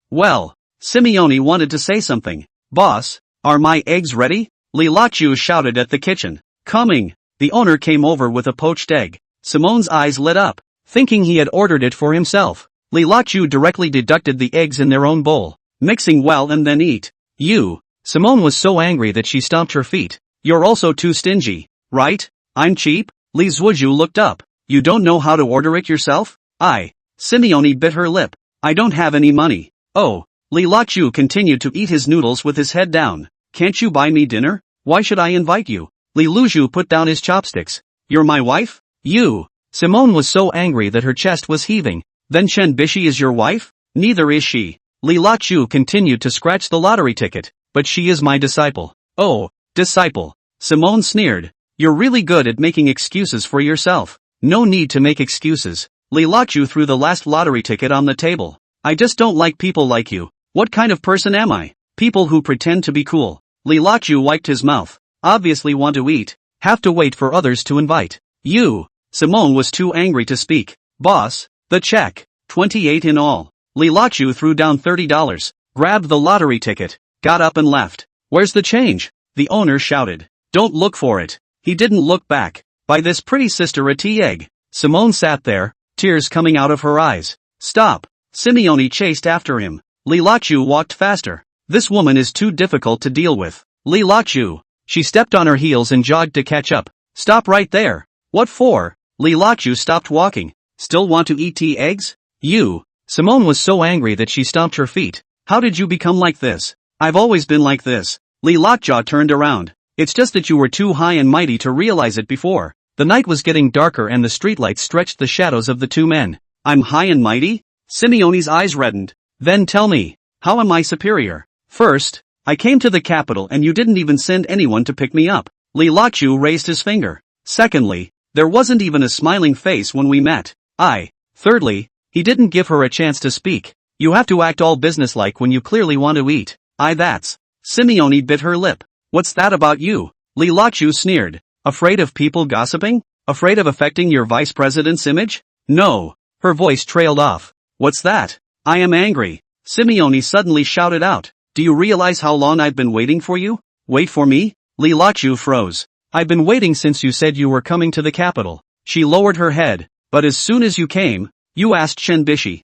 well. Simone wanted to say something. Boss, are my eggs ready? Li Lachu shouted at the kitchen. Coming. The owner came over with a poached egg. Simone's eyes lit up, thinking he had ordered it for himself. Li Lachu directly deducted the eggs in their own bowl, mixing well and then eat. You. Simone was so angry that she stomped her feet. You're also too stingy, right? I'm cheap? Li Zuoju looked up. You don't know how to order it yourself? Simone bit her lip. I don't have any money. Oh. Li Lachu continued to eat his noodles with his head down. Can't you buy me dinner? Why should I invite you? Li Luju put down his chopsticks. You're my wife? You. Simone was so angry that her chest was heaving. Then Chen Bishi is your wife? Neither is she. Li Lachu continued to scratch the lottery ticket. But she is my disciple. Oh, disciple. Simone sneered. You're really good at making excuses for yourself. No need to make excuses. Li Lachu threw the last lottery ticket on the table. I just don't like people like you. What kind of person am I? People who pretend to be cool. Li Lachu wiped his mouth. Obviously want to eat. Have to wait for others to invite. You. Simone was too angry to speak. Boss, the check. 28 in all. Li Lachu threw down $30. Grabbed the lottery ticket. Got up and left. Where's the change? The owner shouted. Don't look for it. He didn't look back. by this pretty sister a tea egg. Simone sat there, tears coming out of her eyes. Stop! Simone chased after him. Li Lachu walked faster. This woman is too difficult to deal with. Li Lachu. She stepped on her heels and jogged to catch up. Stop right there. What for? Li Lachu stopped walking. Still want to eat tea eggs? You. Simone was so angry that she stomped her feet. How did you become like this? I've always been like this. Li Lockjaw turned around. It's just that you were too high and mighty to realize it before. The night was getting darker and the streetlights stretched the shadows of the two men. I'm high and mighty? Simeone's eyes reddened. Then tell me, how am I superior? First, I came to the capital and you didn't even send anyone to pick me up. Li Lachu raised his finger. Secondly, there wasn't even a smiling face when we met. Thirdly, he didn't give her a chance to speak. You have to act all businesslike when you clearly want to eat. That's. Simeone bit her lip. What's that about you? Li Lachu sneered. Afraid of people gossiping? Afraid of affecting your vice president's image? No. Her voice trailed off. What's that? I am angry. Simeone suddenly shouted out. Do you realize how long I've been waiting for you? Wait for me? Li Lachu froze. I've been waiting since you said you were coming to the capital. She lowered her head. But as soon as you came, you asked Chen Bishi.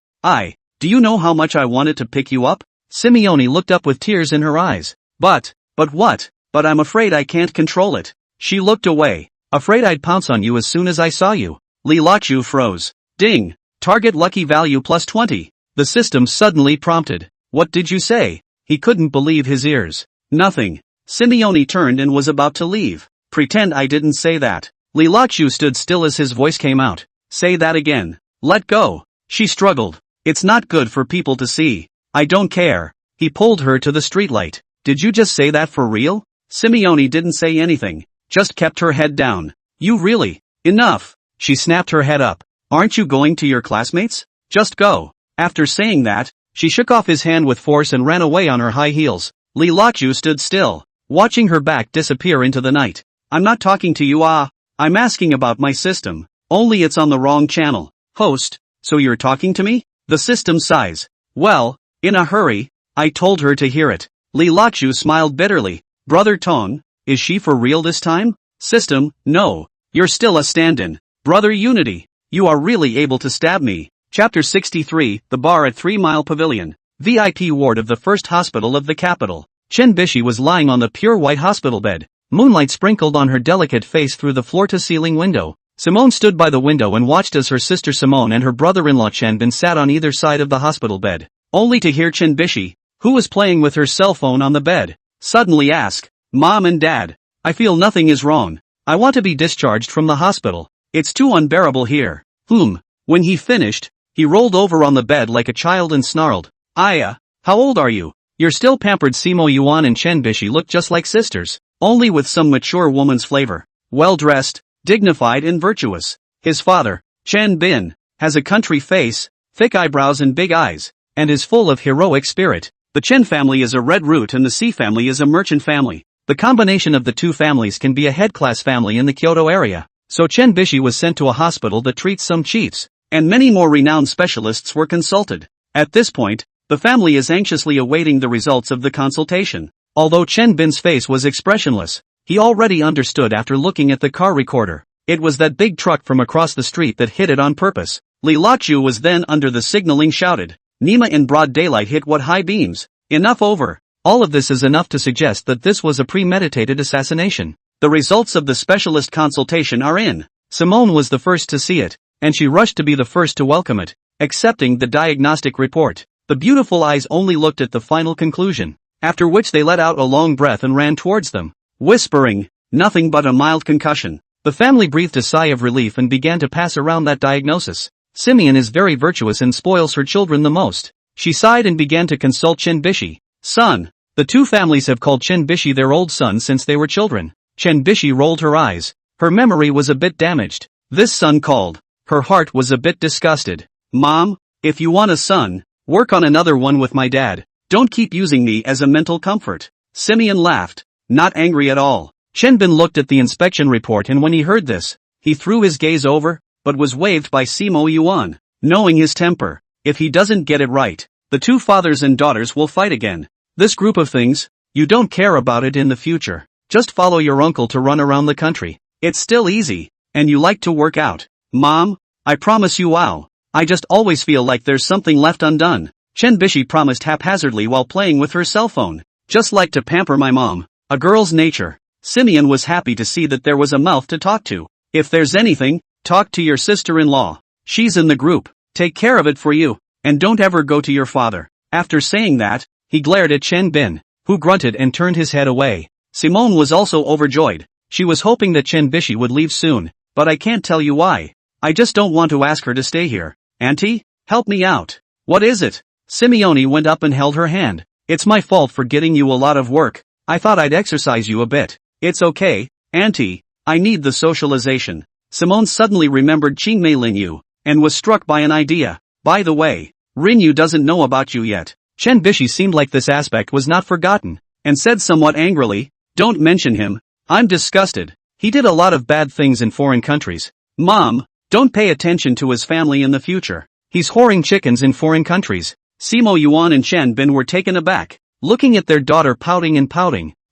Do you know how much I wanted to pick you up? Simeone looked up with tears in her eyes. But what? But I'm afraid I can't control it. She looked away. Afraid I'd pounce on you as soon as I saw you. Li Lachu froze. Ding! Target lucky value plus 20. The system suddenly prompted. What did you say? He couldn't believe his ears. Nothing. Simeone turned and was about to leave. Pretend I didn't say that. Li Lachu stood still as his voice came out. Say that again. Let go. She struggled. It's not good for people to see. I don't care. He pulled her to the streetlight. Did you just say that for real? Simeone didn't say anything. Just kept her head down. You really? Enough. She snapped her head up. Aren't you going to your classmates? Just go. After saying that, she shook off his hand with force and ran away on her high heels. Li Lachu stood still, watching her back disappear into the night. I'm not talking to you, I'm asking about my system. Only it's on the wrong channel. Host, so you're talking to me? The system sighs. Well, in a hurry. I told her to hear it. Li Lachu smiled bitterly. Brother Tong, is she for real this time? System, no. You're still a stand-in. Brother Unity, you are really able to stab me. Chapter 63, The Bar at 3 Mile Pavilion. VIP ward of the first hospital of the capital. Chen Bishi was lying on the pure white hospital bed. Moonlight sprinkled on her delicate face through the floor-to-ceiling window. Simone stood by the window and watched as her sister Simone and her brother-in-law Chen Bin sat on either side of the hospital bed, only to hear Chen Bishi, who was playing with her cell phone on the bed, suddenly ask, Mom and Dad, I feel nothing is wrong. I want to be discharged from the hospital. It's too unbearable here. When he finished, he rolled over on the bed like a child and snarled, Aya, how old are you? You're still pampered. Simo Yuan and Chen Bishi looked just like sisters, only with some mature woman's flavor. Well-dressed, dignified and virtuous. His father, Chen Bin, has a country face, thick eyebrows and big eyes, and is full of heroic spirit. The Chen family is a red root and the Si family is a merchant family. The combination of the two families can be a head-class family in the Kyoto area. So Chen Bishi was sent to a hospital that treats some chiefs, and many more renowned specialists were consulted. At this point, the family is anxiously awaiting the results of the consultation. Although Chen Bin's face was expressionless, he already understood after looking at the car recorder. It was that big truck from across the street that hit it on purpose. Li Lachu was then under the signaling shouted. Nima in broad daylight hit what high beams. Enough over. All of this is enough to suggest that this was a premeditated assassination. The results of the specialist consultation are in. Simone was the first to see it, and she rushed to be the first to welcome it, accepting the diagnostic report. The beautiful eyes only looked at the final conclusion, after which they let out a long breath and ran towards them, whispering, nothing but a mild concussion. The family breathed a sigh of relief and began to pass around that diagnosis. Simeon is very virtuous and spoils her children the most. She sighed and began to consult Chen Bishi. Son. The two families have called Chen Bishi their old son since they were children. Chen Bishi rolled her eyes. Her memory was a bit damaged. This son called. Her heart was a bit disgusted. Mom, if you want a son, work on another one with my dad. Don't keep using me as a mental comfort. Simeon laughed, not angry at all. Chen Bin looked at the inspection report and when he heard this, he threw his gaze over, but was waved by Simo Yuan. Knowing his temper, if he doesn't get it right, the two fathers and daughters will fight again. This group of things, you don't care about it in the future. Just follow your uncle to run around the country. It's still easy. And you like to work out. Mom? I promise you wow. I just always feel like there's something left undone. Chen Bishi promised haphazardly while playing with her cell phone. Just like to pamper my mom. A girl's nature. Simone was happy to see that there was a mouth to talk to. If there's anything, talk to your sister-in-law. She's in the group. Take care of it for you. And don't ever go to your father. After saying that, he glared at Chen Bin, who grunted and turned his head away. Simone was also overjoyed. She was hoping that Chen Bishi would leave soon, but I can't tell you why. I just don't want to ask her to stay here. Auntie, help me out. What is it? Simone went up and held her hand. It's my fault for getting you a lot of work. I thought I'd exercise you a bit. It's okay, Auntie. I need the socialization. Simone suddenly remembered Qingmei Linyu, and was struck by an idea. By the way, Rinyu doesn't know about you yet. Chen Bishi seemed like this aspect was not forgotten, and said somewhat angrily, don't mention him. I'm disgusted. He did a lot of bad things in foreign countries. Mom, don't pay attention to his family in the future. He's whoring chickens in foreign countries. Simo Yuan and Chen Bin were taken aback, looking at their daughter pouting,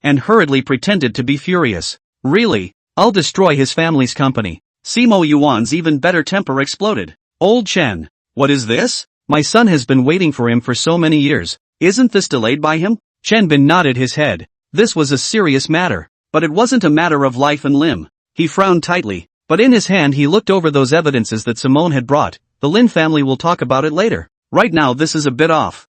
and hurriedly pretended to be furious. Really? I'll destroy his family's company. Simo Yuan's even better temper exploded. Old Chen. What is this? My son has been waiting for him for so many years. Isn't this delayed by him? Chen Bin nodded his head. This was a serious matter. But it wasn't a matter of life and limb. He frowned tightly, but in his hand he looked over those evidences that Simone had brought. The Lin family will talk about it later. Right now this is a bit off.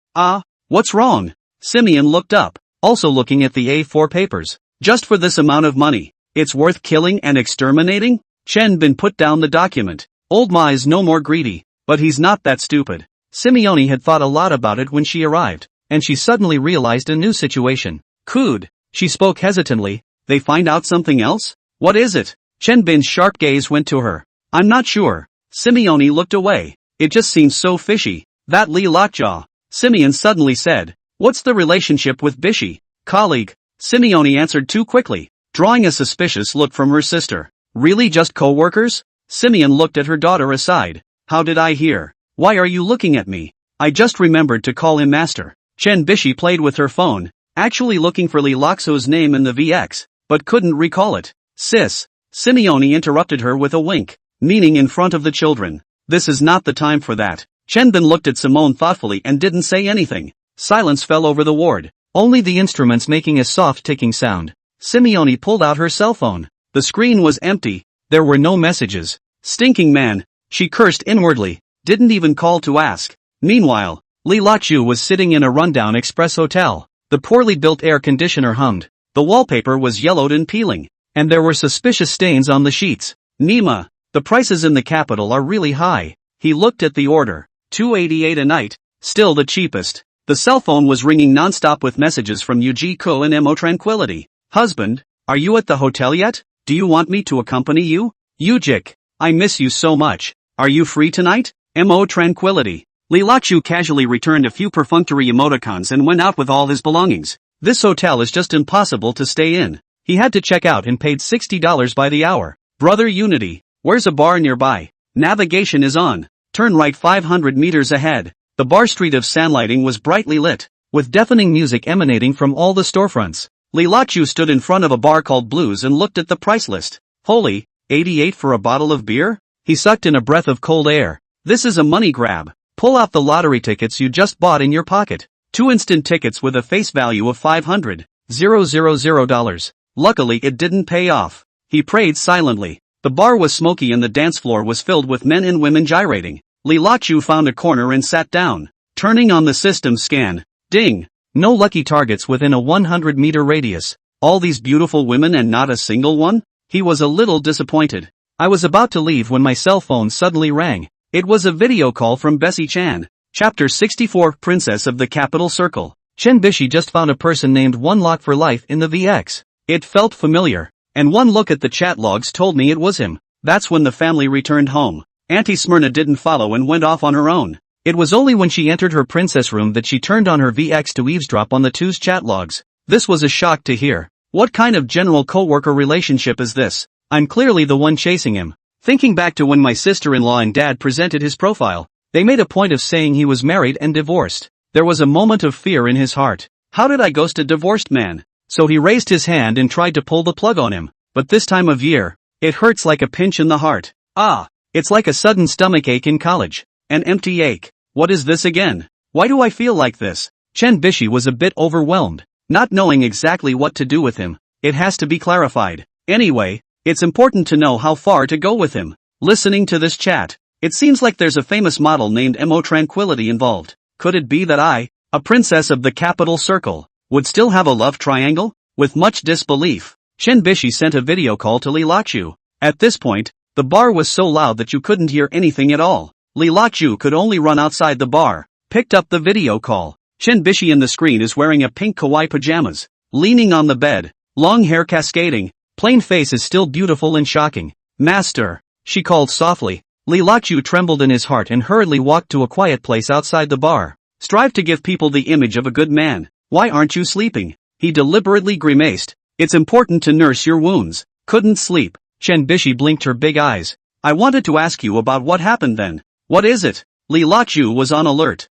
What's wrong? Simeon looked up, also looking at the A4 papers. Just for this amount of money, it's worth killing and exterminating? Chen Bin put down the document. Old Ma is no more greedy, but he's not that stupid. Simeone had thought a lot about it when she arrived, and she suddenly realized a new situation. Could, she spoke hesitantly, they find out something else? What is it? Chen Bin's sharp gaze went to her. I'm not sure. Simeone looked away. It just seems so fishy. That Li Lockjaw. Simeon suddenly said. What's the relationship with Bishi? Colleague. Simeone answered too quickly, drawing a suspicious look from her sister. Really just co-workers? Simeon looked at her daughter aside. How did I hear? Why are you looking at me? I just remembered to call him master. Chen Bishi played with her phone, actually looking for Li Loxo's name in the VX, but couldn't recall it. Sis. Simeone interrupted her with a wink, meaning in front of the children. This is not the time for that. Chen Bin looked at Simone thoughtfully and didn't say anything. Silence fell over the ward, only the instruments making a soft ticking sound. Simeone pulled out her cell phone. The screen was empty. There were no messages. Stinking man, she cursed inwardly, didn't even call to ask. Meanwhile, Li Lachu was sitting in a rundown express hotel. The poorly built air conditioner hummed. The wallpaper was yellowed and peeling, and there were suspicious stains on the sheets. Nima, the prices in the capital are really high. He looked at the order. $288 a night, still the cheapest. The cell phone was ringing non-stop with messages from Yuji Ko and Mo Tranquility. Husband, are you at the hotel yet? Do you want me to accompany you? Yujik, I miss you so much. Are you free tonight? Mo Tranquility. Li Lachu casually returned a few perfunctory emoticons and went out with all his belongings. This hotel is just impossible to stay in. He had to check out and paid $60 by the hour. Brother Unity, where's a bar nearby? Navigation is on. Turn right 500 meters ahead. The bar street of Sanlighting was brightly lit, with deafening music emanating from all the storefronts. Li Lachu stood in front of a bar called Blues and looked at the price list. Holy, 88 for a bottle of beer? He sucked in a breath of cold air. This is a money grab. Pull out the lottery tickets you just bought in your pocket. 2 instant tickets with a face value of $500,000. Luckily it didn't pay off. He prayed silently. The bar was smoky and the dance floor was filled with men and women gyrating. Li Lachu found a corner and sat down. Turning on the system scan. Ding! No lucky targets within a 100-meter radius. All these beautiful women and not a single one? He was a little disappointed. I was about to leave when my cell phone suddenly rang. It was a video call from Bessie Chan. Chapter 64 Princess of the Capital Circle. Chen Bishi just found a person named One Lock for Life in the VX. It felt familiar, and one look at the chat logs told me it was him. That's when the family returned home. Auntie Smyrna didn't follow and went off on her own. It was only when she entered her princess room that she turned on her VX to eavesdrop on the two's chat logs. This was a shock to hear. What kind of general co-worker relationship is this? I'm clearly the one chasing him. Thinking back to when my sister-in-law and dad presented his profile, they made a point of saying he was married and divorced. There was a moment of fear in his heart. How did I ghost a divorced man? So he raised his hand and tried to pull the plug on him. But this time of year, It hurts like a pinch in the heart. Ah, it's like a sudden stomach ache in college. An empty ache. What is this again? Why do I feel like this? Chen Bishi was a bit overwhelmed, not knowing exactly what to do with him. It has to be clarified. Anyway, it's important to know how far to go with him. Listening to this chat, it seems like there's a famous model named Mo Tranquility involved. Could it be that I, a princess of the capital circle, would still have a love triangle? With much disbelief, Chen Bishi sent a video call to Li Lachu. At this point, the bar was so loud that you couldn't hear anything at all. Li Lachu could only run outside the bar, picked up the video call. Chen Bishi in the screen is wearing a pink kawaii pajamas, leaning on the bed, long hair cascading, plain face is still beautiful and shocking. Master, she called softly. Li Lachu trembled in his heart and hurriedly walked to a quiet place outside the bar. Strive to give people the image of a good man. Why aren't you sleeping? He deliberately grimaced. It's important to nurse your wounds. Couldn't sleep. Chen Bishi blinked her big eyes. I wanted to ask you about what happened then. What is it? Li Lachu was on alert.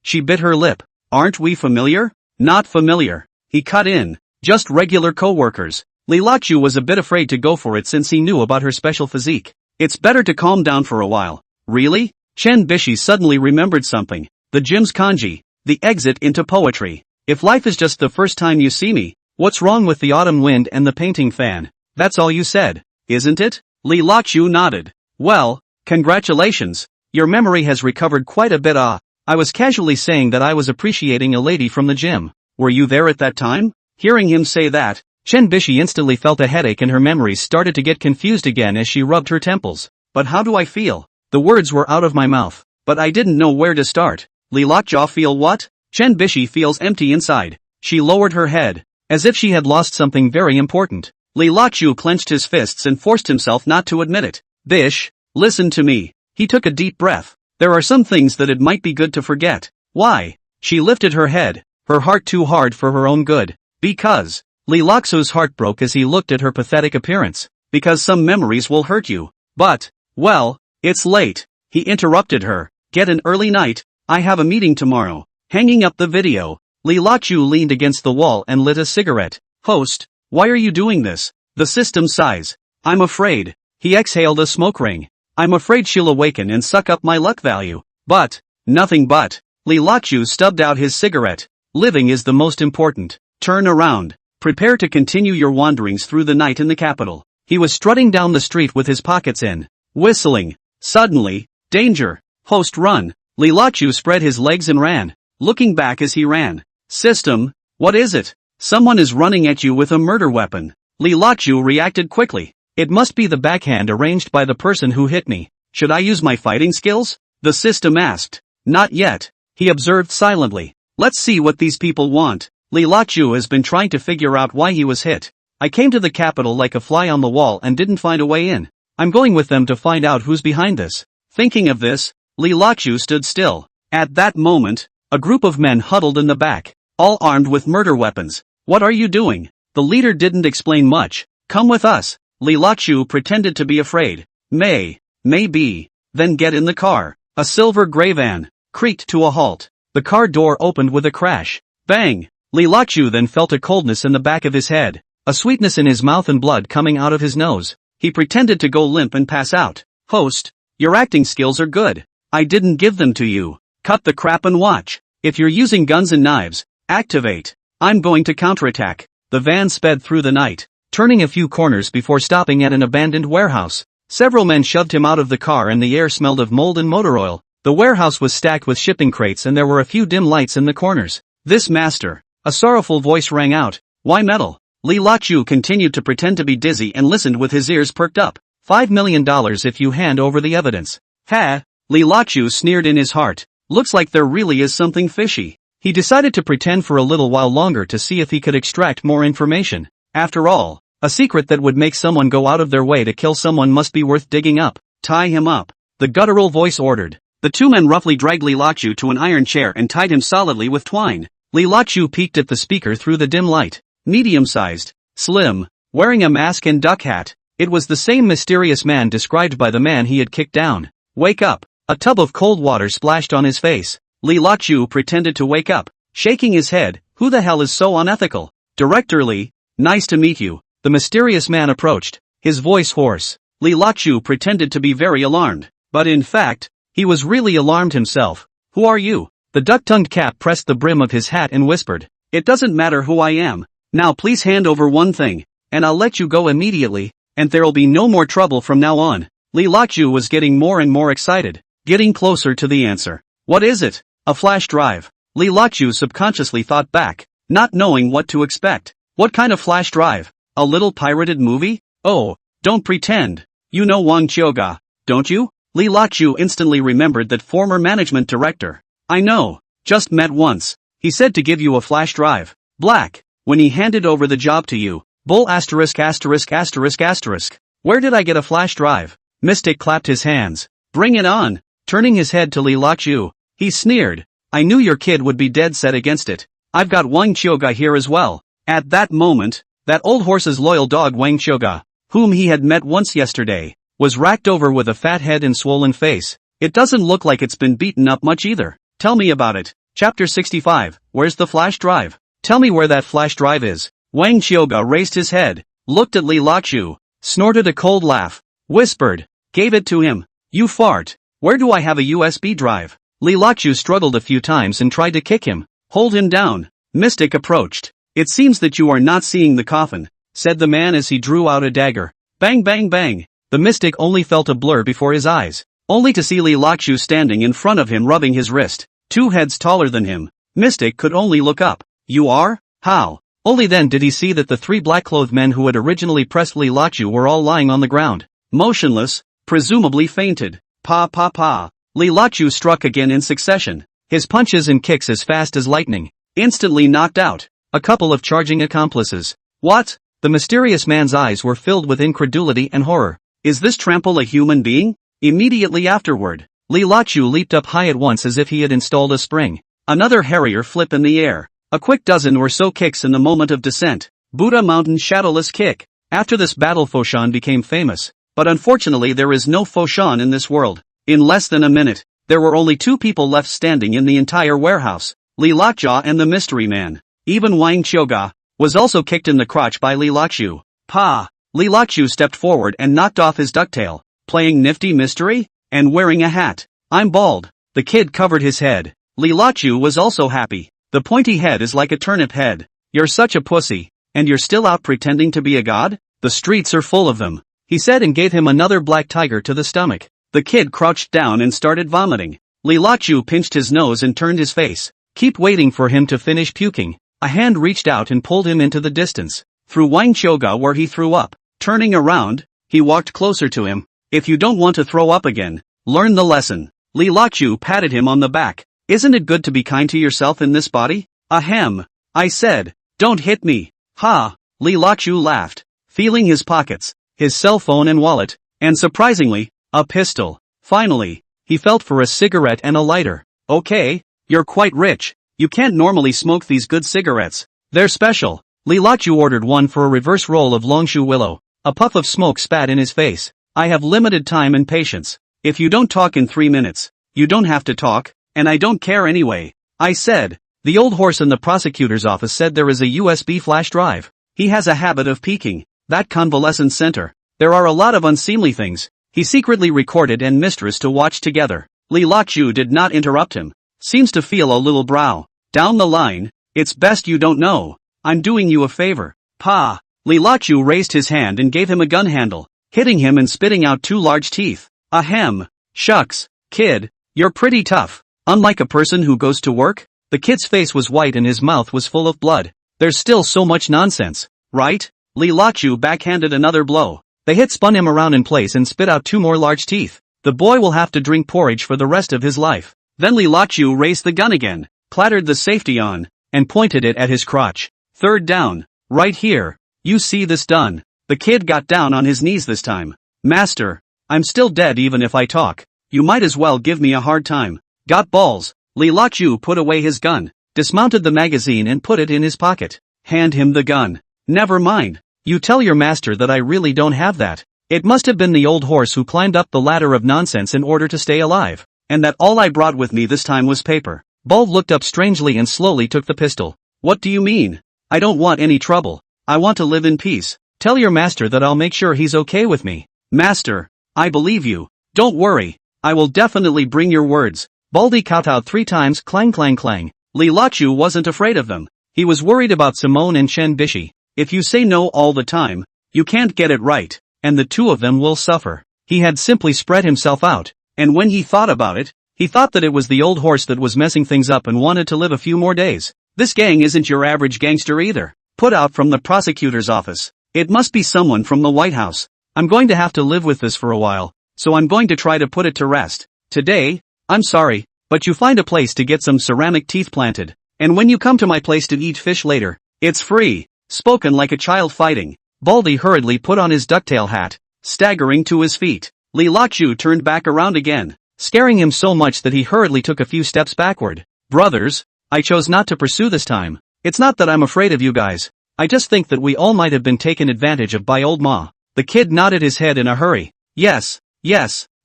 She bit her lip. Aren't we familiar? Not familiar. He cut in. Just regular co-workers. Li Lachu was a bit afraid to go for it since he knew about her special physique. It's better to calm down for a while. Really? Chen Bishi suddenly remembered something. The gym's kanji. The exit into poetry. If life is just the first time you see me, what's wrong with the autumn wind and the painting fan? That's all you said, isn't it? Li Lachu nodded. Well, congratulations. Your memory has recovered quite a bit. I was casually saying that I was appreciating a lady from the gym. Were you there at that time? Hearing him say that, Chen Bishi instantly felt a headache and her memories started to get confused again as she rubbed her temples. But how do I feel? The words were out of my mouth, but I didn't know where to start. Li Lachu feel what? Chen Bishi feels empty inside. She lowered her head, as if she had lost something very important. Li Lachu clenched his fists and forced himself not to admit it. Bish, listen to me. He took a deep breath. There are some things that it might be good to forget. Why? She lifted her head, her heart too hard for her own good. Because. Li Lachu's heart broke as he looked at her pathetic appearance. Because some memories will hurt you. But, well, it's late. He interrupted her. Get an early night. I have a meeting tomorrow. Hanging up the video, Li Lachu leaned against the wall and lit a cigarette. Host, why are you doing this? The system sighs. I'm afraid. He exhaled a smoke ring. I'm afraid she'll awaken and suck up my luck value. But, nothing but. Li Lachu stubbed out his cigarette. Living is the most important. Turn around. Prepare to continue your wanderings through the night in the capital. He was strutting down the street with his pockets in, whistling. Suddenly, danger. Host run. Li Lachu spread his legs and ran. Looking back as he ran. System, what is it? Someone is running at you with a murder weapon. Li Lachu reacted quickly. It must be the backhand arranged by the person who hit me. Should I use my fighting skills? The system asked. Not yet. He observed silently. Let's see what these people want. Li Lachu has been trying to figure out why he was hit. I came to the capital like a fly on the wall and didn't find a way in. I'm going with them to find out who's behind this. Thinking of this, Li Lachu stood still. At that moment, a group of men huddled in the back, all armed with murder weapons. What are you doing? The leader didn't explain much. Come with us. Li Lachu pretended to be afraid. Maybe. Then get in the car. A silver gray van creaked to a halt. The car door opened with a crash. Bang! Li Lachu then felt a coldness in the back of his head, a sweetness in his mouth and blood coming out of his nose. He pretended to go limp and pass out. Host, your acting skills are good. I didn't give them to you. Cut the crap and watch. If you're using guns and knives, activate. I'm going to counterattack. The van sped through the night, turning a few corners before stopping at an abandoned warehouse. Several men shoved him out of the car and the air smelled of mold and motor oil. The warehouse was stacked with shipping crates and there were a few dim lights in the corners. This master. A sorrowful voice rang out. Why metal? Li Lachu continued to pretend to be dizzy and listened with his ears perked up. $5 million if you hand over the evidence. Ha! Li Lachu sneered in his heart. Looks like there really is something fishy. He decided to pretend for a little while longer to see if he could extract more information. After all, a secret that would make someone go out of their way to kill someone must be worth digging up. Tie him up. The guttural voice ordered. The two men roughly dragged Li Lachu to an iron chair and tied him solidly with twine. Li Lachu peeked at the speaker through the dim light. Medium-sized, slim, wearing a mask and duck hat. It was the same mysterious man described by the man he had kicked down. Wake up. A tub of cold water splashed on his face. Li Lachu pretended to wake up, shaking his head. Who the hell is so unethical? Director Li, nice to meet you. The mysterious man approached. his voice hoarse. Li Lachu pretended to be very alarmed, but in fact, he was really alarmed himself. Who are you? The duck-tongued Cap pressed the brim of his hat and whispered, it doesn't matter who I am. Now please hand over one thing, and I'll let you go immediately, and there'll be no more trouble from now on. Li Lachu was getting more and more excited, getting closer to the answer. What is it? A flash drive. Li Lachu subconsciously thought back, not knowing what to expect. What kind of flash drive? A little pirated movie? Oh, don't pretend. You know Wang Qiuga, don't you? Li Lachu instantly remembered that former management director. I know, just met once. He said to give you a flash drive. Black. When he handed over the job to you. Bull asterisk asterisk asterisk asterisk. Where did I get a flash drive? Mystic clapped his hands. Bring it on. Turning his head to Li Lachu, he sneered. I knew your kid would be dead set against it. I've got Wang Qiuga here as well. At that moment, that old horse's loyal dog Wang Qiuga, whom he had met once yesterday, was racked over with a fat head and swollen face. It doesn't look like it's been beaten up much either. Tell me about it. Chapter 65, Where's the flash drive? Tell me where that flash drive is. Wang Qiuga raised his head, looked at Li Lachu, snorted a cold laugh, whispered, gave it to him. You fart. Where do I have a USB drive? Li Lachu struggled a few times and tried to kick him. Hold him down. Mystic approached. It seems that you are not seeing the coffin, said the man as he drew out a dagger. Bang bang bang. The mystic only felt a blur before his eyes, only to see Li Lachu standing in front of him rubbing his wrist, 2 heads taller than him. Mystic could only look up. You are? How? Only then did he see that the 3 black-clothed men who had originally pressed Li Lachu were all lying on the ground, motionless, presumably fainted. Pa pa pa. Li Lachu struck again in succession, his punches and kicks as fast as lightning, instantly knocked out a couple of charging accomplices. What? The mysterious man's eyes were filled with incredulity and horror. Is this trample a human being? Immediately afterward, Li Lachu leaped up high at once as if he had installed a spring. Another Harrier flip in the air. A quick dozen or so kicks in the moment of descent. Buddha Mountain Shadowless Kick. After this battle Foshan became famous, but unfortunately there is no Foshan in this world. In less than a minute, there were only 2 people left standing in the entire warehouse, Li Lachu and the mystery man. Even Wang Qiuga was also kicked in the crotch by Li Lachu. Pa! Li Lachu stepped forward and knocked off his ducktail, playing nifty mystery, and wearing a hat. I'm bald. The kid covered his head. Li Lachu was also happy. The pointy head is like a turnip head. You're such a pussy, and you're still out pretending to be a god? The streets are full of them, he said and gave him another black tiger to the stomach. The kid crouched down and started vomiting. Li Lachu pinched his nose and turned his face. Keep waiting for him to finish puking. A hand reached out and pulled him into the distance, through Wang Qiuga where he threw up. Turning around, he walked closer to him. If you don't want to throw up again, learn the lesson. Li Lachu patted him on the back. Isn't it good to be kind to yourself in this body? Ahem. I said, don't hit me. Ha. Li Lachu laughed, feeling his pockets, his cell phone and wallet, and surprisingly, a pistol. Finally, he felt for a cigarette and a lighter. Okay, you're quite rich. You can't normally smoke these good cigarettes. They're special. Li Lachu ordered one for a reverse roll of Longshu Willow. A puff of smoke spat in his face. I have limited time and patience. If you don't talk in 3 minutes, you don't have to talk, and I don't care anyway. I said. The old horse in the prosecutor's office said there is a USB flash drive. He has a habit of peeking. That convalescent center. There are a lot of unseemly things. He secretly recorded and mistress to watch together. Li Lachu did not interrupt him. Seems to feel a little brow. Down the line, it's best you don't know. I'm doing you a favor. Pa. Li Lachu raised his hand and gave him a gun handle, hitting him and spitting out 2 large teeth. Ahem. Shucks, kid, you're pretty tough. Unlike a person who goes to work, the kid's face was white and his mouth was full of blood. There's still so much nonsense, right? Li Lachu backhanded another blow. The hit spun him around in place and spit out 2 more large teeth. The boy will have to drink porridge for the rest of his life. Then Li Lachu raised the gun again, clattered the safety on, and pointed it at his crotch. 3rd down. Right here. You see this done. The kid got down on his knees this time. Master, I'm still dead even if I talk. You might as well give me a hard time. Got balls. Li Lachu put away his gun, dismounted the magazine and put it in his pocket. Hand him the gun. Never mind. You tell your master that I really don't have that. It must have been the old horse who climbed up the ladder of nonsense in order to stay alive, and that all I brought with me this time was paper. Bulb looked up strangely and slowly took the pistol. What do you mean? I don't want any trouble. I want to live in peace. Tell your master that I'll make sure he's okay with me. Master, I believe you. Don't worry. I will definitely bring your words. Baldy kowtowed 3 times, clang clang clang. Li Lachu wasn't afraid of them. He was worried about Simone and Chen Bishi. If you say no all the time, you can't get it right, and the 2 of them will suffer. He had simply spread himself out, and when he thought about it, he thought that it was the old horse that was messing things up and wanted to live a few more days. This gang isn't your average gangster either. Put out from the prosecutor's office. It must be someone from the White House. I'm going to have to live with this for a while, so I'm going to try to put it to rest. Today, I'm sorry, but you find a place to get some ceramic teeth planted, and when you come to my place to eat fish later, it's free. Spoken like a child fighting. Baldy hurriedly put on his ducktail hat, staggering to his feet. Li Lachu turned back around again, scaring him so much that he hurriedly took a few steps backward. Brothers, I chose not to pursue this time. It's not that I'm afraid of you guys. I just think that we all might have been taken advantage of by old Ma. The kid nodded his head in a hurry. Yes,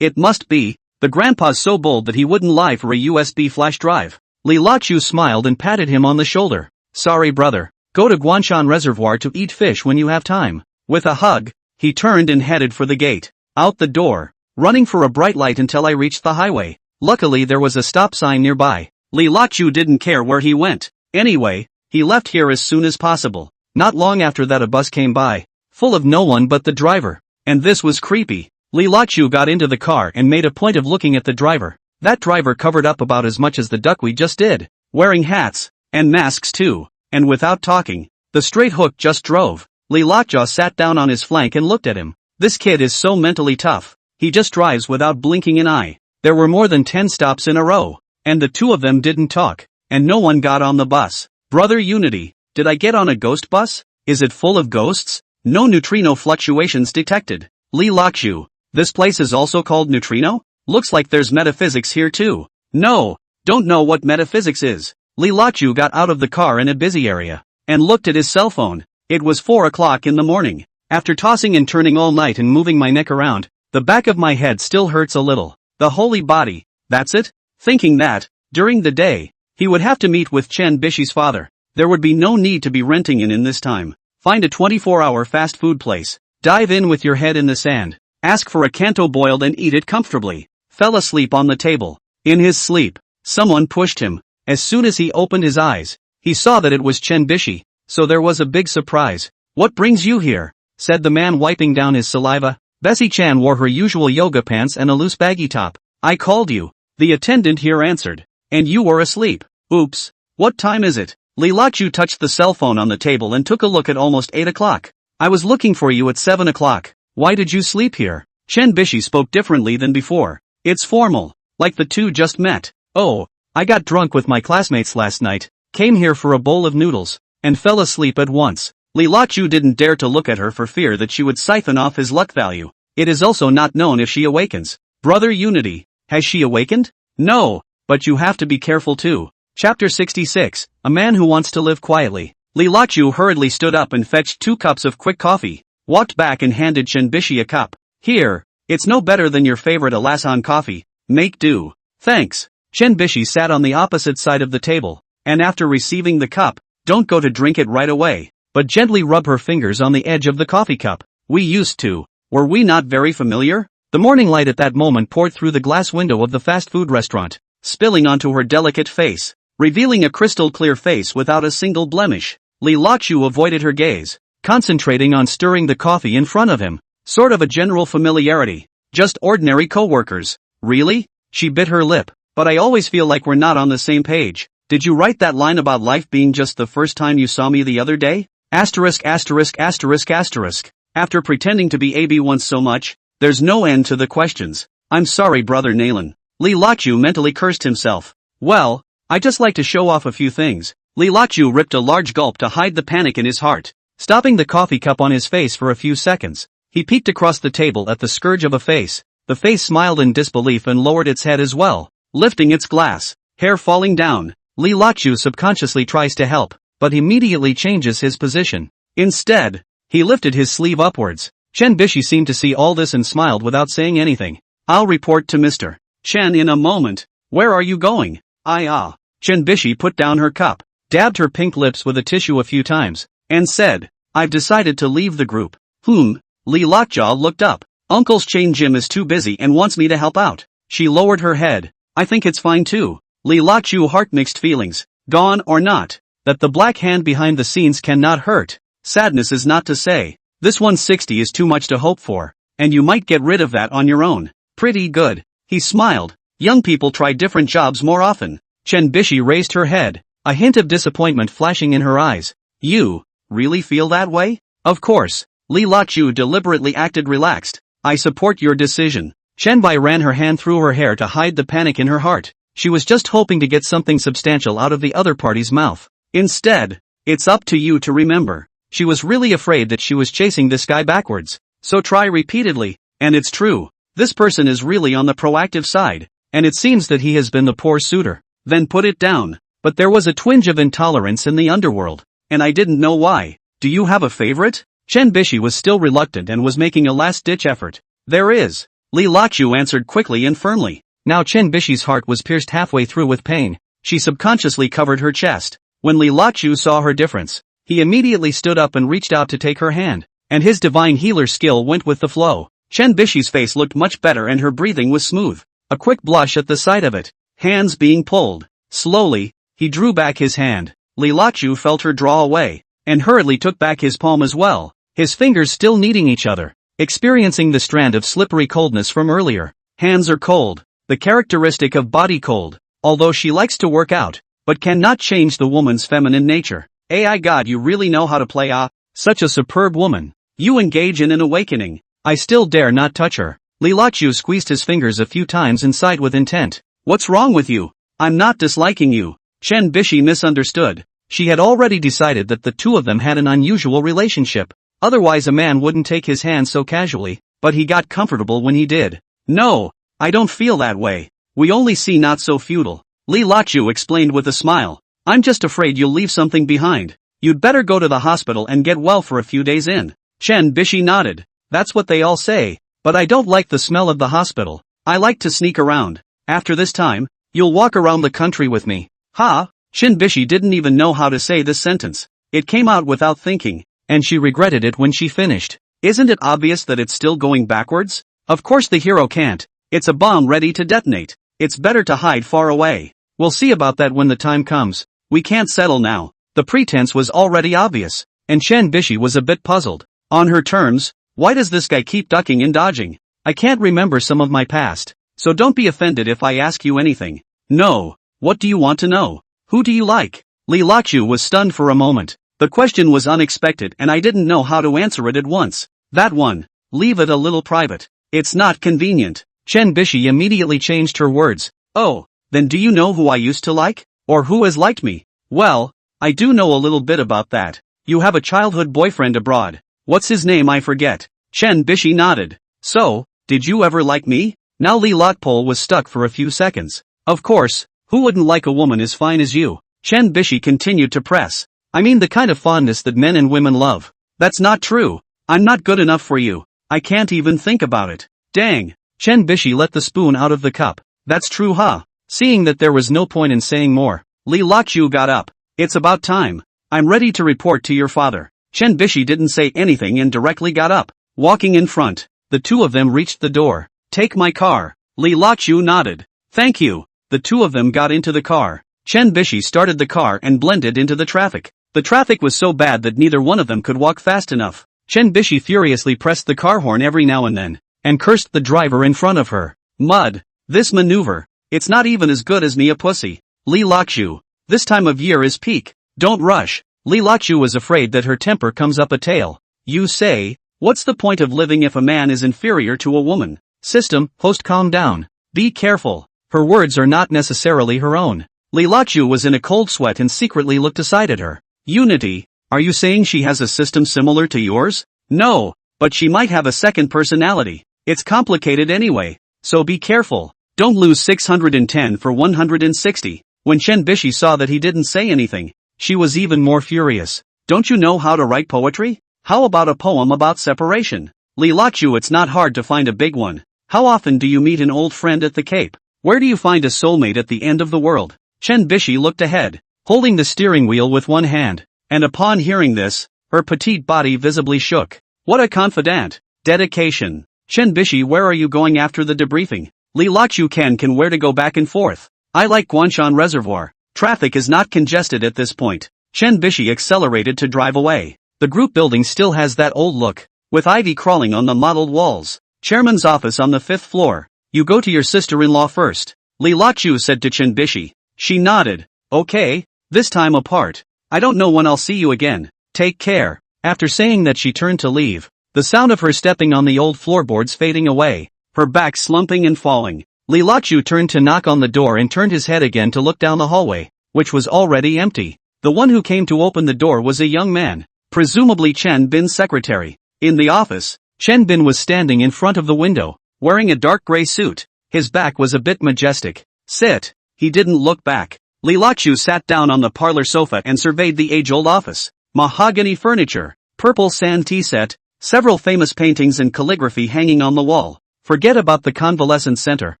it must be. The grandpa's so bold that he wouldn't lie for a USB flash drive. Li Lachu smiled and patted him on the shoulder. Sorry brother. Go to Guanshan Reservoir to eat fish when you have time. With a hug, he turned and headed for the gate. Out the door, running for a bright light until I reached the highway. Luckily there was a stop sign nearby. Li Lachu didn't care where he went. Anyway, he left here as soon as possible. Not long after that a bus came by, full of no one but the driver. And this was creepy. Li Lachu got into the car and made a point of looking at the driver. That driver covered up about as much as the duck we just did. Wearing hats, and masks too. And without talking, the straight hook just drove. Li Lachu sat down on his flank and looked at him. This kid is so mentally tough. He just drives without blinking an eye. There were more than 10 stops in a row, and the 2 of them didn't talk, and no one got on the bus. Brother Unity, did I get on a ghost bus? Is it full of ghosts? No neutrino fluctuations detected. Li Lachu, this place is also called neutrino? Looks like there's metaphysics here too. No, don't know what metaphysics is. Li Lachu got out of the car in a busy area, and looked at his cell phone. It was 4 o'clock in the morning. After tossing and turning all night and moving my neck around, the back of my head still hurts a little. The holy body, that's it? Thinking that, during the day, he would have to meet with Chen Bishi's father. There would be no need to be renting in this time. Find a 24-hour fast food place. Dive in with your head in the sand. Ask for a Kanto boiled and eat it comfortably. Fell asleep on the table. In his sleep, someone pushed him. As soon as he opened his eyes, he saw that it was Chen Bishi, so there was a big surprise. What brings you here? Said the man wiping down his saliva. Bessie Chan wore her usual yoga pants and a loose baggy top. I called you. The attendant here answered. And you were asleep. Oops. What time is it? Li Lachu touched the cell phone on the table and took a look at almost 8 o'clock. I was looking for you at 7 o'clock. Why did you sleep here? Chen Bishi spoke differently than before. It's formal. Like the 2 just met. Oh. I got drunk with my classmates last night, came here for a bowl of noodles, and fell asleep at once. Li Lachu didn't dare to look at her for fear that she would siphon off his luck value. It is also not known if she awakens. Brother Unity, has she awakened? No, but you have to be careful too. Chapter 66, A Man Who Wants to Live Quietly. Li Lachu hurriedly stood up and fetched 2 cups of quick coffee, walked back and handed Chen Bishi a cup. Here, it's no better than your favorite Alasan coffee. Make do. Thanks. Chen Bishi sat on the opposite side of the table, and after receiving the cup, don't go to drink it right away, but gently rub her fingers on the edge of the coffee cup. We used to. Were we not very familiar? The morning light at that moment poured through the glass window of the fast food restaurant, spilling onto her delicate face, revealing a crystal clear face without a single blemish. Li Lachu avoided her gaze, concentrating on stirring the coffee in front of him. Sort of a general familiarity. Just ordinary co-workers. Really? She bit her lip. But I always feel like we're not on the same page. Did you write that line about life being just the first time you saw me the other day? Asterisk asterisk asterisk asterisk. After pretending to be AB once so much, there's no end to the questions. I'm sorry brother Nalen. Li Lachu mentally cursed himself. Well, I just like to show off a few things. Li Lachu ripped a large gulp to hide the panic in his heart. Stopping the coffee cup on his face for a few seconds, he peeked across the table at the scourge of a face. The face smiled in disbelief and lowered its head as well, lifting its glass, hair falling down. Li Lachu subconsciously tries to help, but immediately changes his position. Instead, he lifted his sleeve upwards. Chen Bishi seemed to see all this and smiled without saying anything. I'll report to Mr. Chen in a moment. Where are you going? Chen Bishi put down her cup, dabbed her pink lips with a tissue a few times, and said, I've decided to leave the group. Li Lockjaw looked up. Uncle's chain gym is too busy and wants me to help out. She lowered her head. I think it's fine too. Li Lockjaw heart mixed feelings. Gone or not. That the black hand behind the scenes cannot hurt. Sadness is not to say. This 160 is too much to hope for. And you might get rid of that on your own. Pretty good. He smiled. Young people try different jobs more often. Chen Bishi raised her head. A hint of disappointment flashing in her eyes. You really feel that way? Of course. Li Lockjaw deliberately acted relaxed. I support your decision. Chen Bai ran her hand through her hair to hide the panic in her heart. She was just hoping to get something substantial out of the other party's mouth. Instead, it's up to you to remember. She was really afraid that she was chasing this guy backwards. So try repeatedly, and it's true. This person is really on the proactive side, and it seems that he has been the poor suitor. Then put it down. But there was a twinge of intolerance in the underworld, and I didn't know why. Do you have a favorite? Chen Bishi was still reluctant and was making a last-ditch effort. There is. Li Lockjaw answered quickly and firmly. Now Chen Bishi's heart was pierced halfway through with pain. She subconsciously covered her chest. When Li Lockjaw saw her difference, he immediately stood up and reached out to take her hand, and his divine healer skill went with the flow. Chen Bishi's face looked much better and her breathing was smooth. A quick blush at the sight of it. Hands being pulled. Slowly, he drew back his hand. Li Lockjaw felt her draw away, and hurriedly took back his palm as well, his fingers still kneading each other, experiencing the strand of slippery coldness from earlier. Hands are cold, the characteristic of body cold, although she likes to work out, but cannot change the woman's feminine nature. AI God, you really know how to play such a superb woman. You engage in an awakening. I still dare not touch her. Li Lockjaw squeezed his fingers a few times and sighed with intent. What's wrong with you? I'm not disliking you. Chen Bishi misunderstood. She had already decided that the two of them had an unusual relationship. Otherwise a man wouldn't take his hand so casually, but he got comfortable when he did. No, I don't feel that way. We only see not so futile. Li Lockjaw explained with a smile. I'm just afraid you'll leave something behind. You'd better go to the hospital and get well for a few days in. Chen Bishi nodded. That's what they all say, but I don't like the smell of the hospital. I like to sneak around. After this time, you'll walk around the country with me. Ha! Chen Bishi didn't even know how to say this sentence. It came out without thinking, and she regretted it when she finished. Isn't it obvious that it's still going backwards? Of course the hero can't. It's a bomb ready to detonate. It's better to hide far away. We'll see about that when the time comes. We can't settle now. The pretense was already obvious, and Chen Bishi was a bit puzzled. On her terms, why does this guy keep ducking and dodging? I can't remember some of my past, so don't be offended if I ask you anything. No. What do you want to know? Who do you like? Li Lockjaw was stunned for a moment. The question was unexpected and I didn't know how to answer it at once. That one. Leave it a little private. It's not convenient. Chen Bishi immediately changed her words. Oh, then do you know who I used to like? Or who has liked me? Well, I do know a little bit about that. You have a childhood boyfriend abroad. What's his name? I forget. Chen Bishi nodded. So, did you ever like me? Now Li Lockjaw was stuck for a few seconds. Of course, who wouldn't like a woman as fine as you? Chen Bishi continued to press. I mean the kind of fondness that men and women love. That's not true. I'm not good enough for you. I can't even think about it. Dang. Chen Bishi let the spoon out of the cup. That's true, huh? Seeing that there was no point in saying more, Li Lockjaw got up. It's about time. I'm ready to report to your father. Chen Bishi didn't say anything and directly got up. Walking in front, the two of them reached the door. Take my car. Li Lockjaw nodded. Thank you. The two of them got into the car. Chen Bishi started the car and blended into the traffic. The traffic was so bad that neither one of them could walk fast enough. Chen Bishi furiously pressed the car horn every now and then, and cursed the driver in front of her. Mud. This maneuver. It's not even as good as me a pussy. Li Lockjaw. This time of year is peak. Don't rush. Li Lockjaw was afraid that her temper comes up a tail. You say, what's the point of living if a man is inferior to a woman? System, host, calm down. Be careful. Her words are not necessarily her own. Li Lockjaw was in a cold sweat and secretly looked aside at her. Unity, are you saying she has a system similar to yours? No, but she might have a second personality. It's complicated anyway, so be careful. Don't lose 610 for 160. When Chen Bishi saw that he didn't say anything, she was even more furious. Don't you know how to write poetry? How about a poem about separation? Li Lockjaw, it's not hard to find a big one. How often do you meet an old friend at the Cape? Where do you find a soulmate at the end of the world? Chen Bishi looked ahead, holding the steering wheel with one hand, and upon hearing this, her petite body visibly shook. What a confidant. Dedication. Chen Bishi, where are you going after the debriefing? Li Lachu can where to go back and forth. I like Guanshan Reservoir. Traffic is not congested at this point. Chen Bishi accelerated to drive away. The group building still has that old look, with ivy crawling on the mottled walls. Chairman's office on the 5th floor. You go to your sister-in-law first, Li Lachu said to Chen Bishi. She nodded. Okay, this time apart. I don't know when I'll see you again. Take care. After saying that, she turned to leave. The sound of her stepping on the old floorboards fading away, her back slumping and falling. Li Lachu turned to knock on the door and turned his head again to look down the hallway, which was already empty. The one who came to open the door was a young man, presumably Chen Bin's secretary. In the office, Chen Bin was standing in front of the window, wearing a dark gray suit. His back was a bit majestic. Sit. He didn't look back. Li Lachu sat down on the parlor sofa and surveyed the age-old office. Mahogany furniture, purple sand tea set, several famous paintings and calligraphy hanging on the wall. Forget about the convalescent center.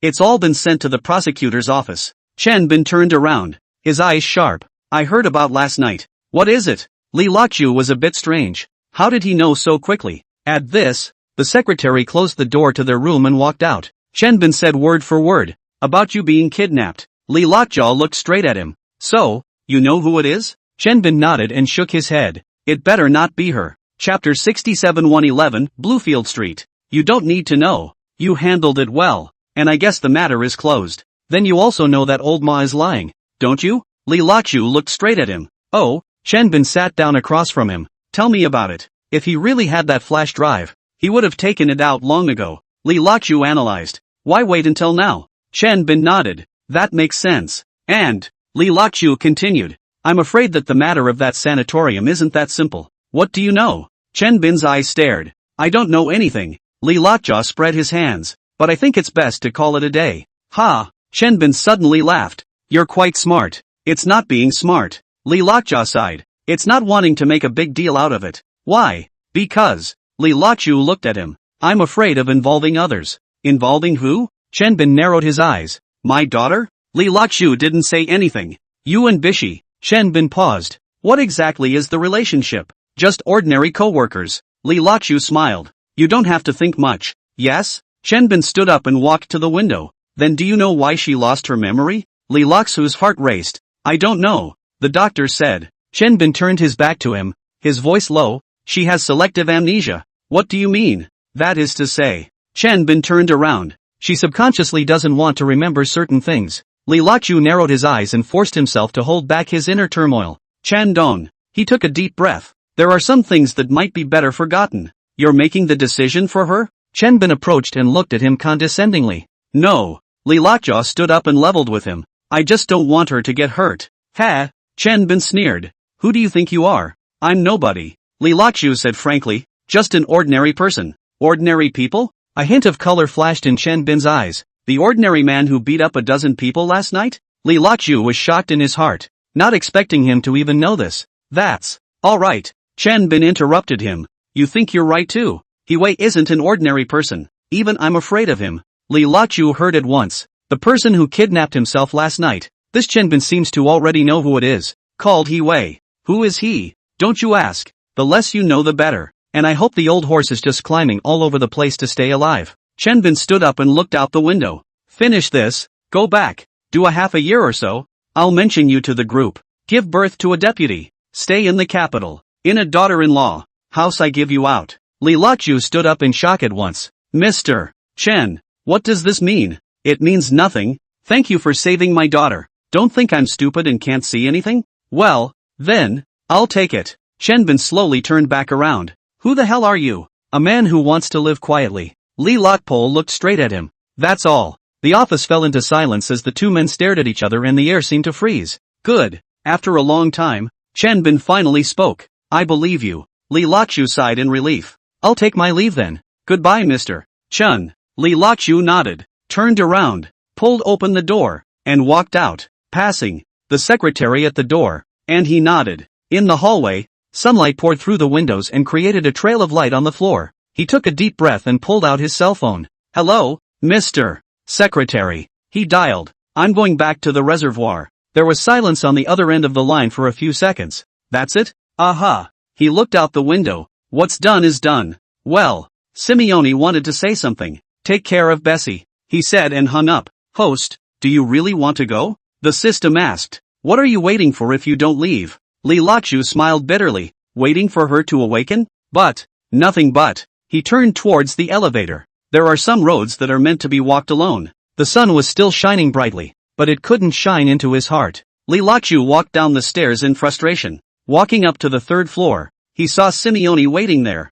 It's all been sent to the prosecutor's office. Chen Bin turned around, his eyes sharp. I heard about last night. What is it? Li Lachu was a bit strange. How did he know so quickly? At this, the secretary closed the door to their room and walked out. Chen Bin said word for word, about you being kidnapped. Li Lockjaw looked straight at him. So, you know who it is? Chen Bin nodded and shook his head. It better not be her. Chapter 67-111, Bluefield Street. You don't need to know. You handled it well. And I guess the matter is closed. Then you also know that old Ma is lying, don't you? Li Lachu looked straight at him. Oh, Chen Bin sat down across from him. Tell me about it. If he really had that flash drive, he would have taken it out long ago. Li Lachu analyzed. Why wait until now? Chen Bin nodded. That makes sense. And, Li Lachu continued, I'm afraid that the matter of that sanatorium isn't that simple. What do you know? Chen Bin's eyes stared. I don't know anything. Li Lockjaw spread his hands. But I think it's best to call it a day. Ha! Chen Bin suddenly laughed. You're quite smart. It's not being smart. Li Lockjaw sighed. It's not wanting to make a big deal out of it. Why? Because. Li Lachu looked at him. I'm afraid of involving others. Involving who? Chen Bin narrowed his eyes. My daughter? Li Lachu didn't say anything. You and Bishi. Chen Bin paused. What exactly is the relationship? Just ordinary co-workers. Li Lachu smiled. You don't have to think much. Yes? Chen Bin stood up and walked to the window. Then do you know why she lost her memory? Li Lachu's heart raced. I don't know. The doctor said. Chen Bin turned his back to him, his voice low. She has selective amnesia. What do you mean? That is to say. Chen Bin turned around. She subconsciously doesn't want to remember certain things. Li Lachu narrowed his eyes and forced himself to hold back his inner turmoil. Chan Dong. He took a deep breath. There are some things that might be better forgotten. You're making the decision for her? Chen Bin approached and looked at him condescendingly. No. Li Lockjaw stood up and leveled with him. I just don't want her to get hurt. Ha! Chen Bin sneered. Who do you think you are? I'm nobody. Li Lachu said frankly. Just an ordinary person. Ordinary people? A hint of color flashed in Chen Bin's eyes. The ordinary man who beat up a dozen people last night? Li Lachu was shocked in his heart, not expecting him to even know this. That's all right. Chen Bin interrupted him. You think you're right too. He Wei isn't an ordinary person. Even I'm afraid of him. Li Lachu heard at once. The person who kidnapped himself last night. This Chen Bin seems to already know who it is. Called He Wei. Who is he? Don't you ask. The less you know the better. And I hope the old horse is just climbing all over the place to stay alive. Chen Bin stood up and looked out the window. Finish this. Go back. Do a half a year or so. I'll mention you to the group. Give birth to a deputy. Stay in the capital. In a daughter-in-law. House I give you out. Li Lachu stood up in shock at once. Mr. Chen. What does this mean? It means nothing. Thank you for saving my daughter. Don't think I'm stupid and can't see anything? Well, then, I'll take it. Chen Bin slowly turned back around. Who the hell are you? A man who wants to live quietly. Li Lokpol looked straight at him. That's all. The office fell into silence as the two men stared at each other and the air seemed to freeze. Good. After a long time, Chen Bin finally spoke. I believe you. Li Lachu sighed in relief. I'll take my leave then. Goodbye, Mr. Chen. Li Lachu nodded, turned around, pulled open the door, and walked out, passing the secretary at the door, and he nodded. In the hallway, sunlight poured through the windows and created a trail of light on the floor. He took a deep breath and pulled out his cell phone. Hello, Mr. Secretary. He dialed. I'm going back to the reservoir. There was silence on the other end of the line for a few seconds. That's it? Aha. He looked out the window. What's done is done. Well, Simone wanted to say something. Take care of Bessie, he said and hung up. Host, do you really want to go? The system asked. What are you waiting for if you don't leave? Li Lachu smiled bitterly. Waiting for her to awaken? But, nothing but. He turned towards the elevator. There are some roads that are meant to be walked alone. The sun was still shining brightly, but it couldn't shine into his heart. Li Lachu walked down the stairs in frustration. Walking up to the third floor, he saw Simone waiting there.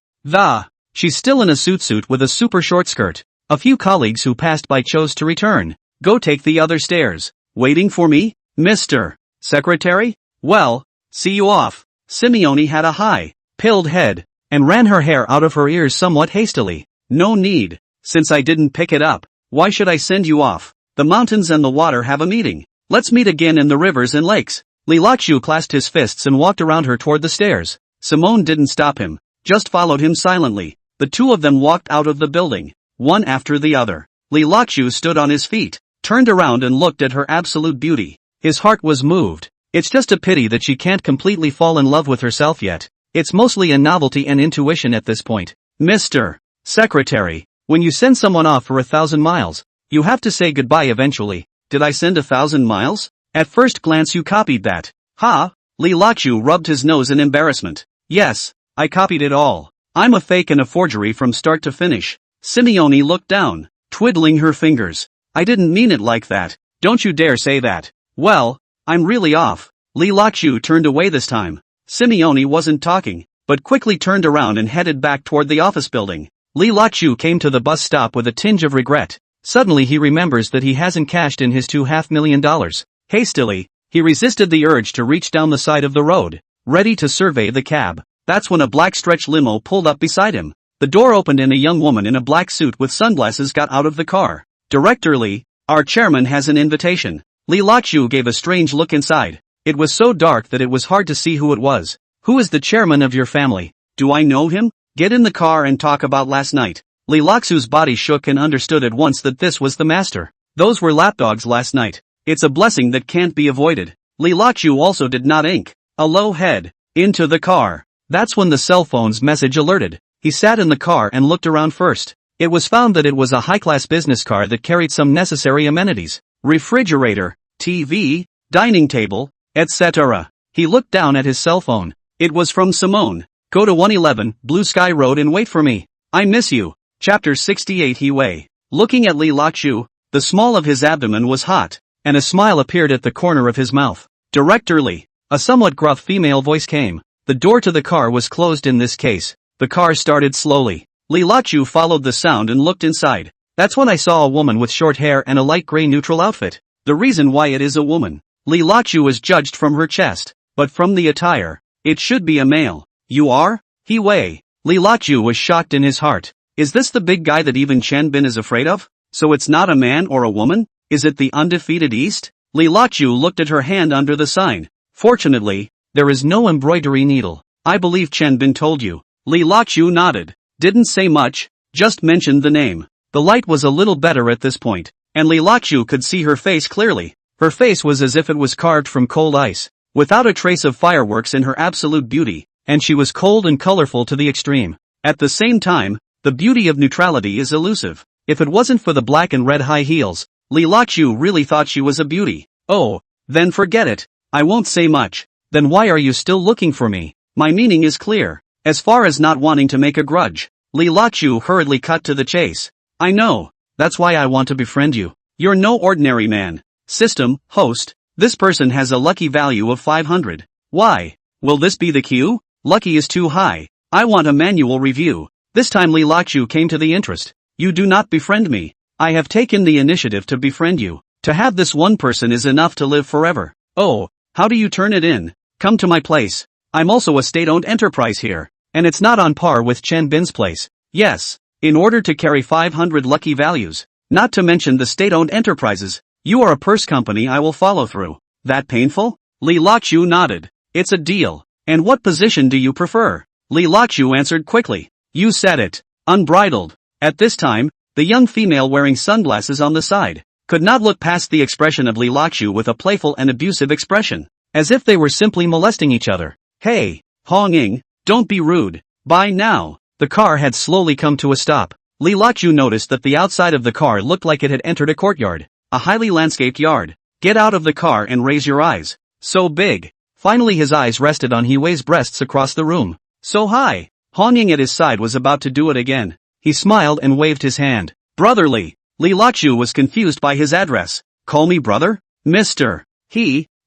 She's still in a suit with a super short skirt. A few colleagues who passed by chose to return. Go take the other stairs. Waiting for me? Mr. Secretary? Well, see you off. Simone had a high-pilled head, and ran her hair out of her ears somewhat hastily. No need. Since I didn't pick it up, why should I send you off? The mountains and the water have a meeting. Let's meet again in the rivers and lakes. Li Lachu clasped his fists and walked around her toward the stairs. Simone didn't stop him, just followed him silently. The two of them walked out of the building, one after the other. Li Lachu stood on his feet, turned around and looked at her absolute beauty. His heart was moved. It's just a pity that she can't completely fall in love with herself yet. It's mostly a novelty and intuition at this point. Mr. Secretary, when you send someone off for 1,000 miles, you have to say goodbye eventually. Did I send 1,000 miles? At first glance you copied that. Ha? Li Lachu rubbed his nose in embarrassment. Yes, I copied it all. I'm a fake and a forgery from start to finish. Simone looked down, twiddling her fingers. I didn't mean it like that. Don't you dare say that. Well, I'm really off. Li Lachu turned away this time. Simone wasn't talking, but quickly turned around and headed back toward the office building. Li Lachu came to the bus stop with a tinge of regret. Suddenly he remembers that he hasn't cashed in his $250,000. Hastily, he resisted the urge to reach down the side of the road, ready to survey the cab. That's when a black stretch limo pulled up beside him. The door opened and a young woman in a black suit with sunglasses got out of the car. Director Li, our chairman has an invitation. Li Lachu gave a strange look inside. It was so dark that it was hard to see who it was. Who is the chairman of your family? Do I know him? Get in the car and talk about last night. Li Lachu's body shook and understood at once that this was the master. Those were lapdogs last night. It's a blessing that can't be avoided. Li Lachu also did not ink a low head into the car. That's when the cell phone's message alerted. He sat in the car and looked around first. It was found that it was a high-class business car that carried some necessary amenities. Refrigerator, TV, dining table, etc. He looked down at his cell phone. It was from Simone. Go to 111 Blue Sky Road and wait for me. I miss you. Chapter 68 He Wei. Looking at Li Lachu, the small of his abdomen was hot, and a smile appeared at the corner of his mouth. Director Li. A somewhat gruff female voice came. The door to the car was closed in this case. The car started slowly. Li Lachu followed the sound and looked inside. That's when I saw a woman with short hair and a light gray neutral outfit. The reason why it is a woman. Li Lachu was judged from her chest, but from the attire, it should be a male. You are? He Wei. Li Lachu was shocked in his heart. Is this the big guy that even Chen Bin is afraid of? So it's not a man or a woman? Is it the undefeated East? Li Lachu looked at her hand under the sign. Fortunately, there is no embroidery needle. I believe Chen Bin told you. Li Lachu nodded. Didn't say much, just mentioned the name. The light was a little better at this point, and Li Lachu could see her face clearly. Her face was as if it was carved from cold ice, without a trace of fireworks in her absolute beauty, and she was cold and colorful to the extreme. At the same time, the beauty of neutrality is elusive. If it wasn't for the black and red high heels, Li Lachu really thought she was a beauty. Oh, then forget it. I won't say much. Then why are you still looking for me? My meaning is clear. As far as not wanting to make a grudge. Li Lachu hurriedly cut to the chase. I know. That's why I want to befriend you. You're no ordinary man. System, host, this person has a lucky value of 500. Why? Will this be the cue? Lucky is too high. I want a manual review. This time Li Lachu came to the interest. You do not befriend me. I have taken the initiative to befriend you. To have this one person is enough to live forever. Oh, how do you turn it in? Come to my place. I'm also a state-owned enterprise here, and it's not on par with Chen Bin's place. Yes, in order to carry 500 lucky values, not to mention the state-owned enterprises, you are a purse company I will follow through. That painful? Li Lachu nodded. It's a deal. And what position do you prefer? Li Lachu answered quickly. You said it. Unbridled. At this time, the young female wearing sunglasses on the side could not look past the expression of Li Lachu with a playful and abusive expression, as if they were simply molesting each other. Hey, Hong Ying, don't be rude. By now, the car had slowly come to a stop. Li Luochu noticed that the outside of the car looked like it had entered a courtyard, a highly landscaped yard. Get out of the car and raise your eyes. So big. Finally his eyes rested on Huai's breasts across the room. So high. Han Ying at his side was about to do it again. He smiled and waved his hand. Brotherly. Li Luochu was confused by his address. Call me brother? Mr.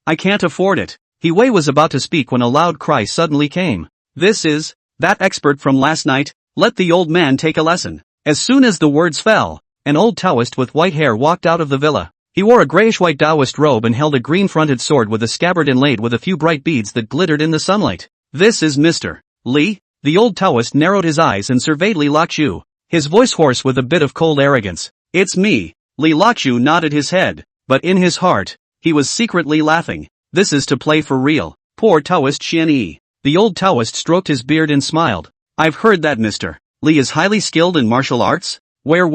I can't afford it. Huai was about to speak when a loud cry suddenly came. This is that expert from last night. Let the old man take a lesson. As soon as the words fell, an old Taoist with white hair walked out of the villa. He wore a grayish-white Taoist robe and held a green-fronted sword with a scabbard inlaid with a few bright beads that glittered in the sunlight. This is Mr. Li. The old Taoist narrowed his eyes and surveyed Li Luochu, his voice hoarse with a bit of cold arrogance. It's me. Li Luochu nodded his head, but in his heart, he was secretly laughing. This is to play for real. Poor Taoist Xian Yi. The old Taoist stroked his beard and smiled. I've heard that Mr. Li is highly skilled in martial arts? Where?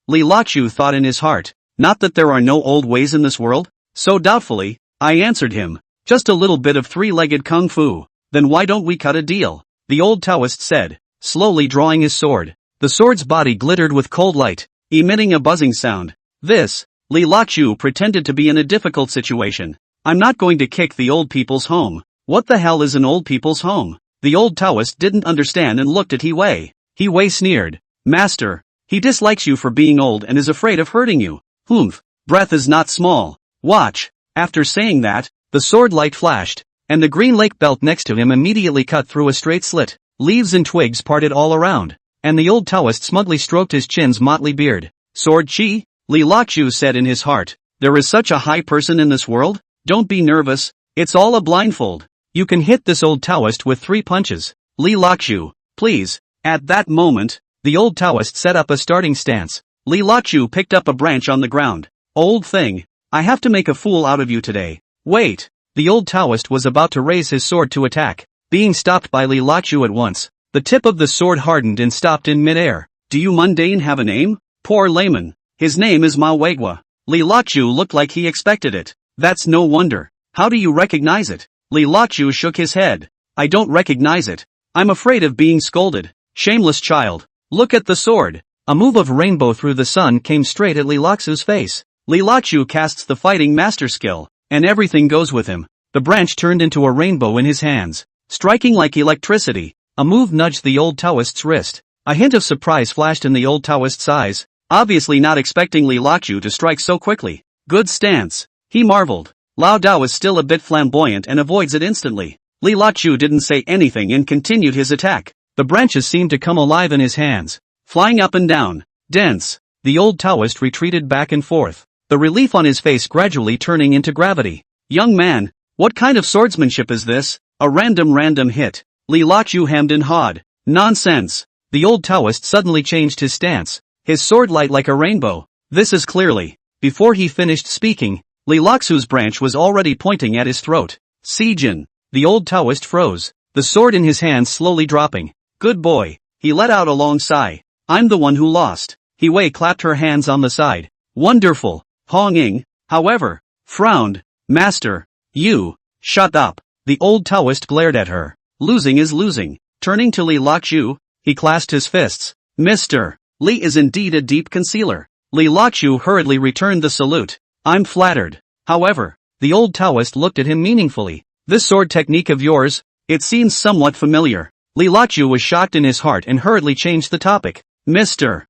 Li Luochu thought in his heart. Not that there are no old ways in this world? So doubtfully, I answered him. Just a little bit of three-legged kung fu. Then why don't we cut a deal? The old Taoist said, slowly drawing his sword. The sword's body glittered with cold light, emitting a buzzing sound. Li Luochu pretended to be in a difficult situation. I'm not going to kick the old people's home. What the hell is an old people's home? The old Taoist didn't understand and looked at Huai. Huai sneered. Master, he dislikes you for being old and is afraid of hurting you. Humph, breath is not small. Watch. After saying that, the sword light flashed, and the green lake belt next to him immediately cut through a straight slit. Leaves and twigs parted all around, and the old Taoist smugly stroked his chin's motley beard. Sword chi? Li Luochu said in his heart. There is such a high person in this world? Don't be nervous, it's all a blindfold. You can hit this old Taoist with 3 punches. Li Luochu, please. At that moment, the old Taoist set up a starting stance. Li Luochu picked up a branch on the ground. Old thing, I have to make a fool out of you today. Wait. The old Taoist was about to raise his sword to attack, being stopped by Li Luochu at once. The tip of the sword hardened and stopped in midair. Do you mundane have a name? Poor layman. His name is Ma Weigua. Li Luochu looked like he expected it. That's no wonder. How do you recognize it? Li Luochu shook his head. I don't recognize it. I'm afraid of being scolded. Shameless child. Look at the sword. A move of rainbow through the sun came straight at Li Luochu's face. Li Luochu casts the fighting master skill, and everything goes with him. The branch turned into a rainbow in his hands, striking like electricity. A move nudged the old Taoist's wrist. A hint of surprise flashed in the old Taoist's eyes, obviously not expecting Li Luochu to strike so quickly. Good stance, he marveled. Lao Dao is still a bit flamboyant and avoids it instantly. Li Luochu didn't say anything and continued his attack. The branches seemed to come alive in his hands, flying up and down. Dense. The old Taoist retreated back and forth, the relief on his face gradually turning into gravity. Young man, what kind of swordsmanship is this? A random hit. Li Luochu hemmed and hawed. Nonsense. The old Taoist suddenly changed his stance, his sword light like a rainbow. This is clearly. Before he finished speaking, Li Luochu's branch was already pointing at his throat. Sijin. The old Taoist froze, the sword in his hand slowly dropping. Good boy. He let out a long sigh. I'm the one who lost. Huai clapped her hands on the side. Wonderful. Hong Ying, however, frowned. Master, you, shut up. The old Taoist glared at her. Losing is losing. Turning to Li Luochu, he clasped his fists. Mr. Li is indeed a deep concealer. Li Luochu hurriedly returned the salute. I'm flattered. However, the old Taoist looked at him meaningfully. This sword technique of yours, it seems somewhat familiar. Li Luochu was shocked in his heart and hurriedly changed the topic. Mr.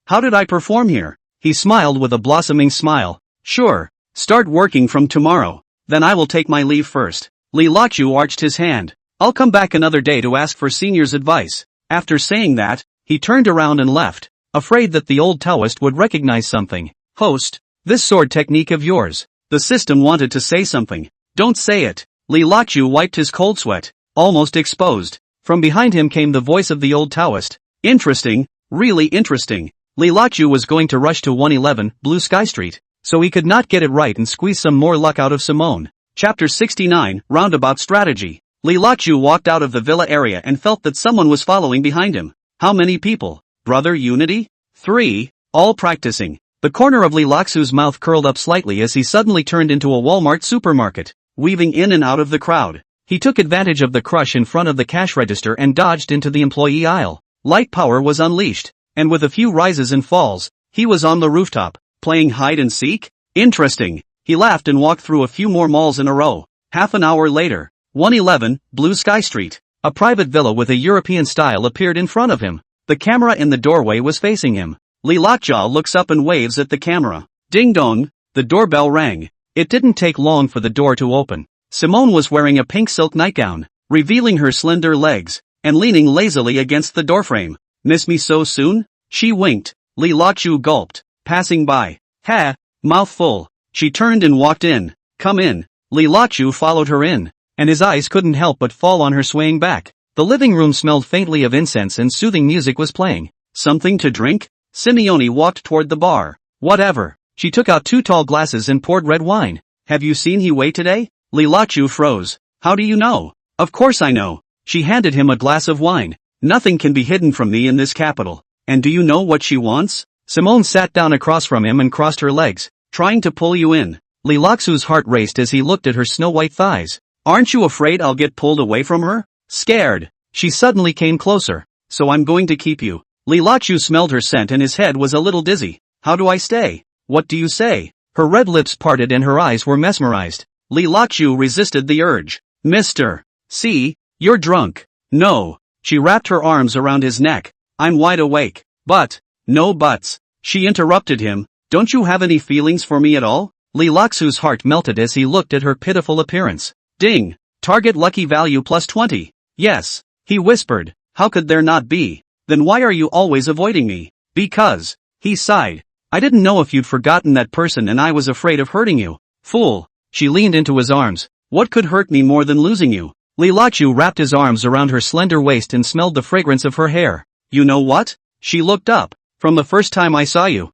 How did I perform here? He smiled with a blossoming smile. Sure, start working from tomorrow. Then I will take my leave first. Li Luochu arched his hand. I'll come back another day to ask for senior's advice. After saying that, he turned around and left, afraid that the old Taoist would recognize something. Host, this sword technique of yours. The system wanted to say something. Don't say it. Li Luochu wiped his cold sweat, almost exposed. From behind him came the voice of the old Taoist. Interesting, really interesting. Li Luochu was going to rush to 111 Blue Sky Street, so he could not get it right and squeeze some more luck out of Simone. Chapter 69, Roundabout Strategy. Li Luochu walked out of the villa area and felt that someone was following behind him. How many people? Brother Unity? 3, all practicing. The corner of Li Luochu's mouth curled up slightly as he suddenly turned into a Walmart supermarket, weaving in and out of the crowd. He took advantage of the crush in front of the cash register and dodged into the employee aisle. Light power was unleashed, and with a few rises and falls, he was on the rooftop, playing hide and seek? Interesting. He laughed and walked through a few more malls in a row. Half an hour later, 111, Blue Sky Street. A private villa with a European style appeared in front of him. The camera in the doorway was facing him. Li Lockjaw looks up and waves at the camera. Ding dong, the doorbell rang. It didn't take long for the door to open. Simone was wearing a pink silk nightgown, revealing her slender legs, and leaning lazily against the doorframe. Miss me so soon? She winked. Li Lockjaw gulped, passing by. Ha, mouth full. She turned and walked in. Come in. Li Lockjaw followed her in, and his eyes couldn't help but fall on her swaying back. The living room smelled faintly of incense and soothing music was playing. Something to drink? Simone walked toward the bar. Whatever. She took out 2 tall glasses and poured red wine. Have you seen Huaizhen today? Li Lockjaw froze. How do you know? Of course I know. She handed him a glass of wine. Nothing can be hidden from me in this capital. And do you know what she wants? Simone sat down across from him and crossed her legs, trying to pull you in. Li Lockjaw's heart raced as he looked at her snow-white thighs. Aren't you afraid I'll get pulled away from her? Scared. She suddenly came closer. So I'm going to keep you. Li Lockjaw smelled her scent and his head was a little dizzy. How do I stay? What do you say? Her red lips parted and her eyes were mesmerized. Li Lockjaw resisted the urge. Mister. See, you're drunk. No. She wrapped her arms around his neck. I'm wide awake. But. No buts. She interrupted him. Don't you have any feelings for me at all? Li Lockjaw's heart melted as he looked at her pitiful appearance. Ding. Target lucky value plus 20. Yes. He whispered. How could there not be? Then why are you always avoiding me? Because. He sighed. I didn't know if you'd forgotten that person and I was afraid of hurting you. Fool. She leaned into his arms. What could hurt me more than losing you? Li Lockjaw wrapped his arms around her slender waist and smelled the fragrance of her hair. You know what? She looked up. From the first time I saw you,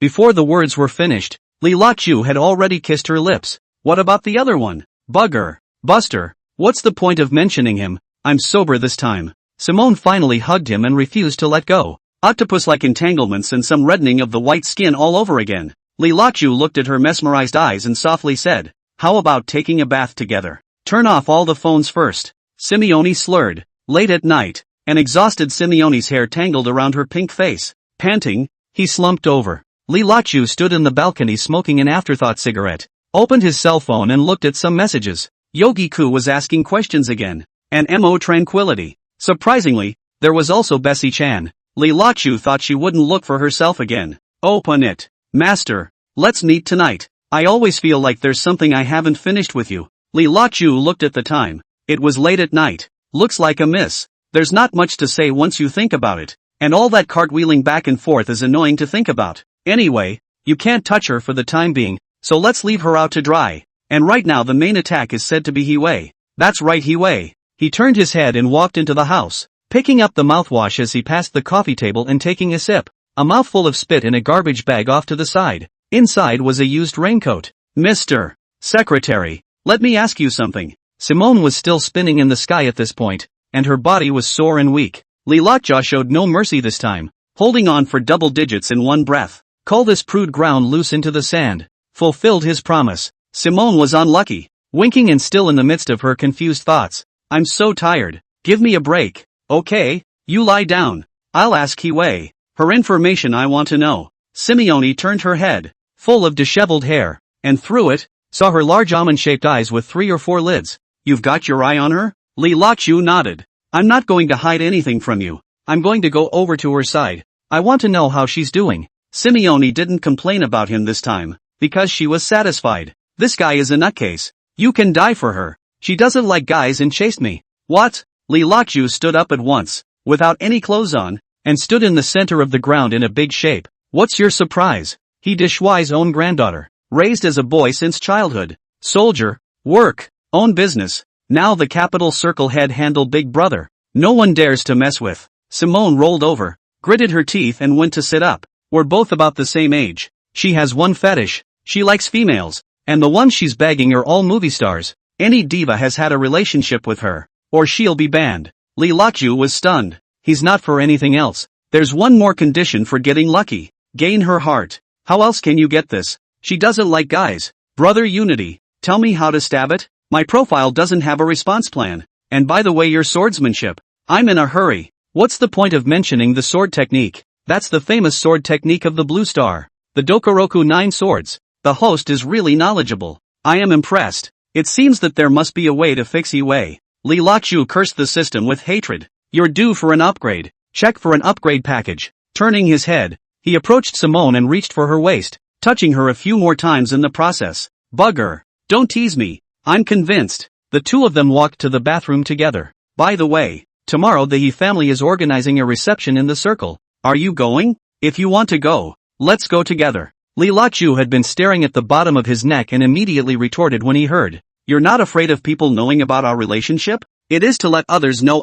Before the words were finished, Li Lockjaw had already kissed her lips. What about the other one? Bugger. Buster. What's the point of mentioning him? I'm sober this time. Simone finally hugged him and refused to let go. Octopus-like entanglements and some reddening of the white skin all over again. Li Lockjaw looked at her mesmerized eyes and softly said, how about taking a bath together? Turn off all the phones first. Simone slurred. Late at night, an exhausted Simone's hair tangled around her pink face. Panting, he slumped over. Li Lockjaw stood in the balcony smoking an afterthought cigarette, opened his cell phone and looked at some messages. Yogi-ku was asking questions again. And Mo tranquility. Surprisingly, there was also Bessie-chan. Li Lockjaw thought she wouldn't look for herself again. Open it. Master, let's meet tonight. I always feel like there's something I haven't finished with you. Li Lockjaw looked at the time. It was late at night. Looks like a miss. There's not much to say once you think about it. And all that cartwheeling back and forth is annoying to think about. Anyway, you can't touch her for the time being, so let's leave her out to dry. And right now the main attack is said to be Huaizhen. That's right, Huaizhen. He turned his head and walked into the house, picking up the mouthwash as he passed the coffee table and taking a sip. A mouthful of spit in a garbage bag off to the side. Inside was a used raincoat. Mr. Secretary, let me ask you something. Simone was still spinning in the sky at this point, and her body was sore and weak. Li Lockjaw showed no mercy this time, holding on for double digits in one breath. Call this prude ground loose into the sand. Fulfilled his promise. Simone was unlucky, winking and still in the midst of her confused thoughts. I'm so tired. Give me a break. Okay, you lie down. I'll ask Huaizhen. Her information I want to know. Simone turned her head, full of disheveled hair, and through it, saw her large almond-shaped eyes with 3 or 4 lids. You've got your eye on her? Li Lockjaw nodded. I'm not going to hide anything from you. I'm going to go over to her side. I want to know how she's doing. Simone didn't complain about him this time, because she was satisfied. This guy is a nutcase. You can die for her. She doesn't like guys and chased me. What? Li Lockjaw stood up at once, without any clothes on, and stood in the center of the ground in a big shape. What's your surprise? He Huaizhen's own granddaughter, raised as a boy since childhood. Soldier, work, own business. Now the capital circle head handle big brother. No one dares to mess with. Simone rolled over, gritted her teeth and went to sit up. We're both about the same age. She has one fetish. She likes females, and the ones she's bagging are all movie stars. Any diva has had a relationship with her, or she'll be banned. Li Lockjaw was stunned. He's not for anything else. There's one more condition for getting lucky. Gain her heart. How else can you get this? She doesn't like guys. Brother unity. Tell me how to stab it? My profile doesn't have a response plan. And by the way, your swordsmanship. I'm in a hurry. What's the point of mentioning the sword technique? That's the famous sword technique of the Blue Star. The Dokoroku 9 swords. The host is really knowledgeable. I am impressed. It seems that there must be a way to fix Yue. Li Laqiu cursed the system with hatred. You're due for an upgrade. Check for an upgrade package. Turning his head, he approached Simone and reached for her waist, touching her a few more times in the process. Bugger. Don't tease me. I'm convinced. The two of them walked to the bathroom together. By the way, tomorrow the He family is organizing a reception in the circle. Are you going? If you want to go, let's go together. Li Laqiu had been staring at the bottom of his neck and immediately retorted when he heard. You're not afraid of people knowing about our relationship? It is to let others know.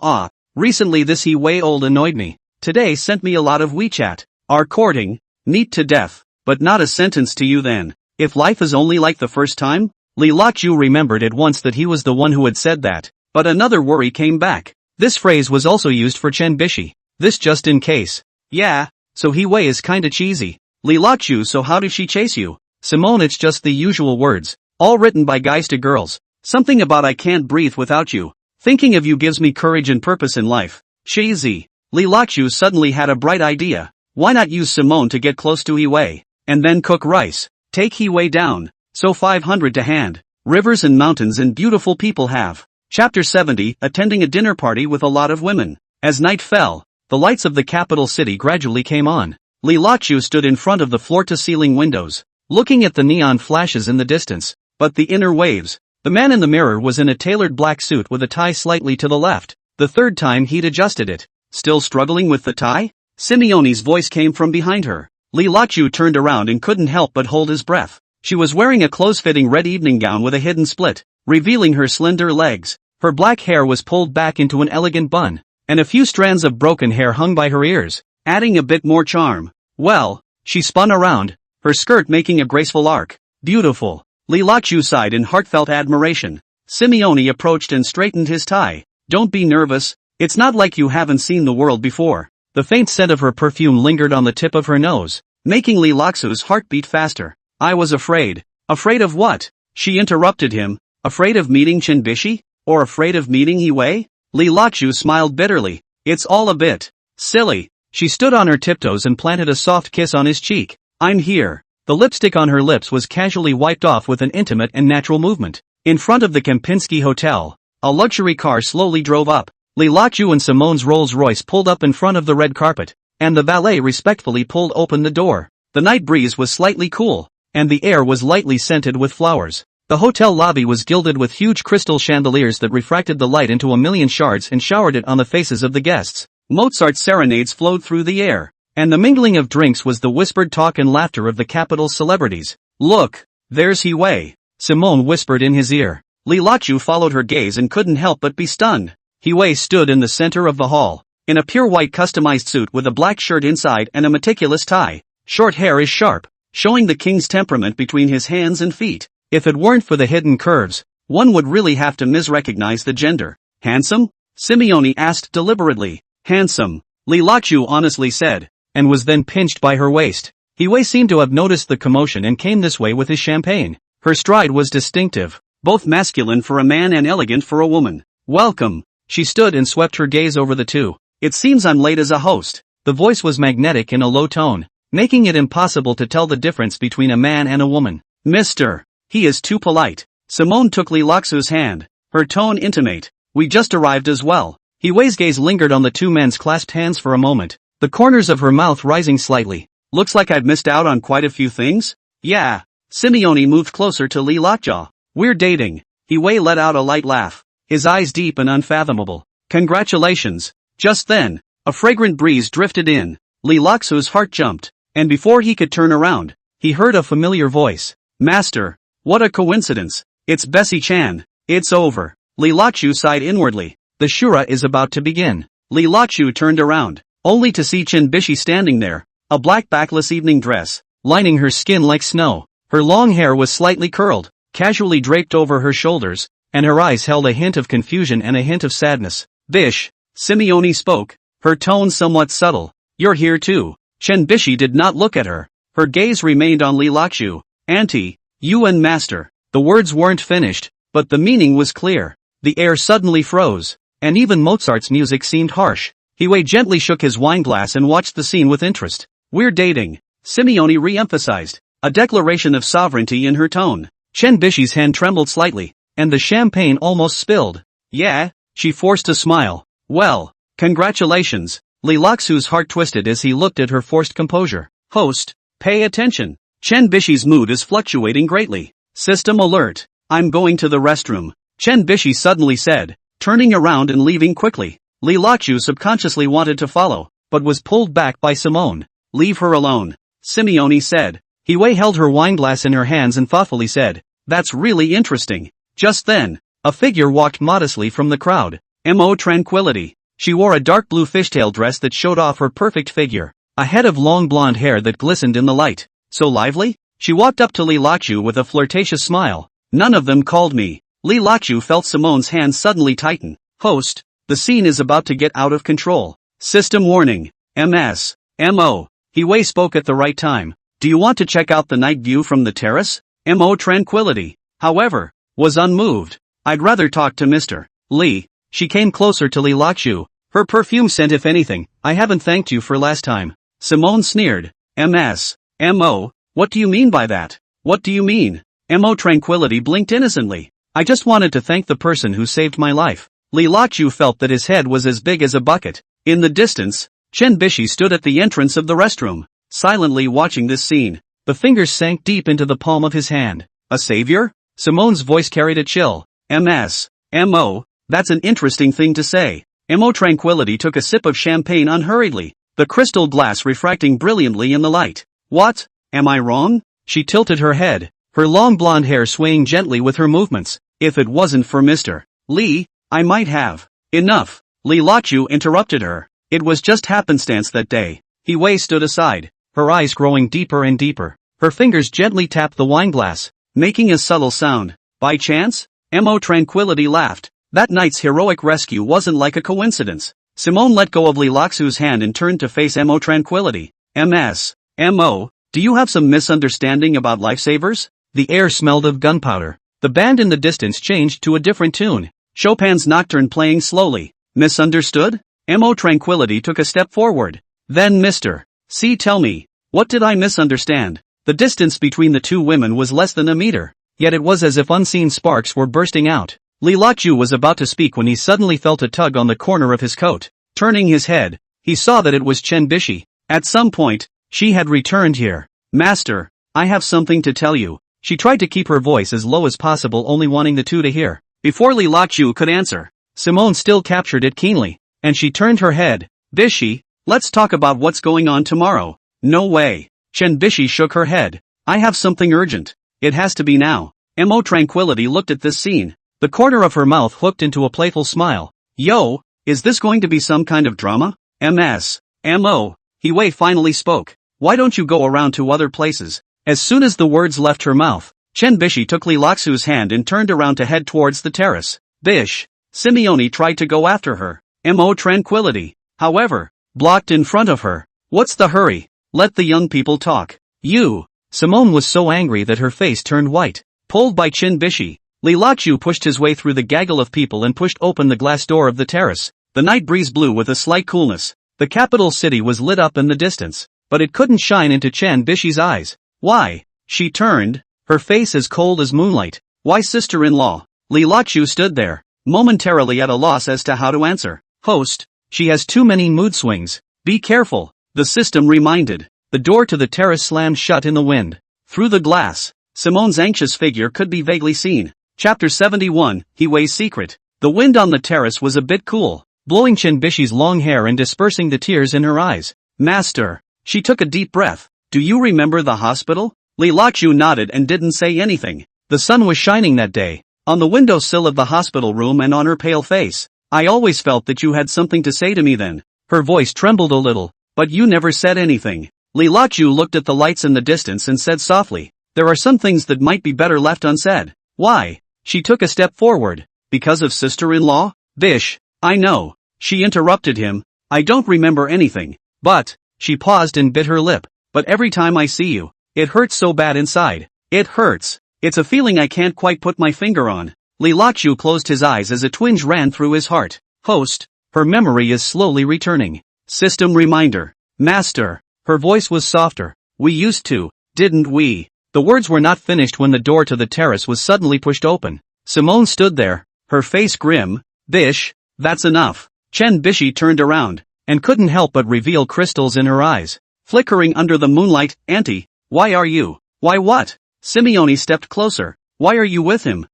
Recently this He way old annoyed me. Today sent me a lot of WeChat. Our courting, neat to death, but not a sentence to you then. If life is only like the first time? Li Laqiu remembered at once that he was the one who had said that, but another worry came back. This phrase was also used for Chen Bishi. This just in case. Yeah, so He Wei is kinda cheesy. Li Laqiu, so how does she chase you? Simone, it's just the usual words, all written by guys to girls. Something about I can't breathe without you. Thinking of you gives me courage and purpose in life. Cheesy. Li Laqiu suddenly had a bright idea. Why not use Simone to get close to He Wei, and then cook rice? Take He Wei down. So 500 to hand. Rivers and mountains and beautiful people have. Chapter 70, attending a dinner party with a lot of women. As night fell, the lights of the capital city gradually came on. Li Laqiu stood in front of the floor-to-ceiling windows, looking at the neon flashes in the distance, but the inner waves. The man in the mirror was in a tailored black suit with a tie slightly to the left. The third time he'd adjusted it. Still struggling with the tie? Simeone's voice came from behind her. Li Laqiu turned around and couldn't help but hold his breath. She was wearing a close-fitting red evening gown with a hidden split, revealing her slender legs. Her black hair was pulled back into an elegant bun, and a few strands of broken hair hung by her ears, adding a bit more charm. Well, she spun around, her skirt making a graceful arc. Beautiful. Li Laqiu sighed in heartfelt admiration. Simeone approached and straightened his tie. Don't be nervous, it's not like you haven't seen the world before. The faint scent of her perfume lingered on the tip of her nose, making Li Laqiu's heart beat faster. I was afraid. Afraid of what? She interrupted him. Afraid of meeting Chen Bishi? Or afraid of meeting He Wei? Li Laqiu smiled bitterly. It's all a bit silly. She stood on her tiptoes and planted a soft kiss on his cheek. I'm here. The lipstick on her lips was casually wiped off with an intimate and natural movement. In front of the Kempinski Hotel, a luxury car slowly drove up. Li Laqiu and Simone's Rolls-Royce pulled up in front of the red carpet, and the valet respectfully pulled open the door. The night breeze was slightly cool, and the air was lightly scented with flowers. The hotel lobby was gilded with huge crystal chandeliers that refracted the light into a million shards and showered it on the faces of the guests. Mozart's serenades flowed through the air, and the mingling of drinks was the whispered talk and laughter of the capital's celebrities. Look, there's He Wei, Simone whispered in his ear. Li Laqiu followed her gaze and couldn't help but be stunned. He Wei stood in the center of the hall, in a pure white customized suit with a black shirt inside and a meticulous tie. Short hair is sharp, showing the king's temperament between his hands and feet. If it weren't for the hidden curves, one would really have to misrecognize the gender. Handsome? Simeone asked deliberately. Handsome, Li Laqiu honestly said, and was then pinched by her waist. He Wei seemed to have noticed the commotion and came this way with his champagne. Her stride was distinctive, both masculine for a man and elegant for a woman. Welcome. She stood and swept her gaze over the two. It seems I'm late as a host. The voice was magnetic in a low tone, making it impossible to tell the difference between a man and a woman. Mister. He is too polite. Simone took Li Laqiu's hand, her tone intimate. We just arrived as well. He Wei's gaze lingered on the two men's clasped hands for a moment, the corners of her mouth rising slightly. Looks like I've missed out on quite a few things? Yeah. Simeone moved closer to Li Laqiu. We're dating. He Wei let out a light laugh, his eyes deep and unfathomable. Congratulations. Just then, a fragrant breeze drifted in. Li Laqiu's heart jumped, and before he could turn around, he heard a familiar voice. Master. What a coincidence. It's Bessie Chan. It's over. Li Laqiu sighed inwardly. The shura is about to begin. Li Laqiu turned around, only to see Chen Bishi standing there, a black backless evening dress, lining her skin like snow. Her long hair was slightly curled, casually draped over her shoulders, and her eyes held a hint of confusion and a hint of sadness. Bish, Simeone spoke, her tone somewhat subtle. You're here too. Chen Bishi did not look at her. Her gaze remained on Li Laqiu. Auntie, you and master. The words weren't finished, but the meaning was clear. The air suddenly froze, and even Mozart's music seemed harsh. Huai gently shook his wineglass and watched the scene with interest. "We're dating," Simone re-emphasized, a declaration of sovereignty in her tone. Chen Bishi's hand trembled slightly, and the champagne almost spilled. "Yeah?" She forced a smile. "Well, congratulations." Li Luxu's heart twisted as he looked at her forced composure. "Host, pay attention. Chen Bishi's mood is fluctuating greatly. System alert. I'm going to the restroom," Chen Bishi suddenly said, turning around and leaving quickly. Li Luxu subconsciously wanted to follow, but was pulled back by Simone. "Leave her alone," Simeone said. Huai held her wineglass in her hands and thoughtfully said, "That's really interesting." Just then, a figure walked modestly from the crowd. Mo Tranquility. She wore a dark blue fishtail dress that showed off her perfect figure, a head of long blonde hair that glistened in the light. "So lively?" She walked up to Li Luxu with a flirtatious smile. "None of them called me." Li Luxu felt Simone's hand suddenly tighten. "Host, the scene is about to get out of control. System warning. MS. MO. Huai spoke at the right time. "Do you want to check out the night view from the terrace?" Mo Tranquility, however, was unmoved. "I'd rather talk to Mr. Li." She came closer to Li Luxu, her perfume scent if anything. "I haven't thanked you for last time." Simone sneered. MS. MO. What do you mean by that? What do you mean? Mo Tranquility blinked innocently. "I just wanted to thank the person who saved my life." Li Luxu felt that his head was as big as a bucket. In the distance, Chen Bishi stood at the entrance of the restroom, silently watching this scene. The fingers sank deep into the palm of his hand. "A savior?" Simone's voice carried a chill. MS. MO. That's an interesting thing to say. Mo Tranquility took a sip of champagne unhurriedly, the crystal glass refracting brilliantly in the light. "What? Am I wrong?" She tilted her head, her long blonde hair swaying gently with her movements. "If it wasn't for Mr. Li, I might have." "Enough," Li Luxu interrupted her. "It was just happenstance that day." Huai stood aside, her eyes growing deeper and deeper. Her fingers gently tapped the wineglass, making a subtle sound. "By chance?" Mo Tranquility laughed. "That night's heroic rescue wasn't like a coincidence." Simone let go of Li Luxu's hand and turned to face Mo Tranquility. "MS. MO. Do you have some misunderstanding about lifesavers?" The air smelled of gunpowder. The band in the distance changed to a different tune, Chopin's Nocturne playing slowly. "Misunderstood?" Mo Tranquility took a step forward. "Then Mr. C, tell me, what did I misunderstand?" The distance between the two women was less than a meter, yet it was as if unseen sparks were bursting out. Li Luxu was about to speak when he suddenly felt a tug on the corner of his coat. Turning his head, he saw that it was Chen Bishi. At some point, she had returned here. "Master, I have something to tell you." She tried to keep her voice as low as possible, only wanting the two to hear. Before Li Luxu could answer, Simone still captured it keenly, and she turned her head. "Bishi, let's talk about what's going on tomorrow." "No way." Chen Bishi shook her head. "I have something urgent. It has to be now." Mo Tranquility looked at this scene. The corner of her mouth hooked into a playful smile. "Yo, is this going to be some kind of drama?" MS. MO. Huai finally spoke. "Why don't you go around to other places?" As soon as the words left her mouth, Chen Bishi took Li Luxu's hand and turned around to head towards the terrace. "Bish." Simeone tried to go after her. Mo Tranquility, however, blocked in front of her. "What's the hurry? Let the young people talk." "You." Simone was so angry that her face turned white. Pulled by Chen Bishi, Li Luxu pushed his way through the gaggle of people and pushed open the glass door of the terrace. The night breeze blew with a slight coolness. The capital city was lit up in the distance, but it couldn't shine into Chen Bishi's eyes. "Why?" She turned, her face as cold as moonlight. "Why, sister-in-law?" Li Luxu stood there, momentarily at a loss as to how to answer. "Host, she has too many mood swings. Be careful," the system reminded. The door to the terrace slammed shut in the wind. Through the glass, Simone's anxious figure could be vaguely seen. Chapter 71, Huai's Secret. The wind on the terrace was a bit cool, blowing Chen Bishi's long hair and dispersing the tears in her eyes. "Master." She took a deep breath. "Do you remember the hospital?" Li Luxu nodded and didn't say anything. The sun was shining that day, on the windowsill of the hospital room and on her pale face. "I always felt that you had something to say to me then." Her voice trembled a little. "But you never said anything." Li Luxu looked at the lights in the distance and said softly, "There are some things that might be better left unsaid." "Why?" She took a step forward. "Because of sister-in-law?" "Bish, I know." She interrupted him. "I don't remember anything. But," she paused and bit her lip, "but every time I see you, it hurts so bad inside. It hurts. It's a feeling I can't quite put my finger on." Li Laqiu closed his eyes as a twinge ran through his heart. Host. Her memory is slowly returning. System reminder. Master. Her voice was softer. We used to, didn't we? The words were not finished when the door to the terrace was suddenly pushed open. Simone stood there, her face grim. Bish, that's enough. Chen Bishi turned around, and couldn't help but reveal crystals in her eyes. Flickering under the moonlight. Auntie, why are you? Why what? Simone stepped closer. Why are you with him?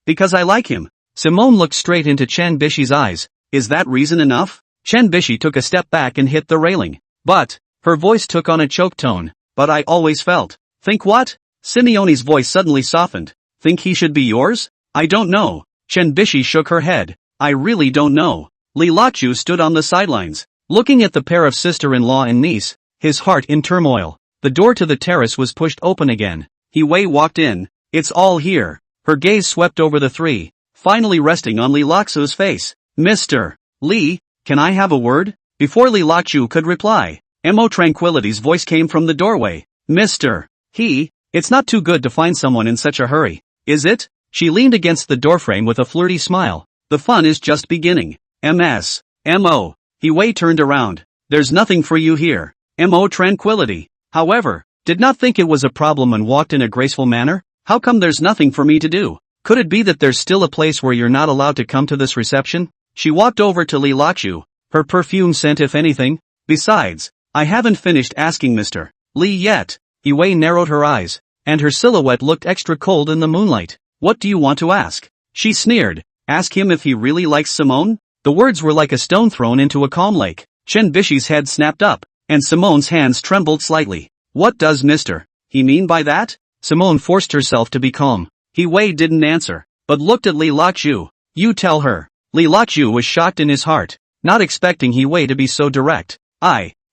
Because I like him. Simone looked straight into Chen Bishi's eyes. Is that reason enough? Chen Bishi took a step back and hit the railing. But, her voice took on a choke tone. But I always felt. Think what? Simone's voice suddenly softened. Think he should be yours? I don't know. Chen Bishi shook her head. I really don't know. Li Laqiu stood on the sidelines, looking at the pair of sister-in-law and niece, his heart in turmoil. The door to the terrace was pushed open again. Huai walked in. It's all here. Her gaze swept over the three, finally resting on Li Laqiu's face. Mr. Li, can I have a word? Before Li Laqiu could reply, Mo Tranquility's voice came from the doorway. Mr. It's not too good to find someone in such a hurry, is it? She leaned against the doorframe with a flirty smile. The fun is just beginning. Mo. Huai turned around. There's nothing for you here. Mo Tranquility, however, did not think it was a problem and walked in a graceful manner. How come there's nothing for me to do? Could it be that there's still a place where you're not allowed to come to this reception? She walked over to Li Laqiu, her perfume scent if anything. Besides, I haven't finished asking Mr. Li yet. Huai narrowed her eyes, and her silhouette looked extra cold in the moonlight. What do you want to ask? She sneered. Ask him if he really likes Simone? The words were like a stone thrown into a calm lake. Chen Bishi's head snapped up, and Simone's hands trembled slightly. What does Mr. He mean by that? Simone forced herself to be calm. Huai didn't answer, but looked at Li Laqiu. You tell her. Li Laqiu was shocked in his heart, not expecting Huai to be so direct.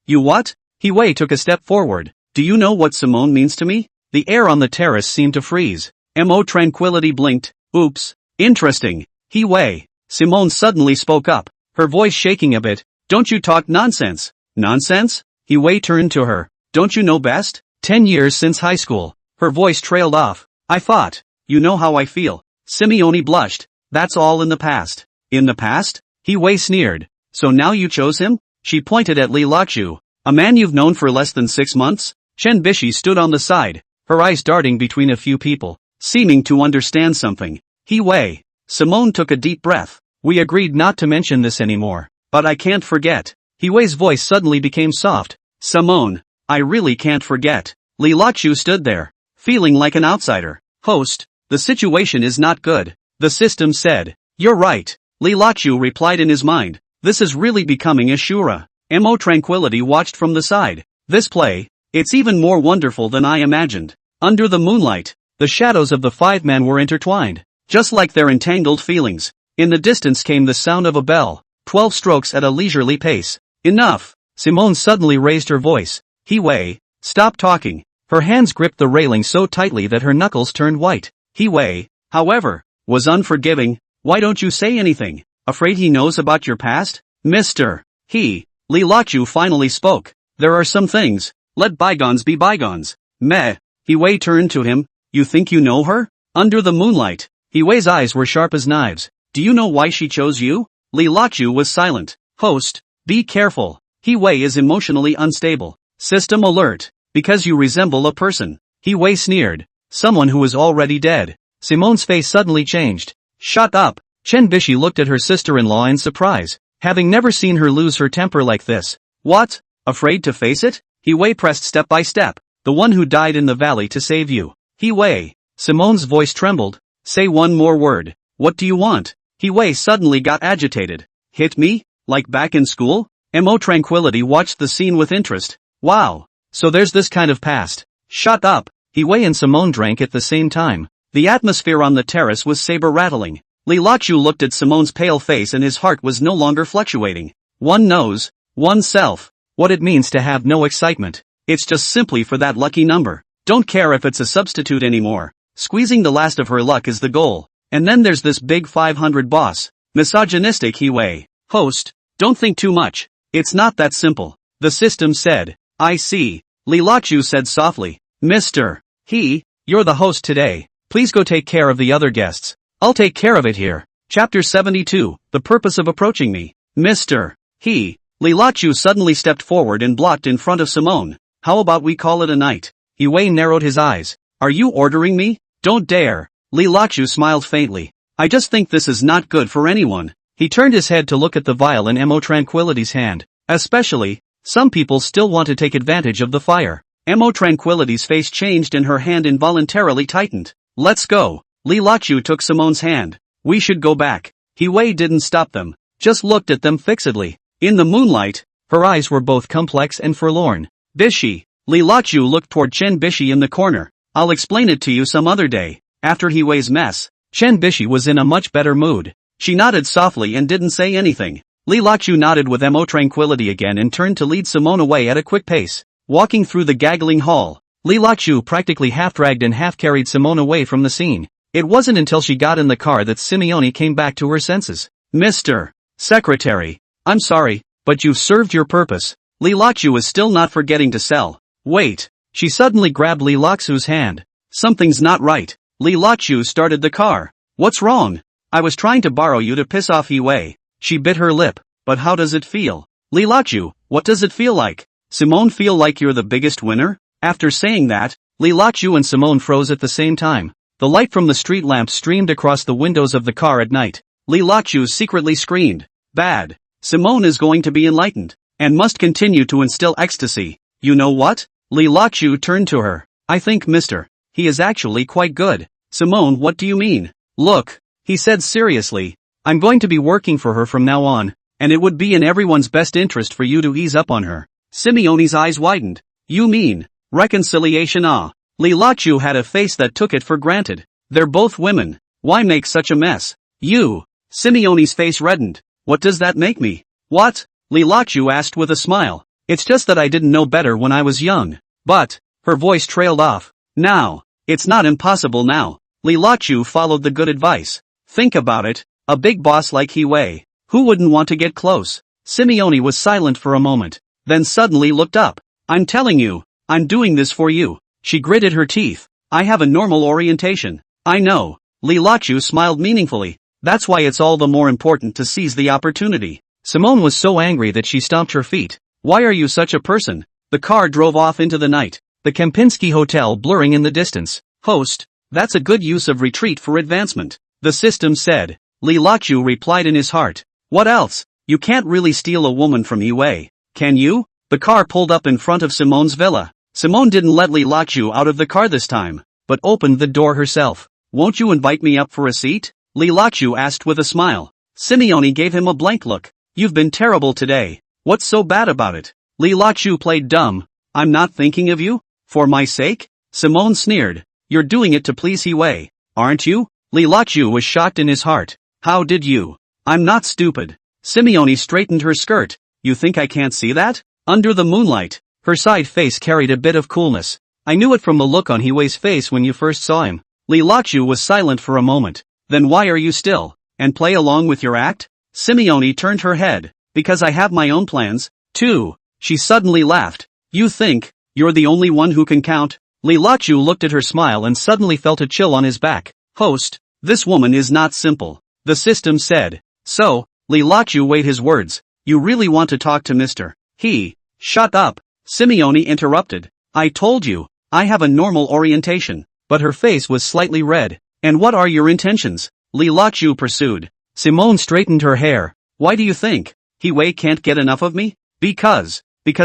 You what? Huai took a step forward. Do you know what Simone means to me? The air on the terrace seemed to freeze. Mo Tranquility blinked. Oops. Interesting. Huai. Simone suddenly spoke up, her voice shaking a bit. Don't you talk nonsense. Nonsense? Huai turned to her. Don't you know best? 10 years since high school. Her voice trailed off. I thought. You know how I feel. Simone blushed. That's all in the past. In the past? Huai sneered. So now you chose him? She pointed at Li Laqiu. A man you've known for less than 6 months? Chen Bishi stood on the side, her eyes darting between a few people, seeming to understand something. Huai. Simone took a deep breath. We agreed not to mention this anymore. But I can't forget. Huai's voice suddenly became soft. Simone. I really can't forget. Li Laqiu stood there, feeling like an outsider. Host. The situation is not good. The system said. You're right. Li Laqiu replied in his mind. This is really becoming a shura. Mo Tranquility watched from the side. This play, it's even more wonderful than I imagined. Under the moonlight, the shadows of the 5 men were intertwined, just like their entangled feelings. In the distance came the sound of a bell, 12 strokes at a leisurely pace. Enough! Simone suddenly raised her voice. Huai, stop talking. Her hands gripped the railing so tightly that her knuckles turned white. Huai, however, was unforgiving. Why don't you say anything? Afraid he knows about your past? Mr. Li Laqiu finally spoke. There are some things. Let bygones be bygones. Meh. Huai turned to him. You think you know her? Under the moonlight, Huai's eyes were sharp as knives. Do you know why she chose you? Li Laqiu was silent. Host, be careful. Huai is emotionally unstable. System alert. Because you resemble a person. Huai sneered. Someone who is already dead. Simone's face suddenly changed. Shut up. Chen Bishi looked at her sister-in-law in surprise, having never seen her lose her temper like this. What? Afraid to face it? Huai pressed step by step. The one who died in the valley to save you. Huai. Simone's voice trembled. Say one more word. What do you want? Huai suddenly got agitated. Hit me? Like back in school? Mo Tranquility watched the scene with interest. Wow. So there's this kind of past. Shut up. Huai and Simone drank at the same time. The atmosphere on the terrace was saber-rattling. Li Laqiu looked at Simone's pale face and his heart was no longer fluctuating. One knows, oneself, what it means to have no excitement. It's just simply for that lucky number. Don't care if it's a substitute anymore. Squeezing the last of her luck is the goal. And then there's this big 500 boss. Misogynistic Huai. Host, don't think too much. It's not that simple. The system said. I see. Li Laqiu said softly. Mr. You're the host today. Please go take care of the other guests. I'll take care of it here. Chapter 72, The Purpose of Approaching Me. Mr. Li Lachu suddenly stepped forward and blocked in front of Simone. How about we call it a night? Huaizhen narrowed his eyes. Are you ordering me? Don't dare. Li Lachu smiled faintly. I just think this is not good for anyone. He turned his head to look at the vial in Mo Tranquility's hand. Especially, some people still want to take advantage of the fire. Mo Tranquility's face changed and her hand involuntarily tightened. Let's go. Li Lachu took Simone's hand. We should go back. Huaizhen didn't stop them, just looked at them fixedly. In the moonlight, her eyes were both complex and forlorn. Bishi. Li Lachu looked toward Chen Bishi in the corner. I'll explain it to you some other day. After Huaizhen's mess, Chen Bishi was in a much better mood. She nodded softly and didn't say anything. Li Lachu nodded with Mo Tranquility again and turned to lead Simone away at a quick pace. Walking through the gaggling hall, Li Lachu practically half-dragged and half-carried Simone away from the scene. It wasn't until she got in the car that Simone came back to her senses. Mr. Secretary, I'm sorry, but you've served your purpose. Li Lachu was still not forgetting to sell. Wait. She suddenly grabbed Li Lachu's hand. Something's not right. Li Lachu started the car. What's wrong? I was trying to borrow you to piss off Huaizhen. She bit her lip. But how does it feel? Li Lachu, what does it feel like? Simone, feel like you're the biggest winner? After saying that, Li Lachu and Simone froze at the same time. The light from the street lamp streamed across the windows of the car at night. Li Lachu secretly screamed. Bad. Simone is going to be enlightened, and must continue to instill ecstasy. You know what? Li Lachu turned to her. I think Mr. He is actually quite good. Simone, what do you mean? Look, he said seriously. I'm going to be working for her from now on, and it would be in everyone's best interest for you to ease up on her. Simone's eyes widened. You mean reconciliation? Ah. Li Lachu had a face that took it for granted. They're both women. Why make such a mess? You. Simone's face reddened. What does that make me? What? Li Lachu asked with a smile. It's just that I didn't know better when I was young. But, her voice trailed off. Now, it's not impossible now. Li Lachu followed the good advice. Think about it, a big boss like Huaizhen. Who wouldn't want to get close? Simone was silent for a moment, then suddenly looked up. I'm telling you, I'm doing this for you. She gritted her teeth. I have a normal orientation. I know. Li Lachu smiled meaningfully. That's why it's all the more important to seize the opportunity. Simone was so angry that she stomped her feet. Why are you such a person? The car drove off into the night, the Kempinski Hotel blurring in the distance. Host, that's a good use of retreat for advancement, the system said. Li Lachu replied in his heart. What else? You can't really steal a woman from Huaizhen, can you? The car pulled up in front of Simone's villa. Simone didn't let Li Lachu out of the car this time, but opened the door herself. Won't you invite me up for a seat? Li Lachu asked with a smile. Simone gave him a blank look. You've been terrible today. What's so bad about it? Li Lachu played dumb. I'm not thinking of you? For my sake? Simone sneered. You're doing it to please Huaizhen, aren't you? Li Lachu was shocked in his heart. How did you? I'm not stupid. Simone straightened her skirt. You think I can't see that? Under the moonlight, her side face carried a bit of coolness. I knew it from the look on Huaizhen's face when you first saw him. Li Lachu was silent for a moment. Then why are you still? And play along with your act? Simone turned her head. Because I have my own plans, too. She suddenly laughed. You think you're the only one who can count? Li Lachu looked at her smile and suddenly felt a chill on his back. Host, this woman is not simple, the system said. So, Li Lachu weighed his words. You really want to talk to Mr. He? Shut up. Simone interrupted. I told you, I have a normal orientation. But her face was slightly red. And what are your intentions? Li Lachu pursued. Simone straightened her hair. Why do you think Huaizhen can't get enough of me? Because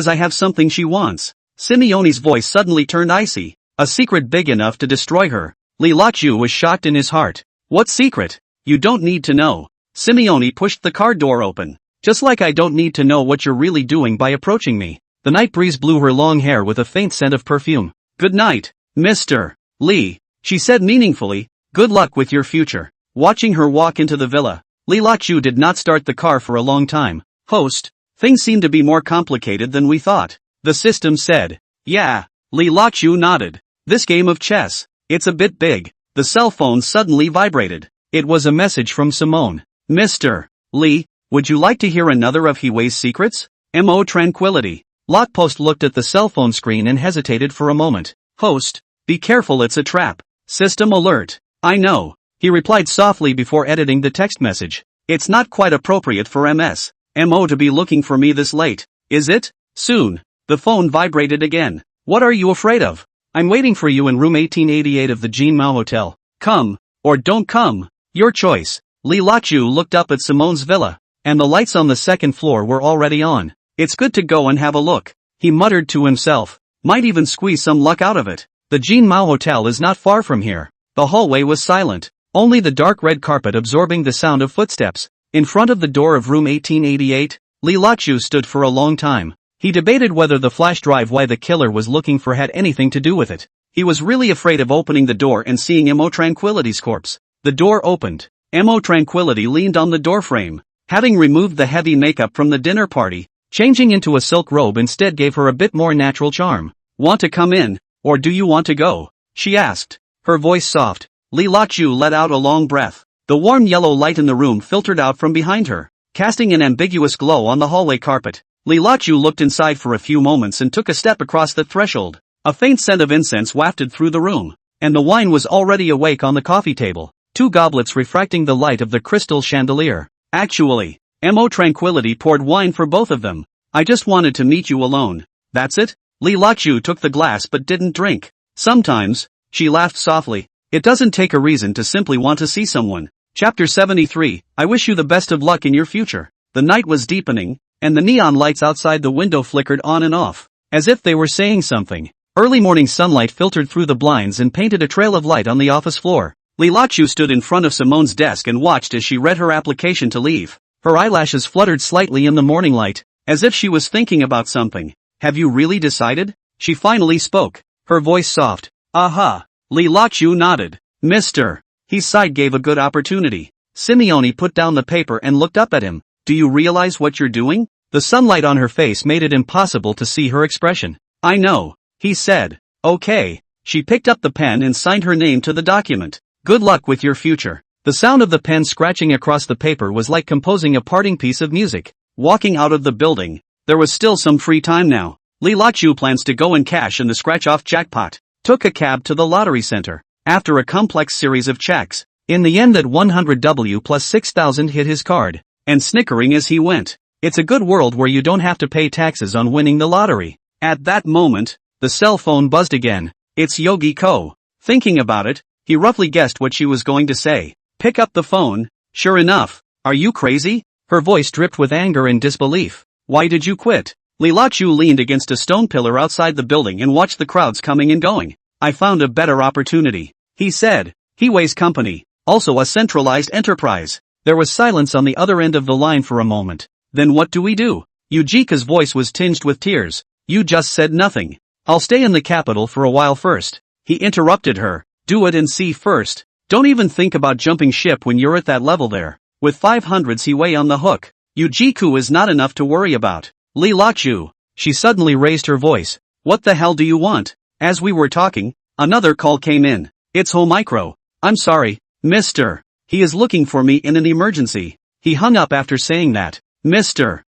I have something she wants. Simone's voice suddenly turned icy. A secret big enough to destroy her. Li Lachu was shocked in his heart. What secret? You don't need to know. Simone pushed the car door open. Just like I don't need to know what you're really doing by approaching me. The night breeze blew her long hair with a faint scent of perfume. Good night, Mr. Li, she said meaningfully. Good luck with your future. Watching her walk into the villa, Li Lachu did not start the car for a long time. Host, things seem to be more complicated than we thought, the system said. Yeah, Li Lachu nodded. This game of chess, it's a bit big. The cell phone suddenly vibrated. It was a message from Simone. Mr. Li, would you like to hear another of Huaizhen's secrets? Mo Tranquility. Lockpost looked at the cell phone screen and hesitated for a moment. Host, be careful, it's a trap. System alert. I know. He replied softly before editing the text message. It's not quite appropriate for Mo to be looking for me this late, is it? Soon. The phone vibrated again. What are you afraid of? I'm waiting for you in room 1888 of the Jean Mao Hotel. Come, or don't come. Your choice. Li Lachu looked up at Simone's villa, and the lights on the second floor were already on. It's good to go and have a look, he muttered to himself. Might even squeeze some luck out of it. The Jean Mao Hotel is not far from here. The hallway was silent, only the dark red carpet absorbing the sound of footsteps. In front of the door of room 1888, Li Lachu stood for a long time. He debated whether the flash drive the killer was looking for had anything to do with it. He was really afraid of opening the door and seeing Mo Tranquility's corpse. The door opened. Mo Tranquility leaned on the doorframe. Having removed the heavy makeup from the dinner party, changing into a silk robe instead gave her a bit more natural charm. Want to come in, or do you want to go? She asked. Her voice soft. Li Lachu let out a long breath. The warm yellow light in the room filtered out from behind her, casting an ambiguous glow on the hallway carpet. Li Lachu looked inside for a few moments and took a step across the threshold. A faint scent of incense wafted through the room, and the wine was already awake on the coffee table, 2 goblets refracting the light of the crystal chandelier. Actually, Mo Tranquility poured wine for both of them. I just wanted to meet you alone. That's it? Li Lachu took the glass but didn't drink. Sometimes, she laughed softly, it doesn't take a reason to simply want to see someone. Chapter 73, I wish you the best of luck in your future. The night was deepening, and the neon lights outside the window flickered on and off, as if they were saying something. Early morning sunlight filtered through the blinds and painted a trail of light on the office floor. Li Lachu stood in front of Simone's desk and watched as she read her application to leave. Her eyelashes fluttered slightly in the morning light, as if she was thinking about something. Have you really decided? She finally spoke, her voice soft. Aha. Li Lachu nodded. Mr. His side gave a good opportunity. Simone put down the paper and looked up at him. Do you realize what you're doing? The sunlight on her face made it impossible to see her expression. I know, he said. Okay. She picked up the pen and signed her name to the document. Good luck with your future. The sound of the pen scratching across the paper was like composing a parting piece of music. Walking out of the building, there was still some free time now. Li Lachu plans to go and cash in the scratch-off jackpot. Took a cab to the lottery center. After a complex series of checks, in the end that 100W plus 6,000 hit his card, and snickering as he went. It's a good world where you don't have to pay taxes on winning the lottery. At that moment, the cell phone buzzed again. It's Yogi Ko. Thinking about it, he roughly guessed what she was going to say. Pick up the phone. Sure enough. Are you crazy? Her voice dripped with anger and disbelief. Why did you quit? Li Lachu leaned against a stone pillar outside the building and watched the crowds coming and going. I found a better opportunity, he said. Huaizhen Company, also a centralized enterprise. There was silence on the other end of the line for a moment. Then what do we do? Yujika's voice was tinged with tears. You just said nothing. I'll stay in the capital for a while first. He interrupted her. Do it and see first. Don't even think about jumping ship when you're at that level there. With 500s Huai on the hook, Yujiku is not enough to worry about. Li Lachu. She suddenly raised her voice. What the hell do you want? As we were talking, another call came in. It's Ho Micro. I'm sorry, Mr. He is looking for me in an emergency. He hung up after saying that. Mr.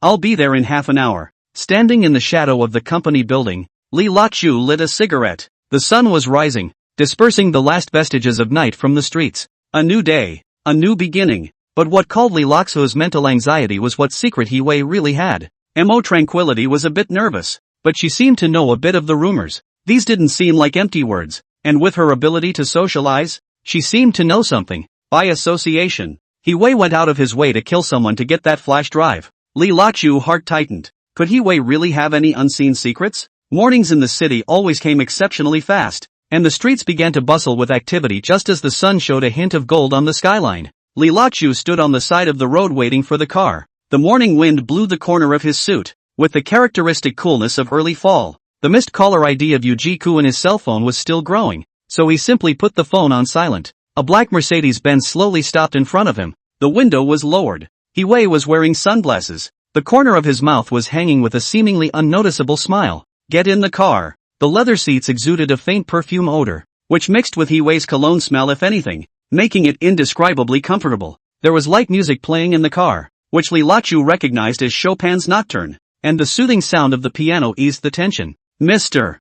I'll be there in half an hour. Standing in the shadow of the company building, Li Lachu lit a cigarette. The sun was rising, dispersing the last vestiges of night from the streets. A new day, a new beginning. But what called Li Lachu's mental anxiety was what secret Huai really had. Mo Tranquility was a bit nervous, but she seemed to know a bit of the rumors. These didn't seem like empty words, and with her ability to socialize, she seemed to know something. By association, Huai went out of his way to kill someone to get that flash drive. Li Lachu heart tightened. Could Huai really have any unseen secrets? Mornings in the city always came exceptionally fast, and the streets began to bustle with activity just as the sun showed a hint of gold on the skyline. Li Lachu stood on the side of the road waiting for the car. The morning wind blew the corner of his suit, with the characteristic coolness of early fall. The missed caller ID of Yujiku in his cell phone was still growing, so he simply put the phone on silent. A black Mercedes-Benz slowly stopped in front of him. The window was lowered. Huai was wearing sunglasses. The corner of his mouth was hanging with a seemingly unnoticeable smile. Get in the car. The leather seats exuded a faint perfume odor, which mixed with Huai's cologne smell if anything, making it indescribably comfortable. There was light music playing in the car, which Li Lachu recognized as Chopin's Nocturne, and the soothing sound of the piano eased the tension. Mr.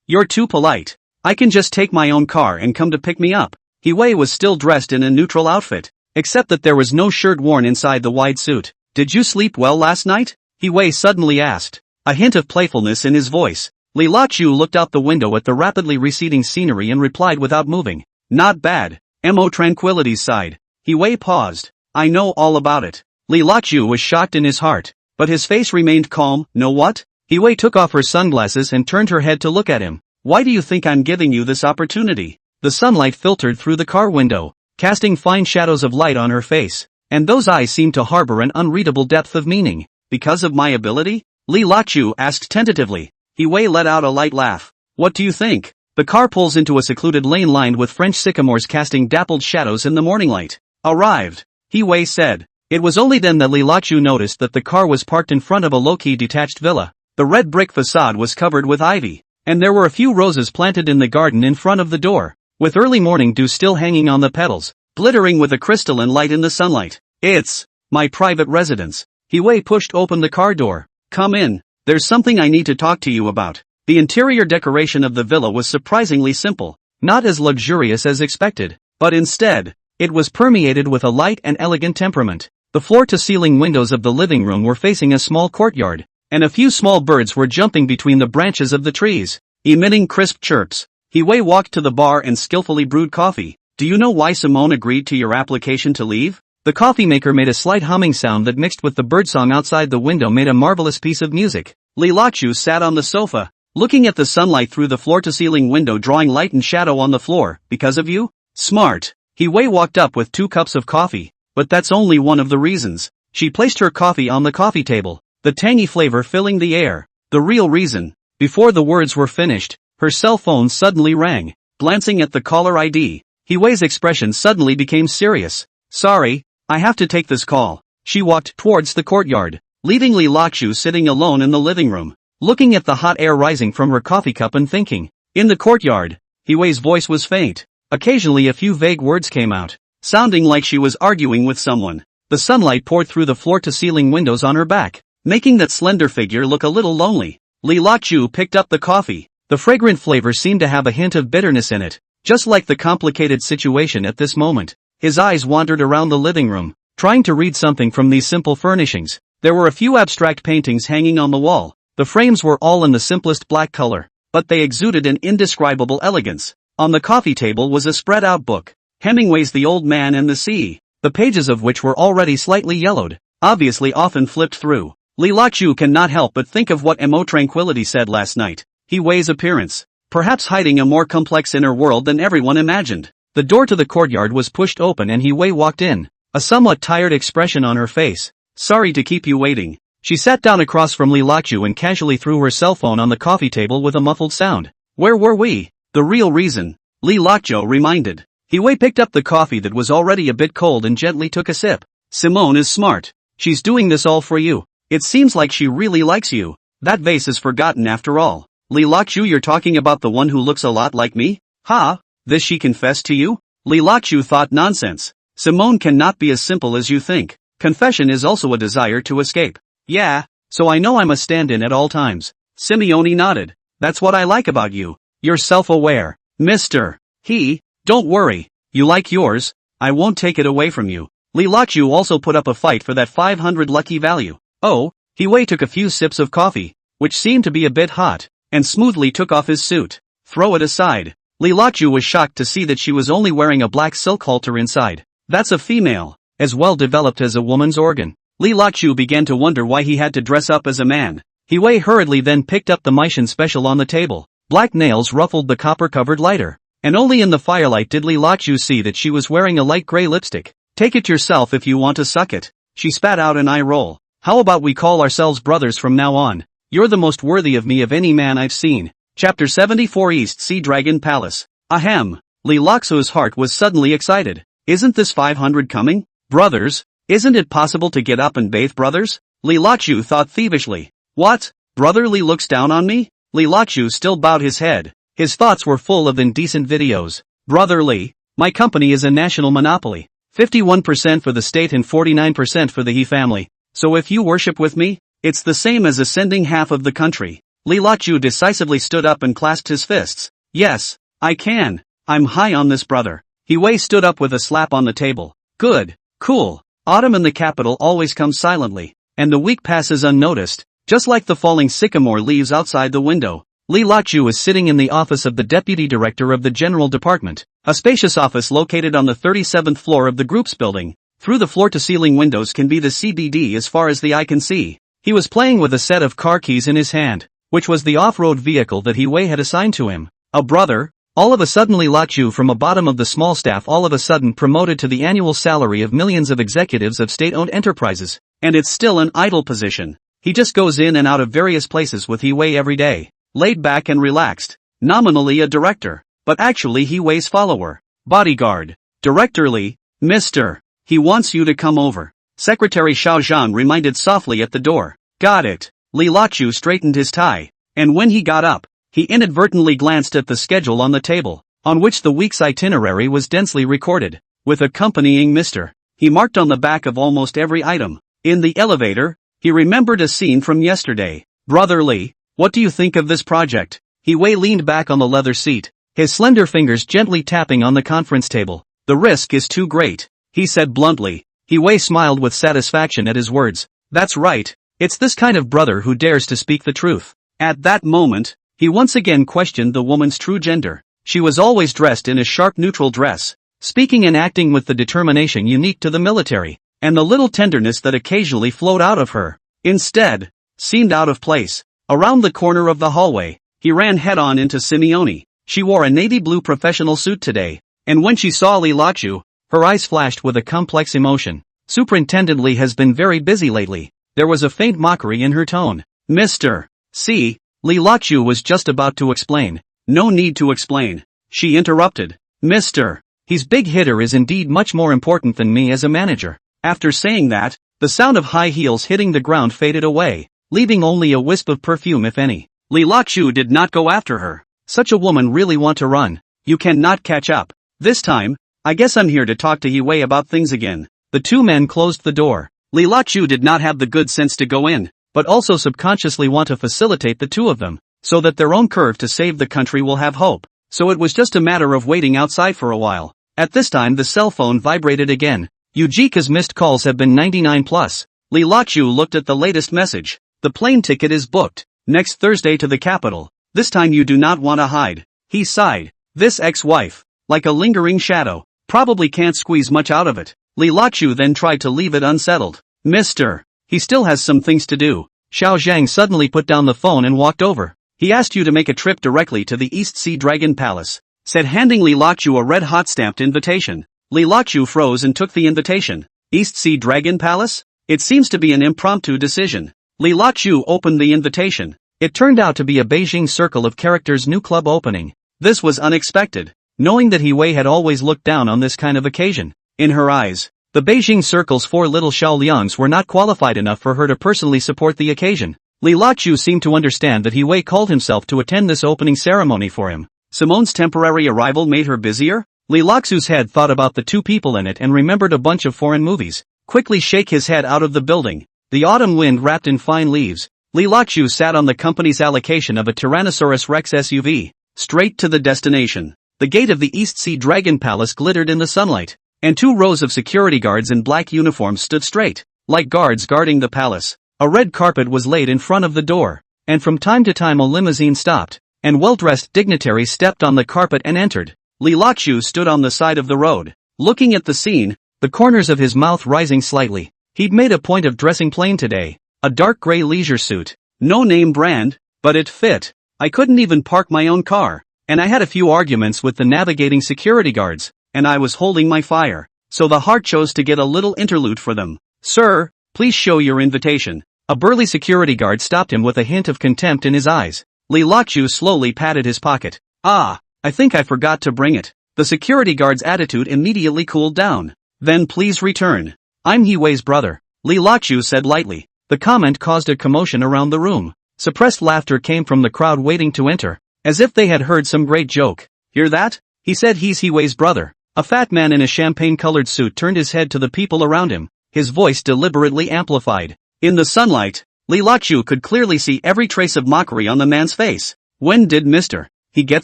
You're too polite. I can just take my own car and come to pick me up. He Wei was still dressed in a neutral outfit, except that there was no shirt worn inside the wide suit. Did you sleep well last night? He Wei suddenly asked, a hint of playfulness in his voice. Li Laqiu looked out the window at the rapidly receding scenery and replied without moving. Not bad. Mo Tranquility's side. He Wei paused. I know all about it. Li Laqiu was shocked in his heart, but his face remained calm. Know what? He Wei took off her sunglasses and turned her head to look at him. Why do you think I'm giving you this opportunity? The sunlight filtered through the car window, casting fine shadows of light on her face, and those eyes seemed to harbor an unreadable depth of meaning. Because of my ability? Li Laqiu asked tentatively. He Wei let out a light laugh. What do you think? The car pulls into a secluded lane lined with French sycamores casting dappled shadows in the morning light. Arrived. He Wei said. It was only then that Li Laqiu noticed that the car was parked in front of a low-key detached villa. The red brick facade was covered with ivy, and there were a few roses planted in the garden in front of the door, with early morning dew still hanging on the petals, glittering with a crystalline light in the sunlight. It's my private residence. He Wei pushed open the car door. Come in. There's something I need to talk to you about. The interior decoration of the villa was surprisingly simple, not as luxurious as expected, but instead, it was permeated with a light and elegant temperament. The floor-to-ceiling windows of the living room were facing a small courtyard, and a few small birds were jumping between the branches of the trees, emitting crisp chirps. He Wei walked to the bar and skillfully brewed coffee. Do you know why Simone agreed to your application to leave? The coffee maker made a slight humming sound that mixed with the birdsong outside the window made a marvelous piece of music. Li Laqiu sat on the sofa, looking at the sunlight through the floor-to-ceiling window drawing light and shadow on the floor. Because of you? Smart. He Wei walked up with 2 cups of coffee. But that's only one of the reasons. She placed her coffee on the coffee table, the tangy flavor filling the air. The real reason. Before the words were finished, her cell phone suddenly rang. Glancing at the caller ID, He Wei's expression suddenly became serious. Sorry, I have to take this call. She walked towards the courtyard, leaving Li Laqiu sitting alone in the living room, looking at the hot air rising from her coffee cup and thinking. In the courtyard, He Wei's voice was faint. Occasionally a few vague words came out, sounding like she was arguing with someone. The sunlight poured through the floor-to-ceiling windows on her back, making that slender figure look a little lonely. Li Laqiu picked up the coffee. The fragrant flavor seemed to have a hint of bitterness in it, just like the complicated situation at this moment. His eyes wandered around the living room, trying to read something from these simple furnishings. There were a few abstract paintings hanging on the wall. The frames were all in the simplest black color, but they exuded an indescribable elegance. On the coffee table was a spread-out book, Hemingway's The Old Man and the Sea, the pages of which were already slightly yellowed, obviously often flipped through. Li Laqiu cannot help but think of what Mo Tranquility said last night. He Wei's appearance, perhaps hiding a more complex inner world than everyone imagined. The door to the courtyard was pushed open and He Wei walked in, a somewhat tired expression on her face. Sorry to keep you waiting. She sat down across from Li Laqiu and casually threw her cell phone on the coffee table with a muffled sound. Where were we? The real reason, Li Laqiu reminded. He Wei picked up the coffee that was already a bit cold and gently took a sip. Simone is smart. She's doing this all for you. It seems like she really likes you. That vase is forgotten after all. Li Laqiu, you're talking about the one who looks a lot like me? Ha? This she confessed to you? Li Laqiu thought nonsense. Simone cannot be as simple as you think. Confession is also a desire to escape. Yeah, so I know I'm a stand-in at all times. Simone nodded. That's what I like about you. You're self-aware. Mr. He. Don't worry, you like yours, I won't take it away from you. Li Laqiu also put up a fight for that 500 lucky value. Oh, He Wei took a few sips of coffee, which seemed to be a bit hot, and smoothly took off his suit. Throw it aside. Li Laqiu was shocked to see that she was only wearing a black silk halter inside. That's a female, as well developed as a woman's organ. Li Laqiu began to wonder why he had to dress up as a man. He Wei hurriedly then picked up the Maishan special on the table. Black nails ruffled the copper-covered lighter. And only in the firelight did Li Laqiu see that she was wearing a light gray lipstick. Take it yourself if you want to suck it. She spat out an eye roll. How about we call ourselves brothers from now on? You're the most worthy of me of any man I've seen. Chapter 74 East Sea Dragon Palace. Ahem. Li Laqiu's heart was suddenly excited. Isn't this 500 coming? Brothers? Isn't it possible to get up and bathe brothers? Li Laqiu thought thievishly. What? Brotherly looks down on me? Li Laqiu still bowed his head. His thoughts were full of indecent videos. Brotherly, my company is a national monopoly. 51% for the state and 49% for the He family. So if you worship with me, it's the same as ascending half of the country. Li Laqiu decisively stood up and clasped his fists. Yes, I can. I'm high on this brother. He Wei stood up with a slap on the table. Good. Cool. Autumn in the capital always comes silently, and the week passes unnoticed, just like the falling sycamore leaves outside the window. Li Lachu is sitting in the office of the deputy director of the general department, a spacious office located on the 37th floor of the group's building. Through the floor-to-ceiling windows can be the CBD as far as the eye can see. He was playing with a set of car keys in his hand, which was the off-road vehicle that He Wei had assigned to him. A brother? All of a sudden Li Lachu from a bottom of the small staff all of a sudden promoted to the annual salary of millions of executives of state-owned enterprises, and it's still an idle position. He just goes in and out of various places with He Wei every day. Laid back and relaxed. Nominally a director, but actually He Wei's follower. Bodyguard. Director Li, Mr. He wants you to come over. Secretary Xiao Zhan reminded softly at the door. Got it. Li Lachu straightened his tie, and when he got up, he inadvertently glanced at the schedule on the table, on which the week's itinerary was densely recorded, with accompanying Mr. He marked on the back of almost every item. In the elevator, he remembered a scene from yesterday. Brother Li, what do you think of this project? He Wei leaned back on the leather seat, his slender fingers gently tapping on the conference table. The risk is too great, he said bluntly. He Wei smiled with satisfaction at his words. That's right, it's this kind of brother who dares to speak the truth. At that moment, he once again questioned the woman's true gender. She was always dressed in a sharp neutral dress, speaking and acting with the determination unique to the military, and the little tenderness that occasionally flowed out of her, instead, seemed out of place. Around the corner of the hallway, he ran head-on into Simone. She wore a navy blue professional suit today, and when she saw Li Lachu, her eyes flashed with a complex emotion. Superintendent Li has been very busy lately. There was a faint mockery in her tone. Mr. C. Li Lachu was just about to explain. No need to explain. She interrupted. Mr. He's big hitter is indeed much more important than me as a manager. After saying that, the sound of high heels hitting the ground faded away, leaving only a wisp of perfume if any. Li Lachu did not go after her. Such a woman really want to run. You cannot catch up. This time, I guess I'm here to talk to He Wei about things again. The two men closed the door. Li Lachu did not have the good sense to go in, but also subconsciously want to facilitate the two of them, so that their own curve to save the country will have hope. So it was just a matter of waiting outside for a while. At this time the cell phone vibrated again. Yujika's missed calls have been 99 plus. Li Lachu looked at the latest message. The plane ticket is booked. Next Thursday to the capital. This time you do not want to hide. He sighed. This ex-wife, like a lingering shadow, probably can't squeeze much out of it. Li Lachu then tried to leave it unsettled. Mr. He still has some things to do. Xiao Zhang suddenly put down the phone and walked over. He asked you to make a trip directly to the East Sea Dragon Palace, said, handing Li Lachu a red-hot stamped invitation. Li Lachu froze and took the invitation. East Sea Dragon Palace? It seems to be an impromptu decision. Li Lachu opened the invitation. It turned out to be a Beijing Circle of Characters' new club opening. This was unexpected, knowing that He Wei had always looked down on this kind of occasion. In her eyes, the Beijing Circle's four little Xiaoliangs were not qualified enough for her to personally support the occasion. Li Lachu seemed to understand that He Wei called himself to attend this opening ceremony for him. Simone's temporary arrival made her busier? Li Lachu's head thought about the two people in it and remembered a bunch of foreign movies. Quickly shake his head out of the building. The autumn wind wrapped in fine leaves. Li Lachu sat on the company's allocation of a Tyrannosaurus Rex SUV. Straight to the destination. The gate of the East Sea Dragon Palace glittered in the sunlight, and 2 rows of security guards in black uniforms stood straight, like guards guarding the palace. A red carpet was laid in front of the door, and from time to time a limousine stopped, and well-dressed dignitaries stepped on the carpet and entered. Li Lachu stood on the side of the road, looking at the scene, the corners of his mouth rising slightly. He'd made a point of dressing plain today, a dark gray leisure suit. No name brand, but it fit. I couldn't even park my own car, and I had a few arguments with the navigating security guards, and I was holding my fire, so the heart chose to get a little interlude for them. Sir, please show your invitation. A burly security guard stopped him with a hint of contempt in his eyes. Li Lachu slowly patted his pocket. Ah, I think I forgot to bring it. The security guard's attitude immediately cooled down. Then please return. I'm He Wei's brother, Li Lachu said lightly. The comment caused a commotion around the room. Suppressed laughter came from the crowd waiting to enter, as if they had heard some great joke. Hear that? He said he's He Wei's brother. A fat man in a champagne-colored suit turned his head to the people around him, his voice deliberately amplified. In the sunlight, Li Lachu could clearly see every trace of mockery on the man's face. When did Mr. He get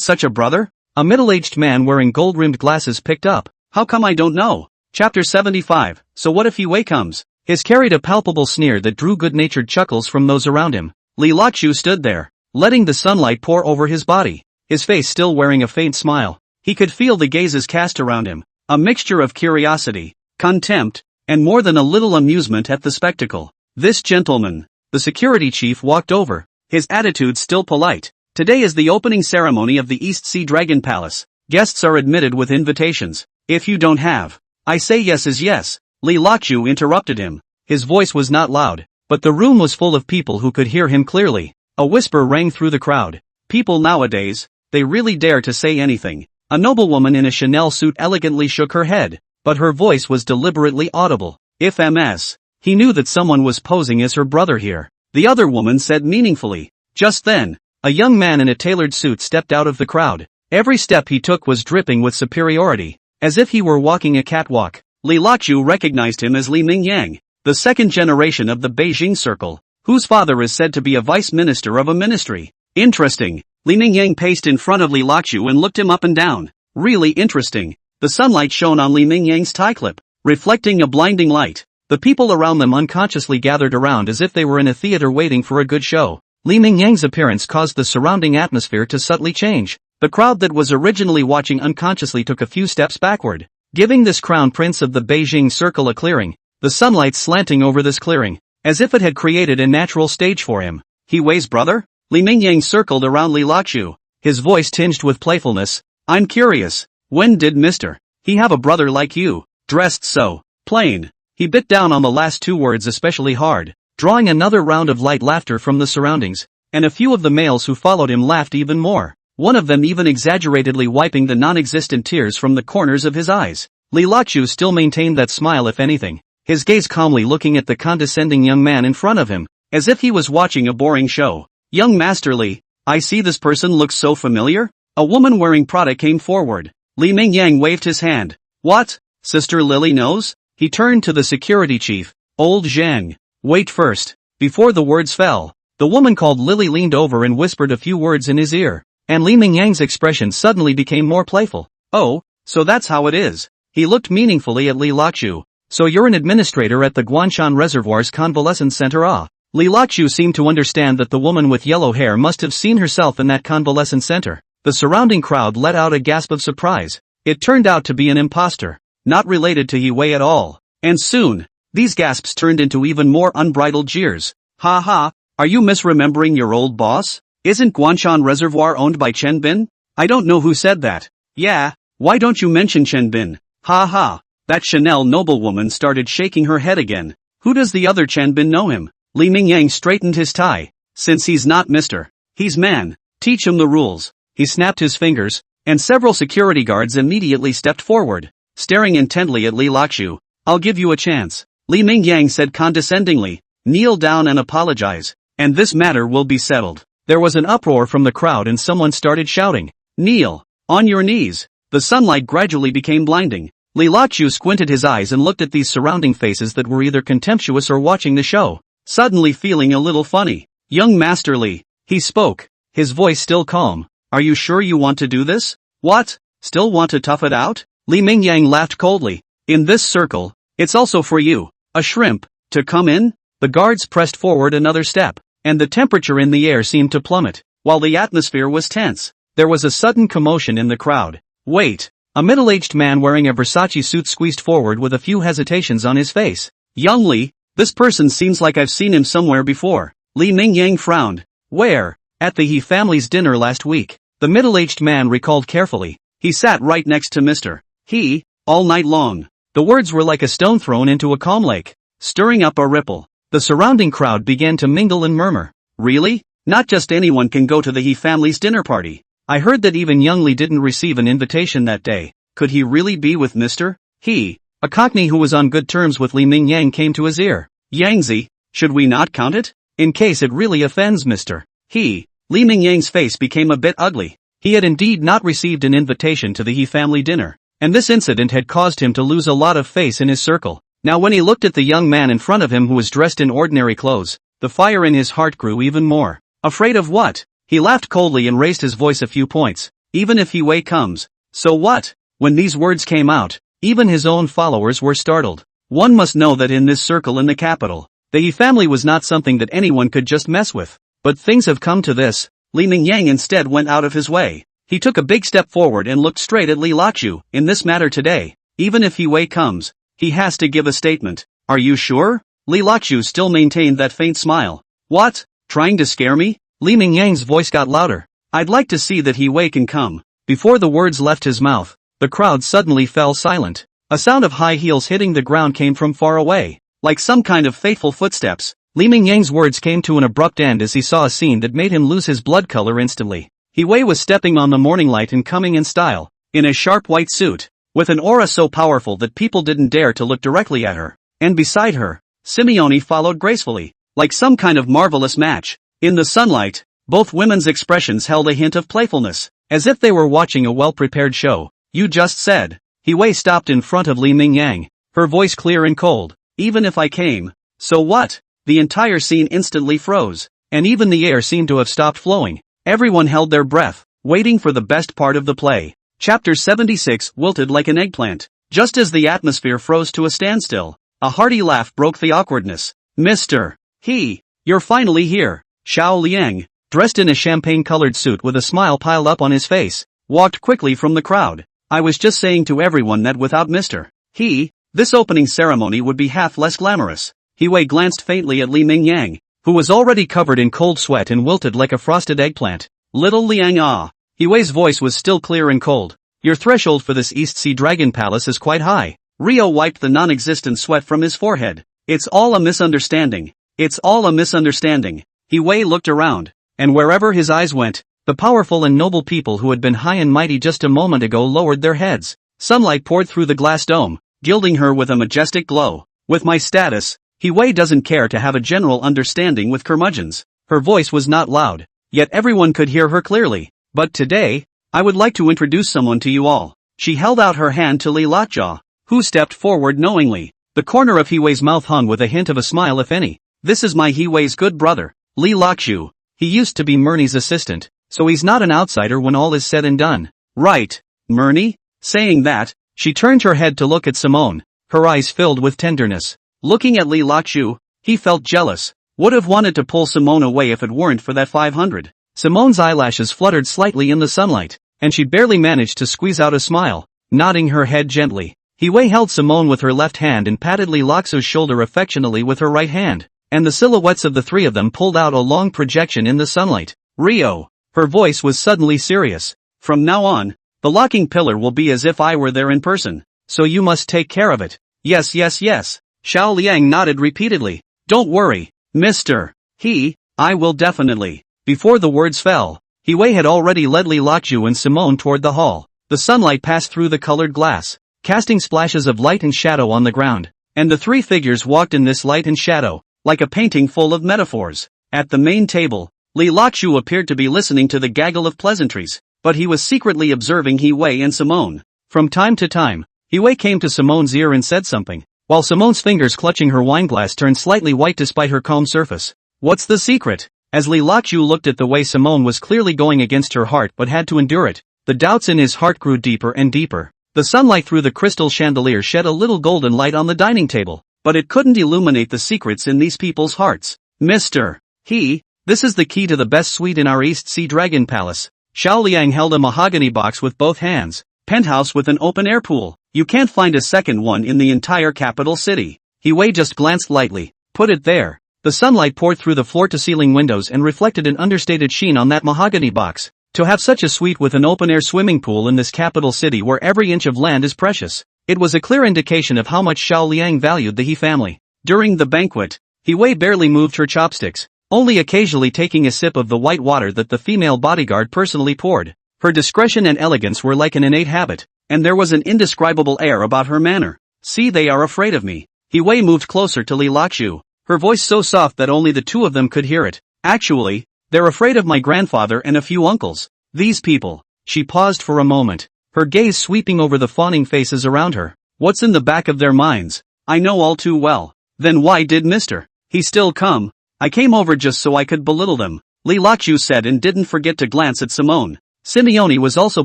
such a brother? A middle-aged man wearing gold-rimmed glasses picked up. How come I don't know? Chapter 75, so what if Yue comes? His carried a palpable sneer that drew good-natured chuckles from those around him. Li Lachu stood there, letting the sunlight pour over his body, his face still wearing a faint smile. He could feel the gazes cast around him, a mixture of curiosity, contempt, and more than a little amusement at the spectacle. This gentleman, the security chief walked over, his attitude still polite. Today is the opening ceremony of the East Sea Dragon Palace. Guests are admitted with invitations. If you don't have, I say yes is yes. Li Lachu interrupted him. His voice was not loud, but the room was full of people who could hear him clearly. A whisper rang through the crowd. People nowadays, they really dare to say anything. A noblewoman in a Chanel suit elegantly shook her head, but her voice was deliberately audible. If MS, he knew that someone was posing as her brother here. The other woman said meaningfully. Just then, a young man in a tailored suit stepped out of the crowd. Every step he took was dripping with superiority, as if he were walking a catwalk. Li Lachu recognized him as Li Mingyang, the second generation of the Beijing Circle, whose father is said to be a vice minister of a ministry. Interesting. Li Mingyang paced in front of Li Lachu and looked him up and down. Really interesting. The sunlight shone on Li Mingyang's tie clip, reflecting a blinding light. The people around them unconsciously gathered around as if they were in a theater waiting for a good show. Li Mingyang's appearance caused the surrounding atmosphere to subtly change. The crowd that was originally watching unconsciously took a few steps backward, giving this crown prince of the Beijing Circle a clearing, the sunlight slanting over this clearing, as if it had created a natural stage for him. He Wei's brother? Li Mingyang circled around Li Lachu, his voice tinged with playfulness. I'm curious, when did Mr. He have a brother like you, dressed so plain? He bit down on the last two words especially hard, drawing another round of light laughter from the surroundings, and a few of the males who followed him laughed even more. One of them even exaggeratedly wiping the non-existent tears from the corners of his eyes. Li Lachu still maintained that smile if anything, his gaze calmly looking at the condescending young man in front of him, as if he was watching a boring show. Young Master Li, I see this person looks so familiar? A woman wearing Prada came forward. Li Mingyang waved his hand. What? Sister Lily knows? He turned to the security chief. Old Zhang. Wait first. Before the words fell, the woman called Lily leaned over and whispered a few words in his ear. And Li Mingyang's expression suddenly became more playful. Oh, so that's how it is. He looked meaningfully at Li Lachu. So you're an administrator at the Guanshan Reservoir's Convalescent Center, ah? Li Lachu seemed to understand that the woman with yellow hair must have seen herself in that convalescent center. The surrounding crowd let out a gasp of surprise. It turned out to be an imposter, not related to Yue at all. And soon, these gasps turned into even more unbridled jeers. Ha ha, are you misremembering your old boss? Isn't Guanshan Reservoir owned by Chen Bin? I don't know who said that. Yeah, why don't you mention Chen Bin? Ha ha. That Chanel noblewoman started shaking her head again. Who does the other Chen Bin know him? Li Mingyang straightened his tie. Since he's not Mr. He's man, teach him the rules. He snapped his fingers, and several security guards immediately stepped forward, staring intently at Li Lachu. I'll give you a chance. Li Mingyang said condescendingly. Kneel down and apologize, and this matter will be settled. There was an uproar from the crowd and someone started shouting. Kneel, on your knees. The sunlight gradually became blinding. Li Lachu squinted his eyes and looked at these surrounding faces that were either contemptuous or watching the show, suddenly feeling a little funny. Young Master Li, he spoke, his voice still calm. Are you sure you want to do this? What? Still want to tough it out? Li Mingyang laughed coldly. In this circle, it's also for you, a shrimp, to come in? The guards pressed forward another step, and the temperature in the air seemed to plummet, while the atmosphere was tense. There was a sudden commotion in the crowd. Wait, a middle-aged man wearing a Versace suit squeezed forward with a few hesitations on his face. Young Li, this person seems like I've seen him somewhere before. Li Mingyang frowned. Where? At the He family's dinner last week. The middle-aged man recalled carefully. He sat right next to Mr. He, all night long. The words were like a stone thrown into a calm lake, stirring up a ripple. The surrounding crowd began to mingle and murmur. Really? Not just anyone can go to the He family's dinner party. I heard that even young Li didn't receive an invitation that day. Could he really be with Mr. He? A cockney who was on good terms with Li Mingyang came to his ear. Yangzi, should we not count it? In case it really offends Mr. He. Li Mingyang's face became a bit ugly. He had indeed not received an invitation to the He family dinner, and this incident had caused him to lose a lot of face in his circle. Now when he looked at the young man in front of him who was dressed in ordinary clothes, the fire in his heart grew even more. Afraid of what? He laughed coldly and raised his voice a few points. even if He Wei comes. So what? When these words came out, even his own followers were startled. One must know that in this circle in the capital, the Yi family was not something that anyone could just mess with. But things have come to this. Li Mingyang instead went out of his way. He took a big step forward and looked straight at Li Laqiu. In this matter today, even if He Wei comes, he has to give a statement. Are you sure? Li Laqiu still maintained that faint smile. What? Trying to scare me? Li Mingyang's voice got louder. I'd like to see that He Wei can come. Before the words left his mouth, the crowd suddenly fell silent. A sound of high heels hitting the ground came from far away, like some kind of fateful footsteps. Li Mingyang's words came to an abrupt end as he saw a scene that made him lose his blood color instantly. He Wei was stepping on the morning light and coming in style, in a sharp white suit, with an aura so powerful that people didn't dare to look directly at her. And beside her, Simone followed gracefully, like some kind of marvelous match. In the sunlight, both women's expressions held a hint of playfulness, as if they were watching a well-prepared show. You just said. He Wei stopped in front of Li Mingyang, her voice clear and cold. Even if I came. So what? The entire scene instantly froze, and even the air seemed to have stopped flowing. Everyone held their breath, waiting for the best part of the play. Chapter 76 wilted like an eggplant. Just as the atmosphere froze to a standstill, a hearty laugh broke the awkwardness. Mr. He, you're finally here. Xiao Liang, dressed in a champagne-colored suit with a smile piled up on his face, walked quickly from the crowd. I was just saying to everyone that without Mr. He, this opening ceremony would be half less glamorous. He Wei glanced faintly at Li Mingyang, who was already covered in cold sweat and wilted like a frosted eggplant. Little Liang ah. He Wei's voice was still clear and cold. Your threshold for this East Sea Dragon Palace is quite high. Rio wiped the non-existent sweat from his forehead. It's all a misunderstanding. It's all a misunderstanding. He Wei looked around, and wherever his eyes went, the powerful and noble people who had been high and mighty just a moment ago lowered their heads. Sunlight poured through the glass dome, gilding her with a majestic glow. With my status, He Wei doesn't care to have a general understanding with curmudgeons. Her voice was not loud, yet everyone could hear her clearly. But today, I would like to introduce someone to you all. She held out her hand to Li Laqiu, who stepped forward knowingly. The corner of He Wei's mouth hung with a hint of a smile if any. This is my He Wei's good brother, Li Laqiu. He used to be Murni's assistant, so he's not an outsider when all is said and done. Right, Murni? Saying that, she turned her head to look at Simone, her eyes filled with tenderness. Looking at Li Laqiu, he felt jealous. Would have wanted to pull Simone away if it weren't for that 500. Simone's eyelashes fluttered slightly in the sunlight, and she barely managed to squeeze out a smile, nodding her head gently. He Wei held Simone with her left hand and patted Li Laqiu's shoulder affectionately with her right hand, and the silhouettes of the three of them pulled out a long projection in the sunlight. Rio. Her voice was suddenly serious. From now on, the locking pillar will be as if I were there in person, so you must take care of it. Yes, yes, yes. Xiao Liang nodded repeatedly. Don't worry, Mr. He, I will definitely. Before the words fell, He Wei had already led Li Laqiu and Simone toward the hall. The sunlight passed through the colored glass, casting splashes of light and shadow on the ground, and the three figures walked in this light and shadow, like a painting full of metaphors. At the main table, Li Laqiu appeared to be listening to the gaggle of pleasantries, but he was secretly observing He Wei and Simone. From time to time, He Wei came to Simone's ear and said something, while Simone's fingers clutching her wineglass turned slightly white despite her calm surface. What's the secret? As Li Laqiu looked at the way Simone was clearly going against her heart but had to endure it, the doubts in his heart grew deeper and deeper. The sunlight through the crystal chandelier shed a little golden light on the dining table, but it couldn't illuminate the secrets in these people's hearts. Mr. He, this is the key to the best suite in our East Sea Dragon Palace. Xiao Liang held a mahogany box with both hands. Penthouse with an open-air pool. You can't find a second one in the entire capital city. He Wei just glanced lightly. Put it there. The sunlight poured through the floor-to-ceiling windows and reflected an understated sheen on that mahogany box. To have such a suite with an open-air swimming pool in this capital city where every inch of land is precious, it was a clear indication of how much Xiao Liang valued the He family. During the banquet, He Wei barely moved her chopsticks, only occasionally taking a sip of the white water that the female bodyguard personally poured. Her discretion and elegance were like an innate habit, and there was an indescribable air about her manner. See, they are afraid of me. He Wei moved closer to Li Laqiu, her voice so soft that only the two of them could hear it. Actually, they're afraid of my grandfather and a few uncles. These people. She paused for a moment, her gaze sweeping over the fawning faces around her. What's in the back of their minds? I know all too well. Then why did Mr. He still come? I came over just so I could belittle them, Li Laqiu said and didn't forget to glance at Simone. Simone was also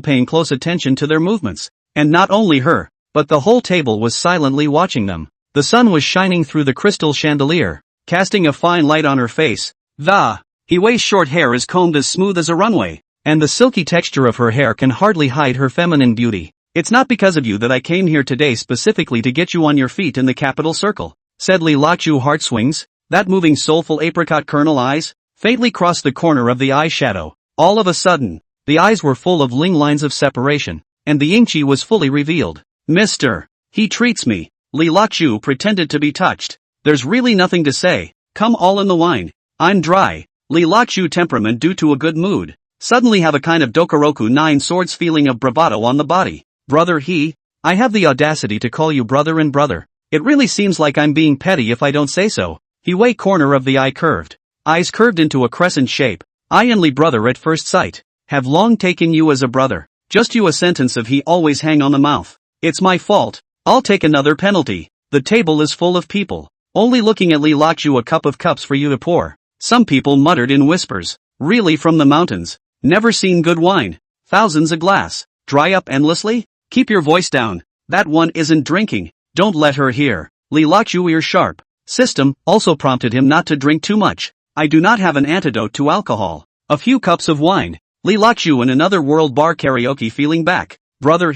paying close attention to their movements. And not only her, but the whole table was silently watching them. The sun was shining through the crystal chandelier, casting a fine light on her face. Huai's short hair is combed as smooth as a runway, and the silky texture of her hair can hardly hide her feminine beauty. It's not because of you that I came here today specifically to get you on your feet in the capital circle, said Li Lachu heart swings. That moving soulful apricot kernel eyes faintly crossed the corner of the eyeshadow. All of a sudden, the eyes were full of ling lines of separation, and the yingqi was fully revealed. Mister, he treats me. Li Lachu pretended to be touched. There's really nothing to say. Come all in the wine. I'm dry. Li Lachu temperament due to a good mood. Suddenly have a kind of Dokoroku Nine Swords feeling of bravado on the body. Brother I have the audacity to call you brother and brother. It really seems like I'm being petty if I don't say so. Huai corner of the eye curved. Eyes curved into a crescent shape. I and Li brother at first sight. Have long taken you as a brother. Just you a sentence of he always hang on the mouth. It's my fault. I'll take another penalty. The table is full of people. Only looking at Li Lachu a cup of cups for you to pour. Some people muttered in whispers. Really from the mountains. Never seen good wine. Thousands a glass. Dry up endlessly? Keep your voice down. That one isn't drinking. Don't let her hear. Li Lachu ear sharp. System also prompted him not to drink too much. I do not have an antidote to alcohol. A few cups of wine. Li Lachu in another world bar karaoke feeling back. Brother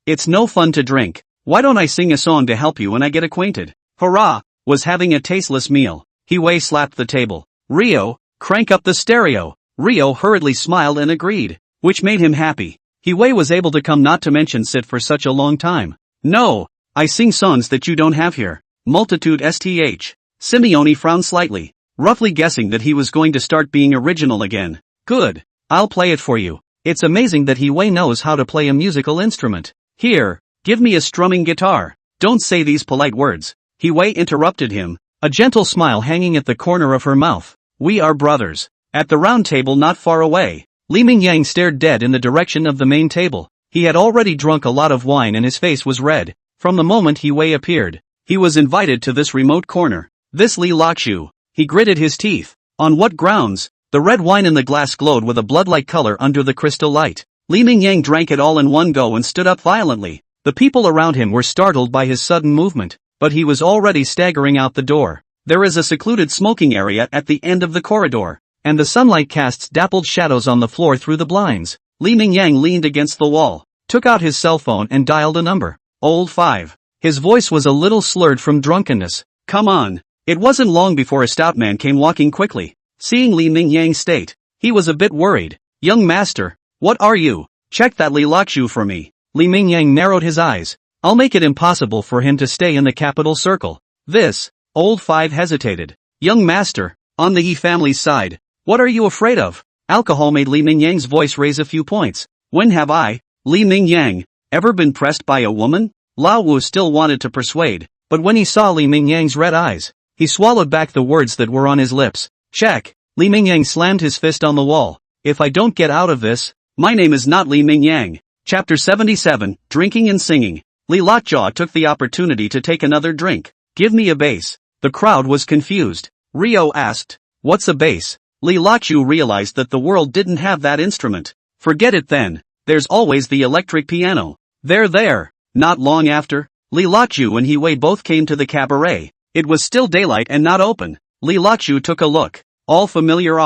it's no fun to drink. Why don't I sing a song to help you when I get acquainted? Hurrah! Was having a tasteless meal. Huai slapped the table. Rio, crank up the stereo. Rio hurriedly smiled and agreed, which made him happy. Huai was able to come not to mention sit for such a long time. No, I sing songs that you don't have here. Multitude sth. Simone frowned slightly, roughly guessing that he was going to start being original again. Good. I'll play it for you. It's amazing that Huai knows how to play a musical instrument. Here, give me a strumming guitar. Don't say these polite words. Huai interrupted him, a gentle smile hanging at the corner of her mouth. We are brothers. At the round table not far away, Li Mingyang stared dead in the direction of the main table. He had already drunk a lot of wine and his face was red. From the moment Huai appeared, he was invited to this remote corner. This Li Lachu. He gritted his teeth. On what grounds? The red wine in the glass glowed with a blood-like color under the crystal light. Li Mingyang drank it all in one go and stood up violently. The people around him were startled by his sudden movement, but he was already staggering out the door. There is a secluded smoking area at the end of the corridor, and the sunlight casts dappled shadows on the floor through the blinds. Li Mingyang leaned against the wall, took out his cell phone and dialed a number. Old 5. His voice was a little slurred from drunkenness. Come on. It wasn't long before a stout man came walking quickly. Seeing Li Mingyang's state, he was a bit worried. Young master, what are you? Check that Li Lachu for me. Li Mingyang narrowed his eyes. I'll make it impossible for him to stay in the capital circle. This. Old 5 hesitated. Young master, on the Yi family's side, what are you afraid of? Alcohol made Li Mingyang's voice raise a few points. When have I, Li Mingyang, ever been pressed by a woman? Lao Wu still wanted to persuade, but when he saw Li Mingyang's red eyes, he swallowed back the words that were on his lips. Check. Li Mingyang slammed his fist on the wall. If I don't get out of this, my name is not Li Mingyang. Chapter 77, Drinking and Singing. Li Lockjaw took the opportunity to take another drink. Give me a bass. The crowd was confused. Rio asked, what's a bass? Li Lachu realized that the world didn't have that instrument. Forget it then. There's always the electric piano. There. Not long after, Li Lachu and Huai both came to the cabaret. It was still daylight and not open. Li Lachu took a look. All familiar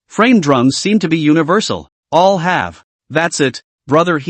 frame drums seem to be universal. All have. That's it, brother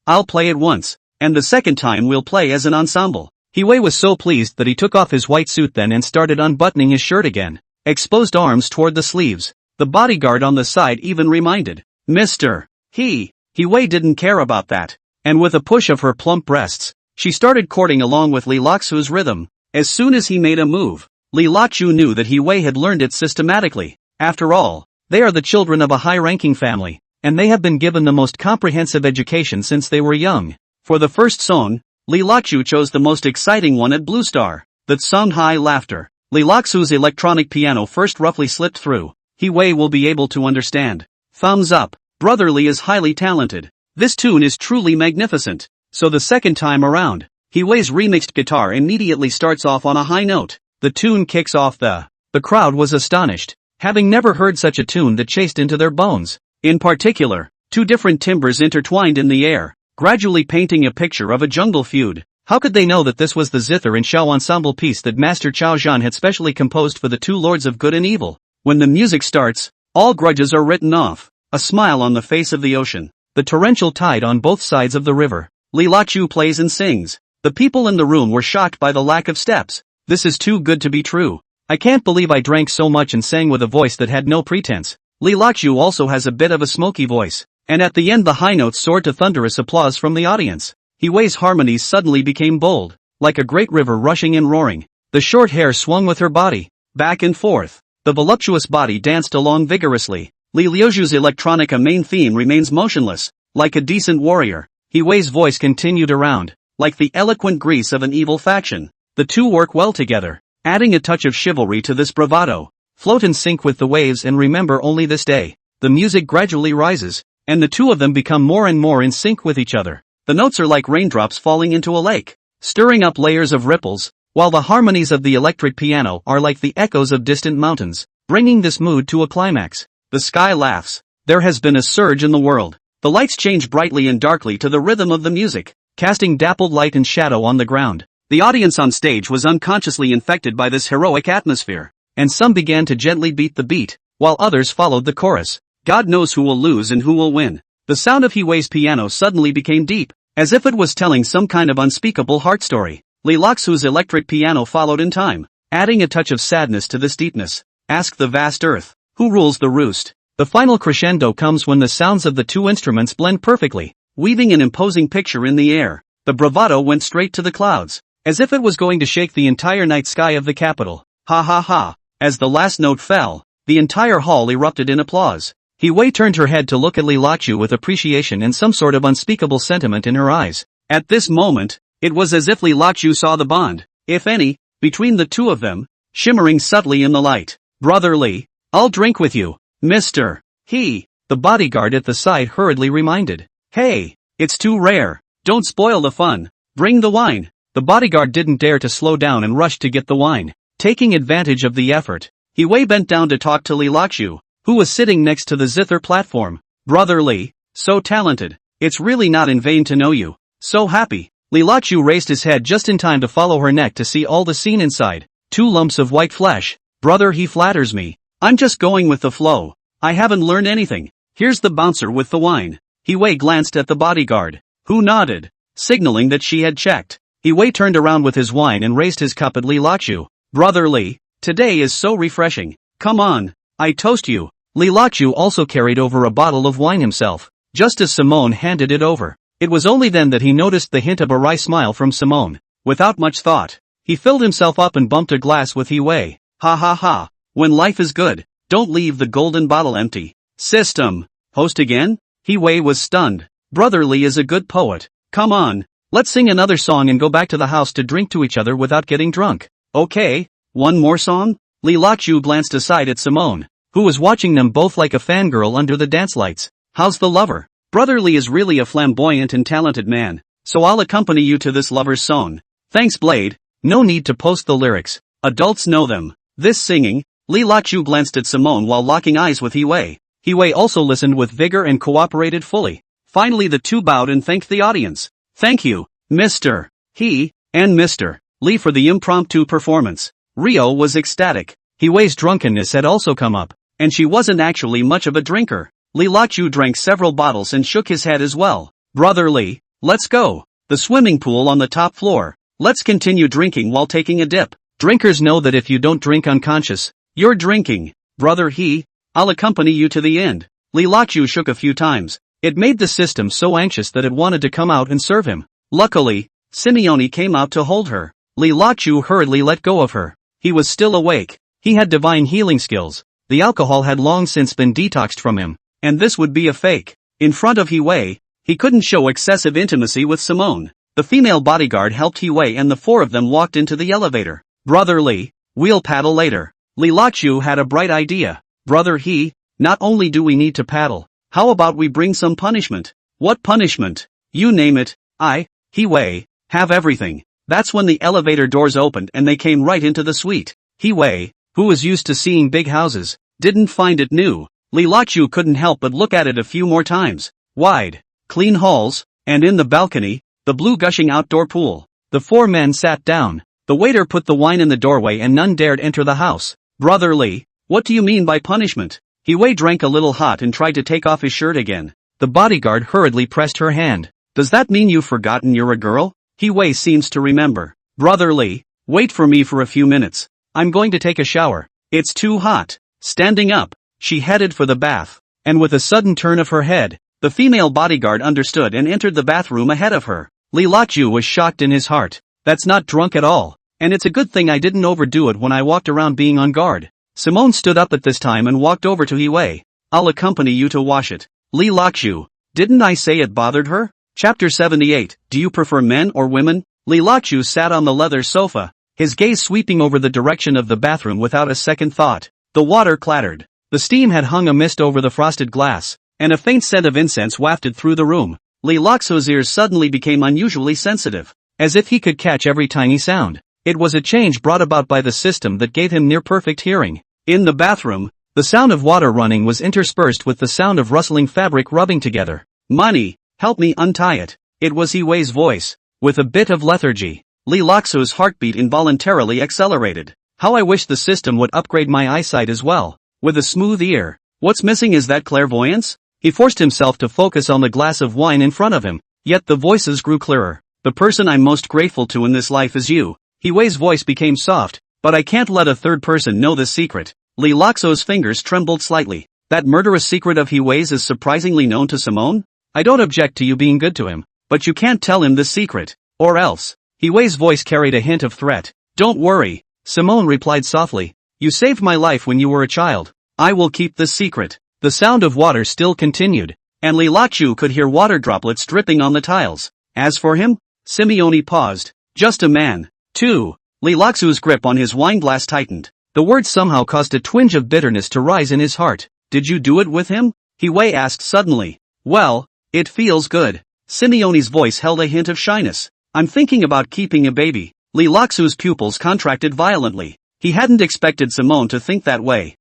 I'll play it once, and the second time we'll play as an ensemble. Huai was so pleased that he took off his white suit then and started unbuttoning his shirt again. Exposed arms toward the sleeves. The bodyguard on the side even reminded. Mr. Huai didn't care about that. And with a push of her plump breasts, she started courting along with Li Lachu's rhythm. As soon as he made a move, Li Lachu knew that Huai had learned it systematically. After all, they are the children of a high-ranking family, and they have been given the most comprehensive education since they were young. For the first song, Li Lachu chose the most exciting one at Blue Star, that sung high laughter. Li Lachu's electronic piano first roughly slipped through. Huai will be able to understand. Thumbs up. Brother Li is highly talented. This tune is truly magnificent. So the second time around, Huai's remixed guitar immediately starts off on a high note. The tune kicks off the crowd was astonished, having never heard such a tune that chased into their bones. In particular, Two different timbres intertwined in the air, gradually painting a picture of a jungle feud. How could they know that this was the zither and Xiao ensemble piece that Master Chao Zhan had specially composed for the two lords of good and evil? When the music starts, all grudges are written off, a smile on the face of the ocean, the torrential tide on both sides of the river. Li Laqiu plays and sings. The people in the room were shocked by the lack of steps. This is too good to be true. I can't believe I drank so much and sang with a voice that had no pretense. Li Laqiu also has a bit of a smoky voice, and at the end the high notes soared to thunderous applause from the audience. Hui's harmonies suddenly became bold, like a great river rushing and roaring. The short hair swung with her body, back and forth. The voluptuous body danced along vigorously. Li Liuju's electronica main theme remains motionless, like a decent warrior. Hui's voice continued around, like the eloquent grease of an evil faction. The two work well together, adding a touch of chivalry to this bravado. Float in sync with the waves and remember only this day. The music gradually rises, and the two of them become more and more in sync with each other. The notes are like raindrops falling into a lake, stirring up layers of ripples, while the harmonies of the electric piano are like the echoes of distant mountains, bringing this mood to a climax. The sky laughs. There has been a surge in the world. The lights change brightly and darkly to the rhythm of the music, casting dappled light and shadow on the ground. The audience on stage was unconsciously infected by this heroic atmosphere, and some began to gently beat the beat, while others followed the chorus. God knows who will lose and who will win. The sound of Hui's piano suddenly became deep, as if it was telling some kind of unspeakable heart story. Li Laqiu's electric piano followed in time, adding a touch of sadness to this deepness. Ask the vast earth, who rules the roost? The final crescendo comes when the sounds of the two instruments blend perfectly, weaving an imposing picture in the air. The bravado went straight to the clouds, as if it was going to shake the entire night sky of the capital. Ha ha ha. As the last note fell, the entire hall erupted in applause. Hui turned her head to look at Li Laqiu with appreciation and some sort of unspeakable sentiment in her eyes. At this moment, it was as if Li Laqiu saw the bond, if any, between the two of them, shimmering subtly in the light. Brother Li, I'll drink with you, Mr. He, the bodyguard at the side hurriedly reminded. Hey, it's too rare. Don't spoil the fun. Bring the wine. The bodyguard didn't dare to slow down and rushed to get the wine. Taking advantage of the effort, Hui bent down to talk to Li Laqiu, who was sitting next to the zither platform. Brother Li, so talented. It's really not in vain to know you. So happy. Li Laqiu raised his head just in time to follow her neck to see all the scene inside. Two lumps of white flesh. Brother, he flatters me. I'm just going with the flow. I haven't learned anything. Here's the bouncer with the wine. Hui glanced at the bodyguard, who nodded, signaling that she had checked. Hui turned around with his wine and raised his cup at Li Laqiu. Brother Li, today is so refreshing. Come on, I toast you. Li Laqiu also carried over a bottle of wine himself, just as Simone handed it over. It was only then that he noticed the hint of a wry smile from Simone. Without much thought, he filled himself up and bumped a glass with Hui. Ha ha ha. When life is good, don't leave the golden bottle empty. System. Host again? Hui was stunned. Brother Li is a good poet. Come on, let's sing another song and go back to the house to drink to each other without getting drunk. Okay, one more song? Li Laqiu glanced aside at Simone, who was watching them both like a fangirl under the dance lights. How's the lover? Brother Li is really a flamboyant and talented man, so I'll accompany you to this lover's song. Thanks Blade, no need to post the lyrics. Adults know them. This singing, Li Laqiu glanced at Simone while locking eyes with Hui. Hui also listened with vigor and cooperated fully. Finally the two bowed and thanked the audience. Thank you, Mr. He, and Mr. Li for the impromptu performance. Rio was ecstatic. Hui's drunkenness had also come up, and she wasn't actually much of a drinker. Li Laqiu drank several bottles and shook his head as well. Brother Li, let's go. The swimming pool on the top floor. Let's continue drinking while taking a dip. Drinkers know that if you don't drink unconscious, you're drinking. Brother He, I'll accompany you to the end. Li Laqiu shook a few times. It made the system so anxious that it wanted to come out and serve him. Luckily, Simone came out to hold her. Li Laqiu hurriedly let go of her. He was still awake. He had divine healing skills. The alcohol had long since been detoxed from him, and this would be a fake. In front of Hui, he couldn't show excessive intimacy with Simone. The female bodyguard helped Hui and the four of them walked into the elevator. Brother Li, we'll paddle later. Li Laqiu had a bright idea. Brother He, not only do we need to paddle, how about we bring some punishment? What punishment? You name it. Hui, have everything. That's when the elevator doors opened and they came right into the suite. Hui, who was used to seeing big houses, didn't find it new. Li Laqiu couldn't help but look at it a few more times. wide, clean halls, and in the balcony, the blue gushing outdoor pool. The four men sat down. The waiter put the wine in the doorway and none dared enter the house. Brother Lee, what do you mean by punishment? Huai drank a little hot and tried to take off his shirt again. The bodyguard hurriedly pressed her hand. Does that mean you've forgotten you're a girl? Huai seems to remember. Brother Lee, wait for me for a few minutes. I'm going to take a shower. It's too hot. Standing up, she headed for the bath. And with a sudden turn of her head, the female bodyguard understood and entered the bathroom ahead of her. Li Lakju was shocked in his heart. That's not drunk at all. And it's a good thing I didn't overdo it when I walked around being on guard. Simone stood up at this time and walked over to Huai. I'll accompany you to wash it. Li Lakju, didn't I say it bothered her? Chapter 78, Do you prefer men or women? Li Lakju sat on the leather sofa, his gaze sweeping over the direction of the bathroom without a second thought. The water clattered. The steam had hung a mist over the frosted glass, and a faint scent of incense wafted through the room. Li Laksu's ears suddenly became unusually sensitive, as if he could catch every tiny sound. It was a change brought about by the system that gave him near-perfect hearing. In the bathroom, the sound of water running was interspersed with the sound of rustling fabric rubbing together. Money, help me untie it. It was Huai's voice. With a bit of lethargy, Li Laksu's heartbeat involuntarily accelerated. How I wish the system would upgrade my eyesight as well. With a smooth ear. What's missing is that clairvoyance? He forced himself to focus on the glass of wine in front of him, yet the voices grew clearer. The person I'm most grateful to in this life is you. Huai's voice became soft, but I can't let a third person know this secret. Li Laksu's fingers trembled slightly. That murderous secret of Huai's is surprisingly known to Simone? I don't object to you being good to him, but you can't tell him this secret, or else. Huai's voice carried a hint of threat. Don't worry, Simone replied softly. You saved my life when you were a child. I will keep this secret. The sound of water still continued, and Li Lakju could hear water droplets dripping on the tiles. As for him, Simone paused. Just a man. Too. Li Laksu's grip on his wine glass tightened. The words somehow caused a twinge of bitterness to rise in his heart. Did you do it with him? Huai asked suddenly. Well, it feels good. Simone's voice held a hint of shyness. I'm thinking about keeping a baby. Li Laksu's pupils contracted violently. He hadn't expected Simone to think that way.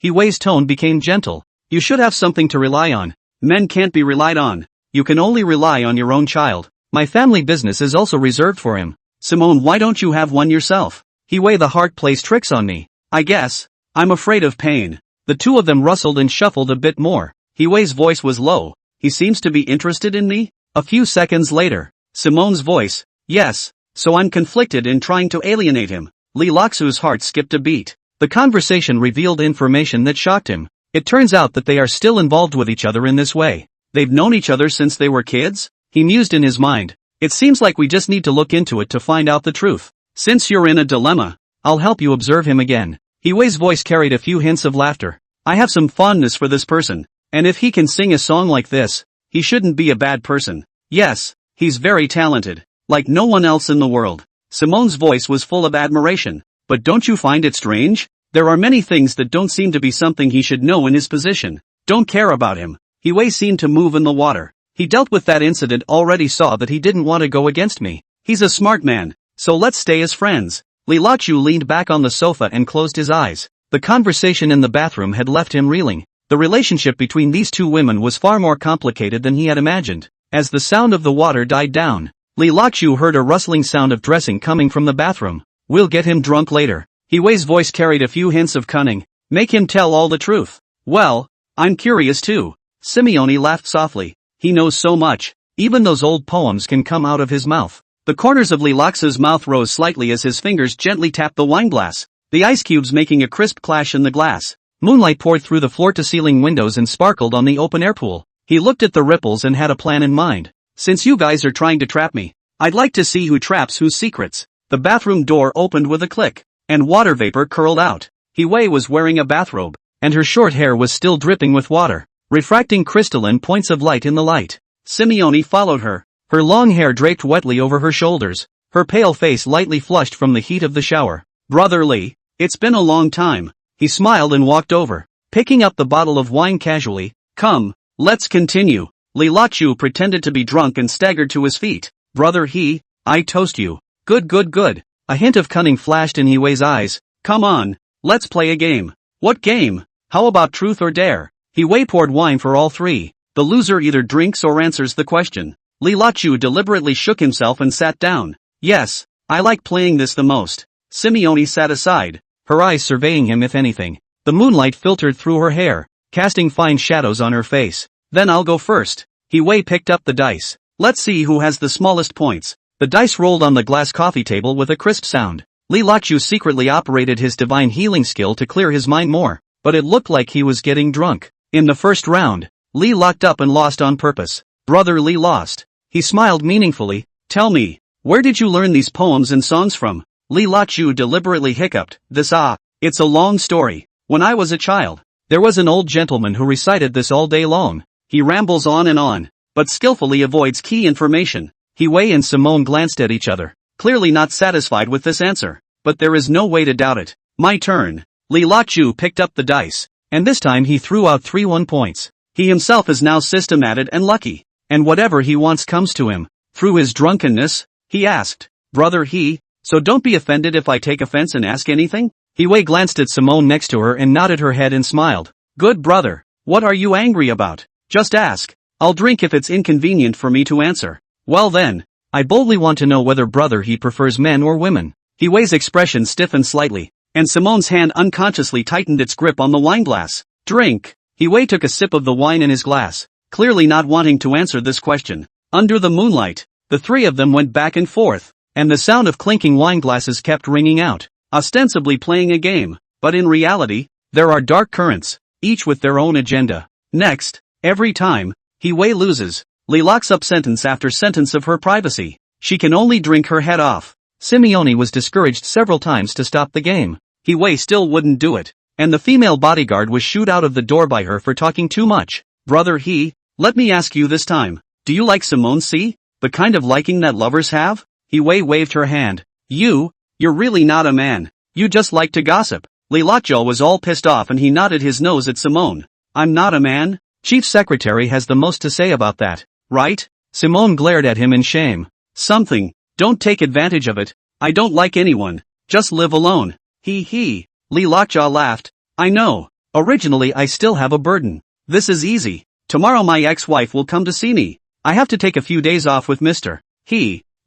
Huai's tone became gentle. You should have something to rely on. Men can't be relied on. You can only rely on your own child. My family business is also reserved for him. Simone, why don't you have one yourself? Huai, the heart plays tricks on me. I guess. I'm afraid of pain. The two of them rustled and shuffled a bit more. Huai's voice was low. He seems to be interested in me? A few seconds later, Simone's voice. Yes. So I'm conflicted in trying to alienate him. Li Laksu's heart skipped a beat. The conversation revealed information that shocked him. It turns out that they are still involved with each other in this way. They've known each other since they were kids? He mused in his mind. It seems like we just need to look into it to find out the truth. Since you're in a dilemma, I'll help you observe him again. Huai's voice carried a few hints of laughter. I have some fondness for this person, and if he can sing a song like this, he shouldn't be a bad person. Yes, he's very talented, like no one else in the world. Simone's voice was full of admiration. But don't you find it strange? There are many things that don't seem to be something he should know in his position. Don't care about him. Huai seemed to move in the water. He dealt with that incident, already saw that he didn't want to go against me. He's a smart man, so let's stay as friends. Li Lakju leaned back on the sofa and closed his eyes. The conversation in the bathroom had left him reeling. The relationship between these two women was far more complicated than he had imagined. As the sound of the water died down, Li Lakju heard a rustling sound of dressing coming from the bathroom. We'll get him drunk later. Huai's voice carried a few hints of cunning. Make him tell all the truth. Well, I'm curious too. Simone laughed softly. He knows so much. Even those old poems can come out of his mouth. The corners of Li Laksu's mouth rose slightly as his fingers gently tapped the wine glass, the ice cubes making a crisp clash in the glass. Moonlight poured through the floor-to-ceiling windows and sparkled on the open-air pool. He looked at the ripples and had a plan in mind. Since you guys are trying to trap me, I'd like to see who traps whose secrets. The bathroom door opened with a click, and water vapor curled out. Huai was wearing a bathrobe, and her short hair was still dripping with water, refracting crystalline points of light in the light. Simone followed her, her long hair draped wetly over her shoulders, her pale face lightly flushed from the heat of the shower. Brother Lee, it's been a long time. He smiled and walked over, picking up the bottle of wine casually. Come, let's continue. Li Lakju pretended to be drunk and staggered to his feet. Brother He, I toast you. Good. A hint of cunning flashed in Huai's eyes. Come on, let's play a game. What game? How about truth or dare? Huai poured wine for all three. The loser either drinks or answers the question. Li Lachu deliberately shook himself and sat down. Yes, I like playing this the most. Simone sat aside, her eyes surveying him if anything. The moonlight filtered through her hair, casting fine shadows on her face. Then I'll go first. Huai picked up the dice. Let's see who has the smallest points. The dice rolled on the glass coffee table with a crisp sound. Li Lachu secretly operated his divine healing skill to clear his mind more, but it looked like he was getting drunk. In the first round, Li locked up and lost on purpose. Brother Li lost. He smiled meaningfully. Tell me, where did you learn these poems and songs from? Li Lachu deliberately hiccuped. It's a long story. When I was a child, there was an old gentleman who recited this all day long. He rambles on, but skillfully avoids key information. Huai and Simone glanced at each other, clearly not satisfied with this answer. But there is no way to doubt it. My turn. Li Lachu picked up the dice, and this time he threw out 3 1-points. He himself is now systematic and lucky, and whatever he wants comes to him. Through his drunkenness, he asked, Brother so don't be offended if I take offense and ask anything? Huai glanced at Simone next to her and nodded her head and smiled. Good brother, what are you angry about? Just ask. I'll drink if it's inconvenient for me to answer. Well then, I boldly want to know whether brother prefers men or women. Huai's expression stiffened slightly, and Simone's hand unconsciously tightened its grip on the wineglass. Drink. Huai took a sip of the wine in his glass, clearly not wanting to answer this question. Under the moonlight, the three of them went back and forth, and the sound of clinking wineglasses kept ringing out, ostensibly playing a game, but in reality, there are dark currents, each with their own agenda. Next, every time, Huai loses, Li locks up sentence after sentence of her privacy. She can only drink her head off. Simone was discouraged several times to stop the game. Huai still wouldn't do it, and the female bodyguard was shooed out of the door by her for talking too much. Brother let me ask you this time, do you like Simone C? The kind of liking that lovers have? Huai waved her hand. You're really not a man. You just like to gossip. Li Lachu was all pissed off and he nodded his nose at Simone. I'm not a man? Chief Secretary has the most to say about that, right? Simone glared at him in shame. Something. Don't take advantage of it. I don't like anyone. Just live alone. Li Lachu laughed. I know. Originally I still have a burden. This is easy. Tomorrow my ex-wife will come to see me. I have to take a few days off with Mr.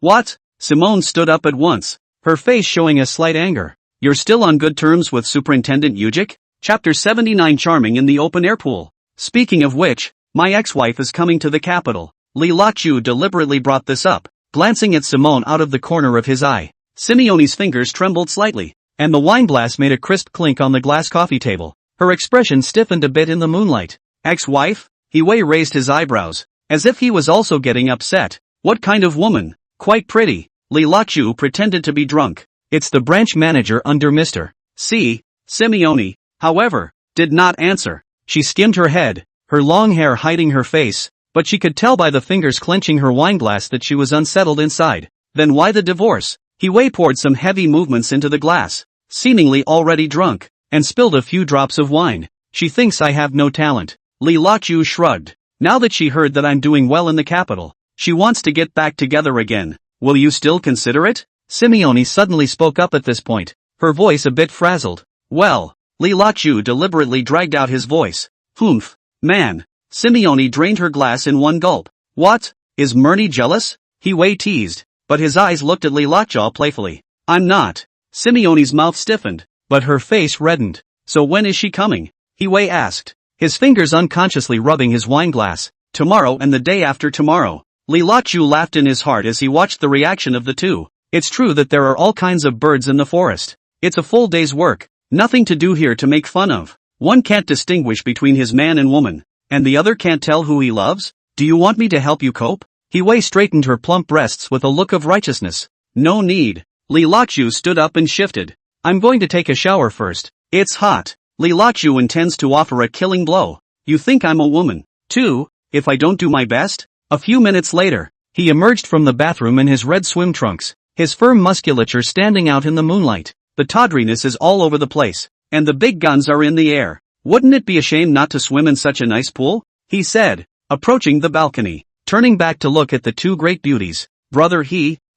What? Simone stood up at once, her face showing a slight anger. You're still on good terms with Superintendent Yujik? Chapter 79 Charming in the open air pool. Speaking of which, my ex-wife is coming to the capital. Li Lachu deliberately brought this up, glancing at Simone out of the corner of his eye. Simone's fingers trembled slightly, and the wineglass made a crisp clink on the glass coffee table. Her expression stiffened a bit in the moonlight. Ex-wife? Huai raised his eyebrows, as if he was also getting upset. What kind of woman? Quite pretty. Li Lachu pretended to be drunk. It's the branch manager under Mr. C. Simone, however, did not answer. She skimmed her head, her long hair hiding her face, but she could tell by the fingers clenching her wineglass that she was unsettled inside. Then why the divorce? Huai poured some heavy movements into the glass, seemingly already drunk, and spilled a few drops of wine. She thinks I have no talent. Li Lachu shrugged. Now that she heard that I'm doing well in the capital, she wants to get back together again. Will you still consider it? Simone suddenly spoke up at this point, her voice a bit frazzled. Well, Li Lachu deliberately dragged out his voice. Humph. Man. Simone drained her glass in one gulp. What? Is Murney jealous? Huai teased, but his eyes looked at Li Lachu playfully. I'm not. Simone's mouth stiffened, but her face reddened. So when is she coming? Huai asked, his fingers unconsciously rubbing his wineglass. Tomorrow and the day after tomorrow. Li Lachu laughed in his heart as he watched the reaction of the two. It's true that there are all kinds of birds in the forest. It's a full day's work. Nothing to do here to make fun of. One can't distinguish between his man and woman, and the other can't tell who he loves. Do you want me to help you cope? Huai straightened her plump breasts with a look of righteousness. No need. Li Lachu stood up and shifted. I'm going to take a shower first. It's hot. Li Lachu intends to offer a killing blow. You think I'm a woman, too, if I don't do my best? A few minutes later, he emerged from the bathroom in his red swim trunks, his firm musculature standing out in the moonlight. The tawdriness is all over the place, and the big guns are in the air. Wouldn't it be a shame not to swim in such a nice pool? He said, approaching the balcony, turning back to look at the two great beauties. Brother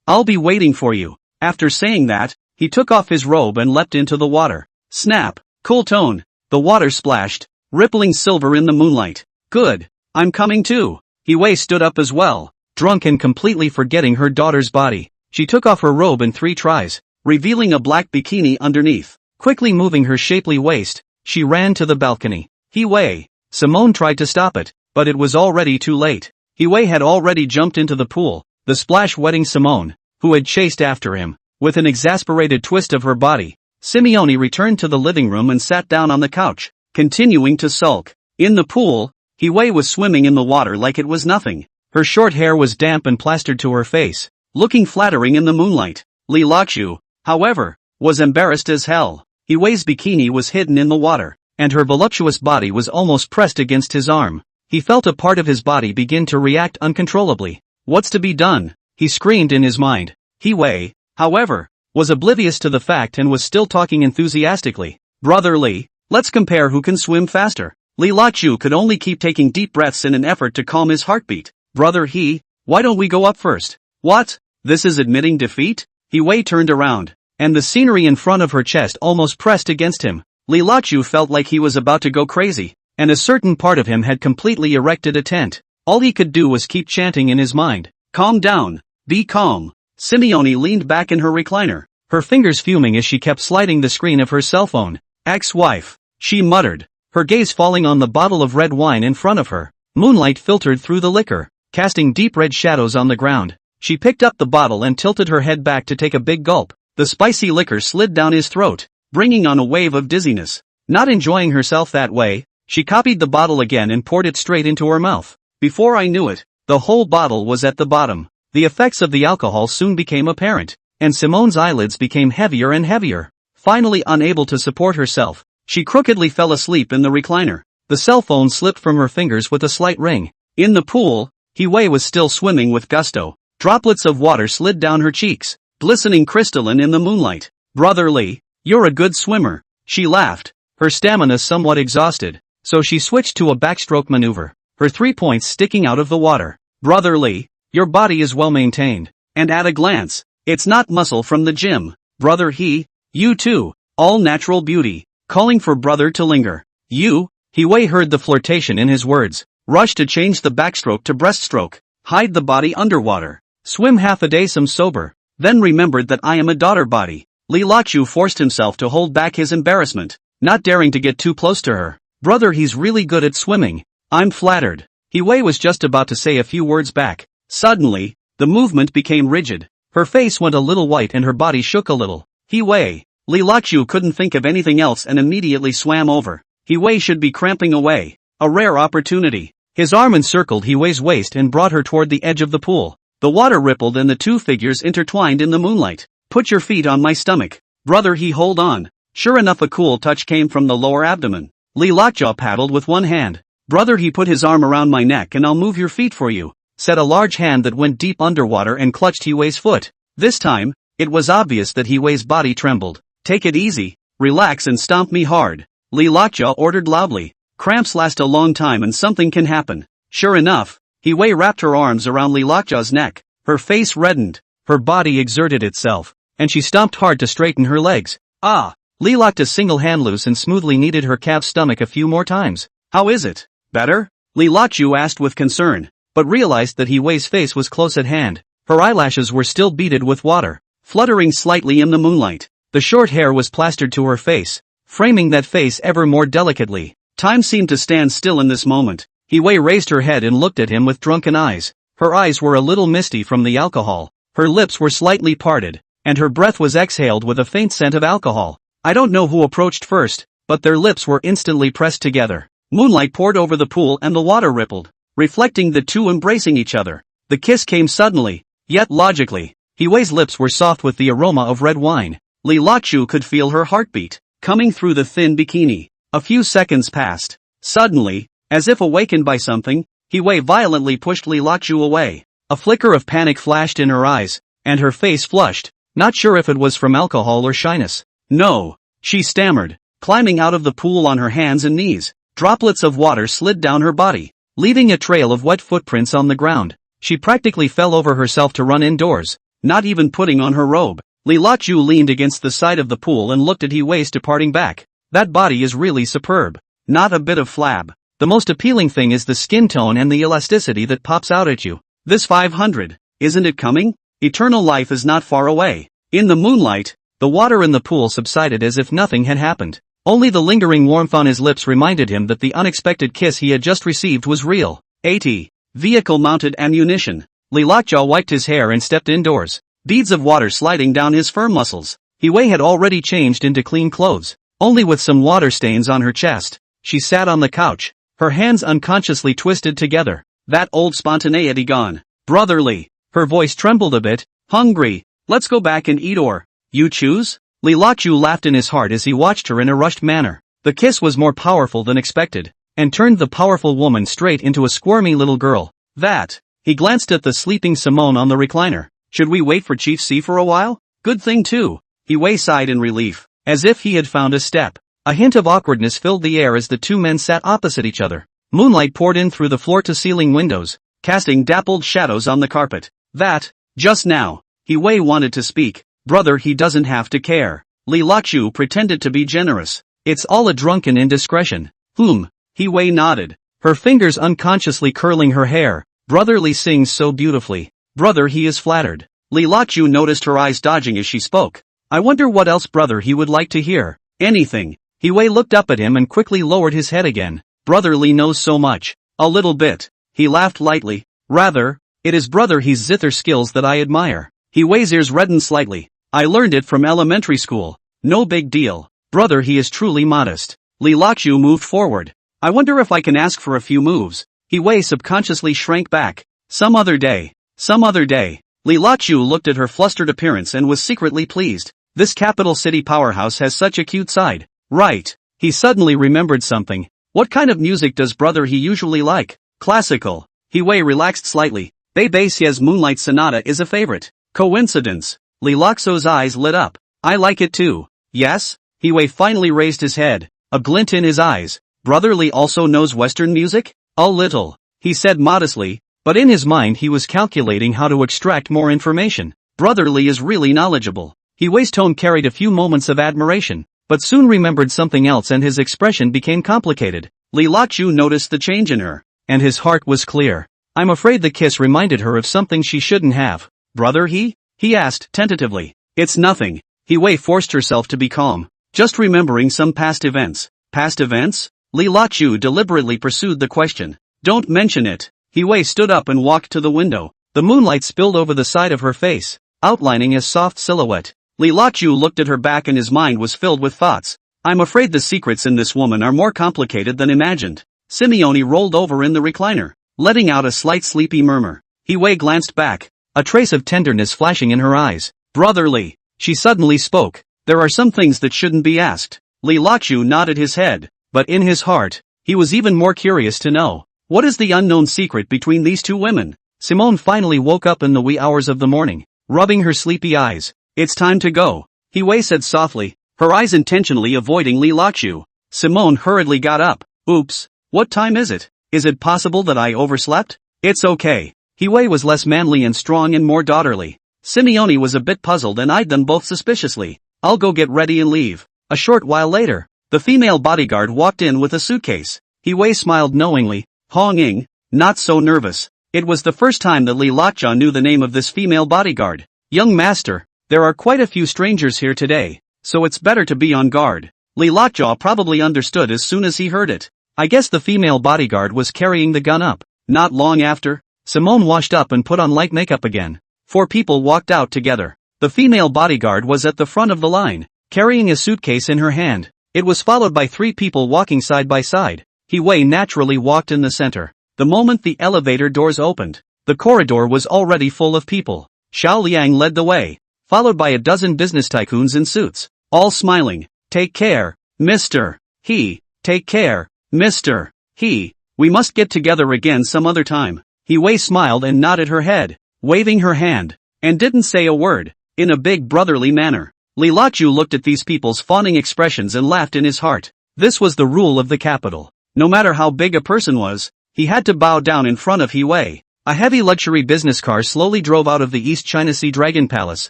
I'll be waiting for you. After saying that, he took off his robe and leapt into the water. Snap, cool tone. The water splashed, rippling silver in the moonlight. Good. I'm coming too. Wei stood up as well, drunk and completely forgetting her daughter's body. She took off her robe in 3 tries, revealing a black bikini underneath. Quickly moving her shapely waist, she ran to the balcony. Wei. Simone tried to stop it, but it was already too late. Wei had already jumped into the pool, the splash wetting Simone, who had chased after him. With an exasperated twist of her body, Simone returned to the living room and sat down on the couch, continuing to sulk. In the pool, Wei was swimming in the water like it was nothing. Her short hair was damp and plastered to her face, looking flattering in the moonlight. Li Laqiu, however, was embarrassed as hell. Wei's bikini was hidden in the water, and her voluptuous body was almost pressed against his arm. He felt a part of his body begin to react uncontrollably. What's to be done? He screamed in his mind. Wei, however, was oblivious to the fact and was still talking enthusiastically. Brother Li, let's compare who can swim faster. Li Laqiu could only keep taking deep breaths in an effort to calm his heartbeat. Brother He, why don't we go up first? What? This is admitting defeat? Wei turned around, and the scenery in front of her chest almost pressed against him. Li Laqiu felt like he was about to go crazy, and a certain part of him had completely erected a tent. All he could do was keep chanting in his mind. Calm down. Be calm. Simone leaned back in her recliner, her fingers fuming as she kept sliding the screen of her cell phone. Ex-wife, she muttered, her gaze falling on the bottle of red wine in front of her. Moonlight filtered through the liquor, casting deep red shadows on the ground. She picked up the bottle and tilted her head back to take a big gulp. The spicy liquor slid down his throat, bringing on a wave of dizziness. Not enjoying herself that way, she copied the bottle again and poured it straight into her mouth. Before I knew it, the whole bottle was at the bottom. The effects of the alcohol soon became apparent, and Simone's eyelids became heavier and heavier. Finally unable to support herself, she crookedly fell asleep in the recliner. The cell phone slipped from her fingers with a slight ring. In the pool, Wei was still swimming with gusto. Droplets of water slid down her cheeks, glistening crystalline in the moonlight. Brother Li, you're a good swimmer. She laughed, her stamina somewhat exhausted, so she switched to a backstroke maneuver, her 3 points sticking out of the water. Brother Li, your body is well maintained, and at a glance, it's not muscle from the gym. Brother He, you too, all natural beauty, calling for brother to linger. Wei heard the flirtation in his words, rushed to change the backstroke to breaststroke, hide the body underwater, swim half a day some sober, then remembered that I am a daughter body. Li Laqiu forced himself to hold back his embarrassment, not daring to get too close to her. Brother, he's really good at swimming. I'm flattered. Wei was just about to say a few words back. Suddenly, the movement became rigid. Her face went a little white and her body shook a little. Wei. Li Laqiu couldn't think of anything else and immediately swam over. Wei should be cramping away. A rare opportunity. His arm encircled Wei's waist and brought her toward the edge of the pool. The water rippled and the two figures intertwined in the moonlight. Put your feet on my stomach. Brother He, hold on. Sure enough, a cool touch came from the lower abdomen. Li Laqiu paddled with one hand. Brother He, put his arm around my neck and I'll move your feet for you, said a large hand that went deep underwater and clutched Wei's foot. This time, it was obvious that Wei's body trembled. Take it easy, relax and stomp me hard, Li Laqiu ordered loudly. Cramps last a long time and something can happen. Sure enough, Wei wrapped her arms around Li Laqiu's neck. Her face reddened, her body exerted itself, and she stomped hard to straighten her legs. Ah! Li locked a single hand loose and smoothly kneaded her calf's stomach a few more times. How is it? Better? Li Laqiu asked with concern, but realized that Wei's face was close at hand. Her eyelashes were still beaded with water, fluttering slightly in the moonlight. The short hair was plastered to her face, framing that face ever more delicately. Time seemed to stand still in this moment. Wei raised her head and looked at him with drunken eyes. Her eyes were a little misty from the alcohol, her lips were slightly parted, and her breath was exhaled with a faint scent of alcohol. I don't know who approached first, but their lips were instantly pressed together. Moonlight poured over the pool and the water rippled, reflecting the two embracing each other. The kiss came suddenly, yet logically. Wei's lips were soft with the aroma of red wine. Li Laqiu could feel her heartbeat, coming through the thin bikini. A few seconds passed. Suddenly, as if awakened by something, Wei violently pushed Li Laqiu away. A flicker of panic flashed in her eyes, and her face flushed, not sure if it was from alcohol or shyness. No, she stammered, climbing out of the pool on her hands and knees. Droplets of water slid down her body, leaving a trail of wet footprints on the ground. She practically fell over herself to run indoors, not even putting on her robe. Li Laqiu leaned against the side of the pool and looked at Wei's departing back. That body is really superb. Not a bit of flab. The most appealing thing is the skin tone and the elasticity that pops out at you. This 500, isn't it coming? Eternal life is not far away. In the moonlight, the water in the pool subsided as if nothing had happened. Only the lingering warmth on his lips reminded him that the unexpected kiss he had just received was real. 80. Vehicle-mounted ammunition. Li Lockjaw wiped his hair and stepped indoors. Beads of water sliding down his firm muscles. Huai had already changed into clean clothes, only with some water stains on her chest. She sat on the couch, her hands unconsciously twisted together. That old spontaneity gone. Brotherly. Her voice trembled a bit. Hungry. Let's go back and eat or. You choose? Li Lockjaw laughed in his heart as he watched her in a rushed manner. The kiss was more powerful than expected, and turned the powerful woman straight into a squirmy little girl. That. He glanced at the sleeping Simone on the recliner. Should we wait for Chief C for a while? Good thing too. Huai sighed in relief, as if he had found a step. A hint of awkwardness filled the air as the two men sat opposite each other. Moonlight poured in through the floor-to-ceiling windows, casting dappled shadows on the carpet. That. Just now. Huai wanted to speak. Brother, he doesn't have to care. Li Lockjaw pretended to be generous. It's all a drunken indiscretion. Huai nodded, her fingers unconsciously curling her hair. Brotherly sings so beautifully. Brother, he is flattered. Li Lockjaw noticed her eyes dodging as she spoke. I wonder what else brother he would like to hear. Anything. Huai looked up at him and quickly lowered his head again. Brotherly knows so much. A little bit. He laughed lightly. Rather, it is brother he's zither skills that I admire. Huai's ears reddened slightly. I learned it from elementary school. No big deal. Brother, he is truly modest. Li Lockjaw moved forward. I wonder if I can ask for a few moves. Huai subconsciously shrank back. Some other day. Some other day. Li Lockjaw looked at her flustered appearance and was secretly pleased. This capital city powerhouse has such a cute side. Right. He suddenly remembered something. What kind of music does brother he usually like? Classical. Huai relaxed slightly. Bei's Moonlight Sonata is a favorite. Coincidence. Li Lockjaw's eyes lit up. I like it too. Yes? Huai finally raised his head, a glint in his eyes. Brotherly also knows Western music? A little. He said modestly, but in his mind he was calculating how to extract more information. Brotherly is really knowledgeable. Huai's tone carried a few moments of admiration, but soon remembered something else and his expression became complicated. Li Lockjaw noticed the change in her, and his heart was clear. I'm afraid the kiss reminded her of something she shouldn't have. Brother he asked tentatively. It's nothing. Huai forced herself to be calm, just remembering some past events. Past events? Li Lockjaw deliberately pursued the question. Don't mention it. Huai stood up and walked to the window. The moonlight spilled over the side of her face, outlining a soft silhouette. Li Lockjaw looked at her back and his mind was filled with thoughts. I'm afraid the secrets in this woman are more complicated than imagined. Simone rolled over in the recliner, letting out a slight sleepy murmur. Huai glanced back, a trace of tenderness flashing in her eyes. Brotherly. She suddenly spoke. There are some things that shouldn't be asked. Li Lockjaw nodded his head, but in his heart, he was even more curious to know. What is the unknown secret between these two women? Simone finally woke up in the wee hours of the morning, rubbing her sleepy eyes. It's time to go, Huai said softly, her eyes intentionally avoiding Li Lockjaw. Simone hurriedly got up. Oops, what time is it? Is it possible that I overslept? It's okay. Huai was less manly and strong and more daughterly. Simone was a bit puzzled and eyed them both suspiciously. I'll go get ready and leave. A short while later, the female bodyguard walked in with a suitcase. Huai smiled knowingly. Hong Ying, not so nervous. It was the first time that Li Lockjaw knew the name of this female bodyguard. Young master, there are quite a few strangers here today, so it's better to be on guard. Li Lockjaw probably understood as soon as he heard it. I guess the female bodyguard was carrying the gun up. Not long after, Simone washed up and put on light makeup again. 4 people walked out together. The female bodyguard was at the front of the line, carrying a suitcase in her hand. It was followed by 3 people walking side by side. Huai naturally walked in the center. The moment the elevator doors opened, the corridor was already full of people. Xiao Liang led the way, followed by a dozen business tycoons in suits, all smiling. Take care, Mr. He. Take care, Mr. He. We must get together again some other time. Huai smiled and nodded her head, waving her hand, and didn't say a word, in a big brotherly manner. Li Lockjaw looked at these people's fawning expressions and laughed in his heart. This was the rule of the capital. No matter how big a person was, he had to bow down in front of Huai. A heavy luxury business car slowly drove out of the East China Sea Dragon Palace,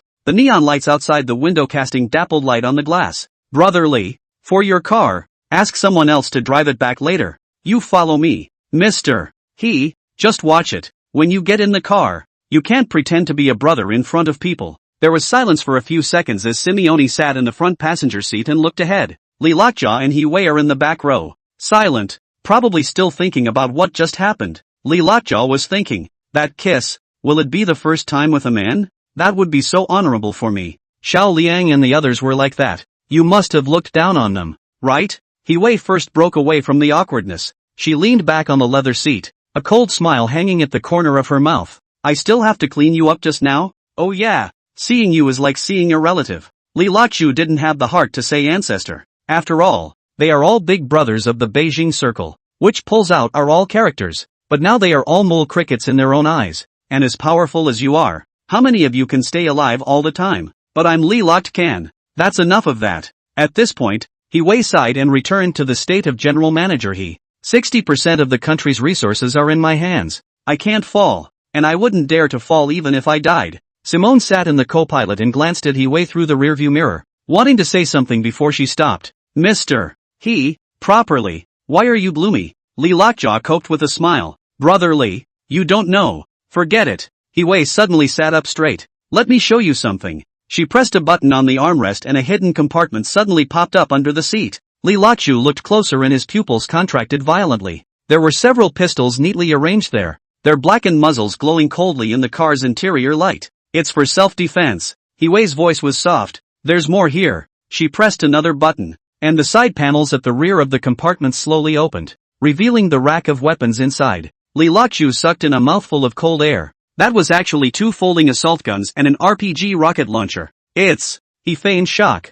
the neon lights outside the window casting dappled light on the glass. Brotherly, for your car, ask someone else to drive it back later. You follow me, mister. He, just watch it. When you get in the car, you can't pretend to be a brother in front of people. There was silence for a few seconds as Simone sat in the front passenger seat and looked ahead. Lee Lockjaw and Huai are in the back row. Silent, probably still thinking about what just happened. Lee Lockjaw was thinking, that kiss, will it be the first time with a man? That would be so honorable for me. Xiao Liang and the others were like that. You must have looked down on them, right? Huai first broke away from the awkwardness. She leaned back on the leather seat, a cold smile hanging at the corner of her mouth. I still have to clean you up just now? Oh yeah, seeing you is like seeing a relative. Li Lachu didn't have the heart to say ancestor. After all, they are all big brothers of the Beijing circle, which pulls out are all characters, but now they are all mole crickets in their own eyes, and as powerful as you are, how many of you can stay alive all the time? But I'm Li Locked Can. That's enough of that. At this point, he sighed and returned to the state of general manager. 60% of the country's resources are in my hands. I can't fall, and I wouldn't dare to fall even if I died. Simone sat in the co-pilot and glanced at Huai through the rearview mirror, wanting to say something before she stopped. Mister. Properly. Why are you gloomy? Li Lockjaw coped with a smile. Brother Li, you don't know. Forget it. Huai suddenly sat up straight. Let me show you something. She pressed a button on the armrest and a hidden compartment suddenly popped up under the seat. Li Lachu looked closer and his pupils contracted violently. There were several pistols neatly arranged there, their blackened muzzles glowing coldly in the car's interior light. It's for self-defense. Huai's voice was soft. There's more here. She pressed another button, and the side panels at the rear of the compartment slowly opened, revealing the rack of weapons inside. Li Lachu sucked in a mouthful of cold air. That was actually 2 folding assault guns and an RPG rocket launcher. He feigned shock.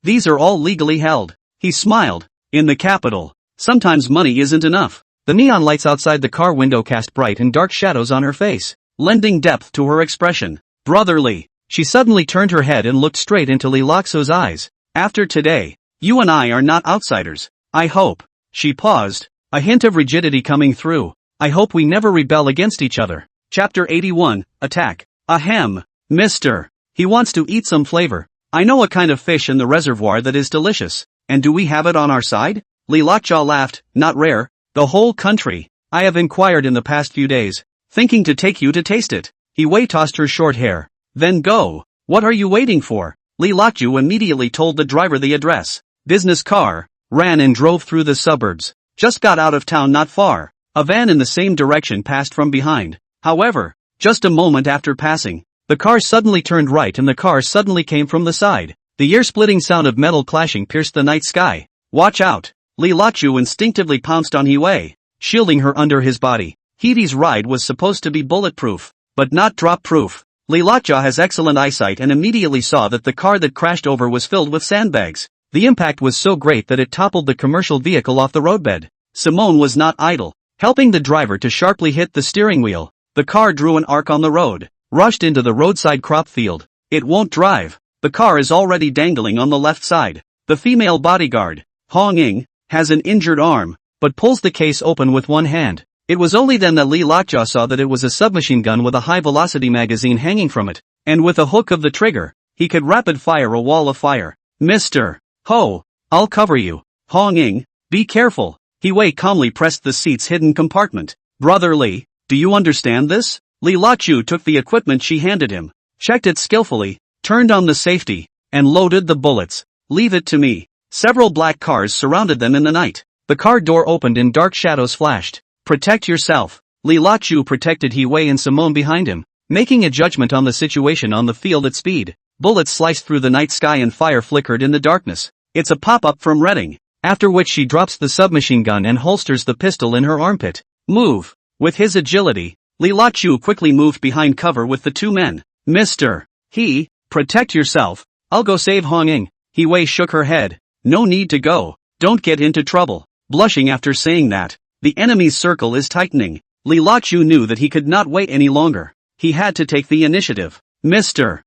These are all legally held. He smiled. In the capital, sometimes money isn't enough. The neon lights outside the car window cast bright and dark shadows on her face, lending depth to her expression. Brotherly. She suddenly turned her head and looked straight into Li Loxo's eyes. After today, you and I are not outsiders. I hope. She paused, a hint of rigidity coming through. I hope we never rebel against each other. Chapter 81, Attack. Ahem. Mister. He wants to eat some flavor. I know a kind of fish in the reservoir that is delicious. And do we have it on our side? Li Lockjaw laughed. Not rare. The whole country. I have inquired in the past few days, thinking to take you to taste it. Huai tossed her short hair. Then go. What are you waiting for? Li Lockju immediately told the driver the address. Business car. Ran and drove through the suburbs. Just got out of town not far. A van in the same direction passed from behind. However, just a moment after passing, the car suddenly turned right and the car suddenly came from the side. The ear-splitting sound of metal clashing pierced the night sky. Watch out! Li Lachu instinctively pounced on Huai, shielding her under his body. Heavy's ride was supposed to be bulletproof, but not drop-proof. Li Lockjaw has excellent eyesight and immediately saw that the car that crashed over was filled with sandbags. The impact was so great that it toppled the commercial vehicle off the roadbed. Simone was not idle, helping the driver to sharply hit the steering wheel. The car drew an arc on the road, rushed into the roadside crop field. It won't drive. The car is already dangling on the left side. The female bodyguard, Hong Ying, has an injured arm, but pulls the case open with one hand. It was only then that Li Lockjaw saw that it was a submachine gun with a high-velocity magazine hanging from it, and with a hook of the trigger, he could rapid-fire a wall of fire. Mister. Ho! I'll cover you. Hong Ying, be careful. Huai calmly pressed the seat's hidden compartment. Brother Li, do you understand this? Li Lachu took the equipment she handed him, checked it skillfully, turned on the safety, and loaded the bullets. Leave it to me. Several black cars surrounded them in the night. The car door opened and dark shadows flashed. Protect yourself. Li Lachu protected Huai and Simone behind him, making a judgment on the situation on the field at speed. Bullets sliced through the night sky and fire flickered in the darkness. It's a pop-up from Redding. After which she drops the submachine gun and holsters the pistol in her armpit. Move. With his agility, Li Lachu quickly moved behind cover with the 2 men. Mister. Protect yourself. I'll go save Hong Ying. Huai shook her head. No need to go. Don't get into trouble. Blushing after saying that, the enemy's circle is tightening. Li Lachu knew that he could not wait any longer. He had to take the initiative. Mister.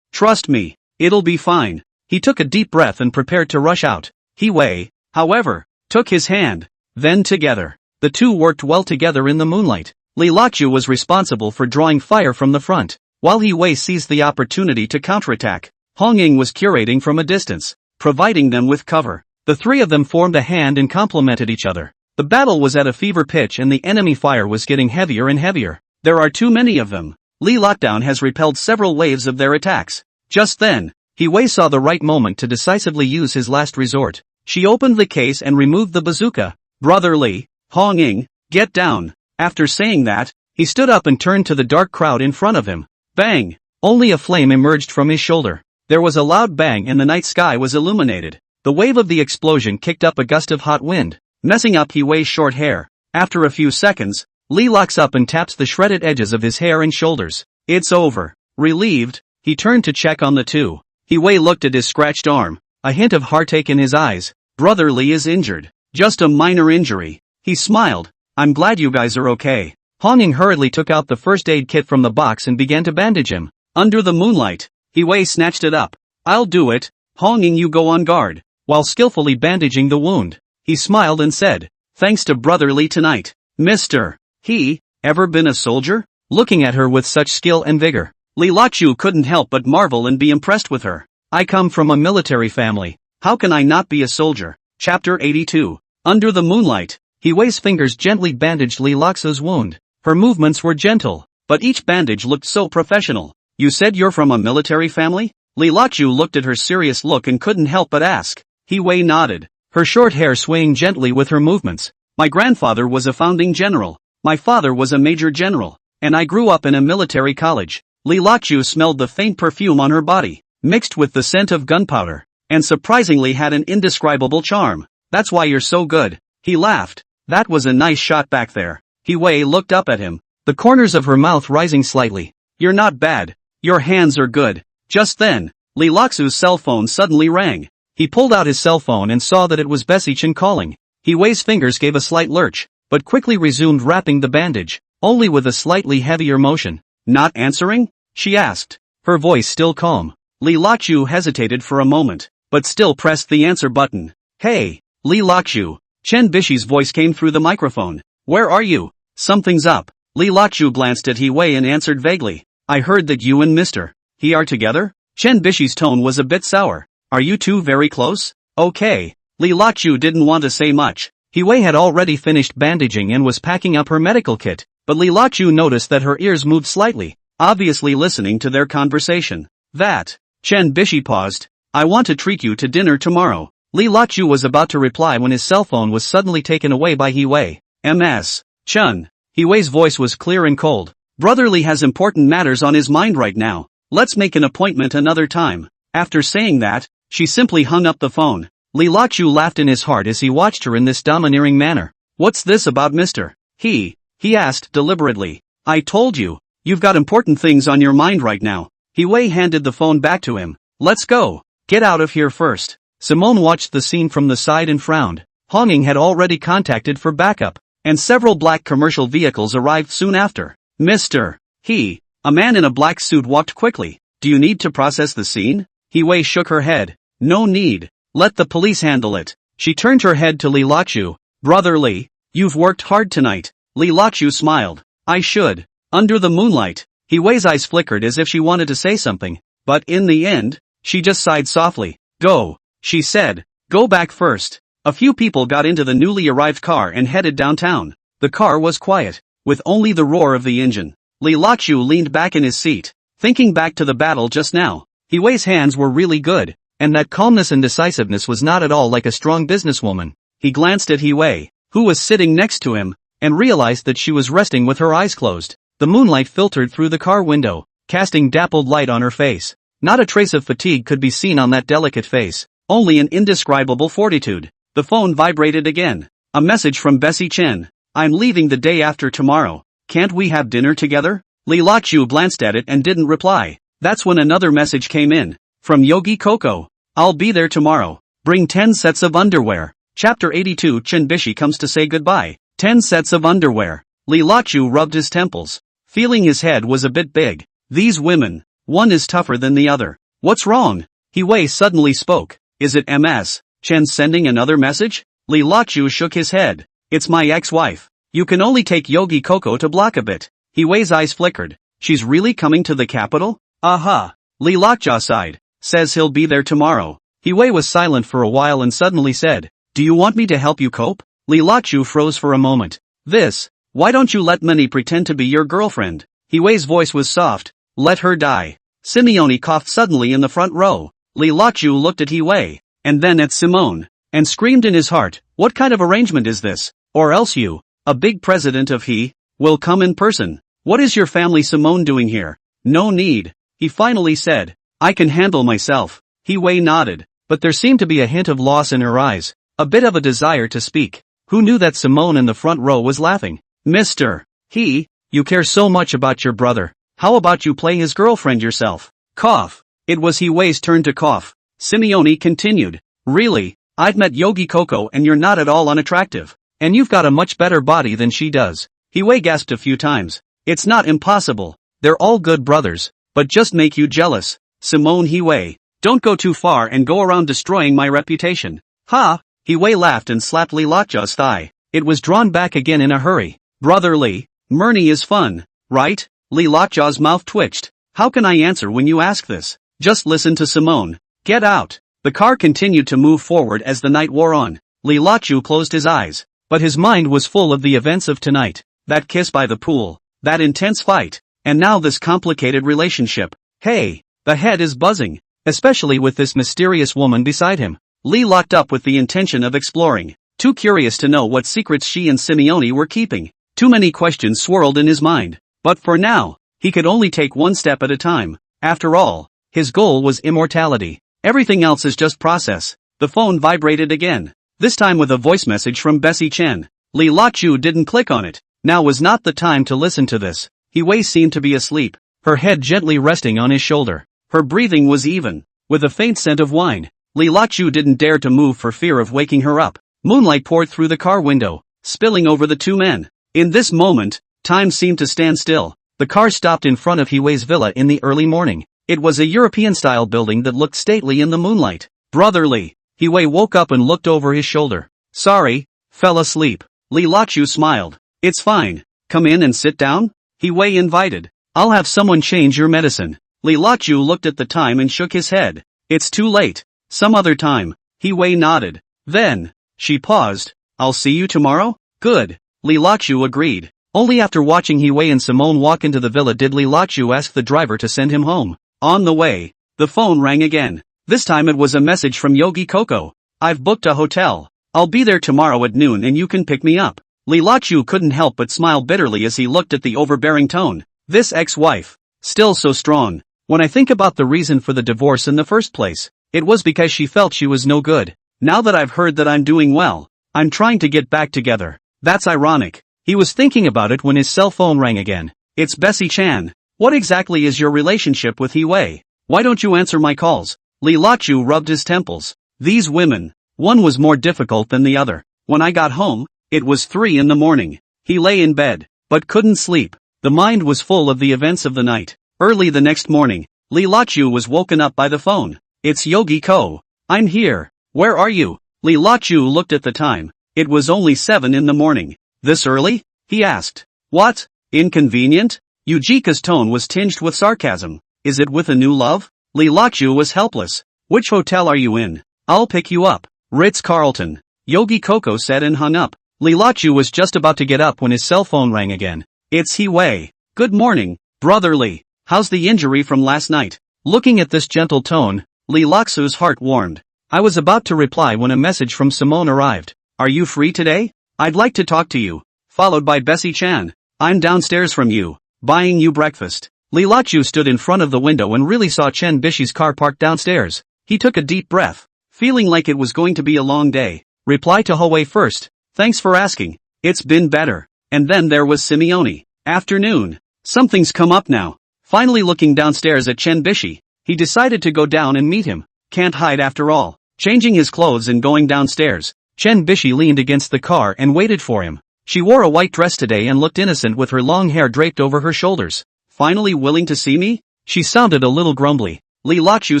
Trust me. It'll be fine. He took a deep breath and prepared to rush out. Huai, however, took his hand. Then together, the two worked well together in the moonlight. Li Lachu was responsible for drawing fire from the front, while Huai seized the opportunity to counterattack. Hong Ying was curating from a distance, providing them with cover. The 3 of them formed a hand and complemented each other. The battle was at a fever pitch and the enemy fire was getting heavier and heavier. There are too many of them. Lee Lockdown has repelled several waves of their attacks. Just then, Huai saw the right moment to decisively use his last resort. She opened the case and removed the bazooka. Brother Lee, Hong Ying, get down. After saying that, he stood up and turned to the dark crowd in front of him. Bang! Only a flame emerged from his shoulder. There was a loud bang and the night sky was illuminated. The wave of the explosion kicked up a gust of hot wind, messing up Huai's short hair. After a few seconds, Lee locks up and taps the shredded edges of his hair and shoulders. It's over. Relieved, he turned to check on the two. Huai looked at his scratched arm, a hint of heartache in his eyes. Brother Lee is injured. Just a minor injury. He smiled. I'm glad you guys are okay. Hong Ying hurriedly took out the first aid kit from the box and began to bandage him. Under the moonlight, Huai snatched it up. I'll do it. Hong Ying, you go on guard. While skillfully bandaging the wound, he smiled and said, thanks to Brother Lee tonight. Mr. He, ever been a soldier? Looking at her with such skill and vigor, Lee Lochu couldn't help but marvel and be impressed with her. I come from a military family. How can I not be a soldier? Chapter 82. Under the moonlight, Huai's fingers gently bandaged Lee Loxu's wound. Her movements were gentle, but each bandage looked so professional. You said you're from a military family? Lee Lochu looked at her serious look and couldn't help but ask. Huai nodded, her short hair swaying gently with her movements. My grandfather was a founding general. My father was a major general. And I grew up in a military college. Lee Lochu smelled the faint perfume on her body, mixed with the scent of gunpowder, and surprisingly had an indescribable charm. That's why you're so good. He laughed. That was a nice shot back there. Huai looked up at him, the corners of her mouth rising slightly. You're not bad. Your hands are good. Just then, Lee Loxu's cell phone suddenly rang. He pulled out his cell phone and saw that it was Visitation calling. Huai's fingers gave a slight lurch, but quickly resumed wrapping the bandage, only with a slightly heavier motion. Not answering? She asked, her voice still calm. Lee Lochu hesitated for a moment, but still pressed the answer button. Hey, Lee Lochu. Chen Bishi's voice came through the microphone. Where are you? Something's up. Lee Lochu glanced at Huai and answered vaguely. I heard that you and Mr. He are together? Chen Bishi's tone was a bit sour. Are you two very close? Okay. Lee Lochu didn't want to say much. Huai had already finished bandaging and was packing up her medical kit, but Lee Lochu noticed that her ears moved slightly, obviously listening to their conversation. That. Chen Bishi paused. I want to treat you to dinner tomorrow. Lee Lochu was about to reply when his cell phone was suddenly taken away by Huai. Ms. Chun. Huai's voice was clear and cold. Brother Lee has important matters on his mind right now. Let's make an appointment another time. After saying that, she simply hung up the phone. Lee Lochu laughed in his heart as he watched her in this domineering manner. What's this about Mr. He asked deliberately. I told you, you've got important things on your mind right now. Huai handed the phone back to him. Let's go. Get out of here first. Simone watched the scene from the side and frowned. Hong Ying had already contacted for backup, and several black commercial vehicles arrived soon after. Mr. He, a man in a black suit walked quickly. Do you need to process the scene? Huai shook her head. No need. Let the police handle it. She turned her head to Lee Lochu. Brother Lee, you've worked hard tonight. Lee Lochu smiled. I should. Under the moonlight, Huai's eyes flickered as if she wanted to say something, but in the end, she just sighed softly. Go, she said. Go back first. A few people got into the newly arrived car and headed downtown. The car was quiet, with only the roar of the engine. Lee Lochu leaned back in his seat, thinking back to the battle just now. Huai's hands were really good, and that calmness and decisiveness was not at all like a strong businesswoman. He glanced at Huai, who was sitting next to him, and realized that she was resting with her eyes closed. The moonlight filtered through the car window, casting dappled light on her face. Not a trace of fatigue could be seen on that delicate face, only an indescribable fortitude. The phone vibrated again. A message from Bessie Chen. I'm leaving the day after tomorrow. Can't we have dinner together? Lee Lochu glanced at it and didn't reply. That's when another message came in. From Yogi Coco. I'll be there tomorrow. Bring 10 sets of underwear. Chapter 82. Chen Bishi comes to say goodbye. 10 sets of underwear. Lee Lochu rubbed his temples, feeling his head was a bit big. These women. One is tougher than the other. What's wrong? Huai suddenly spoke. Is it Ms. Chen sending another message? Lee Lochu shook his head. It's my ex-wife. You can only take Yogi Coco to block a bit. Huai's eyes flickered. She's really coming to the capital? Aha. Lee Lockjaw sighed. Says he'll be there tomorrow. Huai was silent for a while and suddenly said, do you want me to help you cope? Li Lachu froze for a moment. This? Why don't you let Mani pretend to be your girlfriend? Hui's voice was soft. Let her die. Simone coughed suddenly in the front row. Li Lachu looked at Hui, and then at Simone, and screamed in his heart, what kind of arrangement is this? Or else you, a big president of he, will come in person. What is your family Simone doing here? No need, he finally said. I can handle myself. Hui nodded, but there seemed to be a hint of loss in her eyes, a bit of a desire to speak. Who knew that Simone in the front row was laughing? Mr. He, you care so much about your brother. How about you play his girlfriend yourself? Cough. It was Hui's turn to cough. Simone continued. Really, I've met Yogi Coco and you're not at all unattractive. And you've got a much better body than she does. Hui gasped a few times. It's not impossible. They're all good brothers, but just make you jealous. Simone Hui, don't go too far and go around destroying my reputation. Ha! Hui laughed and slapped Li Lacha's thigh. It was drawn back again in a hurry. Brotherly, Murni is fun, right? Li Lacha's mouth twitched. How can I answer when you ask this? Just listen to Simone. Get out. The car continued to move forward as the night wore on. Li Lachu closed his eyes, but his mind was full of the events of tonight. That kiss by the pool, that intense fight, and now this complicated relationship. Hey, the head is buzzing, especially with this mysterious woman beside him. Li locked up with the intention of exploring, too curious to know what secrets she and Simone were keeping. Too many questions swirled in his mind, but for now, he could only take one step at a time. After all, his goal was immortality. Everything else is just process. The phone vibrated again, this time with a voice message from Bessie Chen. Li Lachu didn't click on it. Now was not the time to listen to this. Hui seemed to be asleep, her head gently resting on his shoulder. Her breathing was even, with a faint scent of wine. Li Lachu didn't dare to move for fear of waking her up. Moonlight poured through the car window, spilling over the two men. In this moment, time seemed to stand still. The car stopped in front of Hui's villa in the early morning. It was a European-style building that looked stately in the moonlight. Brotherly, Hui woke up and looked over his shoulder. Sorry, fell asleep. Li Lachu smiled. It's fine. Come in and sit down? Hui invited. I'll have someone change your medicine. Li Lachu looked at the time and shook his head. It's too late. Some other time. Hui nodded. Then, she paused. I'll see you tomorrow? Good. Li Lachu agreed. Only after watching Hui and Simone walk into the villa did Li Lachu ask the driver to send him home. On the way, the phone rang again. This time it was a message from Yogi Coco. I've booked a hotel. I'll be there tomorrow at noon and you can pick me up. Li Lachu couldn't help but smile bitterly as he looked at the overbearing tone. This ex-wife. Still so strong. When I think about the reason for the divorce in the first place, it was because she felt she was no good. Now that I've heard that I'm doing well, I'm trying to get back together. That's ironic. He was thinking about it when his cell phone rang again. It's Bessie Chan. What exactly is your relationship with Hui? Why don't you answer my calls? Li Lachu rubbed his temples. These women. One was more difficult than the other. When I got home, it was 3 in the morning. He lay in bed, but couldn't sleep. The mind was full of the events of the night. Early the next morning, Li Lachu was woken up by the phone. It's Yogi Ko. I'm here. Where are you? Li Lachu looked at the time. It was only 7 in the morning. This early? He asked. What? Inconvenient? Yujika's tone was tinged with sarcasm. Is it with a new love? Li Lachu was helpless. Which hotel are you in? I'll pick you up. Ritz-Carlton. Yogi Coco said and hung up. Li Lachu was just about to get up when his cell phone rang again. It's Hui. Good morning, brotherly. How's the injury from last night? Looking at this gentle tone, Li Lachu's heart warmed. I was about to reply when a message from Simone arrived. Are you free today? I'd like to talk to you. Followed by Bessie Chan. I'm downstairs from you, buying you breakfast. Li Lachu stood in front of the window and really saw Chen Bishi's car parked downstairs. He took a deep breath, feeling like it was going to be a long day. Reply to Hui first. Thanks for asking. It's been better. And then there was Simone. Afternoon. Something's come up now. Finally looking downstairs at Chen Bishi, he decided to go down and meet him. Can't hide after all. Changing his clothes and going downstairs, Chen Bishi leaned against the car and waited for him. She wore a white dress today and looked innocent with her long hair draped over her shoulders. Finally willing to see me? She sounded a little grumbly. Li Lachu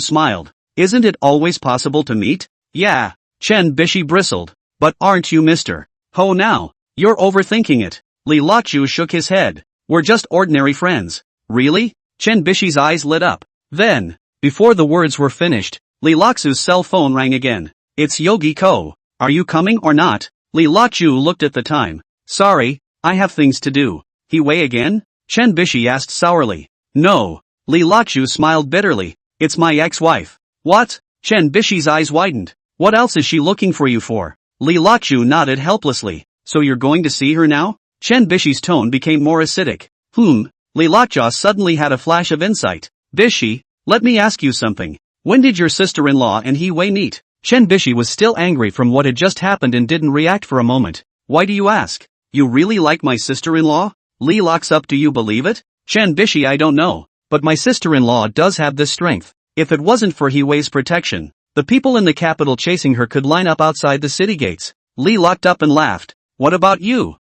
smiled. Isn't it always possible to meet? Yeah. Chen Bishi bristled. But aren't you Mr. Ho now? You're overthinking it. Li Lachu shook his head. We're just ordinary friends. Really? Chen Bishi's eyes lit up. Then, before the words were finished, Li Lachu's cell phone rang again. It's Yogi Ko. Are you coming or not? Li Luochu looked at the time. Sorry, I have things to do. He Wei again? Chen Bishi asked sourly. No. Li Luochu smiled bitterly. It's my ex-wife. What? Chen Bishi's eyes widened. What else is she looking for you for? Li Luochu nodded helplessly. So you're going to see her now? Chen Bishi's tone became more acidic. Li Luochu suddenly had a flash of insight. Bishi, let me ask you something. When did your sister-in-law and He Wei meet? Chen Bishi was still angry from what had just happened and didn't react for a moment. Why do you ask? You really like my sister-in-law? Li locks up, do you believe it? Chen Bishi, I don't know, but my sister-in-law does have this strength. If it wasn't for He Wei's protection, the people in the capital chasing her could line up outside the city gates. Li locked up and laughed. What about you?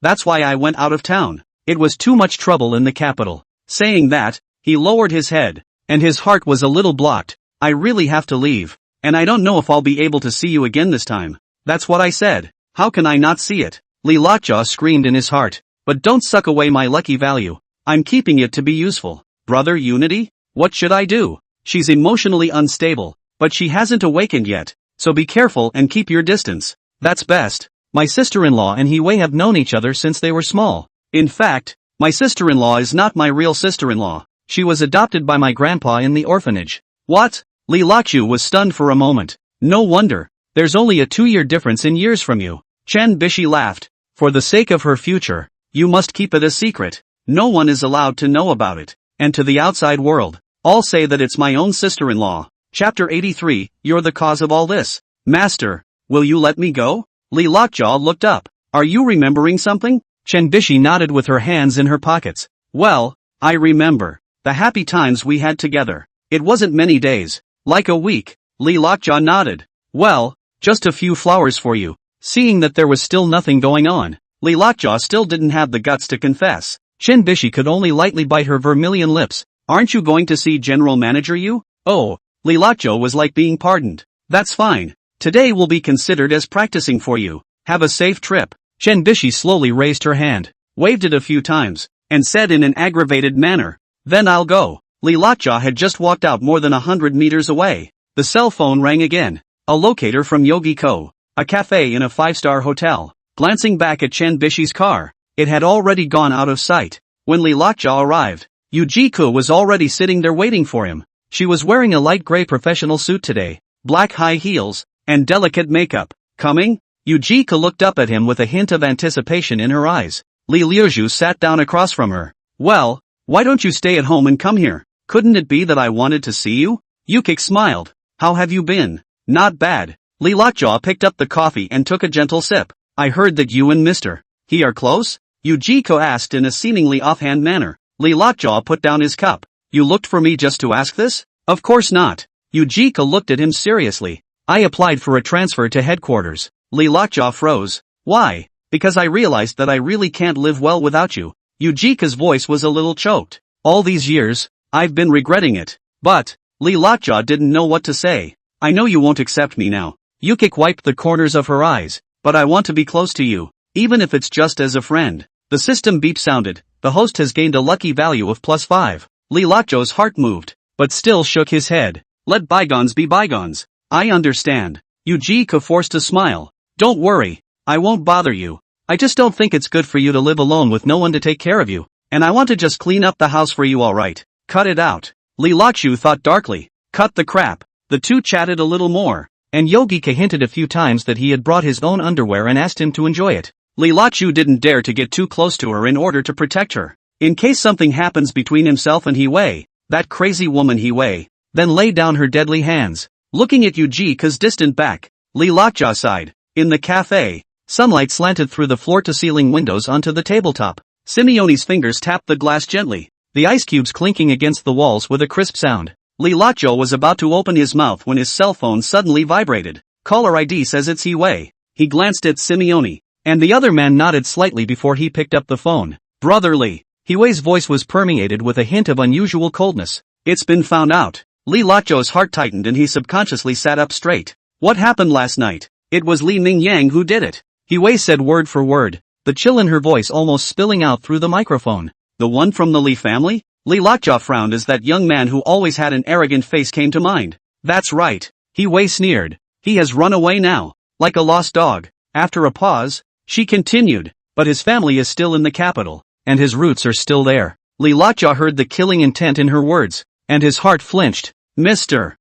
That's why I went out of town. It was too much trouble in the capital. Saying that, he lowered his head, and his heart was a little blocked. I really have to leave, and I don't know if I'll be able to see you again this time. That's what I said. How can I not see it? Li Luochu screamed in his heart. But don't suck away my lucky value. I'm keeping it to be useful. Brother Unity? What should I do? She's emotionally unstable, but she hasn't awakened yet, so be careful and keep your distance. That's best. My sister-in-law and He Wei have known each other since they were small. In fact, my sister-in-law is not my real sister-in-law. She was adopted by my grandpa in the orphanage. What? Li Luochu was stunned for a moment. No wonder. There's only a 2-year difference in years from you. Chen Bishi laughed. For the sake of her future, you must keep it a secret. No one is allowed to know about it. And to the outside world, I'll say that it's my own sister-in-law. Chapter 83, You're the cause of all this. Master, will you let me go? Li Luochu looked up. Are you remembering something? Chen Bishi nodded with her hands in her pockets. Well, I remember. The happy times we had together. It wasn't many days. Like a week. Li Luochu nodded. Well, just a few flowers for you. Seeing that there was still nothing going on, Li Luochu still didn't have the guts to confess. Chen Bishi could only lightly bite her vermilion lips. Aren't you going to see General Manager you? Oh, Li Luochu was like being pardoned. That's fine. Today will be considered as practicing for you. Have a safe trip. Chen Bishi slowly raised her hand, waved it a few times, and said in an aggravated manner, Then I'll go. Li Luochu had just walked out more than 100 meters away. The cell phone rang again. A locator from Yogi-ko, a cafe in a 5-star hotel. Glancing back at Chen Bishi's car, it had already gone out of sight. When Li Luochu arrived, Yuji-ko was already sitting there waiting for him. She was wearing a light gray professional suit today, black high heels, and delicate makeup. Coming? Yuji-ko looked up at him with a hint of anticipation in her eyes. Li Luoju sat down across from her. Well, why don't you stay at home and come here? Couldn't it be that I wanted to see you? Yukik smiled. How have you been? Not bad. Li Luochu picked up the coffee and took a gentle sip. I heard that you and Mr. He are close? Yuji-ko asked in a seemingly offhand manner. Li Luochu put down his cup. You looked for me just to ask this? Of course not. Yuji-ko looked at him seriously. I applied for a transfer to headquarters. Li Luochu froze. Why? Because I realized that I really can't live well without you. Yuji-ko's voice was a little choked. All these years, I've been regretting it. But, Li Luochu didn't know what to say. I know you won't accept me now. Yukik wiped the corners of her eyes. But I want to be close to you, even if it's just as a friend. The system beep sounded. The host has gained a lucky value of +5. Li Luochu's heart moved, but still shook his head. Let bygones be bygones. I understand. Yuji-ko forced a smile. Don't worry, I won't bother you. I just don't think it's good for you to live alone with no one to take care of you, and I want to just clean up the house for you, alright? Cut it out. Li Luochu thought darkly. Cut the crap. The two chatted a little more, and Yogi-ko hinted a few times that he had brought his own underwear and asked him to enjoy it. Li Luochu didn't dare to get too close to her in order to protect her, in case something happens between himself and He Wei, that crazy woman He Wei. Then laid down her deadly hands. Looking at Yuji-ko's distant back, Li Luochu sighed. In the cafe, sunlight slanted through the floor-to-ceiling windows onto the tabletop. Simeone's fingers tapped the glass gently, the ice cubes clinking against the walls with a crisp sound. Li Luochu was about to open his mouth when his cell phone suddenly vibrated. Caller ID says it's He Wei. He glanced at Simeone, and the other man nodded slightly before he picked up the phone. Brotherly. He Wei's voice was permeated with a hint of unusual coldness. It's been found out. Li Luochu's heart tightened and he subconsciously sat up straight. What happened last night? It was Li Mingyang who did it. He Wei said word for word, the chill in her voice almost spilling out through the microphone. The one from the Li family? Li Luochu frowned as that young man who always had an arrogant face came to mind. That's right. He Wei sneered. He has run away now. Like a lost dog. After a pause, she continued, but his family is still in the capital, and his roots are still there. Li Lockjaw heard the killing intent in her words, and his heart flinched. Mr.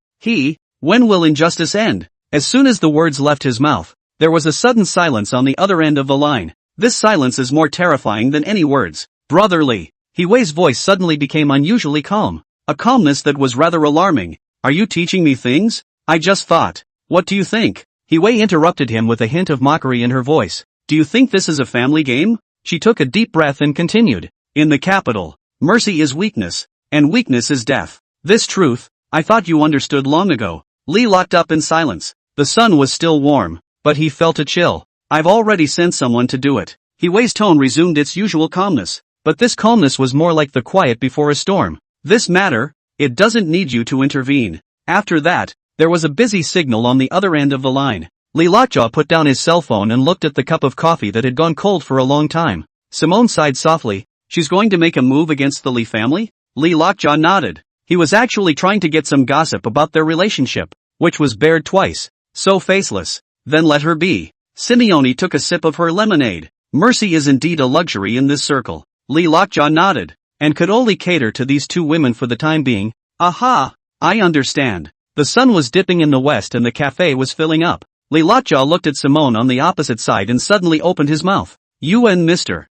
When will injustice end? As soon as the words left his mouth, there was a sudden silence on the other end of the line. This silence is more terrifying than any words. Brotherly. Hui's voice suddenly became unusually calm. A calmness that was rather alarming. Are you teaching me things? I just thought. What do you think? Hui interrupted him with a hint of mockery in her voice. Do you think this is a family game? She took a deep breath and continued. In the capital, mercy is weakness, and weakness is death. This truth, I thought you understood long ago. Li locked up in silence. The sun was still warm, but he felt a chill. I've already sent someone to do it. Hui's tone resumed its usual calmness, but this calmness was more like the quiet before a storm. This matter, it doesn't need you to intervene. After that, there was a busy signal on the other end of the line. Li Lockjaw put down his cell phone and looked at the cup of coffee that had gone cold for a long time. Simone sighed softly. She's going to make a move against the Li family? Li Lockjaw nodded. He was actually trying to get some gossip about their relationship, which was bared twice. So faceless. Then let her be. Simone took a sip of her lemonade. Mercy is indeed a luxury in this circle. Li Lockjaw nodded, and could only cater to these two women for the time being. Aha! I understand. The sun was dipping in the west and the cafe was filling up. Li Lockjaw looked at Simone on the opposite side and suddenly opened his mouth. You and Mr.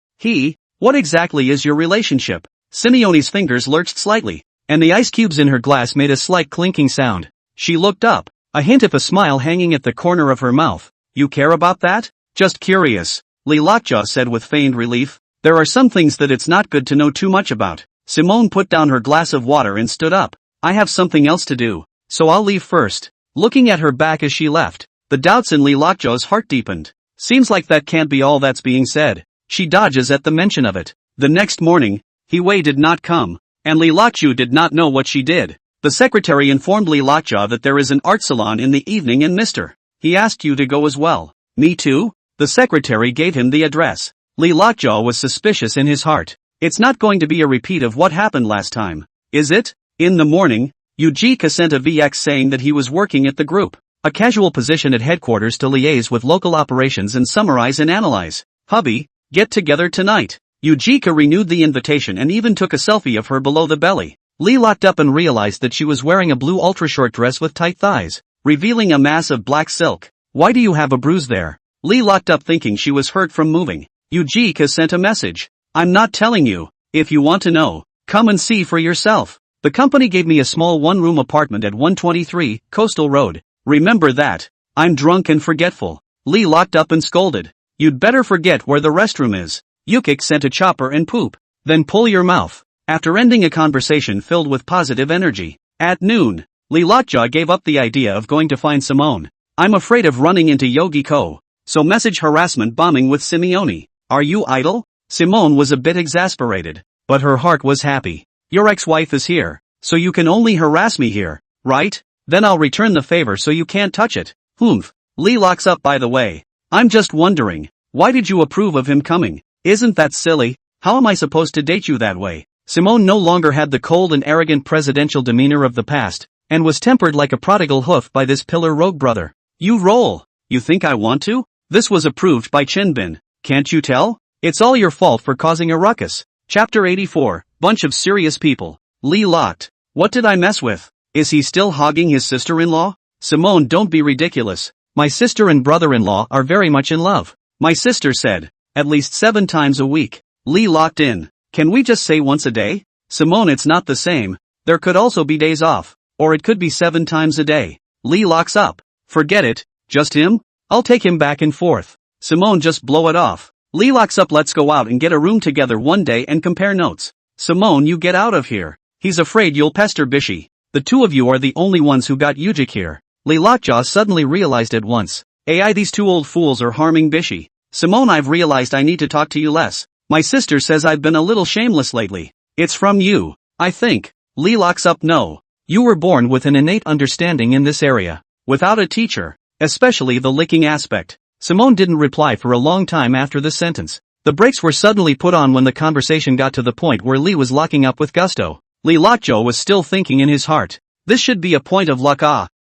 What exactly is your relationship? Simone's fingers lurched slightly, and the ice cubes in her glass made a slight clinking sound. She looked up, a hint of a smile hanging at the corner of her mouth. You care about that? Just curious. Li Lockjaw said with feigned relief. There are some things that it's not good to know too much about. Simone put down her glass of water and stood up. I have something else to do, so I'll leave first. Looking at her back as she left, the doubts in Li Lockjaw's heart deepened. Seems like that can't be all that's being said. She dodges at the mention of it. The next morning, Hui did not come, and Li Lockjaw did not know what she did. The secretary informed Li Lockjaw that there is an art salon in the evening and Mr. He asked you to go as well. Me too? The secretary gave him the address. Li Lockjaw was suspicious in his heart. It's not going to be a repeat of what happened last time, is it? In the morning, Yujika sent a VX saying that he was working at the group, a casual position at headquarters to liaise with local operations and summarize and analyze. Hubby, get together tonight. Yujika renewed the invitation and even took a selfie of her below the belly. Li looked up and realized that she was wearing a blue ultra-short dress with tight thighs, revealing a mass of black silk. Why do you have a bruise there? Li looked up thinking she was hurt from moving. Yujika sent a message. I'm not telling you. If you want to know, come and see for yourself. The company gave me a small one-room apartment at 123 Coastal Road. Remember that. I'm drunk and forgetful. Li locked up and scolded. You'd better forget where the restroom is. Yukik sent a chopper and poop. Then pull your mouth. After ending a conversation filled with positive energy. At noon, Li Lockjaw gave up the idea of going to find Simone. I'm afraid of running into Yogi-ko. So message harassment bombing with Simone. Are you idle? Simone was a bit exasperated, but her heart was happy. Your ex-wife is here, so you can only harass me here, right? Then I'll return the favor so you can't touch it. Humph. Li locks up by the way. I'm just wondering, why did you approve of him coming? Isn't that silly? How am I supposed to date you that way? Simone no longer had the cold and arrogant presidential demeanor of the past, and was tempered like a prodigal hoof by this pillar rogue brother. You roll. You think I want to? This was approved by Chen Bin. Can't you tell? It's all your fault for causing a ruckus. Chapter 84, Bunch of Serious People. Li locked. What did I mess with? Is he still hogging his sister-in-law? Simone, don't be ridiculous. My sister and brother-in-law are very much in love. My sister said, at least 7 times a week. Li locked in. Can we just say once a day? Simone, it's not the same. There could also be days off, or it could be 7 times a day. Li locks up. Forget it. Just him? I'll take him back and forth. Simone, just blow it off. Li locks up. Let's go out and get a room together one day and compare notes. Simone, you get out of here. He's afraid you'll pester Bishi. The two of you are the only ones who got Yujik here. Li Lockjaw suddenly realized at once. AI, these two old fools are harming Bishi. Simone, I've realized I need to talk to you less. My sister says I've been a little shameless lately. It's from you, I think. Li locks up. No. You were born with an innate understanding in this area. Without a teacher. Especially the licking aspect. Simone didn't reply for a long time after this sentence. The brakes were suddenly put on when the conversation got to the point where Li was locking up with gusto. Li Lockjaw was still thinking in his heart. This should be a point of luck.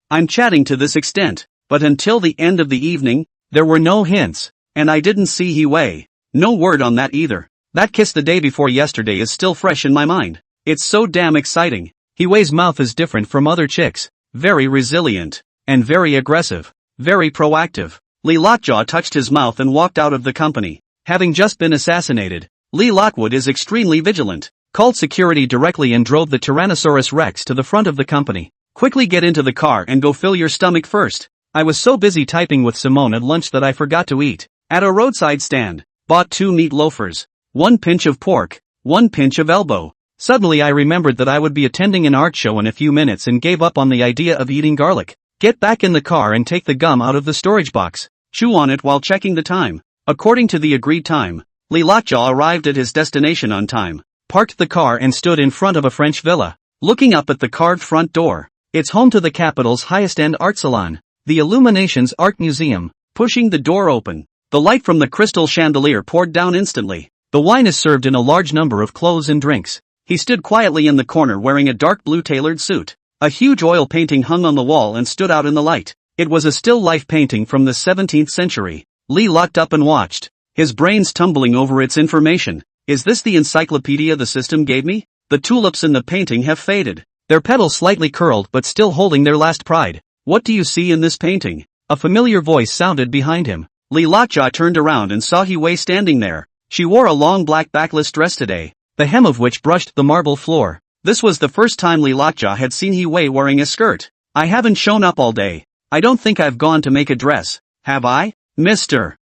I'm chatting to this extent. But until the end of the evening, There were no hints. And I didn't see Huai. No word on that either. That kiss the day before yesterday is still fresh in my mind. It's so damn exciting. Huai's mouth is different from other chicks. Very resilient. And very aggressive. Very proactive. Lee Lockjaw touched his mouth and walked out of the company. Having just been assassinated, Lee Lockwood is extremely vigilant. Called security directly and drove the Tyrannosaurus Rex to the front of the company. Quickly get into the car and go fill your stomach first. I was so busy typing with Simone at lunch that I forgot to eat. At a roadside stand, bought 2 meat loafers, 1 pinch of pork, 1 pinch of elbow. Suddenly I remembered that I would be attending an art show in a few minutes and gave up on the idea of eating garlic. Get back in the car and take the gum out of the storage box. Chew on it while checking the time. According to the agreed time, Lee Lockjaw arrived at his destination on time, parked the car and stood in front of a French villa, looking up at the carved front door. It's home to the capital's highest-end art salon, the Illuminations Art Museum. Pushing the door open, the light from the crystal chandelier poured down instantly. The wine is served in a large number of clothes and drinks. He stood quietly in the corner wearing a dark blue tailored suit. A huge oil painting hung on the wall and stood out in the light. It was a still life painting from the 17th century. Lee looked up and watched, his brains tumbling over its information. Is this the encyclopedia the system gave me? The tulips in the painting have faded. Their petals slightly curled but still holding their last pride. What do you see in this painting? A familiar voice sounded behind him. Lee Lockjaw turned around and saw Huai standing there. She wore a long black backless dress today, the hem of which brushed the marble floor. This was the first time Lee Lockjaw had seen Huai wearing a skirt. I haven't shown up all day. I don't think I've gone to make a dress, have I? Mister.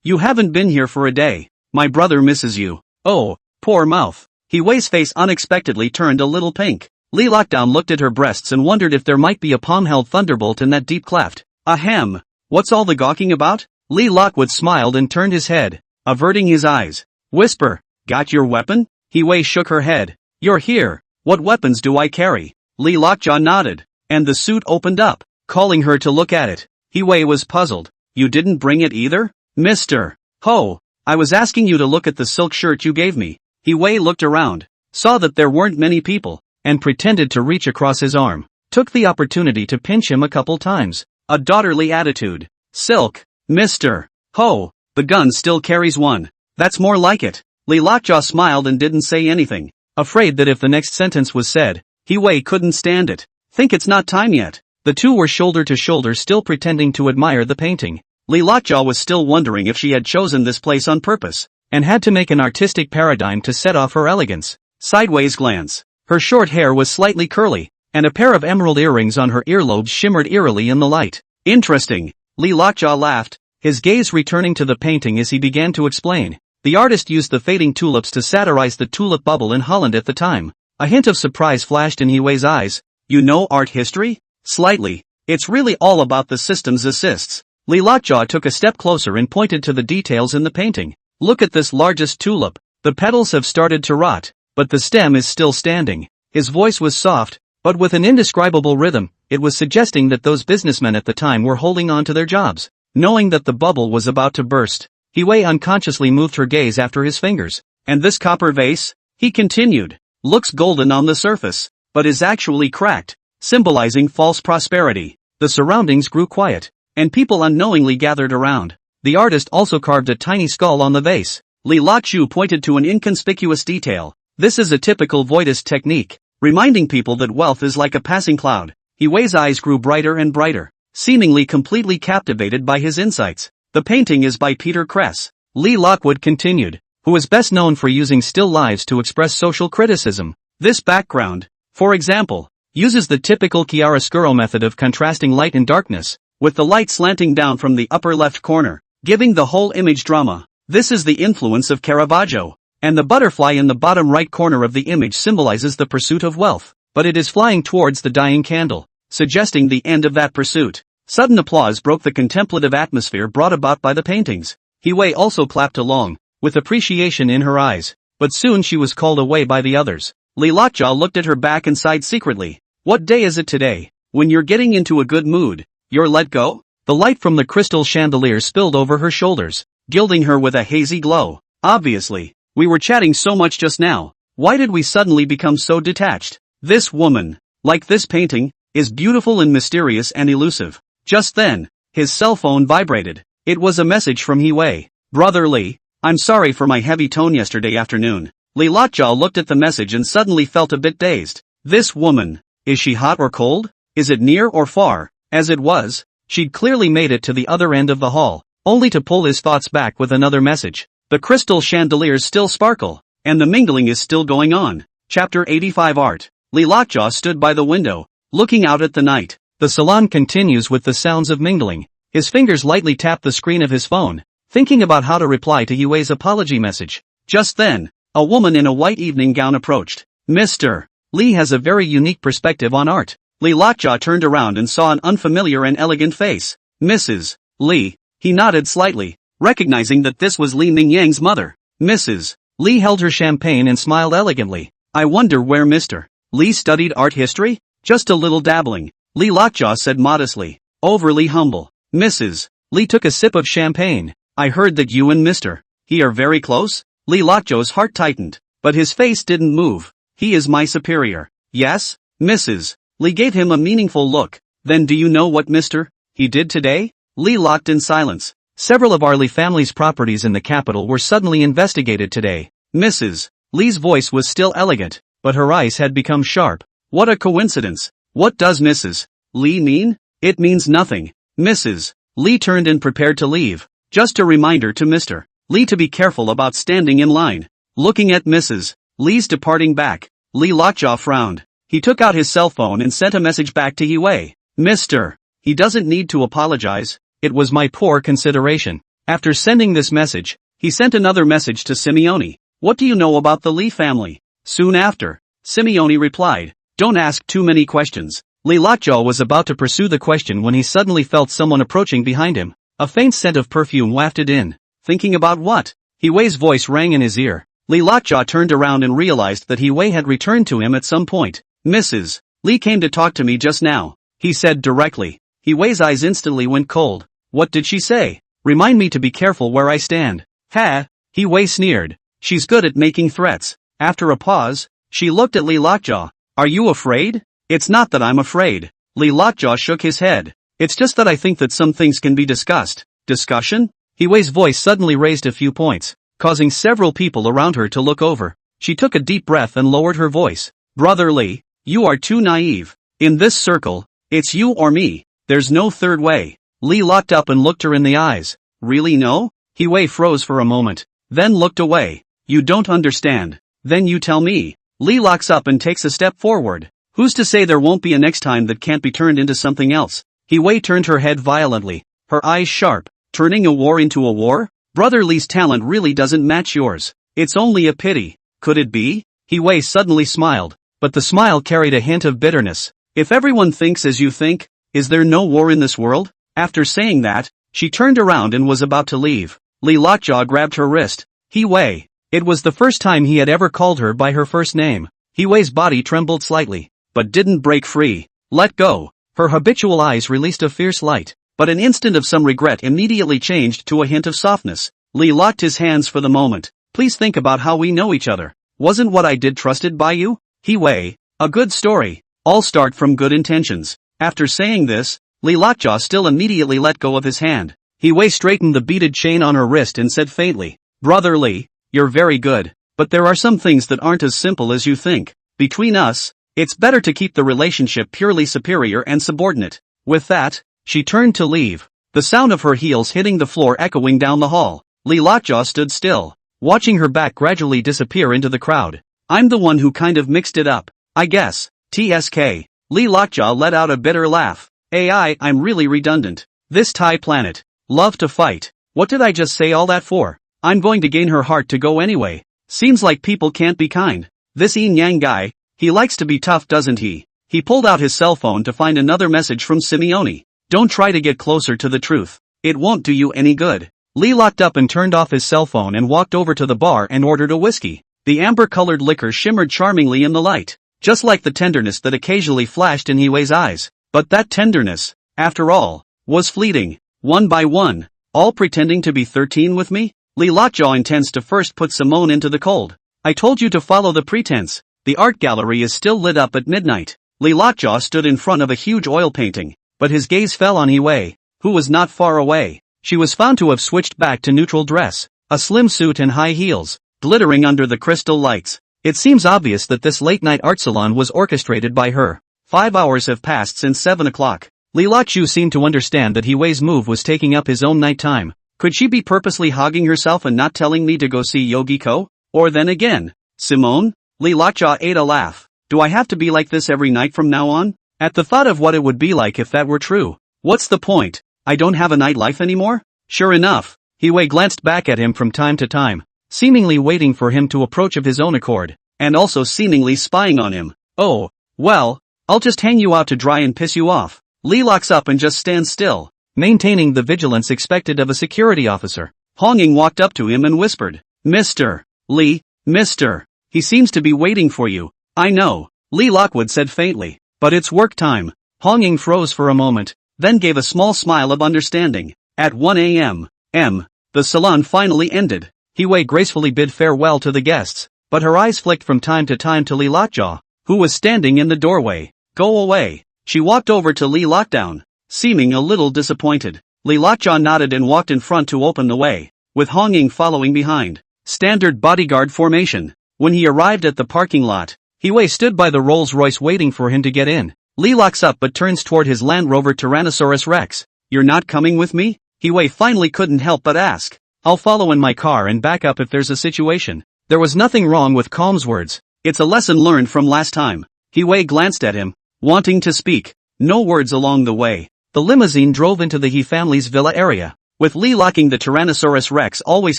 You haven't been here for a day. My brother misses you. Oh, poor mouth. Huai's face unexpectedly turned a little pink. Lee Lockdown looked at her breasts and wondered if there might be a palm-held thunderbolt in that deep cleft. Ahem. What's all the gawking about? Lee Lockwood smiled and turned his head, averting his eyes. Whisper. Got your weapon? Huai shook her head. You're here. What weapons do I carry? Lee Lockjaw nodded, and the suit opened up, calling her to look at it. Huai was puzzled. You didn't bring it either? Mister. Ho. I was asking you to look at the silk shirt you gave me. Huai looked around, saw that there weren't many people, and pretended to reach across his arm. Took the opportunity to pinch him a couple times. A daughterly attitude. Silk. Mister. Ho. The gun still carries one. That's more like it. Lee Lockjaw smiled and didn't say anything, afraid that if the next sentence was said, Huai couldn't stand it. Think it's not time yet. The two were shoulder to shoulder still pretending to admire the painting. Lee Lockjaw was still wondering if she had chosen this place on purpose, and had to make an artistic paradigm to set off her elegance. Sideways glance. Her short hair was slightly curly, and a pair of emerald earrings on her earlobes shimmered eerily in the light. Interesting. Lee Lockjaw laughed, his gaze returning to the painting as he began to explain. The artist used the fading tulips to satirize the tulip bubble in Holland at the time. A hint of surprise flashed in Huai's eyes. You know art history? Slightly. It's really all about the system's assists. Lee Lockjaw took a step closer and pointed to the details in the painting. Look at this largest tulip. The petals have started to rot, but the stem is still standing. His voice was soft, but with an indescribable rhythm. It was suggesting that those businessmen at the time were holding on to their jobs, knowing that the bubble was about to burst. Huai unconsciously moved her gaze after his fingers. And this copper vase? He continued. Looks golden on the surface, but is actually cracked, symbolizing false prosperity. The surroundings grew quiet, and people unknowingly gathered around. The artist also carved a tiny skull on the vase. Lee Lockjaw pointed to an inconspicuous detail. This is a typical voidist technique, reminding people that wealth is like a passing cloud. Huai's eyes grew brighter and brighter, seemingly completely captivated by his insights. The painting is by Peter Kress. Lee Lockwood continued, who is best known for using still lives to express social criticism. This background, for example, uses the typical chiaroscuro method of contrasting light and darkness, with the light slanting down from the upper left corner, giving the whole image drama. This is the influence of Caravaggio, and the butterfly in the bottom right corner of the image symbolizes the pursuit of wealth, but it is flying towards the dying candle, suggesting the end of that pursuit. Sudden applause broke the contemplative atmosphere brought about by the paintings. Huai also clapped along, with appreciation in her eyes, but soon she was called away by the others. Lee Lockjaw looked at her back and sighed secretly. What day is it today? When you're getting into a good mood, you're let go? The light from the crystal chandelier spilled over her shoulders, gilding her with a hazy glow. Obviously, we were chatting so much just now. Why did we suddenly become so detached? This woman, like this painting, is beautiful and mysterious and elusive. Just then, his cell phone vibrated. It was a message from Huai. Brother Li, I'm sorry for my heavy tone yesterday afternoon. Li Lockjaw looked at the message and suddenly felt a bit dazed. This woman, is she hot or cold? Is it near or far? As it was, she'd clearly made it to the other end of the hall, only to pull his thoughts back with another message. The crystal chandeliers still sparkle, and the mingling is still going on. Chapter 85 Art. Li Lockjaw stood by the window, looking out at the night. The salon continues with the sounds of mingling. His fingers lightly tap the screen of his phone, thinking about how to reply to Huai's apology message. Just then, a woman in a white evening gown approached. Mr. Li has a very unique perspective on art. Li Lockjaw turned around and saw an unfamiliar and elegant face. Mrs. Li. He nodded slightly, recognizing that this was Li Mingyang's mother. Mrs. Li held her champagne and smiled elegantly. I wonder where Mr. Li studied art history? Just a little dabbling, Li Lockjaw said modestly. Overly humble. Mrs. Li took a sip of champagne. I heard that you and Mr. He are very close? Li Lockjaw's heart tightened, but his face didn't move. He is my superior. Yes? Mrs. Li gave him a meaningful look. Then do you know what Mr. He did today? Li locked in silence. Several of our Li family's properties in the capital were suddenly investigated today. Mrs. Li's voice was still elegant, but her eyes had become sharp. What a coincidence. What does Mrs. Li mean? It means nothing. Mrs. Li turned and prepared to leave. Just a reminder to Mr. Li to be careful about standing in line. Looking at Mrs. Li's departing back, Li Lockjaw frowned. He took out his cell phone and sent a message back to Huai. Mr. He doesn't need to apologize. It was my poor consideration. After sending this message, he sent another message to Simone. What do you know about the Li family? Soon after, Simone replied. Don't ask too many questions. Li Lockjaw was about to pursue the question when he suddenly felt someone approaching behind him. A faint scent of perfume wafted in. Thinking about what? Huai's voice rang in his ear. Li Lockjaw turned around and realized that Huai had returned to him at some point. Mrs. Li came to talk to me just now, he said directly. Huai's eyes instantly went cold. What did she say? Remind me to be careful where I stand. Ha! Huai sneered. She's good at making threats. After a pause, she looked at Li Lockjaw. Are you afraid? It's not that I'm afraid. Li Lockjaw shook his head. It's just that I think that some things can be discussed. Discussion? Huai's voice suddenly raised a few points, causing several people around her to look over. She took a deep breath and lowered her voice. Brother Li, you are too naive. In this circle, it's you or me. There's no third way. Li locked up and looked her in the eyes. Really no? Huai froze for a moment, then looked away. You don't understand. Then you tell me. Li locks up and takes a step forward. Who's to say there won't be a next time that can't be turned into something else? Huai turned her head violently, her eyes sharp. Turning a war into a war? Brother Li's talent really doesn't match yours. It's only a pity. Could it be? Huai suddenly smiled, but the smile carried a hint of bitterness. If everyone thinks as you think, is there no war in this world? After saying that, she turned around and was about to leave. Li Lockjaw grabbed her wrist. Huai. It was the first time he had ever called her by her first name. Huai's body trembled slightly, but didn't break free. Let go. Her habitual eyes released a fierce light, but an instant of some regret immediately changed to a hint of softness. Li locked his hands for the moment. Please think about how we know each other. Wasn't what I did trusted by you? Huai. A good story. All start from good intentions. After saying this, Li Lockjaw still immediately let go of his hand. Huai straightened the beaded chain on her wrist and said faintly, Brother Li, you're very good, but there are some things that aren't as simple as you think. Between us, it's better to keep the relationship purely superior and subordinate. With that, she turned to leave, the sound of her heels hitting the floor echoing down the hall. Li Lockjaw stood still, watching her back gradually disappear into the crowd. I'm the one who kind of mixed it up, I guess. TSK. Li Lockjaw let out a bitter laugh. I'm really redundant. This Thai planet. Love to fight. What did I just say all that for? I'm going to gain her heart to go anyway. Seems like people can't be kind. This Yin Yang guy, he likes to be tough, doesn't he? He pulled out his cell phone to find another message from Simone. Don't try to get closer to the truth. It won't do you any good. Li locked up and turned off his cell phone and walked over to the bar and ordered a whiskey. The amber-colored liquor shimmered charmingly in the light, just like the tenderness that occasionally flashed in Huai's eyes. But that tenderness, after all, was fleeting. One by one, all pretending to be 13 with me? Li Lockjaw intends to first put Simone into the cold. I told you to follow the pretense. The art gallery is still lit up at midnight. Li Lockjaw stood in front of a huge oil painting, but his gaze fell on Huai, who was not far away. She was found to have switched back to neutral dress, a slim suit and high heels, glittering under the crystal lights. It seems obvious that this late-night art salon was orchestrated by her. 5 hours have passed since 7 o'clock. Li Lachu seemed to understand that Hui's move was taking up his own night time. Could she be purposely hogging herself and not telling me to go see Yogiko? Or then again, Simone? Li Lacha ate a laugh. Do I have to be like this every night from now on? At the thought of what it would be like if that were true. What's the point? I don't have a nightlife anymore? Sure enough, Hui glanced back at him from time to time, seemingly waiting for him to approach of his own accord, and also seemingly spying on him. Oh, well, I'll just hang you out to dry and piss you off. Li locks up and just stands still, maintaining the vigilance expected of a security officer. Hong Ying walked up to him and whispered, Mr. Li, Mr. He seems to be waiting for you. I know, Li Lockwood said faintly, but it's work time. Hong Ying froze for a moment, then gave a small smile of understanding. At 1 a.m. The salon finally ended. Hui gracefully bid farewell to the guests, but her eyes flicked from time to time to Li Lockjaw, who was standing in the doorway. Go away. She walked over to Li Lockdown, seeming a little disappointed. Li Lockjaw nodded and walked in front to open the way, with Hong Ying following behind. Standard bodyguard formation. When he arrived at the parking lot, Hui stood by the Rolls-Royce waiting for him to get in. Li locks up but turns toward his Land Rover Tyrannosaurus Rex. You're not coming with me? Hui finally couldn't help but ask. I'll follow in my car and back up if there's a situation. There was nothing wrong with Calm's words. It's a lesson learned from last time. Hui glanced at him, wanting to speak. No words along the way. The limousine drove into the He family's villa area, with Li locking the Tyrannosaurus Rex always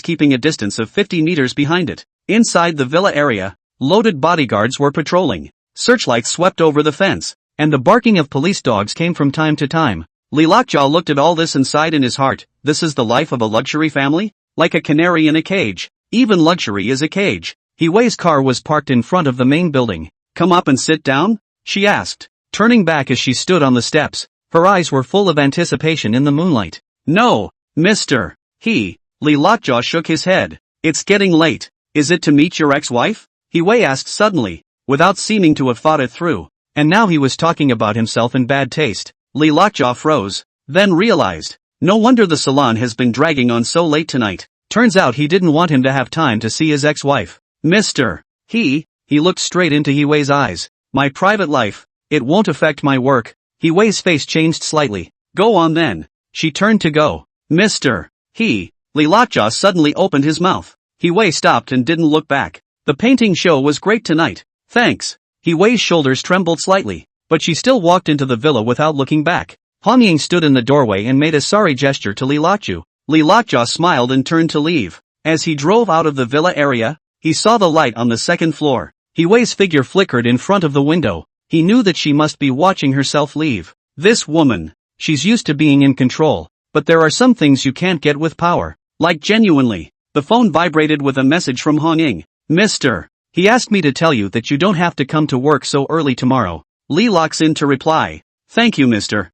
keeping a distance of 50 meters behind it. Inside the villa area, loaded bodyguards were patrolling. Searchlights swept over the fence, and the barking of police dogs came from time to time. Li Lockjaw looked at all this and sighed in his heart. This is the life of a luxury family? Like a canary in a cage. Even luxury is a cage. Hui's car was parked in front of the main building. Come up and sit down? She asked, turning back as she stood on the steps. Her eyes were full of anticipation in the moonlight. No, Mr. Li Lockjaw shook his head. It's getting late. Is it to meet your ex-wife? Hui asked suddenly, without seeming to have thought it through. And now he was talking about himself in bad taste. Li Lockjaw froze, then realized. No wonder the salon has been dragging on so late tonight. Turns out he didn't want him to have time to see his ex-wife. Mr. He looked straight into Hui's eyes. My private life, it won't affect my work. Hui's face changed slightly. Go on then. She turned to go. Mr. Li Lockjaw suddenly opened his mouth. Hui stopped and didn't look back. The painting show was great tonight. Thanks. Hui's shoulders trembled slightly, but she still walked into the villa without looking back. Hong Ying stood in the doorway and made a sorry gesture to Li Lockjaw. Li Lockjaw smiled and turned to leave. As he drove out of the villa area, he saw the light on the second floor. Hui's figure flickered in front of the window. He knew that she must be watching herself leave. This woman. She's used to being in control, but there are some things you can't get with power. Like genuinely. The phone vibrated with a message from Hong Ying. Mr. He asked me to tell you that you don't have to come to work so early tomorrow. Li locks in to reply. Thank you, Mr.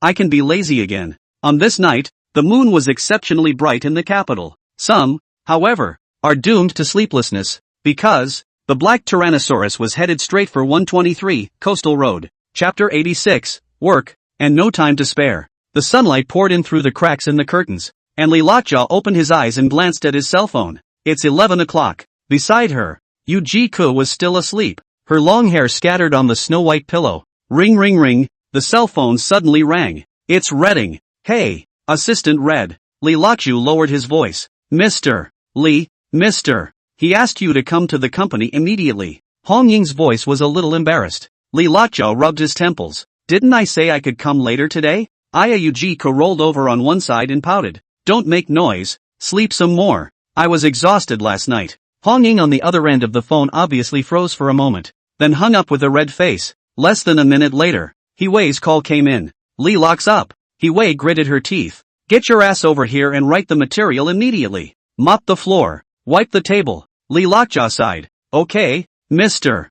I can be lazy again. On this night, the moon was exceptionally bright in the capital. Some, however, are doomed to sleeplessness, because the black Tyrannosaurus was headed straight for 123, Coastal Road. Chapter 86, Work, and no time to spare. The sunlight poured in through the cracks in the curtains, and Li Lockjaw opened his eyes and glanced at his cell phone. It's 11 o'clock. Beside her, Yuji-ko was still asleep, her long hair scattered on the snow-white pillow. Ring ring ring, the cell phone suddenly rang. It's Redding. Hey, Assistant Red. Li Lockjaw lowered his voice. Mr. Li, Mr. He asked you to come to the company immediately. Hong Ying's voice was a little embarrassed. Li Lockjaw rubbed his temples. Didn't I say I could come later today? Yuji-ko rolled over on one side and pouted. Don't make noise, sleep some more. I was exhausted last night. Hong Ying on the other end of the phone obviously froze for a moment, then hung up with a red face. Less than a minute later, Hui's call came in. Li locks up. Hui gritted her teeth. Get your ass over here and write the material immediately. Mop the floor. Wipe the table. Li Lockjaw sighed. Okay, Mr.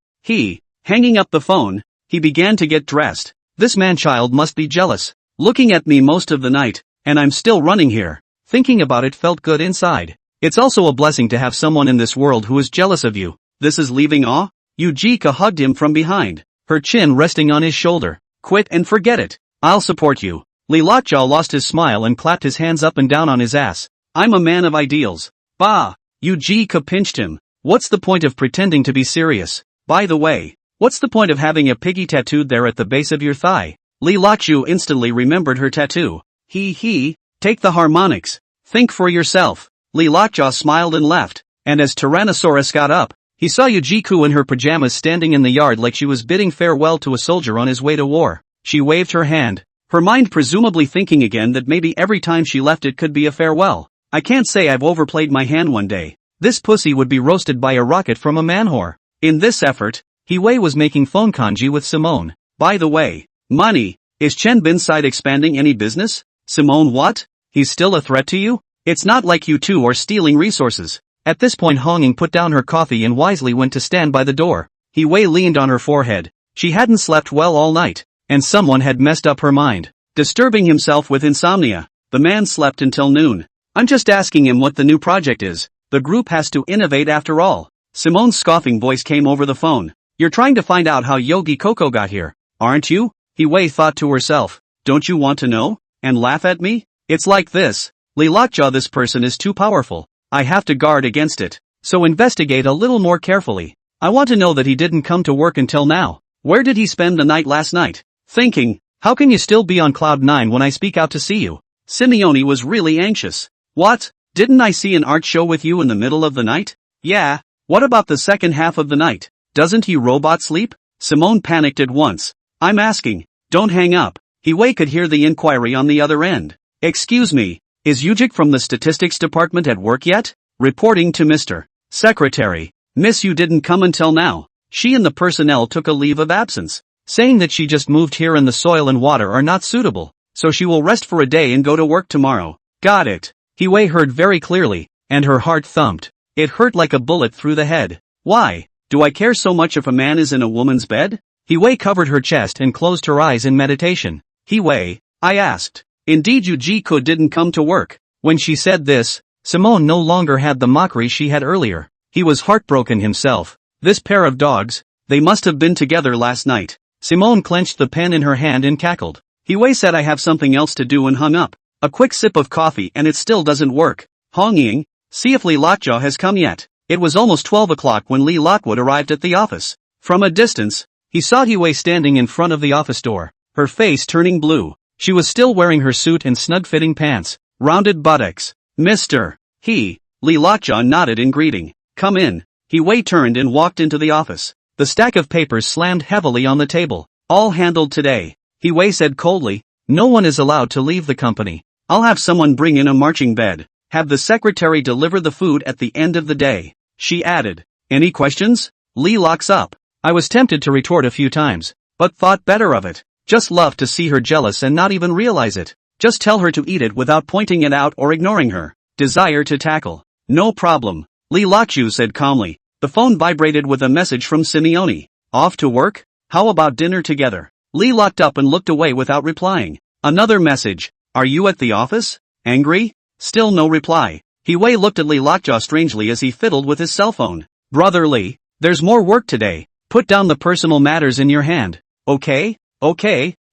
Hanging up the phone, he began to get dressed. This man-child must be jealous. Looking at me most of the night, and I'm still running here. Thinking about it felt good inside. It's also a blessing to have someone in this world who is jealous of you. This is leaving awe? Yujika hugged him from behind, her chin resting on his shoulder. Quit and forget it. I'll support you. Li Lockjaw lost his smile and clapped his hands up and down on his ass. I'm a man of ideals. Bah! Yu-Ji-Ka pinched him. What's the point of pretending to be serious? By the way, what's the point of having a piggy tattooed there at the base of your thigh? Li Lockjaw instantly remembered her tattoo. Take the harmonics. Think for yourself. Li Lockjaw smiled and left, and as Tyrannosaurus got up, he saw Yu-Ji-Ku in her pajamas standing in the yard like she was bidding farewell to a soldier on his way to war. She waved her hand, her mind presumably thinking again that maybe every time she left it could be a farewell. I can't say I've overplayed my hand one day. This pussy would be roasted by a rocket from a manhwa. In this effort, Huai was making phone kanji with Simone. By the way, money, is Chen Bin's side expanding any business? Simone, what? He's still a threat to you? It's not like you two are stealing resources. At this point Honging put down her coffee and wisely went to stand by the door. Huai leaned on her forehead. She hadn't slept well all night, and someone had messed up her mind. Disturbing himself with insomnia, the man slept until noon. I'm just asking him what the new project is. The group has to innovate after all. Simone's scoffing voice came over the phone. You're trying to find out how Yogi Coco got here, aren't you? Huai thought to herself. Don't you want to know? And laugh at me? It's like this. Li Lockjaw, this person is too powerful. I have to guard against it. So investigate a little more carefully. I want to know that he didn't come to work until now. Where did he spend the night last night? Thinking, how can you still be on cloud 9 when I speak out to see you? Simone was really anxious. What? Didn't I see an art show with you in the middle of the night? Yeah. What about the second half of the night? Doesn't he robot sleep? Simone panicked at once. I'm asking. Don't hang up. Huai could hear the inquiry on the other end. Excuse me, is Yujik from the statistics department at work yet? Reporting to Mr. Secretary. Miss, you didn't come until now. She and the personnel took a leave of absence, saying that she just moved here and the soil and water are not suitable, so she will rest for a day and go to work tomorrow. Got it. Huai heard very clearly, and her heart thumped. It hurt like a bullet through the head. Why? Do I care so much if a man is in a woman's bed? Huai covered her chest and closed her eyes in meditation. Huai, I asked. Indeed, Yu-Ji-Ku didn't come to work. When she said this, Simone no longer had the mockery she had earlier. He was heartbroken himself. This pair of dogs, they must have been together last night. Simone clenched the pen in her hand and cackled. Huai said I have something else to do and hung up. A quick sip of coffee and it still doesn't work. Honging, see if Li Lockjaw has come yet. It was almost 12 o'clock when Li Lockwood arrived at the office. From a distance, he saw Huai standing in front of the office door, her face turning blue. She was still wearing her suit and snug-fitting pants, rounded buttocks. Mr. Li Lockjaw nodded in greeting. Come in. Huai turned and walked into the office. The stack of papers slammed heavily on the table. All handled today. Huai said coldly, no one is allowed to leave the company. I'll have someone bring in a marching bed. Have the secretary deliver the food at the end of the day. She added. Any questions? Li locks up. I was tempted to retort a few times, but thought better of it. Just love to see her jealous and not even realize it. Just tell her to eat it without pointing it out or ignoring her. Desire to tackle. No problem. Li Lockjaw said calmly. The phone vibrated with a message from Simone. Off to work? How about dinner together? Li locked up and looked away without replying. Another message. Are you at the office? Angry? Still no reply. Huai looked at Li Lockjaw strangely as he fiddled with his cell phone. Brother Li, there's more work today. Put down the personal matters in your hand. Okay,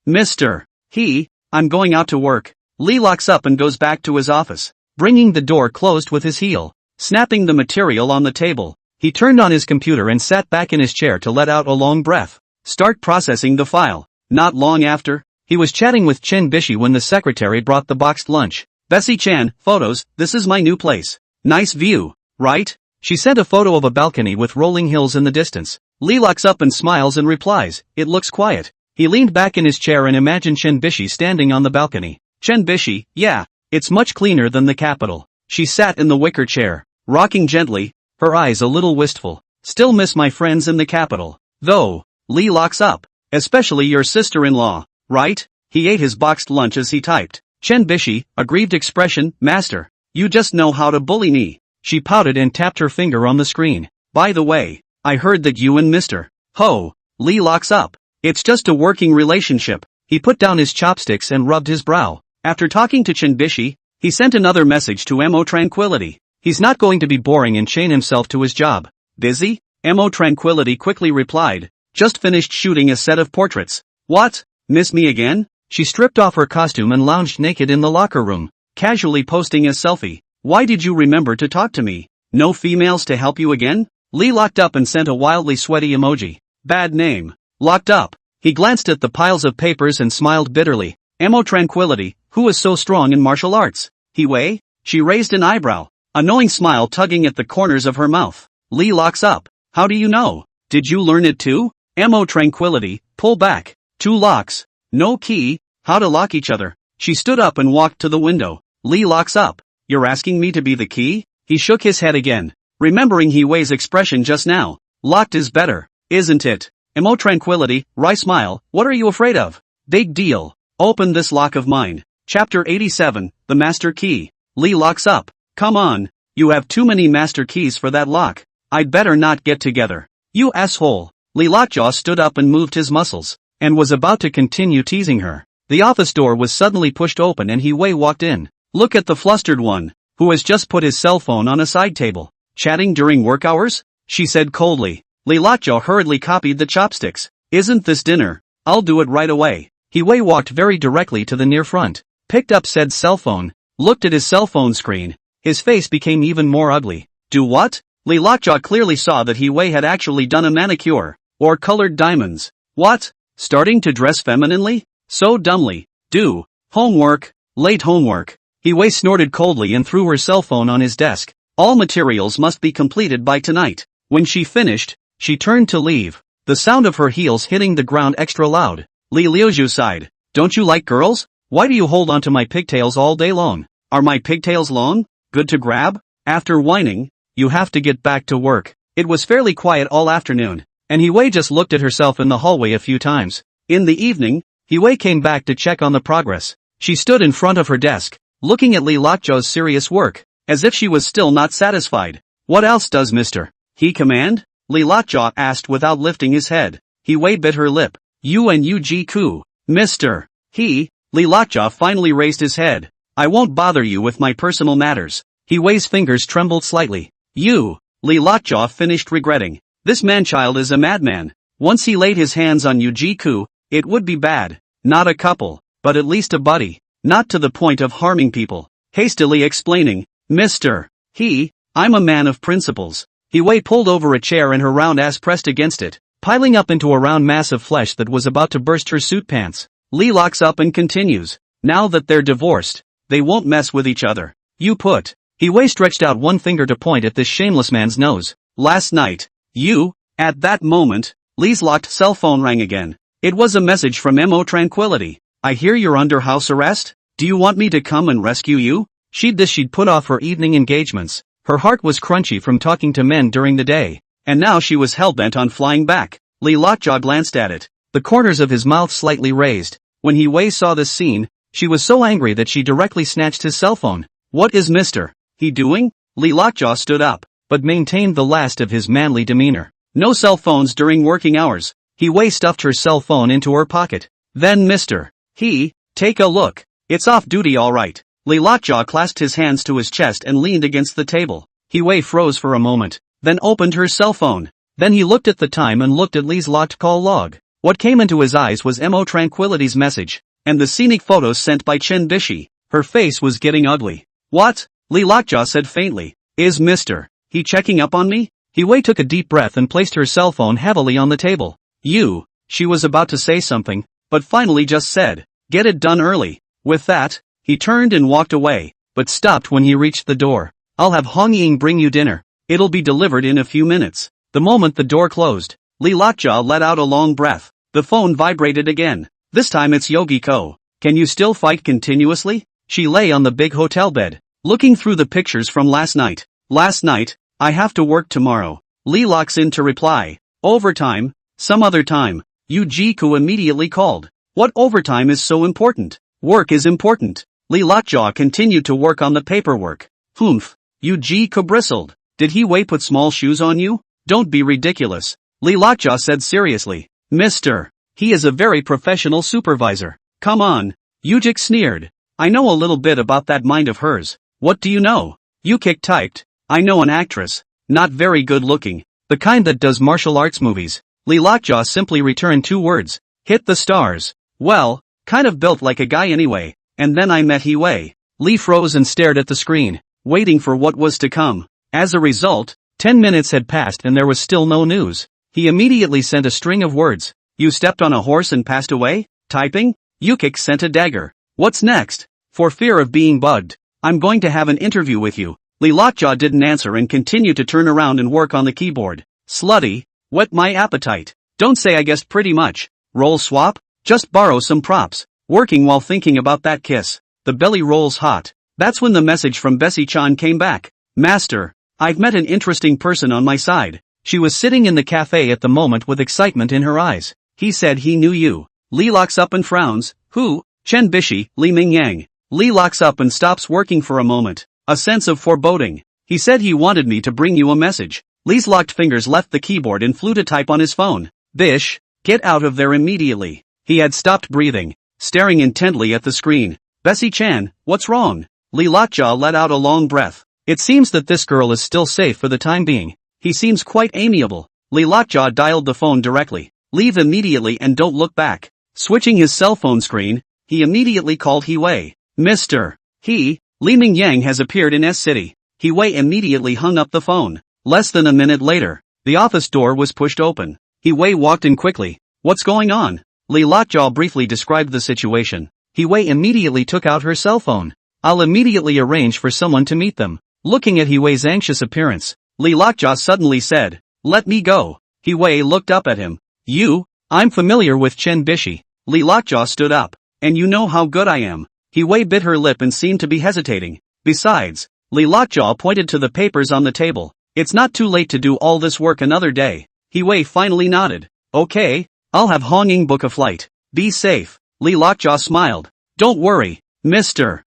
Mr. I'm going out to work. Li locks up and goes back to his office, bringing the door closed with his heel. Snapping the material on the table, he turned on his computer and sat back in his chair to let out a long breath. Start processing the file. Not long after, he was chatting with Chen Bishi when the secretary brought the boxed lunch. Bessie-chan, photos, this is my new place. Nice view, right? She sent a photo of a balcony with rolling hills in the distance. Li locks up and smiles and replies, it looks quiet. He leaned back in his chair and imagined Chen Bishi standing on the balcony. Chen Bishi, yeah, it's much cleaner than the capital. She sat in the wicker chair, rocking gently, her eyes a little wistful. Still miss my friends in the capital. Though, Li locks up. Especially your sister-in-law, right? He ate his boxed lunch as he typed. Chen Bishi, aggrieved expression, master. You just know how to bully me. She pouted and tapped her finger on the screen. By the way, I heard that you and Mr. Li locks up. It's just a working relationship. He put down his chopsticks and rubbed his brow. After talking to Chen Bishi, he sent another message to Mo Tranquility. He's not going to be boring and chain himself to his job. Busy? Mo Tranquility quickly replied. Just finished shooting a set of portraits. What? Miss me again? She stripped off her costume and lounged naked in the locker room, casually posting a selfie. Why did you remember to talk to me? No females to help you again? Lee locked up and sent a wildly sweaty emoji. Bad name. Locked up. He glanced at the piles of papers and smiled bitterly. Emo Tranquility, who is so strong in martial arts? Huai? She raised an eyebrow, a knowing smile tugging at the corners of her mouth. Lee locks up. How do you know? Did you learn it too? Emo Tranquility, pull back. 2 locks. No key. How to lock each other. She stood up and walked to the window. Lee locks up. You're asking me to be the key? He shook his head again, remembering Huai's expression just now. Locked is better, isn't it? Emo Tranquility, wry smile, what are you afraid of? Big deal. Open this lock of mine. Chapter 87, The Master Key. Lee locks up. Come on. You have too many master keys for that lock. I'd better not get together. You asshole. Lee Lockjaw stood up and moved his muscles, and was about to continue teasing her. The office door was suddenly pushed open and Huai walked in. Look at the flustered one, who has just put his cell phone on a side table. Chatting during work hours? She said coldly. Lee Lockjaw hurriedly copied the chopsticks. Isn't this dinner? I'll do it right away. Huai walked very directly to the near front, picked up said cell phone, looked at his cell phone screen. His face became even more ugly. Do what? Lee Lockjaw clearly saw that Huai had actually done a manicure, or colored diamonds. What? Starting to dress femininely? So dumbly. Do. Homework. Late homework. Huai snorted coldly and threw her cell phone on his desk. All materials must be completed by tonight. When she finished, she turned to leave, the sound of her heels hitting the ground extra loud. Li Liuzhu sighed. Don't you like girls? Why do you hold onto my pigtails all day long? Are my pigtails long? Good to grab? After whining, you have to get back to work. It was fairly quiet all afternoon, and Huai just looked at herself in the hallway a few times. In the evening, Huai came back to check on the progress. She stood in front of her desk, looking at Lee Lockjaw's serious work, as if she was still not satisfied. What else does Mr. He command? Lee Lockjaw asked without lifting his head. Huai bit her lip. You and Uji-ku. Mr. He. Lee Lockjaw finally raised his head. I won't bother you with my personal matters. Huai's fingers trembled slightly. You. Lee Lockjaw finished regretting. This man-child is a madman. Once he laid his hands on Uji-ku, it would be bad. Not a couple, but at least a buddy. Not to the point of harming people. Hastily explaining, Mr. He, I'm a man of principles. Huai pulled over a chair and her round ass pressed against it, piling up into a round mass of flesh that was about to burst her suit pants. Lee locks up and continues. Now that they're divorced, they won't mess with each other. You put. Huai stretched out one finger to point at this shameless man's nose. Last night, you. At that moment, Lee's locked cell phone rang again. It was a message from Emo Tranquility. I hear you're under house arrest? Do you want me to come and rescue you? She'd put off her evening engagements. Her heart was crunchy from talking to men during the day, and now she was hell-bent on flying back. Lee Lockjaw glanced at it, the corners of his mouth slightly raised. When Huai saw this scene, she was so angry that she directly snatched his cell phone. What is Mr. He doing? Lee Lockjaw stood up, but maintained the last of his manly demeanor. No cell phones during working hours. Huai stuffed her cell phone into her pocket. Then Mr. He, take a look. It's off duty all right. Lee Lockjaw clasped his hands to his chest and leaned against the table. Huai froze for a moment, then opened her cell phone. Then he looked at the time and looked at Lee's locked call log. What came into his eyes was Emo Tranquility's message, and the scenic photos sent by Chen Bishi. Her face was getting ugly. What? Lee Lockjaw said faintly. Is Mr. He checking up on me? Huai took a deep breath and placed her cell phone heavily on the table. You. She was about to say something, but finally just said, get it done early. With that, he turned and walked away, but stopped when he reached the door. I'll have Hong Ying bring you dinner. It'll be delivered in a few minutes. The moment the door closed, Lee Lockjaw let out a long breath. The phone vibrated again. This time it's Yogi-ko. Can you still fight continuously? She lay on the big hotel bed, looking through the pictures from last night. Last night, I have to work tomorrow. Lee locks in to reply. Overtime, some other time. Uji-ku immediately called. What overtime is so important? Work is important. Lee Lockjaw continued to work on the paperwork. Humph. Uji-ku bristled. Did Huai put small shoes on you? Don't be ridiculous. Lee Lockjaw said seriously. Mr. He is a very professional supervisor. Come on. Yujik sneered. I know a little bit about that mind of hers. What do you know? Yukik typed. I know an actress. Not very good looking. The kind that does martial arts movies. Lee Lockjaw simply returned 2 words. Hit the stars. Well, Kind of built like a guy anyway. And then I met He Wei. Lee froze and stared at the screen, waiting for what was to come. As a result, 10 minutes had passed and there was still no news. He immediately sent a string of words. You stepped on a horse and passed away? Typing? Yukik sent a dagger. What's next? For fear of being bugged. I'm going to have an interview with you. Lee Lockjaw didn't answer and continued to turn around and work on the keyboard. Slutty. Whet my appetite. Don't say I guessed pretty much. Roll swap? Just borrow some props. Working while thinking about that kiss. The belly rolls hot. That's when the message from Bessie-chan came back. Master, I've met an interesting person on my side. She was sitting in the cafe at the moment with excitement in her eyes. He said he knew you. Lee locks up and frowns. Who? Chen Bishi, Li Mingyang. Lee locks up and stops working for a moment. A sense of foreboding. He said he wanted me to bring you a message. Lee's locked fingers left the keyboard and flew to type on his phone. Bish, get out of there immediately. He had stopped breathing, staring intently at the screen. Bessie-chan, what's wrong? Lee Lockjaw let out a long breath. It seems that this girl is still safe for the time being. He seems quite amiable. Lee Lockjaw dialed the phone directly. Leave immediately and don't look back. Switching his cell phone screen, he immediately called He Wei. Mr. Li Mingyang has appeared in S-City. He Wei immediately hung up the phone. Less than a minute later, the office door was pushed open. He Wei walked in quickly. What's going on? Lee Lockjaw briefly described the situation. He Wei immediately took out her cell phone. I'll immediately arrange for someone to meet them. Looking at He Wei's anxious appearance, Lee Lockjaw suddenly said, let me go. He Wei looked up at him. You? I'm familiar with Chen Bishi. Lee Lockjaw stood up. And you know how good I am. He Wei bit her lip and seemed to be hesitating. Besides, Lee Lockjaw pointed to the papers on the table. It's not too late to do all this work another day. He Wei finally nodded. Okay, I'll have Honging book a flight. Be safe. Lee Lockjaw smiled. Don't worry, Mr.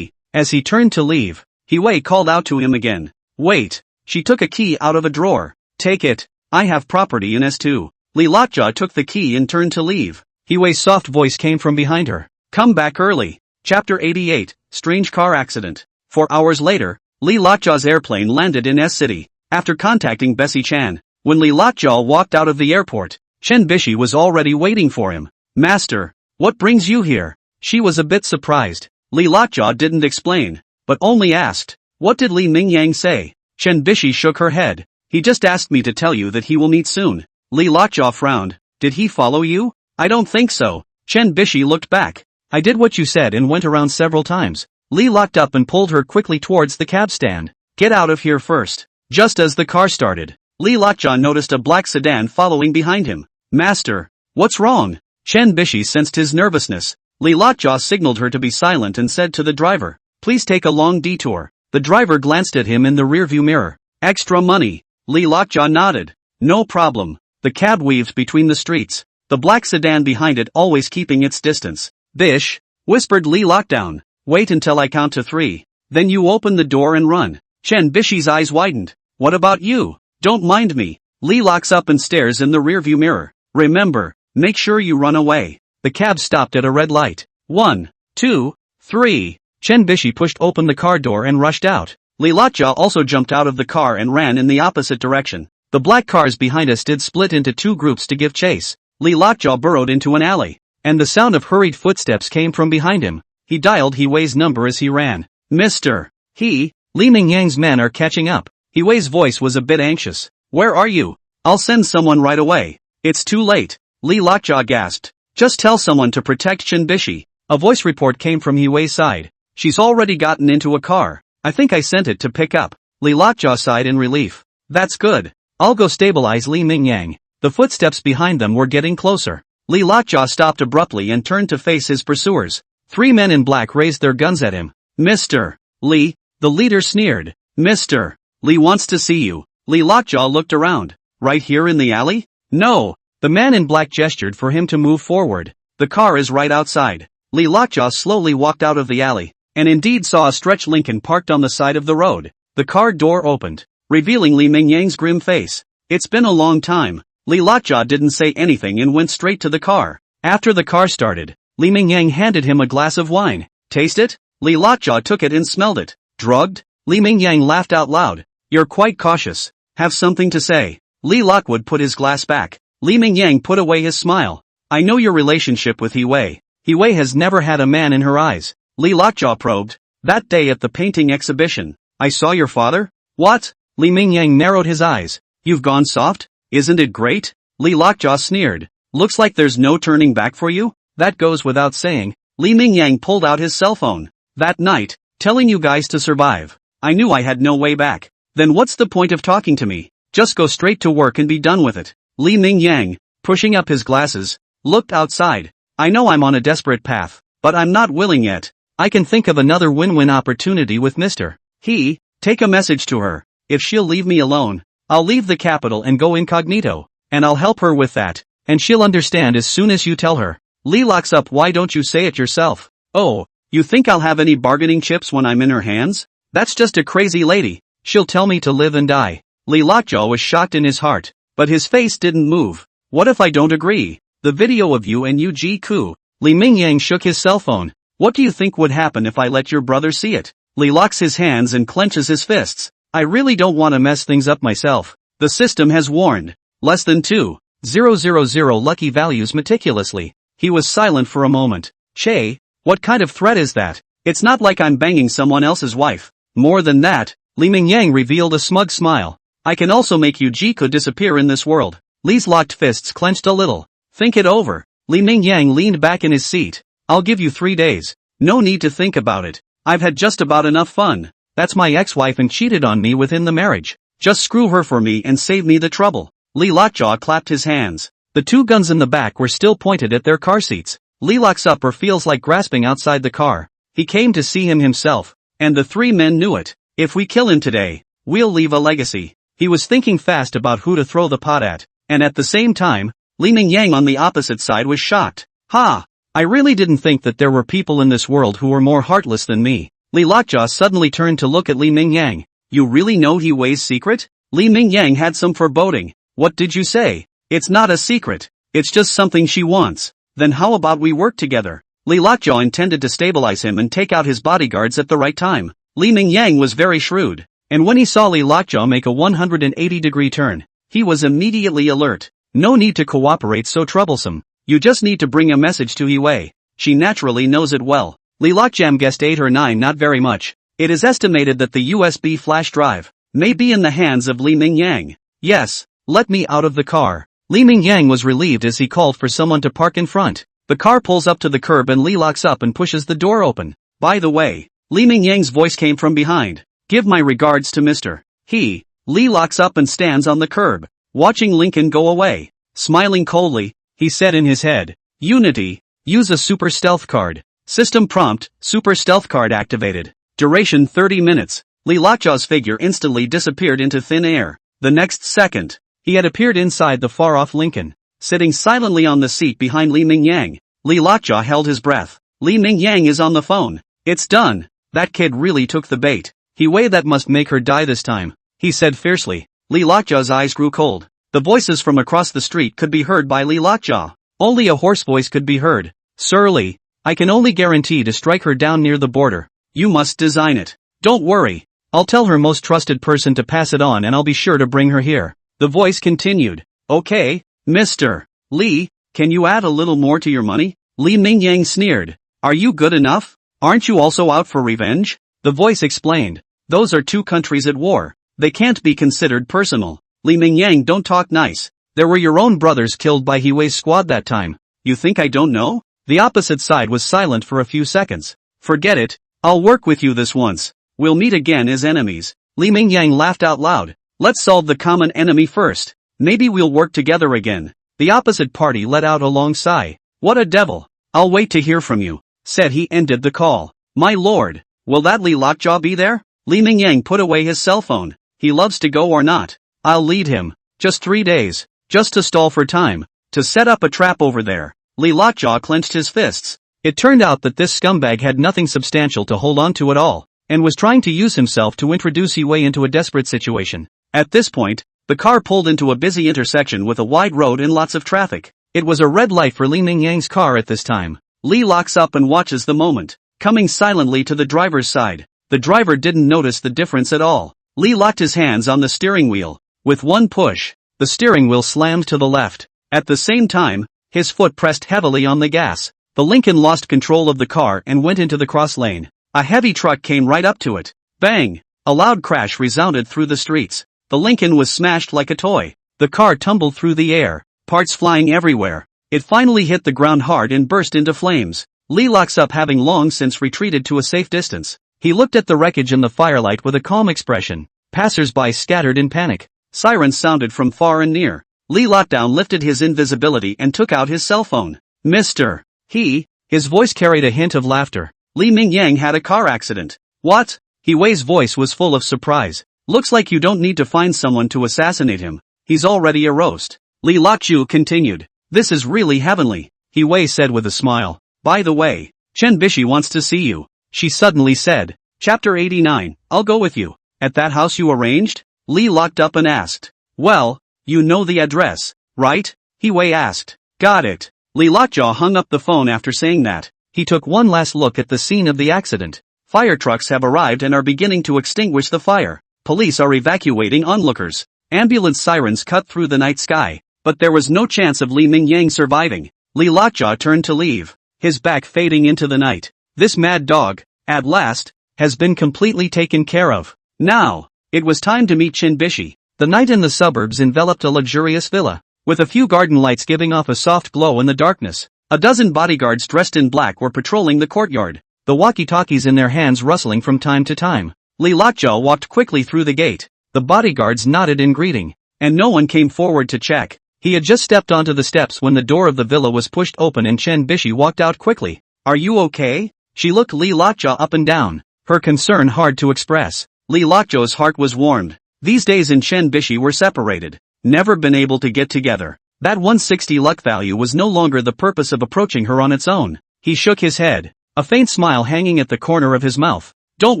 As he turned to leave, He Wei called out to him again. Wait. She took a key out of a drawer. Take it. I have property in S2. Lee Lockjaw took the key and turned to leave. He Wei's soft voice came from behind her. Come back early. Chapter 88, Strange Car Accident. 4 hours later, Lee Lockjaw's airplane landed in S-City. After contacting Bessie-chan, when Lee Lockjaw walked out of the airport, Chen Bishi was already waiting for him. Master, what brings you here? She was a bit surprised. Lee Lockjaw didn't explain, but only asked, what did Li Mingyang say? Chen Bishi shook her head. He just asked me to tell you that he will meet soon. Lee Lockjaw frowned. Did he follow you? I don't think so. Chen Bishi looked back. I did what you said and went around several times. Lee locked up and pulled her quickly towards the cab stand. Get out of here first. Just as the car started, Lee Lockjaw noticed a black sedan following behind him. Master, what's wrong? Chen Bishi sensed his nervousness. Lee Lockjaw signaled her to be silent and said to the driver, please take a long detour. The driver glanced at him in the rearview mirror. Extra money. Lee Lockjaw nodded. No problem. The cab weaved between the streets, the black sedan behind it always keeping its distance. Bish, whispered Lee Lockdown. Wait until I count to 3. Then you open the door and run. Chen Bishi's eyes widened. What about you? Don't mind me. Lee locks up and stares in the rearview mirror. Remember, make sure you run away. The cab stopped at a red light. 1, 2, 3. Chen Bishi pushed open the car door and rushed out. Lee Lockjaw also jumped out of the car and ran in the opposite direction. The black cars behind us did split into 2 groups to give chase. Lee Lockjaw burrowed into an alley, and the sound of hurried footsteps came from behind him. He dialed He Wei's number as he ran. Mr. Li Mingyang's men are catching up. He Wei's voice was a bit anxious. Where are you? I'll send someone right away. It's too late. Lee Lockjaw gasped. Just tell someone to protect Chen Bishi. A voice report came from He Wei's side. She's already gotten into a car. I think I sent it to pick up. Lee Lockjaw sighed in relief. That's good. I'll go stabilize Li Mingyang. The footsteps behind them were getting closer. Lee Lockjaw stopped abruptly and turned to face his pursuers. 3 men in black raised their guns at him. Mr. Li, the leader sneered. Mr. Li wants to see you. Lee Lockjaw looked around. Right here in the alley? No. The man in black gestured for him to move forward. The car is right outside. Lee Lockjaw slowly walked out of the alley, and indeed saw a stretch Lincoln parked on the side of the road. The car door opened, revealing Li Mingyang's grim face. It's been a long time. Lee Lockjaw didn't say anything and went straight to the car. After the car started, Li Mingyang handed him a glass of wine. Taste it? Lee Lockjaw took it and smelled it. Drugged? Li Mingyang laughed out loud. You're quite cautious. Have something to say. Lee Lockwood put his glass back. Li Mingyang put away his smile. I know your relationship with He Wei. Huai has never had a man in her eyes. Li Lockjaw probed. That day at the painting exhibition. I saw your father? What? Li Mingyang narrowed his eyes. You've gone soft? Isn't it great? Li Lockjaw sneered. Looks like there's no turning back for you? That goes without saying. Li Mingyang pulled out his cell phone. That night, telling you guys to survive. I knew I had no way back. Then what's the point of talking to me? Just go straight to work and be done with it. Li Mingyang, pushing up his glasses, looked outside. I know I'm on a desperate path, but I'm not willing yet. I can think of another win-win opportunity with Mr. He. Take a message to her. If she'll leave me alone, I'll leave the capital and go incognito. And I'll help her with that. And she'll understand as soon as you tell her. Li locks up. Why don't you say it yourself? Oh, you think I'll have any bargaining chips when I'm in her hands? That's just a crazy lady. She'll tell me to live and die. Li Lockjaw was shocked in his heart, but his face didn't move. What if I don't agree? The video of you and Yu Ku. Li Mingyang shook his cell phone. What do you think would happen if I let your brother see it? Li locks his hands and clenches his fists. I really don't want to mess things up myself. The system has warned. Less than 2,000 lucky values meticulously. He was silent for a moment. Che, what kind of threat is that? It's not like I'm banging someone else's wife. More than that, Li Mingyang revealed a smug smile. I can also make Yu Ku disappear in this world. Li's locked fists clenched a little. Think it over. Li Mingyang leaned back in his seat. I'll give you 3 days. No need to think about it. I've had just about enough fun. That's my ex-wife and cheated on me within the marriage. Just screw her for me and save me the trouble. Li Lockjaw clapped his hands. The two guns in the back were still pointed at their car seats. Li locks up or feels like grasping outside the car. He came to see him himself. And the three men knew it. If we kill him today, we'll leave a legacy. He was thinking fast about who to throw the pot at. And at the same time, Li Mingyang on the opposite side was shocked. Ha! I really didn't think that there were people in this world who were more heartless than me. Li Lockjaw suddenly turned to look at Li Mingyang. You really know Huai's secret? Li Mingyang had some foreboding. What did you say? It's not a secret. It's just something she wants. Then how about we work together? Li Lockjaw intended to stabilize him and take out his bodyguards at the right time. Li Mingyang was very shrewd. And when he saw Li Lockjaw make a 180-degree turn, he was immediately alert. No need to cooperate so troublesome. You just need to bring a message to Huai. She naturally knows it well. Li Lockjaw guessed 8 or 9, not very much. It is estimated that the USB flash drive may be in the hands of Li Mingyang. Yes, let me out of the car. Li Mingyang was relieved as he called for someone to park in front. The car pulls up to the curb and Li locks up and pushes the door open. By the way, Li Mingyang's voice came from behind. Give my regards to Mr. He. Li locks up and stands on the curb, watching Lincoln go away. Smiling coldly, he said in his head, Unity, use a super stealth card. System prompt, super stealth card activated. Duration 30 minutes. Li Lockjaw's figure instantly disappeared into thin air. The next second, he had appeared inside the far-off Lincoln, sitting silently on the seat behind Li Mingyang. Li Lockjaw held his breath. Li Mingyang is on the phone. It's done. That kid really took the bait. Huai, that must make her die this time, he said fiercely. Li Lockjaw's eyes grew cold. The voices from across the street could be heard by Li Lockjaw. Only a hoarse voice could be heard. Sir Li, I can only guarantee to strike her down near the border. You must design it. Don't worry. I'll tell her most trusted person to pass it on and I'll be sure to bring her here. The voice continued. Okay, Mr. Li, can you add a little more to your money? Li Mingyang sneered. Are you good enough? Aren't you also out for revenge? The voice explained. Those are two countries at war. They can't be considered personal. Li Mingyang, don't talk nice. There were your own brothers killed by Huai's squad that time. You think I don't know? The opposite side was silent for a few seconds. Forget it. I'll work with you this once. We'll meet again as enemies. Li Mingyang laughed out loud. Let's solve the common enemy first. Maybe we'll work together again. The opposite party let out a long sigh. What a devil. I'll wait to hear from you, said he. Ended the call. My lord, will that Li Lockjaw be there? Li Mingyang put away his cell phone. He loves to go or not. I'll lead him. Just 3 days. Just to stall for time. To set up a trap over there. Li Lockjaw clenched his fists. It turned out that this scumbag had nothing substantial to hold on to at all, and was trying to use himself to introduce Huai into a desperate situation. At this point, the car pulled into a busy intersection with a wide road and lots of traffic. It was a red light for Li Mingyang's car at this time. Li locks up and watches the moment, coming silently to the driver's side. The driver didn't notice the difference at all. Li locked his hands on the steering wheel. With one push, the steering wheel slammed to the left. At the same time, his foot pressed heavily on the gas. The Lincoln lost control of the car and went into the cross lane. A heavy truck came right up to it. Bang! A loud crash resounded through the streets. The Lincoln was smashed like a toy. The car tumbled through the air, parts flying everywhere. It finally hit the ground hard and burst into flames. Lee locks up, having long since retreated to a safe distance. He looked at the wreckage in the firelight with a calm expression. Passers-by scattered in panic. Sirens sounded from far and near. Lee Lockdown lifted his invisibility and took out his cell phone. Mr. His voice carried a hint of laughter. Li Mingyang had a car accident. What? Wei's voice was full of surprise. Looks like you don't need to find someone to assassinate him. He's already a roast. Li Lokju continued. This is really heavenly, Wei said with a smile. By the way, Chen Bishi wants to see you, she suddenly said. Chapter 89, I'll go with you. At that house you arranged? Lee locked up and asked. Well, you know the address, right? Wei asked. Got it. Lee Lockjaw hung up the phone after saying that. He took one last look at the scene of the accident. Fire trucks have arrived and are beginning to extinguish the fire. Police are evacuating onlookers. Ambulance sirens cut through the night sky, but there was no chance of Li Mingyang surviving. Lee Lockjaw turned to leave, his back fading into the night. This mad dog, at last, has been completely taken care of. Now, it was time to meet Chen Bishi. The night in the suburbs enveloped a luxurious villa, with a few garden lights giving off a soft glow in the darkness. A dozen bodyguards dressed in black were patrolling the courtyard, the walkie-talkies in their hands rustling from time to time. Lee Lockjaw walked quickly through the gate. The bodyguards nodded in greeting, and no one came forward to check. He had just stepped onto the steps when the door of the villa was pushed open and Chen Bishi walked out quickly. Are you okay? She looked Lee Lockjaw up and down, her concern hard to express. Lee Lockjaw's heart was warmed. These days and Chen Bishi were separated, never been able to get together. That 160 luck value was no longer the purpose of approaching her on its own. He shook his head, a faint smile hanging at the corner of his mouth. Don't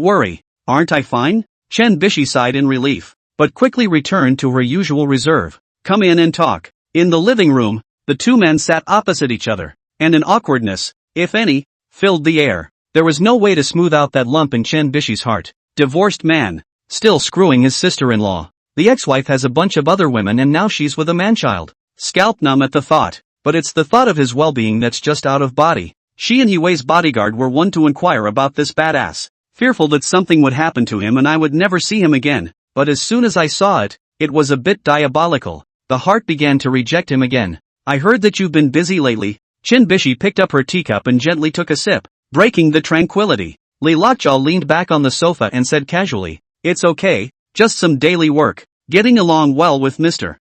worry, aren't I fine? Chen Bishi sighed in relief, but quickly returned to her usual reserve. Come in and talk. In the living room, the two men sat opposite each other, and an awkwardness, if any, filled the air. There was no way to smooth out that lump in Chen Bishi's heart. Divorced man, still screwing his sister-in-law. The ex-wife has a bunch of other women and now she's with a man-child. Scalp numb at the thought, but it's the thought of his well-being that's just out of body. She and Wei's bodyguard were one to inquire about this badass, fearful that something would happen to him and I would never see him again, but as soon as I saw it, it was a bit diabolical. The heart began to reject him again. I heard that you've been busy lately. Chen Bishi picked up her teacup and gently took a sip, breaking the tranquility. Lee Lockjaw leaned back on the sofa and said casually, it's okay, just some daily work, getting along well with Mr.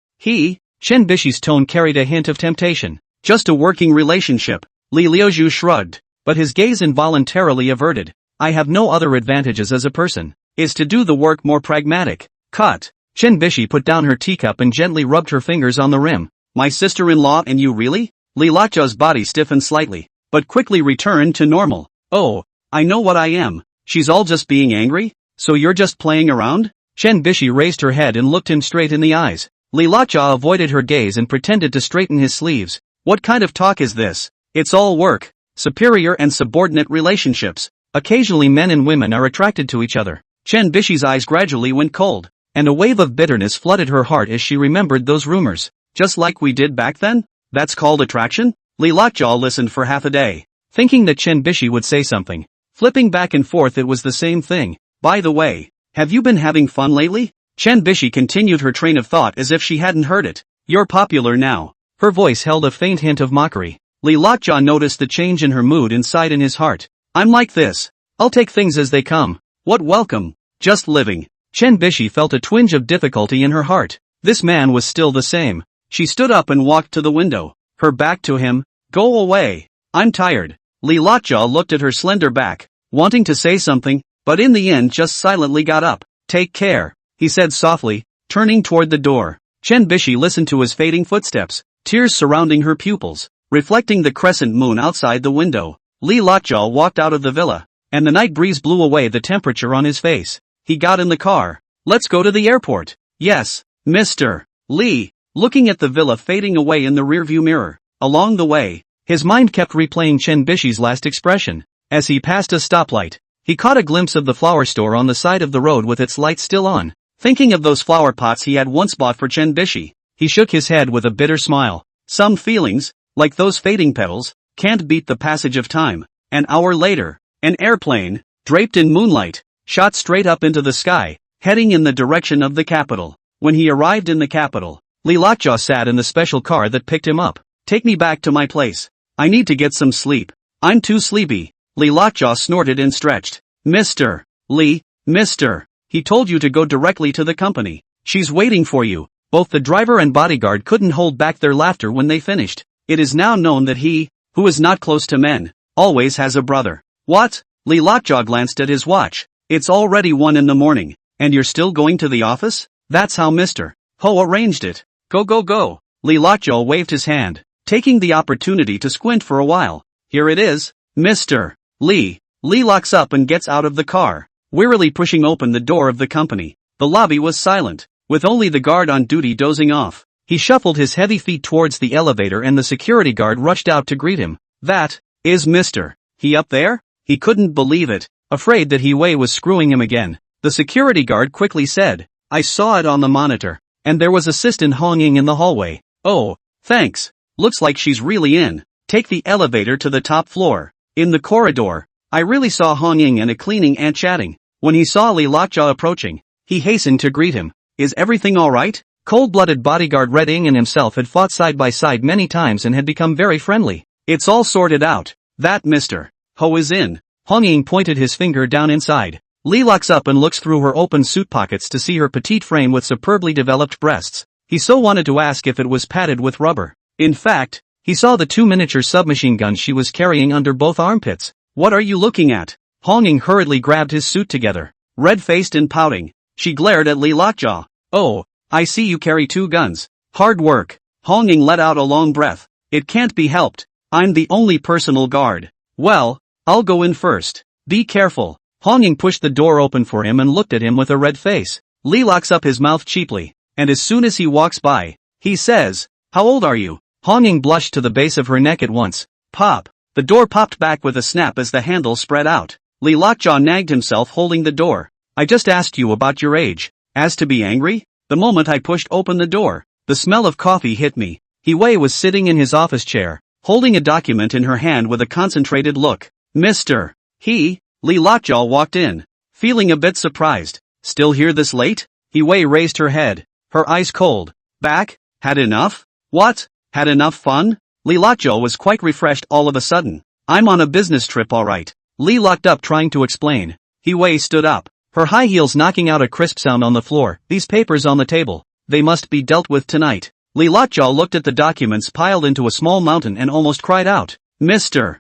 Chen Bishi's tone carried a hint of temptation. Just a working relationship. Li Liuzhu shrugged, but his gaze involuntarily averted. I have no other advantages as a person. Is to do the work more pragmatic. Cut. Chen Bishi put down her teacup and gently rubbed her fingers on the rim. My sister-in-law and you really? Li Lockjaw's body stiffened slightly, but quickly returned to normal. Oh, I know what I am. She's all just being angry? So you're just playing around? Chen Bishi raised her head and looked him straight in the eyes. Li Lockjaw avoided her gaze and pretended to straighten his sleeves. What kind of talk is this? It's all work. Superior and subordinate relationships. Occasionally men and women are attracted to each other. Chen Bishi's eyes gradually went cold, and a wave of bitterness flooded her heart as she remembered those rumors. Just like we did back then? That's called attraction? Li Lockjaw listened for half a day, thinking that Chen Bishi would say something. Flipping back and forth it was the same thing. By the way, have you been having fun lately? Chen Bishi continued her train of thought as if she hadn't heard it. You're popular now. Her voice held a faint hint of mockery. Li Lockjaw noticed the change in her mood inside in his heart. I'm like this. I'll take things as they come. What welcome? Just living. Chen Bishi felt a twinge of difficulty in her heart. This man was still the same. She stood up and walked to the window, her back to him. Go away. I'm tired. Li Lockjaw looked at her slender back, wanting to say something, but in the end just silently got up. Take care, he said softly, turning toward the door. Chen Bishi listened to his fading footsteps, tears surrounding her pupils, reflecting the crescent moon outside the window. Li Lockjaw walked out of the villa, and the night breeze blew away the temperature on his face. He got in the car. Let's go to the airport. Yes, Mr. Li, looking at the villa fading away in the rearview mirror. Along the way, his mind kept replaying Chen Bishi's last expression. As he passed a stoplight, he caught a glimpse of the flower store on the side of the road with its lights still on. Thinking of those flower pots he had once bought for Chen Bishi, he shook his head with a bitter smile. Some feelings, like those fading petals, Can't beat the passage of time. An hour later, an airplane, draped in moonlight, shot straight up into the sky, heading in the direction of the capital. When he arrived in the capital, Lee Lockjaw sat in the special car that picked him up. Take me back to my place. I need to get some sleep. I'm too sleepy. Lee Lockjaw snorted and stretched. Mr. Lee, Mr. He told you to go directly to the company. She's waiting for you. Both the driver and bodyguard couldn't hold back their laughter when they finished. It is now known that he, who is not close to men, always has a brother. What? Lee Lockjaw glanced at his watch. It's already 1 in the morning, and you're still going to the office? That's how Mr. Ho arranged it. Go go go. Lee Lockjaw waved his hand, taking the opportunity to squint for a while. Here it is, Mr. Lee. Lee locks up and gets out of the car, wearily pushing open the door of the company. The lobby was silent, with only the guard on duty dozing off. He shuffled his heavy feet towards the elevator and the security guard rushed out to greet him. That is Mr. He up there? He couldn't believe it, afraid that Huai was screwing him again. The security guard quickly said, I saw it on the monitor, and there was Assistant Hong Ying in the hallway. Oh, thanks. Looks like she's really in. Take the elevator to the top floor. In the corridor, I really saw Hong Ying and a cleaning ant chatting. When he saw Lee Lockjaw approaching, he hastened to greet him. Is everything alright? Cold-blooded bodyguard Red Ing and himself had fought side by side many times and had become very friendly. It's all sorted out. That Mr. Ho is in. Hong Ying pointed his finger down inside. Lee locks up and looks through her open suit pockets to see her petite frame with superbly developed breasts. He so wanted to ask if it was padded with rubber. In fact, he saw the 2 miniature submachine guns she was carrying under both armpits. What are you looking at? Hong Ying hurriedly grabbed his suit together. Red-faced and pouting, she glared at Lee Lockjaw. Oh, I see you carry 2 guns. Hard work. Hong Ying let out a long breath. It can't be helped. I'm the only personal guard. Well, I'll go in first. Be careful. Hong Ying pushed the door open for him and looked at him with a red face. Lee locks up his mouth cheaply, and as soon as he walks by, he says, How old are you? Hong Ying blushed to the base of her neck at once. Pop. The door popped back with a snap as the handle spread out. Lee Lockjaw nagged himself holding the door. I just asked you about your age. As to be angry? The moment I pushed open the door, the smell of coffee hit me. Huai was sitting in his office chair, holding a document in her hand with a concentrated look. Mr. Lee Lockjaw walked in, feeling a bit surprised. Still here this late? Huai raised her head, her eyes cold. Back? Had enough? What? Had enough fun? Lee Lockjaw was quite refreshed all of a sudden. I'm on a business trip alright. Lee locked up trying to explain. Huai stood up, her high heels knocking out a crisp sound on the floor. These papers on the table, they must be dealt with tonight. Lee Lockjaw looked at the documents piled into a small mountain and almost cried out. Mr.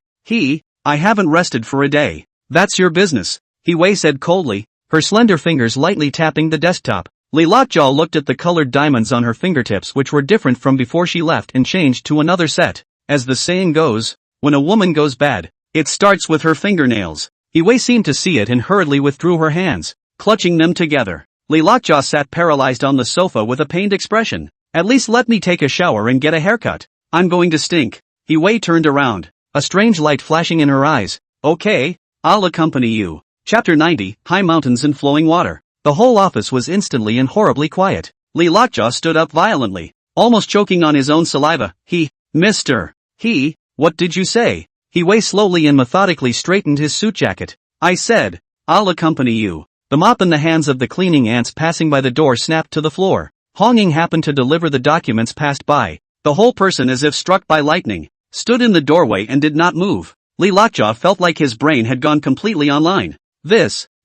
I haven't rested for a day. That's your business, Huai said coldly, her slender fingers lightly tapping the desktop. Lee Lockjaw looked at the colored diamonds on her fingertips which were different from before she left and changed to another set. As the saying goes, when a woman goes bad, it starts with her fingernails. Huai seemed to see it and hurriedly withdrew her hands, clutching them together. Lee Lockjaw sat paralyzed on the sofa with a pained expression. At least let me take a shower and get a haircut. I'm going to stink. Huai turned around, a strange light flashing in her eyes. Okay, I'll accompany you. Chapter 90, High Mountains and Flowing Water. The whole office was instantly and horribly quiet. Lee Lockjaw stood up violently, almost choking on his own saliva. Mr. What did you say? Huai slowly and methodically straightened his suit jacket. I said, I'll accompany you. The mop in the hands of the cleaning ants passing by the door snapped to the floor. Hong Ying happened to deliver the documents passed by. The whole person, as if struck by lightning, stood in the doorway and did not move. Lee Lockjaw felt like his brain had gone completely online.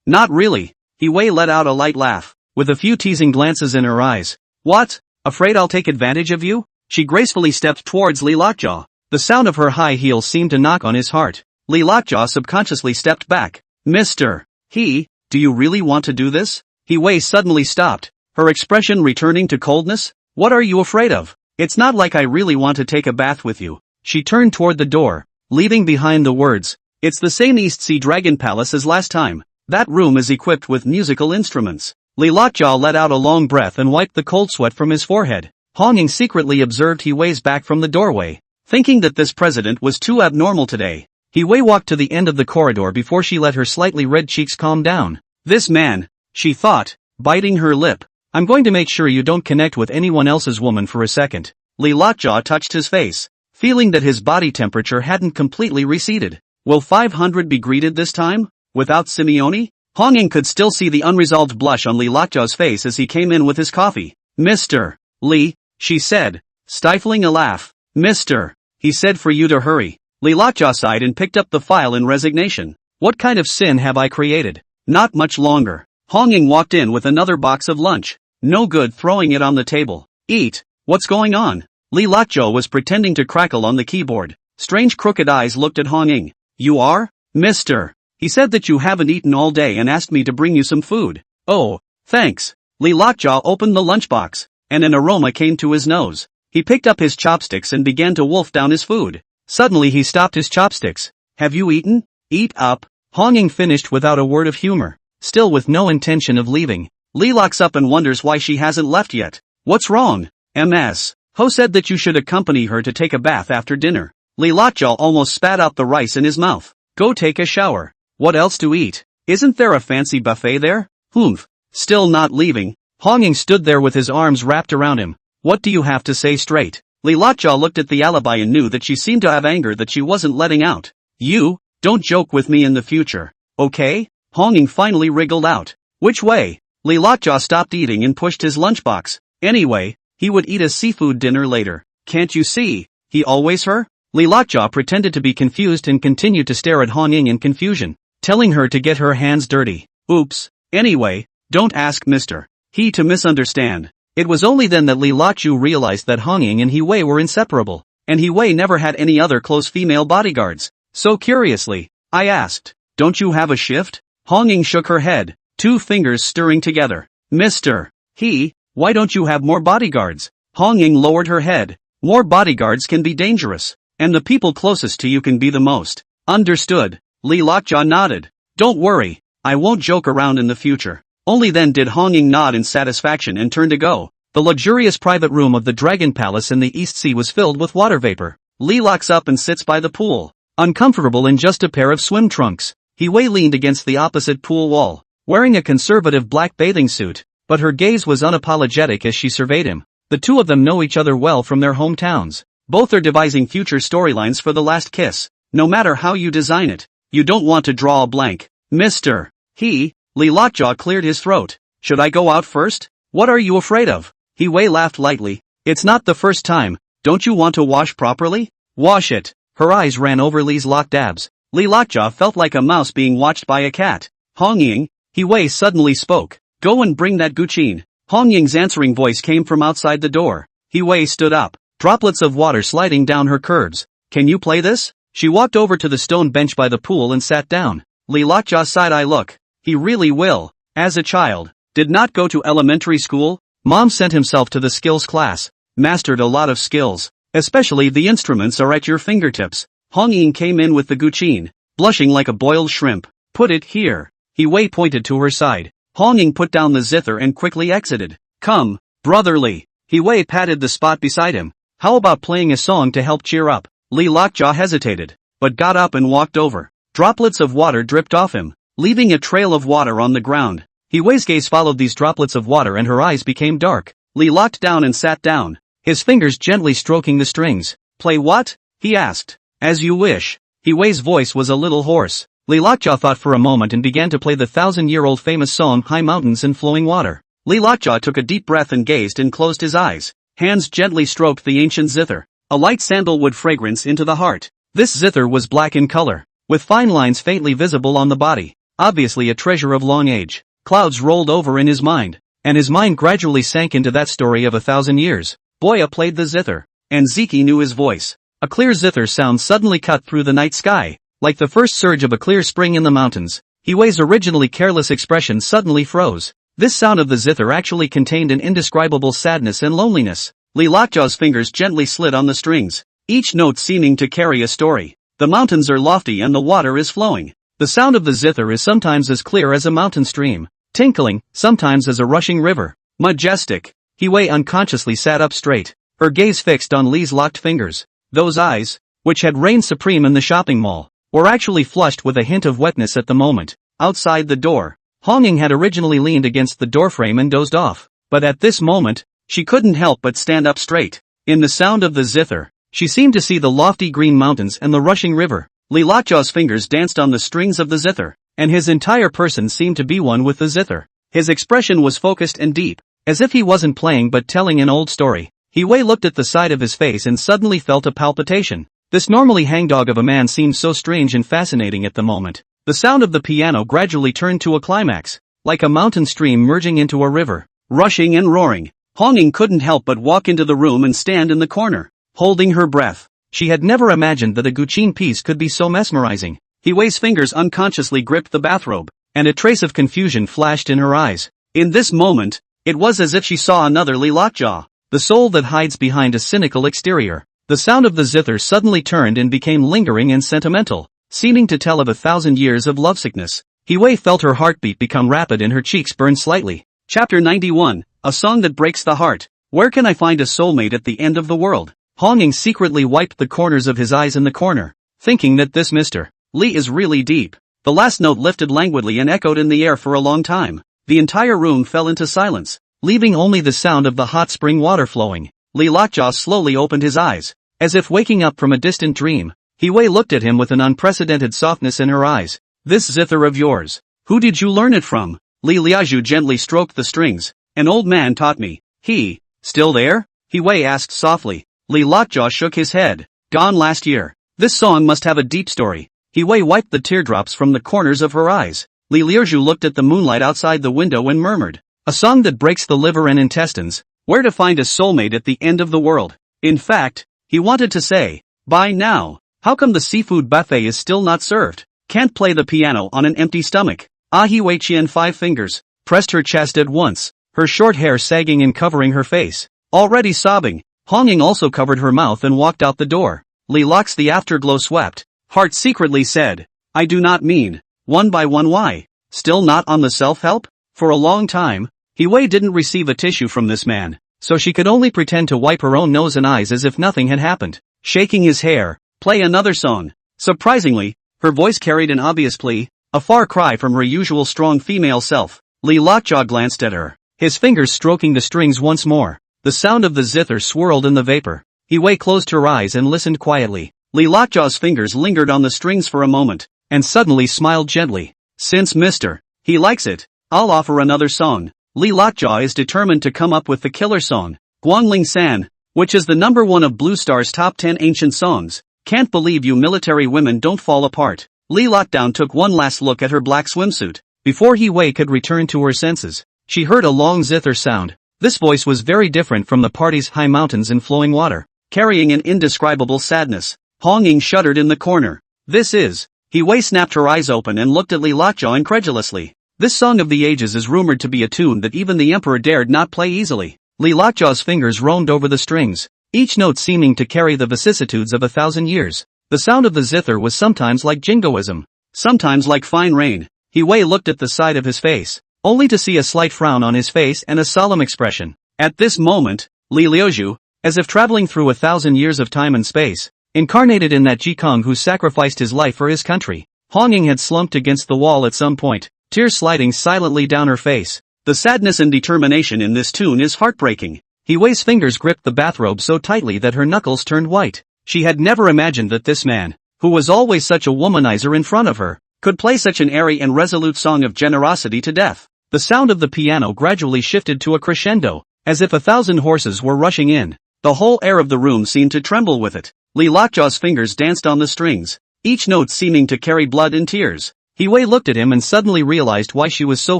Not really. Huai let out a light laugh, with a few teasing glances in her eyes. What? Afraid I'll take advantage of you? She gracefully stepped towards Lee Lockjaw. The sound of her high heels seemed to knock on his heart. Lee Lockjaw subconsciously stepped back. Mr. Do you really want to do this? Huai suddenly stopped, her expression returning to coldness. What are you afraid of? It's not like I really want to take a bath with you. She turned toward the door, leaving behind the words. It's the same East Sea Dragon Palace as last time. That room is equipped with musical instruments. Lee Lockjaw let out a long breath and wiped the cold sweat from his forehead. Hong Ying secretly observed Huai's back from the doorway, thinking that this president was too abnormal today. Huai walked to the end of the corridor before she let her slightly red cheeks calm down. This man, she thought, biting her lip. I'm going to make sure you don't connect with anyone else's woman for a second. Lee Lockjaw touched his face, feeling that his body temperature hadn't completely receded. Will 500 be greeted this time? Without Simone? Hong Ying could still see the unresolved blush on Li Lockjaw's face as he came in with his coffee. Mr. Li, she said, stifling a laugh. Mr. He said for you to hurry. Li Lockjaw sighed and picked up the file in resignation. What kind of sin have I created? Not much longer. Hong Ying walked in with another box of lunch. No good throwing it on the table. Eat. What's going on? Li Lockjaw was pretending to crackle on the keyboard. Strange crooked eyes looked at Hong Ying. You are? Mister. He said that you haven't eaten all day and asked me to bring you some food. Oh, thanks. Li Lockjaw opened the lunchbox, and an aroma came to his nose. He picked up his chopsticks and began to wolf down his food. Suddenly he stopped his chopsticks. Have you eaten? Eat up. Hong Ying finished without a word of humor, still with no intention of leaving. Li locks up and wonders why she hasn't left yet. What's wrong? Ms. Ho said that you should accompany her to take a bath after dinner. Li Lockjaw almost spat out the rice in his mouth. Go take a shower. What else to eat? Isn't there a fancy buffet there? Humph. Still not leaving. Hong Ying stood there with his arms wrapped around him. What do you have to say straight? Li Lockjaw looked at the alibi and knew that she seemed to have anger that she wasn't letting out. You, don't joke with me in the future. Okay? Hong Ying finally wriggled out. Which way? Li Lockjaw stopped eating and pushed his lunchbox. Anyway, he would eat a seafood dinner later. Can't you see? He always her? Li Lockjaw pretended to be confused and continued to stare at Hong Ying in confusion, telling her to get her hands dirty. Oops. Anyway, don't ask Mr. He to misunderstand. It was only then that Li Lockjaw realized that Hong Ying and He Wei were inseparable, and He Wei never had any other close female bodyguards. So curiously, I asked, don't you have a shift? Hong Ying shook her head, two fingers stirring together. Mr. He, why don't you have more bodyguards? Hong Ying lowered her head. More bodyguards can be dangerous, and the people closest to you can be the most. Understood. Li Lockjaw nodded. Don't worry, I won't joke around in the future. Only then did Hong Ying nod in satisfaction and turn to go. The luxurious private room of the Dragon Palace in the East Sea was filled with water vapor. Li locks up and sits by the pool, uncomfortable in just a pair of swim trunks. He Wei leaned against the opposite pool wall, wearing a conservative black bathing suit, but her gaze was unapologetic as she surveyed him. The two of them know each other well from their hometowns. Both are devising future storylines for the last kiss. No matter how you design it, you don't want to draw a blank. Mr. He, Li Lockjaw cleared his throat. Should I go out first? What are you afraid of? He Wei laughed lightly. It's not the first time. Don't you want to wash properly? Wash it. Her eyes ran over Li's locked abs. Li Lockjaw felt like a mouse being watched by a cat. Hong Ying, He Wei suddenly spoke. Go and bring that guqin. Hong Ying's answering voice came from outside the door. He Wei stood up, droplets of water sliding down her curves. Can you play this? She walked over to the stone bench by the pool and sat down. Li Lockjaw side-eye look. He really will. As a child, did not go to elementary school. Mom sent himself to the skills class. Mastered a lot of skills. Especially the instruments are at your fingertips. Hong Ying came in with the guqin, blushing like a boiled shrimp. Put it here. He Wei pointed to her side. Hong Ying put down the zither and quickly exited. Come, brotherly. He Wei patted the spot beside him. How about playing a song to help cheer up? Li Lockjaw hesitated, but got up and walked over. Droplets of water dripped off him, leaving a trail of water on the ground. He Wei's gaze followed these droplets of water and her eyes became dark. Li locked down and sat down, his fingers gently stroking the strings. Play what? He asked. As you wish. He Wei's voice was a little hoarse. Li Lockjaw thought for a moment and began to play the 1,000-year-old famous song High Mountains and Flowing Water. Li Lockjaw took a deep breath and gazed and closed his eyes. Hands gently stroked the ancient zither, a light sandalwood fragrance into the heart. This zither was black in color, with fine lines faintly visible on the body, obviously a treasure of long age. Clouds rolled over in his mind, and his mind gradually sank into that story of 1,000 years. Boya played the zither, and Ziki knew his voice. A clear zither sound suddenly cut through the night sky, like the first surge of a clear spring in the mountains. He Wei's originally careless expression suddenly froze. This sound of the zither actually contained an indescribable sadness and loneliness. Li Lockjaw's fingers gently slid on the strings, each note seeming to carry a story. The mountains are lofty and the water is flowing. The sound of the zither is sometimes as clear as a mountain stream, tinkling, sometimes as a rushing river. Majestic. He Wei unconsciously sat up straight, her gaze fixed on Li's locked fingers. Those eyes, which had reigned supreme in the shopping mall, were actually flushed with a hint of wetness at the moment. Outside the door, Hong Ying had originally leaned against the doorframe and dozed off, but at this moment, she couldn't help but stand up straight. In the sound of the zither, She seemed to see the lofty green mountains and the rushing river. Li Lockjaw's fingers danced on the strings of the zither, and his entire person seemed to be one with the zither. His expression was focused and deep, as if he wasn't playing but telling an old story. Huai looked at the side of his face and suddenly felt a palpitation. This normally hangdog of a man seemed so strange and fascinating at the moment. The sound of the piano gradually turned to a climax, like a mountain stream merging into a river, rushing and roaring. Hong Ying couldn't help but walk into the room and stand in the corner, holding her breath. She had never imagined that a Guqin piece could be so mesmerizing. Huai's fingers unconsciously gripped the bathrobe, and a trace of confusion flashed in her eyes. In this moment, it was as if she saw another Li Lockjaw, the soul that hides behind a cynical exterior. The sound of the zither suddenly turned and became lingering and sentimental, seeming to tell of 1,000 years of lovesickness. Huai felt her heartbeat become rapid and her cheeks burn slightly. Chapter 91, A Song That Breaks the Heart. Where can I find a soulmate at the end of the world? Hong Ying secretly wiped the corners of his eyes in the corner, thinking that this Mr. Li is really deep. The last note lifted languidly and echoed in the air for a long time. The entire room fell into silence, leaving only the sound of the hot spring water flowing. Li Lockjaw slowly opened his eyes, as if waking up from a distant dream. Huai looked at him with an unprecedented softness in her eyes. This zither of yours, who did you learn it from? Li Liaju gently stroked the strings. An old man taught me. He, still there? Huai asked softly. Li Lockjaw shook his head. Gone last year. This song must have a deep story. Huai wiped the teardrops from the corners of her eyes. Li Liaju looked at the moonlight outside the window and murmured. A song that breaks the liver and intestines. Where to find a soulmate at the end of the world. In fact, he wanted to say, by now, how come the seafood buffet is still not served? Can't play the piano on an empty stomach. Huaiqian 5 fingers, pressed her chest at once, her short hair sagging and covering her face. Already sobbing, Hong Ying also covered her mouth and walked out the door. Li Lock's the afterglow swept. Heart secretly said, I do not mean, one by one why? Still not on the self-help? For a long time, Huai didn't receive a tissue from this man, so she could only pretend to wipe her own nose and eyes as if nothing had happened. Shaking his hair, play another song. Surprisingly, her voice carried an obvious plea, a far cry from her usual strong female self. Li Lockjaw glanced at her, his fingers stroking the strings once more. The sound of the zither swirled in the vapor. Huai closed her eyes and listened quietly. Li Lockjaw's fingers lingered on the strings for a moment, and suddenly smiled gently. Since Mr. He likes it, I'll offer another song. Li Lockjaw is determined to come up with the killer song, Guangling San, which is the number 1 of Blue Star's top 10 ancient songs. Can't believe you military women don't fall apart. Li Lockdown took one last look at her black swimsuit. Before Huai could return to her senses, she heard a long zither sound. This voice was very different from the party's high mountains and flowing water, carrying an indescribable sadness. Hong Ying shuddered in the corner. This is... Huai snapped her eyes open and looked at Li Lockjaw incredulously. This song of the ages is rumored to be a tune that even the emperor dared not play easily. Li Lockjaw's fingers roamed over the strings, each note seeming to carry the vicissitudes of 1,000 years. The sound of the zither was sometimes like jingoism, sometimes like fine rain. Huai looked at the side of his face, only to see a slight frown on his face and a solemn expression. At this moment, Li Liuju, as if traveling through 1,000 years of time and space, incarnated in that Jikong who sacrificed his life for his country. Hong Ying had slumped against the wall at some point, tears sliding silently down her face. The sadness and determination in this tune is heartbreaking. Huai's fingers gripped the bathrobe so tightly that her knuckles turned white. She had never imagined that this man, who was always such a womanizer in front of her, could play such an airy and resolute song of generosity to death. The sound of the piano gradually shifted to a crescendo, as if 1,000 horses were rushing in. The whole air of the room seemed to tremble with it. Li Lockjaw's fingers danced on the strings, each note seeming to carry blood and tears. Huai looked at him and suddenly realized why she was so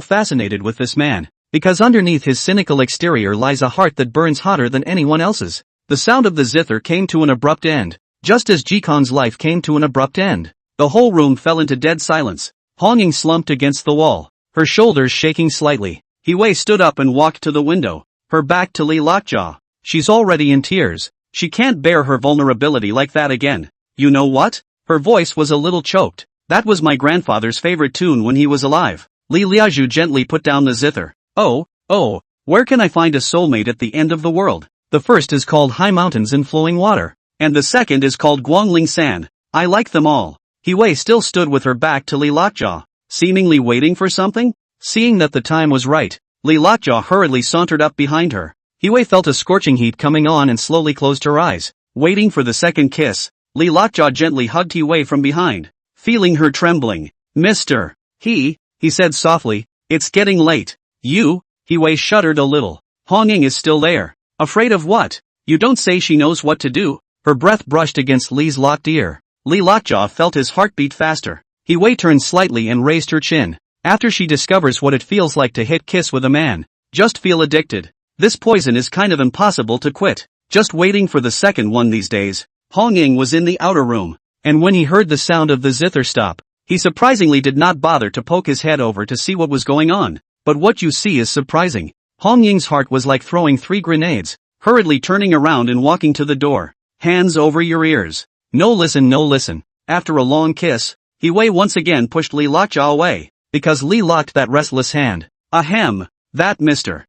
fascinated with this man. Because underneath his cynical exterior lies a heart that burns hotter than anyone else's. The sound of the zither came to an abrupt end, just as Jikong's life came to an abrupt end. The whole room fell into dead silence. Hong Ying slumped against the wall, her shoulders shaking slightly. Huai stood up and walked to the window, her back to Li Lockjaw. She's already in tears. She can't bear her vulnerability like that again. You know what? Her voice was a little choked. That was my grandfather's favorite tune when he was alive. Li Liaju gently put down the zither. Oh, where can I find a soulmate at the end of the world? The first is called High Mountains and Flowing Water, and the second is called Guangling San. I like them all. Huai still stood with her back to Li Lockjaw, seemingly waiting for something. Seeing that the time was right, Li Lockjaw hurriedly sauntered up behind her. Huai felt a scorching heat coming on and slowly closed her eyes. Waiting for the second kiss, Li Lockjaw gently hugged He Wei from behind. Feeling her trembling. Mr. He said softly, it's getting late. You? He Wei shuddered a little. Hong Ying is still there. Afraid of what? You don't say she knows what to do. Her breath brushed against Li's locked ear. Li Lockjaw felt his heart beat faster. He Wei turned slightly and raised her chin. After she discovers what it feels like to hit kiss with a man. Just feel addicted. This poison is kind of impossible to quit. Just waiting for the second one these days. Hong Ying was in the outer room. And when he heard the sound of the zither stop, he surprisingly did not bother to poke his head over to see what was going on. But what you see is surprising. Hong Ying's heart was like throwing 3 grenades, hurriedly turning around and walking to the door. Hands over your ears. No listen. After a long kiss, He Wei once again pushed Li Lockjaw away, because Li locked that restless hand. Ahem. That Mr.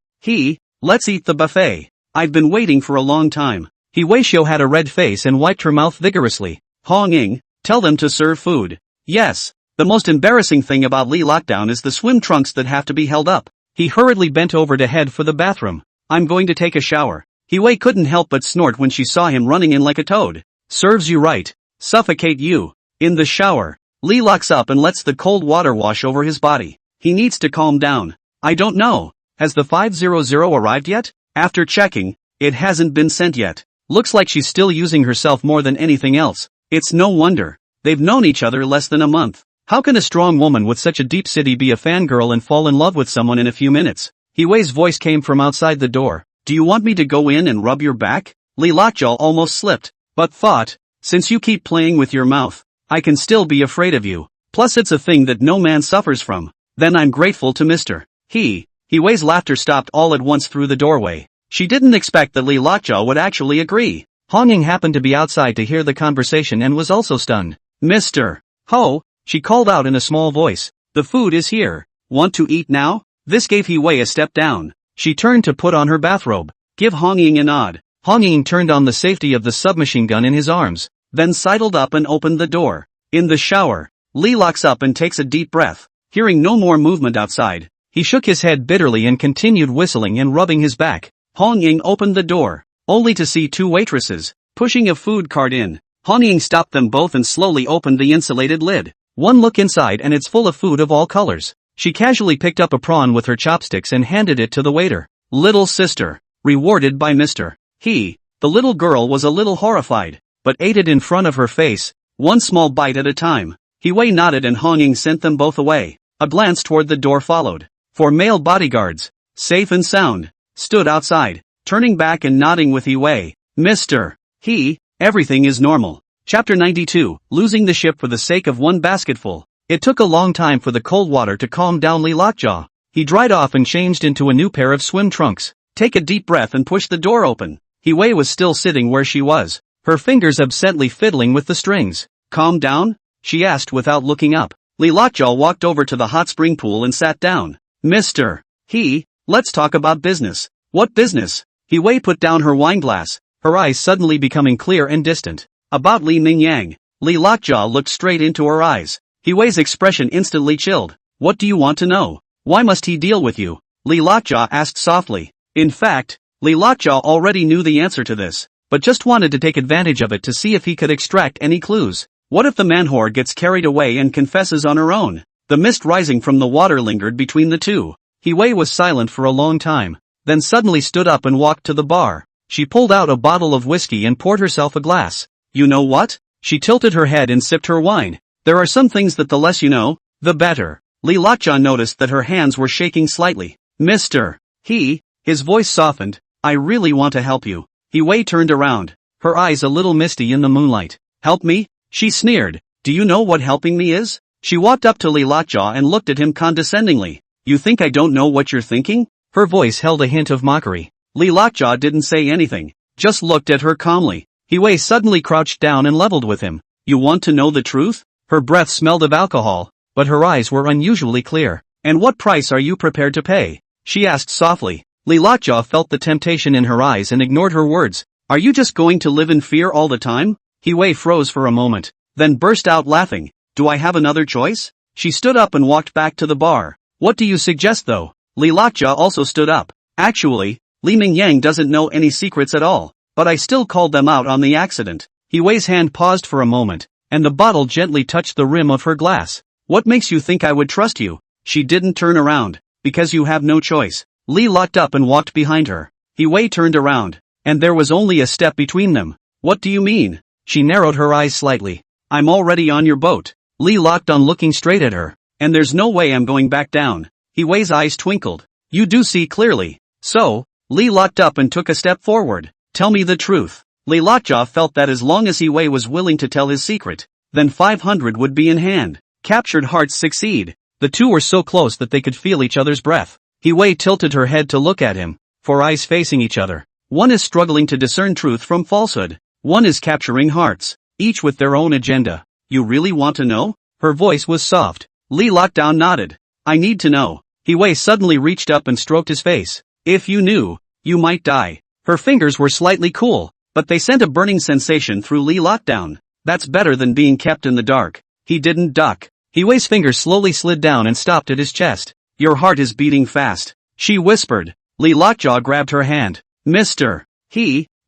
Let's eat the buffet. I've been waiting for a long time. He Wei Xiu had a red face and wiped her mouth vigorously. Hong Ying, tell them to serve food. Yes. The most embarrassing thing about Li Lockdown is the swim trunks that have to be held up. He hurriedly bent over to head for the bathroom. I'm going to take a shower. He Wei couldn't help but snort when she saw him running in like a toad. Serves you right. Suffocate you. In the shower, Li locks up and lets the cold water wash over his body. He needs to calm down. I don't know. Has the 500 arrived yet? After checking, it hasn't been sent yet. Looks like she's still using herself more than anything else. It's no wonder. They've known each other less than a month. How can a strong woman with such a deep city be a fangirl and fall in love with someone in a few minutes? He Wei's voice came from outside the door. Do you want me to go in and rub your back? Li Lockjaw almost slipped, but thought, since you keep playing with your mouth, I can still be afraid of you. Plus it's a thing that no man suffers from. Then I'm grateful to Mr. He Wei's laughter stopped all at once through the doorway. She didn't expect that Li Lockjaw would actually agree. Hong Ying happened to be outside to hear the conversation and was also stunned. Mr. Ho, she called out in a small voice. The food is here. Want to eat now? This gave He Wei a step down. She turned to put on her bathrobe. Give Hong Ying a nod. Hong Ying turned on the safety of the submachine gun in his arms, then sidled up and opened the door. In the shower, Li locks up and takes a deep breath. Hearing no more movement outside, he shook his head bitterly and continued whistling and rubbing his back. Hong Ying opened the door, only to see 2 waitresses, pushing a food cart in. Hong Ying stopped them both and slowly opened the insulated lid. One look inside and it's full of food of all colors. She casually picked up a prawn with her chopsticks and handed it to the waiter. Little sister. Rewarded by Mr. He. The little girl was a little horrified, but ate it in front of her face, one small bite at a time. He Wei nodded and Hong Ying sent them both away. A glance toward the door followed. 4 male bodyguards, safe and sound, stood outside, turning back and nodding with He Wei. Mr. He, everything is normal. Chapter 92, Losing the ship for the sake of one basketful. It took a long time for the cold water to calm down Li Lockjaw. He dried off and changed into a new pair of swim trunks. Take a deep breath and push the door open. He Wei was still sitting where she was, her fingers absently fiddling with the strings. Calm down? She asked without looking up. Li Lockjaw walked over to the hot spring pool and sat down. Mr. He, let's talk about business. What business? He Wei put down her wineglass, her eyes suddenly becoming clear and distant. About Li Mingyang. Li Lockjaw looked straight into her eyes. He Wei's expression instantly chilled. What do you want to know? Why must he deal with you? Li Lockjaw asked softly. In fact, Li Lockjaw already knew the answer to this, but just wanted to take advantage of it to see if he could extract any clues. What if the manhwa gets carried away and confesses on her own? The mist rising from the water lingered between the two. He Wei was silent for a long time, then suddenly stood up and walked to the bar. She pulled out a bottle of whiskey and poured herself a glass. You know what? She tilted her head and sipped her wine. There are some things that the less you know, the better. Li Lockjaw noticed that her hands were shaking slightly. Mr. He, his voice softened, I really want to help you. He Wei turned around, her eyes a little misty in the moonlight. Help me? She sneered. Do you know what helping me is? She walked up to Li Lockjaw and looked at him condescendingly. You think I don't know what you're thinking? Her voice held a hint of mockery. Li Lockjaw didn't say anything, just looked at her calmly. He Wei suddenly crouched down and leveled with him. You want to know the truth? Her breath smelled of alcohol, but her eyes were unusually clear. And what price are you prepared to pay? She asked softly. Li Lockjaw felt the temptation in her eyes and ignored her words. Are you just going to live in fear all the time? He Wei froze for a moment, then burst out laughing. Do I have another choice? She stood up and walked back to the bar. What do you suggest though? Li Lockjaw also stood up. Actually, Li Mingyang doesn't know any secrets at all. but I still called them out on the accident. Hui's hand paused for a moment, and the bottle gently touched the rim of her glass. What makes you think I would trust you? She didn't turn around. Because you have no choice. Lee locked up and walked behind her. Hui turned around, and there was only a step between them. What do you mean? She narrowed her eyes slightly. I'm already on your boat. Lee locked on looking straight at her. And there's no way I'm going back down. Hui's eyes twinkled. You do see clearly. So, Lee locked up and took a step forward. Tell me the truth. Lee Lockjaw felt that as long as Hui was willing to tell his secret, then 500 would be in hand. Captured hearts succeed. The two were so close that they could feel each other's breath. Hui tilted her head to look at him, for eyes facing each other. One is struggling to discern truth from falsehood. One is capturing hearts, each with their own agenda. You really want to know? Her voice was soft. Lee Lockdown nodded. I need to know. Hui suddenly reached up and stroked his face. If you knew, you might die. Her fingers were slightly cool, but they sent a burning sensation through Lee Lockdown. That's better than being kept in the dark. He didn't duck. Hui's fingers slowly slid down and stopped at his chest. Your heart is beating fast, she whispered. Lee Lockjaw grabbed her hand. Mr.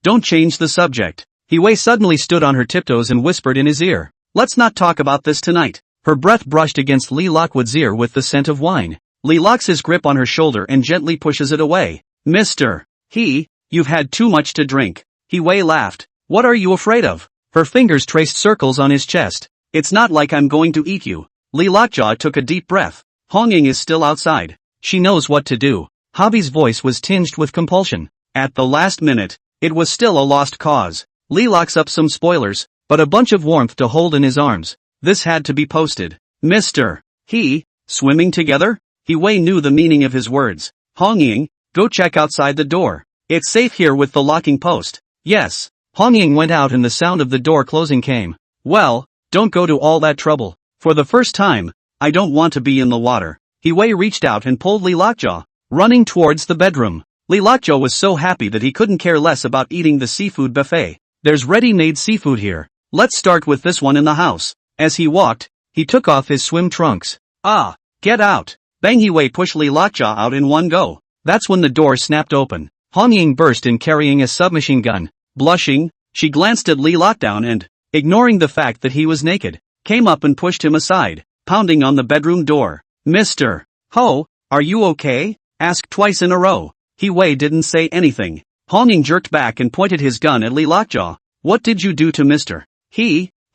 Don't change the subject. Hui suddenly stood on her tiptoes and whispered in his ear. Let's not talk about this tonight. Her breath brushed against Lee Lockwood's ear with the scent of wine. Lee locks his grip on her shoulder and gently pushes it away. Mr. You've had too much to drink. Hui laughed. What are you afraid of? Her fingers traced circles on his chest. It's not like I'm going to eat you. Lee Lockjaw took a deep breath. Honging is still outside. She knows what to do. Hobby's voice was tinged with compulsion. At the last minute, it was still a lost cause. Lee locks up some spoilers, but a bunch of warmth to hold in his arms. This had to be posted. Mr. Swimming together? Hui knew the meaning of his words. Hongying, go check outside the door. It's safe here with the locking post. Yes. Hongying went out and the sound of the door closing came. Well, don't go to all that trouble. For the first time, I don't want to be in the water. Hui reached out and pulled Lee Lockjaw, running towards the bedroom. Lee Lockjaw was so happy that he couldn't care less about eating the seafood buffet. There's ready-made seafood here. Let's start with this one in the house. As he walked, he took off his swim trunks. Ah, get out. Bang! Hui pushed Lee Lockjaw out in one go. That's when the door snapped open. Hongying burst in carrying a submachine gun. Blushing, she glanced at Lee Lockdown and, ignoring the fact that he was naked, came up and pushed him aside, pounding on the bedroom door. Mr. Ho, are you okay? Asked twice in a row. Hui didn't say anything. Hongying jerked back and pointed his gun at Lee Lockjaw. What did you do to Mr.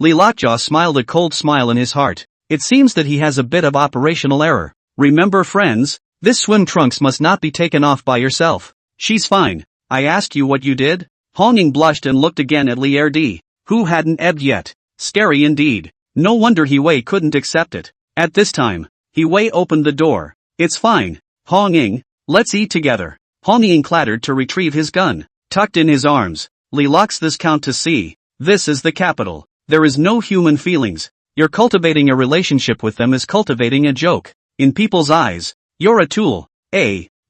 Lee Lockjaw smiled a cold smile in his heart. It seems that he has a bit of operational error. Remember friends, this swim trunks must not be taken off by yourself. She's fine. I asked you what you did? Hongying blushed and looked again at Lee RD, who hadn't ebbed yet. Scary indeed. No wonder Hui couldn't accept it. At this time, Hui opened the door. It's fine. Hongying, let's eat together. Hongying clattered to retrieve his gun. Tucked in his arms, Lee locks this count to C. This is the capital. There is no human feelings. You're cultivating a relationship with them is cultivating a joke. In people's eyes, you're a tool.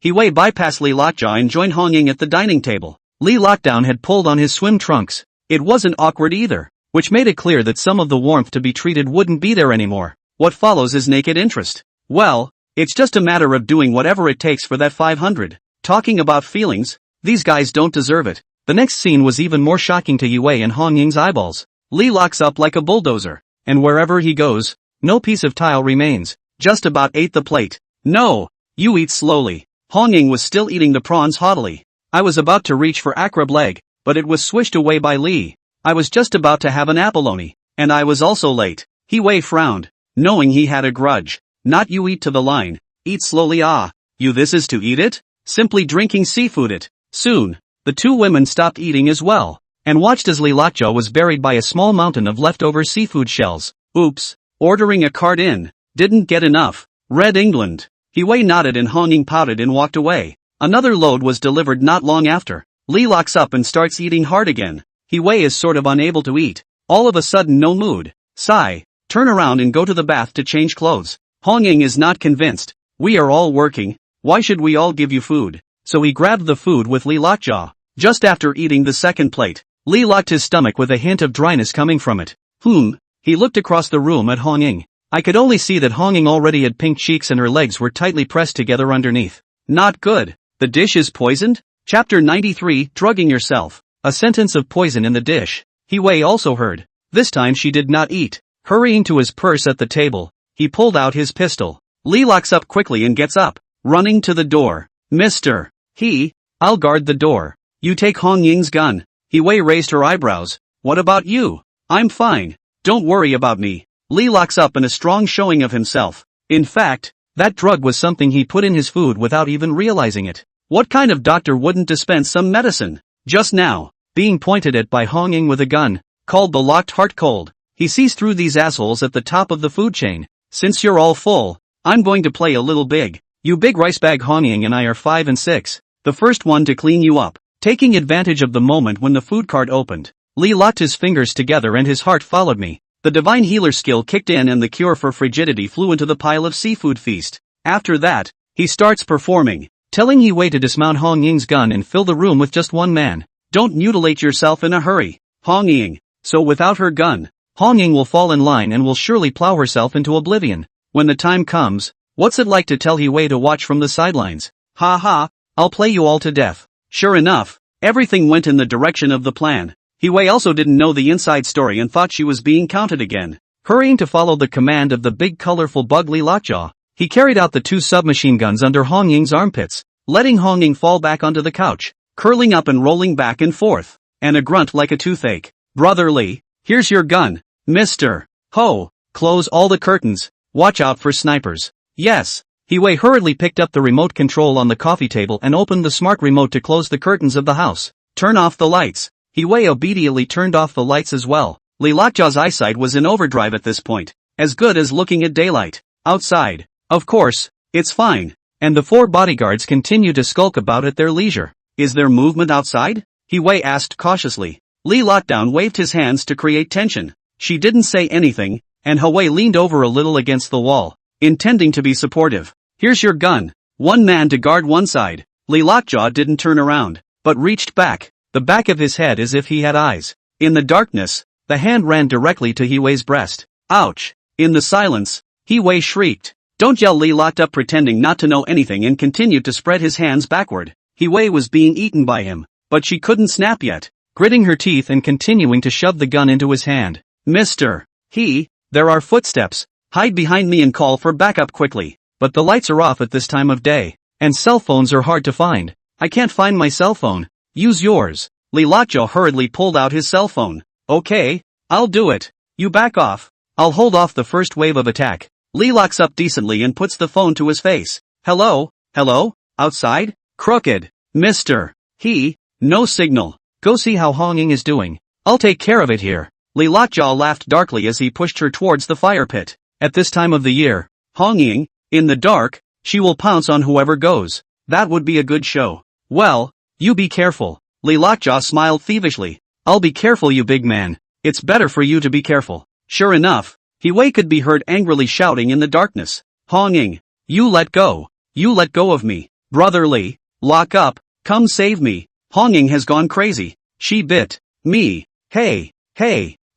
Hui bypassed Lee Lockjaw and joined Hongying at the dining table. Lee Lockdown had pulled on his swim trunks. It wasn't awkward either, which made it clear that some of the warmth to be treated wouldn't be there anymore. What follows is naked interest. Well, it's just a matter of doing whatever it takes for that 500. Talking about feelings, these guys don't deserve it. The next scene was even more shocking to Hui and Hongying's eyeballs. Lee locks up like a bulldozer, and wherever he goes, no piece of tile remains. Just about ate the plate. No, you eat slowly. Hongying was still eating the prawns haughtily. I was about to reach for acrab leg, but it was swished away by Lee. I was just about to have an abalone, and I was also late. Hui frowned, knowing he had a grudge. Not you eat to the line. Eat slowly. Ah, you this is to eat it? Simply drinking seafood it. Soon, the two women stopped eating as well, and watched as Lee Lockjaw was buried by a small mountain of leftover seafood shells. Oops, ordering a cart in. Didn't get enough. Red England. Hui nodded and Hongying pouted and walked away. Another load was delivered not long after. Lee locks up and starts eating hard again. Hui is sort of unable to eat. All of a sudden no mood. Sigh. Turn around and go to the bath to change clothes. Hongying is not convinced. We are all working. Why should we all give you food? So he grabbed the food with Lee Lockjaw. Just after eating the second plate, Lee locked his stomach with a hint of dryness coming from it. He looked across the room at Hongying. I could only see that Hongying already had pink cheeks and her legs were tightly pressed together underneath. Not good. The dish is poisoned? Chapter 93, Drugging Yourself. A sentence of poison in the dish. Huai also heard. This time she did not eat. Hurrying to his purse at the table, he pulled out his pistol. Lee locks up quickly and gets up, running to the door. Mr. I'll guard the door. You take Hong Ying's gun. Huai raised her eyebrows. What about you? I'm fine. Don't worry about me. Lee locks up in a strong showing of himself. In fact, that drug was something he put in his food without even realizing it. What kind of doctor wouldn't dispense some medicine? Just now, being pointed at by Hong Ying with a gun, called the locked heart cold. He sees through these assholes at the top of the food chain. Since you're all full, I'm going to play a little big. You big rice bag. Hong Ying and I are 5 and 6. The first one to clean you up. Taking advantage of the moment when the food cart opened, Lee locked his fingers together and his heart followed me. The divine healer skill kicked in and the cure for frigidity flew into the pile of seafood feast. After that, he starts performing, telling Huai to dismount Hong Ying's gun and fill the room with just one man. Don't mutilate yourself in a hurry, Hong Ying. So without her gun, Hong Ying will fall in line and will surely plow herself into oblivion. When the time comes, what's it like to tell Huai to watch from the sidelines? Ha ha, I'll play you all to death. Sure enough, everything went in the direction of the plan. Huai also didn't know the inside story and thought she was being counted again. Hurrying to follow the command of the big colorful bug Lee Lockjaw, he carried out the 2 submachine guns under Hong Ying's armpits, letting Hong Ying fall back onto the couch, curling up and rolling back and forth, and a grunt like a toothache. Brother Lee, here's your gun, Mr. Ho, close all the curtains, watch out for snipers. Yes. Huai hurriedly picked up the remote control on the coffee table and opened the smart remote to close the curtains of the house. Turn off the lights. Huai obediently turned off the lights as well. Lee Lockjaw's eyesight was in overdrive at this point, as good as looking at daylight. Outside, of course, it's fine, and the 4 bodyguards continue to skulk about at their leisure. Is there movement outside? Huai asked cautiously. Lee Lockdown waved his hands to create tension. She didn't say anything, and Huai leaned over a little against the wall, intending to be supportive. Here's your gun. 1 man to guard one side. Lee Lockjaw didn't turn around, but reached back, the back of his head as if he had eyes. In the darkness, the hand ran directly to Huai's breast. Ouch! In the silence, Huai shrieked. Don't yell. Lee locked up pretending not to know anything and continued to spread his hands backward. Huai was being eaten by him, but she couldn't snap yet, gritting her teeth and continuing to shove the gun into his hand. Mr. There are footsteps. Hide behind me and call for backup quickly. But the lights are off at this time of day, and cell phones are hard to find. I can't find my cell phone. Use yours. Lee Lockjaw hurriedly pulled out his cell phone. Okay, I'll do it. You back off. I'll hold off the first wave of attack. Lee locks up decently and puts the phone to his face. Hello? Outside? Crooked. Mr. No signal. Go see how Hong Ying is doing. I'll take care of it here. Lee Lockjaw laughed darkly as he pushed her towards the fire pit. At this time of the year, Hong Ying, in the dark, she will pounce on whoever goes. That would be a good show. Well, you be careful. Lee Lockjaw smiled thievishly. I'll be careful, you big man. It's better for you to be careful. Sure enough, Huai could be heard angrily shouting in the darkness. Hong Ying, you let go. You let go of me. Brother Lee, lock up. Come save me. Hong Ying has gone crazy. She bit me. Hey,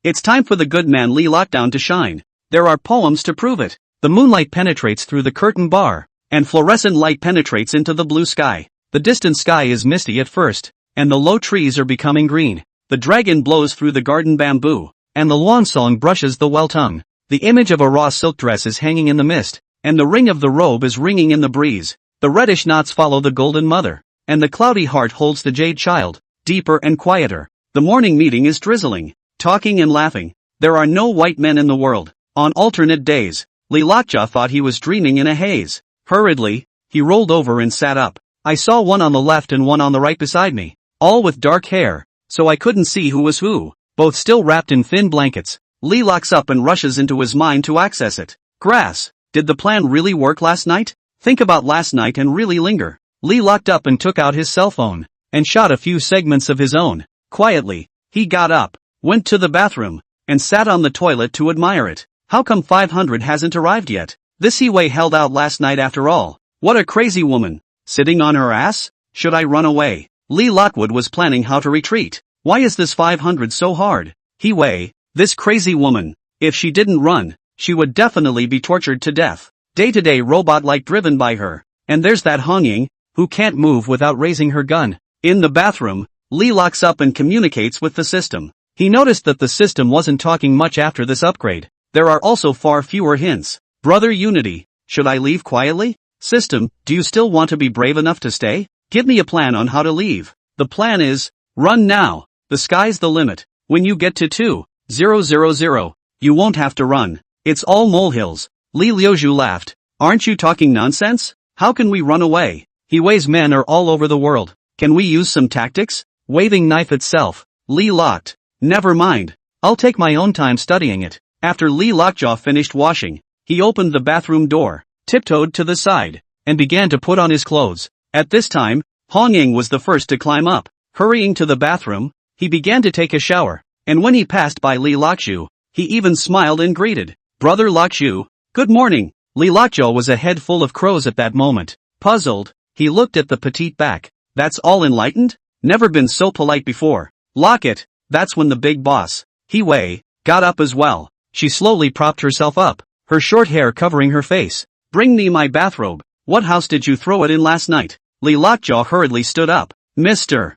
it's time for the good man Lee Lockdown to shine. There are poems to prove it. The moonlight penetrates through the curtain bar, and fluorescent light penetrates into the blue sky. The distant sky is misty at first, and the low trees are becoming green. The dragon blows through the garden bamboo, and the lawn song brushes the well tongue. The image of a raw silk dress is hanging in the mist, and the ring of the robe is ringing in the breeze. The reddish knots follow the golden mother, and the cloudy heart holds the jade child, deeper and quieter. The morning meeting is drizzling, talking and laughing. There are no white men in the world. On alternate days, Lee Lockjaw thought he was dreaming in a haze. Hurriedly, he rolled over and sat up. I saw one on the left and one on the right beside me, all with dark hair, so I couldn't see who was who, both still wrapped in thin blankets. Lee locks up and rushes into his mind to access it. Grass, did the plan really work last night? Think about last night and really linger. Lee locked up and took out his cell phone, and shot a few segments of his own. Quietly, he got up, went to the bathroom, and sat on the toilet to admire it. How come 500 hasn't arrived yet? This Huai held out last night after all. What a crazy woman. Sitting on her ass? Should I run away? Lee Lockwood was planning how to retreat. Why is this 500 so hard? Huai, this crazy woman. If she didn't run, she would definitely be tortured to death. Day-to-day robot-like driven by her. And there's that Hong Ying, who can't move without raising her gun. In the bathroom, Lee locks up and communicates with the system. He noticed that the system wasn't talking much after this upgrade. There are also far fewer hints. Brother Unity, should I leave quietly? System, do you still want to be brave enough to stay? Give me a plan on how to leave. The plan is, run now. The sky's the limit. When you get to 2000, you won't have to run. It's all molehills. Li Liuju laughed. Aren't you talking nonsense? How can we run away? Hui's men are all over the world. Can we use some tactics? Waving knife itself. Li locked. Never mind. I'll take my own time studying it. After Li Lockjaw finished washing, he opened the bathroom door, tiptoed to the side, and began to put on his clothes. At this time, Hong Ying was the first to climb up. Hurrying to the bathroom, he began to take a shower, and when he passed by Li Lockshu, he even smiled and greeted, Brother Lockshu, good morning. Li Lockjaw was a head full of crows at that moment. Puzzled, he looked at the petite back. That's all enlightened? Never been so polite before. Lock it. That's when the big boss, Hui, got up as well. She slowly propped herself up, her short hair covering her face. Bring me my bathrobe. What house did you throw it in last night? Li Lockjaw hurriedly stood up. Mr.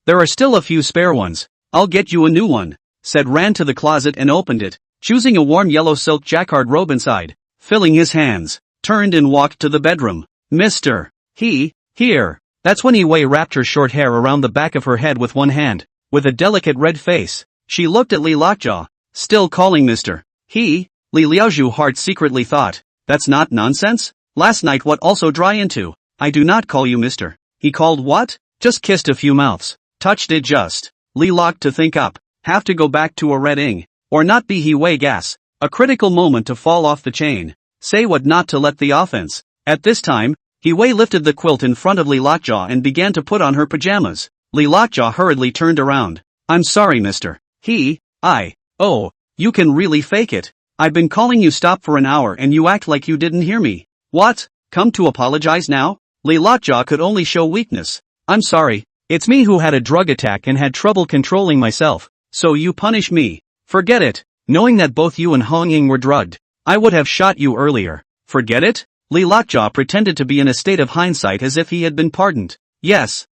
There are still a few spare ones. I'll get you a new one, said ran to the closet and opened it, choosing a warm yellow silk jacquard robe inside, filling his hands, turned and walked to the bedroom. Mr. Here. That's when Hui wrapped her short hair around the back of her head with one hand. With a delicate red face, she looked at Li Lockjaw, still calling Mr. Li Liaoju heart secretly thought, that's not nonsense? Last night what also dry into? I do not call you Mr. He called what? Just kissed a few mouths. Touched it just. Li locked to think up. Have to go back to a red ing. Or not be Hui gas. A critical moment to fall off the chain. Say what not to let the offense. At this time, Hui lifted the quilt in front of Li Lockjaw and began to put on her pajamas. Li Lockjaw hurriedly turned around. I'm sorry Mr. Oh, you can really fake it. I've been calling you stop for an hour and you act like you didn't hear me. What? Come to apologize now? Li Lockjaw could only show weakness. I'm sorry. It's me who had a drug attack and had trouble controlling myself. So you punish me. Forget it. Knowing that both you and Hong Ying were drugged, I would have shot you earlier. Forget it? Li Lockjaw pretended to be in a state of hindsight as if he had been pardoned. Yes.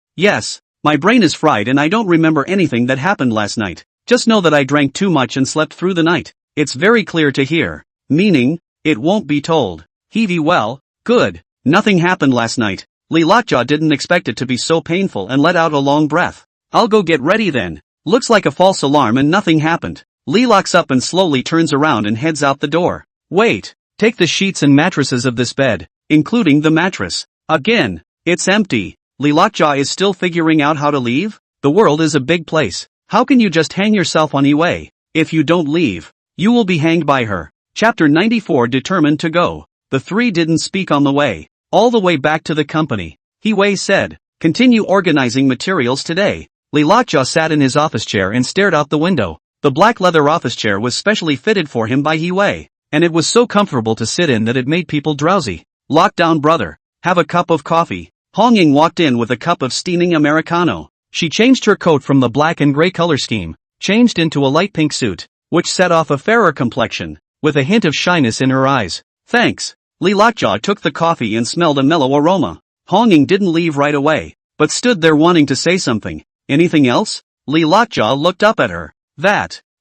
My brain is fried and I don't remember anything that happened last night. Just know that I drank too much and slept through the night. It's very clear to hear. Meaning, it won't be told. Well, good. Nothing happened last night. Li Lockjaw didn't expect it to be so painful and let out a long breath. I'll go get ready then. Looks like a false alarm and nothing happened. Li locks up and slowly turns around and heads out the door. Wait. Take the sheets and mattresses of this bed, including the mattress. Again. It's empty. Li Lockjaw is still figuring out how to leave? The world is a big place. How can you just hang yourself on Hui? If you don't leave, you will be hanged by her. Chapter 94 Determined to go. The three didn't speak on the way. All the way back to the company. Hui said, continue organizing materials today. Li Lockjaw sat in his office chair and stared out the window. The black leather office chair was specially fitted for him by Hui, and it was so comfortable to sit in that it made people drowsy. Lockdown brother. Have a cup of coffee. Hong Ying walked in with a cup of steaming Americano. She changed her coat from the black and gray color scheme, changed into a light pink suit, which set off a fairer complexion, with a hint of shyness in her eyes. Thanks. Li Lockjaw took the coffee and smelled a mellow aroma. Hong Ying didn't leave right away, but stood there wanting to say something. Anything else? Li Lockjaw looked up at her.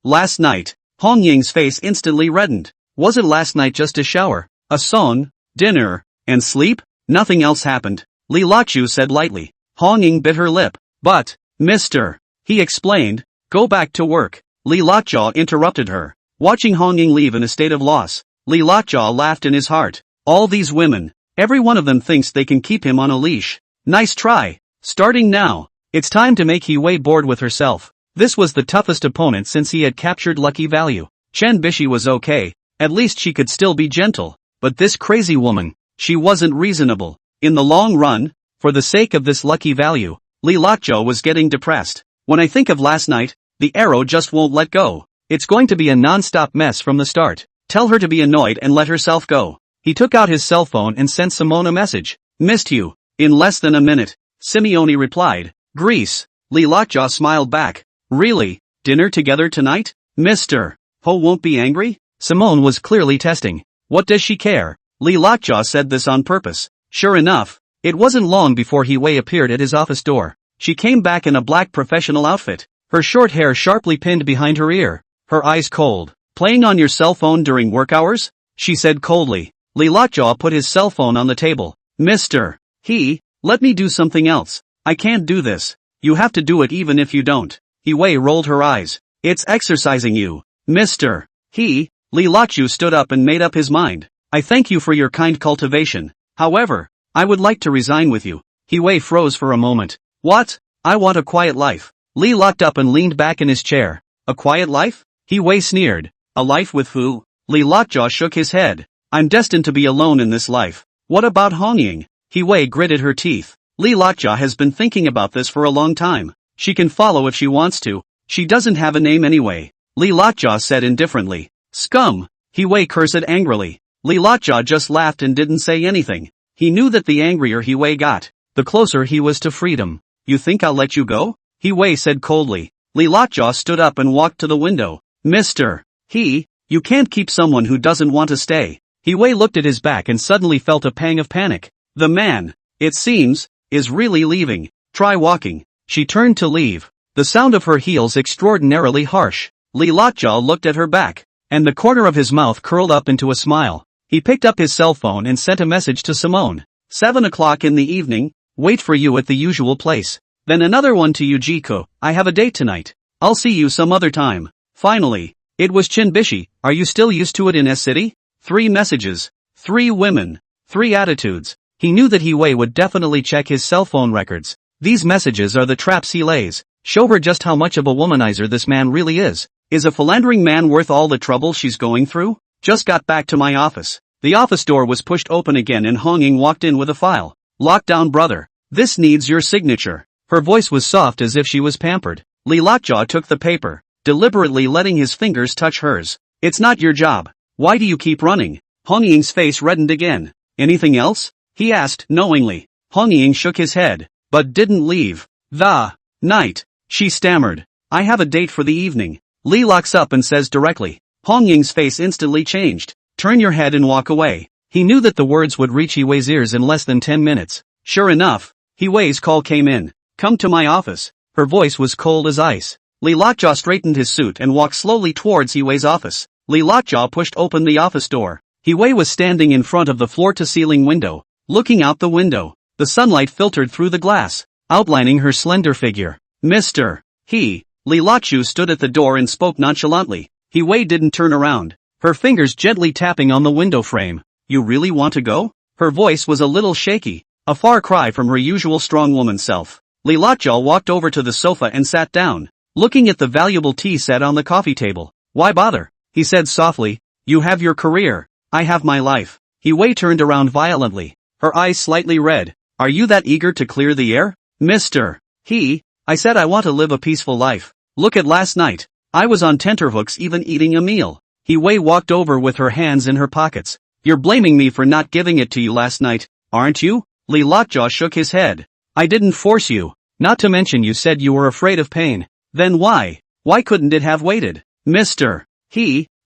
Last night. Hong Ying's face instantly reddened. Was it last night just a shower, a song, dinner, and sleep? Nothing else happened. Li Lockshu said lightly. Hong Ying bit her lip. But, Mr. He explained, go back to work. Li Lockjaw interrupted her. Watching Hong Ying leave in a state of loss, Li Lockjaw laughed in his heart. All these women, every one of them thinks they can keep him on a leash. Nice try. Starting now. It's time to make Hui bored with herself. This was the toughest opponent since he had captured Lucky Value. Chen Bishi was okay, at least she could still be gentle. But this crazy woman, she wasn't reasonable. In the long run, for the sake of this Lucky Value, Li Lockjaw was getting depressed. When I think of last night, the arrow just won't let go. It's going to be a non-stop mess from the start. Tell her to be annoyed and let herself go. He took out his cell phone and sent Simone a message. Missed you. In less than a minute. Simone replied. Greece. Li Lockjaw smiled back. Really? Dinner together tonight? Mr. Ho won't be angry? Simone was clearly testing. What does she care? Li Lockjaw said this on purpose. Sure enough, it wasn't long before Hui appeared at his office door. She came back in a black professional outfit, her short hair sharply pinned behind her ear, her eyes cold. Playing on your cell phone during work hours? She said coldly. Li Lockjaw put his cell phone on the table. Mr. Let me do something else. I can't do this. You have to do it even if you don't. Wei rolled her eyes. It's exercising you. Mr. Li Lockjaw stood up and made up his mind. I thank you for your kind cultivation. However, I would like to resign with you. Wei froze for a moment. What? I want a quiet life. Li locked up and leaned back in his chair. A quiet life? Wei sneered. A life with who? Li Lockjaw shook his head. I'm destined to be alone in this life. What about Hongying? Wei gritted her teeth. Li Lockjaw has been thinking about this for a long time. She can follow if she wants to. She doesn't have a name anyway. Li Lockjaw said indifferently. Scum! Wei cursed angrily. Li Lockjaw just laughed and didn't say anything. He knew that the angrier Wei got, the closer he was to freedom. You think I'll let you go? Wei said coldly. Li Lockjaw stood up and walked to the window. Mr. You can't keep someone who doesn't want to stay. Wei looked at his back and suddenly felt a pang of panic. The man, it seems, is really leaving. Try walking. She turned to leave. The sound of her heels extraordinarily harsh. Li Lockjaw looked at her back, and the corner of his mouth curled up into a smile. He picked up his cell phone and sent a message to Simone. 7 o'clock in the evening, wait for you at the usual place. Then another one to Yujiko. I have a date tonight. I'll see you some other time. Finally, it was Chen Bishi. Are you still used to it in S-City? 3 messages, 3 women, 3 attitudes. He knew that Wei would definitely check his cell phone records. These messages are the traps he lays. Show her just how much of a womanizer this man really is. Is a philandering man worth all the trouble she's going through? Just got back to my office. The office door was pushed open again and Hongying walked in with a file. Lockdown brother. This needs your signature. Her voice was soft as if she was pampered. Li Lockjaw took the paper, deliberately letting his fingers touch hers. It's not your job. Why do you keep running? Hongying's face reddened again. Anything else? He asked knowingly. Hongying shook his head, but didn't leave. The night, she stammered. I have a date for the evening. Li locks up and says directly. Hongying's face instantly changed. Turn your head and walk away. He knew that the words would reach Wei's ears in less than 10 minutes. Sure enough, Wei's call came in. Come to my office. Her voice was cold as ice. Li Lockjaw straightened his suit and walked slowly towards Wei's office. Li Lockjaw pushed open the office door. Wei was standing in front of the floor-to-ceiling window, looking out the window. The sunlight filtered through the glass, outlining her slender figure. Mr. Li Lockjaw stood at the door and spoke nonchalantly. Wei didn't turn around, her fingers gently tapping on the window frame. You really want to go? Her voice was a little shaky, a far cry from her usual strong woman self. Li Lockjaw walked over to the sofa and sat down, looking at the valuable tea set on the coffee table. Why bother? He said softly. You have your career. I have my life. Wei turned around violently, her eyes slightly red. Are you that eager to clear the air? Mr. I said I want to live a peaceful life. Look at last night. I was on tenterhooks even eating a meal. Wei walked over with her hands in her pockets. You're blaming me for not giving it to you last night, aren't you? Li Lockjaw shook his head. I didn't force you. Not to mention you said you were afraid of pain. Then why? Why couldn't it have waited? Mr.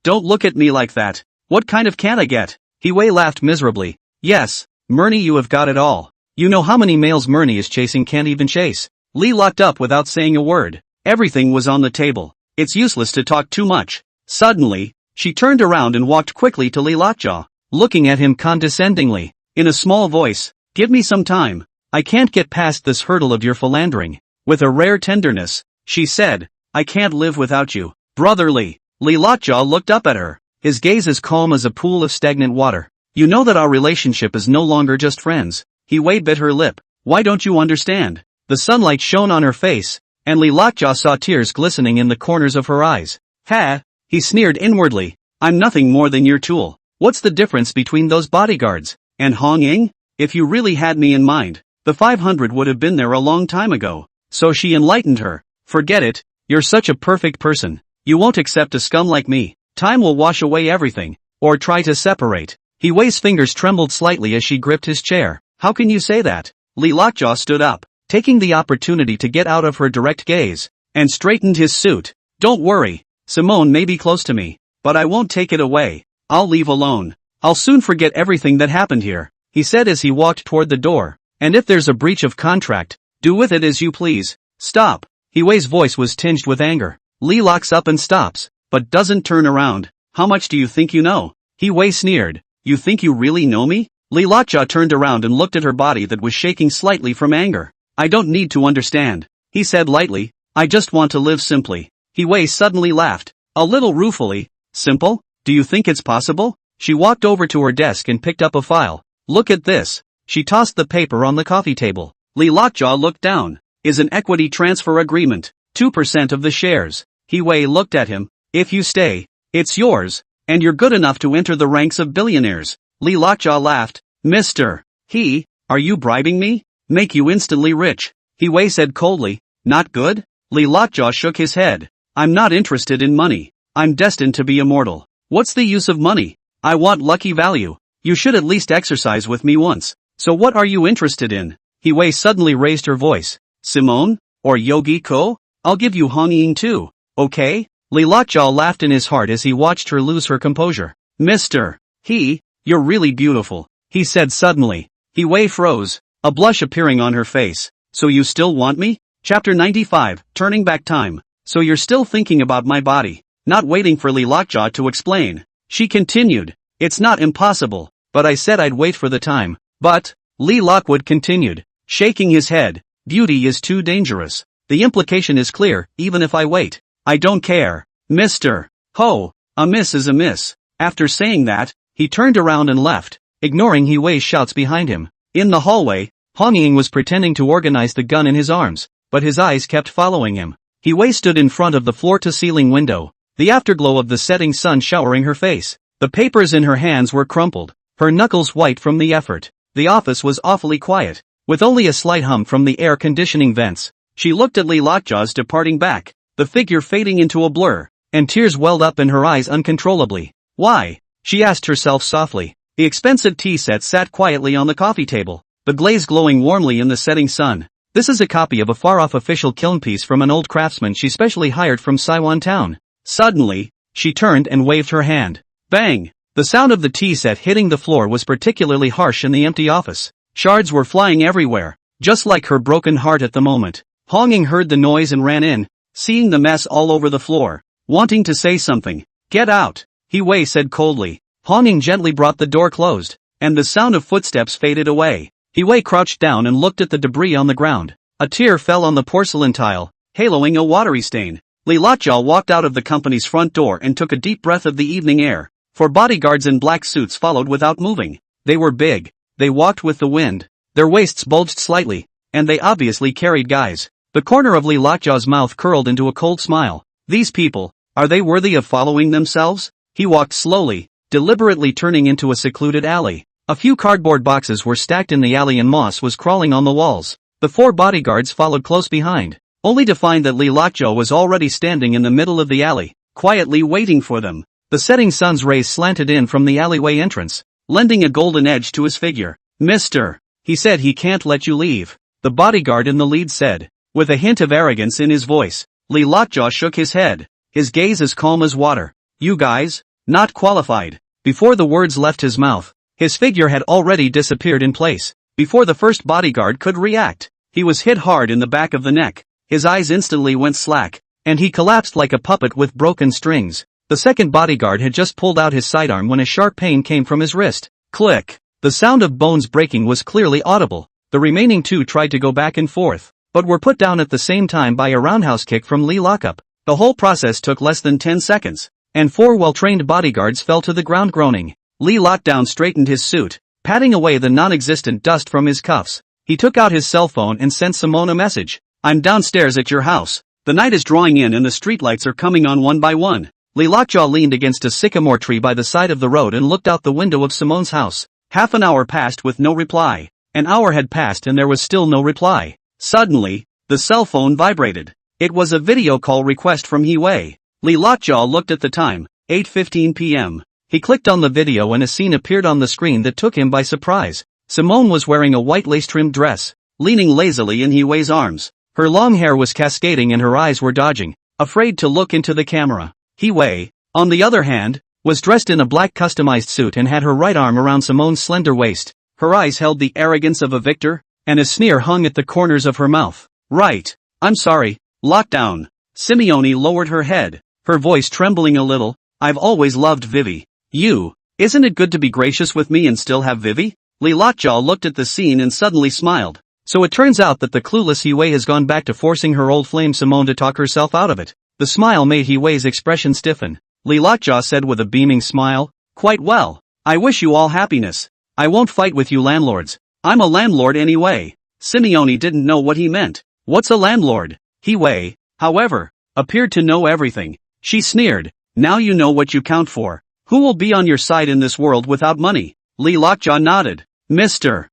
Don't look at me like that. What kind of cat I get? Wei laughed miserably. Yes, Murney, you have got it all. You know how many males Murney is chasing can't even chase. Li locked up without saying a word. Everything was on the table. It's useless to talk too much. Suddenly, she turned around and walked quickly to Li Lockjaw, looking at him condescendingly. In a small voice, give me some time. I can't get past this hurdle of your philandering. With a rare tenderness, she said, I can't live without you. Brotherly. Li Lockjaw looked up at her, his gaze as calm as a pool of stagnant water. You know that our relationship is no longer just friends. Wei bit her lip. Why don't you understand? The sunlight shone on her face, and Li Lockjaw saw tears glistening in the corners of her eyes. Ha! He sneered inwardly. I'm nothing more than your tool. What's the difference between those bodyguards and Hongying? If you really had me in mind, the 500 would have been there a long time ago. So she enlightened her. Forget it. You're such a perfect person. You won't accept a scum like me. Time will wash away everything, or try to separate. Wei's fingers trembled slightly as she gripped his chair. How can you say that? Li Lockjaw stood up, taking the opportunity to get out of her direct gaze, and straightened his suit. Don't worry. Simone may be close to me, but I won't take it away. I'll leave alone. I'll soon forget everything that happened here, he said as he walked toward the door. And if there's a breach of contract, Do with it as you please. Stop. Hiwei's voice was tinged with anger. Lee locks up and stops, but doesn't turn around. How much do you think you know? Hiwei sneered. You think you really know me? Lee Lockjaw turned around and looked at her body that was shaking slightly from anger. I don't need to understand, he said lightly. I just want to live simply. Hiwei suddenly laughed, a little ruefully. Simple? Do you think it's possible? She walked over to her desk and picked up a file. Look at this. She tossed the paper on the coffee table. Lee Lockjaw looked down. Is an equity transfer agreement. 2% of the shares. Hiwei looked at him. If you stay, it's yours, and you're good enough to enter the ranks of billionaires. Lee Lockjaw laughed. Mr. He, are you bribing me? Make you instantly rich. Hiwei said coldly. Not good? Lee Lockjaw shook his head. I'm not interested in money. I'm destined to be immortal. What's the use of money? I want lucky value. You should at least exercise with me once. So what are you interested in? Hiwei suddenly raised her voice. Simone? Or Yogi Ko? I'll give you Hong-ying too. Okay? Lee Lockjaw laughed in his heart as he watched her lose her composure. Mr. He, you're really beautiful, he said suddenly. Hiwei froze, a blush appearing on her face. So you still want me? Chapter 95, Turning Back Time. So you're still thinking about my body. Not waiting for Lee Lockjaw to explain, she continued. It's not impossible, but I said I'd wait for the time. But, Lee Lockwood continued, shaking his head, beauty is too dangerous. The implication is clear, even if I wait. I don't care. Mr. Ho, a miss is a miss. After saying that, he turned around and left, ignoring Hiwei's shouts behind him. In the hallway, Hong-ying was pretending to organize the gun in his arms, but his eyes kept following him. Hiwei stood in front of the floor-to-ceiling window, the afterglow of the setting sun showering her face. The papers in her hands were crumpled, her knuckles white from the effort. The office was awfully quiet, with only a slight hum from the air conditioning vents. She looked at Lee Lockjaw's departing back, the figure fading into a blur, and tears welled up in her eyes uncontrollably. Why? She asked herself softly. The expensive tea set sat quietly on the coffee table, the glaze glowing warmly in the setting sun. This is a copy of a far-off official kiln piece from an old craftsman she specially hired from Saiwan Town. Suddenly, she turned and waved her hand. Bang! The sound of the tea set hitting the floor was particularly harsh in the empty office. Shards were flying everywhere, just like her broken heart at the moment. Hong-ying heard the noise and ran in, seeing the mess all over the floor, wanting to say something. Get out, Hiwei said coldly. Hong-ying gently brought the door closed, and the sound of footsteps faded away. Hiwei crouched down and looked at the debris on the ground. A tear fell on the porcelain tile, haloing a watery stain. Lee Lockjaw walked out of the company's front door and took a deep breath of the evening air. Four bodyguards in black suits followed without moving. They were big. They walked with the wind. Their waists bulged slightly, and they obviously carried guys. The corner of Lee Lockjaw's mouth curled into a cold smile. These people, are they worthy of following themselves? He walked slowly, deliberately turning into a secluded alley. A few cardboard boxes were stacked in the alley and moss was crawling on the walls. The four bodyguards followed close behind, only to find that Lee Lockjaw was already standing in the middle of the alley, quietly waiting for them. The setting sun's rays slanted in from the alleyway entrance, lending a golden edge to his figure. Mister, he said, he can't let you leave, the bodyguard in the lead said, with a hint of arrogance in his voice. Lee Lockjaw shook his head, his gaze as calm as water. You guys, not qualified. Before the words left his mouth, his figure had already disappeared in place. Before the first bodyguard could react, he was hit hard in the back of the neck. His eyes instantly went slack, and he collapsed like a puppet with broken strings. The second bodyguard had just pulled out his sidearm when a sharp pain came from his wrist. Click! The sound of bones breaking was clearly audible. The remaining two tried to go back and forth, but were put down at the same time by a roundhouse kick from Lee Lockup. The whole process took less than 10 seconds, and four well-trained bodyguards fell to the ground groaning. Lee Lockdown straightened his suit, patting away the non-existent dust from his cuffs. He took out his cell phone and sent Simone a message. I'm downstairs at your house. The night is drawing in and the streetlights are coming on one by one. Lee Lockjaw leaned against a sycamore tree by the side of the road and looked out the window of Simone's house. Half an hour passed with no reply. An hour had passed and there was still no reply. Suddenly, the cell phone vibrated. It was a video call request from Hiwei. Lee Lockjaw looked at the time, 8:15 p.m. He clicked on the video and a scene appeared on the screen that took him by surprise. Simone was wearing a white lace-trimmed dress, leaning lazily in Hiwei's arms. Her long hair was cascading and her eyes were dodging, afraid to look into the camera. Hiwei, on the other hand, was dressed in a black customized suit and had her right arm around Simone's slender waist. Her eyes held the arrogance of a victor. and a sneer hung at the corners of her mouth. Right. I'm sorry. Lockdown. Simone lowered her head, her voice trembling a little. I've always loved Vivi. Isn't it good to be gracious with me and still have Vivi? Li Lockjaw looked at the scene and suddenly smiled. So it turns out that the clueless Huai has gone back to forcing her old flame Simone to talk herself out of it. The smile made Huai's expression stiffen. Li Lockjaw said with a beaming smile, quite well. I wish you all happiness. I won't fight with you landlords. I'm a landlord anyway. Simone didn't know what he meant. What's a landlord? Huai, however, appeared to know everything. She sneered. Now you know what you count for. Who will be on your side in this world without money? Li Lockjaw nodded. Mr.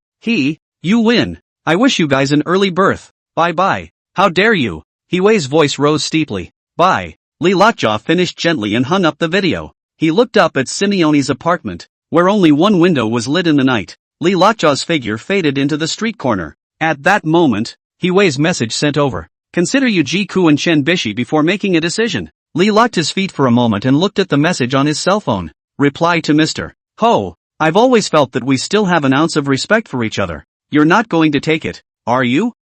You win. I wish you guys an early birth. Bye-bye. How dare you? Huai's voice rose steeply. Bye. Li Lockjaw finished gently and hung up the video. He looked up at Simone's apartment, where only one window was lit in the night. Li Lockjaw's figure faded into the street corner. At that moment, Huai's message sent over. Consider Yuji-ku and Chen Bishi before making a decision. Li locked his feet for a moment and looked at the message on his cell phone. Reply to Mr. Ho. I've always felt that we still have an ounce of respect for each other. You're not going to take it, are you?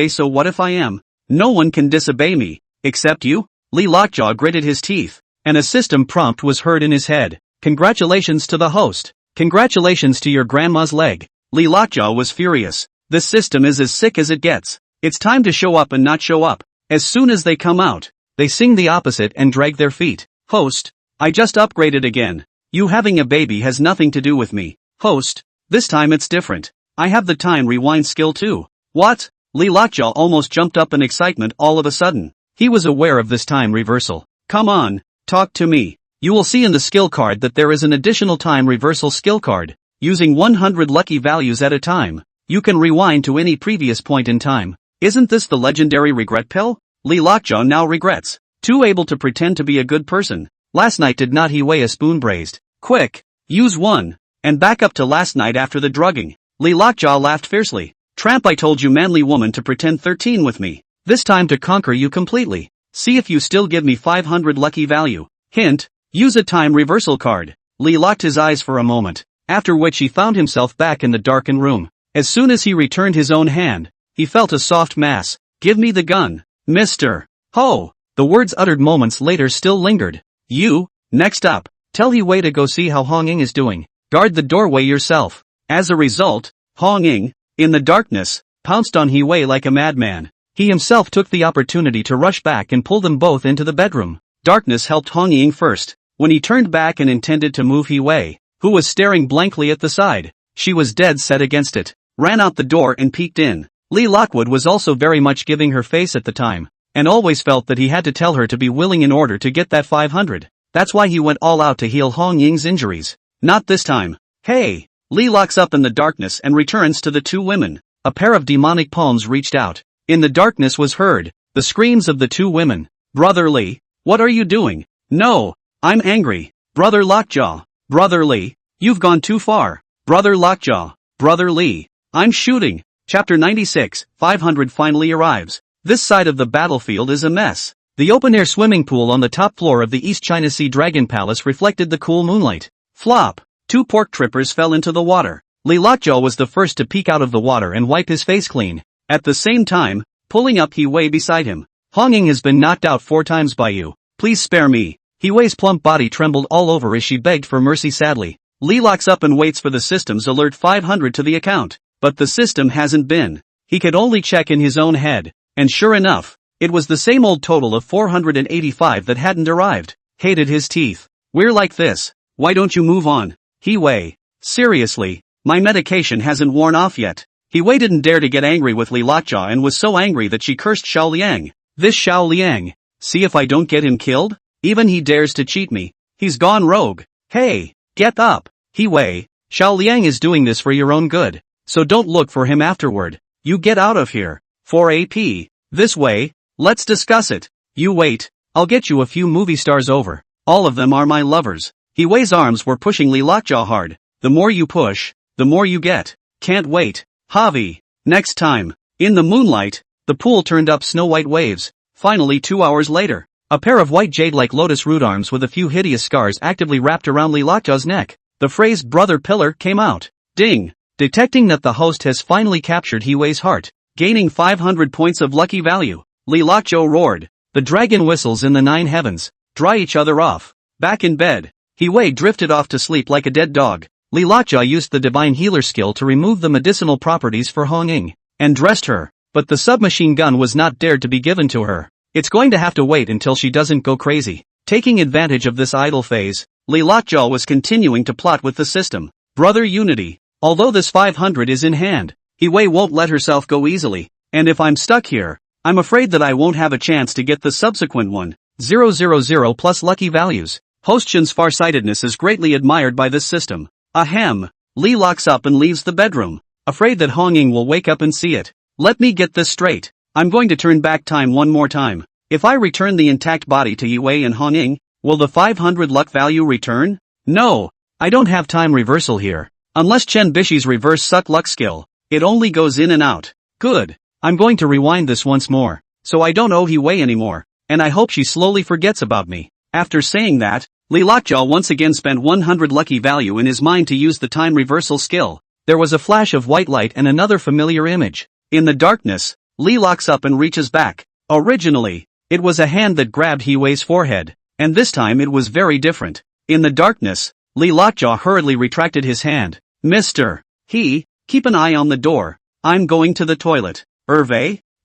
So what if I am? No one can disobey me, except you? Li Lockjaw gritted his teeth, and a system prompt was heard in his head. Congratulations to the host. Congratulations to your grandma's leg. Li Lockjaw was furious. This system is as sick as it gets. It's time to show up and not show up. As soon as they come out, they sing the opposite and drag their feet. Host, I just upgraded again. You having a baby has nothing to do with me. Host, this time it's different. I have the time rewind skill too. What? Li Lockjaw almost jumped up in excitement all of a sudden. He was aware of this time reversal. Come on, talk to me. You will see in the skill card that there is an additional time reversal skill card. Using 100 lucky values at a time, you can rewind to any previous point in time. Isn't this the legendary regret pill? Li Lockjaw now regrets. Too able to pretend to be a good person. Last night did not he weigh a spoon braised? Quick, use one, and back up to last night after the drugging. Li Lockjaw laughed fiercely. Tramp, I told you manly woman to pretend 13 with me. This time to conquer you completely. See if you still give me 500 lucky value. Hint, use a time reversal card. Li locked his eyes for a moment, after which he found himself back in the darkened room. As soon as he returned his own hand, he felt a soft mass. Give me the gun, Mr. Ho. The words uttered moments later still lingered. Next up, tell Huai to go see how Hong Ying is doing. Guard the doorway yourself. As a result, Hong Ying, in the darkness, pounced on Huai like a madman. He himself took the opportunity to rush back and pull them both into the bedroom. Darkness helped Hong Ying first. When he turned back and intended to move Huai, who was staring blankly at the side, she was dead set against it, ran out the door and peeked in. Li Lockwood was also very much giving her face at the time, and always felt that he had to tell her to be willing in order to get that 500. That's why he went all out to heal Hong Ying's injuries. Not this time. Hey! Li locks up in the darkness and returns to the two women. A pair of demonic palms reached out. In the darkness was heard the screams of the two women. Brother Li, what are you doing? No, I'm angry. Brother Lockjaw. Brother Li, you've gone too far. Brother Lockjaw. Brother Li, I'm shooting. Chapter 96, 500 finally arrives. This side of the battlefield is a mess. The open-air swimming pool on the top floor of the East China Sea Dragon Palace reflected the cool moonlight. Flop! 2 pork trippers fell into the water. Li Lockjaw was the first to peek out of the water and wipe his face clean. At the same time, pulling up Huai beside him. Hong Ying has been knocked out 4 times by you. Please spare me. Huai's plump body trembled all over as she begged for mercy sadly. Li locks up and waits for the system's alert 500 to the account. But the system hasn't been. He could only check in his own head. And sure enough, it was the same old total of 485 that hadn't arrived. Hated his teeth. We're like this. Why don't you move on? Huai. Seriously, my medication hasn't worn off yet. Huai didn't dare to get angry with Li Lockjaw and was so angry that she cursed Xiao Liang. This Xiao Liang. See if I don't get him killed? Even he dares to cheat me. He's gone rogue. Hey, get up. Huai, Xiao Liang is doing this for your own good. So don't look for him afterward. You get out of here. 4 AP. This way. Let's discuss it. You wait. I'll get you a few movie stars over. All of them are my lovers. Huai's arms were pushing Li Lockjaw hard. The more you push, the more you get. Can't wait. Javi. Next time. In the moonlight, the pool turned up snow-white waves. Finally 2 hours later, a pair of white jade-like lotus root arms with a few hideous scars actively wrapped around Li Lockjaw's neck. The phrase brother pillar came out. Ding. detecting that the host has finally captured Hiwei's heart, gaining 500 points of lucky value. Li Lockjaw roared. The dragon whistles in the 9 heavens. Dry each other off. Back in bed, Hiwei drifted off to sleep like a dead dog. Li Lockjaw used the divine healer skill to remove the medicinal properties for Hong Ying, and dressed her, but the submachine gun was not dared to be given to her. It's going to have to wait until she doesn't go crazy. Taking advantage of this idle phase, Li Lockjaw was continuing to plot with the system. Brother Unity. Although this 500 is in hand, Hiwei won't let herself go easily, and if I'm stuck here, I'm afraid that I won't have a chance to get the subsequent one. 000 plus lucky values. Host Chen's farsightedness is greatly admired by this system. Ahem. Li locks up and leaves the bedroom, afraid that Hong Ying will wake up and see it. Let me get this straight. I'm going to turn back time one more time. If I return the intact body to Hiwei and Hong Ying, will the 500 luck value return? No. I don't have time reversal here. Unless Chen Bishi's reverse suck luck skill, it only goes in and out. Good. I'm going to rewind this once more, so I don't owe Hiwei anymore, and I hope she slowly forgets about me. After saying that, Li Lockjaw once again spent 100 lucky value in his mind to use the time reversal skill. There was a flash of white light and another familiar image. In the darkness, Li locks up and reaches back. Originally, it was a hand that grabbed Hiwei's forehead, and this time it was very different. In the darkness, Li Lockjaw hurriedly retracted his hand. Mr. He, keep an eye on the door. I'm going to the toilet.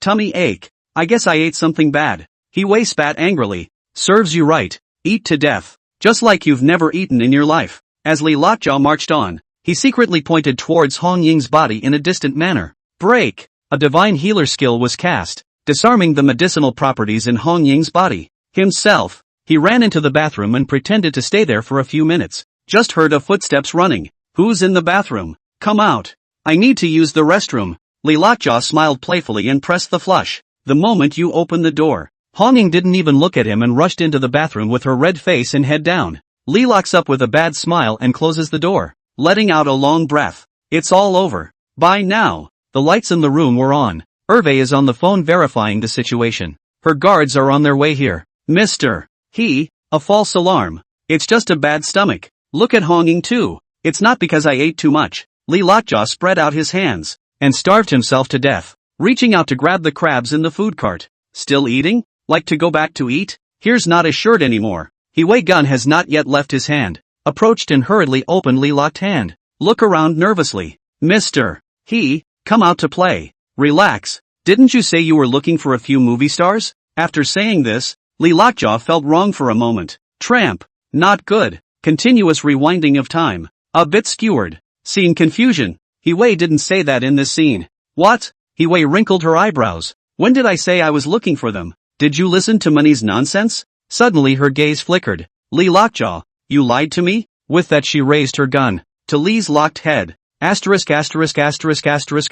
Tummy ache. I guess I ate something bad. Hiwei spat angrily. Serves you right. Eat to death. Just like you've never eaten in your life. As Li Lockjaw marched on, he secretly pointed towards Hong Ying's body in a distant manner. Break! A divine healer skill was cast, disarming the medicinal properties in Hong Ying's body. Himself, he ran into the bathroom and pretended to stay there for a few minutes. Just heard of footsteps running. Who's in the bathroom? Come out. I need to use the restroom. Li Lockjaw smiled playfully and pressed the flush. The moment you open the door, Hong Ying didn't even look at him and rushed into the bathroom with her red face and head down. Li locks up with a bad smile and closes the door, letting out a long breath. It's all over. By now, the lights in the room were on. Hervé is on the phone verifying the situation. Her guards are on their way here. Mr. He, a false alarm. It's just a bad stomach. Look at Hong Ying too. It's not because I ate too much. Li Lockjaw spread out his hands and starved himself to death, reaching out to grab the crabs in the food cart. Still eating? Like to go back to eat? Here's not a shirt anymore. Hiwei gun has not yet left his hand. Approached and hurriedly opened Li locked hand. Look around nervously. Mr. He, come out to play. Relax. Didn't you say you were looking for a few movie stars? After saying this, Li Lockjaw felt wrong for a moment. Tramp. Not good. Continuous rewinding of time. A bit skewered. Seeing confusion. Hiwei didn't say that in this scene. What? Hiwei wrinkled her eyebrows. When did I say I was looking for them? Did you listen to Money's nonsense? Suddenly her gaze flickered. Li Lockjaw, you lied to me? With that she raised her gun to Li's locked head. Asterisk.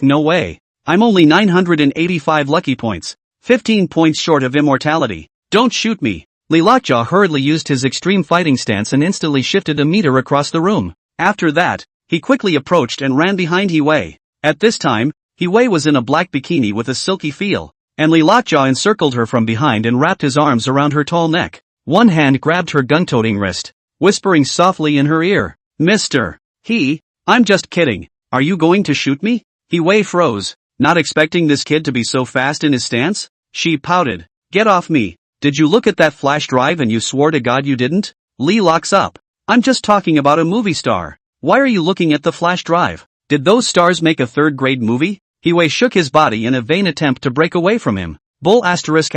No way. I'm only 985 lucky points. 15 points short of immortality. Don't shoot me. Li Lockjaw hurriedly used his extreme fighting stance and instantly shifted a meter across the room. After that, he quickly approached and ran behind Hiwei. At this time, Hiwei was in a black bikini with a silky feel, and Li Lockjaw encircled her from behind and wrapped his arms around her tall neck. One hand grabbed her gun-toting wrist, whispering softly in her ear. Mr. He, I'm just kidding. Are you going to shoot me? Hiwei froze, not expecting this kid to be so fast in his stance. She pouted. Get off me. Did you look at that flash drive and you swore to God you didn't? Li locks up. I'm just talking about a movie star. Why are you looking at the flash drive? Did those stars make a third-grade movie? Hiwei shook his body in a vain attempt to break away from him. Bull asterisk.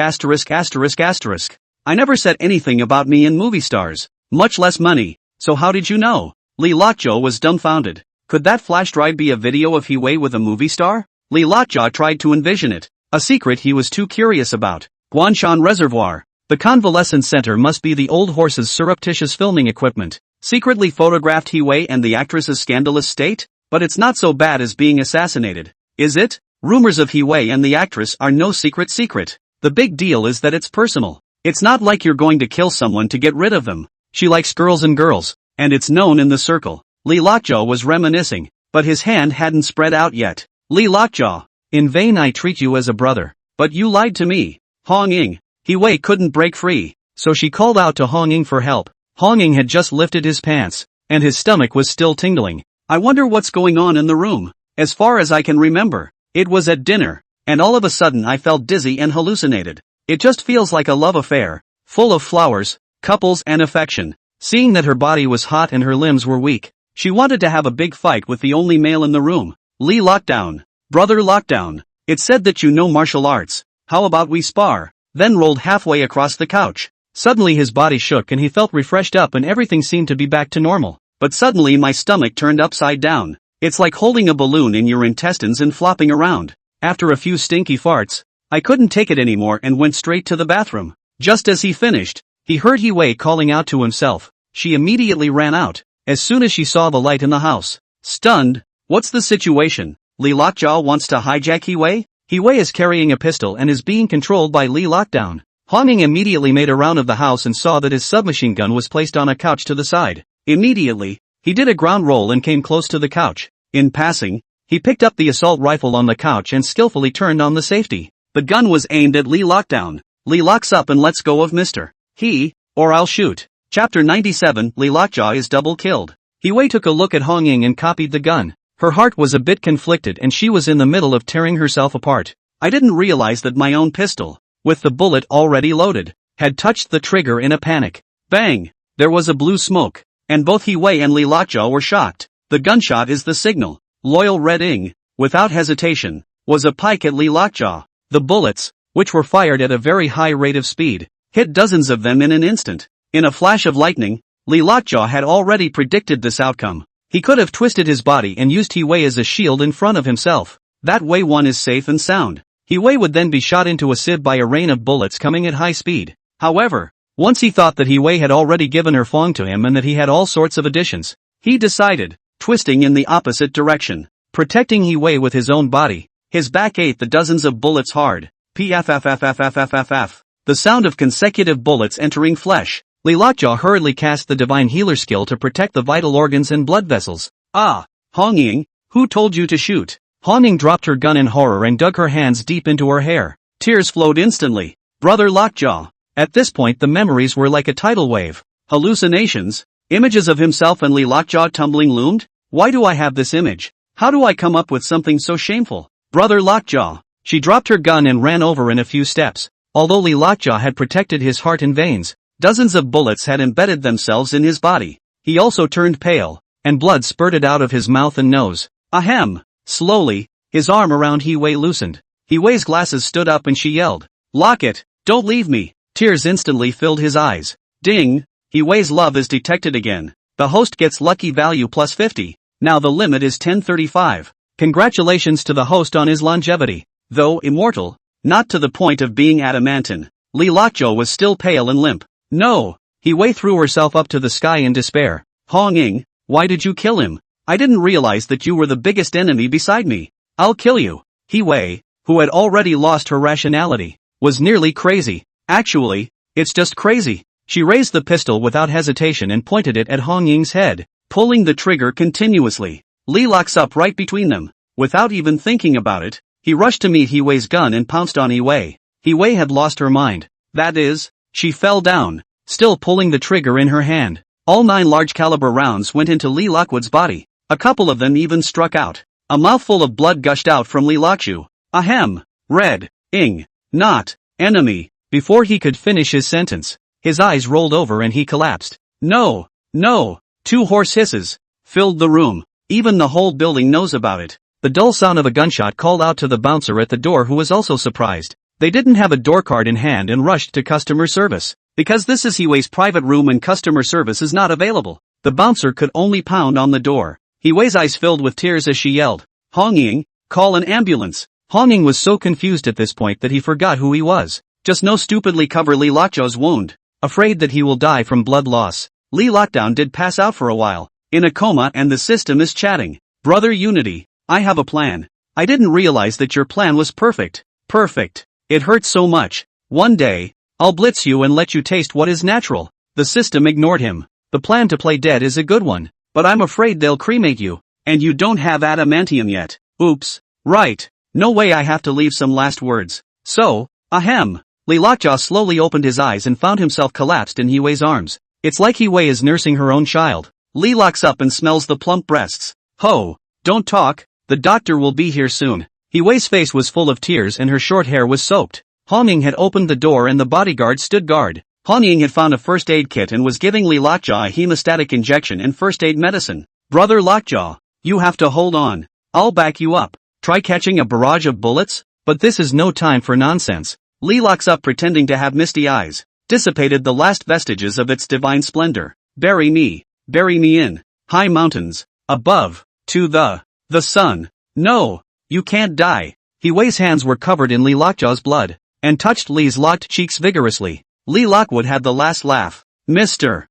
I never said anything about me and movie stars, much less money, so how did you know? Li Lockjaw was dumbfounded. Could that flash drive be a video of Hiwei with a movie star? Li Lockjaw tried to envision it, a secret he was too curious about. Guanshan Reservoir. The convalescent center must be the old horse's surreptitious filming equipment. Secretly photographed Hiwei and the actress's scandalous state? But it's not so bad as being assassinated, is it? Rumors of Hiwei and the actress are no secret. The big deal is that it's personal. It's not like you're going to kill someone to get rid of them. She likes girls, and it's known in the circle. Li Lockjaw was reminiscing, but his hand hadn't spread out yet. Li Lockjaw, in vain I treat you as a brother, but you lied to me. Hong Ying. Hiwei couldn't break free, so she called out to Hong Ying for help. Hong Ying had just lifted his pants, and his stomach was still tingling. I wonder what's going on in the room. As far as I can remember, it was at dinner, and all of a sudden I felt dizzy and hallucinated. It just feels like a love affair, full of flowers, couples and affection. Seeing that her body was hot and her limbs were weak, she wanted to have a big fight with the only male in the room. Lee Lockdown. Brother Lockdown. It said that you know martial arts. How about we spar? Then rolled halfway across the couch. Suddenly his body shook and he felt refreshed up and everything seemed to be back to normal. But suddenly my stomach turned upside down. It's like holding a balloon in your intestines and flopping around. After a few stinky farts, I couldn't take it anymore and went straight to the bathroom. Just as he finished, he heard Huai calling out to himself. She immediately ran out, as soon as she saw the light in the house. Stunned, what's the situation? Lee Lockjaw wants to hijack Huai? Huai is carrying a pistol and is being controlled by Lee Lockdown. Honging immediately made a round of the house and saw that his submachine gun was placed on a couch to the side. Immediately, he did a ground roll and came close to the couch. In passing, he picked up the assault rifle on the couch and skillfully turned on the safety. The gun was aimed at Lee Lockdown. Lee locks up and lets go of Mr. He, or I'll shoot. Chapter 97, Lee Lockjaw is double killed. Huai took a look at Hong Ying and copied the gun. Her heart was a bit conflicted and she was in the middle of tearing herself apart. I didn't realize that my own pistol, with the bullet already loaded, had touched the trigger in a panic. Bang! There was a blue smoke, and both Huai and Lee Lockjaw were shocked. The gunshot is the signal. Loyal Red Ing, without hesitation, was a pike at Lee Lockjaw. The bullets, which were fired at a very high rate of speed, hit dozens of them in an instant. In a flash of lightning, Lee Lockjaw had already predicted this outcome. He could have twisted his body and used Huai as a shield in front of himself. That way one is safe and sound. Huai would then be shot into a sieve by a rain of bullets coming at high speed. However, once he thought that Huai had already given her Fong to him and that he had all sorts of additions, he decided, twisting in the opposite direction, protecting Huai with his own body. His back ate the dozens of bullets hard. Pffffffffff. The sound of consecutive bullets entering flesh. Lee Lockjaw hurriedly cast the divine healer skill to protect the vital organs and blood vessels. Ah, Hong Ying, who told you to shoot? Hong Ying dropped her gun in horror and dug her hands deep into her hair. Tears flowed instantly. Brother Lockjaw. At this point the memories were like a tidal wave. Hallucinations? Images of himself and Lee Lockjaw tumbling loomed? Why do I have this image? How do I come up with something so shameful? Brother Lockjaw. She dropped her gun and ran over in a few steps. Although Lee Lockjaw had protected his heart and veins, dozens of bullets had embedded themselves in his body. He also turned pale, and blood spurted out of his mouth and nose. Ahem! Slowly, his arm around Huai loosened. Huai's glasses stood up and she yelled, "Lock it! Don't leave me!" Tears instantly filled his eyes. Ding! Huai's love is detected again. The host gets lucky value plus 50. Now the limit is 1035. Congratulations to the host on his longevity. Though immortal, not to the point of being adamantine, Lee Lockjaw was still pale and limp. No! Huai threw herself up to the sky in despair. Hong Ying, why did you kill him? I didn't realize that you were the biggest enemy beside me. I'll kill you. Huai, who had already lost her rationality, was nearly crazy. Actually, it's just crazy. She raised the pistol without hesitation and pointed it at Hong Ying's head, pulling the trigger continuously. Lee locks up right between them. Without even thinking about it, he rushed to meet Huai's gun and pounced on Huai. Huai had lost her mind. That is, she fell down, still pulling the trigger in her hand. All 9 large-caliber rounds went into Lee Lockwood's body. A couple of them even struck out. A mouthful of blood gushed out from Lee Lockju. Ahem! Red Ing, not enemy. Before he could finish his sentence, his eyes rolled over and he collapsed. No! No! 2 hoarse hisses filled the room. Even the whole building knows about it. The dull sound of a gunshot called out to the bouncer at the door, who was also surprised. They didn't have a door card in hand and rushed to customer service. Because this is Huai's private room and customer service is not available, the bouncer could only pound on the door. Huai's eyes filled with tears as she yelled, "Hong Ying, call an ambulance." Hong Ying was so confused at this point that he forgot who he was. Just no stupidly cover Lee Lockjaw's wound. Afraid that he will die from blood loss, Lee Lockdown did pass out for a while, in a coma, and the system is chatting. Brother Unity, I have a plan. I didn't realize that your plan was perfect. Perfect. It hurts so much. One day, I'll blitz you and let you taste what is natural. The system ignored him. The plan to play dead is a good one, but I'm afraid they'll cremate you. And you don't have adamantium yet. Oops. Right. No way, I have to leave some last words. So, ahem. Lee Lockjaw slowly opened his eyes and found himself collapsed in Huai's arms. It's like Huai is nursing her own child. Lee locks up and smells the plump breasts. Ho! Don't talk, the doctor will be here soon. He Wei's face was full of tears and her short hair was soaked. Han Ying had opened the door and the bodyguard stood guard. Han Ying had found a first aid kit and was giving Li Lockjaw a hemostatic injection and first aid medicine. Brother Lockjaw, you have to hold on. I'll back you up. Try catching a barrage of bullets? But this is no time for nonsense. Li locks up pretending to have misty eyes. Dissipated the last vestiges of its divine splendor. Bury me in high mountains, above, to the sun. No, you can't die. He Wei's hands were covered in Li Lockjaw's blood, and touched Li's locked cheeks vigorously. Li Lockwood had the last laugh. Mister,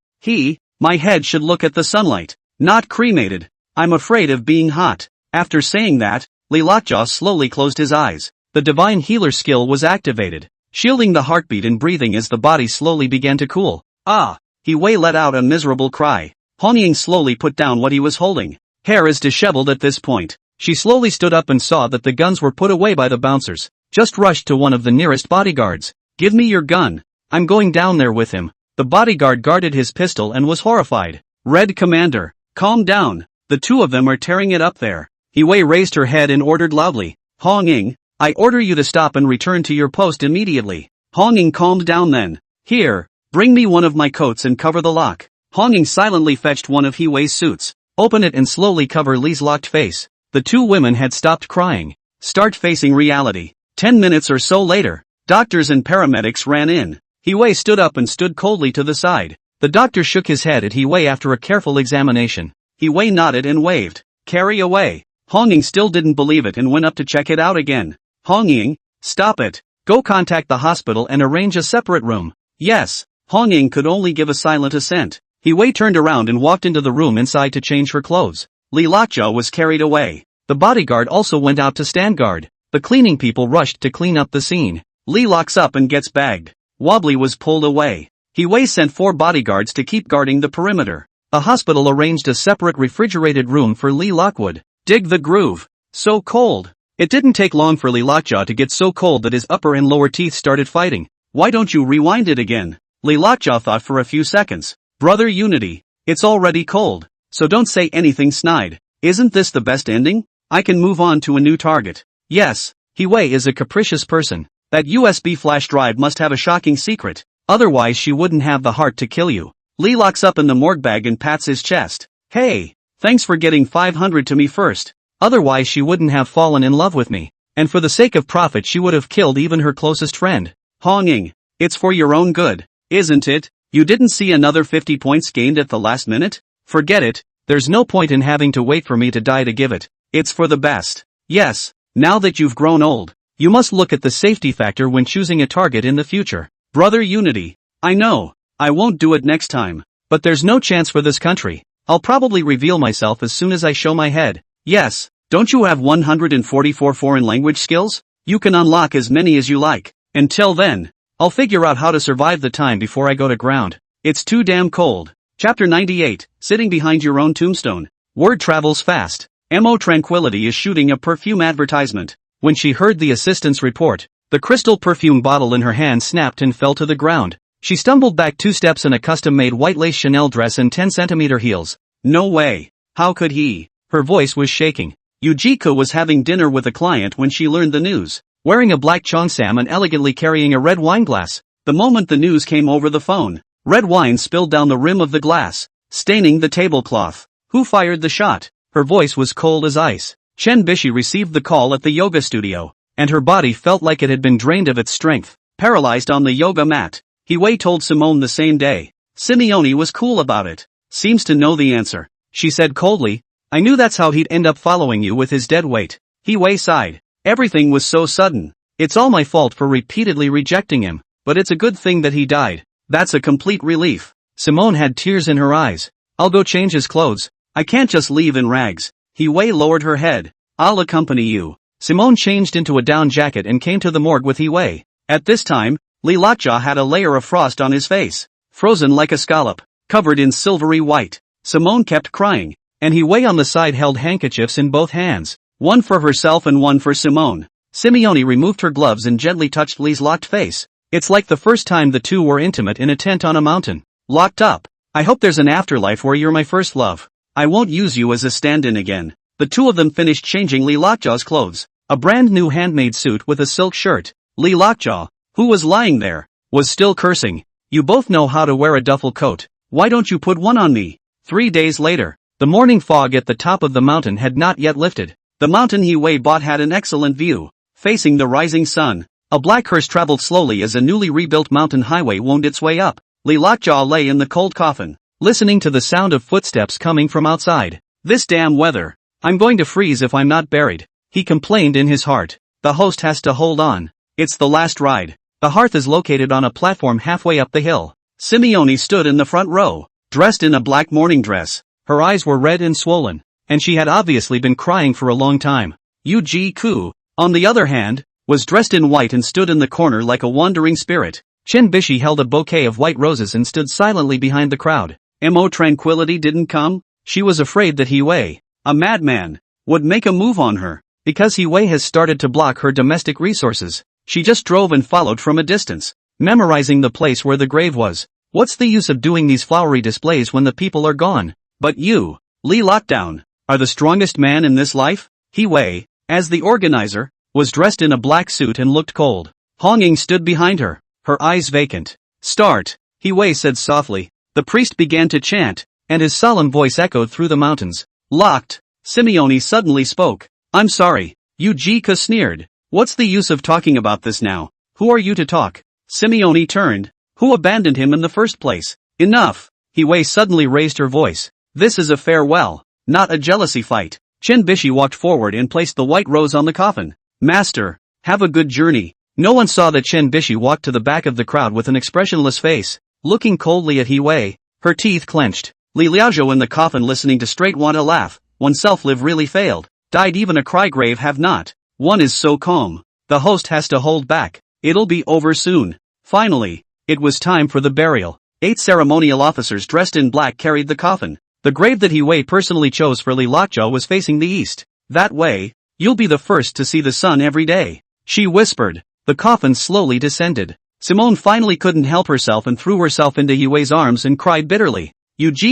my head should look at the sunlight, not cremated. I'm afraid of being hot. After saying that, Li Lockjaw slowly closed his eyes. The divine healer skill was activated, shielding the heartbeat and breathing as the body slowly began to cool. Ah! He Wei let out a miserable cry. Han Ying slowly put down what he was holding. Hair is disheveled at this point. She slowly stood up and saw that the guns were put away by the bouncers. Just rushed to one of the nearest bodyguards. Give me your gun. I'm going down there with him. The bodyguard guarded his pistol and was horrified. Red Commander, calm down. The two of them are tearing it up there. He Wei raised her head and ordered loudly. Han Ying, I order you to stop and return to your post immediately. Han Ying calmed down then. Here, bring me one of my coats and cover the lock. Han Ying silently fetched one of He Wei's suits. Open it and slowly cover Li's locked face. The two women had stopped crying. Start facing reality. 10 minutes or so later, doctors and paramedics ran in. He Wei stood up and stood coldly to the side. The doctor shook his head at He Wei after a careful examination. He Wei nodded and waved. Carry away. Han Ying still didn't believe it and went up to check it out again. Han Ying, stop it. Go contact the hospital and arrange a separate room. Yes. Han Ying could only give a silent assent. He Wei turned around and walked into the room inside to change her clothes. Li Lockjaw was carried away. The bodyguard also went out to stand guard. The cleaning people rushed to clean up the scene. Li locks up and gets bagged. Wobbly was pulled away. He Wei sent 4 bodyguards to keep guarding the perimeter. The hospital arranged a separate refrigerated room for Li Lockwood. Dig the groove. So cold. It didn't take long for Li Lockjaw to get so cold that his upper and lower teeth started fighting. Why don't you rewind it again? Li Lockjaw thought for a few seconds. Brother Unity, it's already cold, so don't say anything snide. Isn't this the best ending? I can move on to a new target. Yes, He Wei is a capricious person. That USB flash drive must have a shocking secret, otherwise she wouldn't have the heart to kill you. Li locks up in the morgue bag and pats his chest. Hey, thanks for getting 500 to me first. Otherwise she wouldn't have fallen in love with me, and for the sake of profit she would have killed even her closest friend. Han Ying, it's for your own good, isn't it? You didn't see another 50 points gained at the last minute? Forget it, there's no point in having to wait for me to die to give it. It's for the best. Yes, now that you've grown old, you must look at the safety factor when choosing a target in the future. Brother Unity, I know, I won't do it next time, but there's no chance for this country. I'll probably reveal myself as soon as I show my head. Yes, don't you have 144 foreign language skills? You can unlock as many as you like. Until then, I'll figure out how to survive the time before I go to ground. It's too damn cold. Chapter 98, Sitting Behind Your Own Tombstone. Word travels fast. Mo Tranquility is shooting a perfume advertisement. When she heard the assistant's report, the crystal perfume bottle in her hand snapped and fell to the ground. She stumbled back 2 steps in a custom-made white lace Chanel dress and 10-centimeter heels. No way. How could he? Her voice was shaking. Yujiko was having dinner with a client when she learned the news. Wearing a black cheongsam and elegantly carrying a red wine glass. The moment the news came over the phone, red wine spilled down the rim of the glass, staining the tablecloth. Who fired the shot? Her voice was cold as ice. Chen Bishi received the call at the yoga studio, and her body felt like it had been drained of its strength, paralyzed on the yoga mat. He Wei told Simone the same day. Simeone was cool about it. Seems to know the answer. She said coldly, I knew that's how he'd end up following you with his dead weight. He Wei sighed. Everything was so sudden. It's all my fault for repeatedly rejecting him, but it's a good thing that he died. That's a complete relief. Simone had tears in her eyes. I'll go change his clothes. I can't just leave in rags. He Wei lowered her head. I'll accompany you. Simone changed into a down jacket and came to the morgue with He Wei. At this time, Li Lockjaw had a layer of frost on his face, frozen like a scallop, covered in silvery white. Simone kept crying, and He Wei on the side held handkerchiefs in both hands, one for herself and one for Simone. Simeone removed her gloves and gently touched Li's locked face. It's like the first time the two were intimate in a tent on a mountain. Locked up. I hope there's an afterlife where you're my first love. I won't use you as a stand-in again. The two of them finished changing Lee Lockjaw's clothes. A brand new handmade suit with a silk shirt. Lee Lockjaw, who was lying there, was still cursing. You both know how to wear a duffel coat. Why don't you put one on me? 3 days later. The morning fog at the top of the mountain had not yet lifted. The mountain Huai bought had an excellent view, facing the rising sun. A black hearse traveled slowly as a newly rebuilt mountain highway wound its way up. Lee Lockjaw lay in the cold coffin, listening to the sound of footsteps coming from outside. This damn weather. I'm going to freeze if I'm not buried, he complained in his heart. The host has to hold on. It's the last ride. The hearth is located on a platform halfway up the hill. Simone stood in the front row, dressed in a black morning dress. Her eyes were red and swollen, and she had obviously been crying for a long time. Ku, on the other hand, was dressed in white and stood in the corner like a wandering spirit. Chen Bishi held a bouquet of white roses and stood silently behind the crowd. Mo Tranquility didn't come? She was afraid that Huai, a madman, would make a move on her. Because Huai has started to block her domestic resources, she just drove and followed from a distance, memorizing the place where the grave was. What's the use of doing these flowery displays when the people are gone? But you, Lee Lockdown, are the strongest man in this life? Huai, as the organizer, was dressed in a black suit and looked cold. Hong Ying stood behind her, her eyes vacant. Start, Huai said softly. The priest began to chant, and his solemn voice echoed through the mountains. Locked, Simone suddenly spoke. I'm sorry, Ka sneered. What's the use of talking about this now? Who are you to talk? Simone turned. Who abandoned him in the first place? Enough, Huai suddenly raised her voice. This is a farewell, not a jealousy fight. Chen Bishi walked forward and placed the white rose on the coffin. Master, have a good journey. No one saw that Chen Bishi walked to the back of the crowd with an expressionless face, looking coldly at Huai, her teeth clenched. Li Liaozhou in the coffin listening to straight want to laugh. Oneself live really failed. Died even a cry grave have not. One is so calm. The host has to hold back. It'll be over soon. Finally, it was time for the burial. 8 ceremonial officers dressed in black carried the coffin. The grave that Huai personally chose for Lee Lockjaw was facing the east. That way, you'll be the first to see the sun every day, she whispered. The coffin slowly descended. Simone finally couldn't help herself and threw herself into Huai's arms and cried bitterly.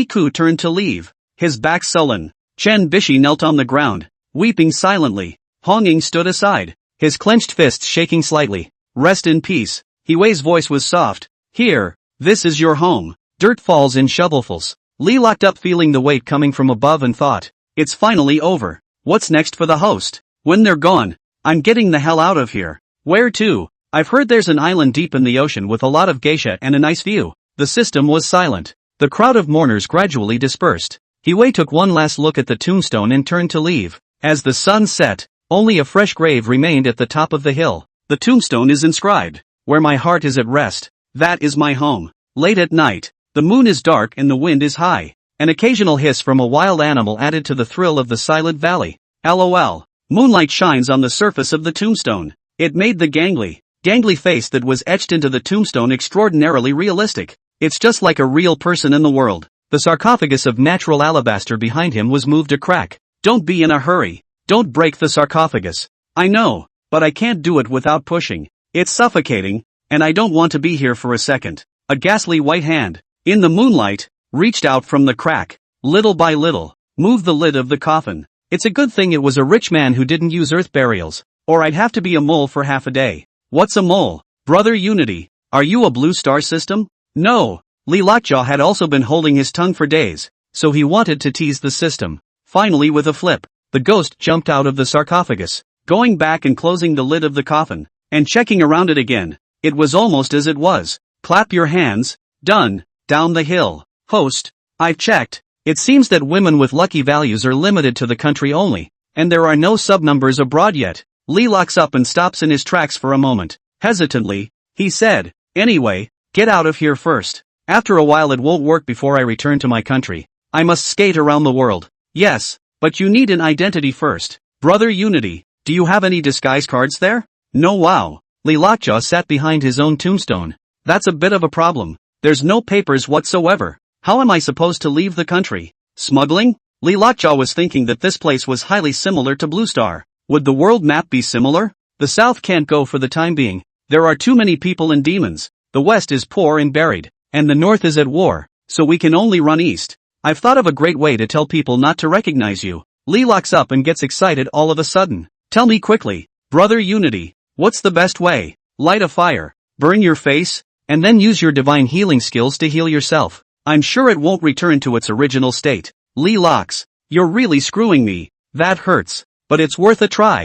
Ku turned to leave, his back sullen. Chen Bishi knelt on the ground, weeping silently. Hong Ying stood aside, his clenched fists shaking slightly. Rest in peace. Huai's voice was soft. Here, this is your home. Dirt falls in shovelfuls. Lee locked up, feeling the weight coming from above, and thought, it's finally over. What's next for the host? When they're gone, I'm getting the hell out of here. Where to? I've heard there's an island deep in the ocean with a lot of geisha and a nice view. The system was silent. The crowd of mourners gradually dispersed. Huai took one last look at the tombstone and turned to leave. As the sun set, only a fresh grave remained at the top of the hill. The tombstone is inscribed, where my heart is at rest, that is my home. Late at night, the moon is dark and the wind is high. An occasional hiss from a wild animal added to the thrill of the silent valley. LOL. Moonlight shines on the surface of the tombstone. It made the gangly face that was etched into the tombstone extraordinarily realistic. It's just like a real person in the world. The sarcophagus of natural alabaster behind him was moved a crack. Don't be in a hurry. Don't break the sarcophagus. I know, but I can't do it without pushing. It's suffocating, and I don't want to be here for a second. A ghastly white hand, in the moonlight, reached out from the crack. Little by little, moved the lid of the coffin. It's a good thing it was a rich man who didn't use earth burials, or I'd have to be a mole for half a day. What's a mole? Brother Unity, are you a blue star system? No. Lee Lockjaw had also been holding his tongue for days, so he wanted to tease the system. Finally, with a flip, the ghost jumped out of the sarcophagus, going back and closing the lid of the coffin, and checking around it again. It was almost as it was. Clap your hands. Done. Down the hill. Host, I've checked. It seems that women with lucky values are limited to the country only, and there are no subnumbers abroad yet. Lee locks up and stops in his tracks for a moment. Hesitantly, he said, anyway, get out of here first. After a while it won't work before I return to my country. I must skate around the world. Yes, but you need an identity first. Brother Unity, do you have any disguise cards there? No. Wow. Lee Lockjaw sat behind his own tombstone. That's a bit of a problem. There's no papers whatsoever. How am I supposed to leave the country? Smuggling? Lee Lockjaw was thinking that this place was highly similar to Blue Star. Would the world map be similar? The South can't go for the time being. There are too many people and demons. The West is poor and buried, and the North is at war, so we can only run east. I've thought of a great way to tell people not to recognize you. Lee locks up and gets excited all of a sudden. Tell me quickly. Brother Unity. What's the best way? Light a fire. Burn your face? And then use your divine healing skills to heal yourself. I'm sure it won't return to its original state. Lee locks. You're really screwing me. That hurts. But it's worth a try.